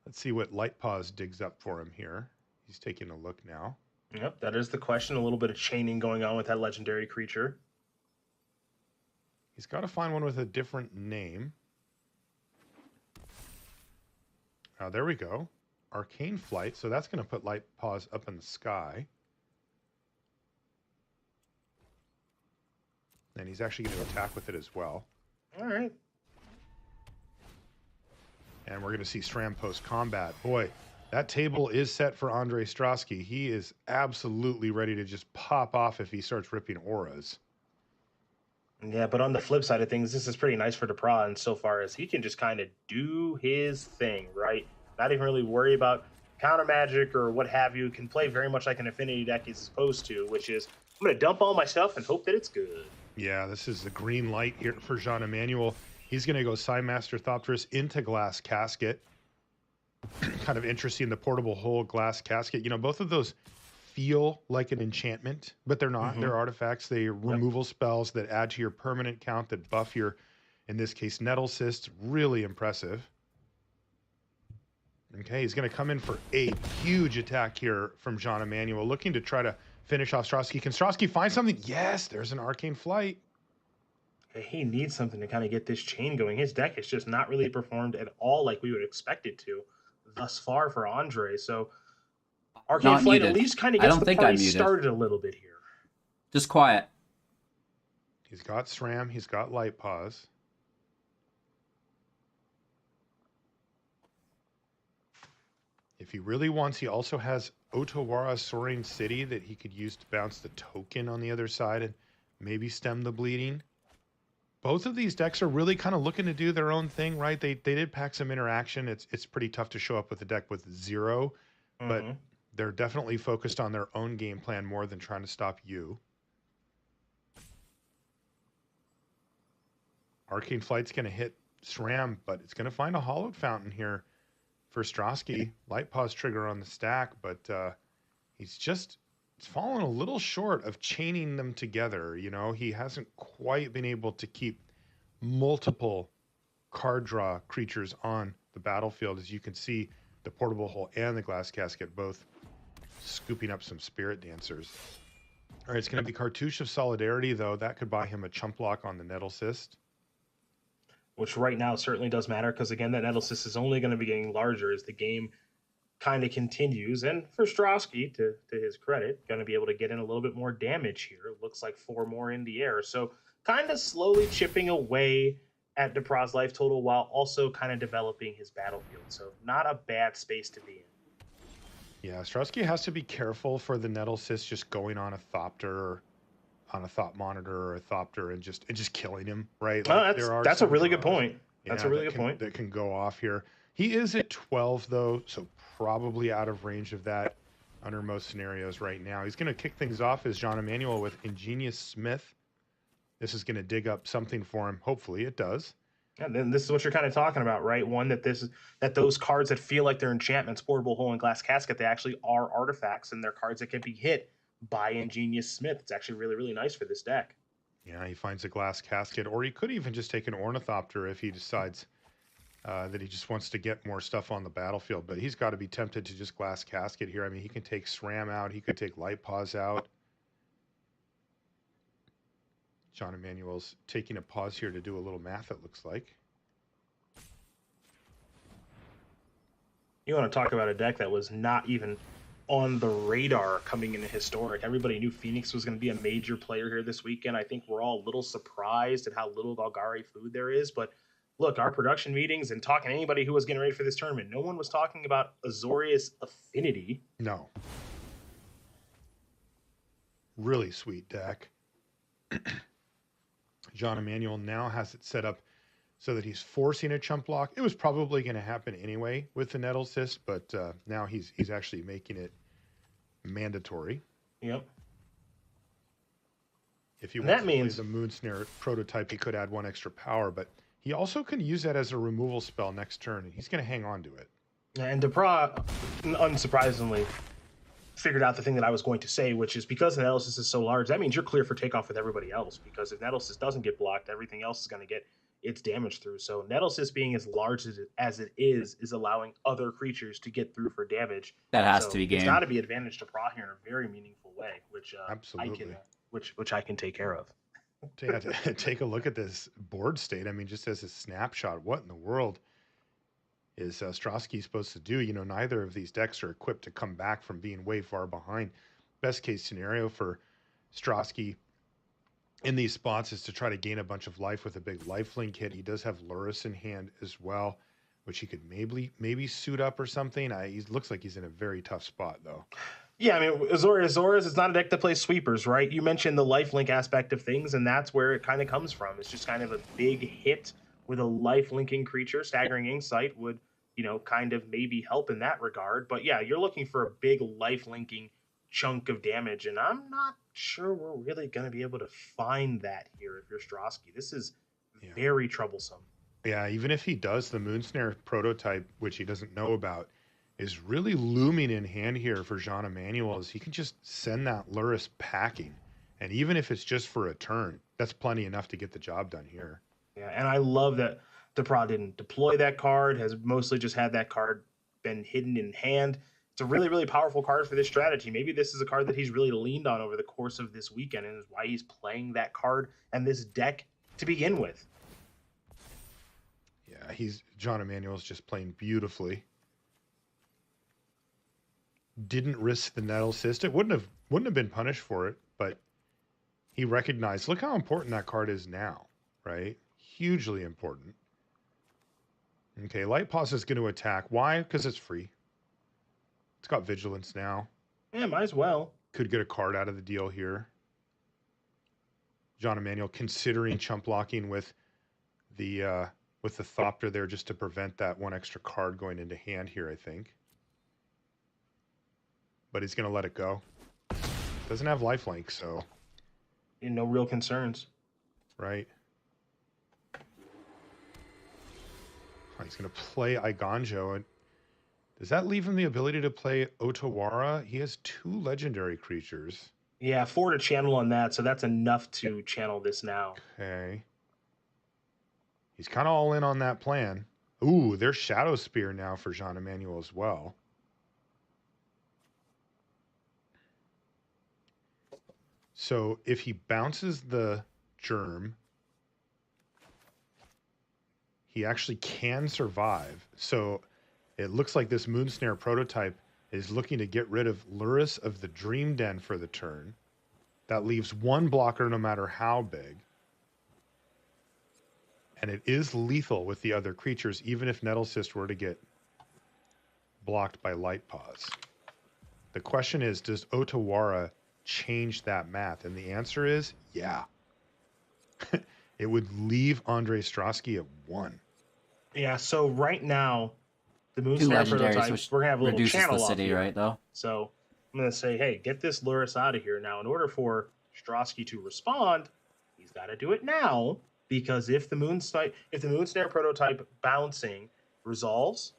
Let's see what Light Paws digs up for him here. He's taking a look now. Yep, that is the question. A little bit of chaining going on with that legendary creature. He's got to find one with a different name. There we go. Arcane Flight. So that's going to put Light Paws up in the sky. And he's actually going to attack with it as well. All right. And we're going to see SRAM post-combat. Boy, that table is set for Andre Strosky. He is absolutely ready to just pop off if he starts ripping auras. Yeah, but on the flip side of things, this is pretty nice for Depra insofar as he can just kind of do his thing, right? Not even really worry about counter magic or what have you. Can play very much like an affinity deck he's supposed to, which is, I'm going to dump all my stuff and hope that it's good. Yeah, this is the green light here for Jean Emmanuel. He's going to go Psymaster Thopterus into Glass Casket. Kind of interesting, the portable hole Glass Casket. You know, both of those feel like an enchantment, but they're not. They're artifacts. They're removal spells that add to your permanent count, that buff your, in this case, Nettle Cyst. Really impressive. Okay, he's going to come in for a huge attack here from Jean Emmanuel, looking to try to finish off Strosky. Can Strosky find something? Yes, there's an Arcane Flight. He needs something to kind of get this chain going. His deck has just not really performed at all like we would expect it to thus far for Andre. So Arcane Not Flight muted. at least kind of I gets don't the think party I'm muted. started a little bit here. Just quiet. He's got SRAM. He's got Light Paws. If he really wants, he also has Otawara Soaring City that he could use to bounce the token on the other side and maybe stem the bleeding. Both of these decks are really kind of looking to do their own thing, right? They did pack some interaction. It's pretty tough to show up with a deck with 0, but they're definitely focused on their own game plan more than trying to stop you. Arcane Flight's going to hit SRAM, but it's going to find a Hallowed Fountain here for Strosky. Light Paws trigger on the stack, but he's fallen a little short of chaining them together. You know, he hasn't quite been able to keep multiple card draw creatures on the battlefield. As you can see, the Portable Hole and the Glass Casket both scooping up some Spirit Dancers. All right, it's going to be Cartouche of Solidarity, though. That could buy him a chump block on the Nettle Cyst. Which right now certainly does matter because, again, that Nettle Cyst is only going to be getting larger as the game kind of continues. And for Strosky, to his credit, going to be able to get in a little bit more damage here. It looks like 4 more in the air. So kind of slowly chipping away at Depra's life total while also kind of developing his battlefield. So not a bad space to be in. Yeah, Strosky has to be careful for the Nettle Cyst just going on a Thopter or on a Thought Monitor or a Thopter and just killing him, right? Like, that's a really good point. That's a really good point. That can go off here. He is at 12, though, so probably out of range of that under most scenarios right now. He's going to kick things off as Jean Emmanuel with Ingenious Smith. This is going to dig up something for him. Hopefully it does. And then this is what you're kind of talking about, right? One, that those cards that feel like they're enchantments, Portable Hole and Glass Casket, they actually are artifacts, and they're cards that can be hit by Ingenious Smith. It's actually really, really nice for this deck. Yeah, he finds a Glass Casket, or he could even just take an Ornithopter if he decides that he just wants to get more stuff on the battlefield. But he's got to be tempted to just Glass Casket here. I mean, he can take SRAM out. He could take Light Paws out. Jean Emmanuel's taking a pause here to do a little math, it looks like. You want to talk about a deck that was not even on the radar coming into Historic. Everybody knew Phoenix was going to be a major player here this weekend. I think we're all a little surprised at how little Golgari food there is. But look, our production meetings and talking to anybody who was getting ready for this tournament, no one was talking about Azorius Affinity. No. Really sweet deck. Jean Emmanuel now has it set up so that he's forcing a chump block. It was probably going to happen anyway with the Nettle Cyst, but now he's actually making it mandatory. Yep. If he wants to play the Moon Snare prototype, he could add 1 extra power, but he also can use that as a removal spell next turn, and he's going to hang on to it. And Depra, unsurprisingly, figured out the thing that I was going to say, which is because the Nettlesis is so large, that means you're clear for takeoff with everybody else. Because if Nettlesis doesn't get blocked, everything else is going to get its damage through. So Nettlesis being as large as it is allowing other creatures to get through for damage. That has so to be game. It's got to be advantage to Pra here in a very meaningful way, which Absolutely. which I can take care of. Take a look at this board state. I mean, just as a snapshot, what in the world is Strosky supposed to do? You know, neither of these decks are equipped to come back from being way far behind. Best case scenario for Strosky in these spots is to try to gain a bunch of life with a big lifelink hit. He does have Luris in hand as well, which he could maybe suit up or something. He looks like he's in a very tough spot, though. Yeah, I mean, Azorius is not a deck that plays sweepers, right? You mentioned the lifelink aspect of things, and that's where it kind of comes from. It's just kind of a big hit with a life-linking creature. Staggering Insight would, kind of maybe help in that regard. But yeah, you're looking for a big life-linking chunk of damage, and I'm not sure we're really going to be able to find that here if you're Strosky. This is very troublesome. Yeah, even if he does, the Moonsnare prototype, which he doesn't know about, is really looming in hand here for Jean Emmanuel, as he can just send that Luris packing. And even if it's just for a turn, that's plenty enough to get the job done here. Yeah, and I love that Depra didn't deploy that card, has mostly just had that card been hidden in hand. It's a really, really powerful card for this strategy. Maybe this is a card that he's really leaned on over the course of this weekend, and is why he's playing that card and this deck to begin with. Yeah, John Emmanuel's just playing beautifully. Didn't risk the Nettle Cyst. It wouldn't have been punished for it, but he recognized, look how important that card is now, right? Hugely important. Okay, Light Paws is going to attack. Why? Because it's free. It's got Vigilance now. Yeah, might as well. Could get a card out of the deal here. John Emmanuel considering chump blocking with the Thopter there just to prevent that one extra card going into hand here, I think. But he's going to let it go. Doesn't have lifelink, so... No real concerns. Right. He's going to play Iganjo. And does that leave him the ability to play Otawara? He has 2 legendary creatures. Yeah, 4 to channel on that, so that's enough to channel this now. Okay. He's kind of all in on that plan. Ooh, there's Shadow Spear now for Jean Emmanuel as well. So if he bounces the Germ, he actually can survive. So it looks like this Moonsnare prototype is looking to get rid of Luris of the Dream Den for the turn. That leaves 1 blocker no matter how big. And it is lethal with the other creatures, even if Nettle Cyst were to get blocked by Light Paws. The question is, does Otawara change that math? And the answer is yeah. It would leave Andre Strosky at 1. Yeah, so right now, the 2 Moonsnare legendaries, prototype, which we're going to have a little reduces channel the off city, here. right, though? So I'm going to say, hey, get this Luris out of here. Now, in order for Strosky to respond, he's got to do it now, because if the Moonsnare prototype bouncing resolves...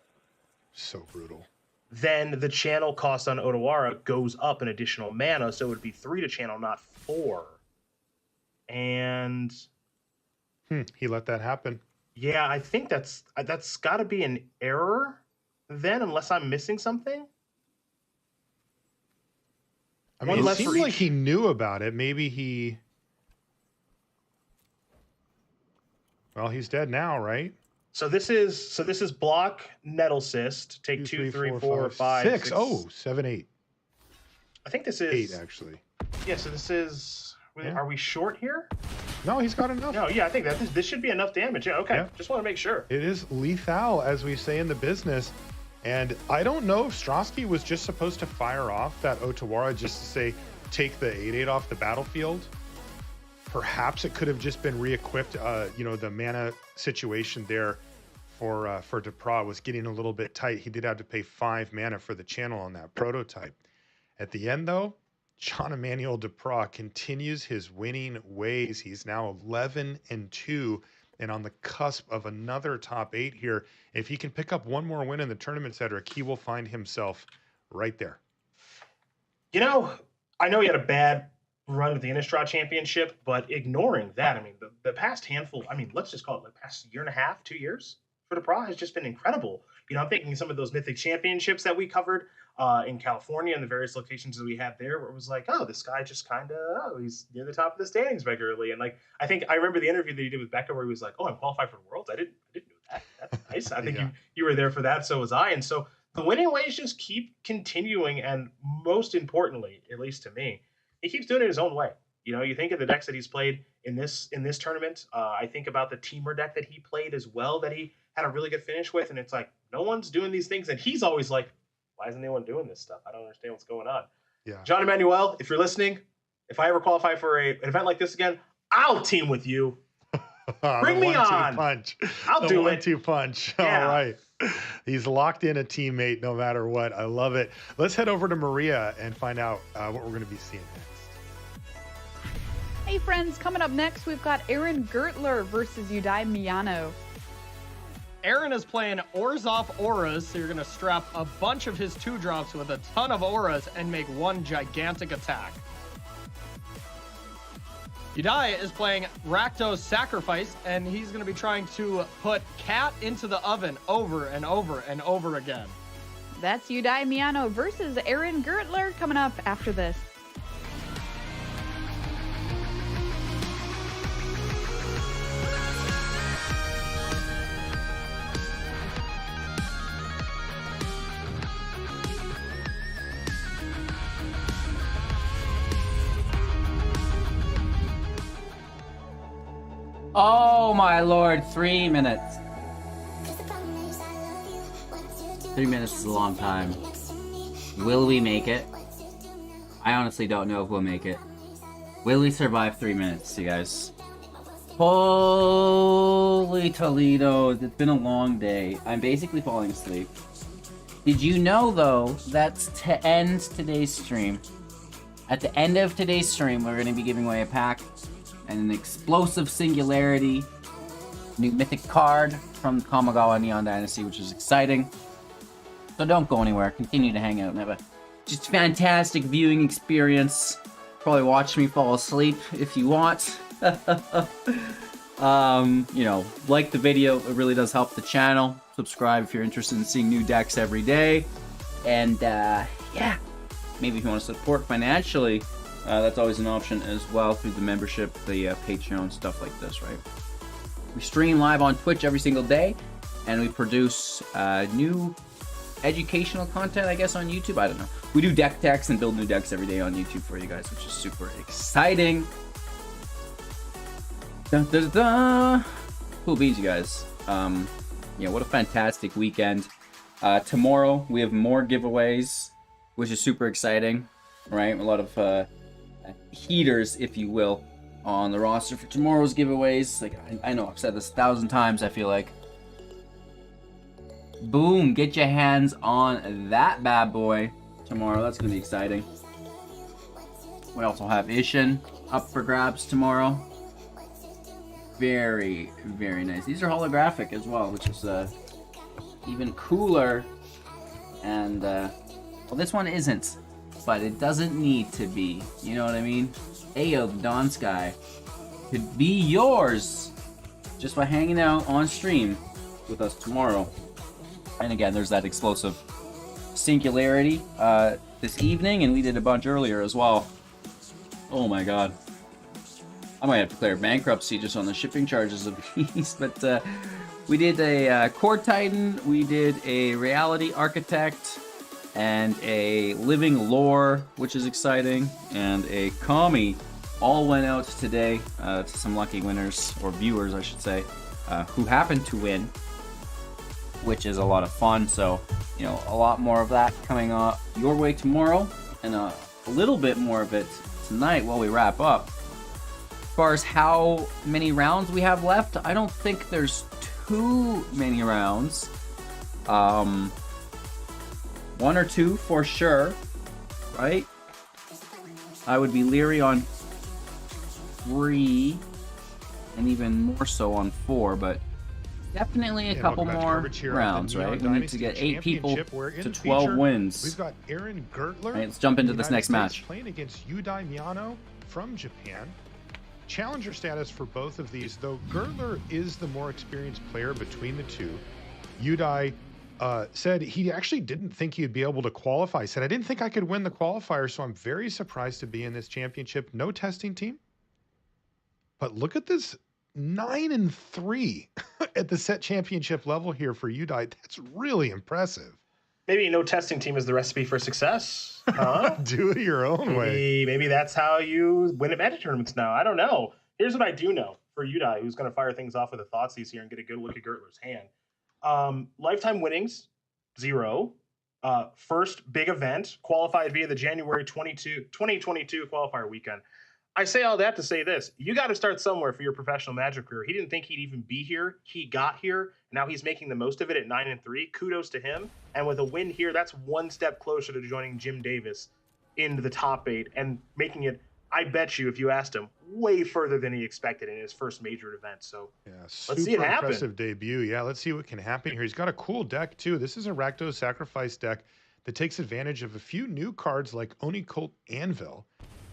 So brutal. Then the channel cost on Otawara goes up an additional mana, so it would be 3 to channel, not 4. And he let that happen. Yeah, I think that's got to be an error then, unless I'm missing something. I mean, it seems like he knew about it. Maybe he... Well, he's dead now, right? So this is block Nettle Cyst. Take 2, 3, 4, 5, 6. Oh, 7, 8. I think this is 8 actually. Yeah. So this is. Yeah. Are we short here? No, he's got enough. No, yeah, I think that this should be enough damage. Yeah. Okay. Yeah. Just want to make sure. It is lethal, as we say in the business. And I don't know if Strosky was just supposed to fire off that Otawara just to say, take the 8/8 off the battlefield. Perhaps it could have just been re-equipped. The mana situation there for Depra was getting a little bit tight. He did have to pay 5 mana for the channel on that prototype. At the end, though, Jean Emmanuel Depra continues his winning ways. He's now 11-2 and on the cusp of another top 8 here. If he can pick up one more win in the tournament, Cedric, he will find himself right there. You know, I know he had a bad run at the Innistrad Championship, but ignoring that, I mean, the past handful, I mean, let's just call it the past year and a half, 2 years for the Pra has just been incredible. You know, I'm thinking some of those Mythic Championships that we covered in California and the various locations that we had there, where it was like, oh, this guy just kind of, he's near the top of the standings regularly. And like, I remember the interview that he did with Becca where he was like, oh, I'm qualified for the Worlds. I didn't know that. That's nice. I think you were there for that. So was I. And so the winning ways just keep continuing. And most importantly, at least to me, he keeps doing it his own way. You know, you think of the decks that he's played in this tournament. I think about the Teamer deck that he played as well, that he had a really good finish with. And it's like, no one's doing these things. And he's always like, why isn't anyone doing this stuff? I don't understand what's going on. Yeah. John Emmanuel, if you're listening, if I ever qualify for an event like this again, I'll team with you. Bring me on. Punch. I'll do it. 1-2 punch. Yeah. All right. He's locked in a teammate no matter what. I love it. Let's head over to Maria and find out what we're going to be seeing next. Hey friends, coming up next, we've got Aaron Gertler versus Udai Miano. Aaron is playing Orzhov Auras, so you're going to strap a bunch of his 2-drops with a ton of auras and make one gigantic attack. Udai is playing Rakdos Sacrifice, and he's going to be trying to put Cat into the oven over and over and over again. That's Udai Miano versus Aaron Gertler coming up after this. Oh my lord, 3 minutes. 3 minutes is a long time. Will we make it? I honestly don't know if we'll make it. Will we survive 3 minutes, you guys? Holy Toledo, it's been a long day. I'm basically falling asleep. Did you know, though, that's to end today's stream. At the end of today's stream, we're going to be giving away a pack and an explosive singularity new mythic card from Kamigawa Neon Dynasty, which is exciting. So don't go anywhere. Continue to hang out and have a just fantastic viewing experience. Probably watch me fall asleep if you want. You know, like the video. It really does help the channel. Subscribe if you're interested in seeing new decks every day. And yeah, maybe if you want to support financially, that's always an option as well through the membership, the Patreon, stuff like this, right? We stream live on Twitch every single day, and we produce new educational content, I guess, on YouTube. I don't know. We do deck techs and build new decks every day on YouTube for you guys, which is super exciting. Dun, dun, dun. Cool beans, you guys. Yeah, what a fantastic weekend. Tomorrow, we have more giveaways, which is super exciting, right? A lot of heaters, if you will, on the roster for tomorrow's giveaways. Like, I know I've said this 1,000 times, I feel like. Boom, get your hands on that bad boy tomorrow. That's going to be exciting. We also have Ishin up for grabs tomorrow. Very, very nice. These are holographic as well, which is even cooler. And, well, this one isn't, but it doesn't need to be. You know what I mean? Ayo, the Dawn Sky could be yours just by hanging out on stream with us tomorrow. And again, there's that explosive singularity this evening, and we did a bunch earlier as well. Oh my god. I might have to declare bankruptcy just on the shipping charges of these, but we did a Core Titan, we did a Reality Architect, and a Living Lore, which is exciting, and a Kami. All went out today to some lucky winners, or viewers, I should say, who happened to win, which is a lot of fun. So, you know, a lot more of that coming up your way tomorrow, and a little bit more of it tonight while we wrap up. As far as how many rounds we have left, I don't think there's too many rounds. 1 or 2 for sure, right? I would be leery on 3. and even more so on 4, but definitely a couple more rounds, right? We need to get 8 people to 12 wins. We've got Aaron Gertler. Right, let's jump into this next match. Playing against Yudai Miyano from Japan. Challenger status for both of these, though Gertler is the more experienced player between the two. Yudai said he actually didn't think he'd be able to qualify. He said, I didn't think I could win the qualifier, so I'm very surprised to be in this championship. No testing team. But look at this 9-3 at the set championship level here for Yudai. That's really impressive. Maybe no testing team is the recipe for success. Huh? Do it your own way. Maybe that's how you win at Magic tournaments now. I don't know. Here's what I do know for Yudai, who's going to fire things off with a Thoughtseize here and get a good look at Gertler's hand. Lifetime winnings, 0. First big event, qualified via the January 2022 qualifier weekend. I say all that to say this. You got to start somewhere for your professional Magic career. He didn't think he'd even be here. He got here. Now he's making the most of it at 9-3. Kudos to him. And with a win here, that's one step closer to joining Jim Davis into the top 8 and making it, I bet you, if you asked him, way further than he expected in his first major event. So yeah, let's see it happen. Impressive debut. Yeah, let's see what can happen here. He's got a cool deck, too. This is a Rakdos Sacrifice deck that takes advantage of a few new cards like Oni Cult Anvil,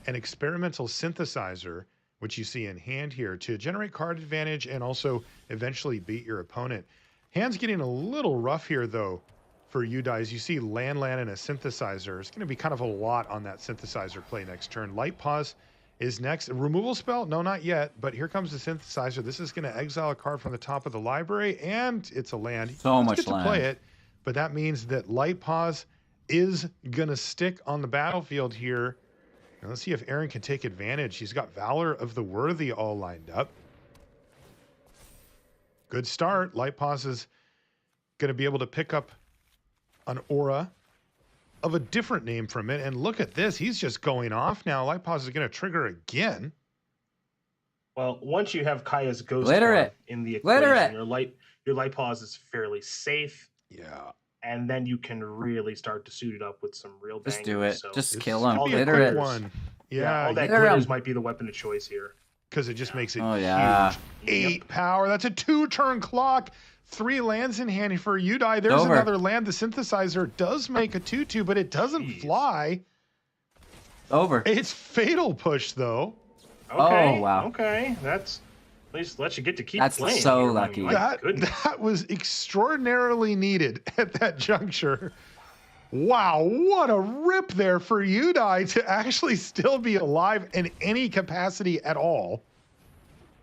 an experimental synthesizer, which you see in hand here, to generate card advantage and also eventually beat your opponent. Hand's getting a little rough here, though, for Yudai. As you see land and a synthesizer. It's going to be kind of a lot on that synthesizer play next turn. Light Pause is next. A removal spell? No, not yet, but here comes the synthesizer. This is going to exile a card from the top of the library, and it's a land. So Let's much get land. to play it, but that means that Light Pause is going to stick on the battlefield here. Now let's see if Aaron can take advantage. He's got Valor of the Worthy all lined up. Good start. Light Pause is going to be able to pick up an aura of a different name from it. And look at this. He's just going off now. Light Pause is going to trigger again. Well, once you have Kaya's Ghost Glitter in the Glitter equation, your light pause is fairly safe. Yeah. And then you can really start to suit it up with some real bangers. Just do it. So Just kill him. Be a Glitter quick it. one. Yeah. all that Glitter glitters 'em. might be the weapon of choice here. Because it just makes it Oh, yeah. huge. 8 power. That's a 2-turn clock. 3 lands in hand for Yudai. There's Over. another land. The synthesizer does make a 2-2, but it doesn't fly. Over. It's Fatal Push, though. Okay, Oh, wow. Okay, that's at least lets you get to keep That's playing. so here. lucky. My goodness. That was extraordinarily needed at that juncture. Wow, what a rip there for Yudai to actually still be alive in any capacity at all.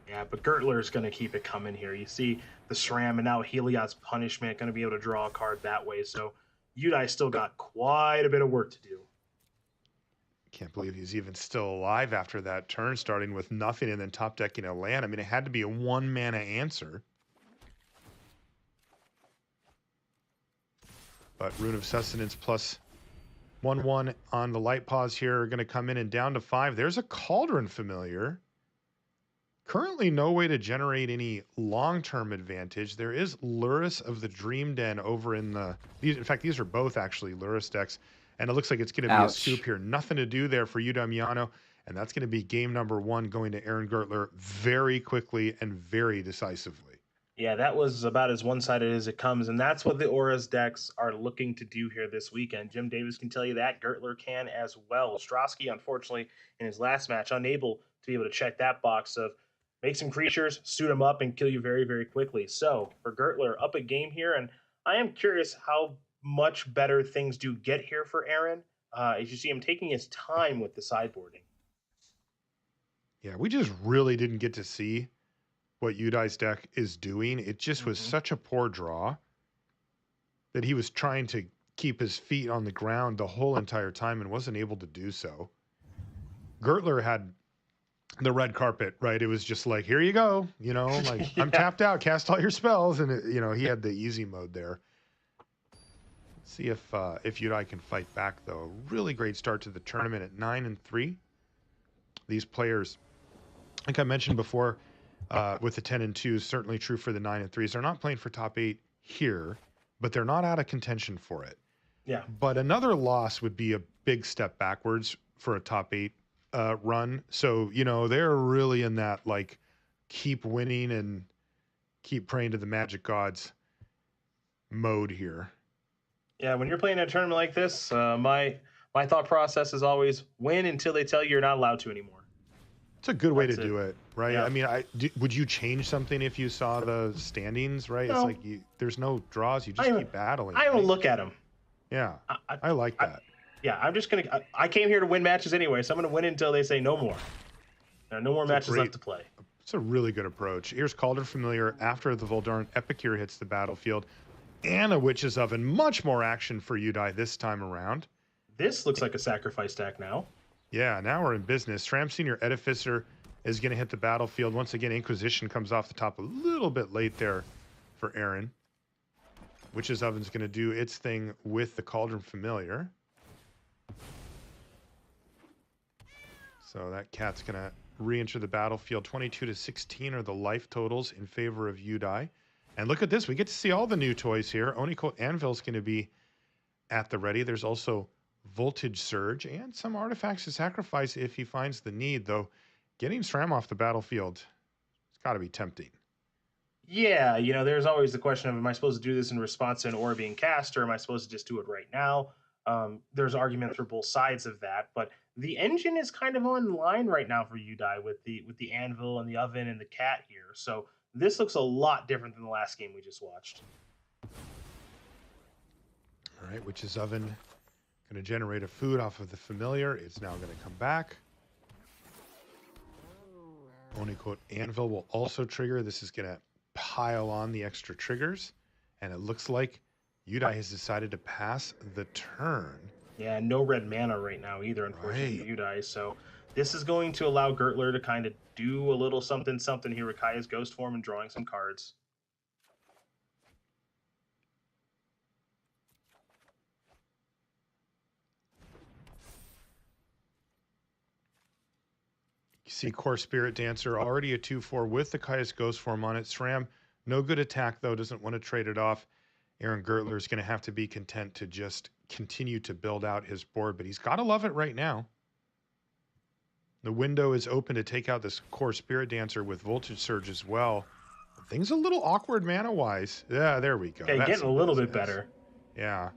Yeah, but Gertler is going to keep it coming here. You see the SRAM and now Heliod's Punishment, going to be able to draw a card that way. So Yudai still got quite a bit of work to do. Can't believe he's even still alive after that turn, starting with nothing and then top decking a land. I mean, it had to be a 1-mana answer. But Rune of Sustenance plus 1/1 on the Light Pause here are going to come in and down to 5. There's a Cauldron Familiar. Currently no way to generate any long-term advantage. There is Luris of the Dream Den over in the... in fact, these are both actually Luris decks. And it looks like it's going to be a scoop here. Nothing to do there for Yudai Miyano. And that's going to be game number 1 going to Aaron Gertler very quickly and very decisively. Yeah, that was about as one-sided as it comes, and that's what the Auras decks are looking to do here this weekend. Jim Davis can tell you that. Gertler can as well. Ostrowski, unfortunately, in his last match, unable to be able to check that box of make some creatures, suit them up, and kill you very, very quickly. So, for Gertler, up a game here, and I am curious how much better things do get here for Aaron as you see him taking his time with the sideboarding. Yeah, we just really didn't get to see what Yudai's deck is doing. It just was such a poor draw that he was trying to keep his feet on the ground the whole entire time and wasn't able to do so. Gertler had the red carpet, right? It was just like, here you go, you know, like I'm tapped out, cast all your spells. And it, you know, he had the easy mode there. Let's see if Yudai can fight back though. A really great start to the tournament at 9-3. These players, like I mentioned before, with the 10-2 is certainly true for the 9-3s. They're not playing for top 8 here, but they're not out of contention for it. Yeah. But another loss would be a big step backwards for a top 8 run. So, you know, they're really in that like keep winning and keep praying to the magic gods mode here. Yeah, when you're playing a tournament like this, my thought process is always win until they tell you you're not allowed to anymore. It's a good way That's to do it, right? Yeah. I mean, would you change something if you saw the standings, right? No. It's like there's no draws. You just keep battling. I don't look at them. Yeah, I like that. Yeah, I'm just going to... I came here to win matches anyway, so I'm going to win until they say no more. There are no more matches left to play. It's a really good approach. Here's Cauldron Familiar after the Voldaren Epicure hits the battlefield. And a Witch's Oven. Much more action for Udai this time around. This looks like a sacrifice stack now. Yeah, now we're in business. Shram Senior Edificer is going to hit the battlefield. Once again, Inquisition comes off the top a little bit late there for Aaron. Witch's Oven's going to do its thing with the Cauldron Familiar. So that cat's going to re-enter the battlefield. 22-16 are the life totals in favor of Udai. And look at this. We get to see all the new toys here. Oniko Anvil's going to be at the ready. There's also Voltage Surge and some artifacts to sacrifice if he finds the need, though getting SRAM off the battlefield, it's got to be tempting. Yeah, there's always the question of, am I supposed to do this in response to an aura being cast, or am I supposed to just do it right now? There's arguments for both sides of that, but the engine is kind of online right now for Udai with the anvil and the oven and the cat here. So this looks a lot different than the last game we just watched. All right, Witch's Oven going to generate a food off of the familiar. It's now going to come back. Onikote Anvil will also trigger. This is going to pile on the extra triggers. And it looks like Udai has decided to pass the turn. Yeah, no red mana right now either, unfortunately, for Udai. So this is going to allow Gertler to kind of do a little something here with Kaya's Ghost Form and drawing some cards. You see Core Spirit Dancer already a 2/4 with the Kaya's Ghost Form on it. SRAM, no good attack though, doesn't want to trade it off. Aaron Gertler is going to have to be content to just continue to build out his board, but he's got to love it right now. The window is open to take out this Core Spirit Dancer with Voltage Surge as well. Things a little awkward mana-wise. Yeah, there we go. Okay, getting a little bit better. Yeah.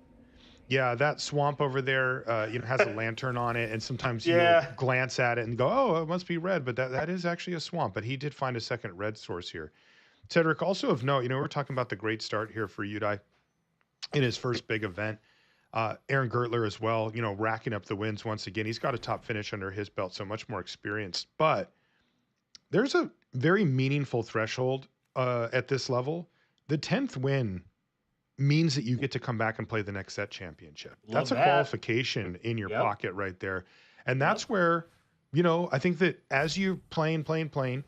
Yeah, that swamp over there, has a lantern on it, and sometimes you glance at it and go, oh, it must be red, but that is actually a swamp. But he did find a second red source here. Cedric, also of note, we're talking about the great start here for Udai in his first big event. Aaron Gertler as well, racking up the wins once again. He's got a top finish under his belt, so much more experienced. But there's a very meaningful threshold at this level. The 10th win means that you get to come back and play the next set championship. That's a qualification in your pocket right there. And that's where, I think that as you're playing,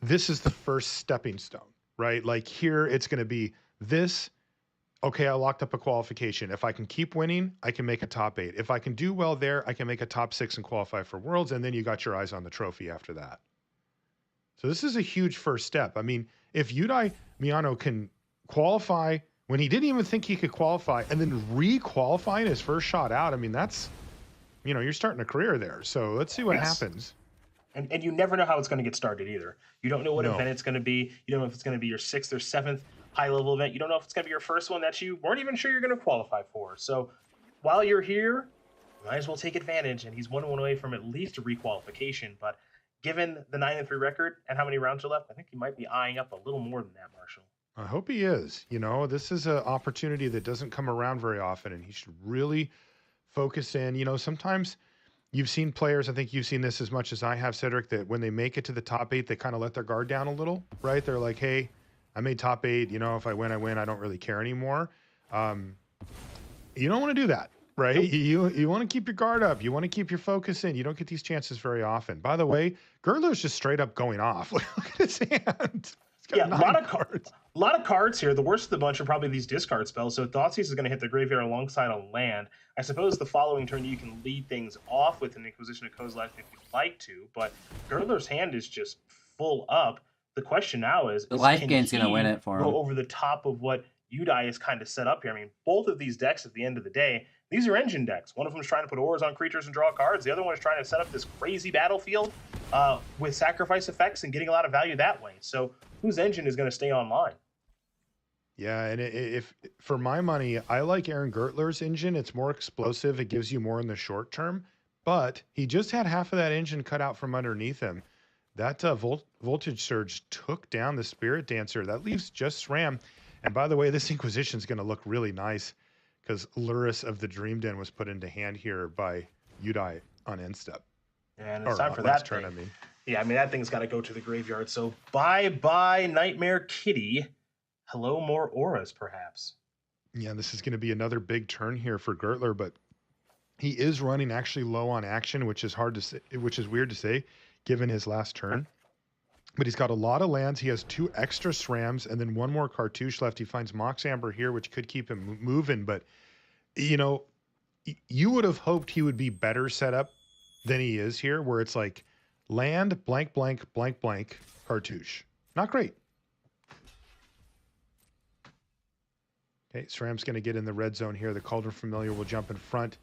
this is the first stepping stone, right? Like here, it's going to be this. Okay, I locked up a qualification. If I can keep winning, I can make a top 8. If I can do well there, I can make a top 6 and qualify for Worlds. And then you got your eyes on the trophy after that. So this is a huge first step. I mean, if Udai Miano can qualify when he didn't even think he could qualify and then re-qualifying his first shot out, I mean, that's, you're starting a career there. So let's see what happens. And you never know how it's going to get started either. You don't know what event it's going to be. You don't know if it's going to be your 6th or 7th high-level event. You don't know if it's going to be your first one that you weren't even sure you're going to qualify for. So while you're here, you might as well take advantage. And he's 1-1 away from at least a requalification. But given the 9-3 record and how many rounds are left, I think he might be eyeing up a little more than that, Marshall. I hope he is. This is an opportunity that doesn't come around very often, and he should really focus in. Sometimes you've seen players, I think you've seen this as much as I have, Cedric, that when they make it to the top 8, they kind of let their guard down a little, right? They're like, hey, I made top 8. If I win, I win. I don't really care anymore. You don't want to do that, right? You want to keep your guard up. You want to keep your focus in. You don't get these chances very often. By the way, Gertler's just straight up going off. Look at his hand. Yeah, a lot of cards. A lot of cards here. The worst of the bunch are probably these discard spells. So Thoughtseize is going to hit the graveyard alongside a land. I suppose the following turn you can lead things off with an Inquisition of Kozilek if you'd like to, but Gertler's hand is just full up. The question now is the life gain's going to win it for him. Go over the top of what Udai is kind of set up here. I mean, both of these decks at the end of the day, These are engine decks. One of them is trying to put auras on creatures and draw cards. The other one is trying to set up this crazy battlefield with sacrifice effects and getting a lot of value that way. So whose engine is going to stay online? Yeah, and if for my money, I like Aaron Gertler's engine. It's more explosive. It gives you more in the short term. But he just had half of that engine cut out from underneath him. That voltage surge took down the Spirit Dancer. That leaves just SRAM. And by the way, this Inquisition is going to look really nice because Luris of the Dream Den was put into hand here by Udai on end step. And it's time for that turn, I mean. Yeah, I mean, that thing's got to go to the graveyard. So bye-bye, Nightmare Kitty. Hello, more auras, perhaps. Yeah, this is going to be another big turn here for Gertler, but he is running actually low on action, which is hard to say, which is weird to say, given his last turn. But he's got a lot of lands. He has 2 extra SRAMs and then 1 more cartouche left. He finds Mox Amber here, which could keep him moving. But, you know, you would have hoped he would be better set up than he is here, where it's like land, blank, blank, blank, blank, cartouche. Not great. Okay, SRAM's going to get in the red zone here. The Cauldron Familiar will jump in front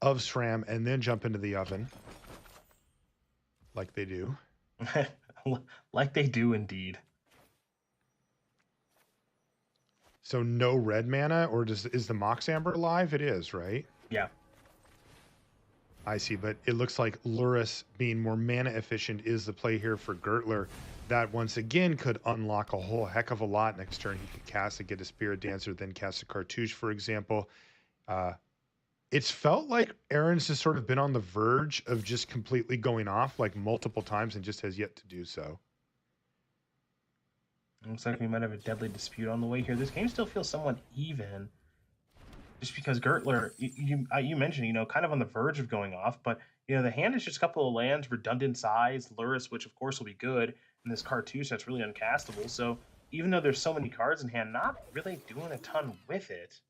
of SRAM and then jump into the oven. Like they do. Like they do indeed. So no red mana, or is the Mox Amber alive? It is, right? Yeah. I see, but it looks like Luris being more mana efficient is the play here for Gertler. That once again could unlock a whole heck of a lot next turn. He could cast it, get a Spirit Dancer, then cast a Cartouche, for example. It's felt like Aaron's has sort of been on the verge of just completely going off like multiple times and just has yet to do so. Looks like we might have a deadly dispute on the way here. This game still feels somewhat even. Just because Gertler, you mentioned, you know, kind of on the verge of going off, but, you know, the hand is just a couple of lands, redundant size, Luris, which of course will be good, and this Cartouche that's really uncastable. So even though there's so many cards in hand, not really doing a ton with it.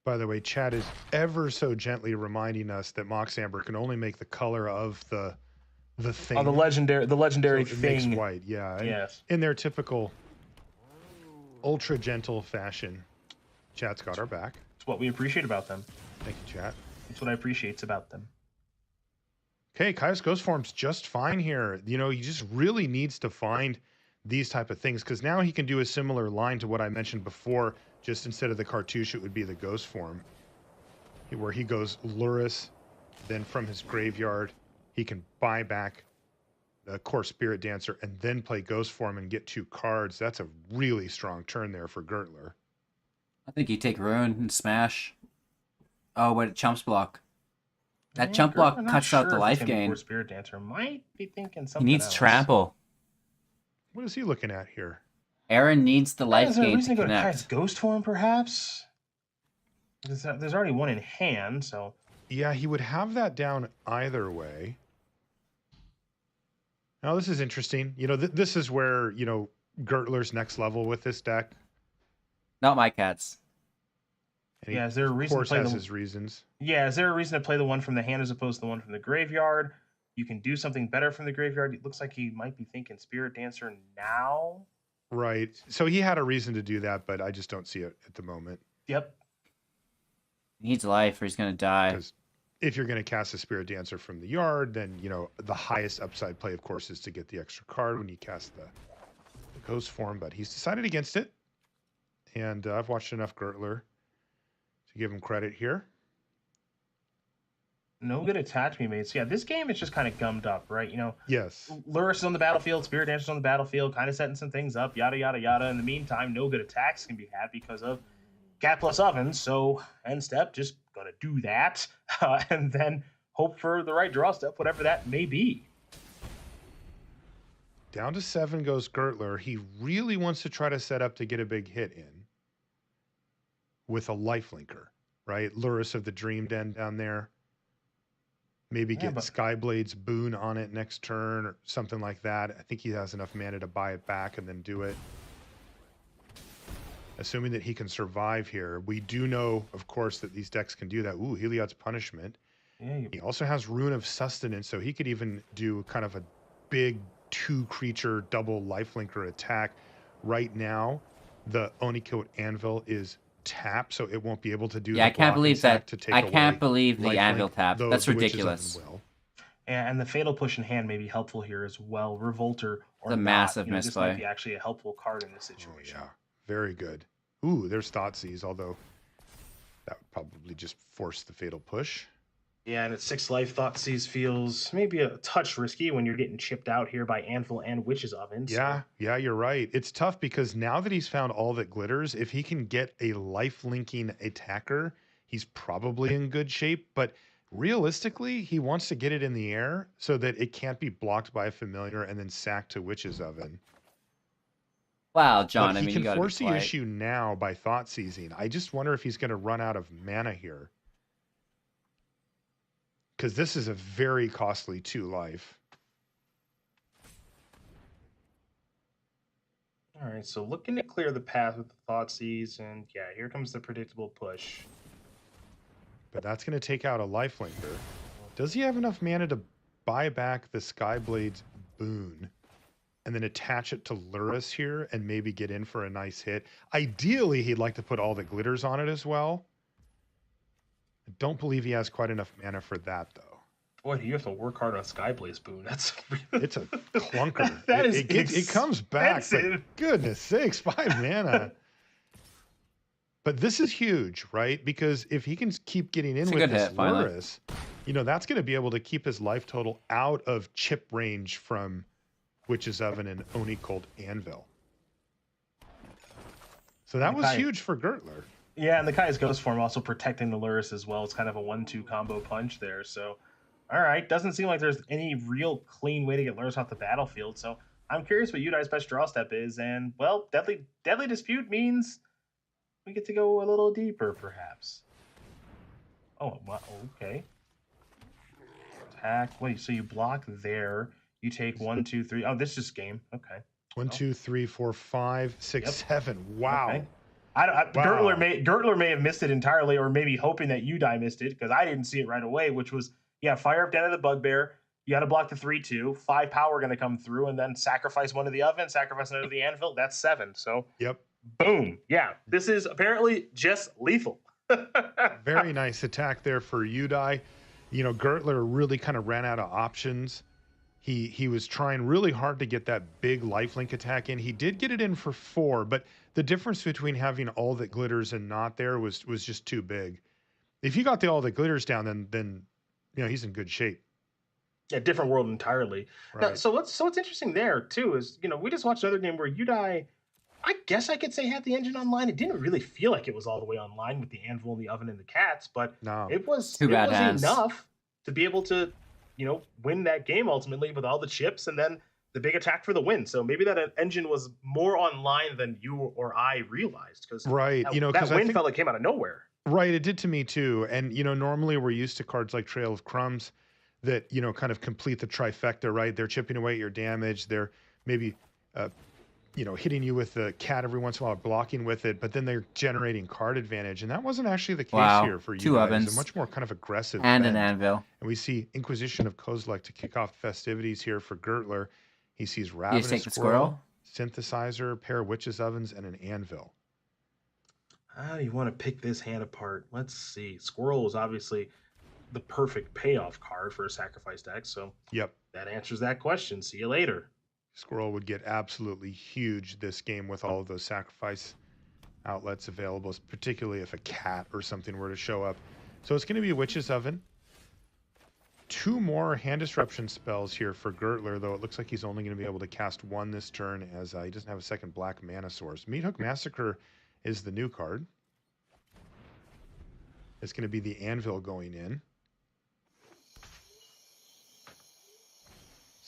By the way, Chad is ever so gently reminding us that Mox Amber can only make the color of the thing. Oh, the legendary so it thing. Makes white, yeah. Yes. In their typical ultra gentle fashion, Chad's got our back. It's what we appreciate about them. Thank you, Chad. It's what I appreciate about them. Okay, Caius Ghost Form's just fine here. You know, he just really needs to find these type of things because now he can do a similar line to what I mentioned before. Just instead of the Cartouche, it would be the Ghost Form, where he goes Luris, then from his graveyard, he can buy back the core Spirit Dancer and then play Ghost Form and get 2 cards. That's a really strong turn there for Gertler. I think you take Ruin and smash. Oh, wait, chumps block. That chump block cuts out the life gain. Spirit Dancer might be thinking something. He needs else. trample. What is he looking at here? Aaron needs the life gain to go to connect. Ghost Form, perhaps? There's already one in hand, so... Yeah, he would have that down either way. Now, this is interesting. You know, this is where, you know, Gertler's next level with this deck. Not my cats. And yeah, is there a reason to play his reasons. Yeah, is there a reason to play the one from the hand as opposed to the one from the graveyard? You can do something better from the graveyard. It looks like he might be thinking Spirit Dancer now. Right. So he had a reason to do that, but I just don't see it at the moment. Yep. He needs life or he's going to die. Because if you're going to cast a Spirit Dancer from the yard, then, you know, the highest upside play, of course, is to get the extra card when you cast the Ghost Form. But he's decided against it. And I've watched enough Gertler to give him credit here. No good attach me made. So yeah, this game is just kind of gummed up, right? You know, yes. Luris is on the battlefield, Spirit Dancer's on the battlefield, kind of setting some things up, yada yada yada. In the meantime, no good attacks can be had because of Cat plus Ovens. So end step, just gonna do that, and then hope for the right draw step, whatever that may be. Down to 7 goes Gertler. He really wants to try to set up to get a big hit in with a lifelinker, right? Luris of the Dream Den down there. Maybe get Skyblade's Boon on it next turn or something like that. I think he has enough mana to buy it back and then do it. Assuming that he can survive here. We do know, of course, that these decks can do that. Ooh, Heliod's Punishment. Yeah, he also has Rune of Sustenance, so he could even do kind of a big 2-creature double lifelinker attack. Right now, the Onikote Anvil is tap, so it won't be able to do. Yeah, the I can't block believe attack that. to take I away can't believe the lifelink, anvil tap. though That's the Witch's Oven ridiculous. will. And the Fatal Push in hand may be helpful here as well. Revolter or It's a not, massive this might misplay. be actually a helpful card in this situation. Oh, yeah, very good. Ooh, there's Thoughtseize, although that would probably just force the Fatal Push. Yeah, and at 6 life, Thoughtseize feels maybe a touch risky when you're getting chipped out here by Anvil and Witch's Oven. Yeah, yeah, you're right. It's tough because now that he's found all that glitters, if he can get a life-linking attacker, he's probably in good shape. But realistically, he wants to get it in the air so that it can't be blocked by a familiar and then sacked to Witch's Oven. Wow, John, But I he mean, can you gotta force be the quiet. issue now by thought seizing. I just wonder if he's going to run out of mana here. Because this is a very costly 2 life. All right, so looking to clear the path with the Thoughtseize, and yeah, here comes the predictable push. But that's going to take out a lifelinker. Does he have enough mana to buy back the Skyblade's boon and then attach it to Luris here and maybe get in for a nice hit? Ideally, he'd like to put all the glitters on it as well. I don't believe he has quite enough mana for that, though. Boy, you have to work hard on Skyblaze Boon. That's It's a clunker. That is it comes back. But expensive. goodness sakes, 5 mana. But this is huge, right? Because if he can keep getting in It's a with good this hit, finally. Luris, that's going to be able to keep his life total out of chip range from Witch's Oven and Oni Cold Anvil. So that was huge for Gertler. Yeah, and the Kai's Ghost form also protecting the Luris as well. It's kind of a 1-2 combo punch there. So, all right, doesn't seem like there's any real clean way to get Luris off the battlefield. So I'm curious what Udai's best draw step is. And, well, Deadly Dispute means we get to go a little deeper, perhaps. Oh, well, okay. Attack. Wait, so you block there. You take 1, 2, 3. Oh, this is just game. Okay. 1, 2, 3, 4, 5, 6, 7. Wow. Okay. Wow. Gertler may have missed it entirely, or maybe hoping that Udai missed it, because I didn't see it right away, which was, fire up Den of the Bugbear. You got to block the 3/2. 5 power going to come through, and then sacrifice one of the oven, sacrifice another of the anvil. That's 7. So, yep. Boom. Yeah, this is apparently just lethal. Very nice attack there for Udai. Gertler really kind of ran out of options. He was trying really hard to get that big lifelink attack in. He did get it in for 4, but the difference between having all that glitters and not there was just too big. If he got all the glitters down, then he's in good shape. Yeah, different world entirely. Right. Now, so what's interesting there too is we just watched another game where Udai, I guess I could say, had the engine online. It didn't really feel like it was all the way online with the anvil and the oven and the cats, but no, it was bad hands. enough to be able to win that game ultimately with all the chips and then the big attack for the win. So maybe that engine was more online than you or I realized, because right, that win felt like it came out of nowhere. Right, it did to me too. And normally we're used to cards like Trail of Crumbs that kind of complete the trifecta. Right, they're chipping away at your damage. They're maybe hitting you with the cat every once in a while, blocking with it, but then they're generating card advantage. And that wasn't actually the case here for you. 2 ovens. It's a much more kind of aggressive and bend. an anvil. And we see Inquisition of Kozilek to kick off festivities here for Gertler. He sees You Ravenous just take the Squirrel, squirrel. Synthesizer, pair of Witch's Ovens, and an Anvil. How do you want to pick this hand apart? Let's see. Squirrel is obviously the perfect payoff card for a sacrifice deck, so Yep. that answers that question. See you later. Squirrel would get absolutely huge this game with all of those sacrifice outlets available, particularly if a cat or something were to show up. So it's going to be a Witch's Oven. 2 more hand disruption spells here for Gertler, though it looks like he's only going to be able to cast 1 this turn, as he doesn't have a second black mana source. Meathook Massacre is the new card. It's going to be the Anvil going in.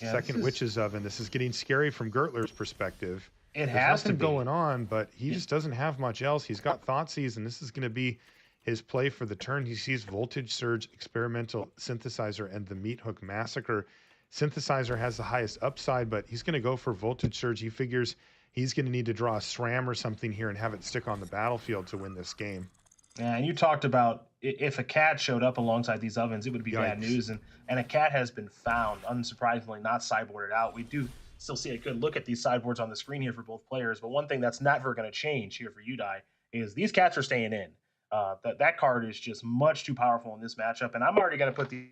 Yeah, Second Witch's Oven. This is getting scary from Gertler's perspective. It There's has to nothing be going on, but he just doesn't have much else. He's got Thoughtseize, and this is going to be his play for the turn. He sees Voltage Surge, Experimental Synthesizer, and the Meathook Massacre. Synthesizer has the highest upside, but he's going to go for Voltage Surge. He figures he's going to need to draw a SRAM or something here and have it stick on the battlefield to win this game. Yeah, and you talked about if a cat showed up alongside these ovens, it would be bad news. And a cat has been found, unsurprisingly, not sideboarded out. We do still see a good look at these sideboards on the screen here for both players. But one thing that's never going to change here for Udai is these cats are staying in. That card is just much too powerful in this matchup, and I'm already going to put the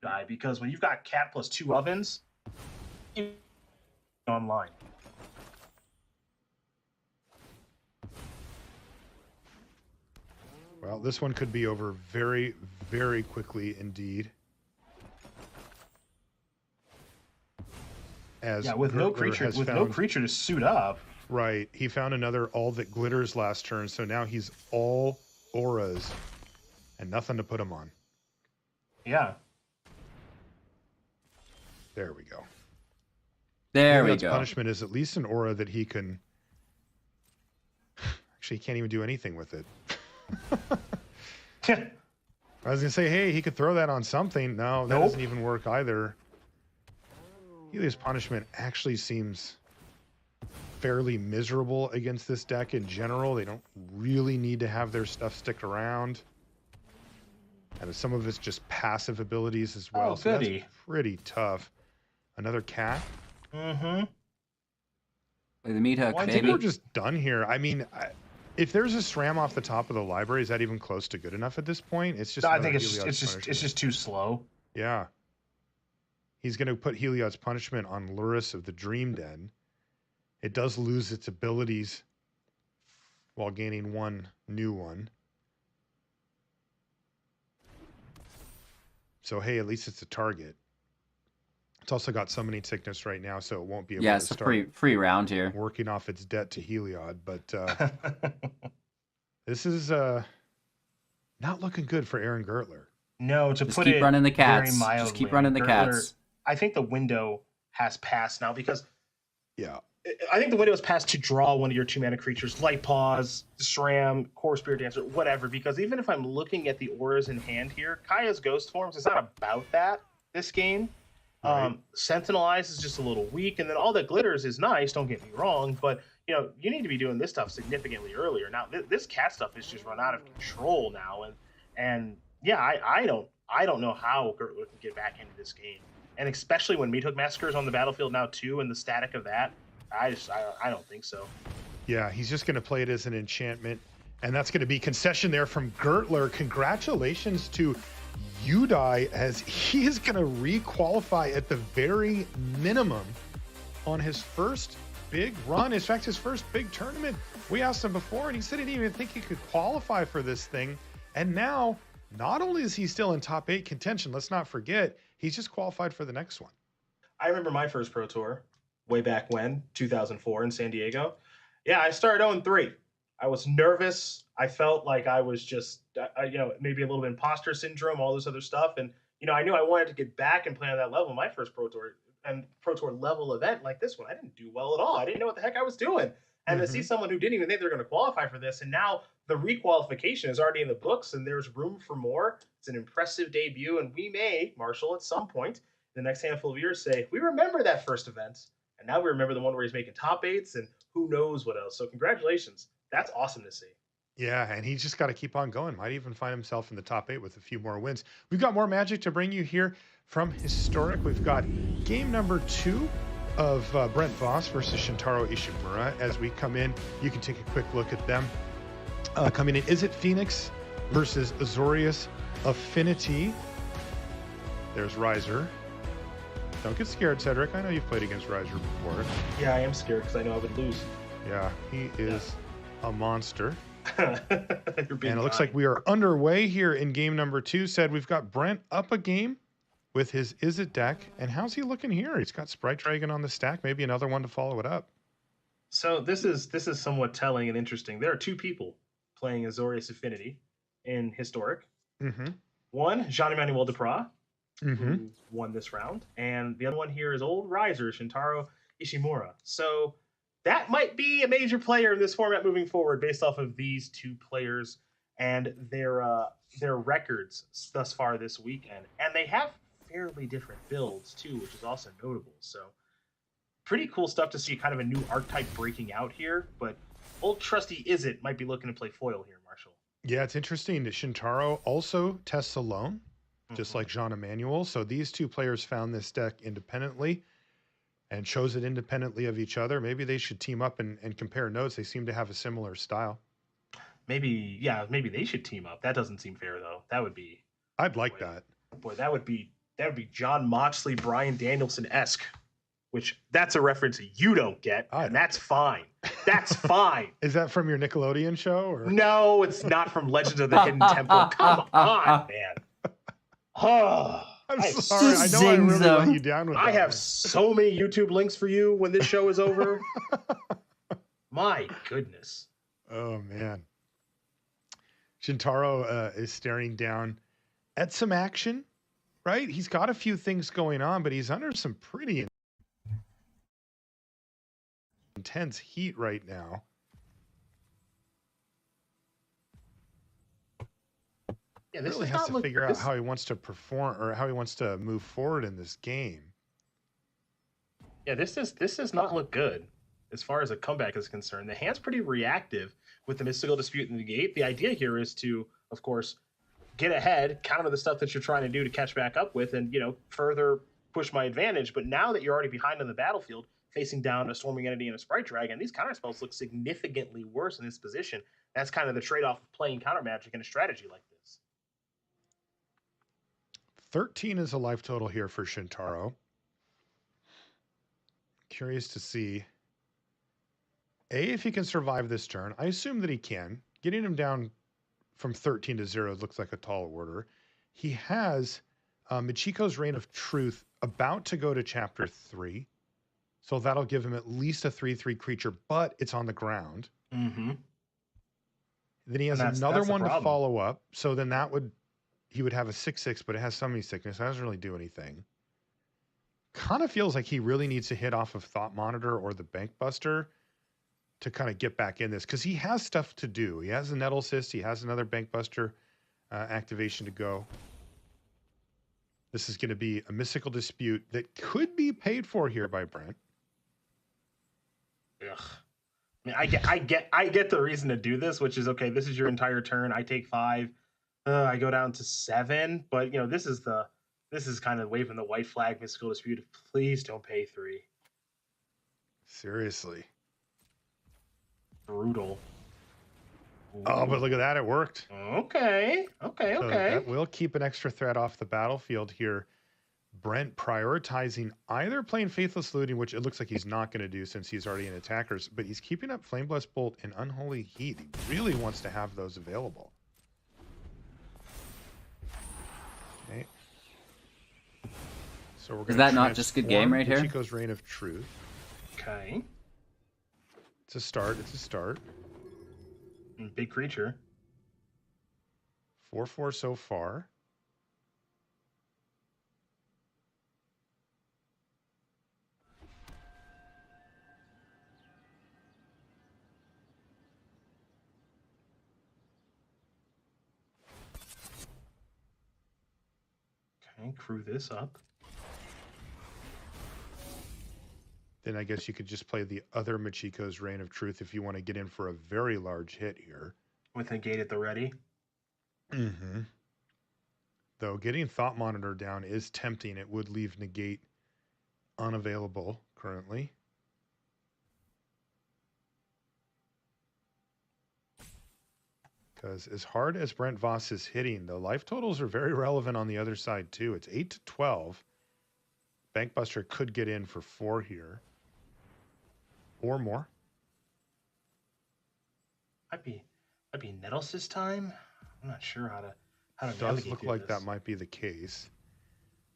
die because when you've got cat plus 2 ovens online. Well, this one could be over very, very quickly indeed. As with no Gertler creature to suit up. Right. He found another all that glitters last turn, so now he's all auras and nothing to put him on. Yeah. There we go. There we Heliod's go. punishment is at least an aura that he can... Actually, he can't even do anything with it. I was going to say, hey, he could throw that on something. No, that doesn't even work either. Heliod's punishment actually seems fairly miserable against this deck in general. They don't really need to have their stuff stick around. And some of it's just passive abilities as well. Oh, so goody. that's pretty tough. Another cat. Mm-hmm. The meat hook, I think we're just done here. I mean, if there's a SRAM off the top of the library, is that even close to good enough at this point? It's just. I think it's just too slow. Yeah. He's going to put Heliod's punishment on Luris of the Dream Den. It does lose its abilities while gaining one new one. So, hey, at least it's a target. It's also got summoning sickness right now, so it won't be able to it's start a free round here. working off its debt to Heliod. But this is not looking good for Aaron Gertler. No, to Just put keep it running the cats. very mildly, Just keep running the cats. I think the window has passed now because yeah, I think the window has passed to draw one of your 2-mana creatures, Light Paws, SRAM, Core Spirit Dancer, whatever. Because even if I'm looking at the auras in hand here, Kaya's Ghost Forms, it's not about that this game. Right. Sentinel Eyes is just a little weak, and then All That Glitters is nice. Don't get me wrong, but you need to be doing this stuff significantly earlier. Now this cat stuff is just run out of control now, and yeah, I don't know how Gertler can get back into this game, and especially when Meat Hook Massacre is on the battlefield now too, and the static of that, I don't think so. Yeah, he's just going to play it as an enchantment, and that's going to be concession there from Gertler. Congratulations to Udai, as he is going to re-qualify at the very minimum on his first big run. In fact, his first big tournament. We asked him before, and he said he didn't even think he could qualify for this thing. And now, not only is he still in top 8 contention, let's not forget, he's just qualified for the next one. I remember my first Pro Tour way back when, 2004 in San Diego. Yeah, I started 0-3. I was nervous. I felt like I was just, maybe a little bit imposter syndrome, all this other stuff. And, I knew I wanted to get back and play on that level. My first Pro Tour and Pro Tour level event like this one, I didn't do well at all. I didn't know what the heck I was doing. And to see someone who didn't even think they're going to qualify for this, and now the requalification is already in the books and there's room for more. It's an impressive debut. And we may, Marshall, at some point in the next handful of years say, we remember that first event. And now we remember the one where he's making top 8s and who knows what else. So congratulations. That's awesome to see. Yeah, and he's just got to keep on going. Might even find himself in the top 8 with a few more wins. We've got more Magic to bring you here from Historic. We've got game number 2 of Brent Voss versus Shintaro Ishimura. As we come in, you can take a quick look at them. Coming in, is it Phoenix versus Azorius Affinity? There's Riser. Don't get scared, Cedric. I know you've played against Riser before. Yeah, I am scared because I know I would lose. Yeah, he is a monster. And it looks like we are underway here in game number 2. Said we've got Brent up a game with his Is It deck. And how's he looking here? He's got Sprite Dragon on the stack. Maybe another one to follow it up. So this is somewhat telling and interesting. There are 2 people playing Azorius Affinity in Historic. Mm-hmm. One, Jean-Emmanuel Duprat, who won this round. And the other one here is old Riser, Shintaro Ishimura. So that might be a major player in this format moving forward based off of these 2 players and their records thus far this weekend. And they have fairly different builds too, which is also notable. So pretty cool stuff to see, kind of a new archetype breaking out here. But old trusty Izzet might be looking to play foil here, Marshall. Yeah, it's interesting that Shintaro also tests alone, just like Jean Emmanuel. So these 2 players found this deck independently. and chose it independently of each other. Maybe they should team up and compare notes. They seem to have a similar style. Maybe they should team up. That doesn't seem fair though. That would be. I'd like that. Boy, that would be John Moxley, Bryan Danielson-esque. Which that's a reference you don't get, and that's fine. That's fine. Is that from your Nickelodeon show? Or? No, it's not from Legends of the Hidden Temple. Come on, man. Oh, I'm sorry. I know I really let you down with that. I have so many YouTube links for you when this show is over. My goodness. Oh, man. Shintaro is staring down at some action, right? He's got a few things going on, but he's under some pretty intense heat right now. Yeah, this really has to figure out how he wants to perform or how he wants to move forward in this game. Yeah, this does not look good as far as a comeback is concerned. The hand's pretty reactive with the Mystical Dispute and the Negate. The idea here is to, of course, get ahead, counter the stuff that you're trying to do to catch back up with, and further push my advantage. But now that you're already behind on the battlefield, facing down a Storming Entity and a Sprite Dragon, these counter spells look significantly worse in this position. That's kind of the trade-off of playing counter magic in a strategy like this. 13 is a life total here for Shintaro. Curious to see, if he can survive this turn. I assume that he can. Getting him down from 13 to 0 looks like a tall order. He has Michiko's Reign of Truth about to go to Chapter 3. So that'll give him at least a 3/3 creature, but it's on the ground. Mm-hmm. Then he has another one to follow up. So then he would have a 6/6, but it has Summoning Sickness. That doesn't really do anything. Kind of feels like he really needs to hit off of Thought Monitor or the Bank Buster to kind of get back in this, because he has stuff to do. He has a Nettle Cyst. He has another Bank Buster activation to go. This is going to be a Mystical Dispute that could be paid for here by Brent. Ugh. I mean, I get the reason to do this, which is okay. This is your entire turn. I take 5. I go down to 7, but this is kind of waving the white flag. Mystical Dispute. Please don't pay 3. Seriously. Brutal. Ooh. Oh, but look at that. It worked. Okay. So that will keep an extra threat off the battlefield here. Brent prioritizing either playing Faithless Looting, which it looks like he's not going to do since he's already in attackers, but he's keeping up Flameblast Bolt and Unholy Heat. He really wants to have those available. Okay. So we're going Is that not just good game right here? Chico's Reign of Truth. Okay. It's a start. Big creature. 4/4 so far. Okay, crew this up. Then I guess you could just play the other Michiko's Reign of Truth if you want to get in for a very large hit here. With Negate at the ready. Mm-hmm. Though getting Thought Monitor down is tempting. It would leave Negate unavailable currently. Because as hard as Brent Voss is hitting, the life totals are very relevant on the other side too. It's 8-12. Bankbuster could get in for 4 here. Or more. Might be Nettle Cyst time. I'm not sure how to It does look like that might be the case.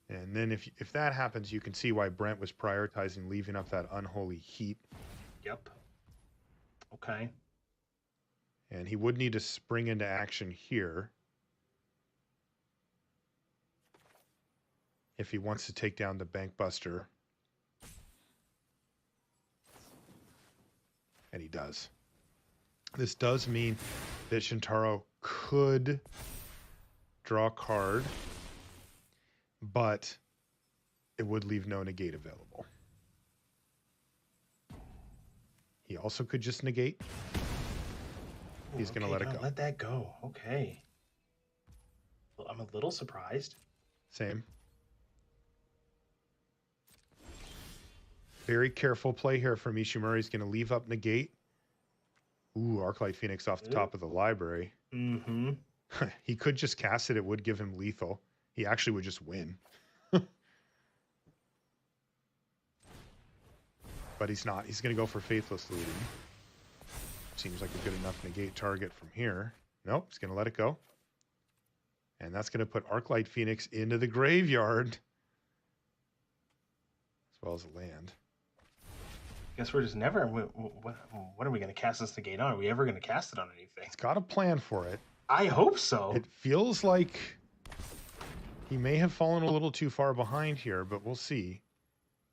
And then if that happens, you can see why Brent was prioritizing leaving up that Unholy Heat. Yep. Okay. And he would need to spring into action here if he wants to take down the Bank Buster. And he does. This does mean that Shintaro could draw a card, but it would leave no negate available. He also could just negate. He's going to let it go. Let that go. Okay. Well, I'm a little surprised. Same. Very careful play here from Ishimura. He's going to leave up negate. Ooh, Arclight Phoenix off the top of the library. Mm-hmm. He could just cast it. It would give him lethal. He actually would just win. But he's not. He's going to go for Faithless Looting. Seems like a good enough negate target from here. Nope, he's going to let it go. And that's going to put Arclight Phoenix into the graveyard. As well as a land. Guess we're just never... What are we going to cast this negate on? Are we ever going to cast it on anything? He's got a plan for it. I hope so. It feels like he may have fallen a little too far behind here, but we'll see.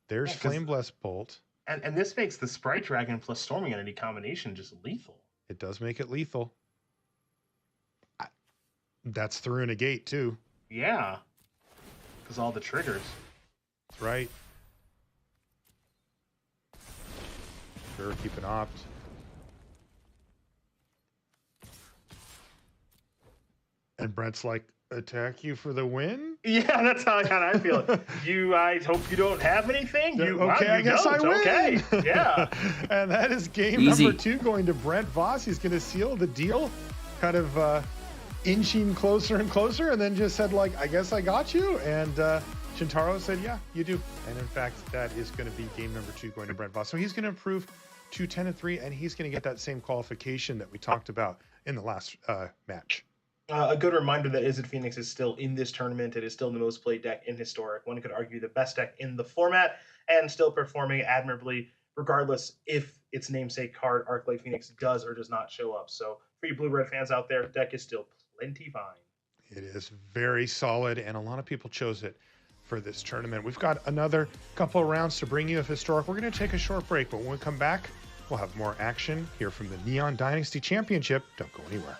There's Flame Blessed Bolt. And this makes the Sprite Dragon plus Storming Entity combination just lethal. It does make it lethal. That's through a negate, too. Yeah. Because all the triggers. That's right. Sure, keep an opt. And Brent's like, attack you for the win? Yeah, that's how I feel. I hope you don't have anything. Okay, I guess I win. Okay, yeah. And that is game Easy. number 2 going to Brent Voss. He's going to seal the deal, kind of inching closer and closer, and then just said, like, I guess I got you. And Shintaro said, yeah, you do. And in fact, that is going to be game number 2 going to Brent Voss. So he's going to improve to 10-3, and he's going to get that same qualification that we talked about in the last match. A good reminder that Izzet Phoenix is still in this tournament. It is still the most played deck in Historic. One could argue the best deck in the format, and still performing admirably, regardless if its namesake card, Arclight Phoenix, does or does not show up. So for you Blue-Red fans out there, deck is still plenty fine. It is very solid, and a lot of people chose it for this tournament. We've got another couple of rounds to bring you of Historic. We're going to take a short break, but when we come back, we'll have more action here from the Neon Dynasty Championship. Don't go anywhere.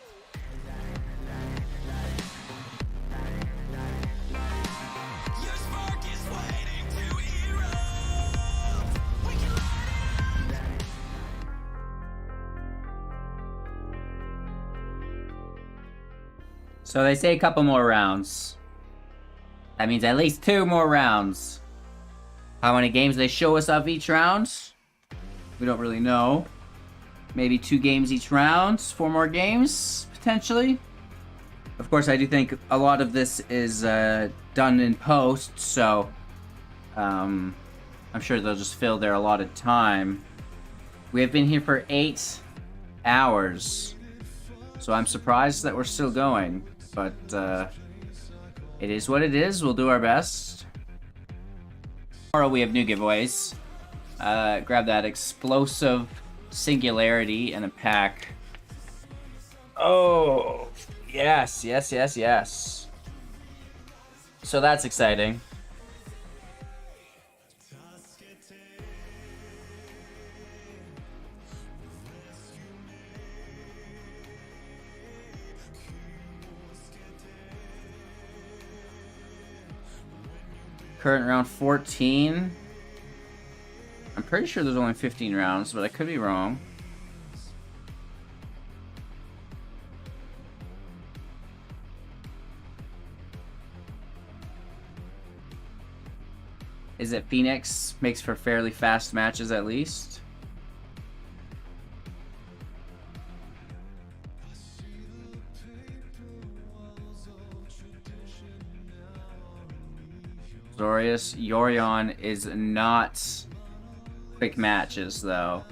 So they say a couple more rounds. That means at least 2 more rounds. How many games they show us of each round? We don't really know. Maybe 2 games each round. 4 more games, potentially. Of course, I do think a lot of this is done in post, so I'm sure they'll just fill their allotted time. We have been here for 8 hours, so I'm surprised that we're still going. But it is what it is. We'll do our best. Tomorrow we have new giveaways. Grab that explosive singularity in a pack. Oh, yes, yes, yes, yes. So that's exciting. Current round 14. I'm pretty sure there's only 15 rounds, but I could be wrong. Is it Phoenix? Makes for fairly fast matches at least. Zorius, Yorion is not quick matches though.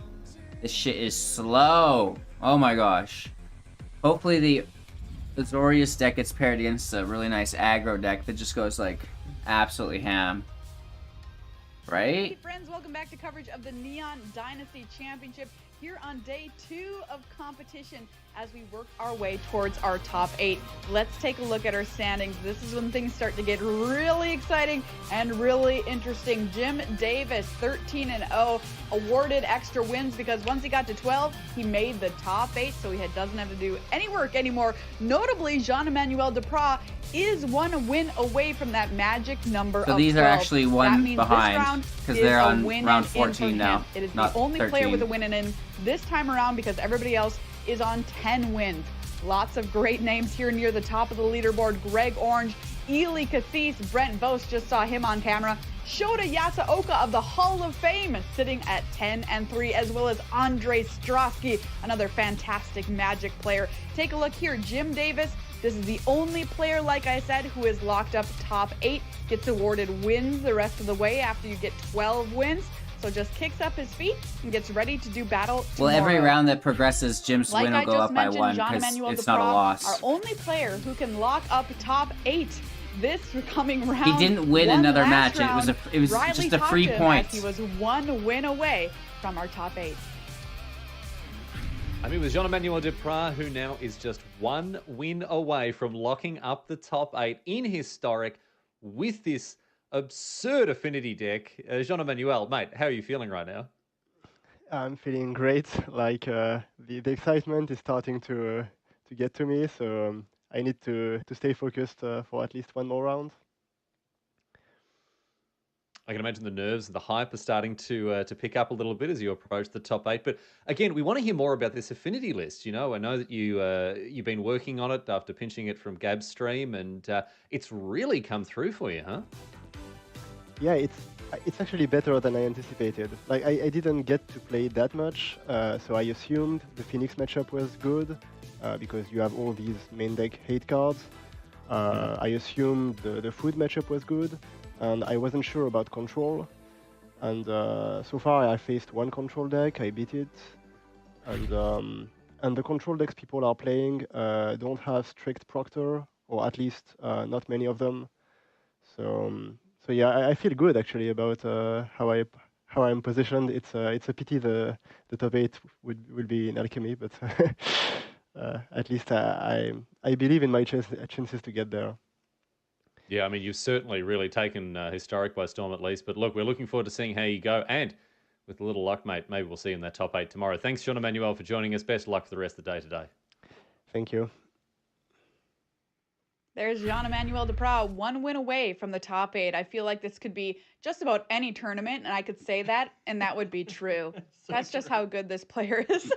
This shit is slow. Oh my gosh. Hopefully the Zorius deck gets paired against a really nice aggro deck that just goes like absolutely ham. Right? Hey friends, welcome back to coverage of the Neon Dynasty Championship here on day 2 of competition as we work our way towards our top 8. Let's take a look at our standings. This is when things start to get really exciting and really interesting. Jim Davis, 13-0, awarded extra wins because once he got to 12, he made the top 8, so he doesn't have to do any work anymore. Notably, Jean-Emmanuel Duprat is 1 win away from that magic number of 12. So these are actually one behind because they're on round 14 now. It is not the only 13. player with a win in this time around because everybody else is on 10 wins. Lots of great names here near the top of the leaderboard. Greg Orange, Ely Cathese, Brent Vos, just saw him on camera. Shota Yasaoka of the Hall of Fame sitting at 10-3, as well as Andre Strosky, another fantastic Magic player. Take a look here, Jim Davis. This is the only player, like I said, who is locked up top 8, gets awarded wins the rest of the way after you get 12 wins. So just kicks up his feet and gets ready to do battle tomorrow. Well, every round that progresses, Jim's win will go up by 1 because it's not a loss. Our only player who can lock up top 8 this coming round. He didn't win another match. It was Riley just a free point. He was 1 win away from our top 8. I mean, with Jean-Emmanuel Duprat, who now is just 1 win away from locking up the top 8 in Historic with this absurd affinity deck. Jean-Emmanuel, mate, how are you feeling right now? I'm feeling great. Like the excitement is starting to get to me, so I need to stay focused for at least 1 more round. I can imagine the nerves and the hype are starting to pick up a little bit as you approach the top 8. But again, we want to hear more about this affinity list. You know, I know that you've been working on it after pinching it from Gab's stream, and it's really come through for you, huh? Yeah, it's actually better than I anticipated. Like I didn't get to play that much, so I assumed the Phoenix matchup was good because you have all these main deck hate cards. I assumed the food matchup was good. And I wasn't sure about control, and so far I faced 1 control deck, I beat it, and the control decks people are playing don't have strict Proctor, or at least not many of them. So yeah, I feel good actually about how I'm positioned. It's a pity the top 8 will be in Alchemy, but at least I believe in my chances to get there. Yeah, I mean, you've certainly really taken Historic by storm at least. But look, we're looking forward to seeing how you go. And with a little luck, mate, maybe we'll see you in that top 8 tomorrow. Thanks, Jean-Emmanuel, for joining us. Best of luck for the rest of the day today. Thank you. There's Jean-Emmanuel Duprat, 1 win away from the top 8. I feel like this could be just about any tournament, and I could say that, and that would be true. That's just how good this player is.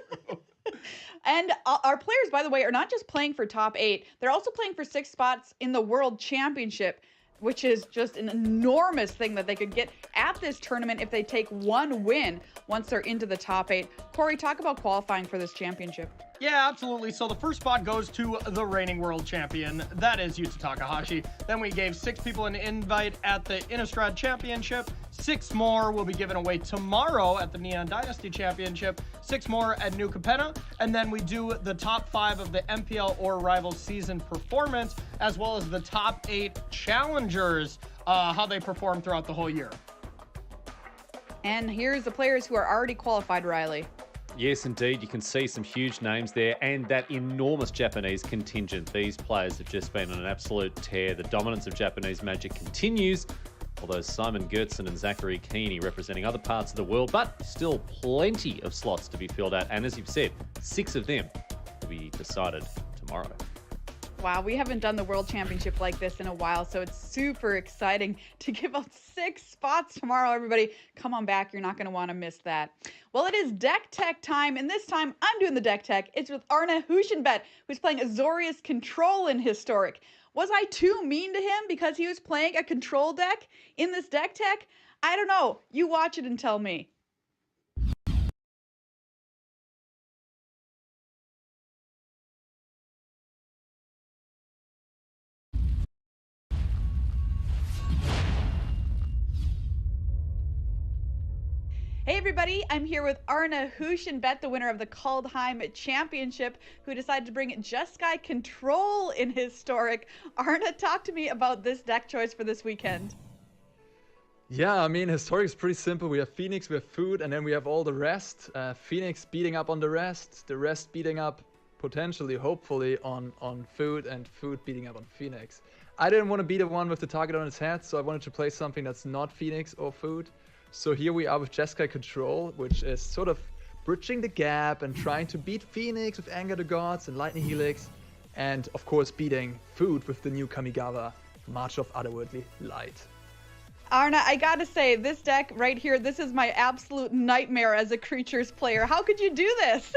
And our players, by the way, are not just playing for top 8. They're also playing for 6 spots in the World Championship, which is just an enormous thing that they could get at this tournament if they take 1 win once they're into the top 8. Corey, talk about qualifying for this championship. Yeah, absolutely. So the first spot goes to the reigning world champion. That is Yuta Takahashi. Then we gave 6 people an invite at the Innistrad Championship. 6 more will be given away tomorrow at the Neon Dynasty Championship. 6 more at New Capenna. And then we do the top 5 of the MPL or Rivals season performance, as well as the top 8 challengers, how they perform throughout the whole year. And here's the players who are already qualified, Riley. Yes, indeed. You can see some huge names there and that enormous Japanese contingent. These players have just been on an absolute tear. The dominance of Japanese Magic continues, although Simon Gertzen and Zachary Keeney representing other parts of the world, but still plenty of slots to be filled out. And as you've said, 6 of them will be decided tomorrow. Wow, we haven't done the World Championship like this in a while, so it's super exciting to give out 6 spots tomorrow, everybody. Come on back, you're not going to want to miss that. Well, it is deck tech time, and this time I'm doing the deck tech. It's with Arne Huschenbett, who's playing Azorius Control in Historic. Was I too mean to him because he was playing a control deck in this deck tech? I don't know. You watch it and tell me. Hey everybody, I'm here with Arne Huschenbett, the winner of the Kaldheim Championship, who decided to bring Jeskai Control in Historic. Arne, talk to me about this deck choice for this weekend. Yeah, I mean, Historic is pretty simple. We have Phoenix, we have Food, and then we have all the rest. Phoenix beating up on the rest beating up potentially, hopefully, on Food, and Food beating up on Phoenix. I didn't want to be the one with the target on his head, so I wanted to play something that's not Phoenix or Food. So here we are with Jeskai Control, which is sort of bridging the gap and trying to beat Phoenix with Anger the Gods and Lightning Helix, and of course beating Food with the new Kamigawa, March of Otherworldly Light. Arne, I gotta say, this deck right here, this is my absolute nightmare as a Creatures player. How could you do this?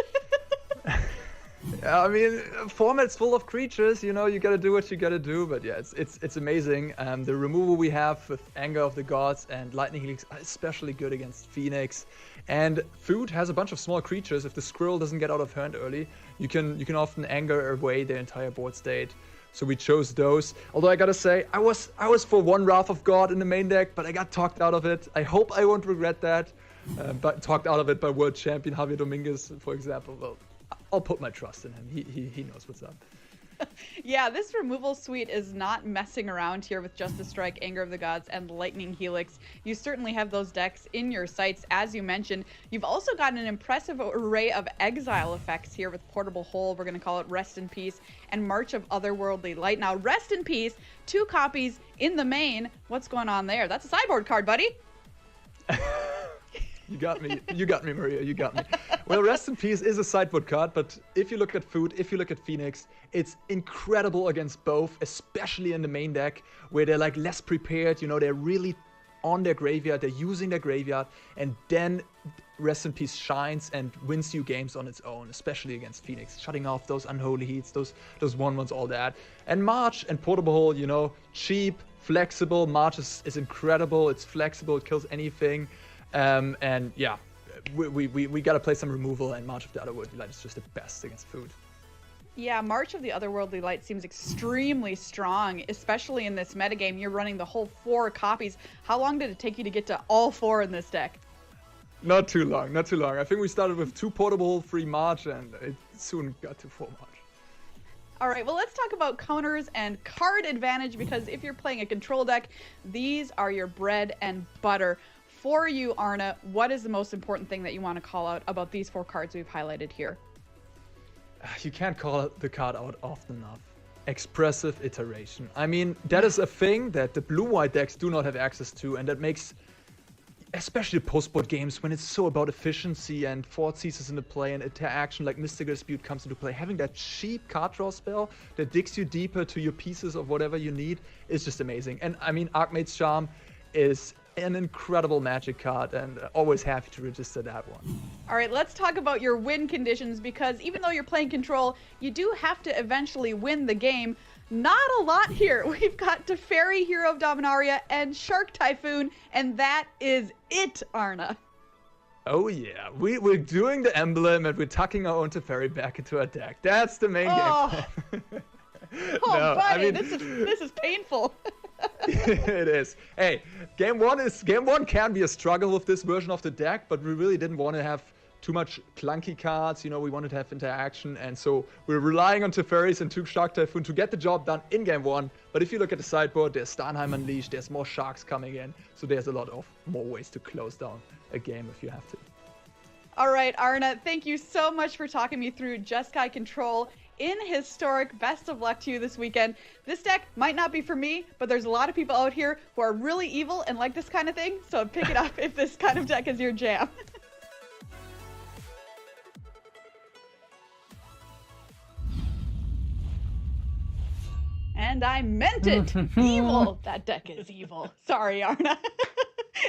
I mean, format's full of creatures, you know, you gotta do what you gotta do, but yeah, it's amazing. The removal we have with Anger of the Gods and Lightning Helix are especially good against Phoenix. And Food has a bunch of small creatures. If the Squirrel doesn't get out of hand early, you can often anger away their entire board state. So we chose those. Although I gotta say, I was for one Wrath of God in the main deck, but I got talked out of it. I hope I won't regret that. But talked out of it by world champion Javier Dominguez, for example. Well, I'll put my trust in him. He knows what's up. Yeah, this removal suite is not messing around here with Justice Strike, Anger of the Gods, and Lightning Helix. You certainly have those decks in your sights, as you mentioned. You've also got an impressive array of exile effects here with Portable Hole, we're going to call it Rest in Peace, and March of Otherworldly Light. Now, Rest in Peace, 2 copies in the main. What's going on there? That's a sideboard card, buddy. You got me. You got me, Maria. You got me. Well, Rest in Peace is a sideboard card, but if you look at Food, if you look at Phoenix, it's incredible against both, especially in the main deck, where they're like less prepared. You know, they're really on their graveyard, they're using their graveyard, and then Rest in Peace shines and wins you games on its own, especially against Phoenix, shutting off those Unholy Heats, those 1/1s, all that. And March and Portable Hole, you know, cheap, flexible. March is incredible. It's flexible. It kills anything. And yeah, we got to play some removal, and March of the Otherworldly Light is just the best against Food. Yeah, March of the Otherworldly Light seems extremely strong, especially in this metagame. You're running the whole 4 copies. How long did it take you to get to all 4 in this deck? Not too long, not too long. I think we started with 2 Portable, 3 March, and it soon got to 4 March. All right, well, let's talk about counters and card advantage, because if you're playing a control deck, these are your bread and butter. For you, Arna, what is the most important thing that you want to call out about these 4 cards we've highlighted here? You can't call the card out often enough. Expressive Iteration. I mean, that is a thing that the blue-white decks do not have access to, and that makes, especially post-board games, when it's so about efficiency and Fort Ceases into play and interaction like Mystical Dispute comes into play, having that cheap card draw spell that digs you deeper to your pieces of whatever you need is just amazing. And I mean, Archmage's Charm is an incredible Magic card, and always happy to register that one. All right, let's talk about your win conditions, because even though you're playing control, you do have to eventually win the game. Not a lot here. We've got Teferi, Hero of Dominaria, and Shark Typhoon, and that is it, Arna. Oh yeah, we're doing the emblem, and we're tucking our own Teferi back into our deck. That's the main game plan. Oh, No, buddy, I mean, this is painful. It is. Hey, game one can be a struggle with this version of the deck, but we really didn't want to have too much clunky cards. You know, we wanted to have interaction, and so we're relying on Teferis and 2 Shark Typhoon to get the job done in game 1. But if you look at the sideboard, there's Starnheim Unleashed, there's more sharks coming in, so there's a lot of more ways to close down a game if you have to. All right, Arna, thank you so much for talking me through Jeskai Control in Historic. Best of luck to you this weekend. This deck might not be for me, but there's a lot of people out here who are really evil and like this kind of thing, so pick it up if this kind of deck is your jam. And I meant it. Evil. That deck is evil. Sorry, Arna.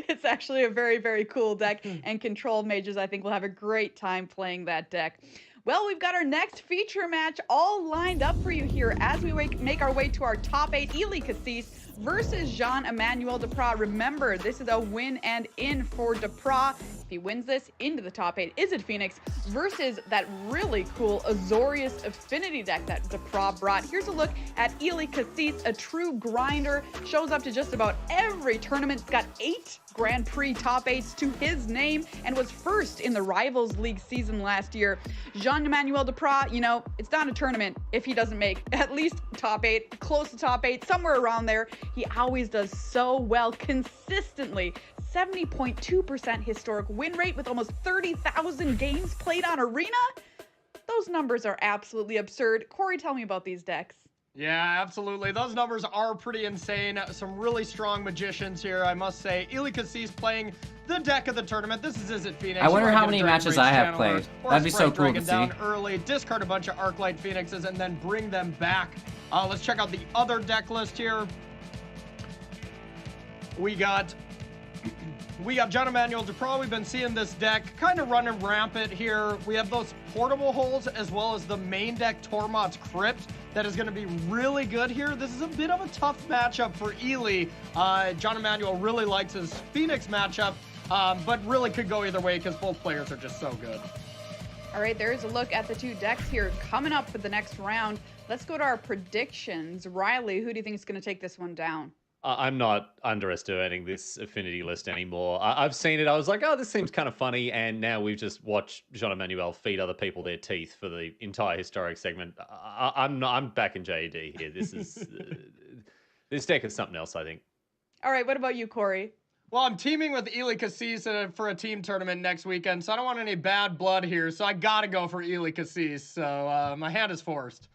It's actually a very, very cool deck, and Control Mages, I think, will have a great time playing that deck. Well, we've got our next feature match all lined up for you here as we make our way to our top 8. Ely Cassis versus Jean-Emmanuel Duprat. Remember, this is a win and in for Duprat. If he wins this, into the top 8. Is it Phoenix versus that really cool Azorius Affinity deck that Duprat brought? Here's a look at Ely Cassis, a true grinder. Shows up to just about every tournament. It's got 8 Grand Prix top 8s to his name and was first in the Rivals League season last year. Jean-Emmanuel Duprat, you know, it's not a tournament if he doesn't make at least top 8, close to top 8, somewhere around there. He always does so well consistently. 70.2% historic win rate with almost 30,000 games played on Arena. Those numbers are absolutely absurd. Corey, tell me about these decks. Yeah, absolutely. Those numbers are pretty insane. Some really strong magicians here, I must say. Ely Cassis playing the deck of the tournament. This is it, Phoenix. I wonder how many matches I have played. That'd be so cool to see. Down early, discard a bunch of Arclight Phoenixes, and then bring them back. Let's check out the other deck list here. We got We got John Emmanuel Duprat. We've been seeing this deck kind of running rampant here. We have those portable holes as well as the main deck Tormod's Crypt that is going to be really good here. This is a bit of a tough matchup for Ely. John Emmanuel really likes his Phoenix matchup, but really could go either way because both players are just so good. All right, there's a look at the two decks here coming up for the next round. Let's go to our predictions. Riley, who do you think is going to take this one down? I'm not underestimating this affinity list anymore. I've seen it. I was like, oh, this seems kind of funny. And now we've just watched Jean-Emmanuel feed other people their teeth for the entire historic segment. I'm back in JED here. This is this deck is something else, I think. All right, what about you, Corey? Well, I'm teaming with Ely Cassis for a team tournament next weekend, so I don't want any bad blood here. So I got to go for Ely Cassis. So my hand is forced.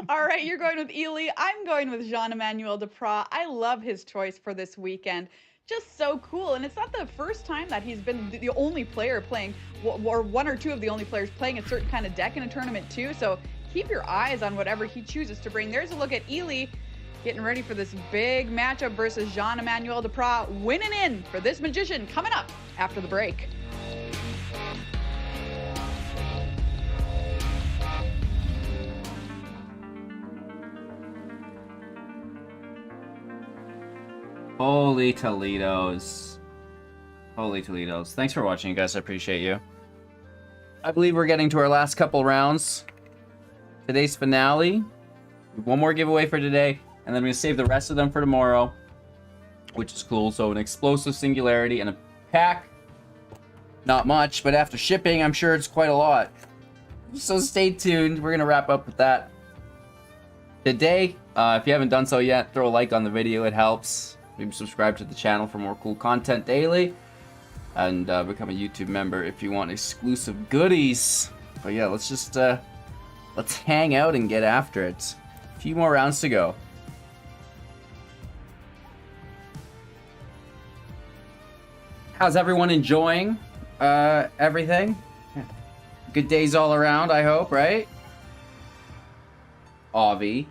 All right, you're going with Ely. I'm going with Jean-Emmanuel Duprat. I love his choice for this weekend. Just so cool. And it's not the first time that he's been the only player playing, or one or two of the only players playing a certain kind of deck in a tournament too. So keep your eyes on whatever he chooses to bring. There's a look at Ely getting ready for this big matchup versus Jean-Emmanuel Duprat, winning in for this magician coming up after the break. Holy Toledos. Holy Toledos. Thanks for watching, you guys. I appreciate you. I believe we're getting to our last couple rounds. Today's finale. One more giveaway for today, and then I'm going to save the rest of them for tomorrow, which is cool. So an explosive singularity and a pack. Not much, but after shipping, I'm sure it's quite a lot. So stay tuned. We're going to wrap up with that today. If you haven't done so yet, throw a like on the video. It helps. Maybe subscribe to the channel for more cool content daily, and become a YouTube member if you want exclusive goodies. But yeah, let's just let's hang out and get after it. A few more rounds to go. How's everyone enjoying everything? Good days all around, I hope, right? Obviously.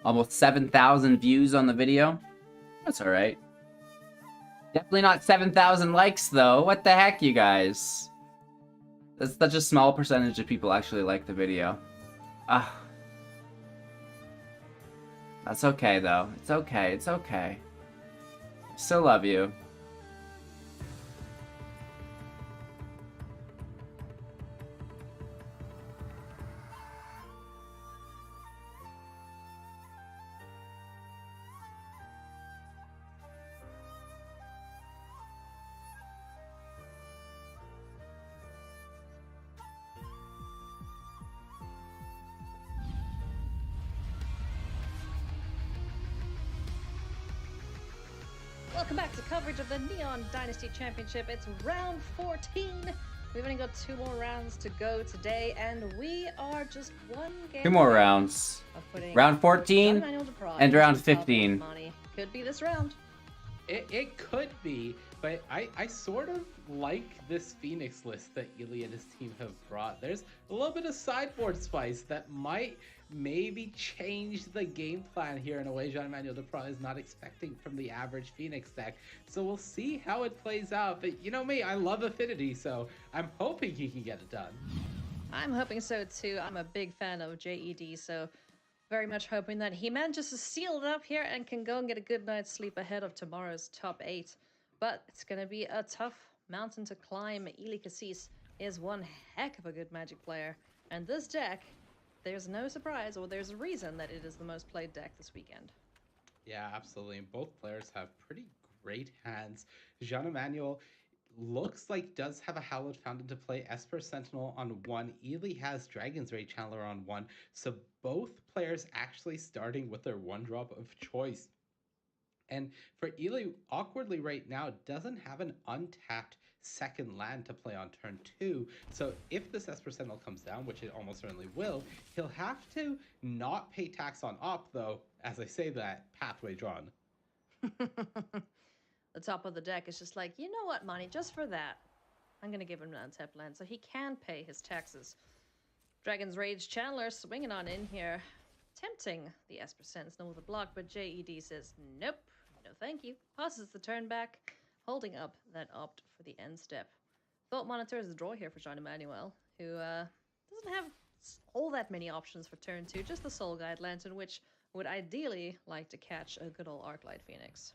Almost 7,000 views on the video. That's all right. Definitely not 7,000 likes, though. What the heck, you guys? That's such a small percentage of people actually like the video. That's okay, though. It's okay. It's okay. Still love you. Welcome back to coverage of the Neon Dynasty Championship. It's round 14. We've only got 2 more rounds to go today, and we are just one game. 2 more rounds. Round 14 and round 15. Could be this round. It could be, but I sort of like this Phoenix list that Ely and his team have brought. There's a little bit of sideboard spice that might maybe change the game plan here in a way Jean-Emmanuel Duprat is not expecting from the average Phoenix deck. So we'll see how it plays out. But you know me, I love Affinity, so I'm hoping he can get it done. I'm hoping so too. I'm a big fan of JED, so very much hoping that he manages to seal it up here and can go and get a good night's sleep ahead of tomorrow's top 8. But it's going to be a tough mountain to climb. Ely Cassis is one heck of a good Magic player. And this deck, there's no surprise, or there's a reason that it is the most played deck this weekend. Yeah, absolutely. And both players have pretty great hands. Jean-Emmanuel looks like does have a Hallowed Fountain to play, Esper Sentinel on 1. Ely has Dragon's Rage Channeler on 1. So both players actually starting with their 1-drop of choice. And for Ely, awkwardly right now, doesn't have an untapped second land to play on turn 2. So if this Esper Sentinel comes down, which it almost certainly will, he'll have to not pay tax on op, though, as I say that, pathway drawn. the top of the deck is just like, you know what, money, just for that, I'm going to give him an untapped land so he can pay his taxes. Dragon's Rage Chandler swinging on in here, tempting the Esper Sentinel with a block, but JED says, nope, no thank you. Passes the turn back, holding up that opt for the end step. Thought Monitor is the draw here for Jean Emmanuel, who doesn't have all that many options for turn 2, just the Soul Guide Lantern, which would ideally like to catch a good old Arclight Phoenix.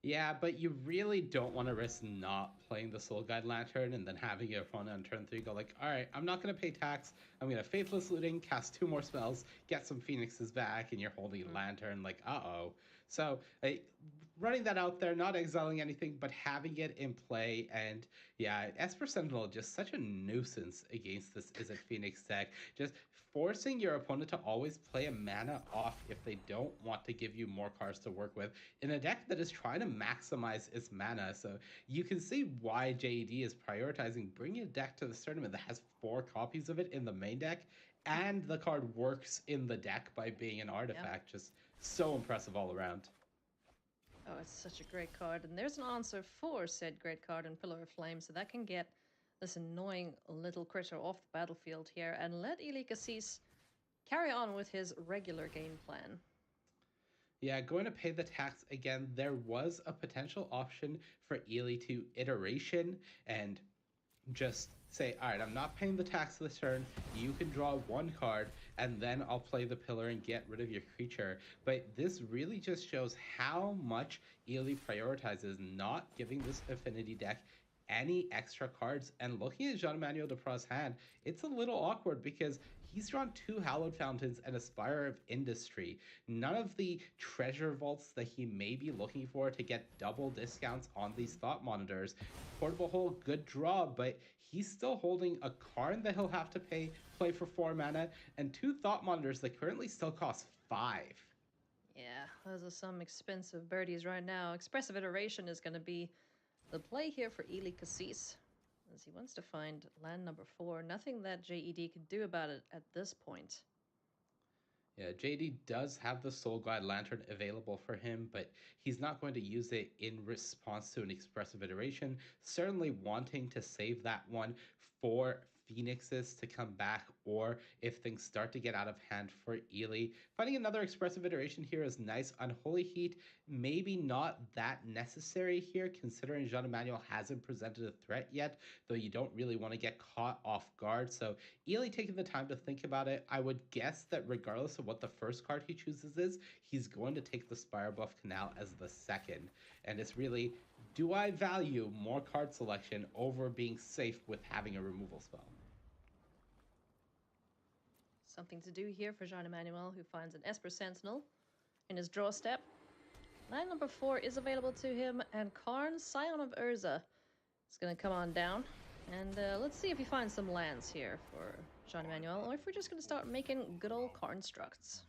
Yeah, but you really don't want to risk not playing the Soul Guide Lantern and then having your opponent on turn 3 go like, all right, I'm not going to pay tax. I'm going to Faithless Looting, cast 2 more spells, get some Phoenixes back, and you're holding a Lantern. Like, uh-oh. So running that out there, not exiling anything, but having it in play. And yeah, Esper Sentinel, just such a nuisance against this Izzet Phoenix deck. Just forcing your opponent to always play a mana off if they don't want to give you more cards to work with in a deck that is trying to maximize its mana. So you can see why JED is prioritizing bringing a deck to this tournament that has 4 copies of it in the main deck, and the card works in the deck by being an artifact. Just so impressive all around. Oh, it's such a great card. And there's an answer for said great card in Pillar of Flame, so that can get this annoying little critter off the battlefield here and let Eli Cassis carry on with his regular game plan. Yeah, going to pay the tax again. There was a potential option for Ely to iteration and just say, all right, I'm not paying the tax this turn. You can draw 1 card, and then I'll play the pillar and get rid of your creature. But this really just shows how much Ely prioritizes not giving this affinity deck any extra cards. And looking at Jean-Emmanuel Duprat's hand, it's a little awkward because he's drawn 2 Hallowed Fountains and a Spire of Industry. None of the treasure vaults that he may be looking for to get double discounts on these Thought Monitors. Portable Hole, good draw, but he's still holding a Karn that he'll have to play for 4 mana, and 2 Thought Monitors that currently still cost 5. Yeah, those are some expensive birdies right now. Expressive Iteration is going to be the play here for Eli Cassis, as he wants to find land number 4. Nothing that JED could do about it at this point. Yeah, JD does have the Soul Guide Lantern available for him, but he's not going to use it in response to an Expressive Iteration. Certainly wanting to save that one for Phoenixes to come back, or if things start to get out of hand for Ely. Finding another Expressive Iteration here is nice. Unholy Heat, maybe not that necessary here, considering Jean-Emmanuel hasn't presented a threat yet, though you don't really want to get caught off guard. So Ely taking the time to think about it, I would guess that regardless of what the first card he chooses is, he's going to take the Spire Buff Canal as the second. And it's really, do I value more card selection over being safe with having a removal spell? Something to do here for Jean-Emmanuel, who finds an Esper Sentinel in his draw step. Land number 4 is available to him, and Karn, Scion of Urza, is going to come on down. And let's see if he finds some lands here for Jean-Emmanuel, or if we're just going to start making good old Karnstructs.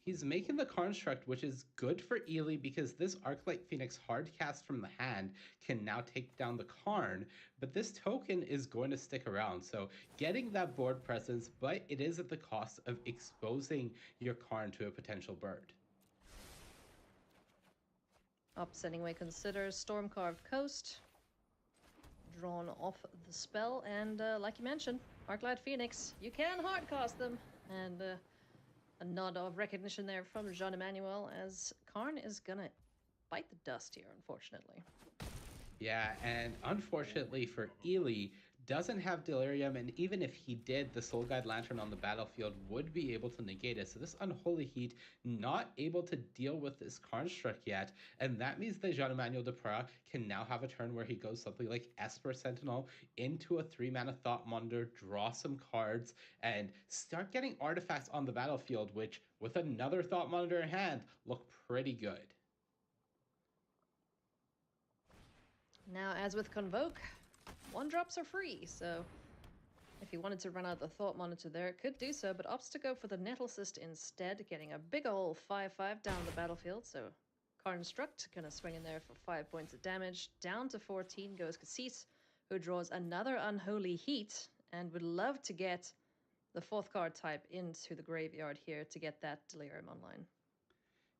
He's making the Construct, which is good for Ely because this Arclight Phoenix hard cast from the hand can now take down the Karn, but this token is going to stick around. So getting that board presence, but it is at the cost of exposing your Karn to a potential bird. Upsetting way consider Storm-Carved Coast. Drawn off the spell, and like you mentioned, Arclight Phoenix, you can hardcast them, and a nod of recognition there from Jean-Emmanuel, as Karn is gonna bite the dust here, unfortunately. Yeah, and unfortunately for Ely, doesn't have Delirium, and even if he did, the Soul Guide Lantern on the battlefield would be able to negate it. So this Unholy Heat not able to deal with this Construct yet, and that means that Jean-Emmanuel Duprat can now have a turn where he goes something like Esper Sentinel into a 3-mana Thought Monitor, draw some cards, and start getting artifacts on the battlefield, which, with another Thought Monitor in hand, look pretty good. Now, as with Convoke, 1-drops are free, so if he wanted to run out the Thought Monitor there, it could do so, but opts to go for the Nettle Cyst instead, getting a big ol' 5/5 down the battlefield, so Karnstruct gonna swing in there for 5 points of damage. Down to 14 goes Cassis, who draws another Unholy Heat, and would love to get the 4th card type into the graveyard here to get that Delirium online.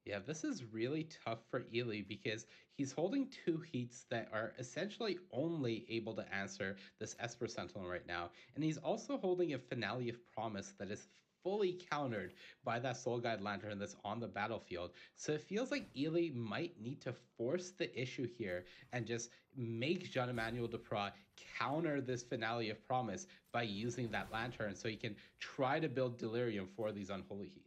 Yeah, this is really tough for Ely because he's holding two heats that are essentially only able to answer this Esper Sentinel right now. And he's also holding a Finale of Promise that is fully countered by that Soul Guide Lantern that's on the battlefield. So it feels like Ely might need to force the issue here and just make Jean-Emmanuel Duprat counter this Finale of Promise by using that Lantern so he can try to build Delirium for these Unholy Heats.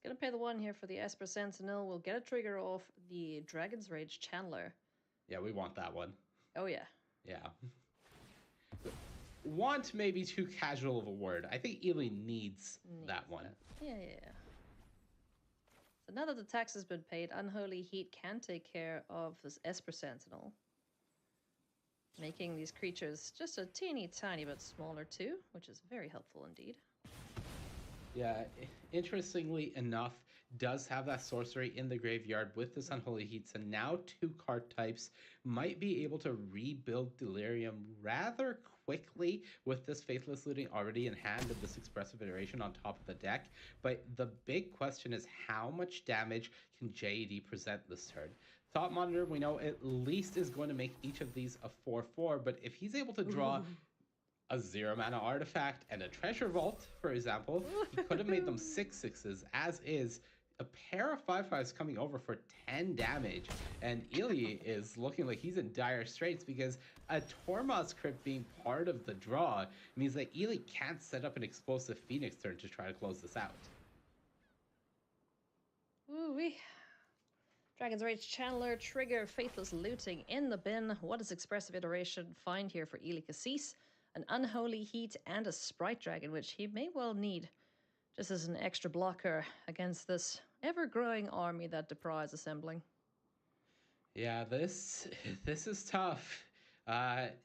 Gonna pay the one here for the Esper Sentinel. We'll get a trigger off the Dragon's Rage Chandler. Yeah, we want that one. Oh, yeah. Yeah. Want maybe too casual of a word. I think Ely needs that one. Yeah. So now that the tax has been paid, Unholy Heat can take care of this Esper Sentinel. Making these creatures just a teeny tiny bit smaller too, which is very helpful indeed. Yeah, interestingly enough, does have that sorcery in the graveyard with this Unholy Heats, and now two card types might be able to rebuild Delirium rather quickly with this Faithless Looting already in hand and this Expressive Iteration on top of the deck. But the big question is how much damage can JED present this turn? Thought Monitor, we know at least is going to make each of these a 4/4, but if he's able to draw a 0-mana artifact and a treasure vault, for example, he could have made them 6/6s, as is a pair of 5/5s coming over for 10 damage. And Ely is looking like he's in dire straits because a Tormod's Crypt being part of the draw means that Ely can't set up an explosive Phoenix turn to try to close this out. Ooh-wee. Dragon's Rage Chandler, trigger Faithless Looting in the bin. What does Expressive Iteration find here for Ely Cassis? An Unholy Heat and a Sprite Dragon, which he may well need just as an extra blocker against this ever-growing army that Duprat is assembling. Yeah, this is tough.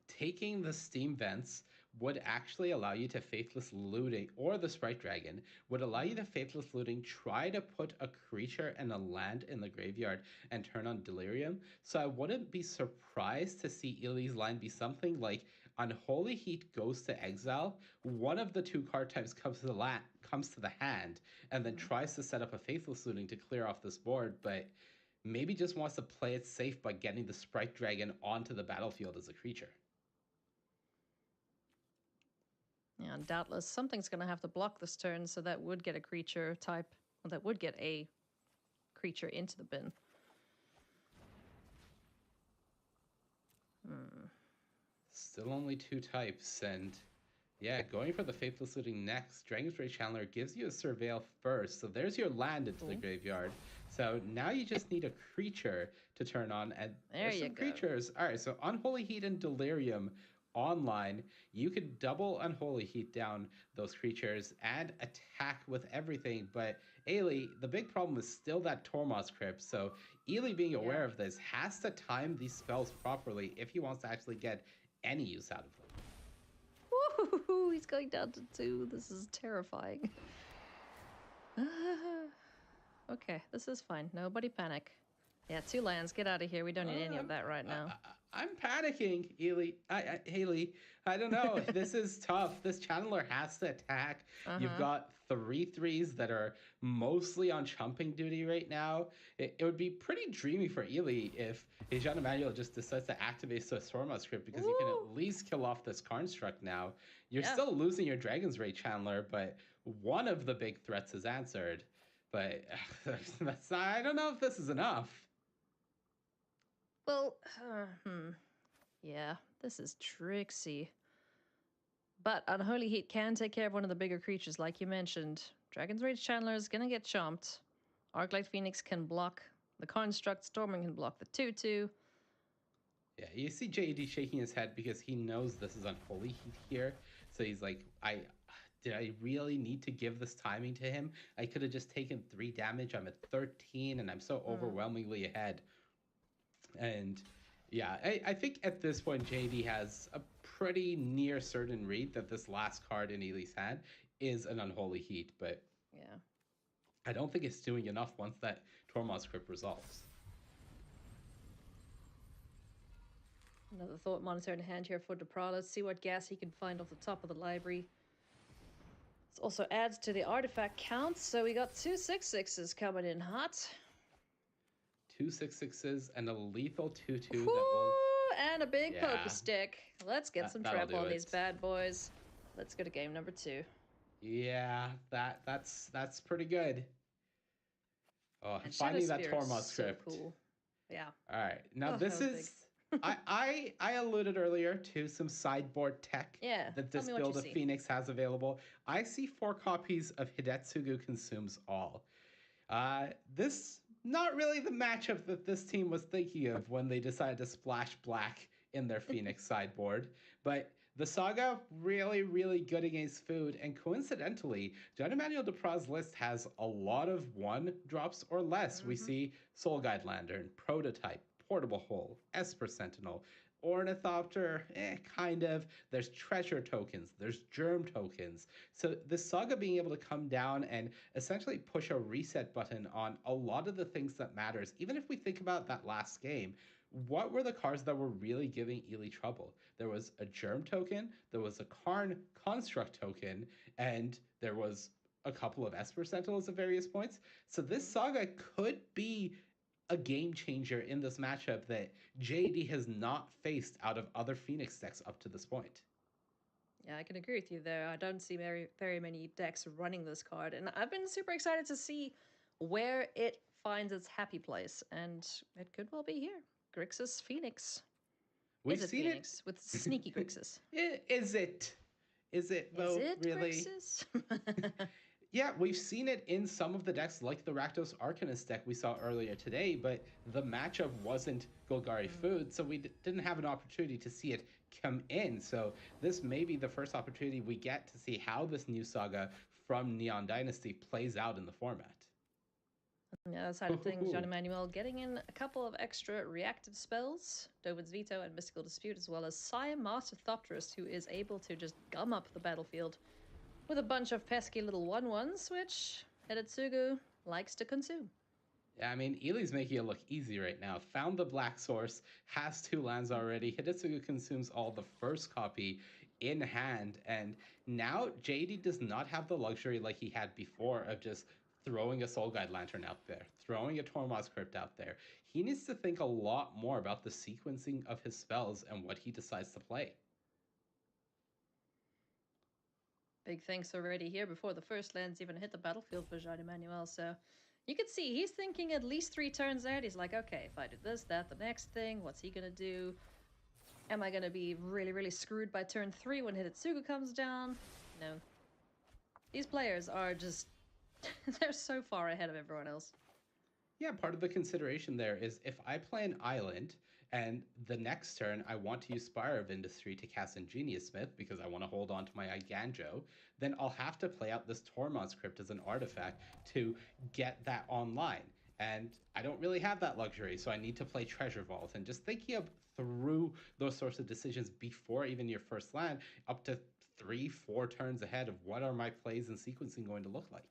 Taking the Steam Vents would actually allow you to Faithless Looting, or the Sprite Dragon, would allow you to Faithless Looting, try to put a creature and a land in the graveyard and turn on Delirium. So I wouldn't be surprised to see Ely's line be something like Unholy Heat goes to exile, one of the two card types comes to the hand, and then tries to set up a Faithless Looting to clear off this board, but maybe just wants to play it safe by getting the Sprite Dragon onto the battlefield as a creature. Yeah, and doubtless something's going to have to block this turn, so that would get a creature type, well, that would get a creature into the bin. Still only two types, and yeah, going for the Faithless Looting next. Dragon's Rage Chandler gives you a Surveil first, so there's your land into the graveyard. So now you just need a creature to turn on, and there's some creatures. All right, so Unholy Heat and Delirium online. You can double Unholy Heat down those creatures and attack with everything, but Ely, the big problem is still that Tormod's Crypt, so Ely being aware of this has to time these spells properly if he wants to actually get any use out of them. Woohoo! He's going down to 2. This is terrifying. Okay, this is fine. Nobody panic. Yeah, 2 lands. Get out of here. We don't need any of that right now. I'm panicking, Ely. Haley. I don't know. This is tough. This Chandler has to attack. You've got 3 3s that are mostly on chumping duty right now. It would be pretty dreamy for Ely if Jean-Emmanuel just decides to activate the Tormod's Crypt, because you can at least kill off this Construct now. You're still losing your Dragon's Rage Chandler, but one of the big threats is answered. But I don't know if this is enough. Well, yeah, this is tricksy. But Unholy Heat can take care of one of the bigger creatures, like you mentioned. Dragon's Rage Chandler is going to get chomped. Arclight Phoenix can block the Construct. Storming can block the 2/2. Yeah, you see JED shaking his head because he knows this is Unholy Heat here. So he's like, did I really need to give this timing to him? I could have just taken 3 damage. I'm at 13, and I'm so overwhelmingly ahead. And yeah, I think at this point, JD has a pretty near certain read that this last card in Ely's hand is an Unholy Heat, but yeah, I don't think it's doing enough once that Tormod's Crypt resolves. Another Thought Monitor in hand here for Duprat. Let's see what gas he can find off the top of the library. This also adds to the artifact count, so we got 2 6/6s coming in hot. 2 6/6s and a lethal 2/2 that Ooh, will. and a big Yeah. poker stick. Let's get some That'll treble do on these it. bad boys. Let's go to game number 2. Yeah, that's pretty good. Oh, And finding Shadow that Sphere is Tormod so script. cool. Yeah. All right, now Oh, this that was is. I alluded earlier to some sideboard tech Yeah, that tell this me what you build of see. Phoenix has available. I see 4 copies of Hidetsugu Consumes All. This not really the matchup that this team was thinking of when they decided to splash black in their Phoenix sideboard, but the Saga really, really good against food, and coincidentally, John Emmanuel Dupra's list has a lot of 1 drops or less. We see Soul Guide Lantern, Prototype, Portable Hole, Esper Sentinel, Ornithopter, kind of. There's treasure tokens, there's germ tokens. So the Saga being able to come down and essentially push a reset button on a lot of the things that matters. Even if we think about that last game, what were the cards that were really giving Ely trouble? There was a germ token, there was a Karn construct token, and there was a couple of Esper Sentinels at various points. So this Saga could be a game changer in this matchup that JD has not faced out of other Phoenix decks up to this point. Yeah, I can agree with you there. I don't see very many decks running this card, and I've been super excited to see where it finds its happy place, and it could well be here. Grixis Phoenix. We've Is it seen Phoenix with sneaky Grixis? Is it? Is it though? Is it really? Grixis? Yeah, we've seen it in some of the decks, like the Rakdos Arcanist deck we saw earlier today, but the matchup wasn't Golgari Food, so we didn't have an opportunity to see it come in. So this may be the first opportunity we get to see how this new Saga from Neon Dynasty plays out in the format. Yeah, that side of things, John Emmanuel getting in a couple of extra reactive spells, Dovin's Veto and Mystical Dispute, as well as Siam Master Thopterist, who is able to just gum up the battlefield with a bunch of pesky little 1/1s, which Hidetsugu likes to consume. Yeah, I mean, Ely's making it look easy right now. Found the Black Source, has 2 lands already. Hidetsugu Consumes All, the first copy in hand, and now JD does not have the luxury like he had before of just throwing a Soul Guide Lantern out there, throwing a Tormod's Crypt out there. He needs to think a lot more about the sequencing of his spells and what he decides to play. Big thanks already here before the first lands even hit the battlefield for Jean Emmanuel. So you can see he's thinking at least 3 turns out. He's like, okay, if I do this, that, the next thing, what's he gonna do? Am I gonna be really, really screwed by turn 3 when Hidetsugu comes down? No. These players are just, they're so far ahead of everyone else. Yeah, part of the consideration there is if I play an island and the next turn I want to use Spire of Industry to cast Ingenious Smith because I want to hold on to my Iganjo, then I'll have to play out this Tormod's Crypt as an artifact to get that online. And I don't really have that luxury, so I need to play Treasure Vault. And just thinking of through those sorts of decisions before even your first land, up to 3-4 turns ahead of what are my plays and sequencing going to look like.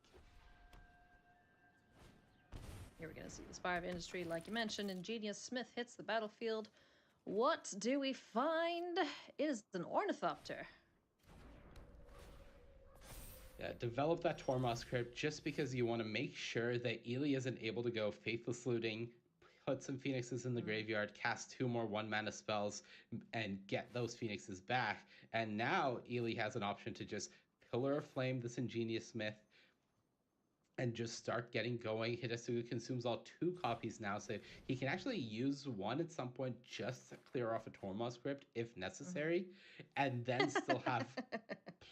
Here we're going to see the Spire of Industry, like you mentioned. Ingenious Smith hits the battlefield. What do we find? It is an Ornithopter. Yeah, develop that Tormod's Crypt just because you want to make sure that Ely isn't able to go Faithless Looting, put some Phoenixes in the graveyard, cast 2 more 1-mana spells, and get those Phoenixes back. And now Ely has an option to just Pillar of Flame this Ingenious Smith, and just start getting going. Hidetsugu Consumes All 2 copies now, so he can actually use 1 at some point just to clear off a Tormod's Crypt if necessary, and then still have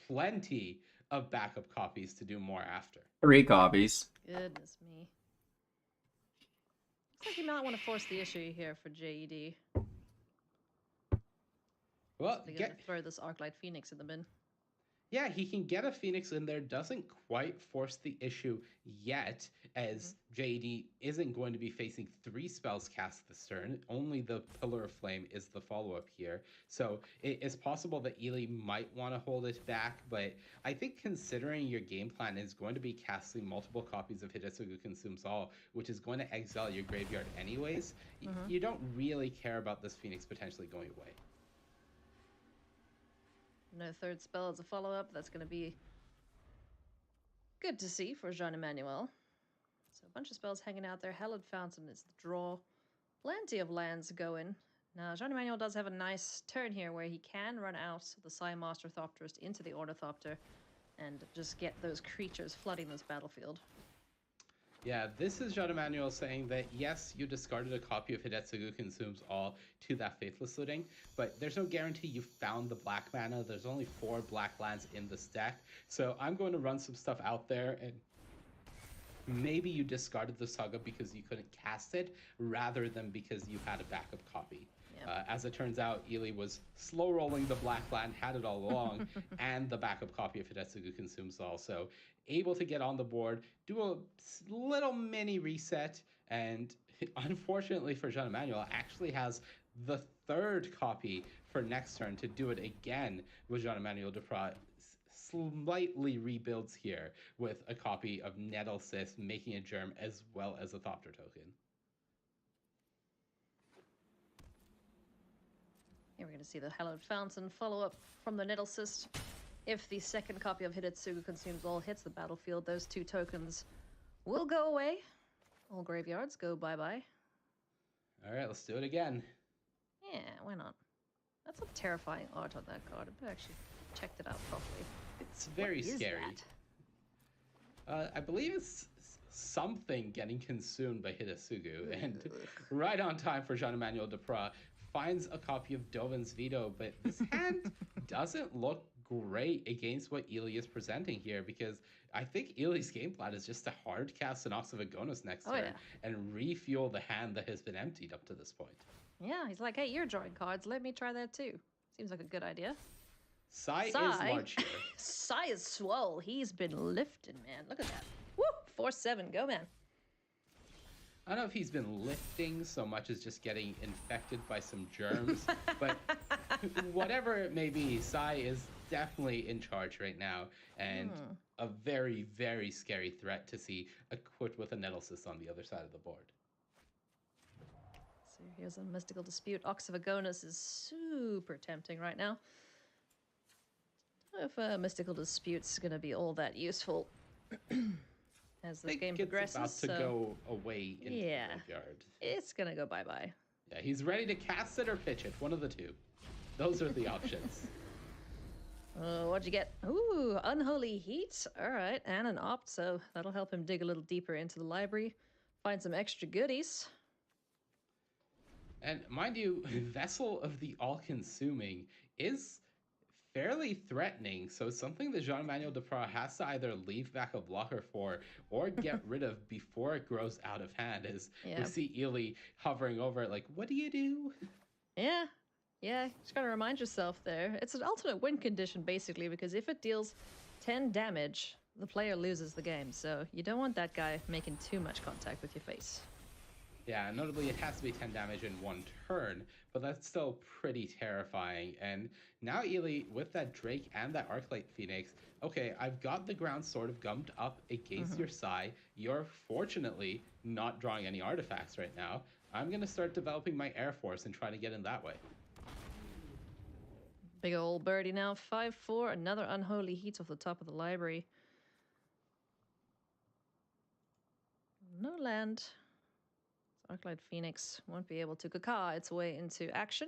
plenty of backup copies to do more after. 3 copies. Goodness me. Looks like you might want to force the issue here for JED. Well, They're going to throw this Arclight Phoenix in the bin. Yeah, he can get a Phoenix in there. Doesn't quite force the issue yet, as JD isn't going to be facing 3 spells cast this turn. Only the Pillar of Flame is the follow-up here. So it is possible that Ely might want to hold it back, but I think considering your game plan is going to be casting multiple copies of Hidetsugu Consumes All, which is going to exile your graveyard anyways, you don't really care about this Phoenix potentially going away. No 3rd spell as a follow-up. That's going to be Good to see for Jean-Emmanuel. So a bunch of spells hanging out there. Hallowed Fountain is the draw. Plenty of lands going. Now, Jean-Emmanuel does have a nice turn here where he can run out the Psy Master Thopterist into the Ornithopter and just get those creatures flooding this battlefield. Yeah, this is Jean-Emmanuel saying that, yes, you discarded a copy of Hidetsugu Consumes All to that Faithless Looting, but there's no guarantee you found the black mana. There's only 4 black lands in this deck, so I'm going to run some stuff out there, and maybe you discarded the Saga because you couldn't cast it, rather than because you had a backup copy. As it turns out, Ely was slow rolling the black land, had it all along, and the backup copy of Hidetsugu Consumes All. So able to get on the board, do a little mini reset, and unfortunately for Jean-Emmanuel, actually has the 3rd copy for next turn to do it again with Jean-Emmanuel Duprat. Slightly rebuilds here with a copy of Nettlecyst, making a Germ as well as a Thopter token. Here we're going to see the Hallowed Fountain follow up from the Nettlecyst. If the 2nd copy of Hidetsugu Consumes All hits the battlefield, those 2 tokens will go away. All graveyards go bye-bye. All right, let's do it again. Yeah, why not? That's a terrifying art on that card. I've actually checked it out properly. It's very scary. I believe it's something getting consumed by Hidetsugu, and right on time for Jean-Emmanuel Duprat. Finds a copy of Dovin's Veto, but this hand doesn't look great against what Ely is presenting here, because I think Ely's game plan is just to hard cast an Ox of Agonis next turn and refuel the hand that has been emptied up to this point. Yeah, he's like, hey, you're drawing cards. Let me try that too. Seems like a good idea. Psy is large here. Psy is swole. He's been lifting, man. Look at that. Woo! 4-7. Go, man. I don't know if he's been lifting so much as just getting infected by some germs, but whatever it may be, Psy is definitely in charge right now, and a very, very scary threat to see equipped with a Nettlecyst on the other side of the board. So here's a Mystical Dispute. Ox of Agonis is super tempting right now. I don't know if Mystical Dispute's going to be all that useful as the game progresses. It's about to go away into the graveyard. It's going to go bye-bye. Yeah, he's ready to cast it or pitch it. One of the two. Those are the options. What'd you get? Ooh, Unholy Heat. All right, and an Opt, so that'll help him dig a little deeper into the library. Find some extra goodies. And mind you, Vessel of the All-Consuming is fairly threatening, so something that Jean-Emmanuel Duprat has to either leave back a blocker for or get rid of before it grows out of hand, as we see Ely hovering over it like, what do you do? Yeah, just gotta remind yourself there. It's an alternate win condition, basically, because if it deals 10 damage, the player loses the game, so you don't want that guy making too much contact with your face. Yeah, notably it has to be 10 damage in one turn, but that's still pretty terrifying. And now Ely, with that Drake and that Arclight Phoenix, okay, I've got the ground sort of gummed up against your Psy. You're fortunately not drawing any artifacts right now. I'm going to start developing my Air Force and try to get in that way. Big old birdie now, 5-4, another Unholy Heat off the top of the library. No land. Arclight Phoenix won't be able to caca its way into action.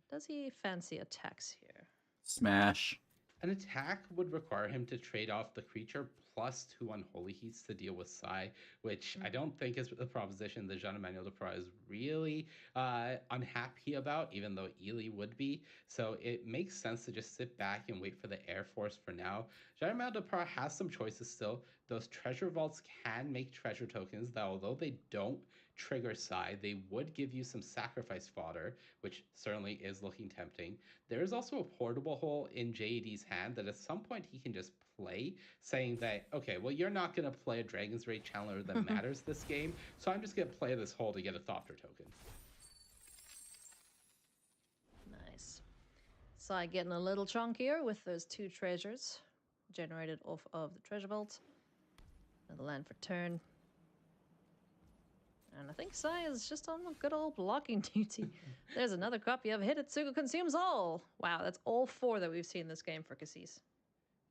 Does he fancy attacks here? Smash. An attack would require him to trade off the creature plus 2 Unholy Heats to deal with Psy, which I don't think is a proposition that Jean-Emmanuel Duprat is really unhappy about, even though Ely would be. So it makes sense to just sit back and wait for the Air Force for now. Jean-Emmanuel Duprat has some choices still. Those treasure vaults can make treasure tokens that, although they don't trigger Psy, they would give you some sacrifice fodder, which certainly is looking tempting. There is also a portable hole in JED's hand that at some point he can just play, saying that, okay, well, you're not going to play a Dragon's Rage Challenger that matters this game, so I'm just going to play this hole to get a Thopter token. Nice. Psy getting a little chunkier with those 2 treasures generated off of the treasure vault. Another land for turn. And I think Psy is just on the good old blocking duty. There's another copy of Hidetsugu Consumes All. Wow, that's all 4 that we've seen this game for Cassis.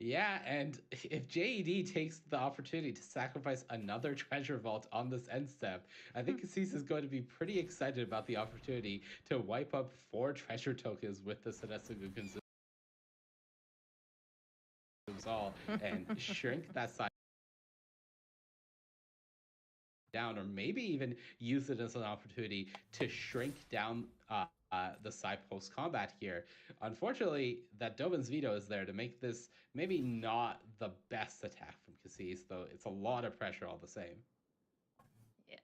Yeah, and if JED takes the opportunity to sacrifice another treasure vault on this end step, I think Cassis is going to be pretty excited about the opportunity to wipe up 4 treasure tokens with the Sedetsugu Consumes All and shrink that side down, or maybe even use it as an opportunity to shrink down the side post combat here. Unfortunately, that Dovin's Veto is there to make this maybe not the best attack from Cassis, though it's a lot of pressure all the same. Yeah.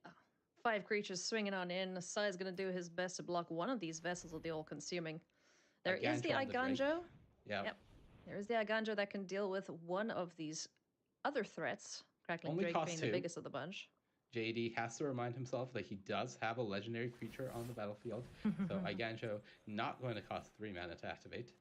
5 creatures swinging on in. Sai's going to do his best to block one of these vessels of the all-consuming. There is the Iganjo. Yep. There is the Iganjo that can deal with one of these other threats. Crackling Only Drake cost being 2. the biggest of the bunch. JD has to remind himself that he does have a legendary creature on the battlefield. So Iganjo not going to cost 3 mana to activate.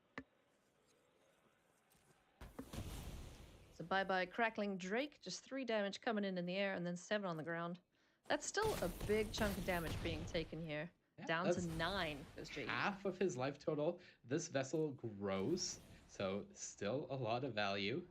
So bye-bye Crackling Drake. Just 3 damage coming in the air and then 7 on the ground. That's still a big chunk of damage being taken here. Yeah, Down to 9 goes JD. Half of his life total. This vessel grows, so still a lot of value.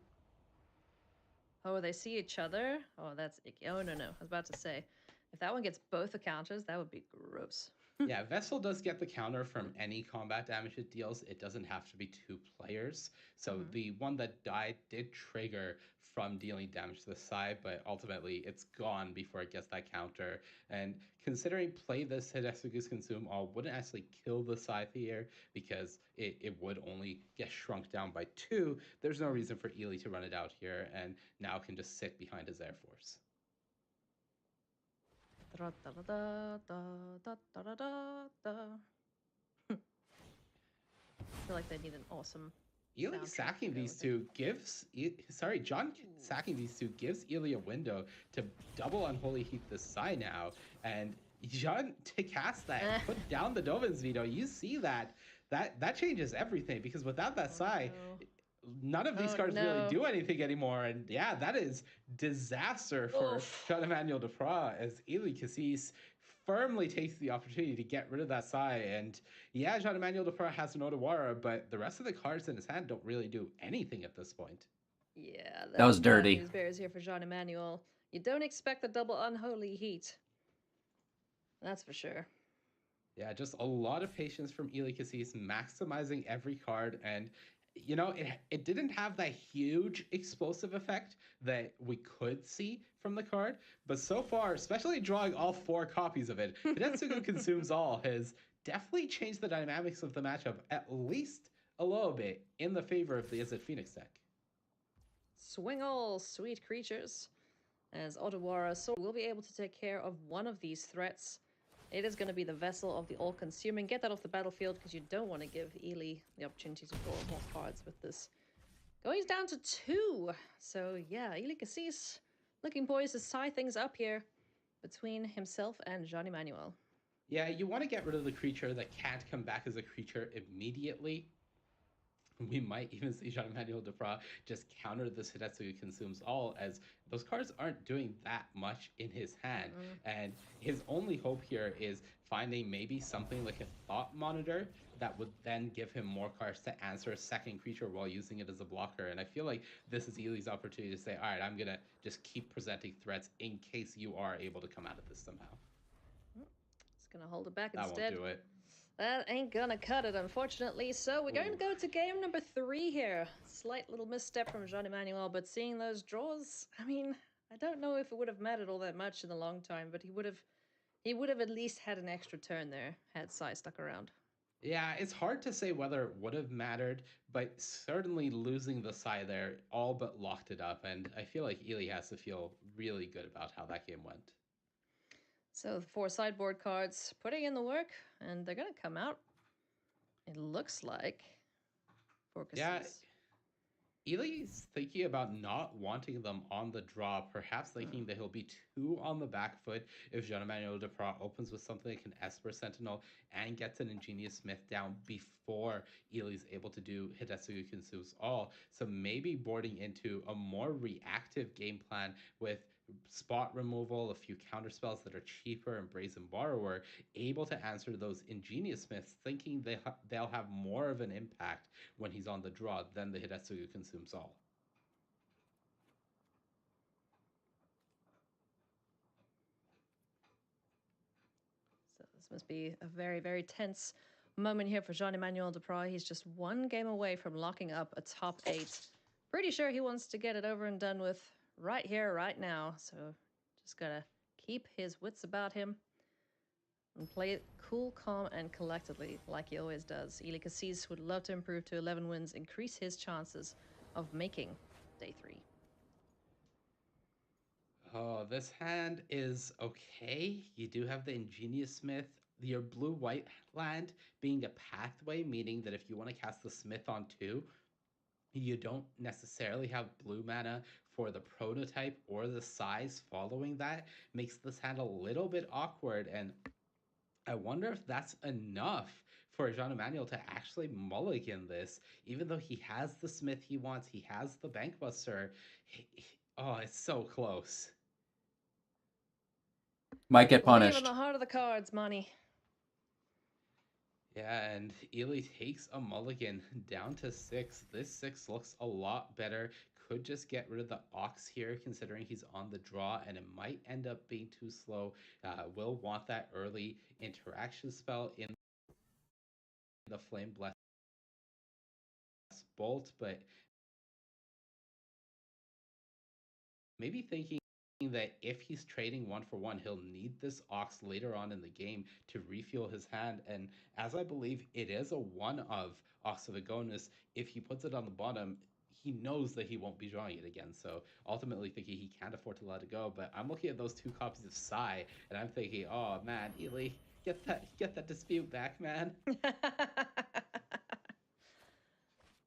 Oh, they see each other? Oh, that's icky. Oh, no. I was about to say, if that one gets both the counters, that would be gross. Yeah, Vessel does get the counter from any combat damage it deals. It doesn't have to be 2 players. So the one that died did trigger from dealing damage to the side, but ultimately it's gone before it gets that counter. And considering play this Hidetsugu's Consume All wouldn't actually kill the scythe here because it would only get shrunk down by 2, there's no reason for Ely to run it out here and now can just sit behind his Air Force. I feel like they need an awesome. Ely sacking these two gives John sacking these two gives Ely a window to double Unholy Heat the Sai now, and John to cast that and put down the Dovin's Veto. You see that changes everything because without that Sai, none of these cards really do anything anymore. And yeah, that is disaster for Jean-Emmanuel Duprat as Ely Cassis firmly takes the opportunity to get rid of that Sai. And yeah, Jean-Emmanuel Duprat has an Odawara, but the rest of the cards in his hand don't really do anything at this point. Yeah, that was dirty. News bears here for Jean-Emmanuel. You don't expect the double Unholy Heat. That's for sure. Yeah, just a lot of patience from Ely Cassis, maximizing every card, and you know, it didn't have that huge explosive effect that we could see from the card, but so far, especially drawing all 4 copies of it, Hidetsugu Consumes All has definitely changed the dynamics of the matchup, at least a little bit, in the favor of the Izzet Phoenix deck. Swing all, sweet creatures. As Otawara will be able to take care of one of these threats. It is going to be the Vessel of the All-Consuming. Get that off the battlefield because you don't want to give Ely the opportunity to draw more cards with this. Going down to 2. So yeah, Ely Cassis looking poised to tie things up here between himself and Jean-Emmanuel. Yeah, you want to get rid of the creature that can't come back as a creature immediately. We might even see Jean-Emmanuel Duprat just counter this Hidetsugu Consumes All, as those cards aren't doing that much in his hand. And his only hope here is finding maybe something like a Thought Monitor that would then give him more cards to answer a second creature while using it as a blocker. And I feel like this is Ely's opportunity to say, all right, I'm going to just keep presenting threats in case you are able to come out of this somehow. It's going to hold it back that instead. Won't do it. That ain't gonna cut it, unfortunately. So we're going to go to game number 3 here. Slight little misstep from Jean-Emmanuel, but seeing those draws, I mean, I don't know if it would have mattered all that much in the long time, but he would have at least had an extra turn there had Sai stuck around. Yeah, it's hard to say whether it would have mattered, but certainly losing the Sai there all but locked it up, and I feel like Ely has to feel really good about how that game went. So 4 sideboard cards, putting in the work, and they're going to come out, it looks like, for Cassis. Yeah, Ely's thinking about not wanting them on the draw, perhaps thinking that he'll be 2 on the back foot if Jean-Emmanuel Duprat opens with something like an Esper Sentinel and gets an Ingenious Smith down before Ely's able to do Hidetsugu Consumes All. So maybe boarding into a more reactive game plan with spot removal, a few counter spells that are cheaper, and Brazen Borrower, able to answer those Ingenious Smiths, thinking they'll have more of an impact when he's on the draw than the Hidetsugu Consumes All. This must be a very, very tense moment here for Jean-Emmanuel Duprat. He's just one game away from locking up a top 8. Pretty sure he wants to get it over and done with right here, right now. So just gotta keep his wits about him and play it cool, calm, and collectedly like he always does. Eli Cassis would love to improve to 11 wins, increase his chances of making day 3. Oh, this hand is okay. You do have the Ingenious Smith. Your blue-white land being a pathway, meaning that if you want to cast the Smith on 2, you don't necessarily have blue mana for the prototype or the size following that, makes this hand a little bit awkward, and I wonder if that's enough for Jean-Emmanuel to actually mulligan this, even though he has the Smith he wants, he has the Bankbuster. Oh, it's so close. Might get Believe punished. in the heart of the cards, Money. Yeah, and Ely takes a mulligan down to 6. This 6 looks a lot better. Could just get rid of the Ox here, considering he's on the draw, and it might end up being too slow. Will want that early interaction spell in the Flame Blast Bolt, but maybe thinking that if he's trading 1-for-1, he'll need this Ox later on in the game to refuel his hand. And as I believe it is a 1 of Ox of Agonis, if he puts it on the bottom, he knows that he won't be drawing it again. So ultimately thinking he can't afford to let it go. But I'm looking at those 2 copies of Psy, and I'm thinking, oh man, Ely, get that dispute back, man.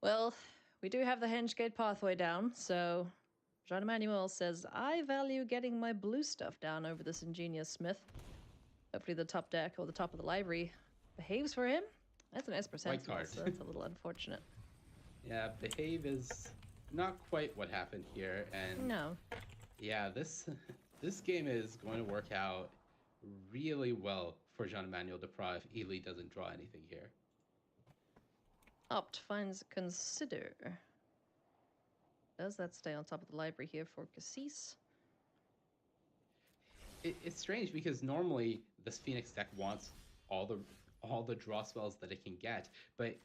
Well, we do have the Hengegate pathway down, so Jean-Emmanuel says, I value getting my blue stuff down over this Ingenious Smith. Hopefully the top deck or the top of the library behaves for him. That's an Esper Sentinel, so that's a little unfortunate. Yeah, behave is not quite what happened here, and no. Yeah, this game is going to work out really well for Jean-Emmanuel Duprat if Ely doesn't draw anything here. Opt finds Consider. Does that stay on top of the library here for Cassis? It's strange because normally this Phoenix deck wants all the draw spells that it can get, but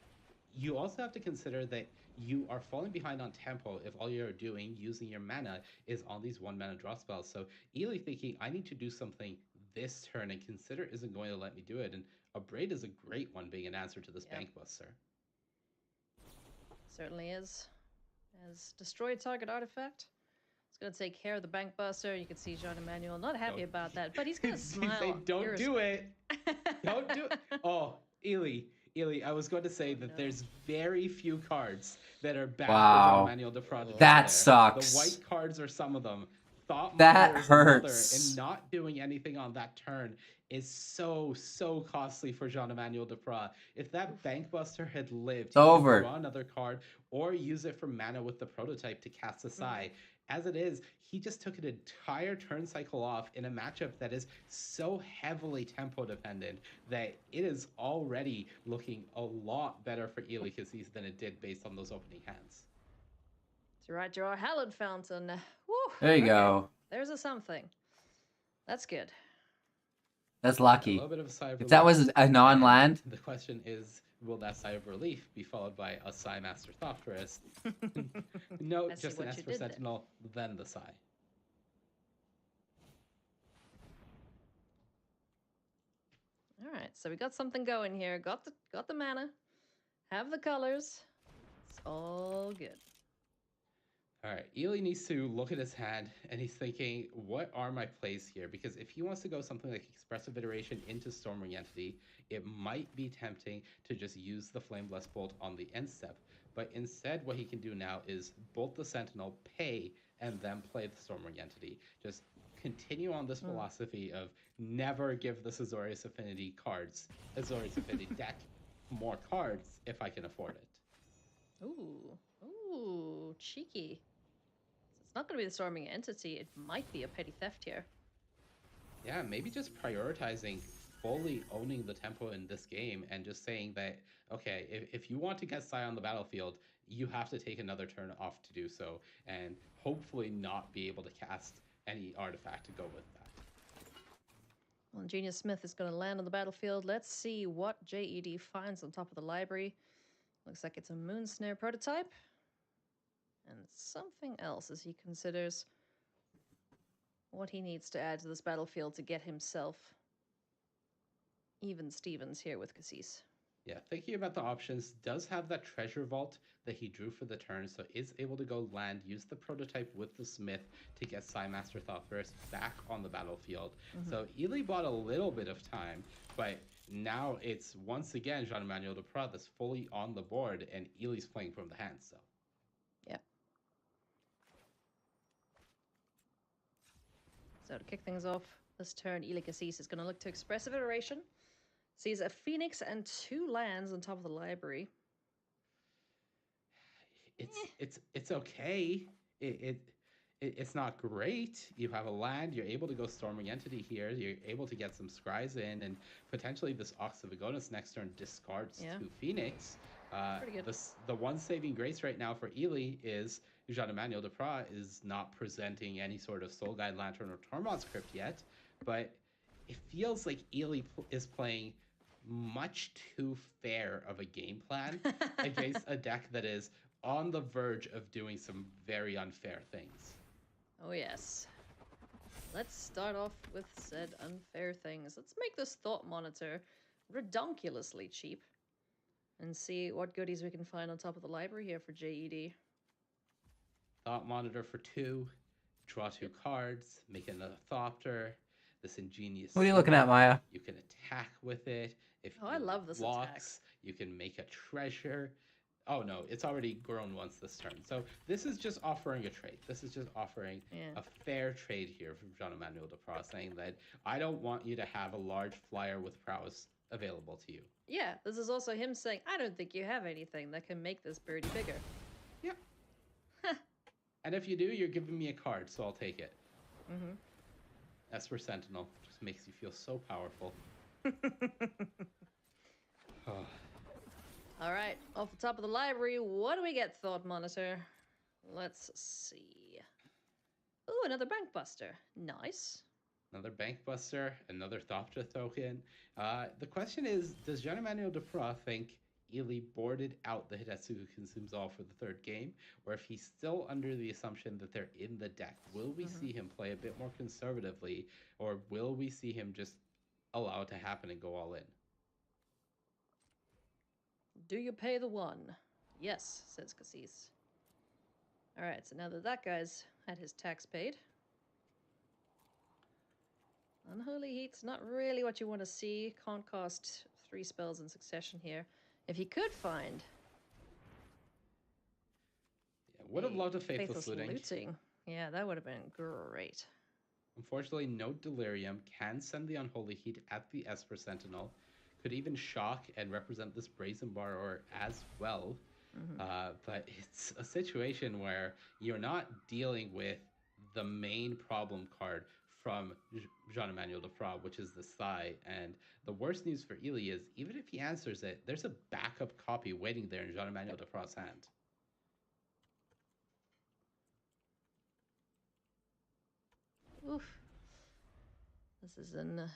you also have to consider that you are falling behind on tempo if all you're doing using your mana is on these 1-mana draw spells. So Ely thinking, I need to do something this turn, and Consider isn't going to let me do it. And Abrade is a great one being an answer to this Bankbuster. Certainly is. As destroy target artifact. It's going to take care of the Bankbuster. You can see Jean-Emmanuel not happy about that, but he's going to smile. Say, don't do it. Don't do it. Oh, Ely, I was going to say that there's very few cards that are bad for Jean-Emmanuel Duprat. That sucks. The white cards are some of them. Thought that hurts. And not doing anything on that turn is so costly for Jean-Emmanuel Duprat. If that Bankbuster had lived, it's over. Draw another card or use it for mana with the prototype to cast a Psy. As it is, he just took an entire turn cycle off in a matchup that is so heavily tempo dependent that it is already looking a lot better for Ely Cassis than it did based on those opening hands. To right draw Hallowed Fountain. Woo, there you go. There's a something. That's good. That's lucky. A little bit of a sigh of if that relief. was a non-land. The question is, will that sigh of relief be followed by a Psy Master Thopterist? No, just an Esper Sentinel, then the Psy. All right, so we got something going here. Got the mana. Have the colors. It's all good. All right, Ely needs to look at his hand, and he's thinking, what are my plays here? Because if he wants to go something like Expressive Iteration into Stormwing Entity, it might be tempting to just use the Flame Blast Bolt on the end step. But instead, what he can do now is Bolt the Sentinel, pay, and then play the Stormwing Entity. Just continue on this philosophy of never give this Azorius Affinity deck more cards if I can afford it. Ooh, cheeky. It's not going to be the Storming Entity. It might be a Petty Theft here. Yeah, maybe just prioritizing fully owning the tempo in this game and just saying that, okay, if you want to get Psy on the battlefield, you have to take another turn off to do so, and hopefully not be able to cast any artifact to go with that. Well, Genius Smith is going to land on the battlefield. Let's see what JED finds on top of the library. Looks like it's a Moon Snare prototype. And something else as he considers what he needs to add to this battlefield to get himself even Stevens here with Cassis. Yeah, thinking about the options, does have that treasure vault that he drew for the turn, so is able to go land, use the prototype with the Smith to get Psymaster Thoughtverse back on the battlefield. So Ely bought a little bit of time, but now it's once again Jean-Emmanuel Duprat that's fully on the board, and Ely's playing from the hand, so. Yeah. So to kick things off this turn, Ely Cassis is going to look to Expressive Iteration. Sees a Phoenix and 2 lands on top of the library. It's okay. It's not great. You have a land, you're able to go Storming Entity here, you're able to get some scries in, and potentially this Ox of Agonis next turn discards 2 Phoenix. Pretty good. The one saving grace right now for Ely is Jean-Emmanuel Duprat is not presenting any sort of Soul Guide Lantern or Tormod's Crypt yet, but it feels like Ely is playing much too fair of a game plan against a deck that is on the verge of doing some very unfair things. Oh yes. Let's start off with said unfair things. Let's make this Thought Monitor redonkulously cheap and see what goodies we can find on top of the library here for JED. Thought Monitor for 2, draw 2 cards, make another Thopter. This ingenious. What are you looking at, Maya? You can attack with it. If I love this blocks, you can make a treasure. Oh no, it's already grown once this turn. So this is just offering a trade. This is just offering a fair trade here from Jean-Emmanuel Duprat, saying that I don't want you to have a large flyer with prowess available to you. Yeah, this is also him saying, I don't think you have anything that can make this birdie bigger. Yeah. And if you do, you're giving me a card, so I'll take it. Mm-hmm. Esper Sentinel just makes you feel so powerful. Oh. All right, off the top of the library, what do we get, Thought Monitor? Let's see. Ooh, another Bank Buster. Nice. Another Bank Buster, another Thopter token. The question is, does Jean-Emmanuel Duprat think Ely boarded out the Hidetsugu Consumes All for the 3rd game, or if he's still under the assumption that they're in the deck? Will we see him play a bit more conservatively, or will we see him just allow it to happen and go all in? Do you pay the 1? Yes, says Cassis. All right, so now that that guy's had his tax paid. Unholy Heat's not really what you want to see. Can't cast 3 spells in succession here. If you could find... Yeah, would have loved a Faithless Looting. Yeah, that would have been great. Unfortunately, no Delirium can send the Unholy Heat at the Esper Sentinel. Could even shock and represent this Brazen Borrower as well. But it's a situation where you're not dealing with the main problem card from Jean-Emmanuel Duprat, which is the Psy. And the worst news for Ely is, even if he answers it, there's a backup copy waiting there in Jean-Emmanuel Duprat's hand. Oof. This is a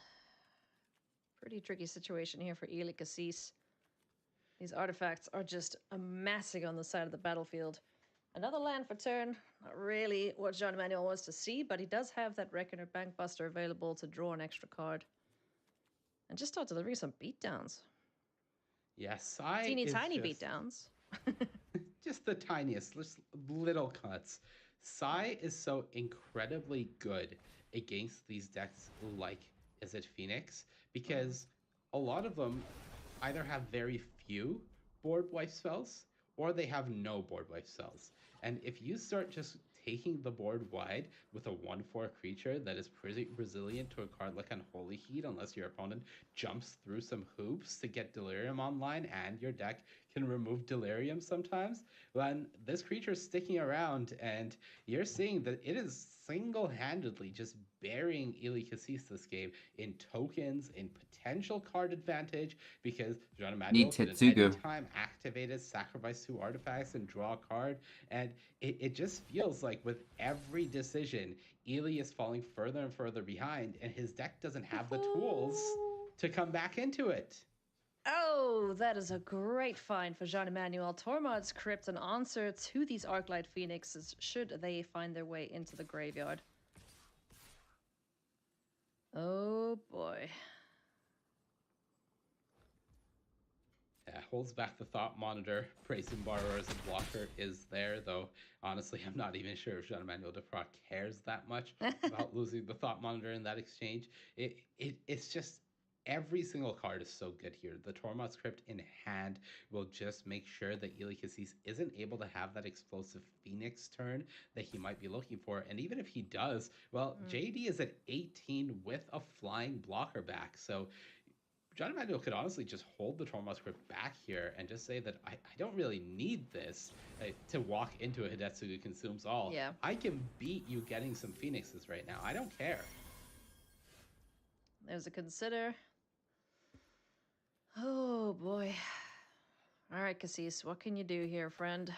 pretty tricky situation here for Ely Cassis. These artifacts are just amassing on the side of the battlefield. Another land for turn, not really what Jean-Emmanuel wants to see, but he does have that Reckoner Bank Buster available to draw an extra card. And just start delivering some beatdowns. Yes, Teeny tiny beatdowns. Just the tiniest, just little cuts. Psy is so incredibly good against these decks like Is It Phoenix? Because a lot of them either have very few board wipe spells, or they have no board wipe spells. And if you start just taking the board wide with a 1/4 creature that is pretty resilient to a card like Unholy Heat, unless your opponent jumps through some hoops to get Delirium online and your deck can remove Delirium sometimes, when this creature is sticking around and you're seeing that it is single-handedly just burying Ili Cassis this game in tokens, in potential card advantage, because Jean Emmanuel Need could at Tetsugu. any time activate it, sacrifice 2 artifacts, and draw a card. And it just feels like with every decision, Ili is falling further and further behind, and his deck doesn't have the tools to come back into it. Oh, that is a great find for Jean Emmanuel. Tormod's Crypt, an answer to these Arclight Phoenixes should they find their way into the graveyard. Oh boy. Yeah, holds back the Thought Monitor. Brazen Borrower as a blocker is there, though honestly, I'm not even sure if Jean-Emmanuel Duprat cares that much about losing the Thought Monitor in that exchange. It's just every single card is so good here. The Tormod's Crypt in hand will just make sure that Ili Cassis isn't able to have that explosive Phoenix turn that he might be looking for. And even if he does, well, JD is at 18 with a flying blocker back. So John Emmanuel could honestly just hold the Tormod's Crypt back here and just say that I don't really need this to walk into a Hidetsugu Consumes All. Yeah. I can beat you getting some Phoenixes right now. I don't care. There's a consider. Oh boy. All right, Cassis, what can you do here, friend?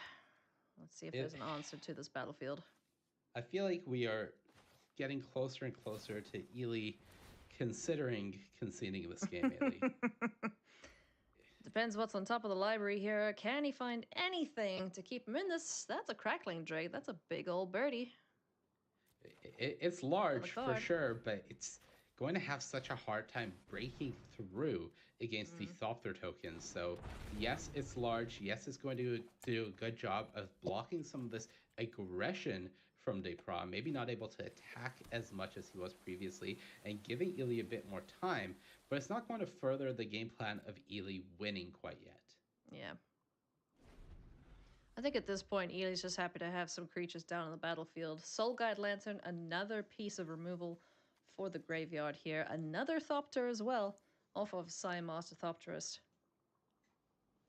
Let's see if there's an answer to this battlefield. I feel like we are getting closer and closer to Ili considering conceding this game, Ili. Depends what's on top of the library here. Can he find anything to keep him in this? That's a crackling Drake. That's a big old birdie. It's large for sure, but it's going to have such a hard time breaking through against the Thopter tokens. So yes, it's large. Yes, it's going to do a good job of blocking some of this aggression from Depra. Maybe not able to attack as much as he was previously and giving Ili a bit more time, but it's not going to further the game plan of Ili winning quite yet. Yeah. I think at this point, Ili's just happy to have some creatures down on the battlefield. Soul Guide Lantern, another piece of removal for the graveyard here. Another Thopter as well, off of Sai Master Thopterist.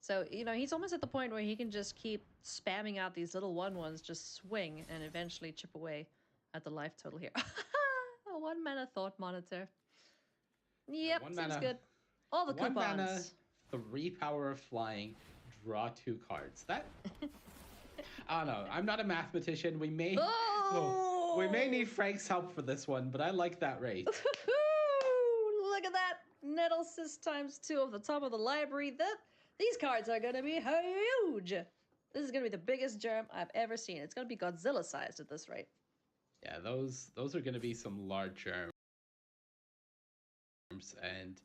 So, you know, he's almost at the point where he can just keep spamming out these little 1/1s, just swing, and eventually chip away at the life total here. A 1-mana Thought Monitor. Yep, seems good. All the 1 mana, coupons. 3 power of flying, draw 2 cards. That... I don't know. I'm not a mathematician. We may need Frank's help for this one, but I like that rate. Look at that. Nettlesis times 2 off the top of the library. These cards are going to be huge. This is going to be the biggest germ I've ever seen. It's going to be Godzilla-sized at this rate. Yeah, those are going to be some large germs. And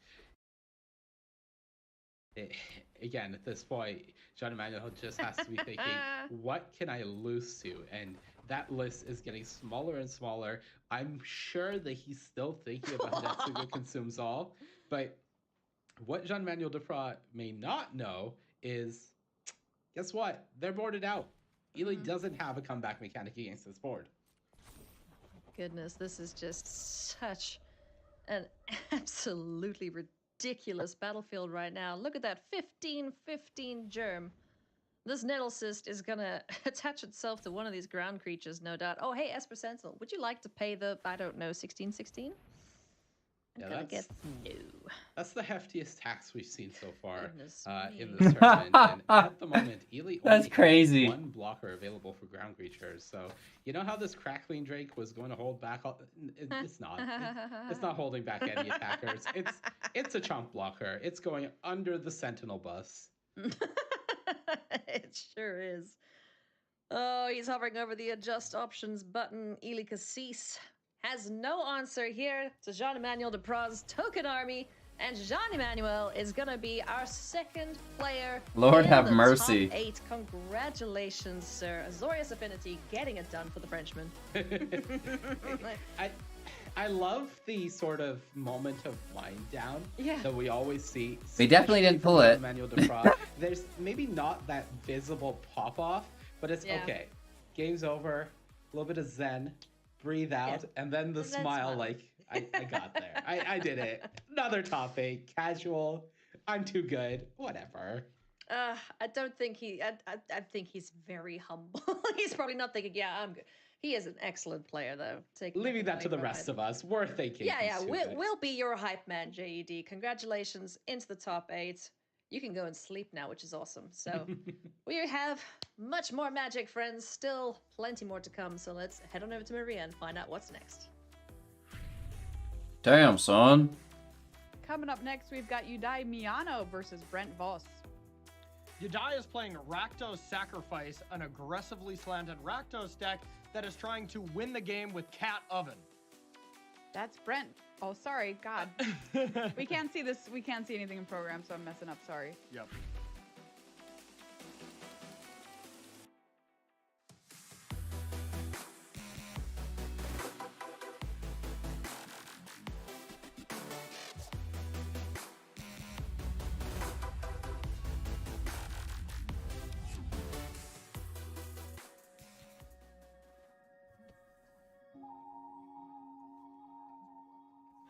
again, at this point, John Emmanuel just has to be thinking, what can I lose to? And that list is getting smaller and smaller. I'm sure that he's still thinking about Hidetsugu Consumes All, but what Jean-Manuel Deprat may not know is, guess what? They're boarded out. Ili doesn't have a comeback mechanic against this board. Goodness, this is just such an absolutely ridiculous battlefield right now. Look at that 15/15 germ. This Nettlecyst is gonna attach itself to one of these ground creatures, no doubt. Oh, hey, Esper Sentinel, would you like to pay the, I don't know, 16/16? Yeah, that's the heftiest tax we've seen so far in this tournament. And at the moment, Ili only has 1 blocker available for ground creatures. So you know how this Crackling Drake was going to hold back? It's not. It's not holding back any attackers. It's a chump blocker. It's going under the Sentinel bus. It sure is. Oh, he's hovering over the adjust options button. Ili Cassis has no answer here to Jean-Emmanuel Deprat's token army, and Jean-Emmanuel is gonna be our second player. Lord in have the mercy. Top 8. Congratulations, sir. Azorius Affinity getting it done for the Frenchman. I love the sort of moment of wind down Yeah. that we always see. They definitely didn't pull it. Emmanuel Deprat. There's maybe not that visible pop off, but it's okay. Game's over. A little bit of zen. Breathe out, and then the smile, like, I got there. I did it. Another top 8, casual. I'm too good. Whatever. I don't think I think he's very humble. He's probably not thinking, yeah, I'm good. He is an excellent player, though. Leaving that to the rest of us, we're thinking. Yeah, we'll be your hype man, JED. Congratulations, into the top 8. You can go and sleep now, which is awesome. So we have much more Magic, friends. Still plenty more to come. So let's head on over to Maria and find out what's next. Damn, son. Coming up next, we've got Udai Miano versus Brent Voss. Udai is playing Rakdos Sacrifice, an aggressively slanted Rakdos deck that is trying to win the game with Cat Oven. That's Brent. Oh, sorry. God. We can't see this. We can't see anything in program, so I'm messing up. Sorry. Yep.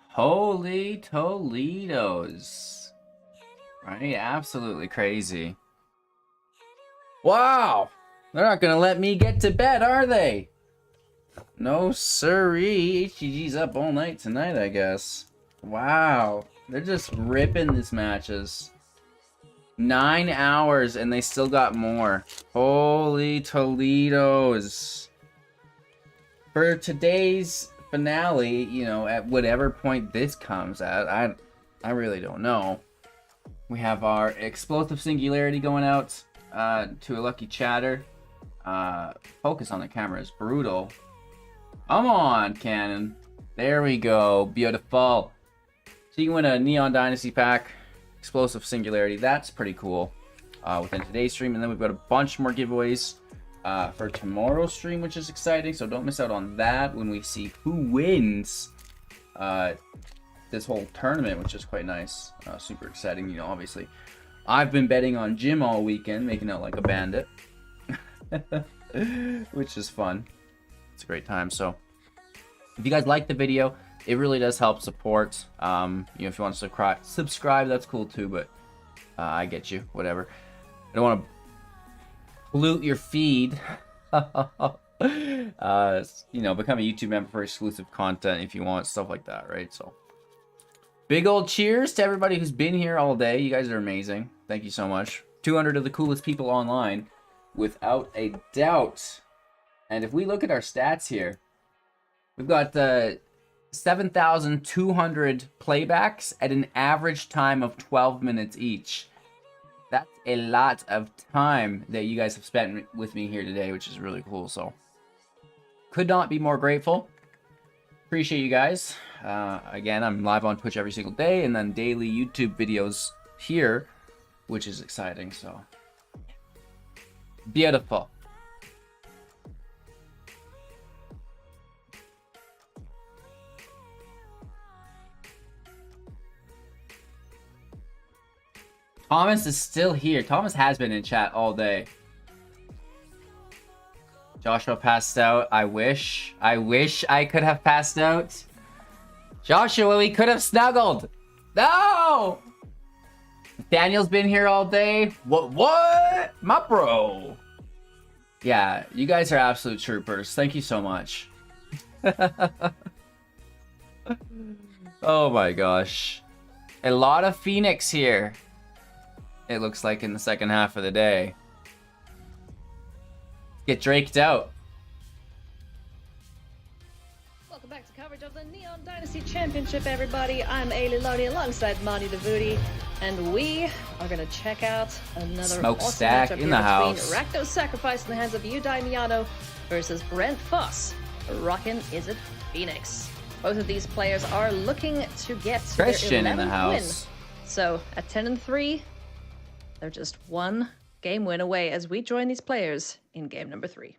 Holy Toledos. Right? Absolutely crazy. Wow! They're not gonna let me get to bed, are they? No siree. HGG's up all night tonight, I guess. Wow. They're just ripping these matches. 9 hours and they still got more. Holy Toledos. For today's finale, you know, at whatever point this comes at, I really don't know. We have our explosive singularity going out to a lucky chatter. Focus on the camera is brutal. Come on, Cannon. There we go. Beautiful. So you can win a Neon Dynasty pack, explosive singularity. That's pretty cool within today's stream. And then we've got a bunch more giveaways for tomorrow's stream, which is exciting. So don't miss out on that when we see who wins this whole tournament, which is quite nice. Super exciting. You know, obviously, I've been betting on Jim all weekend, making out like a bandit, which is fun. It's a great time. So if you guys like the video, it really does help support. You know, if you want to subscribe, that's cool too. But I get you. Whatever. I don't want to pollute your feed. You know, become a YouTube member for exclusive content if you want stuff like that, right? So big old cheers to everybody who's been here all day. You guys are amazing. Thank you so much. 200 of the coolest people online, without a doubt. And if we look at our stats here, we've got 7,200 playbacks at an average time of 12 minutes each. That's a lot of time that you guys have spent with me here today, which is really cool. So could not be more grateful. Appreciate you guys. Again, I'm live on Twitch every single day and then daily YouTube videos here, which is exciting. So beautiful. Thomas is still here. Thomas has been in chat all day. Joshua passed out. I wish I could have passed out. Joshua, we could have snuggled. No! Daniel's been here all day. What? My bro. Yeah, you guys are absolute troopers. Thank you so much. Oh my gosh. A lot of Phoenix here. It looks like in the second half of the day. Get draked out. Welcome back to coverage of the Neon Dynasty Championship, everybody. I'm Ailey Loney alongside Monty DeVuti, and we are going to check out another Smokestack awesome matchup in the here house. between Rakdos Sacrifice in the hands of Udai Miano versus Brent Voss. Rockin' Is It Phoenix. Both of these players are looking to get Christian their in the 11th house. win. So at 10-3, they're just one game win away as we join these players in game number 3.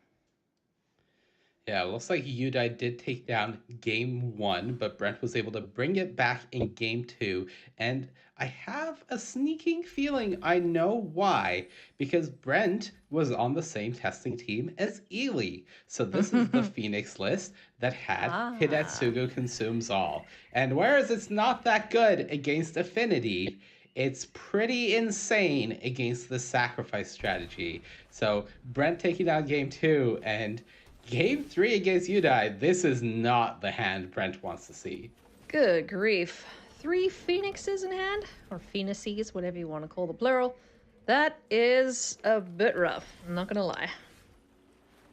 Yeah, it looks like Udai did take down game 1, but Brent was able to bring it back in game 2. And I have a sneaking feeling I know why, because Brent was on the same testing team as Ely. So this is the Phoenix list that had Hidetsugu Consumes All. And whereas it's not that good against Affinity, it's pretty insane against the sacrifice strategy. So Brent taking down game 2 and game 3 against Udai. This is not the hand Brent wants to see. Good grief. 3 phoenixes in hand, or phoenixes, whatever you want to call the plural. That is a bit rough, I'm not gonna lie.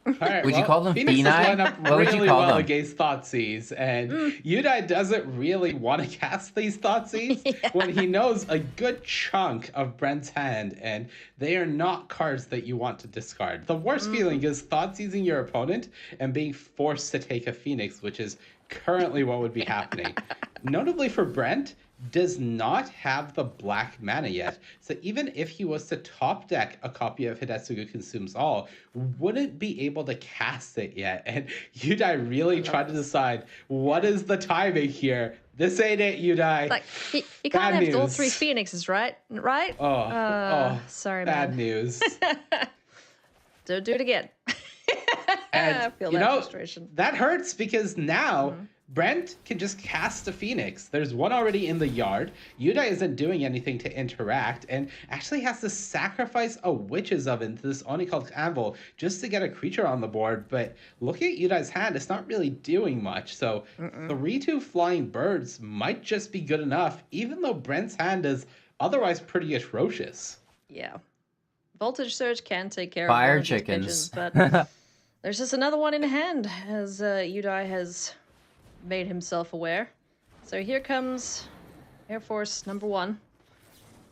All right, Would you call them Phoenixes line up What would you really call well them? against Thoughtseize, and Udai doesn't really want to cast these Thoughtseize when he knows a good chunk of Brent's hand, and they are not cards that you want to discard. The worst feeling is Thoughtseizing your opponent and being forced to take a Phoenix, which is currently what would be happening. Notably for Brent, does not have the black mana yet. So even if he was to top deck a copy of Hidetsugu Consumes All, wouldn't be able to cast it yet. And Udai really tried to decide, what is the timing here? This ain't it, Udai. Like, you can't have all 3 phoenixes, right? Right? Sorry, bad man. news. Don't do it again. And I feel you that know, frustration. that hurts because now Brent can just cast a Phoenix. There's one already in the yard. Udai isn't doing anything to interact and actually has to sacrifice a Witch's Oven to this Onicult Anvil just to get a creature on the board. But looking at Udai's hand, it's not really doing much. So 3-2 Flying Birds might just be good enough, even though Brent's hand is otherwise pretty atrocious. Yeah. Voltage Surge can take care Fire of these chickens. pigeons, but there's just another one in hand, as Udai has made himself aware. So here comes Air Force number 1.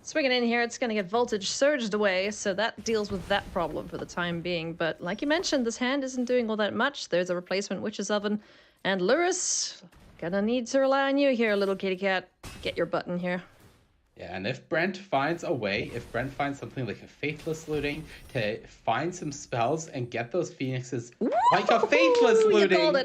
Swinging in here, it's going to get Voltage Surged away, so that deals with that problem for the time being. But like you mentioned, this hand isn't doing all that much. There's a replacement Witch's Oven. And Luris, gonna need to rely on you here, little kitty cat. Get your button here. Yeah, and if Brent finds a way, if Brent finds something like a Faithless Looting to find some spells and get those Phoenixes like a Faithless Looting,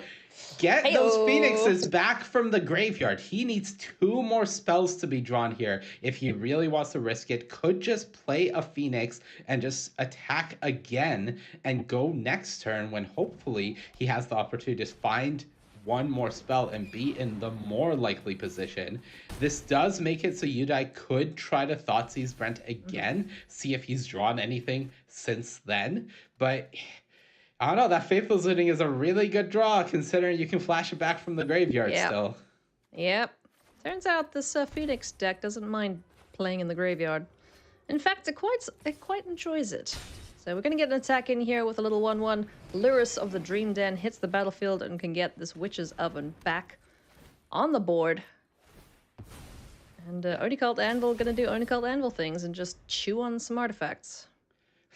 get those Phoenixes back from the graveyard. He needs 2 more spells to be drawn here. If he really wants to risk it, could just play a Phoenix and just attack again and go next turn when hopefully he has the opportunity to find 1 more spell and be in the more likely position. This does make it so Udai could try to Thoughtseize Brent again, see if he's drawn anything since then. But I don't know, that Faithless Looting is a really good draw considering you can flash it back from the graveyard still. Yep. Turns out this Phoenix deck doesn't mind playing in the graveyard. In fact, it quite enjoys it. So we're going to get an attack in here with a little 1/1. Luris of the Dream Den hits the battlefield and can get this Witch's Oven back on the board. And Onicult Anvil going to do Onicult Anvil things and just chew on some artifacts.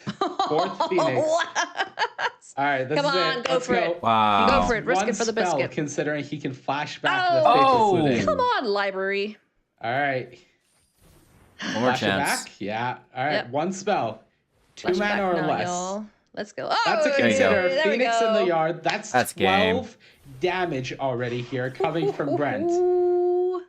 4th Phoenix. All right, this Come is on, it. go Let's for go. it. Wow. Go for it. Risk it for the One spell, biscuit. considering he can flash back the Faithless Looting. Come on, library. All right. One more Flash it chance. back? Yeah. All right, Yep. 1 spell. 2 Flashback mana or now, less. y'all. Let's go. Oh, That's a consider. there we Phoenix in go. the yard. That's 12 game. damage already here coming from Brent. Ooh,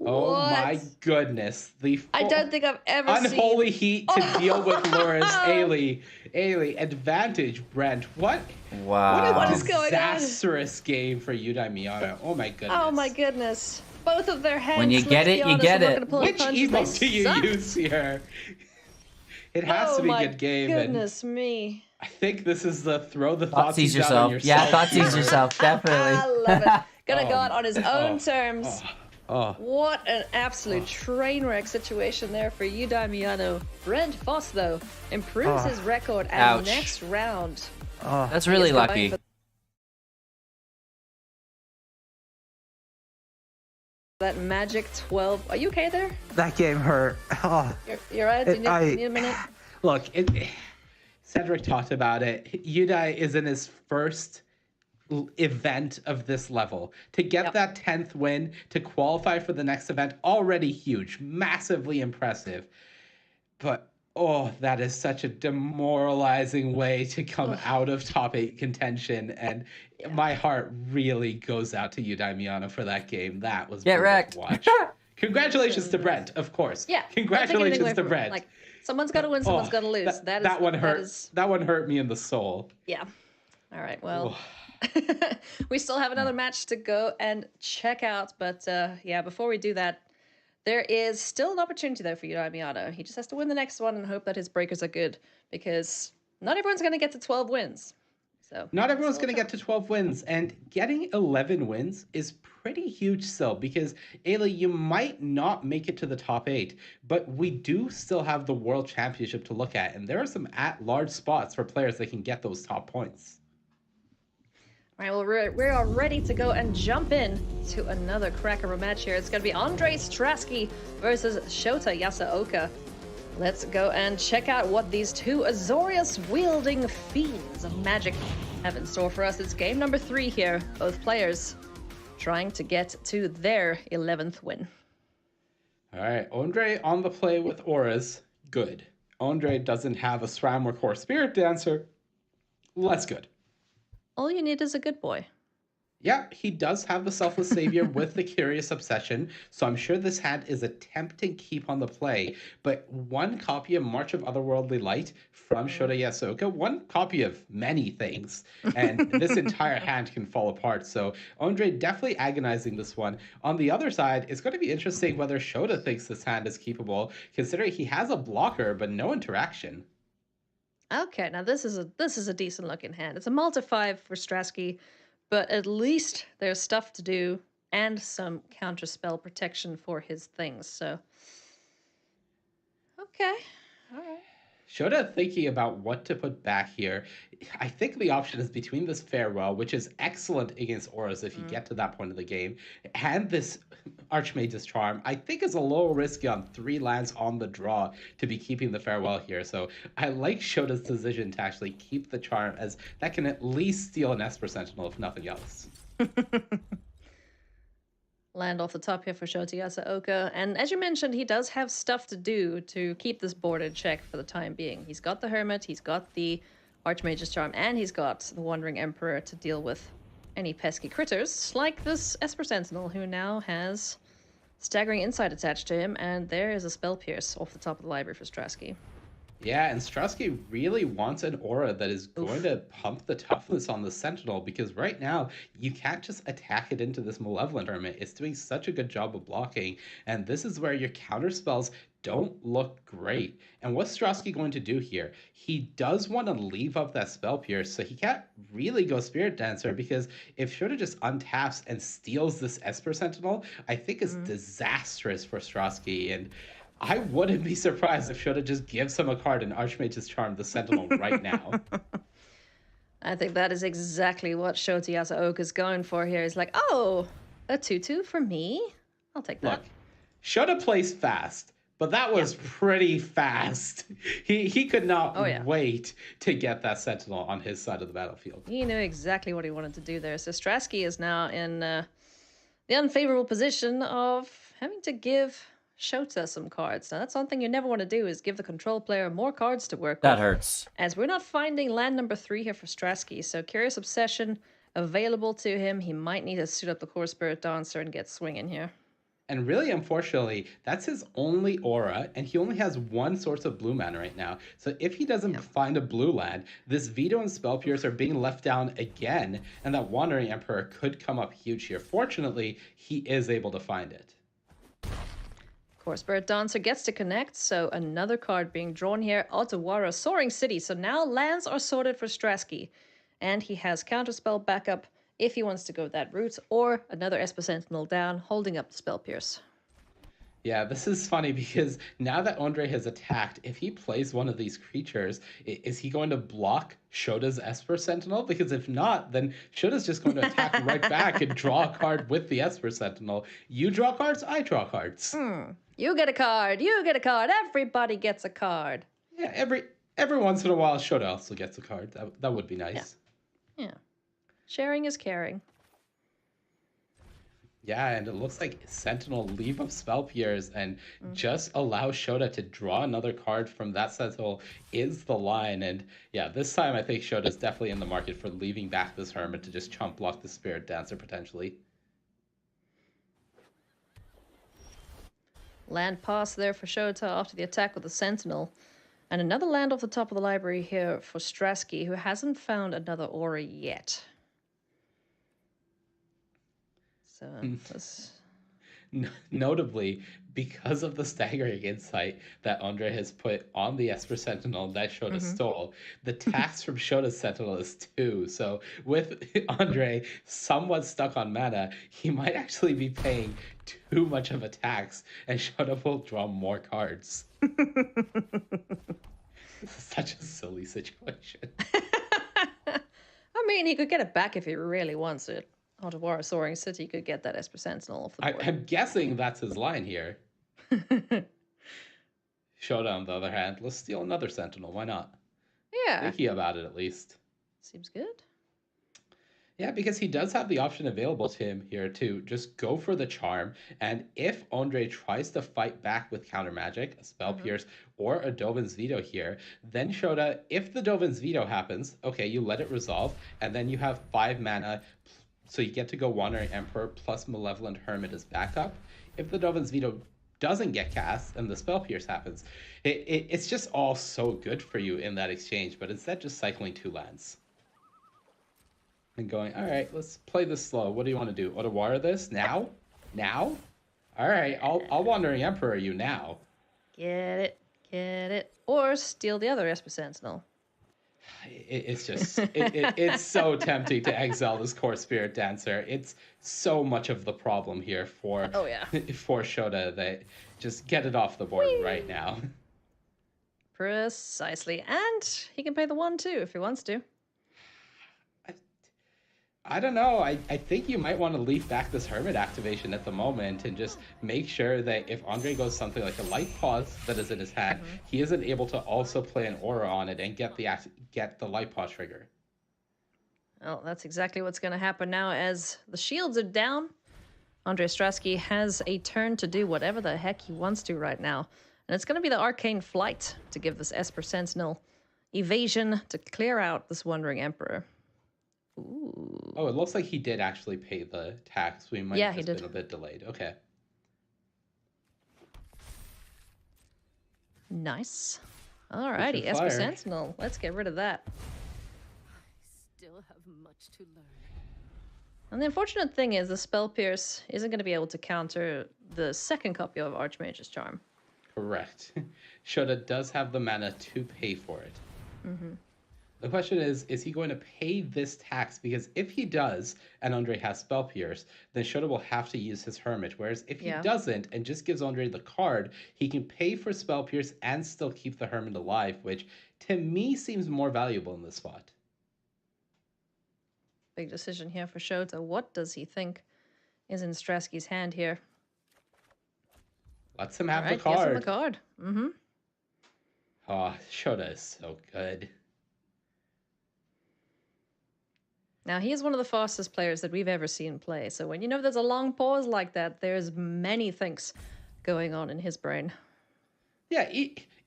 Oh what? my goodness. The I don't think I've ever unholy seen... heat to deal with Luris. Ailey, advantage, Brent. What Wow. What is going on? disastrous game for Udai Miata. Oh my goodness. Oh my goodness. Both of their heads. When you get let's it, be you honest, get I'm not it. gonna pull a Which punch, emote they do you suck. use here? It has to be a good game. Goodness me. And I think this is the throw the thoughts Thoughtseize out on yourself. Yeah, yourself. Thoughtseize yourself. Definitely. I love it. Gonna go Oh, out on his own terms. Oh. What an absolute train wreck situation there for Udai Miyano. Brent Foss, though, improves his record and Ouch. next round. That's really he is going lucky. for that magic 12. Are you okay there? That game hurt. Oh, You're right? Do you need a minute? Look, Cedric talked about it. Udai is in his first event of this level. To get that 10th win, to qualify for the next event, already huge, massively impressive. But, that is such a demoralizing way to come out of top 8 contention. And my heart really goes out to Udai Miyano for that game. That was Get brutal wrecked. to watch. Congratulations to Brent, of course. Yeah. Congratulations to Brent. Like, someone's got to win, someone's got to lose. That one hurt. That one hurt me in the soul. Yeah. All right. Well, we still have another match to go and check out. But yeah, before we do that, There is still an opportunity, though, for Miata. He just has to win the next one and hope that his breakers are good, because not everyone's going to get to 12 wins. So not everyone's going to get to 12 wins, and getting 11 wins is pretty huge still, because Ayla, you might not make it to the top 8, but we do still have the World Championship to look at, and there are some at-large spots for players that can get those top points. All right, well, we are ready to go and jump in to another cracker of a match here. It's going to be Andre Strasky versus Shota Yasaoka. Let's go and check out what these two Azorius-wielding fiends of magic have in store for us. It's game number 3 here. Both players trying to get to their 11th win. All right, Andre on the play with auras. Good. Andre doesn't have a SRAM or Core Spirit Dancer. Less good. All you need is a good boy. Yeah, he does have the Selfless Savior with the Curious Obsession, so I'm sure this hand is a tempting keep on the play, but one copy of March of Otherworldly Light from Shota Yasoka, one copy of many things, and this entire hand can fall apart, so Andre definitely agonizing this one. On the other side, it's going to be interesting whether Shota thinks this hand is keepable, considering he has a blocker, but no interaction. Okay, now this is a decent looking hand. It's a multi-5 for Strasky, but at least there's stuff to do and some counterspell protection for his things. So, okay, all right. Shota thinking about what to put back here. I think the option is between this Farewell, which is excellent against auras if you get to that point of the game, and this Archmage's Charm. I think is a little risky on 3 lands on the draw to be keeping the Farewell here. So I like Shota's decision to actually keep the Charm, as that can at least steal an Esper Sentinel if nothing else. Land off the top here for Shota Yasaoka. And as you mentioned, he does have stuff to do to keep this board in check for the time being. He's got the Hermit, he's got the Archmage's Charm, and he's got the Wandering Emperor to deal with any pesky critters, like this Esper Sentinel, who now has Staggering Insight attached to him, and there is a Spell Pierce off the top of the library for Strasky. Yeah, and Strasky really wants an aura that is going to pump the toughness on the Sentinel, because right now you can't just attack it into this Malevolent Hermit. It's doing such a good job of blocking, and this is where your counter spells don't look great. And what's Strasky going to do here? He does want to leave up that Spell Pierce, so he can't really go Spirit Dancer, because if Shota just untaps and steals this Esper Sentinel, I think it's disastrous for Strasky, and I wouldn't be surprised if Shota just gives him a card in Archmage's Charm, the Sentinel, right now. I think that is exactly what Shota Yasaoka is going for here. He's like, oh, a 2/2 for me? I'll take that. Look, Shota plays fast, but that was pretty fast. He could not wait to get that Sentinel on his side of the battlefield. He knew exactly what he wanted to do there. So Strasky is now in the unfavorable position of having to give Shota some cards. Now that's something you never want to do, is give the control player more cards to work with. That hurts. As we're not finding land number 3 here for Strasky, so Curious Obsession available to him. He might need to suit up the Core Spirit Dancer and get swinging here. And really, unfortunately, that's his only aura, and he only has one source of blue mana right now. So if he doesn't find a blue land, this Veto and Spell Pierce are being left down again, and that Wandering Emperor could come up huge here. Fortunately, he is able to find it. Core Spirit Dancer gets to connect, so another card being drawn here. Otawara, Soaring City. So now lands are sorted for Strasky, and he has Counterspell backup if he wants to go that route, or another Esper Sentinel down, holding up the Spell Pierce. Yeah, this is funny because now that Andre has attacked, if he plays one of these creatures, is he going to block Shota's Esper Sentinel? Because if not, then Shota's just going to attack right back and draw a card with the Esper Sentinel. You draw cards, I draw cards. You get a card, you get a card, everybody gets a card. Yeah, every once in a while, Shota also gets a card. That would be nice. Yeah. Sharing is caring. Yeah, and it looks like Sentinel leave up Spell Pierce and just allow Shota to draw another card from that Sentinel is the line. And yeah, this time I think Shota's definitely in the market for leaving back this Hermit to just chump block the Spirit Dancer potentially. Land pass there for Shota after the attack with the Sentinel. And another land off the top of the library here for Strasky, who hasn't found another aura yet. So Notably, because of the staggering insight that Andre has put on the Esper Sentinel that Shota stole, the tax from Shota's Sentinel is 2. So with Andre somewhat stuck on mana, he might actually be paying too much of a tax, and Shota will draw more cards. This is such a silly situation. I mean, he could get it back if he really wants it. Otawara Soaring City could get that Esper Sentinel off the board. I'm guessing that's his line here. Shota, on the other hand, let's steal another Sentinel. Why not? Yeah. Thinking about it, at least. Seems good. Yeah, because he does have the option available to him here to just go for the charm, and if Andre tries to fight back with counter magic, a Spell Pierce, or a Dovin's Veto here, then Shota, if the Dovin's Veto happens, okay, you let it resolve, and then you have 5 mana, so you get to go Wandering Emperor plus Malevolent Hermit as backup. If the Dovin's Veto doesn't get cast and the Spell Pierce happens, it's just all so good for you in that exchange, but instead just cycling 2 lands. And going, all right, let's play this slow. What do you want to do? Otawara this? Now? Now? All right, I'll Wandering Emperor you now. Get it. Or steal the other Esper Sentinel. It's just, it's so tempting to exile this Core Spirit Dancer. It's so much of the problem here for, for Shota that just get it off the board right now. Precisely. And he can pay the 1 too if he wants to. I don't know. I think you might want to leave back this Hermit activation at the moment and just make sure that if Andre goes something like a Light Pause that is in his hand, he isn't able to also play an Aura on it and get the Light Pause trigger. Well, that's exactly what's going to happen now as the shields are down. Andre Strasky has a turn to do whatever the heck he wants to right now. And it's going to be the Arcane Flight to give this Esper Sentinel evasion to clear out this Wandering Emperor. Ooh. Oh, it looks like he did actually pay the tax. We might have just been a bit delayed. Okay. Nice. Alrighty, Esper Sentinel. Let's get rid of that. Still have much to learn. And the unfortunate thing is the Spell Pierce isn't going to be able to counter the second copy of Archmage's Charm. Correct. Shota does have the mana to pay for it. The question is he going to pay this tax? Because if he does, and Andre has Spell Pierce, then Shota will have to use his Hermit. Whereas if he doesn't, and just gives Andre the card, he can pay for Spell Pierce and still keep the Hermit alive, which to me seems more valuable in this spot. Big decision here for Shota. What does he think is in Strasky's hand here? Lets him have the card. Gives him the card. Oh, Shota is so good. Now, he is one of the fastest players that we've ever seen play. So when you know there's a long pause like that, there's many things going on in his brain. Yeah,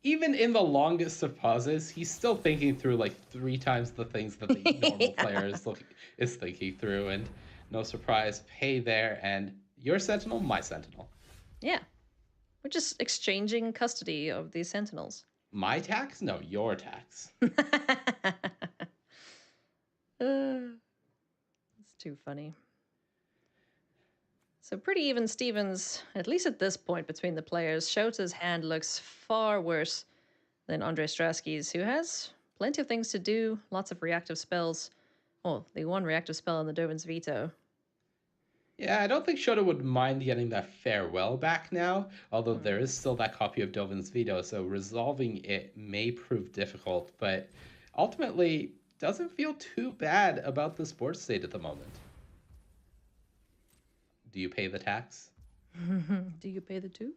even in the longest of pauses, he's still thinking through like 3 times the things that the normal player is thinking through. And no surprise, pay there, and your Sentinel, my Sentinel. Yeah. We're just exchanging custody of these Sentinels. My tax? No, your tax. It's too funny. So pretty even Stevens, at least at this point between the players. Shota's hand looks far worse than Andre Strasky's, who has plenty of things to do, lots of reactive spells. Oh, the 1 reactive spell in the Dovin's Veto. Yeah, I don't think Shota would mind getting that Farewell back now, although there is still that copy of Dovin's Veto, so resolving it may prove difficult, but ultimately doesn't feel too bad about the sports state at the moment. Do you pay the tax? Do you pay the 2?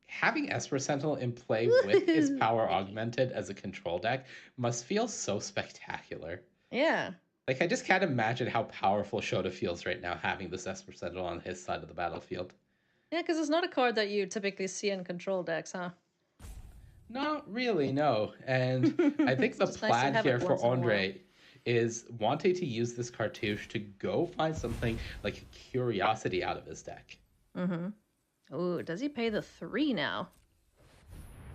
Having Esper Sentinel in play with his power augmented as a control deck must feel so spectacular. Yeah. Like, I just can't imagine how powerful Shota feels right now having this Esper Sentinel on his side of the battlefield. Yeah, because it's not a card that you typically see in control decks, huh? Not really, no. And I think the plan here for Andre is wanting to use this cartouche to go find something like a Curiosity out of his deck. Ooh, does he pay the 3 now?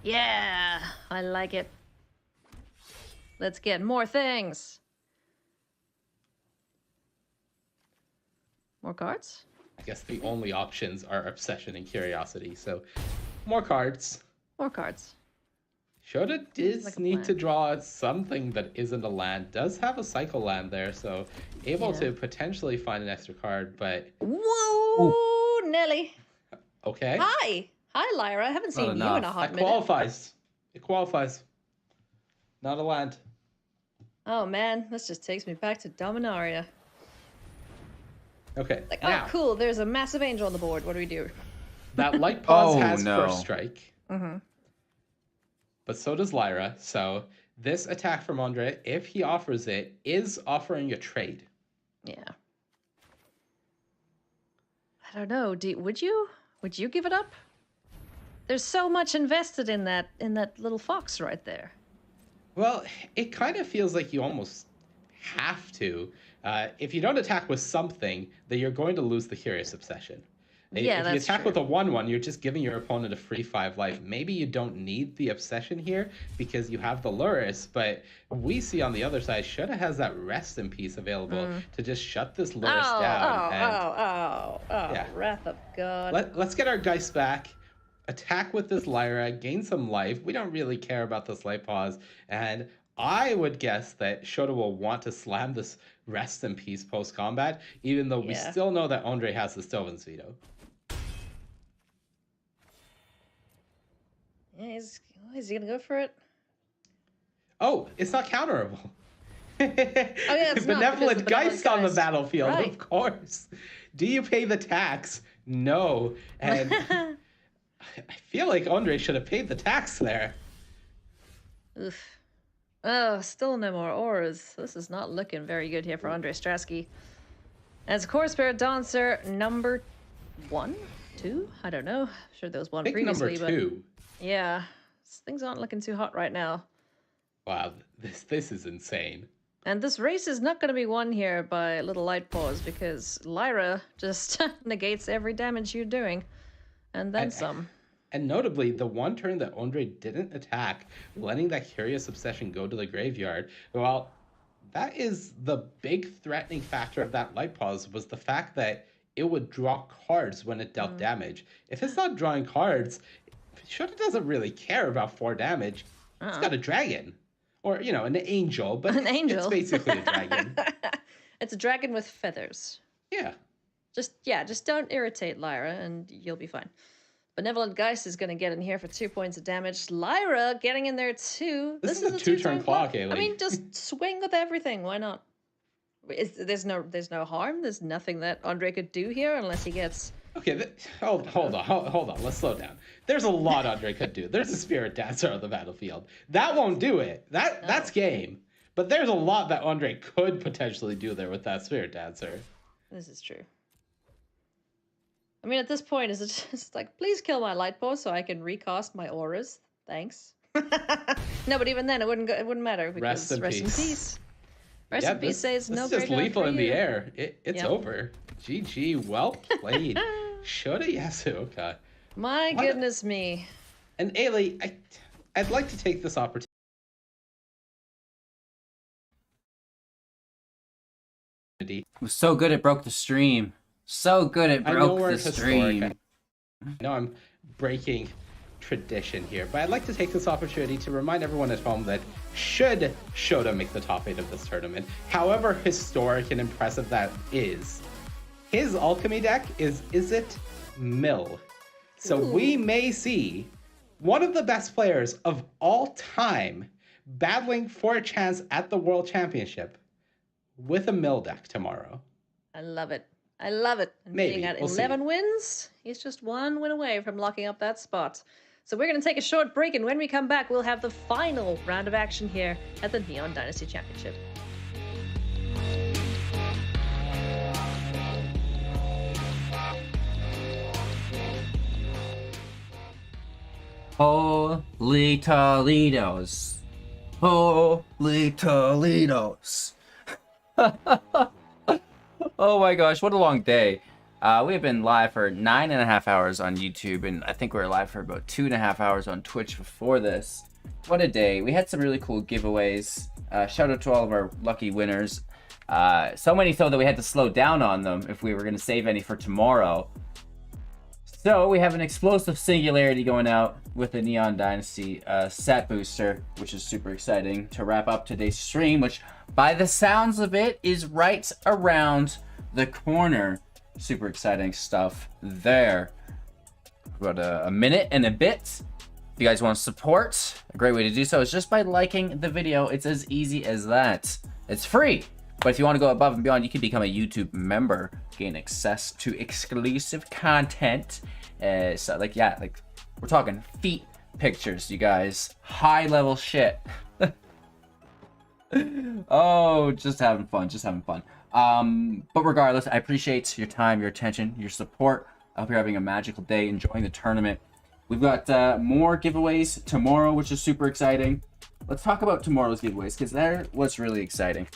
Yeah, I like it. Let's get more things. More cards? I guess the only options are Obsession and Curiosity, so more cards. More cards. Shota does like a need plan. to draw something that isn't a land. Does have a cycle land there, so able Yeah. to potentially find an extra card, but Whoa, Nelly. okay. Hi. Hi, Lyra. I haven't seen you in a enough. hot That minute. qualifies. It qualifies. Not a land. Oh, man. This just takes me back to Dominaria. Okay. Like, now, oh, cool. There's a massive angel on the board. What do we do? that Light Paws Oh, has no. first strike, Mm-hmm. but so does Lyra. So this attack from Andre, if he offers it, is offering a trade. Yeah. I don't know. Would you? Would you give it up? There's so much invested in that little fox right there. Well, it kind of feels like you almost have to. If you don't attack with something, then you're going to lose the Curious Obsession. Yeah, if you that's attack true. with a 1/1, you're just giving your opponent a free 5 life. Maybe you don't need the Obsession here because you have the Luris, but we see on the other side, Shota has that Rest in Peace available to just shut this Luris down. and yeah. Wrath of God. Let's get our Geist back. Attack with this Lyra, gain some life. We don't really care about this Light Pause. And I would guess that Shota will want to slam this Rest in Peace post-combat, even though we Yeah. still know that Andre has the Sylvan's Veto. Yeah, is he gonna go for it? Oh, it's not counterable. it's not, Benevolent because the Geist on the Geist. battlefield, Right. of course. Do you pay the tax? No. And I feel like Andre should have paid the tax there. Oof. Oh, still no more auras. This is not looking very good here for Andre Strasky. As Core Spirit Dancer number 1? 2? I don't know. I'm sure there was one Pick previously, number but 2. yeah, things aren't looking too hot right now. Wow, this is insane. And this race is not going to be won here by Little Light Paws because Lyra just negates every damage you're doing. And then some. And notably, the one turn that Andre didn't attack, letting that Curious Obsession go to the graveyard, well, that is the big threatening factor of that Light Pause, was the fact that it would draw cards when it dealt damage. If it's not drawing cards, Shota doesn't really care about 4 damage. It's got a dragon. Or, you know, an angel, but An angel. it's basically a dragon. It's a dragon with feathers. Yeah. Just don't irritate Lyra and you'll be fine. Benevolent Geist is going to get in here for 2 points of damage. Lyra getting in there too. This is a 2-turn clock, I Ailey. mean, just swing with everything. Why not? There's no harm. There's nothing that Andre could do here unless he gets. Okay, hold on. Let's slow down. There's a lot Andre could do. There's a Spirit Dancer on the battlefield. That won't do it. That's game. But there's a lot that Andre could potentially do there with that Spirit Dancer. This is true. I mean, at this point, is it just like, please kill my Light Pause so I can recast my auras? Thanks. No, but even then, it wouldn't matter because rest in peace. Rest in peace says no. This is just lethal in the air. It's Yep. over. GG, well played. Shota Yasuoka. My goodness me. And Ailey, I'd like to take this opportunity. It was so good it broke the stream. So good it I know broke we're the historic. stream. I know I'm breaking tradition here, but I'd like to take this opportunity to remind everyone at home that should Shota make the top 8 of this tournament, however historic and impressive that is, his Alchemy deck is it Mill. So we may see one of the best players of all time battling for a chance at the World Championship with a Mill deck tomorrow. I love it. I love it. And Maybe. being at We'll see. 11 wins, he's just 1 win away from locking up that spot. So we're going to take a short break, and when we come back, we'll have the final round of action here at the Neon Dynasty Championship. Holy Toledos. Holy Toledos. Oh my gosh, what a long day. We've been live for 9.5 hours on YouTube, and I think we were live for about 2.5 hours on Twitch before this. What a day. We had some really cool giveaways. Shout out to all of our lucky winners. So many so that we had to slow down on them if we were going to save any for tomorrow. So we have an explosive singularity going out with the Neon Dynasty set booster, which is super exciting to wrap up today's stream, which by the sounds of it is right around the corner. Super exciting stuff there. About a minute and a bit. If you guys want to support, a great way to do so is just by liking the video. It's as easy as that. It's free. But if you want to go above and beyond, you can become a YouTube member, gain access to exclusive content. So like we're talking feet pictures, you guys. High level shit. Oh, just having fun, but regardless, I appreciate your time, your attention, your support. I hope you're having a magical day, enjoying the tournament. We've got more giveaways tomorrow, which is super exciting. Let's talk about tomorrow's giveaways, because they're what's really exciting.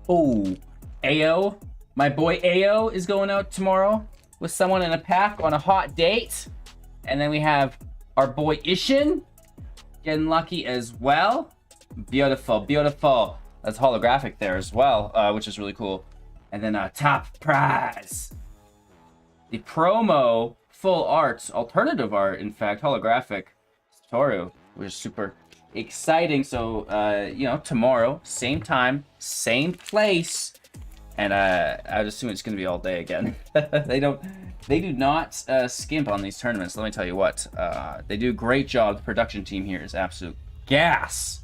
Oh, Ao, my boy Ao is going out tomorrow with someone in a pack on a hot date. And then we have our boy Ishin getting lucky as well. Beautiful, beautiful. That's holographic there as well, which is really cool. And then top prize, the promo full art, alternative art, in fact, holographic Satoru, which is super exciting. So, tomorrow, same time, same place, and I would assume it's going to be all day again. They do not skimp on these tournaments. Let me tell you what, they do a great job. The production team here is absolute gas.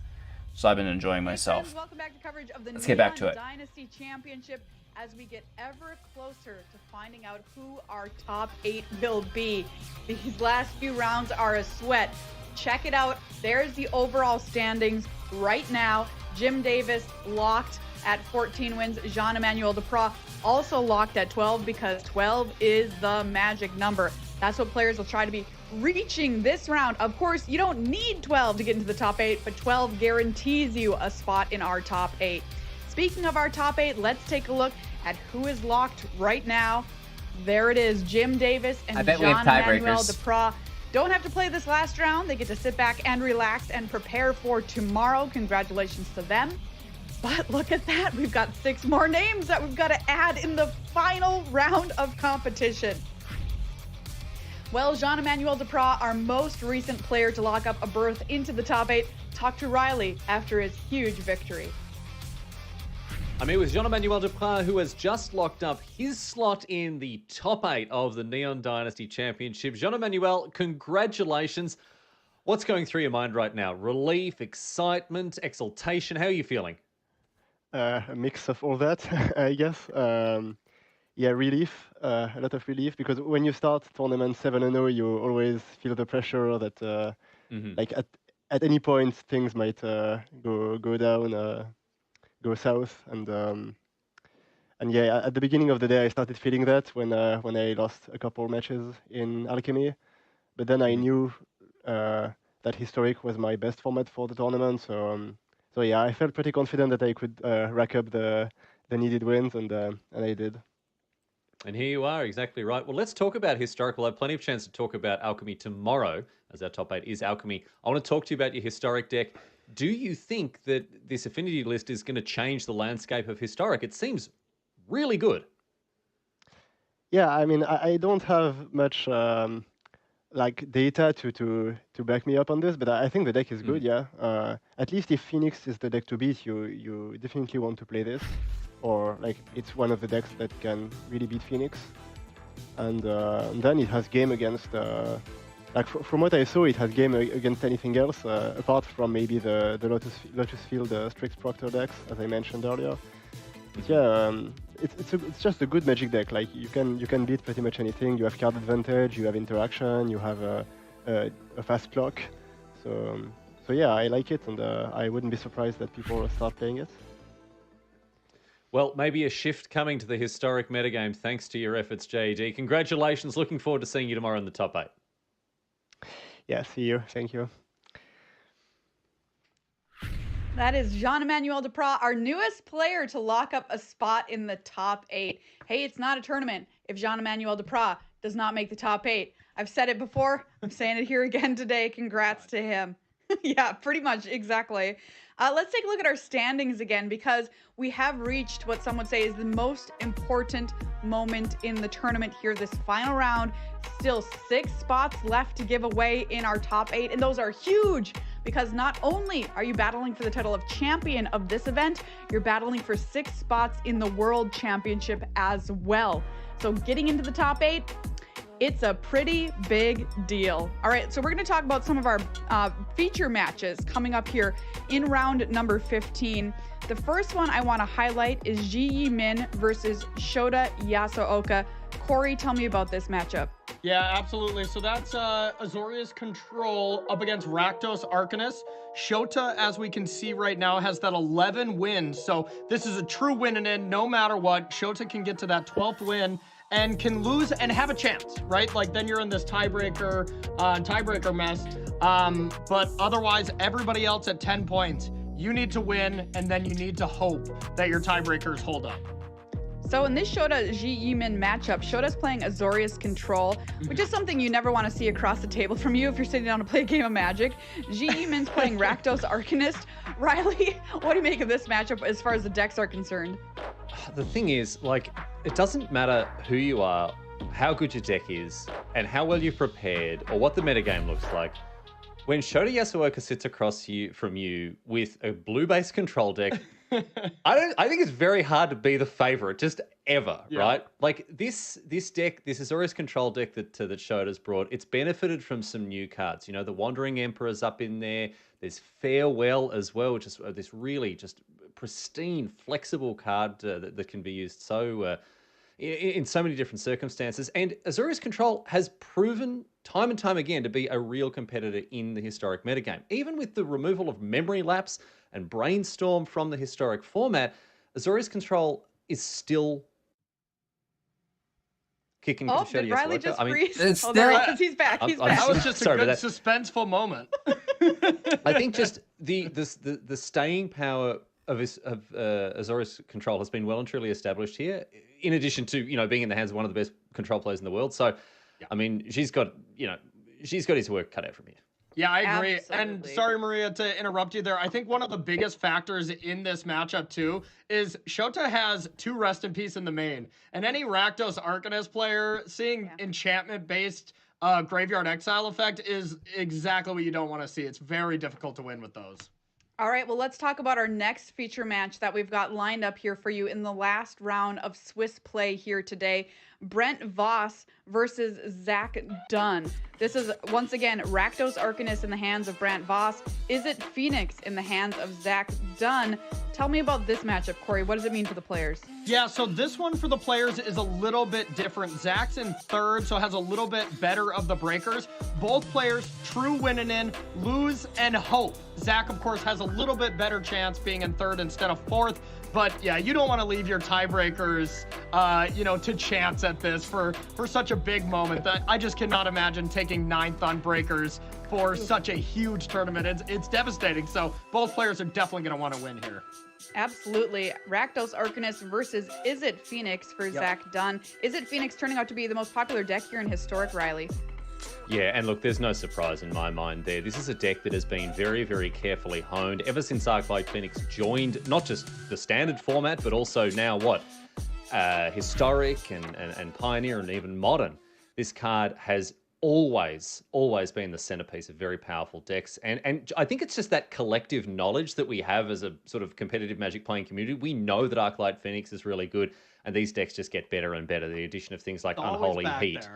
So I've been enjoying myself. Welcome back to coverage of the Let's get back to it. Dynasty Championship as we get ever closer to finding out who our top 8 will be. These last few rounds are a sweat. Check it out. There's the overall standings right now. Jim Davis locked at 14 wins. Jean-Emmanuel Duprat also locked at 12 because 12 is the magic number. That's what players will try to be reaching this round. Of course, you don't need 12 to get into the top 8, but 12 guarantees you a spot in our top 8. Speaking of our top 8, let's take a look at who is locked right now. There it is, Jim Davis and Jean-Emmanuel Duprat. Don't have to play this last round. They get to sit back and relax and prepare for tomorrow. Congratulations to them. But look at that. We've got 6 more names that we've got to add in the final round of competition. Well, Jean-Emmanuel Duprat, our most recent player to lock up a berth into the top 8, talked to Riley after his huge victory. I'm here with Jean-Emmanuel Duprat, who has just locked up his slot in the top 8 of the Neon Dynasty Championship. Jean-Emmanuel, congratulations. What's going through your mind right now? Relief, excitement, exultation? How are you feeling? A mix of all that, I guess. Yeah, relief, a lot of relief, because when you start tournament 7-0, you always feel the pressure that, like at any point, things might go down, go south, and yeah, at the beginning of the day, I started feeling that when I lost a couple matches in Alchemy, but then I knew that historic was my best format for the tournament, so yeah, I felt pretty confident that I could rack up the needed wins, and I did. And here you are, exactly right. Well, let's talk about historic. We'll have plenty of chance to talk about Alchemy tomorrow, as our top 8 is Alchemy. I want to talk to you about your historic deck. Do you think that this affinity list is going to change the landscape of historic? It seems really good. Yeah, I mean, I don't have much like data to back me up on this, but I think the deck is good. Yeah, at least if Phoenix is the deck to beat, you definitely want to play this, or like it's one of the decks that can really beat Phoenix, and then it has game against. Like from what I saw, it has game against anything else apart from maybe the Lotus Field Strix Proctor decks, as I mentioned earlier. But yeah, it's just a good Magic deck. Like you can beat pretty much anything. You have card advantage, you have interaction, you have a fast clock. So yeah, I like it, and I wouldn't be surprised that people start playing it. Well, maybe a shift coming to the historic metagame thanks to your efforts, JED. Congratulations. Looking forward to seeing you tomorrow in the top 8. Yeah, see you. Thank you. That is Jean-Emmanuel Duprat, our newest player to lock up a spot in the top 8. Hey, it's not a tournament if Jean-Emmanuel Duprat does not make the top 8. I've said it before. I'm saying it here again today. Congrats to him. Yeah, pretty much, exactly. Let's take a look at our standings again, because we have reached what some would say is the most important moment in the tournament here, this final round. Still 6 spots left to give away in our top 8, and those are huge, because not only are you battling for the title of champion of this event, you're battling for 6 spots in the World Championship as well. So getting into the top 8, it's a pretty big deal. All right, so we're going to talk about some of our feature matches coming up here in round number 15. The first one I want to highlight is Ji Yi-min versus Shota Yasuoka. Corey, tell me about this matchup. Yeah, absolutely. So that's Azorius Control up against Rakdos Arcanist. Shota, as we can see right now, has that 11 wins. So this is a true win and in no matter what. Shota can get to that 12th win and can lose and have a chance, right? Like then you're in this tiebreaker mess. But otherwise, everybody else at 10 points. You need to win, and then you need to hope that your tiebreakers hold up. So in this Shota Ji Yi-min matchup, Shota's playing Azorius Control, which is something you never want to see across the table from you if you're sitting down to play a game of Magic. Ji Yi-min's playing Rakdos Arcanist. Riley, what do you make of this matchup as far as the decks are concerned? The thing is, like, it doesn't matter who you are, how good your deck is, and how well you've prepared, or what the metagame looks like. When Shota Yasuoka sits across from you with a blue-based control deck, I think it's very hard to be the favorite, just ever, right? Like this deck, this Azorius Control deck that Shota's brought, it's benefited from some new cards. You know, the Wandering Emperor's up in there. There's Farewell as well, which is this really just pristine, flexible card that can be used so in so many different circumstances. And Azorius Control has proven time and time again to be a real competitor in the historic metagame. Even with the removal of Memory Lapse and Brainstorm from the historic format, Azorius Control is still kicking to Shota did Riley Yasuoka. just I mean, freeze? it's Oh, there he is. He's back. He's back. That was just a good suspenseful moment. I think just the staying power of Azorius Control has been well and truly established here, in addition to, you know, being in the hands of one of the best control players in the world. So, I mean, she's got his work cut out from here. Yeah, I agree. Absolutely. And sorry, Maria, to interrupt you there. I think one of the biggest factors in this matchup, too, is Shota has 2 Rest in Peace in the main. And any Rakdos Arcanist player seeing enchantment-based Graveyard Exile effect is exactly what you don't want to see. It's very difficult to win with those. All right, well, let's talk about our next feature match that we've got lined up here for you in the last round of Swiss play here today. Brent Voss versus Zach Dunn. This is, once again, Rakdos Arcanist in the hands of Brent Voss. Is it Phoenix in the hands of Zach Dunn? Tell me about this matchup, Corey. What does it mean for the players? Yeah, so this one for the players is a little bit different. Zach's in third, so has a little bit better of the breakers. Both players, true winning in, lose and hope. Zach, of course, has a little bit better chance being in third instead of fourth. But yeah, you don't want to leave your tiebreakers, to chance at this for such a big moment. That I just cannot imagine taking 9th on breakers for such a huge tournament. It's devastating. So both players are definitely going to want to win here. Absolutely. Rakdos Arcanist versus Is It Phoenix for Zach Dunn. Is It Phoenix turning out to be the most popular deck here in Historic, Riley? Yeah, and look, there's no surprise in my mind there. This is a deck that has been very, very carefully honed ever since Arclight Phoenix joined not just the standard format, but also now historic and pioneer and even modern. This card has always been the centerpiece of very powerful decks. And I think it's just that collective knowledge that we have as a sort of competitive Magic playing community. We know that Arclight Phoenix is really good, and these decks just get better and better. The addition of things like Unholy Heat.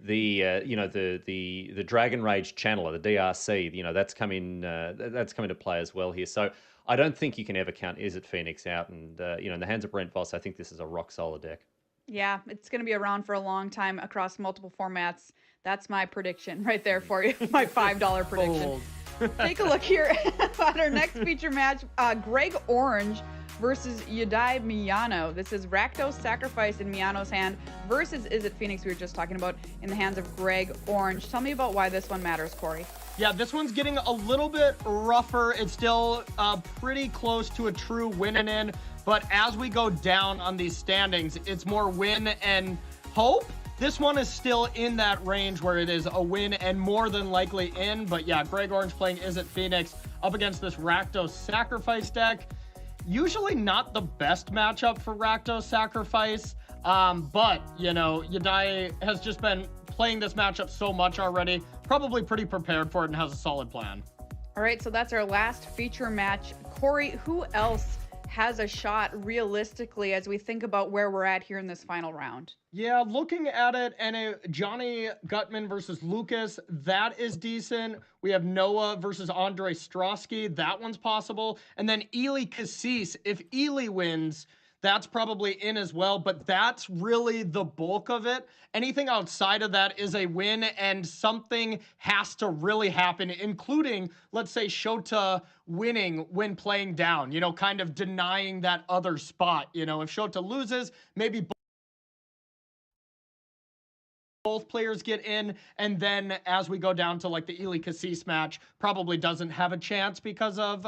The Dragon Rage Channeler, the DRC, that's come into play as well here. So I don't think you can ever count Is It Phoenix out. And in the hands of Brent Voss, I think this is a rock solid deck. Yeah, it's going to be around for a long time across multiple formats. That's my prediction right there for you. My $5 prediction. Take a look here at our next feature match. Greg Orange versus Yudai Miyano. This is Rakdos Sacrifice in Miyano's hand versus Is It Phoenix we were just talking about in the hands of Greg Orange. Tell me about why this one matters, Corey. Yeah, this one's getting a little bit rougher. It's still pretty close to a true win and in, but as we go down on these standings, it's more win and hope This one is still in that range where it is a win and more than likely in. But yeah, Greg Orange playing Izzet Phoenix up against this Rakdos Sacrifice deck. Usually not the best matchup for Rakdos Sacrifice. But, you know, Yadai has just been playing this matchup so much already. Probably pretty prepared for it and has a solid plan. All right, so that's our last feature match. Corey, who else has a shot realistically as we think about where we're at here in this final round? Yeah, looking at it, and a Johnny Gutman versus Lucas, that is decent. We have Noah versus Andre Strosky. That one's possible. And then Ely Cassis. If Ely wins, that's probably in as well, but that's really the bulk of it. Anything outside of that is a win, and something has to really happen, including, let's say, Shota winning when playing down, you know, kind of denying that other spot. You know, if Shota loses, maybe both players get in, and then as we go down to like the Ely Cassis match, probably doesn't have a chance because of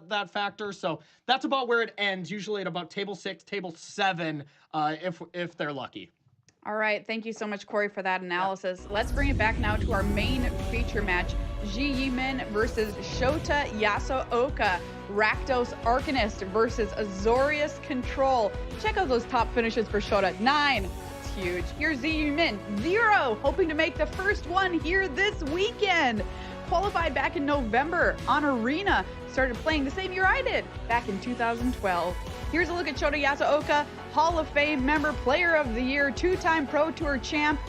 that factor. So that's about where it ends, usually at about table 6, table 7, if they're lucky. All right, thank you so much, Corey, for that analysis. Let's bring it back now to our main feature match. Ji Yimin versus Shota Yasuoka. Rakdos Arcanist versus Azorius Control. Check out those top finishes for Shota. 9. Huge. Here's Ji Yimin, 0, hoping to make the first one here this weekend. Qualified back in November on Arena. Started playing the same year I did, back in 2012. Here's a look at Shota Yasuoka, Hall of Fame member, Player of the Year, 2-time Pro Tour champ.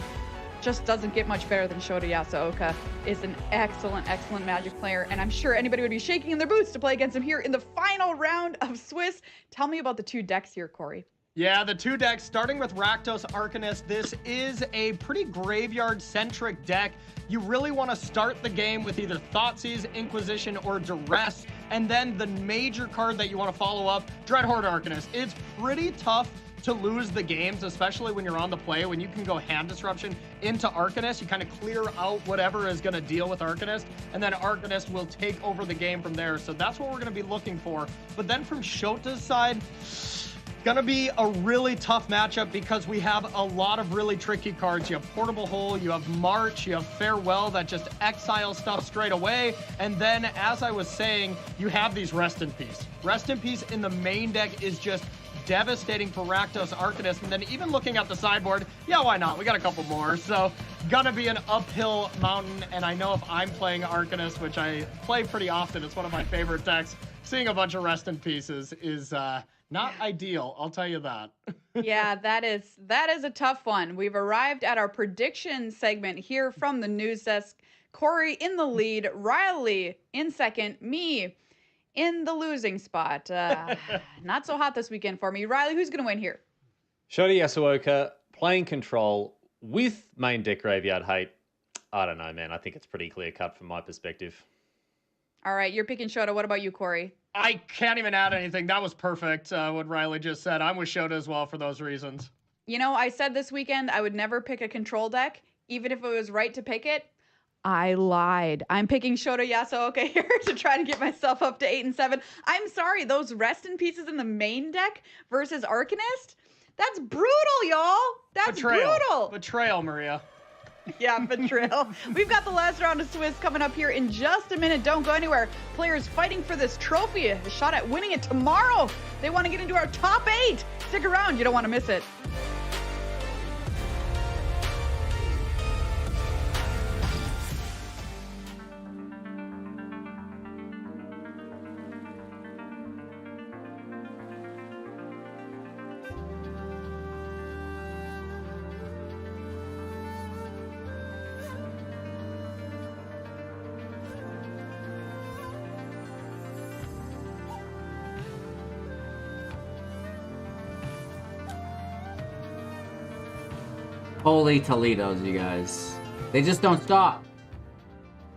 Just doesn't get much better than Shota Yasuoka. Is an excellent, excellent Magic player, and I'm sure anybody would be shaking in their boots to play against him here in the final round of Swiss. Tell me about the 2 decks here, Corey. Yeah, the 2 decks, starting with Rakdos Arcanist. This is a pretty graveyard-centric deck. You really want to start the game with either Thoughtseize, Inquisition, or Duress, and then the major card that you want to follow up, Dreadhorde Arcanist. It's pretty tough to lose the games, especially when you're on the play. When you can go Hand Disruption into Arcanist, you kind of clear out whatever is going to deal with Arcanist, and then Arcanist will take over the game from there. So that's what we're going to be looking for. But then from Shota's side, gonna be a really tough matchup because we have a lot of really tricky cards. You have Portable Hole, you have March, you have Farewell that just exile stuff straight away. And then, as I was saying, you have these Rest in Peace. Rest in Peace in the main deck is just devastating for Rakdos Arcanist. And then even looking at the sideboard, yeah, why not? We got a couple more. So gonna be an uphill mountain. And I know if I'm playing Arcanist, which I play pretty often, it's one of my favorite decks, seeing a bunch of Rest in Pieces is not ideal, I'll tell you that. Yeah, that is a tough one. We've arrived at our prediction segment here from the news desk. Corey in the lead, Riley in second, me in the losing spot. Not so hot this weekend for me. Riley, who's going to win here? Shota Yasuoka playing Control with main deck Graveyard Hate. I don't know, man. I think it's pretty clear cut from my perspective. All right, you're picking Shota. What about you, Corey? I can't even add anything. That was perfect, what Riley just said. I'm with Shota as well for those reasons. You know, I said this weekend I would never pick a control deck, even if it was right to pick it. I lied. I'm picking Shota Yasuoka here to try to get myself up to 8 and 7. I'm sorry, those Rest in Pieces in the main deck versus Arcanist? That's brutal, y'all. That's brutal. Betrayal, Maria. Yeah, betrayal. We've got the last round of Swiss coming up here in just a minute. Don't go anywhere. Players fighting for this trophy, a shot at winning it tomorrow. They want to get into our top 8. Stick around. You don't want to miss it. Holy Toledos, you guys. They just don't stop.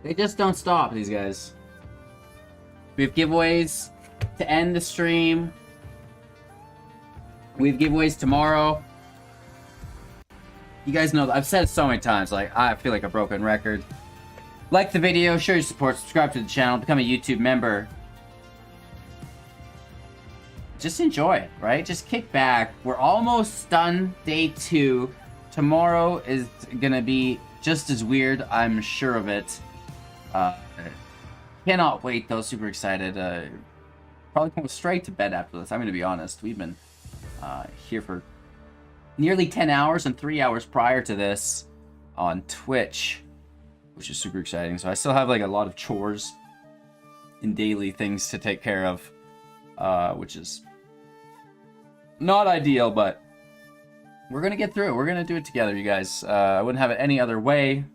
They just don't stop, these guys. We have giveaways to end the stream. We have giveaways tomorrow. You guys know, I've said it so many times, like, I feel like a broken record. Like the video, show your support, subscribe to the channel, become a YouTube member. Just enjoy, right? Just kick back. We're almost done day 2. tomorrow is gonna be just as weird. I'm sure of it. Cannot wait though. Super excited. Probably going straight to bed after this. I'm gonna be honest. We've been here for nearly 10 hours and 3 hours prior to this on Twitch, which is super exciting. So I still have like a lot of chores and daily things to take care of, which is not ideal, but we're gonna get through it. We're gonna do it together, you guys. I wouldn't have it any other way.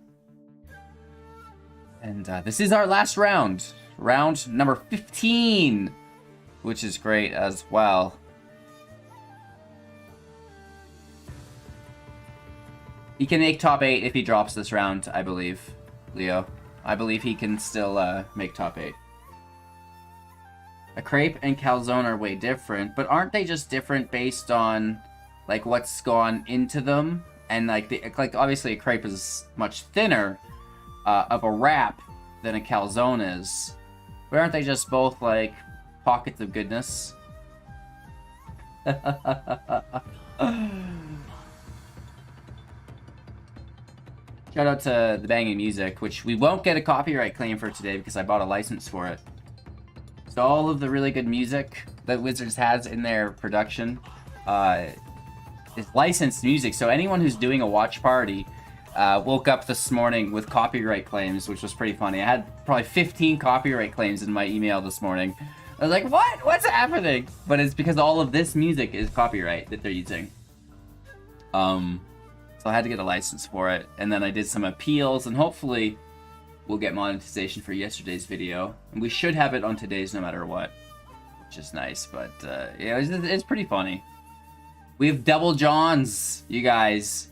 And this is our last round. Round number 15, which is great as well. He can make top 8 if he drops this round, I believe, Leo. I believe he can still make top 8. A crepe and calzone are way different, but aren't they just different based on like what's gone into them? And like obviously a crepe is much thinner of a wrap than a calzone is. But aren't they just both like pockets of goodness? Shout out to the banging music, which we won't get a copyright claim for today because I bought a license for it. So all of the really good music that Wizards has in their production is licensed music. So anyone who's doing a watch party woke up this morning with copyright claims, which was pretty funny. I had probably 15 copyright claims in my email this morning. I was like, what? What's happening? But it's because all of this music is copyright that they're using. So I had to get a license for it. And then I did some appeals, and hopefully we'll get monetization for yesterday's video. And we should have it on today's no matter what, which is nice. But yeah, it's pretty funny. We have Double Johns, you guys.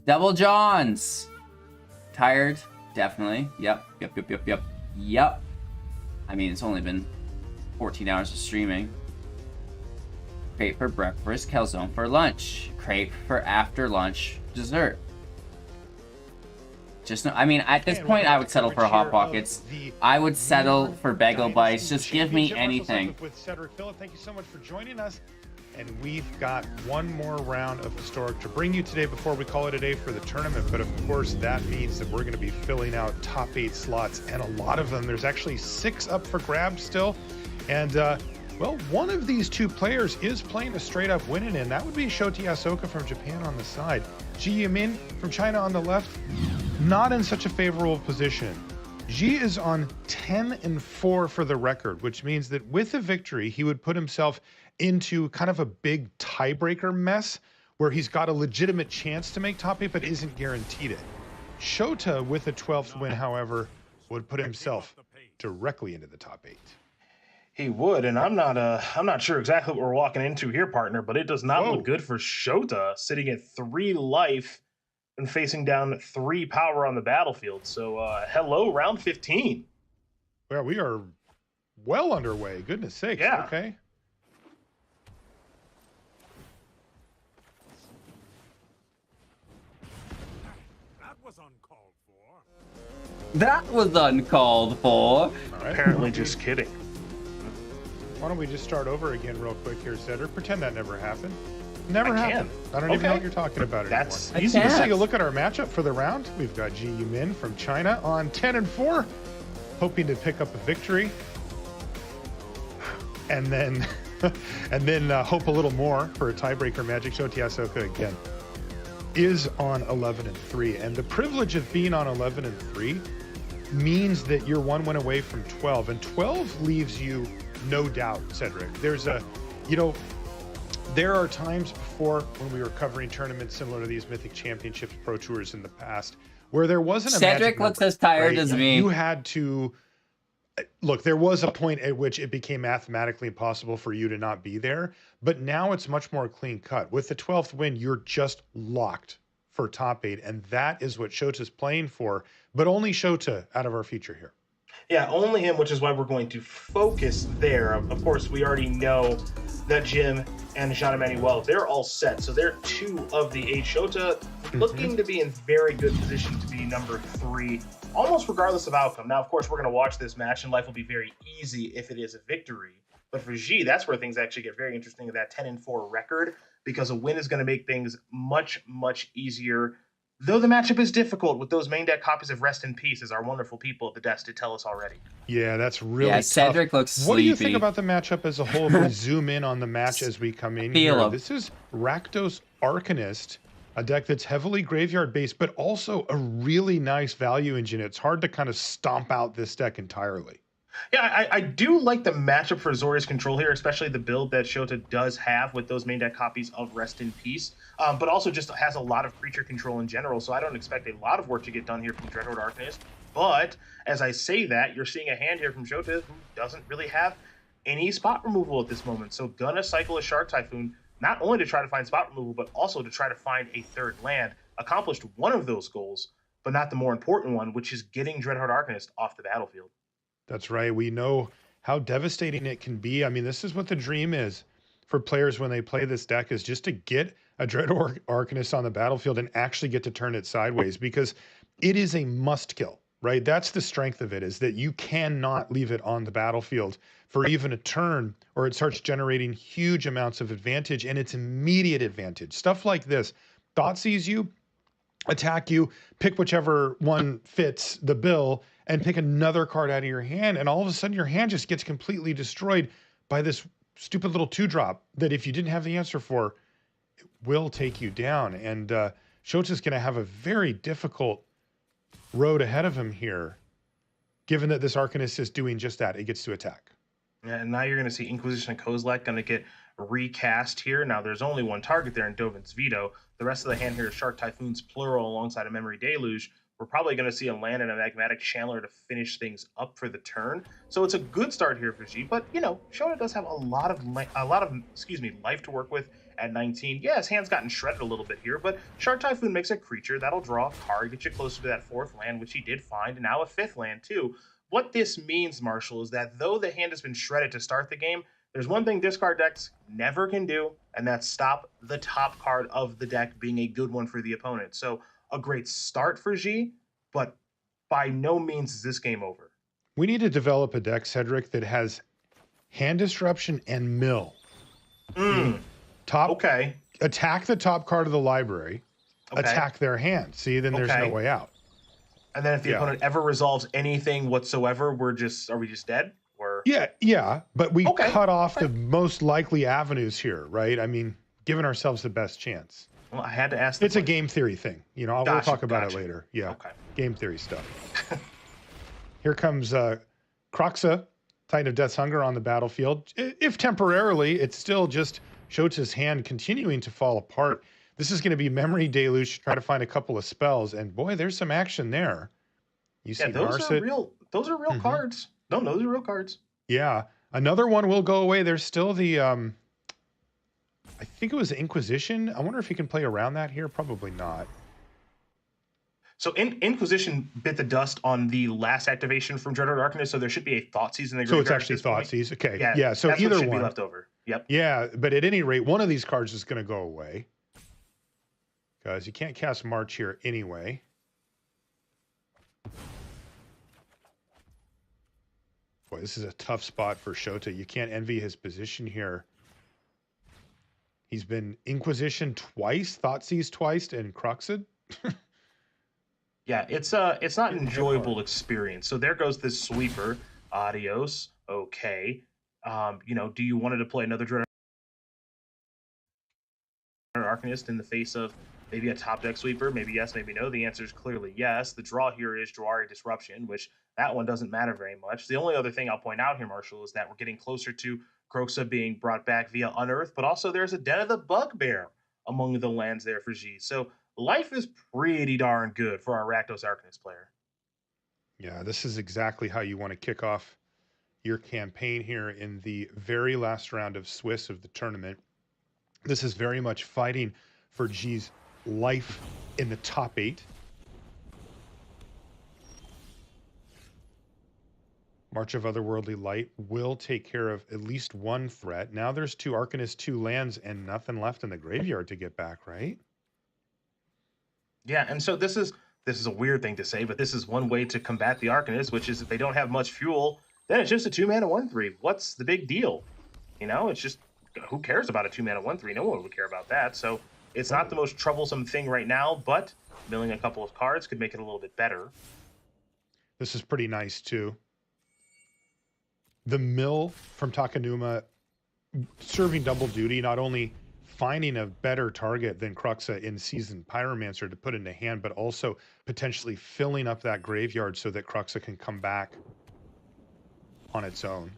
Double Johns. Tired? Definitely. Yep. I mean, it's only been 14 hours of streaming. Crepe for breakfast, calzone for lunch. Crepe for after lunch dessert. Just no, I mean, at this point, I would settle for Hot Pockets. I would settle for Bagel Bites. Just give me anything. With Cedric Phillip, thank you so much for joining us. And we've got one more round of Historic to bring you today before we call it a day for the tournament. But of course, that means that we're going to be filling out top 8 slots, and a lot of them. There's actually 6 up for grabs still. And, well, one of these 2 players is playing a straight-up win-in, and that would be Shota Yasuoka from Japan on the side. Ji Yimin from China on the left, not in such a favorable position. Ji is on 10-4 for the record, which means that with a victory, he would put himself into kind of a big tiebreaker mess where he's got a legitimate chance to make top 8 but isn't guaranteed it. Shota with a 12th win, however, would put himself directly into the top 8. He would, and I'm not sure exactly what we're walking into here, partner, but it does not look good for Shota, sitting at 3 life and facing down 3 power on the battlefield. So hello, round 15. Well, we are well underway. Goodness sakes. Yeah. Okay. That was uncalled for. All right. Apparently just kidding. Why don't we just start over again real quick here, Cedric? Pretend that never happened. Never happened. I don't even know what you're talking about anymore. That's easy to see. A look at our matchup for the round. We've got Ji Yimin from China on 10-4, hoping to pick up a victory, and then hope a little more for a tiebreaker. Magic Shota Yasuoka again is on 11-3, and the privilege of being on 11-3 means that you're 1 win away from 12, and 12 leaves you no doubt, Cedric. There's a, there are times before when we were covering tournaments similar to these Mythic Championships, Pro Tours in the past, where there wasn't a Cedric looks as tired as me. You had to look. There was a point at which it became mathematically impossible for you to not be there, but now it's much more clean cut. With the 12th win, you're just locked for top 8, and that is what Shota's playing for. But only Shota out of our feature here. Yeah, only him, which is why we're going to focus there. Of course, we already know that Jim and Jean Emmanuel, they're all set. So they're 2 of the 8. Shota looking to be in very good position to be number 3, almost regardless of outcome. Now, of course, we're going to watch this match, and life will be very easy if it is a victory. But for G, that's where things actually get very interesting in that 10-4 record, because a win is going to make things much, much easier. Though the matchup is difficult with those main deck copies of Rest in Peace, as our wonderful people at the desk did tell us already. Yeah, that's really tough. Cedric looks What do you sleepy. think about the matchup as a whole? If we zoom in on the match as we come in here, this is Rakdos Arcanist, a deck that's heavily graveyard based, but also a really nice value engine. It's hard to kind of stomp out this deck entirely. Yeah, I do like the matchup for Azorius Control here, especially the build that Shota does have with those main deck copies of Rest in Peace, but also just has a lot of creature control in general, so I don't expect a lot of work to get done here from Dreadhorde Arcanist. But as I say that, you're seeing a hand here from Shota who doesn't really have any spot removal at this moment, so gonna cycle a Shark Typhoon, not only to try to find spot removal, but also to try to find a third land. Accomplished one of those goals, but not the more important one, which is getting Dreadhorde Arcanist off the battlefield. That's right. We know how devastating it can be. I mean, this is what the dream is for players when they play this deck, is just to get a Dreadhorde Arcanist on the battlefield and actually get to turn it sideways, because it is a must kill, right? That's the strength of it, is that you cannot leave it on the battlefield for even a turn, or it starts generating huge amounts of advantage, and it's immediate advantage. Stuff like this, Thoughtseize you, attack you, pick whichever one fits the bill, and pick another card out of your hand, and all of a sudden your hand just gets completely destroyed by this stupid little 2-drop that, if you didn't have the answer for, it will take you down. And Shota's going to have a very difficult road ahead of him here, given that this Arcanist is doing just that. It gets to attack. Yeah, and now you're going to see Inquisition and Kozilek going to get recast here. Now there's only one target there in Dovin's Veto. The rest of the hand here is Shark Typhoons plural alongside a Memory Deluge. We're probably going to see a land and a Magmatic Chandler to finish things up for the turn. So it's a good start here for G, but you know, Shota does have a lot of life to work with at 19. Yeah, his hand's gotten shredded a little bit here, but Shark Typhoon makes a creature that'll draw a card, get you closer to that 4th land, which he did find, and now a 5th land too. What this means, Marshall, is that though the hand has been shredded to start the game, there's one thing discard decks never can do, and that's stop the top card of the deck being a good one for the opponent. So a great start for G, but by no means is this game over. We need to develop a deck, Cedric, that has hand disruption and mill. Attack the top card of the library, attack their hand. See, then there's no way out. And then if the opponent ever resolves anything whatsoever, are we just dead? Or Yeah, but we cut off the most likely avenues here, right? I mean, giving ourselves the best chance. Well, I had to ask. It's a game theory thing. You know, we'll talk about it later. Yeah. Okay. Game theory stuff. Here comes Kroxa, Titan of Death's Hunger on the battlefield. If temporarily, it's still just Shota's hand continuing to fall apart. This is going to be Memory Deluge to try to find a couple of spells. And boy, there's some action there. You see those are real cards. No, those are real cards. Yeah. Another one will go away. There's still the... I think it was Inquisition. I wonder if he can play around that here. Probably not. So Inquisition bit the dust on the last activation from Dreadhorde Arcanist, so there should be a Thoughtseize in the graveyard. So it's actually Thoughtseize. Okay. Yeah. So that's either what should one be left over. Yep. Yeah, but at any rate, one of these cards is going to go away, because you can't cast March here anyway. Boy, this is a tough spot for Shota. You can't envy his position here. He's been Inquisition twice, Thoughtseize twice, and Kroxa. Yeah, it's not an enjoyable experience. So there goes this sweeper. Adios. Okay. Do you want to play another Dreadhorde Arcanist in the face of maybe a top deck sweeper? Maybe yes, maybe no. The answer is clearly yes. The draw here is Jwari Disruption, which that one doesn't matter very much. The only other thing I'll point out here, Marshall, is that we're getting closer to Kroxa being brought back via Unearth, but also there's a Den of the Bugbear among the lands there for G. So life is pretty darn good for our Rakdos Arcanist player. Yeah, this is exactly how you want to kick off your campaign here in the very last round of Swiss of the tournament. This is very much fighting for G's life in the top 8. March of Otherworldly Light will take care of at least one threat. Now there's 2 Arcanists, 2 lands, and nothing left in the graveyard to get back, right? Yeah, and so this is a weird thing to say, but this is one way to combat the Arcanist, which is if they don't have much fuel, then it's just a 2-mana 1/3. What's the big deal? You know, it's just, who cares about a 2-mana 1/3? No one would care about that. So it's not the most troublesome thing right now, but milling a couple of cards could make it a little bit better. This is pretty nice too. The mill from Takenuma serving double duty, not only finding a better target than Cruxa in Seasoned Pyromancer to put into hand, but also potentially filling up that graveyard so that Cruxa can come back on its own.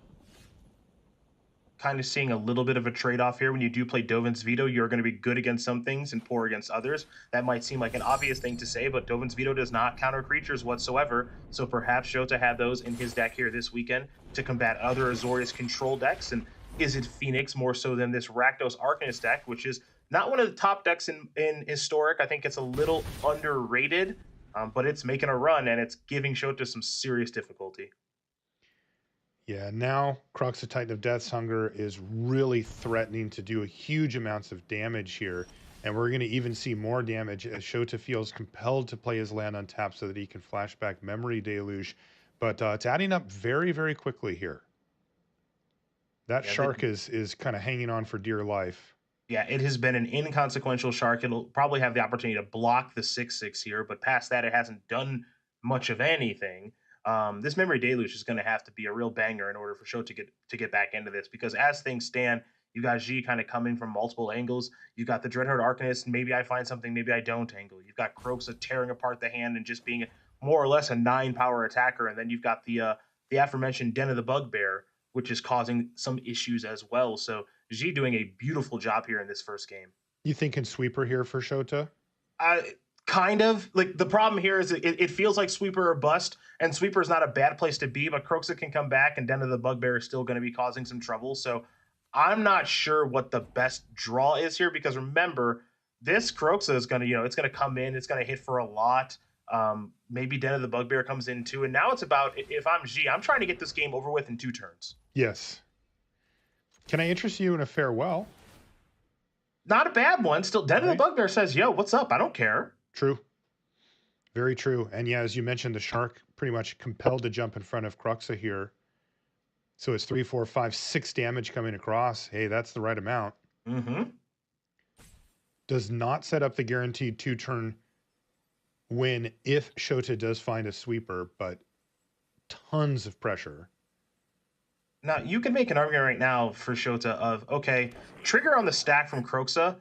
Kind of seeing a little bit of a trade-off here. When you do play Dovin's Veto, you're going to be good against some things and poor against others. That might seem like an obvious thing to say, but Dovin's Veto does not counter creatures whatsoever, so perhaps Shota had those in his deck here this weekend to combat other Azorius control decks. And is it Phoenix more so than this Rakdos Arcanist deck, which is not one of the top decks in Historic? I think it's a little underrated, but it's making a run, and it's giving Shota some serious difficulty. Yeah, now Cruxa Titan of Death's Hunger is really threatening to do huge amounts of damage here. And we're going to even see more damage as Shota feels compelled to play his land untapped so that he can flashback Memory Deluge. But it's adding up very, very quickly here. That shark is kind of hanging on for dear life. Yeah, it has been an inconsequential shark. It'll probably have the opportunity to block the 6/6 here, but past that, it hasn't done much of anything. This Memory Deluge is going to have to be a real banger in order for Shota to get back into this, because as things stand, you got G kind of coming from multiple angles. You got the Dreadheart Arcanist, maybe I find something, maybe I don't angle. You've got Croxa tearing apart the hand and just being more or less a 9-power attacker, and then you've got the aforementioned Den of the Bugbear, which is causing some issues as well. So G doing a beautiful job here in this first game. You thinking Sweeper here for Shota? Kind of. Like, the problem here is it feels like Sweeper or bust, and Sweeper is not a bad place to be, but Croxa can come back, and Den of the Bugbear is still going to be causing some trouble. So I'm not sure what the best draw is here, because remember, this Croxa is going to, it's going to come in, it's going to hit for a lot. Maybe Den of the Bugbear comes in too, and now it's about, if I'm G, I'm trying to get this game over with in 2 turns. Yes. Can I interest you in a farewell? Not a bad one. Still, Den of the Bugbear says, yo, what's up? I don't care. True. Very true. And yeah, as you mentioned, the shark pretty much compelled to jump in front of Cruxa here. So it's 3, 4, 5, 6 damage coming across. Hey, that's the right amount. Mm-hmm. Does not set up the guaranteed 2-turn win if Shota does find a sweeper, but tons of pressure. Now, you can make an argument right now for Shota of, okay, trigger on the stack from Croxa,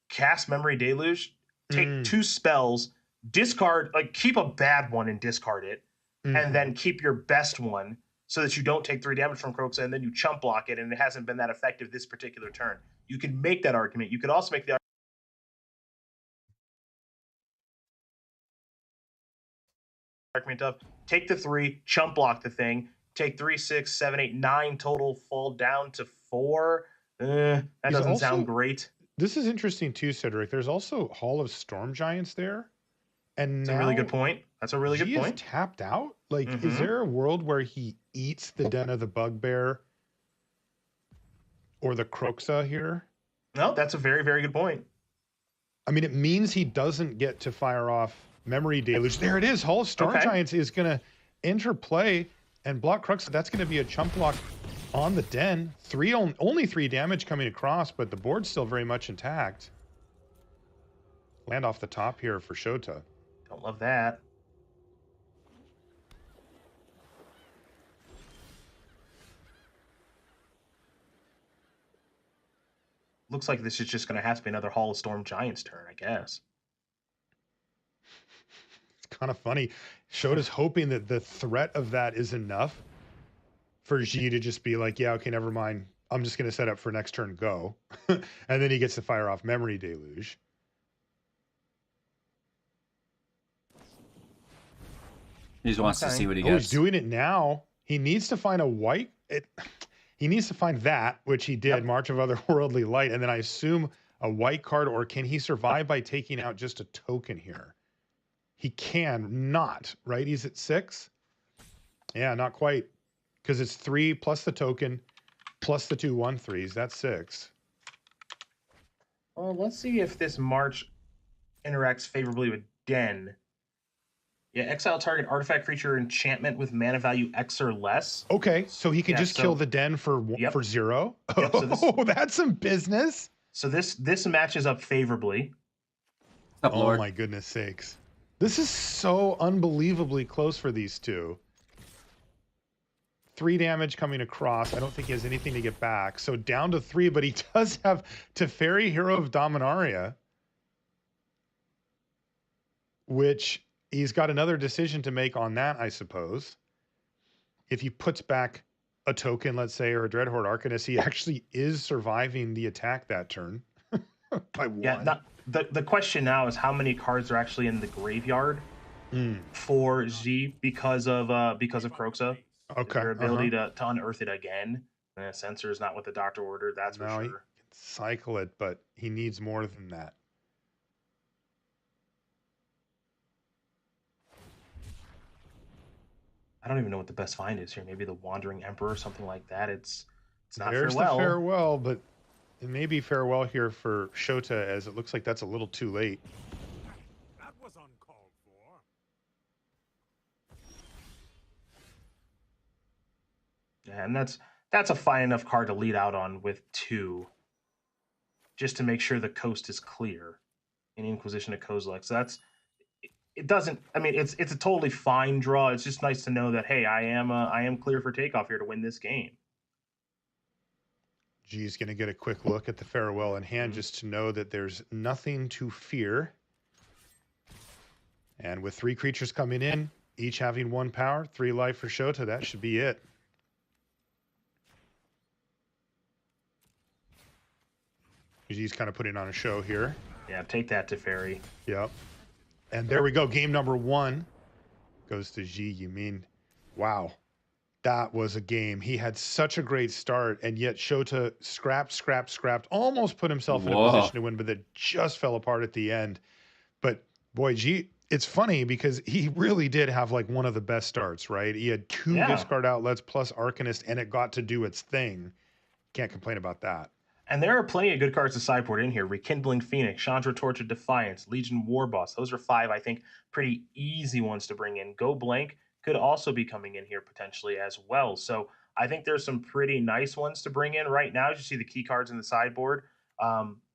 cast Memory Deluge, take 2 spells, discard, like, keep a bad one and discard it, and then keep your best one so that you don't take 3 damage from Croxa, and then you chump block it, and it hasn't been that effective this particular turn. You can make that argument. You could also make the argument of take the 3, chump block the thing, take 3, 6, 7, 8, 9 total, fall down to 4. That doesn't sound great. This is interesting too, Cedric. There's also Hall of Storm Giants there. And that's a really good point. That's a really good point. Is tapped out. Like, is there a world where he eats the Den of the Bugbear or the Croxa here? No, that's a very, very good point. I mean, it means he doesn't get to fire off Memory Deluge. There it is. Hall of Storm Giants is going to enter play and block Croxa. That's going to be a chump block on the Den. Only 3 damage coming across, but the board's still very much intact. Land off the top here for Shota. Don't love that. Looks like this is just going to have to be another Hall of Storm Giants turn, I guess. It's kind of funny. Shota's hoping that the threat of that is enough for G to just be like, yeah, okay, never mind. I'm just going to set up for next turn, go. And then he gets to fire off Memory Deluge. He just wants to see what he gets. He's doing it now. He needs to find a white. He needs to find that, which he did, March of Otherworldly Light, and then I assume a white card, or can he survive by taking out just a token here? He can not, right? He's at 6? Yeah, not quite. Because it's 3 plus the token, plus the 2 1/3s. That's 6. Well, let's see if this March interacts favorably with Den. Yeah, exile target artifact creature enchantment with mana value X or less. Okay, so he can just kill the den for 0? Yep, so this, that's some business. So this matches up favorably. Up, oh Lord. My goodness sakes. This is so unbelievably close for these two. 3 damage coming across. I don't think he has anything to get back. So down to 3, but he does have Teferi, Hero of Dominaria, which he's got another decision to make on that, I suppose. If he puts back a token, let's say, or a Dreadhorde Arcanist, he actually is surviving the attack that turn by 1. Yeah, the question now is how many cards are actually in the graveyard for Z because of Kroxa. Okay. Their ability to unearth it again. Censor is not what the doctor ordered, that's for sure. He can cycle it, but he needs more than that. I don't even know what the best find is here. Maybe the Wandering Emperor or something like that. It's not There's farewell. the farewell, but it may be farewell here for Shota, as it looks like that's a little too late. That was uncalled for. Yeah, and that's a fine enough card to lead out on with 2, just to make sure the coast is clear in Inquisition of Kozilek. So it doesn't. I mean, it's a totally fine draw. It's just nice to know that, hey, I am clear for takeoff here to win this game. G's going to get a quick look at the farewell in hand just to know that there's nothing to fear. And with 3 creatures coming in, each having 1 power, 3 life for Shota, that should be it. G's kind of putting on a show here. Yeah, take that, Teferi. Yep. And there we go. Game number 1 goes to G. You mean, wow. That was a game. He had such a great start, and yet Shota scrapped, almost put himself in a position to win, but that just fell apart at the end. But boy, G, it's funny because he really did have like one of the best starts, right? He had 2 discard outlets plus Arcanist, and it got to do its thing. Can't complain about that. And there are plenty of good cards to sideboard in here. Rekindling Phoenix, Chandra Torch of Defiance, Legion Warboss. Those are 5, I think, pretty easy ones to bring in. Go Blank could also be coming in here potentially as well. So I think there's some pretty nice ones to bring in right now. As you see the key cards in the sideboard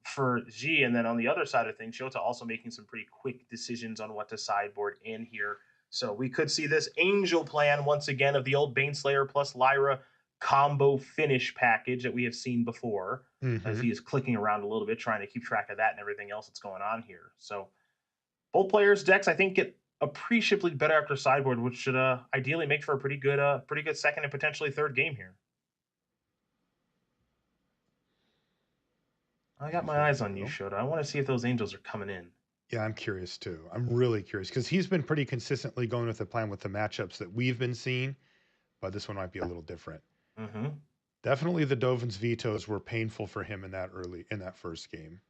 for G. And then on the other side of things, Shota also making some pretty quick decisions on what to sideboard in here. So we could see this Angel plan once again of the old Baneslayer plus Lyra combo finish package that we have seen before, as he is clicking around a little bit, trying to keep track of that and everything else that's going on here. So both players' decks, I think, get appreciably better after sideboard, which should ideally make for a pretty good second and potentially third game here. I got my eyes on you, Shota. I want to see if those Angels are coming in. Yeah, I'm curious too. I'm really curious because he's been pretty consistently going with the plan with the matchups that we've been seeing, but this one might be a little different. Definitely the Dovin's vetoes were painful for him in that first game.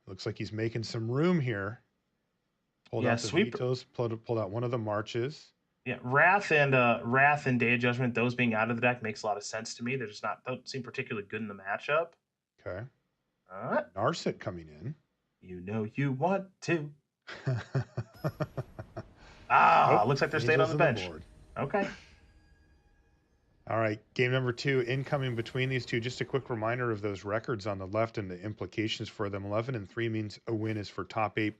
Looks like he's making some room here. Pulled out the vetoes, pulled out one of the marches. Yeah, Wrath and Day of Judgment, those being out of the deck makes a lot of sense to me. They're just don't seem particularly good in the matchup. Okay. Narset coming in. You know you want to. Looks like they're staying on the bench. Okay. All right, game number 2 incoming between these two. Just a quick reminder of those records on the left and the implications for them. 11-3 means a win is for top 8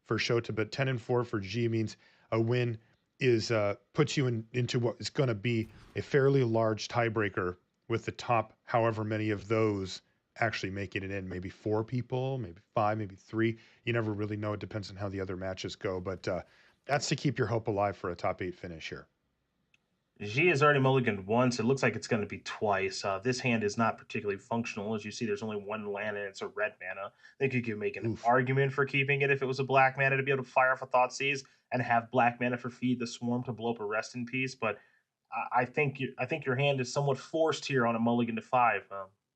for Shota, but 10-4 for G means a win is puts you into what is going to be a fairly large tiebreaker with the top however many of those actually making it in. Maybe 4 people, maybe 5, maybe 3. You never really know. It depends on how the other matches go, but that's to keep your hope alive for a top 8 finish here. G has already mulliganed once. It looks like it's going to be twice. This hand is not particularly functional. As you see, there's only 1 land and it's a red mana. I think you could make an argument for keeping it if it was a black mana to be able to fire off a Thoughtseize and have black mana for Feed the Swarm to blow up a Rest in Peace. But I think your hand is somewhat forced here on a mulligan to 5.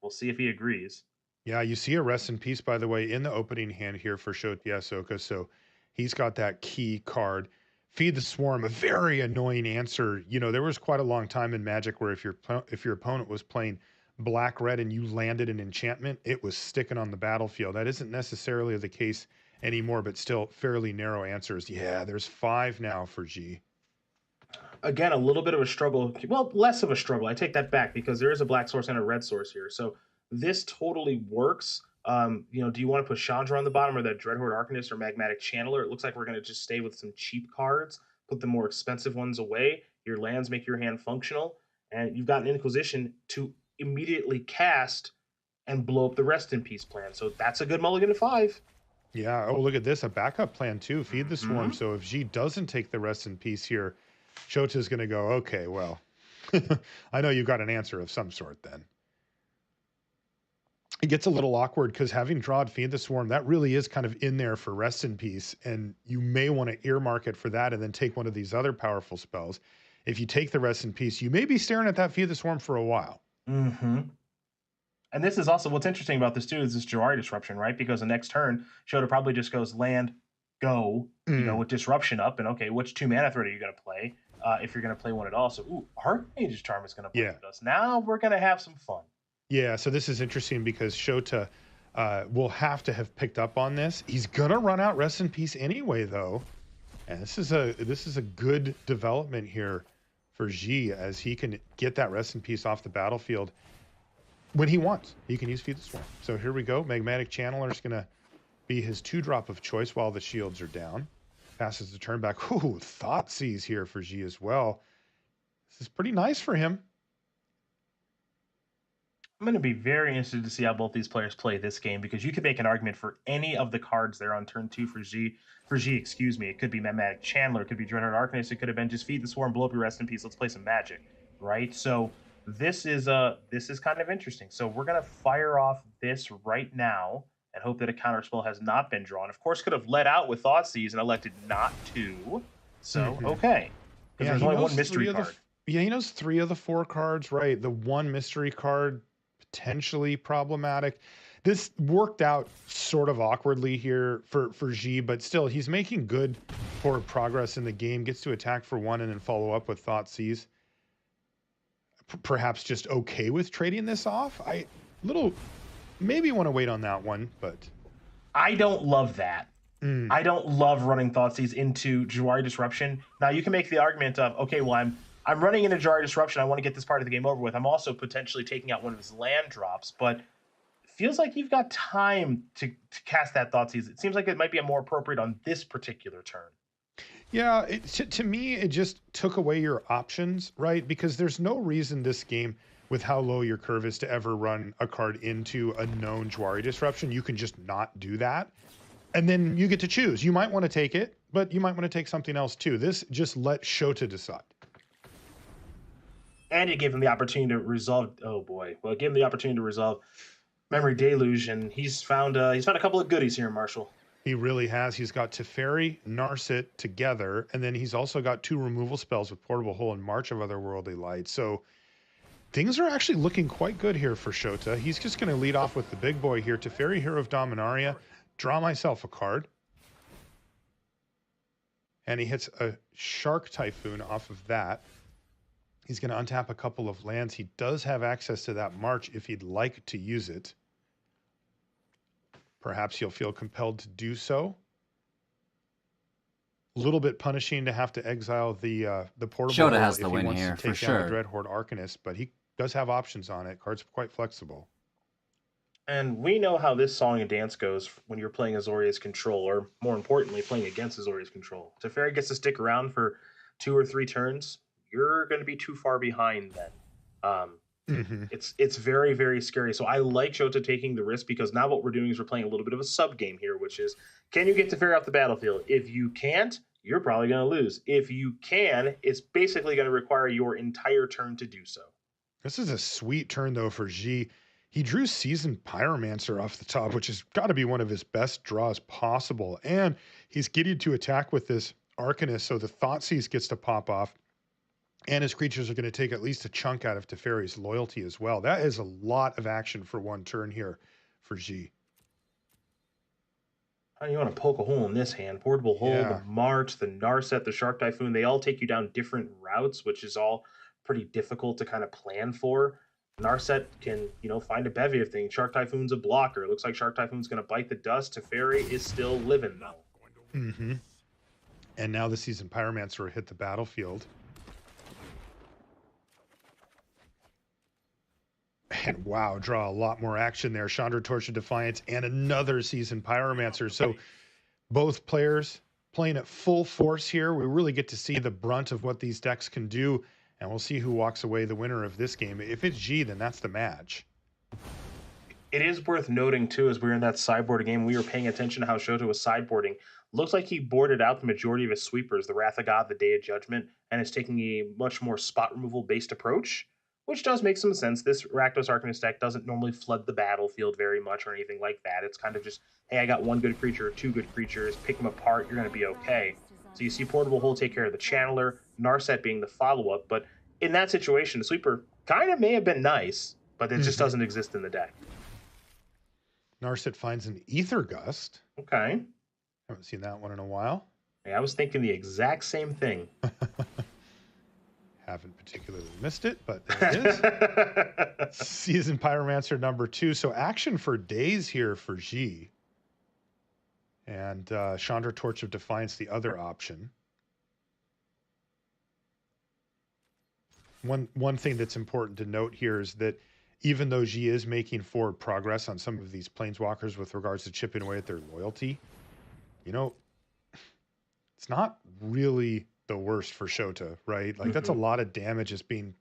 We'll see if he agrees. Yeah, you see a Rest in Peace, by the way, in the opening hand here for Shota Ahsoka. So he's got that key card. Feed the Swarm, a very annoying answer. You know, there was quite a long time in Magic where if your opponent was playing black-red and you landed an enchantment, it was sticking on the battlefield. That isn't necessarily the case anymore, but still fairly narrow answers. Yeah, there's 5 now for G. Again, a little bit of a struggle. Well, less of a struggle. I take that back because there is a black source and a red source here. So this totally works. Do you want to put Chandra on the bottom or that Dreadhorde Arcanist or Magmatic Channeler? It looks like we're going to just stay with some cheap cards, put the more expensive ones away. Your lands make your hand functional, and you've got an Inquisition to immediately cast and blow up the Rest in Peace plan. So that's a good mulligan to 5. Yeah. Oh, look at this. A backup plan too. Feed the Swarm. So if G doesn't take the Rest in Peace here, Shota's going to go, okay, well, I know you've got an answer of some sort then. It gets a little awkward because having drawed Feed the Swarm, that really is kind of in there for Rest in Peace. And you may want to earmark it for that and then take one of these other powerful spells. If you take the Rest in Peace, you may be staring at that Feed the Swarm for a while. Mm-hmm. And this is also, what's interesting about this too, is this Jawari Disruption, right? Because the next turn, Shota probably just goes land, go, with Disruption up, and okay, which 2 mana threat are you going to play? If you're going to play one at all. So, Archmage's Charm is going to play with us. Now we're going to have some fun. Yeah, so this is interesting because Shota will have to have picked up on this. He's going to run out Rest in Peace anyway, though. And this is a good development here for G as he can get that Rest in Peace off the battlefield when he wants. He can use Feed the Swarm. So here we go. Magmatic Channeler is going to be his 2-drop of choice while the shields are down. Passes the turn back. Ooh, Thoughtseize here for G as well. This is pretty nice for him. I'm going to be very interested to see how both these players play this game because you could make an argument for any of the cards there on turn 2 for G. It could be Magmatic Channeler, it could be Dreadhorde Arcanist, it could have been just Feed the Swarm, blow up your Rest in Peace, let's play some Magic, right? So this is kind of interesting. So we're going to fire off this right now and hope that a counterspell has not been drawn. Of course, could have let out with Thoughtseize and elected not to. So, okay. Because there's only one mystery card. He knows 3 of the 4 cards, right? The one mystery card, potentially problematic. This worked out sort of awkwardly here for G, but still, he's making good forward progress in the game. Gets to attack for 1 and then follow up with Thoughtseize. Perhaps just okay with trading this off. Maybe want to wait on that one, but I don't love that. I don't love running Thoughtseize into Jawari Disruption. Now you can make the argument of, okay, well I'm running into Jawari Disruption. I want to get this part of the game over with. I'm also potentially taking out one of his land drops, but it feels like you've got time to cast that Thoughtseize. It seems like it might be more appropriate on this particular turn. Yeah, to me, it just took away your options, right? Because there's no reason this game, with how low your curve is, to ever run a card into a known Jawari Disruption. You can just not do that. And then you get to choose. You might want to take it, but you might want to take something else too. This just let Shota decide. And it gave him the opportunity to resolve. Oh boy! Well, it gave him the opportunity to resolve Memory Deluge, and he's found a couple of goodies here, Marshall. He really has. He's got Teferi, Narset together, and then he's also got 2 removal spells with Portable Hole and March of Otherworldly Light. So things are actually looking quite good here for Shota. He's just going to lead off with the big boy here. Teferi, Hero of Dominaria. Draw myself a card. And he hits a Shark Typhoon off of that. He's going to untap a couple of lands. He does have access to that March if he'd like to use it. Perhaps he'll feel compelled to do so. A little bit punishing to have to exile the portable. Shota has the if he win wants here, to take for down sure. the Dreadhorde Arcanist, but he does have options on it. Card's quite flexible. And we know how this song and dance goes when you're playing Azorius Control, or more importantly, playing against Azorius Control. Teferi gets to stick around for 2 or 3 turns. You're going to be too far behind then. It's very, very scary. So I like Shota taking the risk because now what we're doing is we're playing a little bit of a sub game here, which is, can you get Teferi off the battlefield? If you can't, you're probably going to lose. If you can, it's basically going to require your entire turn to do so. This is a sweet turn, though, for G. He drew Seasoned Pyromancer off the top, which has got to be one of his best draws possible. And he's getting to attack with this Arcanist, so the Thoughtseize gets to pop off. And his creatures are going to take at least a chunk out of Teferi's loyalty as well. That is a lot of action for one turn here for G. How do you want to poke a hole in this hand? Portable Hole, Yeah. the March, the Narset, the Shark Typhoon, they all take you down different routes, which is all pretty difficult to kind of plan for. Narset can, find a bevy of things. Shark Typhoon's a blocker. It looks like Shark Typhoon's going to bite the dust. Teferi is still living, though. Mm-hmm. And now the Seasoned Pyromancer hit the battlefield. And wow, draw a lot more action there. Chandra Torch of Defiance and another Seasoned Pyromancer. So both players playing at full force here. We really get to see the brunt of what these decks can do. And we'll see who walks away the winner of this game. If it's G, then that's the match. It is worth noting, too, as we were in that sideboard game, we were paying attention to how Shota was sideboarding. Looks like he boarded out the majority of his sweepers, the Wrath of God, the Day of Judgment, and is taking a much more spot removal-based approach, which does make some sense. This Rakdos Arcanist deck doesn't normally flood the battlefield very much or anything like that. It's kind of just, hey, I got one good creature or two good creatures, pick them apart, you're going to be okay. So you see Portable Hole take care of the Channeler, Narset being the follow-up, but in that situation, the sweeper kind of may have been nice, but it just doesn't exist in the deck. Narset finds an Ether Gust. Okay. Haven't seen that one in a while. Yeah, I was thinking the exact same thing. Haven't particularly missed it, but there it is. Seasoned Pyromancer number 2. So action for days here for G. And Chandra Torch of Defiance, the other option. One thing that's important to note here is that even though G is making forward progress on some of these Planeswalkers with regards to chipping away at their loyalty, it's not really the worst for Shota, right? Like that's a lot of damage just being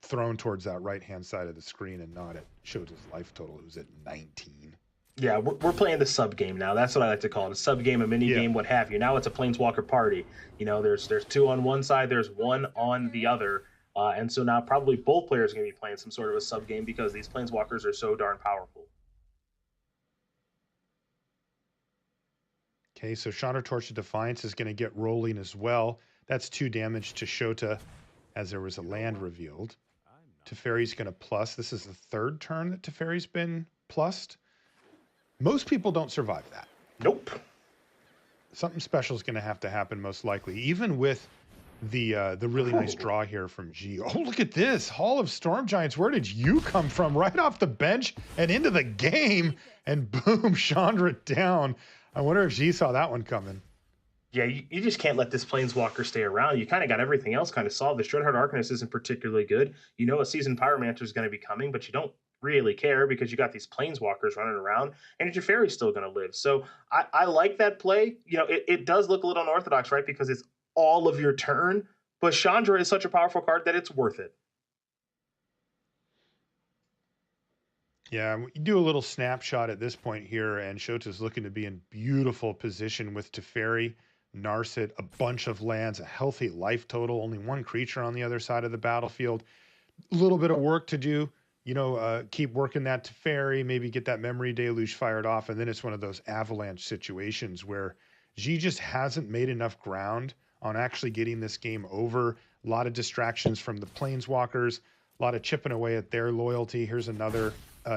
thrown towards that right-hand side of the screen and not at Shota's life total, who's at 19. Yeah, we're playing the sub game now. That's what I like to call it. A sub game, a mini game, what have you. Now it's a Planeswalker party. There's 2 on one side, there's 1 on the other. And so now probably both players are going to be playing some sort of a sub game because these Planeswalkers are so darn powerful. Okay, so Chandra Torch of Defiance is going to get rolling as well. That's 2 damage to Shota as there was a land revealed. Teferi's going to plus. This is the 3rd turn that Teferi's been plussed. Most people don't survive that. Nope. Something special is going to have to happen most likely, even with the really nice draw here from G. Oh, look at this. Hall of Storm Giants. Where did you come from? Right off the bench and into the game. And boom, Chandra down. I wonder if G saw that one coming. Yeah, you just can't let this Planeswalker stay around. You kind of got everything else kind of solved. The Shredheart Arcanist isn't particularly good. You know a Seasoned Pyromancer is going to be coming, but you don't really care because you got these Planeswalkers running around, and your Teferi's still going to live. So I like that play. It does look a little unorthodox, right? Because it's all of your turn, but Chandra is such a powerful card that it's worth it. Yeah, you do a little snapshot at this point here, and Shota's looking to be in beautiful position with Teferi, Narset, a bunch of lands, a healthy life total, only 1 creature on the other side of the battlefield. A little bit of work to do, keep working that Teferi, maybe get that Memory Deluge fired off, and then it's one of those avalanche situations where G just hasn't made enough ground on actually getting this game over. A lot of distractions from the Planeswalkers, a lot of chipping away at their loyalty. Here's another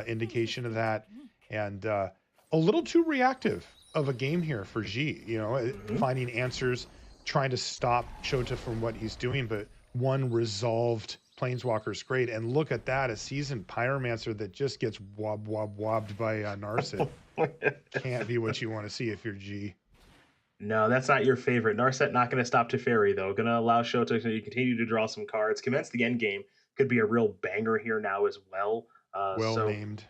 indication of that, and a little too reactive of a game here for G. Finding answers, trying to stop Shota from what he's doing, but 1 resolved Planeswalker's great. And look at that, a Seasoned Pyromancer that just gets wobbed by Narset. Can't be what you want to see if you're G. No, that's not your favorite. Narset not going to stop Teferi, though. Going to allow Shota to continue to draw some cards. Commence the end game. Could be a real banger here now as well. Named.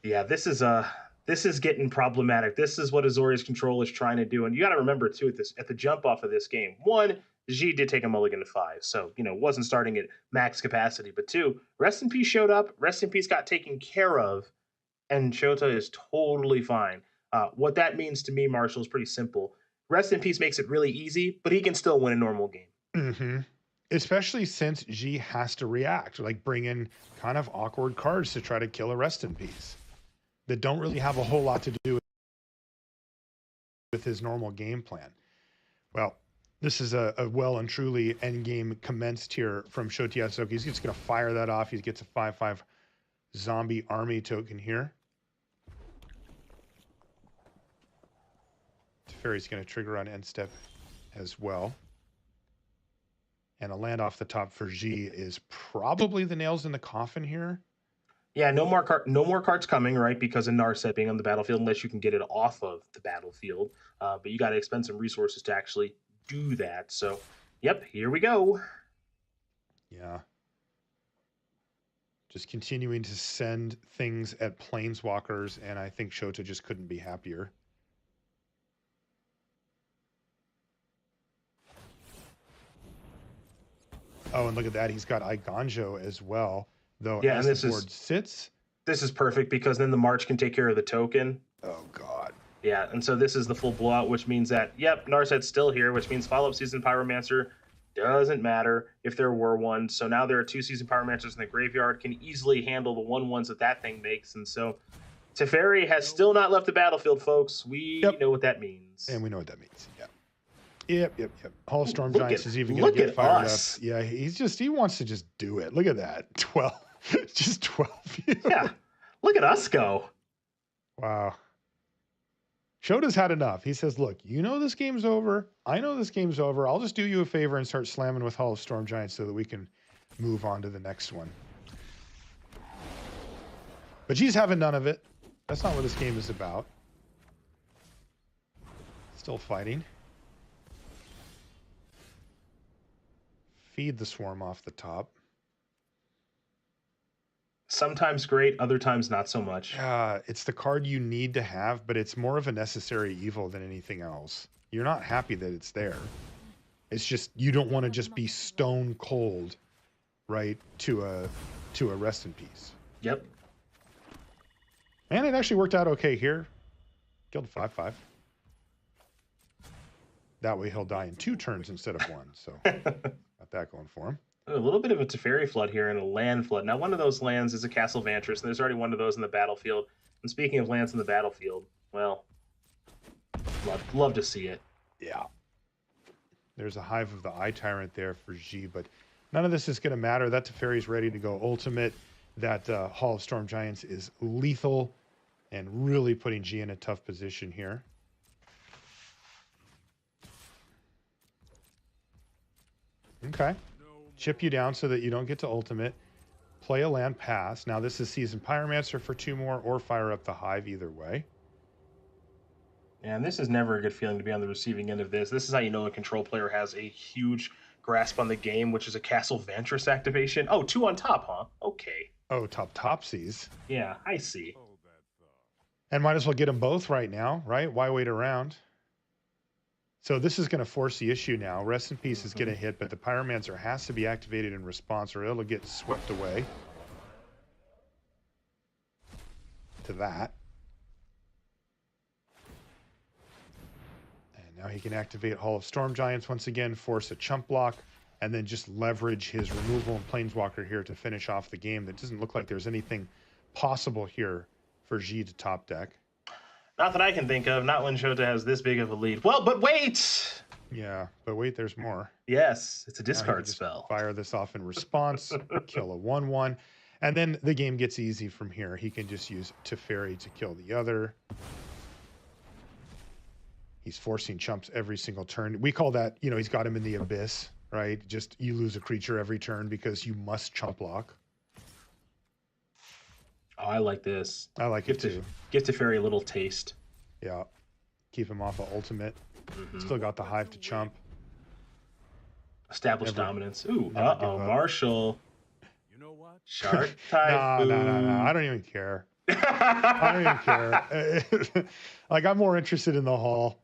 Yeah, this is getting problematic. This is what Azorius Control is trying to do. And you got to remember, too, at the jump off of this game, 1, G did take a mulligan to 5. So, wasn't starting at max capacity. But 2, Rest in Peace showed up. Rest in Peace got taken care of. And Shota is totally fine. What that means to me, Marshall, is pretty simple. Rest in Peace makes it really easy, but he can still win a normal game. Mm-hmm. Especially since G has to react, like bring in kind of awkward cards to try to kill a Rest in Peace that don't really have a whole lot to do with his normal game plan. Well, this is a well and truly endgame commenced here from Shota Yasuoka. He's just going to fire that off. He gets a 5/5 zombie army token here. Teferi's going to trigger on end step as well. And a land off the top for G is probably the nails in the coffin here. Yeah, no more cards coming, right? Because of Narset being on the battlefield, unless you can get it off of the battlefield. But you got to expend some resources to actually do that. So, yep, here we go. Yeah. Just continuing to send things at Planeswalkers, and I think Shota just couldn't be happier. Oh, and look at that. He's got Iganjo as well, though. Yeah, as and this the board sits. This is perfect because then the March can take care of the token. Oh, God. Yeah, and so this is the full blowout, which means that, yep, Narset's still here, which means follow-up Season Pyromancer doesn't matter if there were one. So now there are 2 Season Pyromancers in the graveyard, can easily handle the 1/1s that thing makes. And so Teferi has still not left the battlefield, folks. We know what that means. And we know what that means, yeah. Yep. Hall of Storm Giants is even going to get fired up. Yeah, he wants to just do it. Look at that. 12. Just 12. Yeah. Look at us go. Wow. Shota's had enough. He says, look, you know this game's over. I know this game's over. I'll just do you a favor and start slamming with Hall of Storm Giants so that we can move on to the next one. But G's having none of it. That's not what this game is about. Still fighting. Feed the swarm off the top. Sometimes great, other times not so much. It's the card you need to have, but it's more of a necessary evil than anything else. You're not happy that it's there. It's just you don't want to just be stone cold, right, to a rest in peace. Yep. And it actually worked out okay here. Killed 5/5. That way he'll die in 2 turns instead of 1. So got that going for him. A little bit of a Teferi flood here and a land flood. Now, one of those lands is a Castle Vantress, and there's already one of those in the battlefield. And speaking of lands in the battlefield, well, love to see it. Yeah. There's a Hive of the Eye Tyrant there for G, but none of this is going to matter. That Teferi's ready to go ultimate. That Hall of Storm Giants is lethal and really putting G in a tough position here. Okay. Chip you down so that you don't get to ultimate. Play a land pass. Now this is Season Pyromancer for 2 more or fire up the Hive either way. And this is never a good feeling to be on the receiving end of this. This is how you know a control player has a huge grasp on the game, which is a Castle Vantress activation. Oh, 2 on top, huh? Okay. Oh, topsies. Yeah, I see. And might as well get them both right now, right? Why wait around? So this is going to force the issue now. Rest in Peace is going to hit, but the Pyromancer has to be activated in response or it'll get swept away. To that. And now he can activate Hall of Storm Giants once again, force a chump block, and then just leverage his removal and Planeswalker here to finish off the game. That doesn't look like there's anything possible here for G to top deck. Not that I can think of. Not when Shota has this big of a lead. Well, but wait! Yeah, but wait, there's more. Yes, it's a discard spell. Fire this off in response, kill a 1/1, and then the game gets easy from here. He can just use Teferi to kill the other. He's forcing chumps every single turn. We call that, he's got him in the abyss, right? Just you lose a creature every turn because you must chump block. Oh, I like this. I like it too. Give Teferi a little taste. Yeah. Keep him off of ultimate. Still got the Hive to chump. Establish dominance. Ooh, Marshall. You know what? Shark Typhoon. No. I don't even care. I don't even care. Like, I'm more interested in the Hall.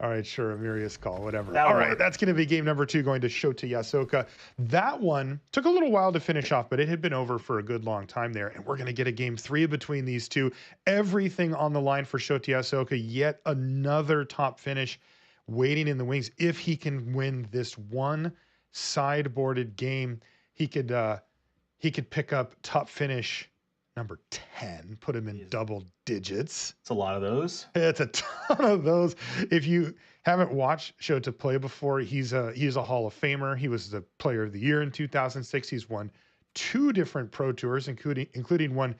All right, sure, Amirius call, whatever. All right, that's going to be game number 2 going to Shota Yasuoka. That one took a little while to finish off, but it had been over for a good long time there, and we're going to get a game 3 between these two. Everything on the line for Shota Yasuoka, yet another top finish waiting in the wings. If he can win this one sideboarded game, he could pick up top finish number 10, put him in double digits. It's a lot of those. It's a ton of those. If you haven't watched Shota play before, he's a Hall of Famer. He was the Player of the Year in 2006. He's won 2 different Pro Tours, including one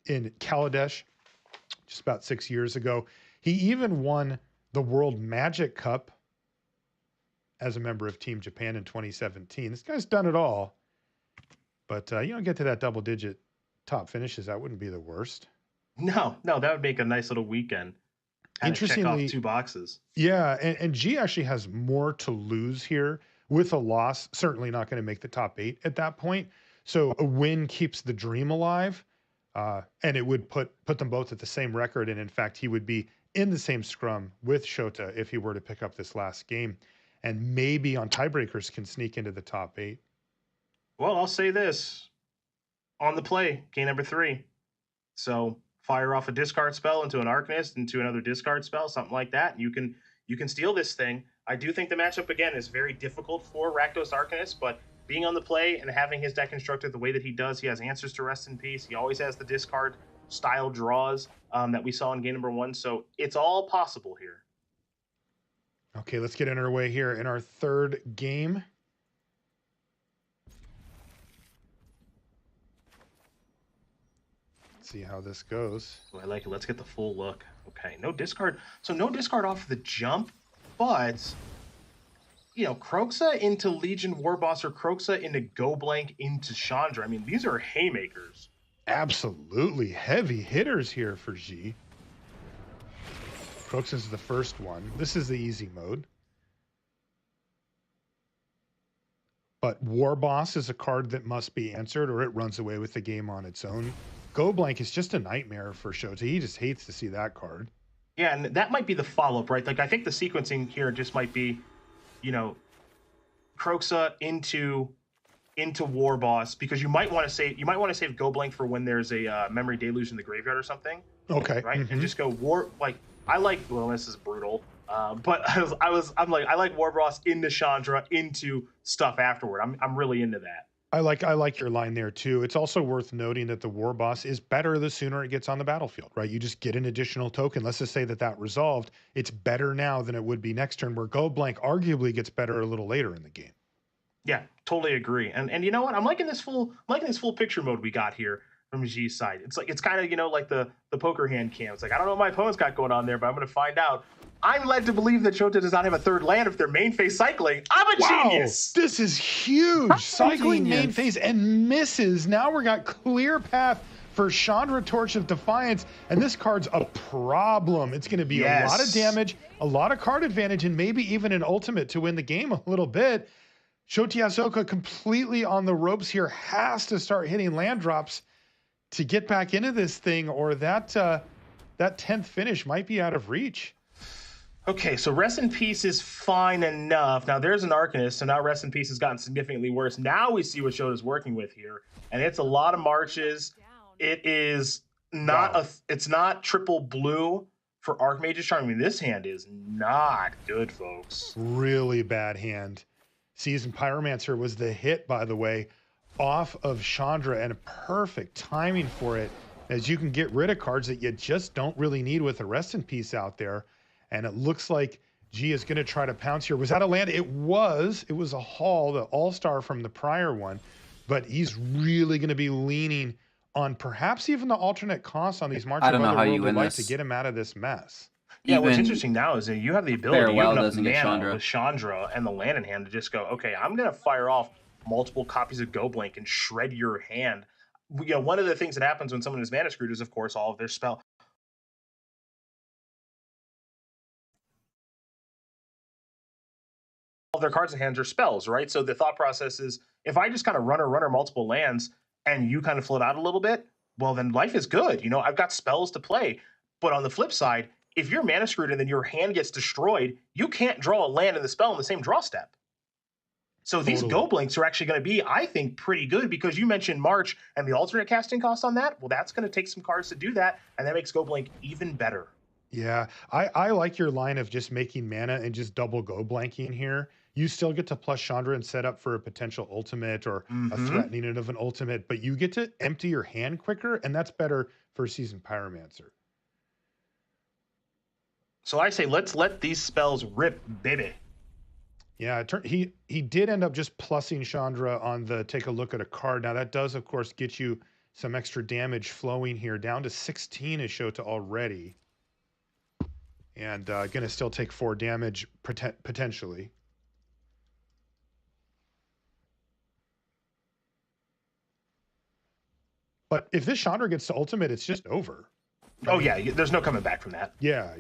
in Kaladesh just about 6 years ago. He even won the World Magic Cup as a member of Team Japan in 2017. This guy's done it all. But you don't get to that double-digit top finishes. That wouldn't be the worst. No, that would make a nice little weekend. Kind of check Interestingly, off 2 boxes. Yeah, and G actually has more to lose here with a loss. Certainly not going to make the top 8 at that point. So a win keeps the dream alive, and it would put them both at the same record. And in fact, he would be in the same scrum with Shota if he were to pick up this last game, and maybe on tiebreakers can sneak into the top 8. Well, I'll say this. On the play, game number 3. So fire off a discard spell into an Arcanist, into another discard spell, something like that. And you can steal this thing. I do think the matchup, again, is very difficult for Rakdos Arcanist, but being on the play and having his deck constructed the way that he does, he has answers to Rest in Peace. He always has the discard style draws that we saw in game number 1. So it's all possible here. Okay, let's get underway here in our third game. See how this goes. Oh, I like it. Let's get the full look. Okay, no discard. So no discard off the jump, but Kroxa into Legion Warboss or Kroxa into Go Blank into Chandra. I mean, these are haymakers. Absolutely heavy hitters here for G. Kroxa's the first one. This is the easy mode. But Warboss is a card that must be answered or it runs away with the game on its own. Go Blank is just a nightmare for Shota. He just hates to see that card. Yeah, and that might be the follow-up, right? Like, I think the sequencing here just might be, Kroxa into Warboss, because you might want to save Go Blank for when there's a Memory Deluge in the graveyard or something. Okay. Right? And just go this is brutal. But I'm like, I like Warboss into Chandra into stuff afterward. I'm really into that. I like your line there too. It's also worth noting that the Warboss is better the sooner it gets on the battlefield, right? You just get an additional token. Let's just say that resolved. It's better now than it would be next turn, where Go Blank arguably gets better a little later in the game. Yeah, totally agree. And you know what? I'm liking this full picture mode we got here from G's side. It's kind of like the poker hand cam. It's like, I don't know what my opponent's got going on there, but I'm going to find out. I'm led to believe that Shota does not have a third land if they're main phase cycling. I'm a genius. This is huge. Cycling main phase and misses. Now we got clear path for Chandra Torch of Defiance, and this card's a problem. It's going to be a lot of damage, a lot of card advantage, and maybe even an ultimate to win the game a little bit. Shota Yasuoka completely on the ropes here, has to start hitting land drops to get back into this thing, or that 10th finish might be out of reach. Okay, so Rest in Peace is fine enough. Now there's an Arcanist, so now Rest in Peace has gotten significantly worse. Now we see what Shota's working with here, and it's a lot of marches. It is not it's not triple blue for Archmage's Charm. I mean, this hand is not good, folks. Really bad hand. Seasoned Pyromancer was the hit, by the way, off of Chandra, and perfect timing for it, as you can get rid of cards that you just don't really need with a Rest in Peace out there. And it looks like G is going to try to pounce here. Was that a land? It was a haul, the all-star from the prior one, but he's really going to be leaning on perhaps even the alternate cost on these March of Otherworldly Light to get him out of this mess. Yeah, what's interesting now is that you have the ability to open up mana with Chandra and the land in hand to just go, okay, I'm going to fire off multiple copies of Go Blank and shred your hand. One of the things that happens when someone is mana screwed is, of course, all of their spell. All their cards in hands are spells, right? So the thought process is, if I just kind of runner multiple lands and you kind of float out a little bit, well, then life is good. I've got spells to play. But on the flip side, if you're mana screwed and then your hand gets destroyed, you can't draw a land in the spell in the same draw step. So these Go Blanks are actually going to be, I think, pretty good, because you mentioned March and the alternate casting cost on that. Well, that's going to take some cards to do that, and that makes Go Blank even better. Yeah, I like your line of just making mana and just double Go Blanking here. You still get to plus Chandra and set up for a potential ultimate or a threatening of an ultimate, but you get to empty your hand quicker, and that's better for Seasoned Pyromancer. So I say let's let these spells rip, baby. Yeah, he did end up just plussing Chandra on the take a look at a card. Now that does, of course, get you some extra damage flowing here. Down to 16 is Shota already. And going to still take 4 damage potentially. But if this Chandra gets to ultimate, it's just over. Oh yeah, there's no coming back from that. Yeah.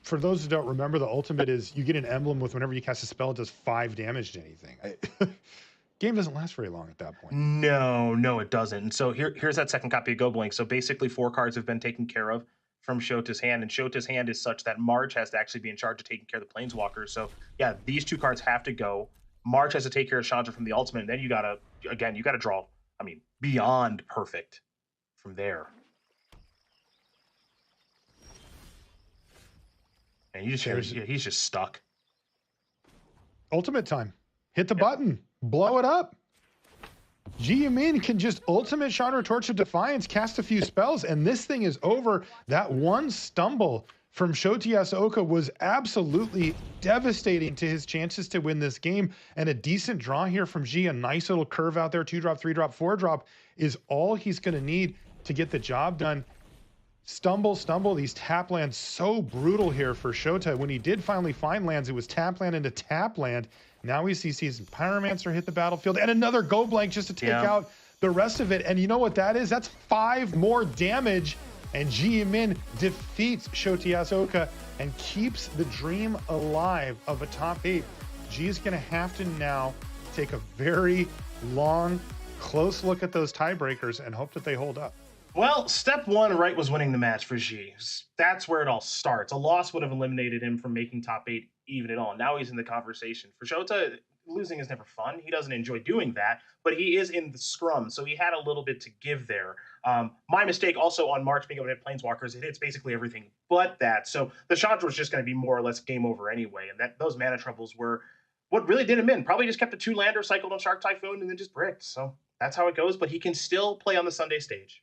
For those who don't remember, the ultimate is you get an emblem with whenever you cast a spell, it does 5 damage to anything. Game doesn't last very long at that point. No, it doesn't. And so here's that second copy of Go Blink. So basically 4 cards have been taken care of from Shota's hand, and Shota's hand is such that March has to actually be in charge of taking care of the Planeswalkers. So yeah, these 2 cards have to go. March has to take care of Chandra from the ultimate, and then you gotta draw, I mean, beyond perfect from there. And he's just stuck. Ultimate time. Hit the button. Blow it up. Ji-Min can just ultimate Chandra Torch of Defiance, cast a few spells, and this thing is over. That one stumble from Shota Yasuoka was absolutely devastating to his chances to win this game. And a decent draw here from Ji, a nice little curve out there, 2-drop, 3-drop, 4-drop, is all he's going to need to get the job done. Stumble. These tap lands so brutal here for Shota. When he did finally find lands, it was tap land into tap land. Now he sees Pyromancer hit the battlefield and another Go Blank just to take out the rest of it. And you know what that is? That's 5 more damage. And Ji-Min defeats Shota Yasuoka and keeps the dream alive of a top 8. G is going to have to now take a very long, close look at those tiebreakers and hope that they hold up. Well, step 1 right was winning the match for G. That's where it all starts. A loss would have eliminated him from making top 8 even at all. Now he's in the conversation. For Shota, losing is never fun. He doesn't enjoy doing that, but he is in the scrum, so he had a little bit to give there. My mistake also on March being able to hit Planeswalkers, it hits basically everything but that. So the Chandra was just going to be more or less game over anyway, and those mana troubles were what really did him in. Probably just kept a 2-lander, cycled on Shark Typhoon, and then just bricked. So that's how it goes, but he can still play on the Sunday stage.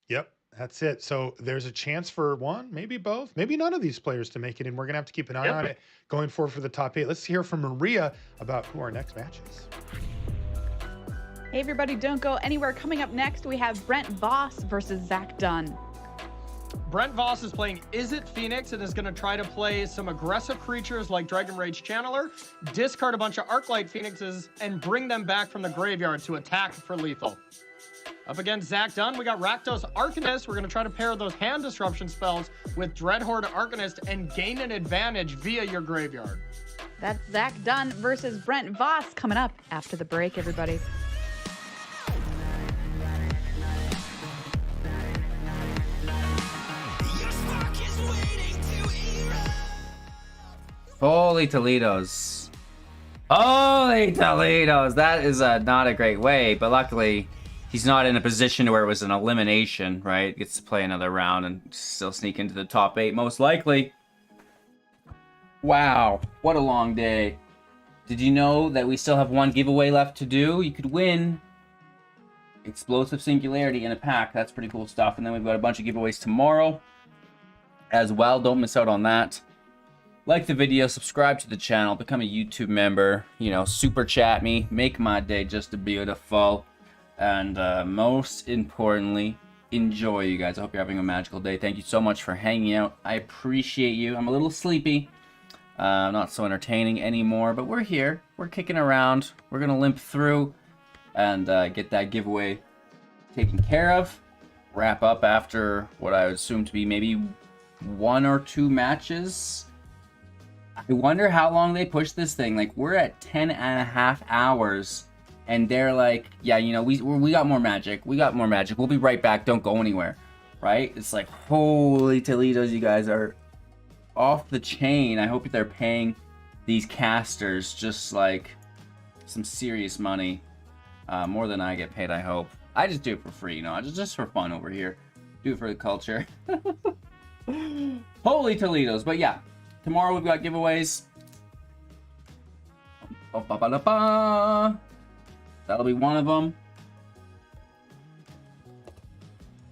Yep, that's it. So there's a chance for one, maybe both, maybe none of these players to make it, and we're going to have to keep an eye on it going forward for the top 8. Let's hear from Maria about who our next match is. Hey everybody, don't go anywhere. Coming up next, we have Brent Voss versus Zach Dunn. Brent Voss is playing Is It Phoenix and is going to try to play some aggressive creatures like Dragon Rage Channeler, discard a bunch of Arclight Phoenixes, and bring them back from the graveyard to attack for lethal. Up against Zach Dunn, we got Rakdos Arcanist. We're going to try to pair those hand disruption spells with Dreadhorde Arcanist and gain an advantage via your graveyard. That's Zach Dunn versus Brent Voss coming up after the break, everybody. Holy Toledos. Holy Toledos. That is not a great way, but luckily he's not in a position where it was an elimination, right? Gets to play another round and still sneak into the top 8, most likely. Wow, what a long day. Did you know that we still have one giveaway left to do? You could win Explosive Singularity in a pack. That's pretty cool stuff. And then we've got a bunch of giveaways tomorrow as well. Don't miss out on that. Like the video, subscribe to the channel, become a YouTube member, you know, super chat me, make my day just beautiful. And most importantly, enjoy, you guys. I hope you're having a magical day. Thank you so much for hanging out. I appreciate you. I'm a little sleepy. Not so entertaining anymore, but we're here. We're kicking around. We're going to limp through and get that giveaway taken care of. Wrap up after what I would assume to be maybe 1 or 2 matches. I wonder how long they push this thing. Like, we're at 10.5 hours. And they're like, yeah, you know, we got more magic. We got more magic. We'll be right back. Don't go anywhere. Right? It's like, holy Toledos, you guys are off the chain. I hope they're paying these casters just like some serious money. More than I get paid, I hope. I just do it for free, you know, just for fun over here. Do it for the culture. Holy Toledos. But yeah, tomorrow we've got giveaways. That'll be one of them.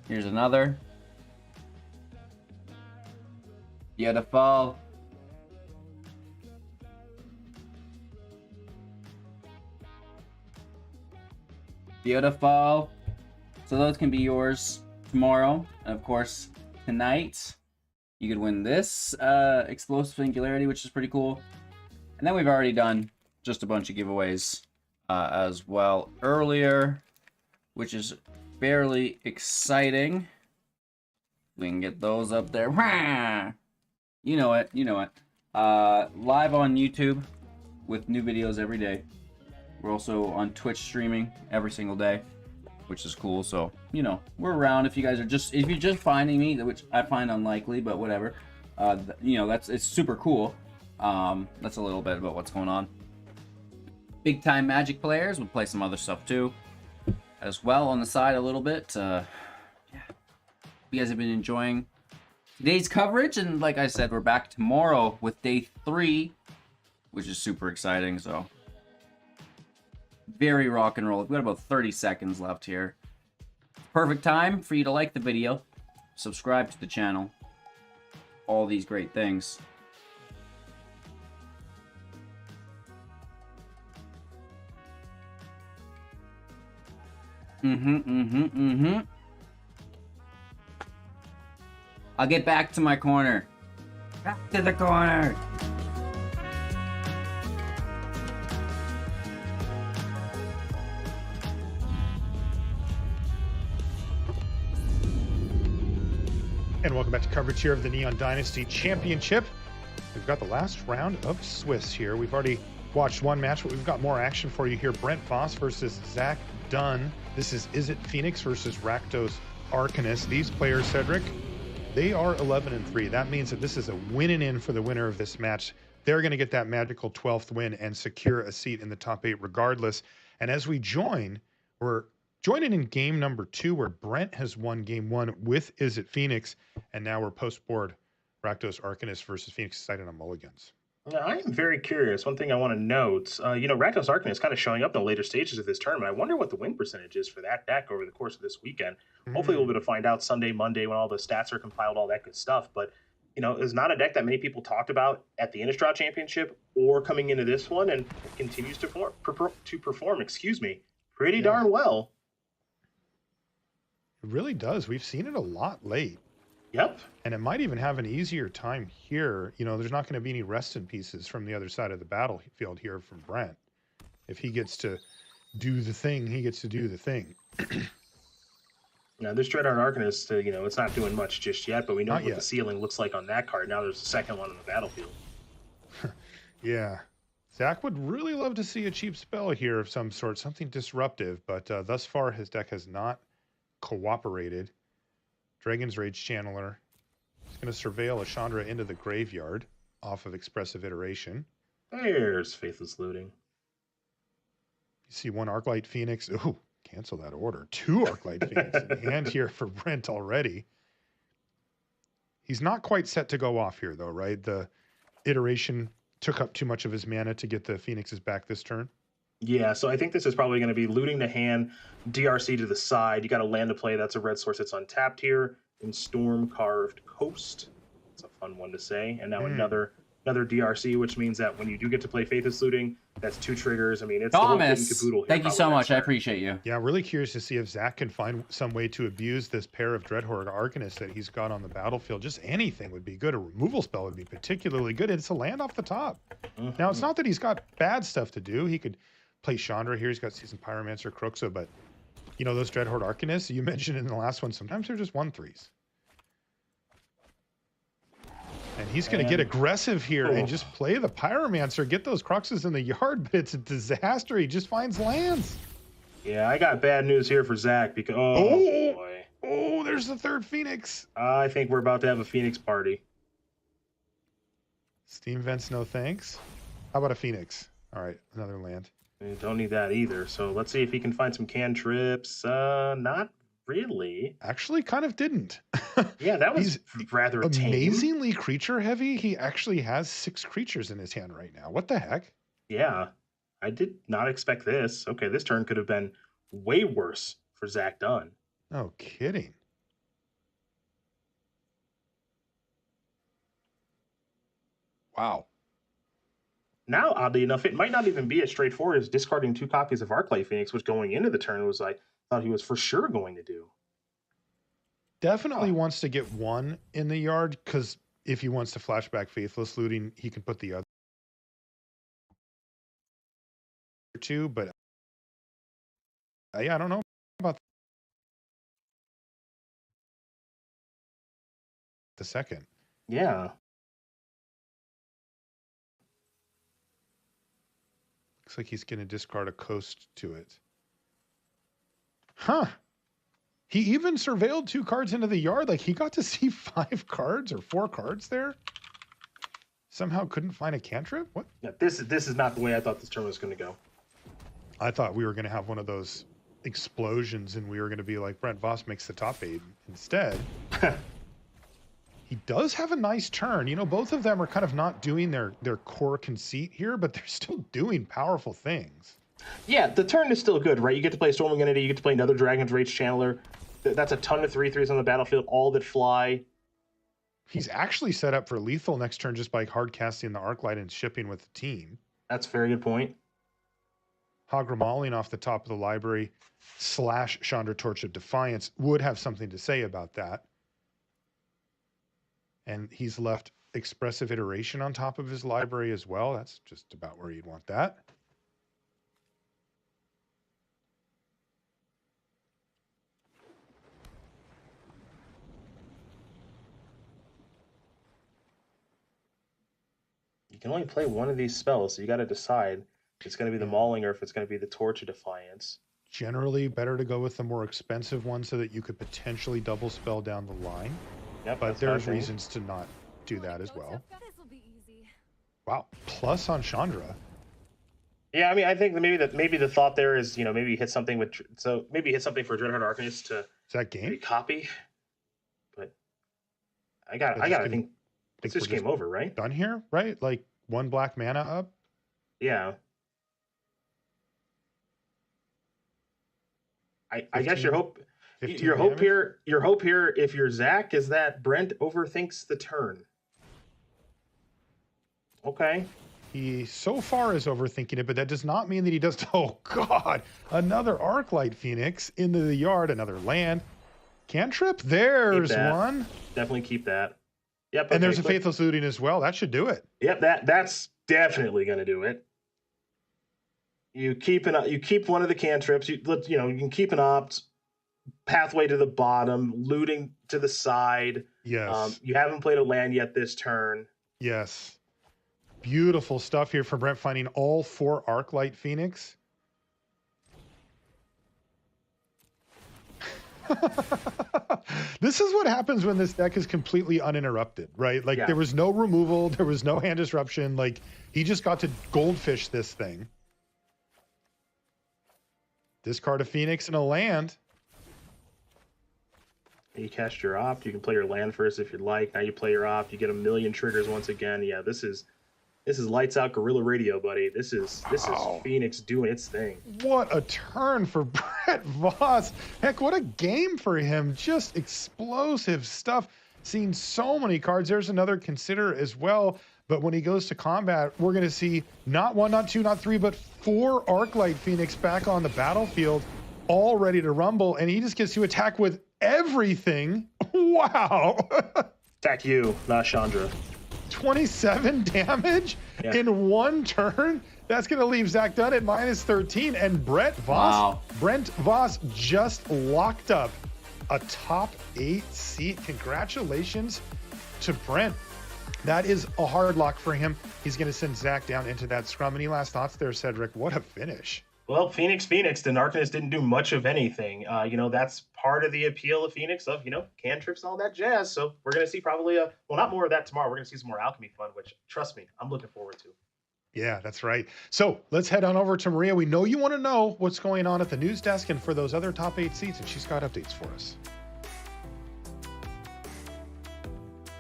Here's another. Beautiful. Beautiful. So those can be yours tomorrow. And of course, tonight, you could win this Explosive Singularity, which is pretty cool. And then we've already done just a bunch of giveaways as well earlier, which is fairly exciting. We can get those up there. You know it, you know it. Live on YouTube with new videos every day. We're also on Twitch streaming every single day, which is cool. So, you know, we're around if you guys are if you're just finding me, which I find unlikely, but whatever. You know, it's super cool. That's a little bit about what's going on. Big time Magic players. We'll play some other stuff too, as well on the side a little bit. Yeah, you guys have been enjoying today's coverage, and like I said, we're back tomorrow with day 3, which is super exciting. So very rock and roll. We've got about 30 seconds left here. Perfect time for you to like the video, subscribe to the channel, all these great things. I'll get back to my corner. Back to the corner. And welcome back to coverage here of the Neon Dynasty Championship. We've got the last round of Swiss here. We've already watched one match, but we've got more action for you here. Brent Voss versus Zach Dunn. This is It Phoenix versus Rakdos Arcanist. These players, Cedric, they are 11-3. That means that this is a winning in for the winner of this match. They're going to get that magical 12th win and secure a seat in the top 8 regardless. And as we join, we're joining in game number 2, where Brent has won game 1 with It Phoenix, and now we're post-board Rakdos Arcanist versus Phoenix decided on mulligans. Now, I am very curious. One thing I want to note, you know, Rakdos Arcanist is kind of showing up in the later stages of this tournament. I wonder what the win percentage is for that deck over the course of this weekend. Hopefully we'll be able to find out Sunday, Monday, when all the stats are compiled, all that good stuff. But, you know, it's not a deck that many people talked about at the Innistrad Championship or coming into this one, and it continues to perform, pretty darn well. It really does. We've seen it a lot late. Yep. And it might even have an easier time here. You know, there's not going to be any rest in pieces from the other side of the battlefield here from Brent. If he gets to do the thing, he gets to do the thing. Now, this Dreadheart Arcanist, you know, it's not doing much just yet, but we know Not what yet. the ceiling looks like on that card. Now there's a second one on the battlefield. Yeah. Zach would really love to see a cheap spell here of some sort, something disruptive, but thus far his deck has not cooperated. Dragon's Rage Channeler. He's going to surveil a Chandra into the graveyard off of Expressive Iteration. There's Faithless Looting. You see one Arclight Phoenix. Ooh, cancel that order. 2 Arclight Phoenix in hand here for Brent already. He's not quite set to go off here, though, right? The Iteration took up too much of his mana to get the Phoenixes back this turn. Yeah, so I think this is probably going to be looting the hand, DRC to the side. You got a land to play. That's a red source that's untapped here. In Storm Carved Coast. It's a fun one to say. And now another DRC, which means that when you do get to play Faithless Looting, that's 2 triggers. I mean, it's Thomas, the whole kit and caboodle here. thank you so much. I appreciate you. Yeah, really curious to see if Zach can find some way to abuse this pair of Dreadhorde Arcanists that he's got on the battlefield. Just anything would be good. A removal spell would be particularly good. It's a land off the top. Now, it's not that he's got bad stuff to do. He could play Chandra here. He's got Seasoned Pyromancer, Cruxa, but, you know, those Dreadhorde Arcanists you mentioned in the last one, sometimes they're just 1/3s. And he's going to get aggressive here and just play the Pyromancer, get those Cruxes in the yard, but it's a disaster. He just finds lands. Yeah, I got bad news here for Zach because, boy. Oh, there's the 3rd Phoenix. I think we're about to have a Phoenix party. Steam Vents, no thanks. How about a Phoenix? All right, another land. Don't need that either. So let's see if he can find some cantrips. Not really. Actually, kind of didn't. Yeah, that was rather tame. Amazingly creature heavy. He actually has 6 creatures in his hand right now. What the heck? Yeah, I did not expect this. Okay, this turn could have been way worse for Zach Dunn. No kidding. Wow. Now, oddly enough, it might not even be as straightforward as discarding 2 copies of Arclight Phoenix, which going into the turn was I thought he was for sure going to do. Definitely wants to get 1 in the yard, because if he wants to flashback Faithless Looting, he can put the other 2, but yeah, I don't know about the second. Yeah. Looks like he's going to discard a coast to it. Huh. He even surveilled 2 cards into the yard. Like, he got to see 5 cards or 4 cards there. Somehow couldn't find a cantrip? What? Yeah, this is not the way I thought this turn was going to go. I thought we were going to have one of those explosions and we were going to be like, Brent Voss makes the top 8. Instead, he does have a nice turn. You know, both of them are kind of not doing their core conceit here, but they're still doing powerful things. Yeah, the turn is still good, right? You get to play Stormwing Entity, you get to play another Dragon's Rage Channeler. That's a ton of 3/3s on the battlefield, all that fly. He's actually set up for lethal next turn just by hard casting the Arclight and shipping with the team. That's a very good point. Hagramalling off the top of the library / Chandra Torch of Defiance would have something to say about that. And he's left Expressive Iteration on top of his library as well. That's just about where you'd want that. You can only play one of these spells, so you got to decide if it's going to be the Mauling or if it's going to be the Torch of Defiance. Generally, better to go with the more expensive one so that you could potentially double spell down the line. Yep, but there's reasons to not do that as well. Wow, plus on Chandra. Yeah, I mean, I think maybe the thought there is, you know, maybe hit something with maybe hit something for Dreadheart Arcanist to is that game copy. But I think it's just game over, right? Done here, right? Like 1 black mana up. Yeah. I guess your hope here, if you're Zach, is that Brent overthinks the turn. Okay. He so far is overthinking it, but that does not mean that he does. Oh God, another Arclight Phoenix into the yard, another land. Cantrip, there's one. Definitely keep that. Yep. And there's a Faithless Looting as well. That should do it. Yep, that's definitely going to do it. You keep one of the cantrips. You can keep an opt, pathway to the bottom, looting to the side. Yes. You haven't played a land yet this turn. Yes. Beautiful stuff here from Brent, finding all 4 Arclight Phoenix. This is what happens when this deck is completely uninterrupted, right? Like there was no removal, there was no hand disruption. Like he just got to goldfish this thing. Discard a Phoenix and a land. You cast your opt. You can play your land first if you'd like. Now you play your opt. You get a million triggers once again. Yeah, this is lights out guerrilla radio, buddy. This is Phoenix doing its thing. What a turn for Brent Voss. Heck, what a game for him. Just explosive stuff. Seen so many cards. There's another Consider as well. But when he goes to combat, we're going to see not 1, not 2, not 3, but 4 Arclight Phoenix back on the battlefield, all ready to rumble. And he just gets to attack with everything. Wow. Attack you, not Chandra. 27 damage in 1 turn. That's going to leave Zach Dunn at -13. And Brent Voss just locked up a top 8 seat. Congratulations to Brent. That is a hard lock for him. He's going to send Zach down into that scrum. Any last thoughts there, Cedric? What a finish. Well, Phoenix, the Arcanist didn't do much of anything. That's part of the appeal of Phoenix, of, cantrips and all that jazz. So we're going to see probably, not more of that tomorrow. We're going to see some more Alchemy fun, which, trust me, I'm looking forward to. Yeah, that's right. So let's head on over to Maria. We know you want to know what's going on at the news desk and for those other top 8 seats, and she's got updates for us.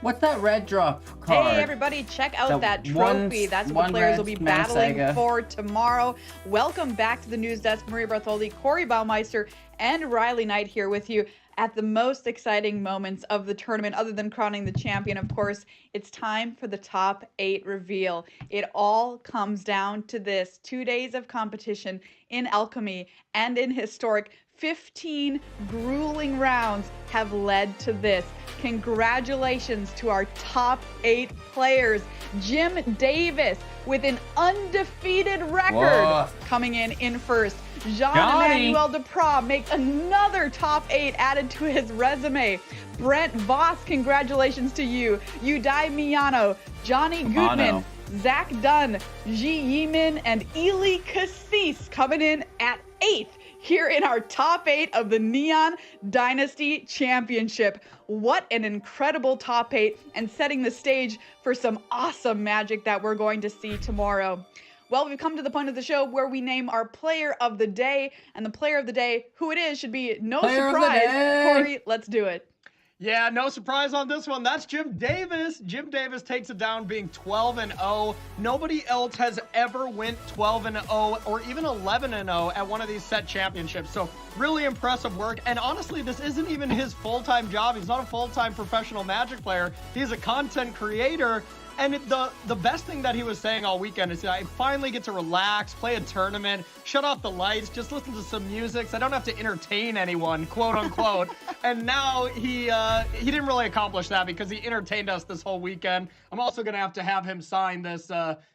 What's that red drop card? Hey everybody, check out that trophy. That's what the players will be battling for tomorrow. Welcome back to the news desk. Maria Bartholdi, Corey Baumeister, and Riley Knight here with you at the most exciting moments of the tournament, other than crowning the champion, of course. It's time for the top 8 reveal. It all comes down to this: 2 days of competition in Alchemy and in Historic. 15 grueling rounds have led to this. Congratulations to our top 8 players. Jim Davis with an undefeated record coming in first. Jean-Emmanuel Duprat make another top 8 added to his resume. Brent Voss, congratulations to you. Udai Miyano, Johnny Goodman, Zach Dunn, Ji Yimin, and Ely Cassis coming in at 8th here in our top 8 of the Neon Dynasty Championship. What an incredible top 8, and setting the stage for some awesome Magic that we're going to see tomorrow. Well, we've come to the point of the show where we name our player of the day, and the player of the day, who it is, should be no surprise. Corey, let's do it. Yeah, no surprise on this one. That's Jim Davis. Jim Davis takes it down being 12-0. Nobody else has ever went 12-0 or even 11-0 at one of these set championships. So really impressive work. And honestly, this isn't even his full-time job. He's not a full-time professional Magic player. He's a content creator. And the best thing that he was saying all weekend is that I finally get to relax, play a tournament, shut off the lights, just listen to some music so I don't have to entertain anyone, quote unquote. And now he didn't really accomplish that because he entertained us this whole weekend. I'm also going to have him sign this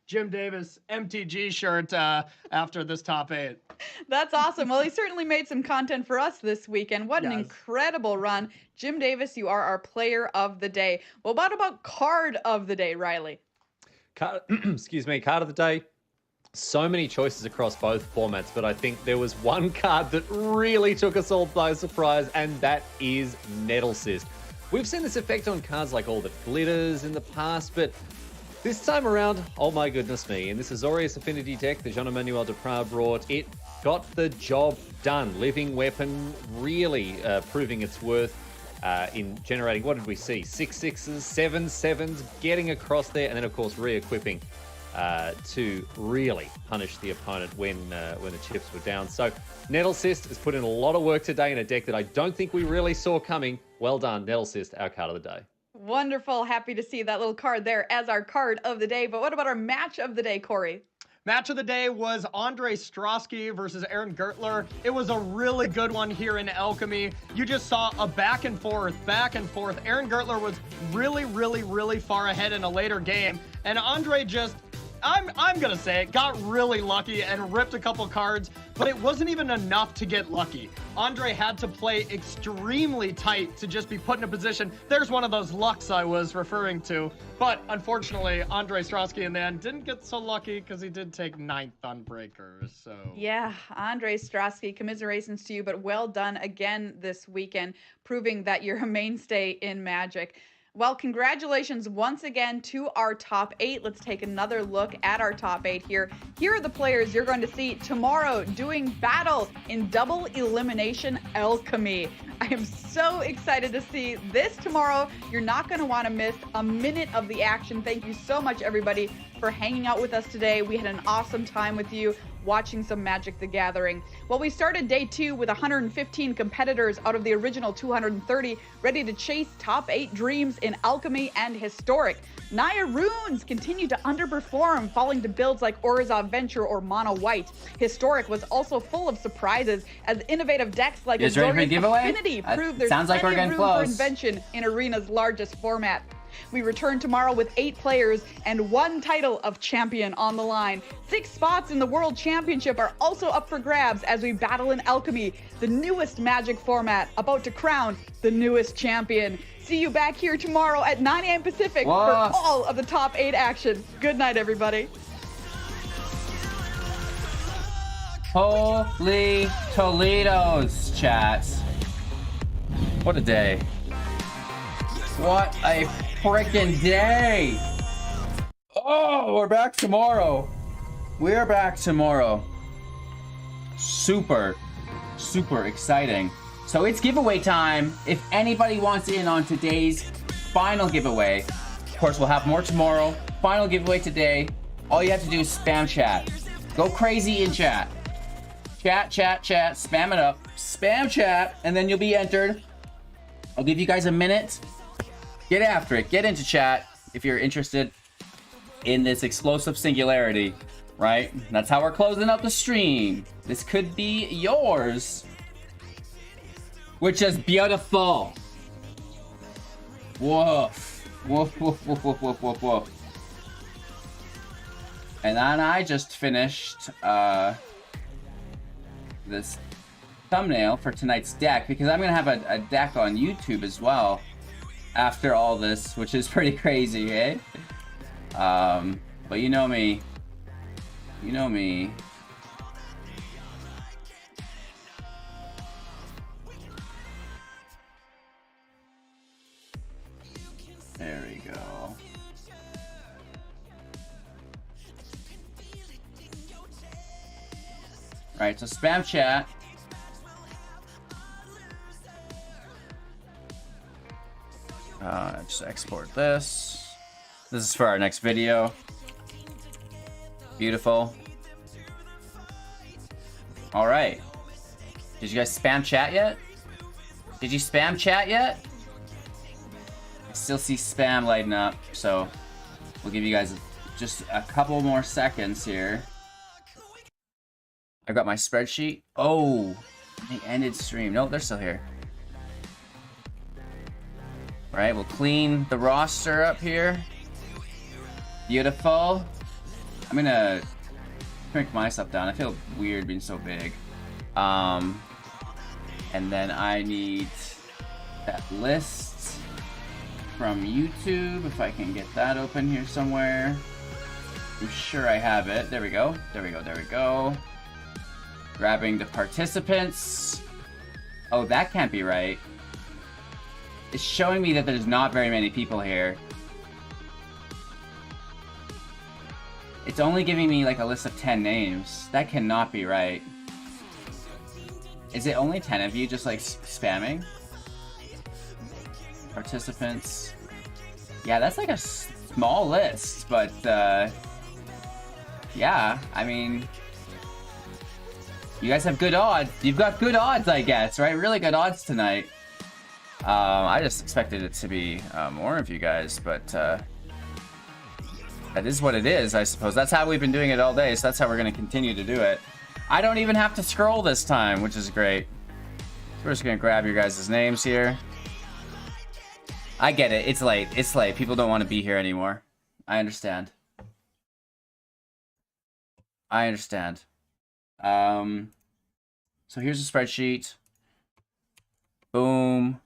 Jim Davis MTG shirt after this top 8. That's awesome. Well, he certainly made some content for us this weekend. What an incredible run. Jim Davis, you are our player of the day. Well, what about card of the day, Riley? Excuse me, card of the day. So many choices across both formats, but I think there was one card that really took us all by surprise, and that is Nettle Cyst. We've seen this effect on cards like All That Glitters in the past, but this time around, oh my goodness me, in this Azorius Affinity deck that Jean-Emmanuel Duprat brought, it got the job done. Living Weapon really proving its worth in generating, what did we see? 6/6s, 7/7s, getting across there, and then of course re-equipping to really punish the opponent when the chips were down. So Nettle Cyst has put in a lot of work today in a deck that I don't think we really saw coming. Well done, Nettle Cyst, our card of the day. Wonderful. Happy to see that little card there as our card of the day. But what about our match of the day, Corey? Match of the day was Andre Strosky versus Aaron Gertler. It was a really good one here in Alchemy. You just saw a back and forth. Aaron Gertler was really far ahead in a later game. And Andre just, I'm gonna say it, got really lucky and ripped a couple cards, but it wasn't even enough to get lucky. Andre had to play extremely tight to just be put in a position. There's one of those lucks I was referring to. But unfortunately, Andre Strosky in the end didn't get so lucky because he did take 9th on breakers. So yeah, Andre Strosky, commiserations to you, but well done again this weekend, proving that you're a mainstay in Magic. Well, congratulations once again to our top 8. Let's take another look at our top 8 here. Here are the players you're going to see tomorrow doing battle in double elimination Alchemy. I am so excited to see this tomorrow. You're not going to want to miss a minute of the action. Thank you so much, everybody, for hanging out with us today. We had an awesome time with you watching some Magic the Gathering. Well, we started day 2 with 115 competitors out of the original 230 ready to chase top 8 dreams in Alchemy and Historic. Naya Runes continued to underperform, falling to builds like Orzhov Venture or Mono White. Historic was also full of surprises as innovative decks like Azorius Affinity proved there's plenty of room for invention in Arena's largest format. We return tomorrow with 8 players and 1 title of champion on the line. 6 spots in the World Championship are also up for grabs as we battle in Alchemy, the newest Magic format, about to crown the newest champion. See you back here tomorrow at 9 a.m. Pacific for all of the top 8 action. Good night, everybody. Holy Toledo's, chat. What a day. What a freaking day. Oh, we're back tomorrow. We're back tomorrow. Super exciting. So it's giveaway time. If anybody wants in on today's final giveaway, of course we'll have more tomorrow. Final giveaway today. All you have to do is spam chat. Go crazy in chat. Chat, spam it up. Spam chat, and then you'll be entered. I'll give you guys a minute. Get after it. Get into chat if you're interested in this explosive singularity, right? That's how we're closing up the stream. This could be yours. Which is beautiful. Woof. Woof, woof, woof, woof, woof, woof, woof. And then I just finished this thumbnail for tonight's deck, because I'm gonna have a deck on YouTube as well after all this, which is pretty crazy, eh? But you know me. You know me. There we go. Alright, so spam chat. Just export this. This is for our next video. Beautiful. Alright. Did you guys spam chat yet? Did you spam chat yet? I still see spam lighting up, so we'll give you guys just a couple more seconds here. I got my spreadsheet. Oh, they ended stream. No, they're still here. All right, we'll clean the roster up here. Beautiful. I'm gonna shrink my stuff down. I feel weird being so big. And then I need that list from YouTube, if I can get that open here somewhere. I'm sure I have it. There we go. There we go. There we go. Grabbing the participants. Oh, that can't be right. It's showing me that there's not very many people here. It's only giving me like a list of 10 names. That cannot be right. Is it only 10 of you just like spamming? Participants. Yeah, that's like a small list, but yeah, I mean, you guys have good odds. You've got good odds, I guess, right? Really good odds tonight. I just expected it to be more of you guys, but that is what it is, I suppose. That's how we've been doing it all day, so that's how we're going to continue to do it. I don't even have to scroll this time, which is great. So we're just going to grab your guys' names here. I get it. It's late. It's late. People don't want to be here anymore. I understand. I understand. So here's a spreadsheet. Boom.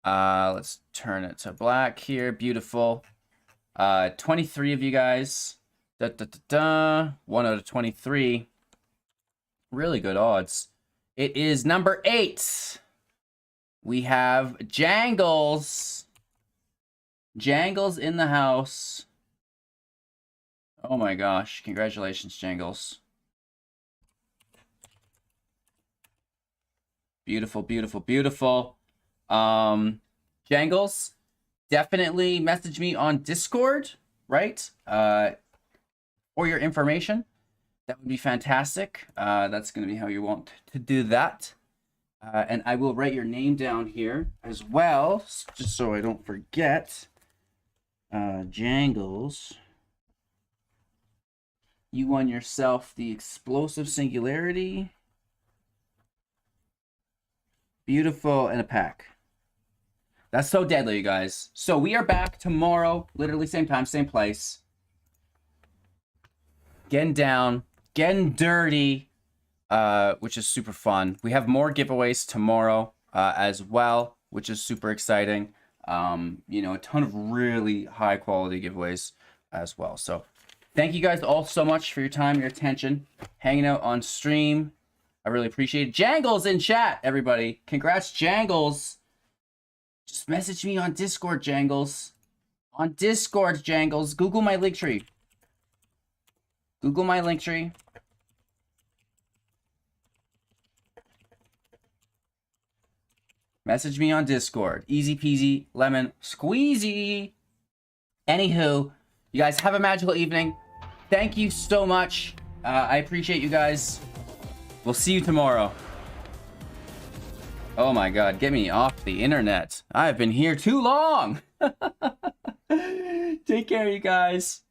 Let's turn it to black here. Beautiful. 23 of you guys. 1 out of 23. Really good odds. It is number 8. We have Jangles. Jangles in the house. Oh my gosh. Congratulations, Jangles. Beautiful, beautiful, beautiful. Jangles, definitely message me on Discord, right? For your information. That would be fantastic. That's going to be how you want to do that. And I will write your name down here as well, just so I don't forget. Jangles. You won yourself the Explosive Singularity. Beautiful, and a pack. That's so deadly, you guys. So we are back tomorrow, literally same time, same place. Getting down, getting dirty, which is super fun. We have more giveaways tomorrow as well, which is super exciting. You know, a ton of really high quality giveaways as well. So thank you guys all so much for your time, your attention, hanging out on stream. I really appreciate it. Jangles in chat, everybody. Congrats, Jangles. Just message me on Discord, Jangles. On Discord, Jangles. Google my link tree. Google my link tree. Message me on Discord. Easy peasy, lemon squeezy. Anywho, you guys have a magical evening. Thank you so much. I appreciate you guys. We'll see you tomorrow. Oh my god, get me off the internet. I've been here too long. Take care, you guys.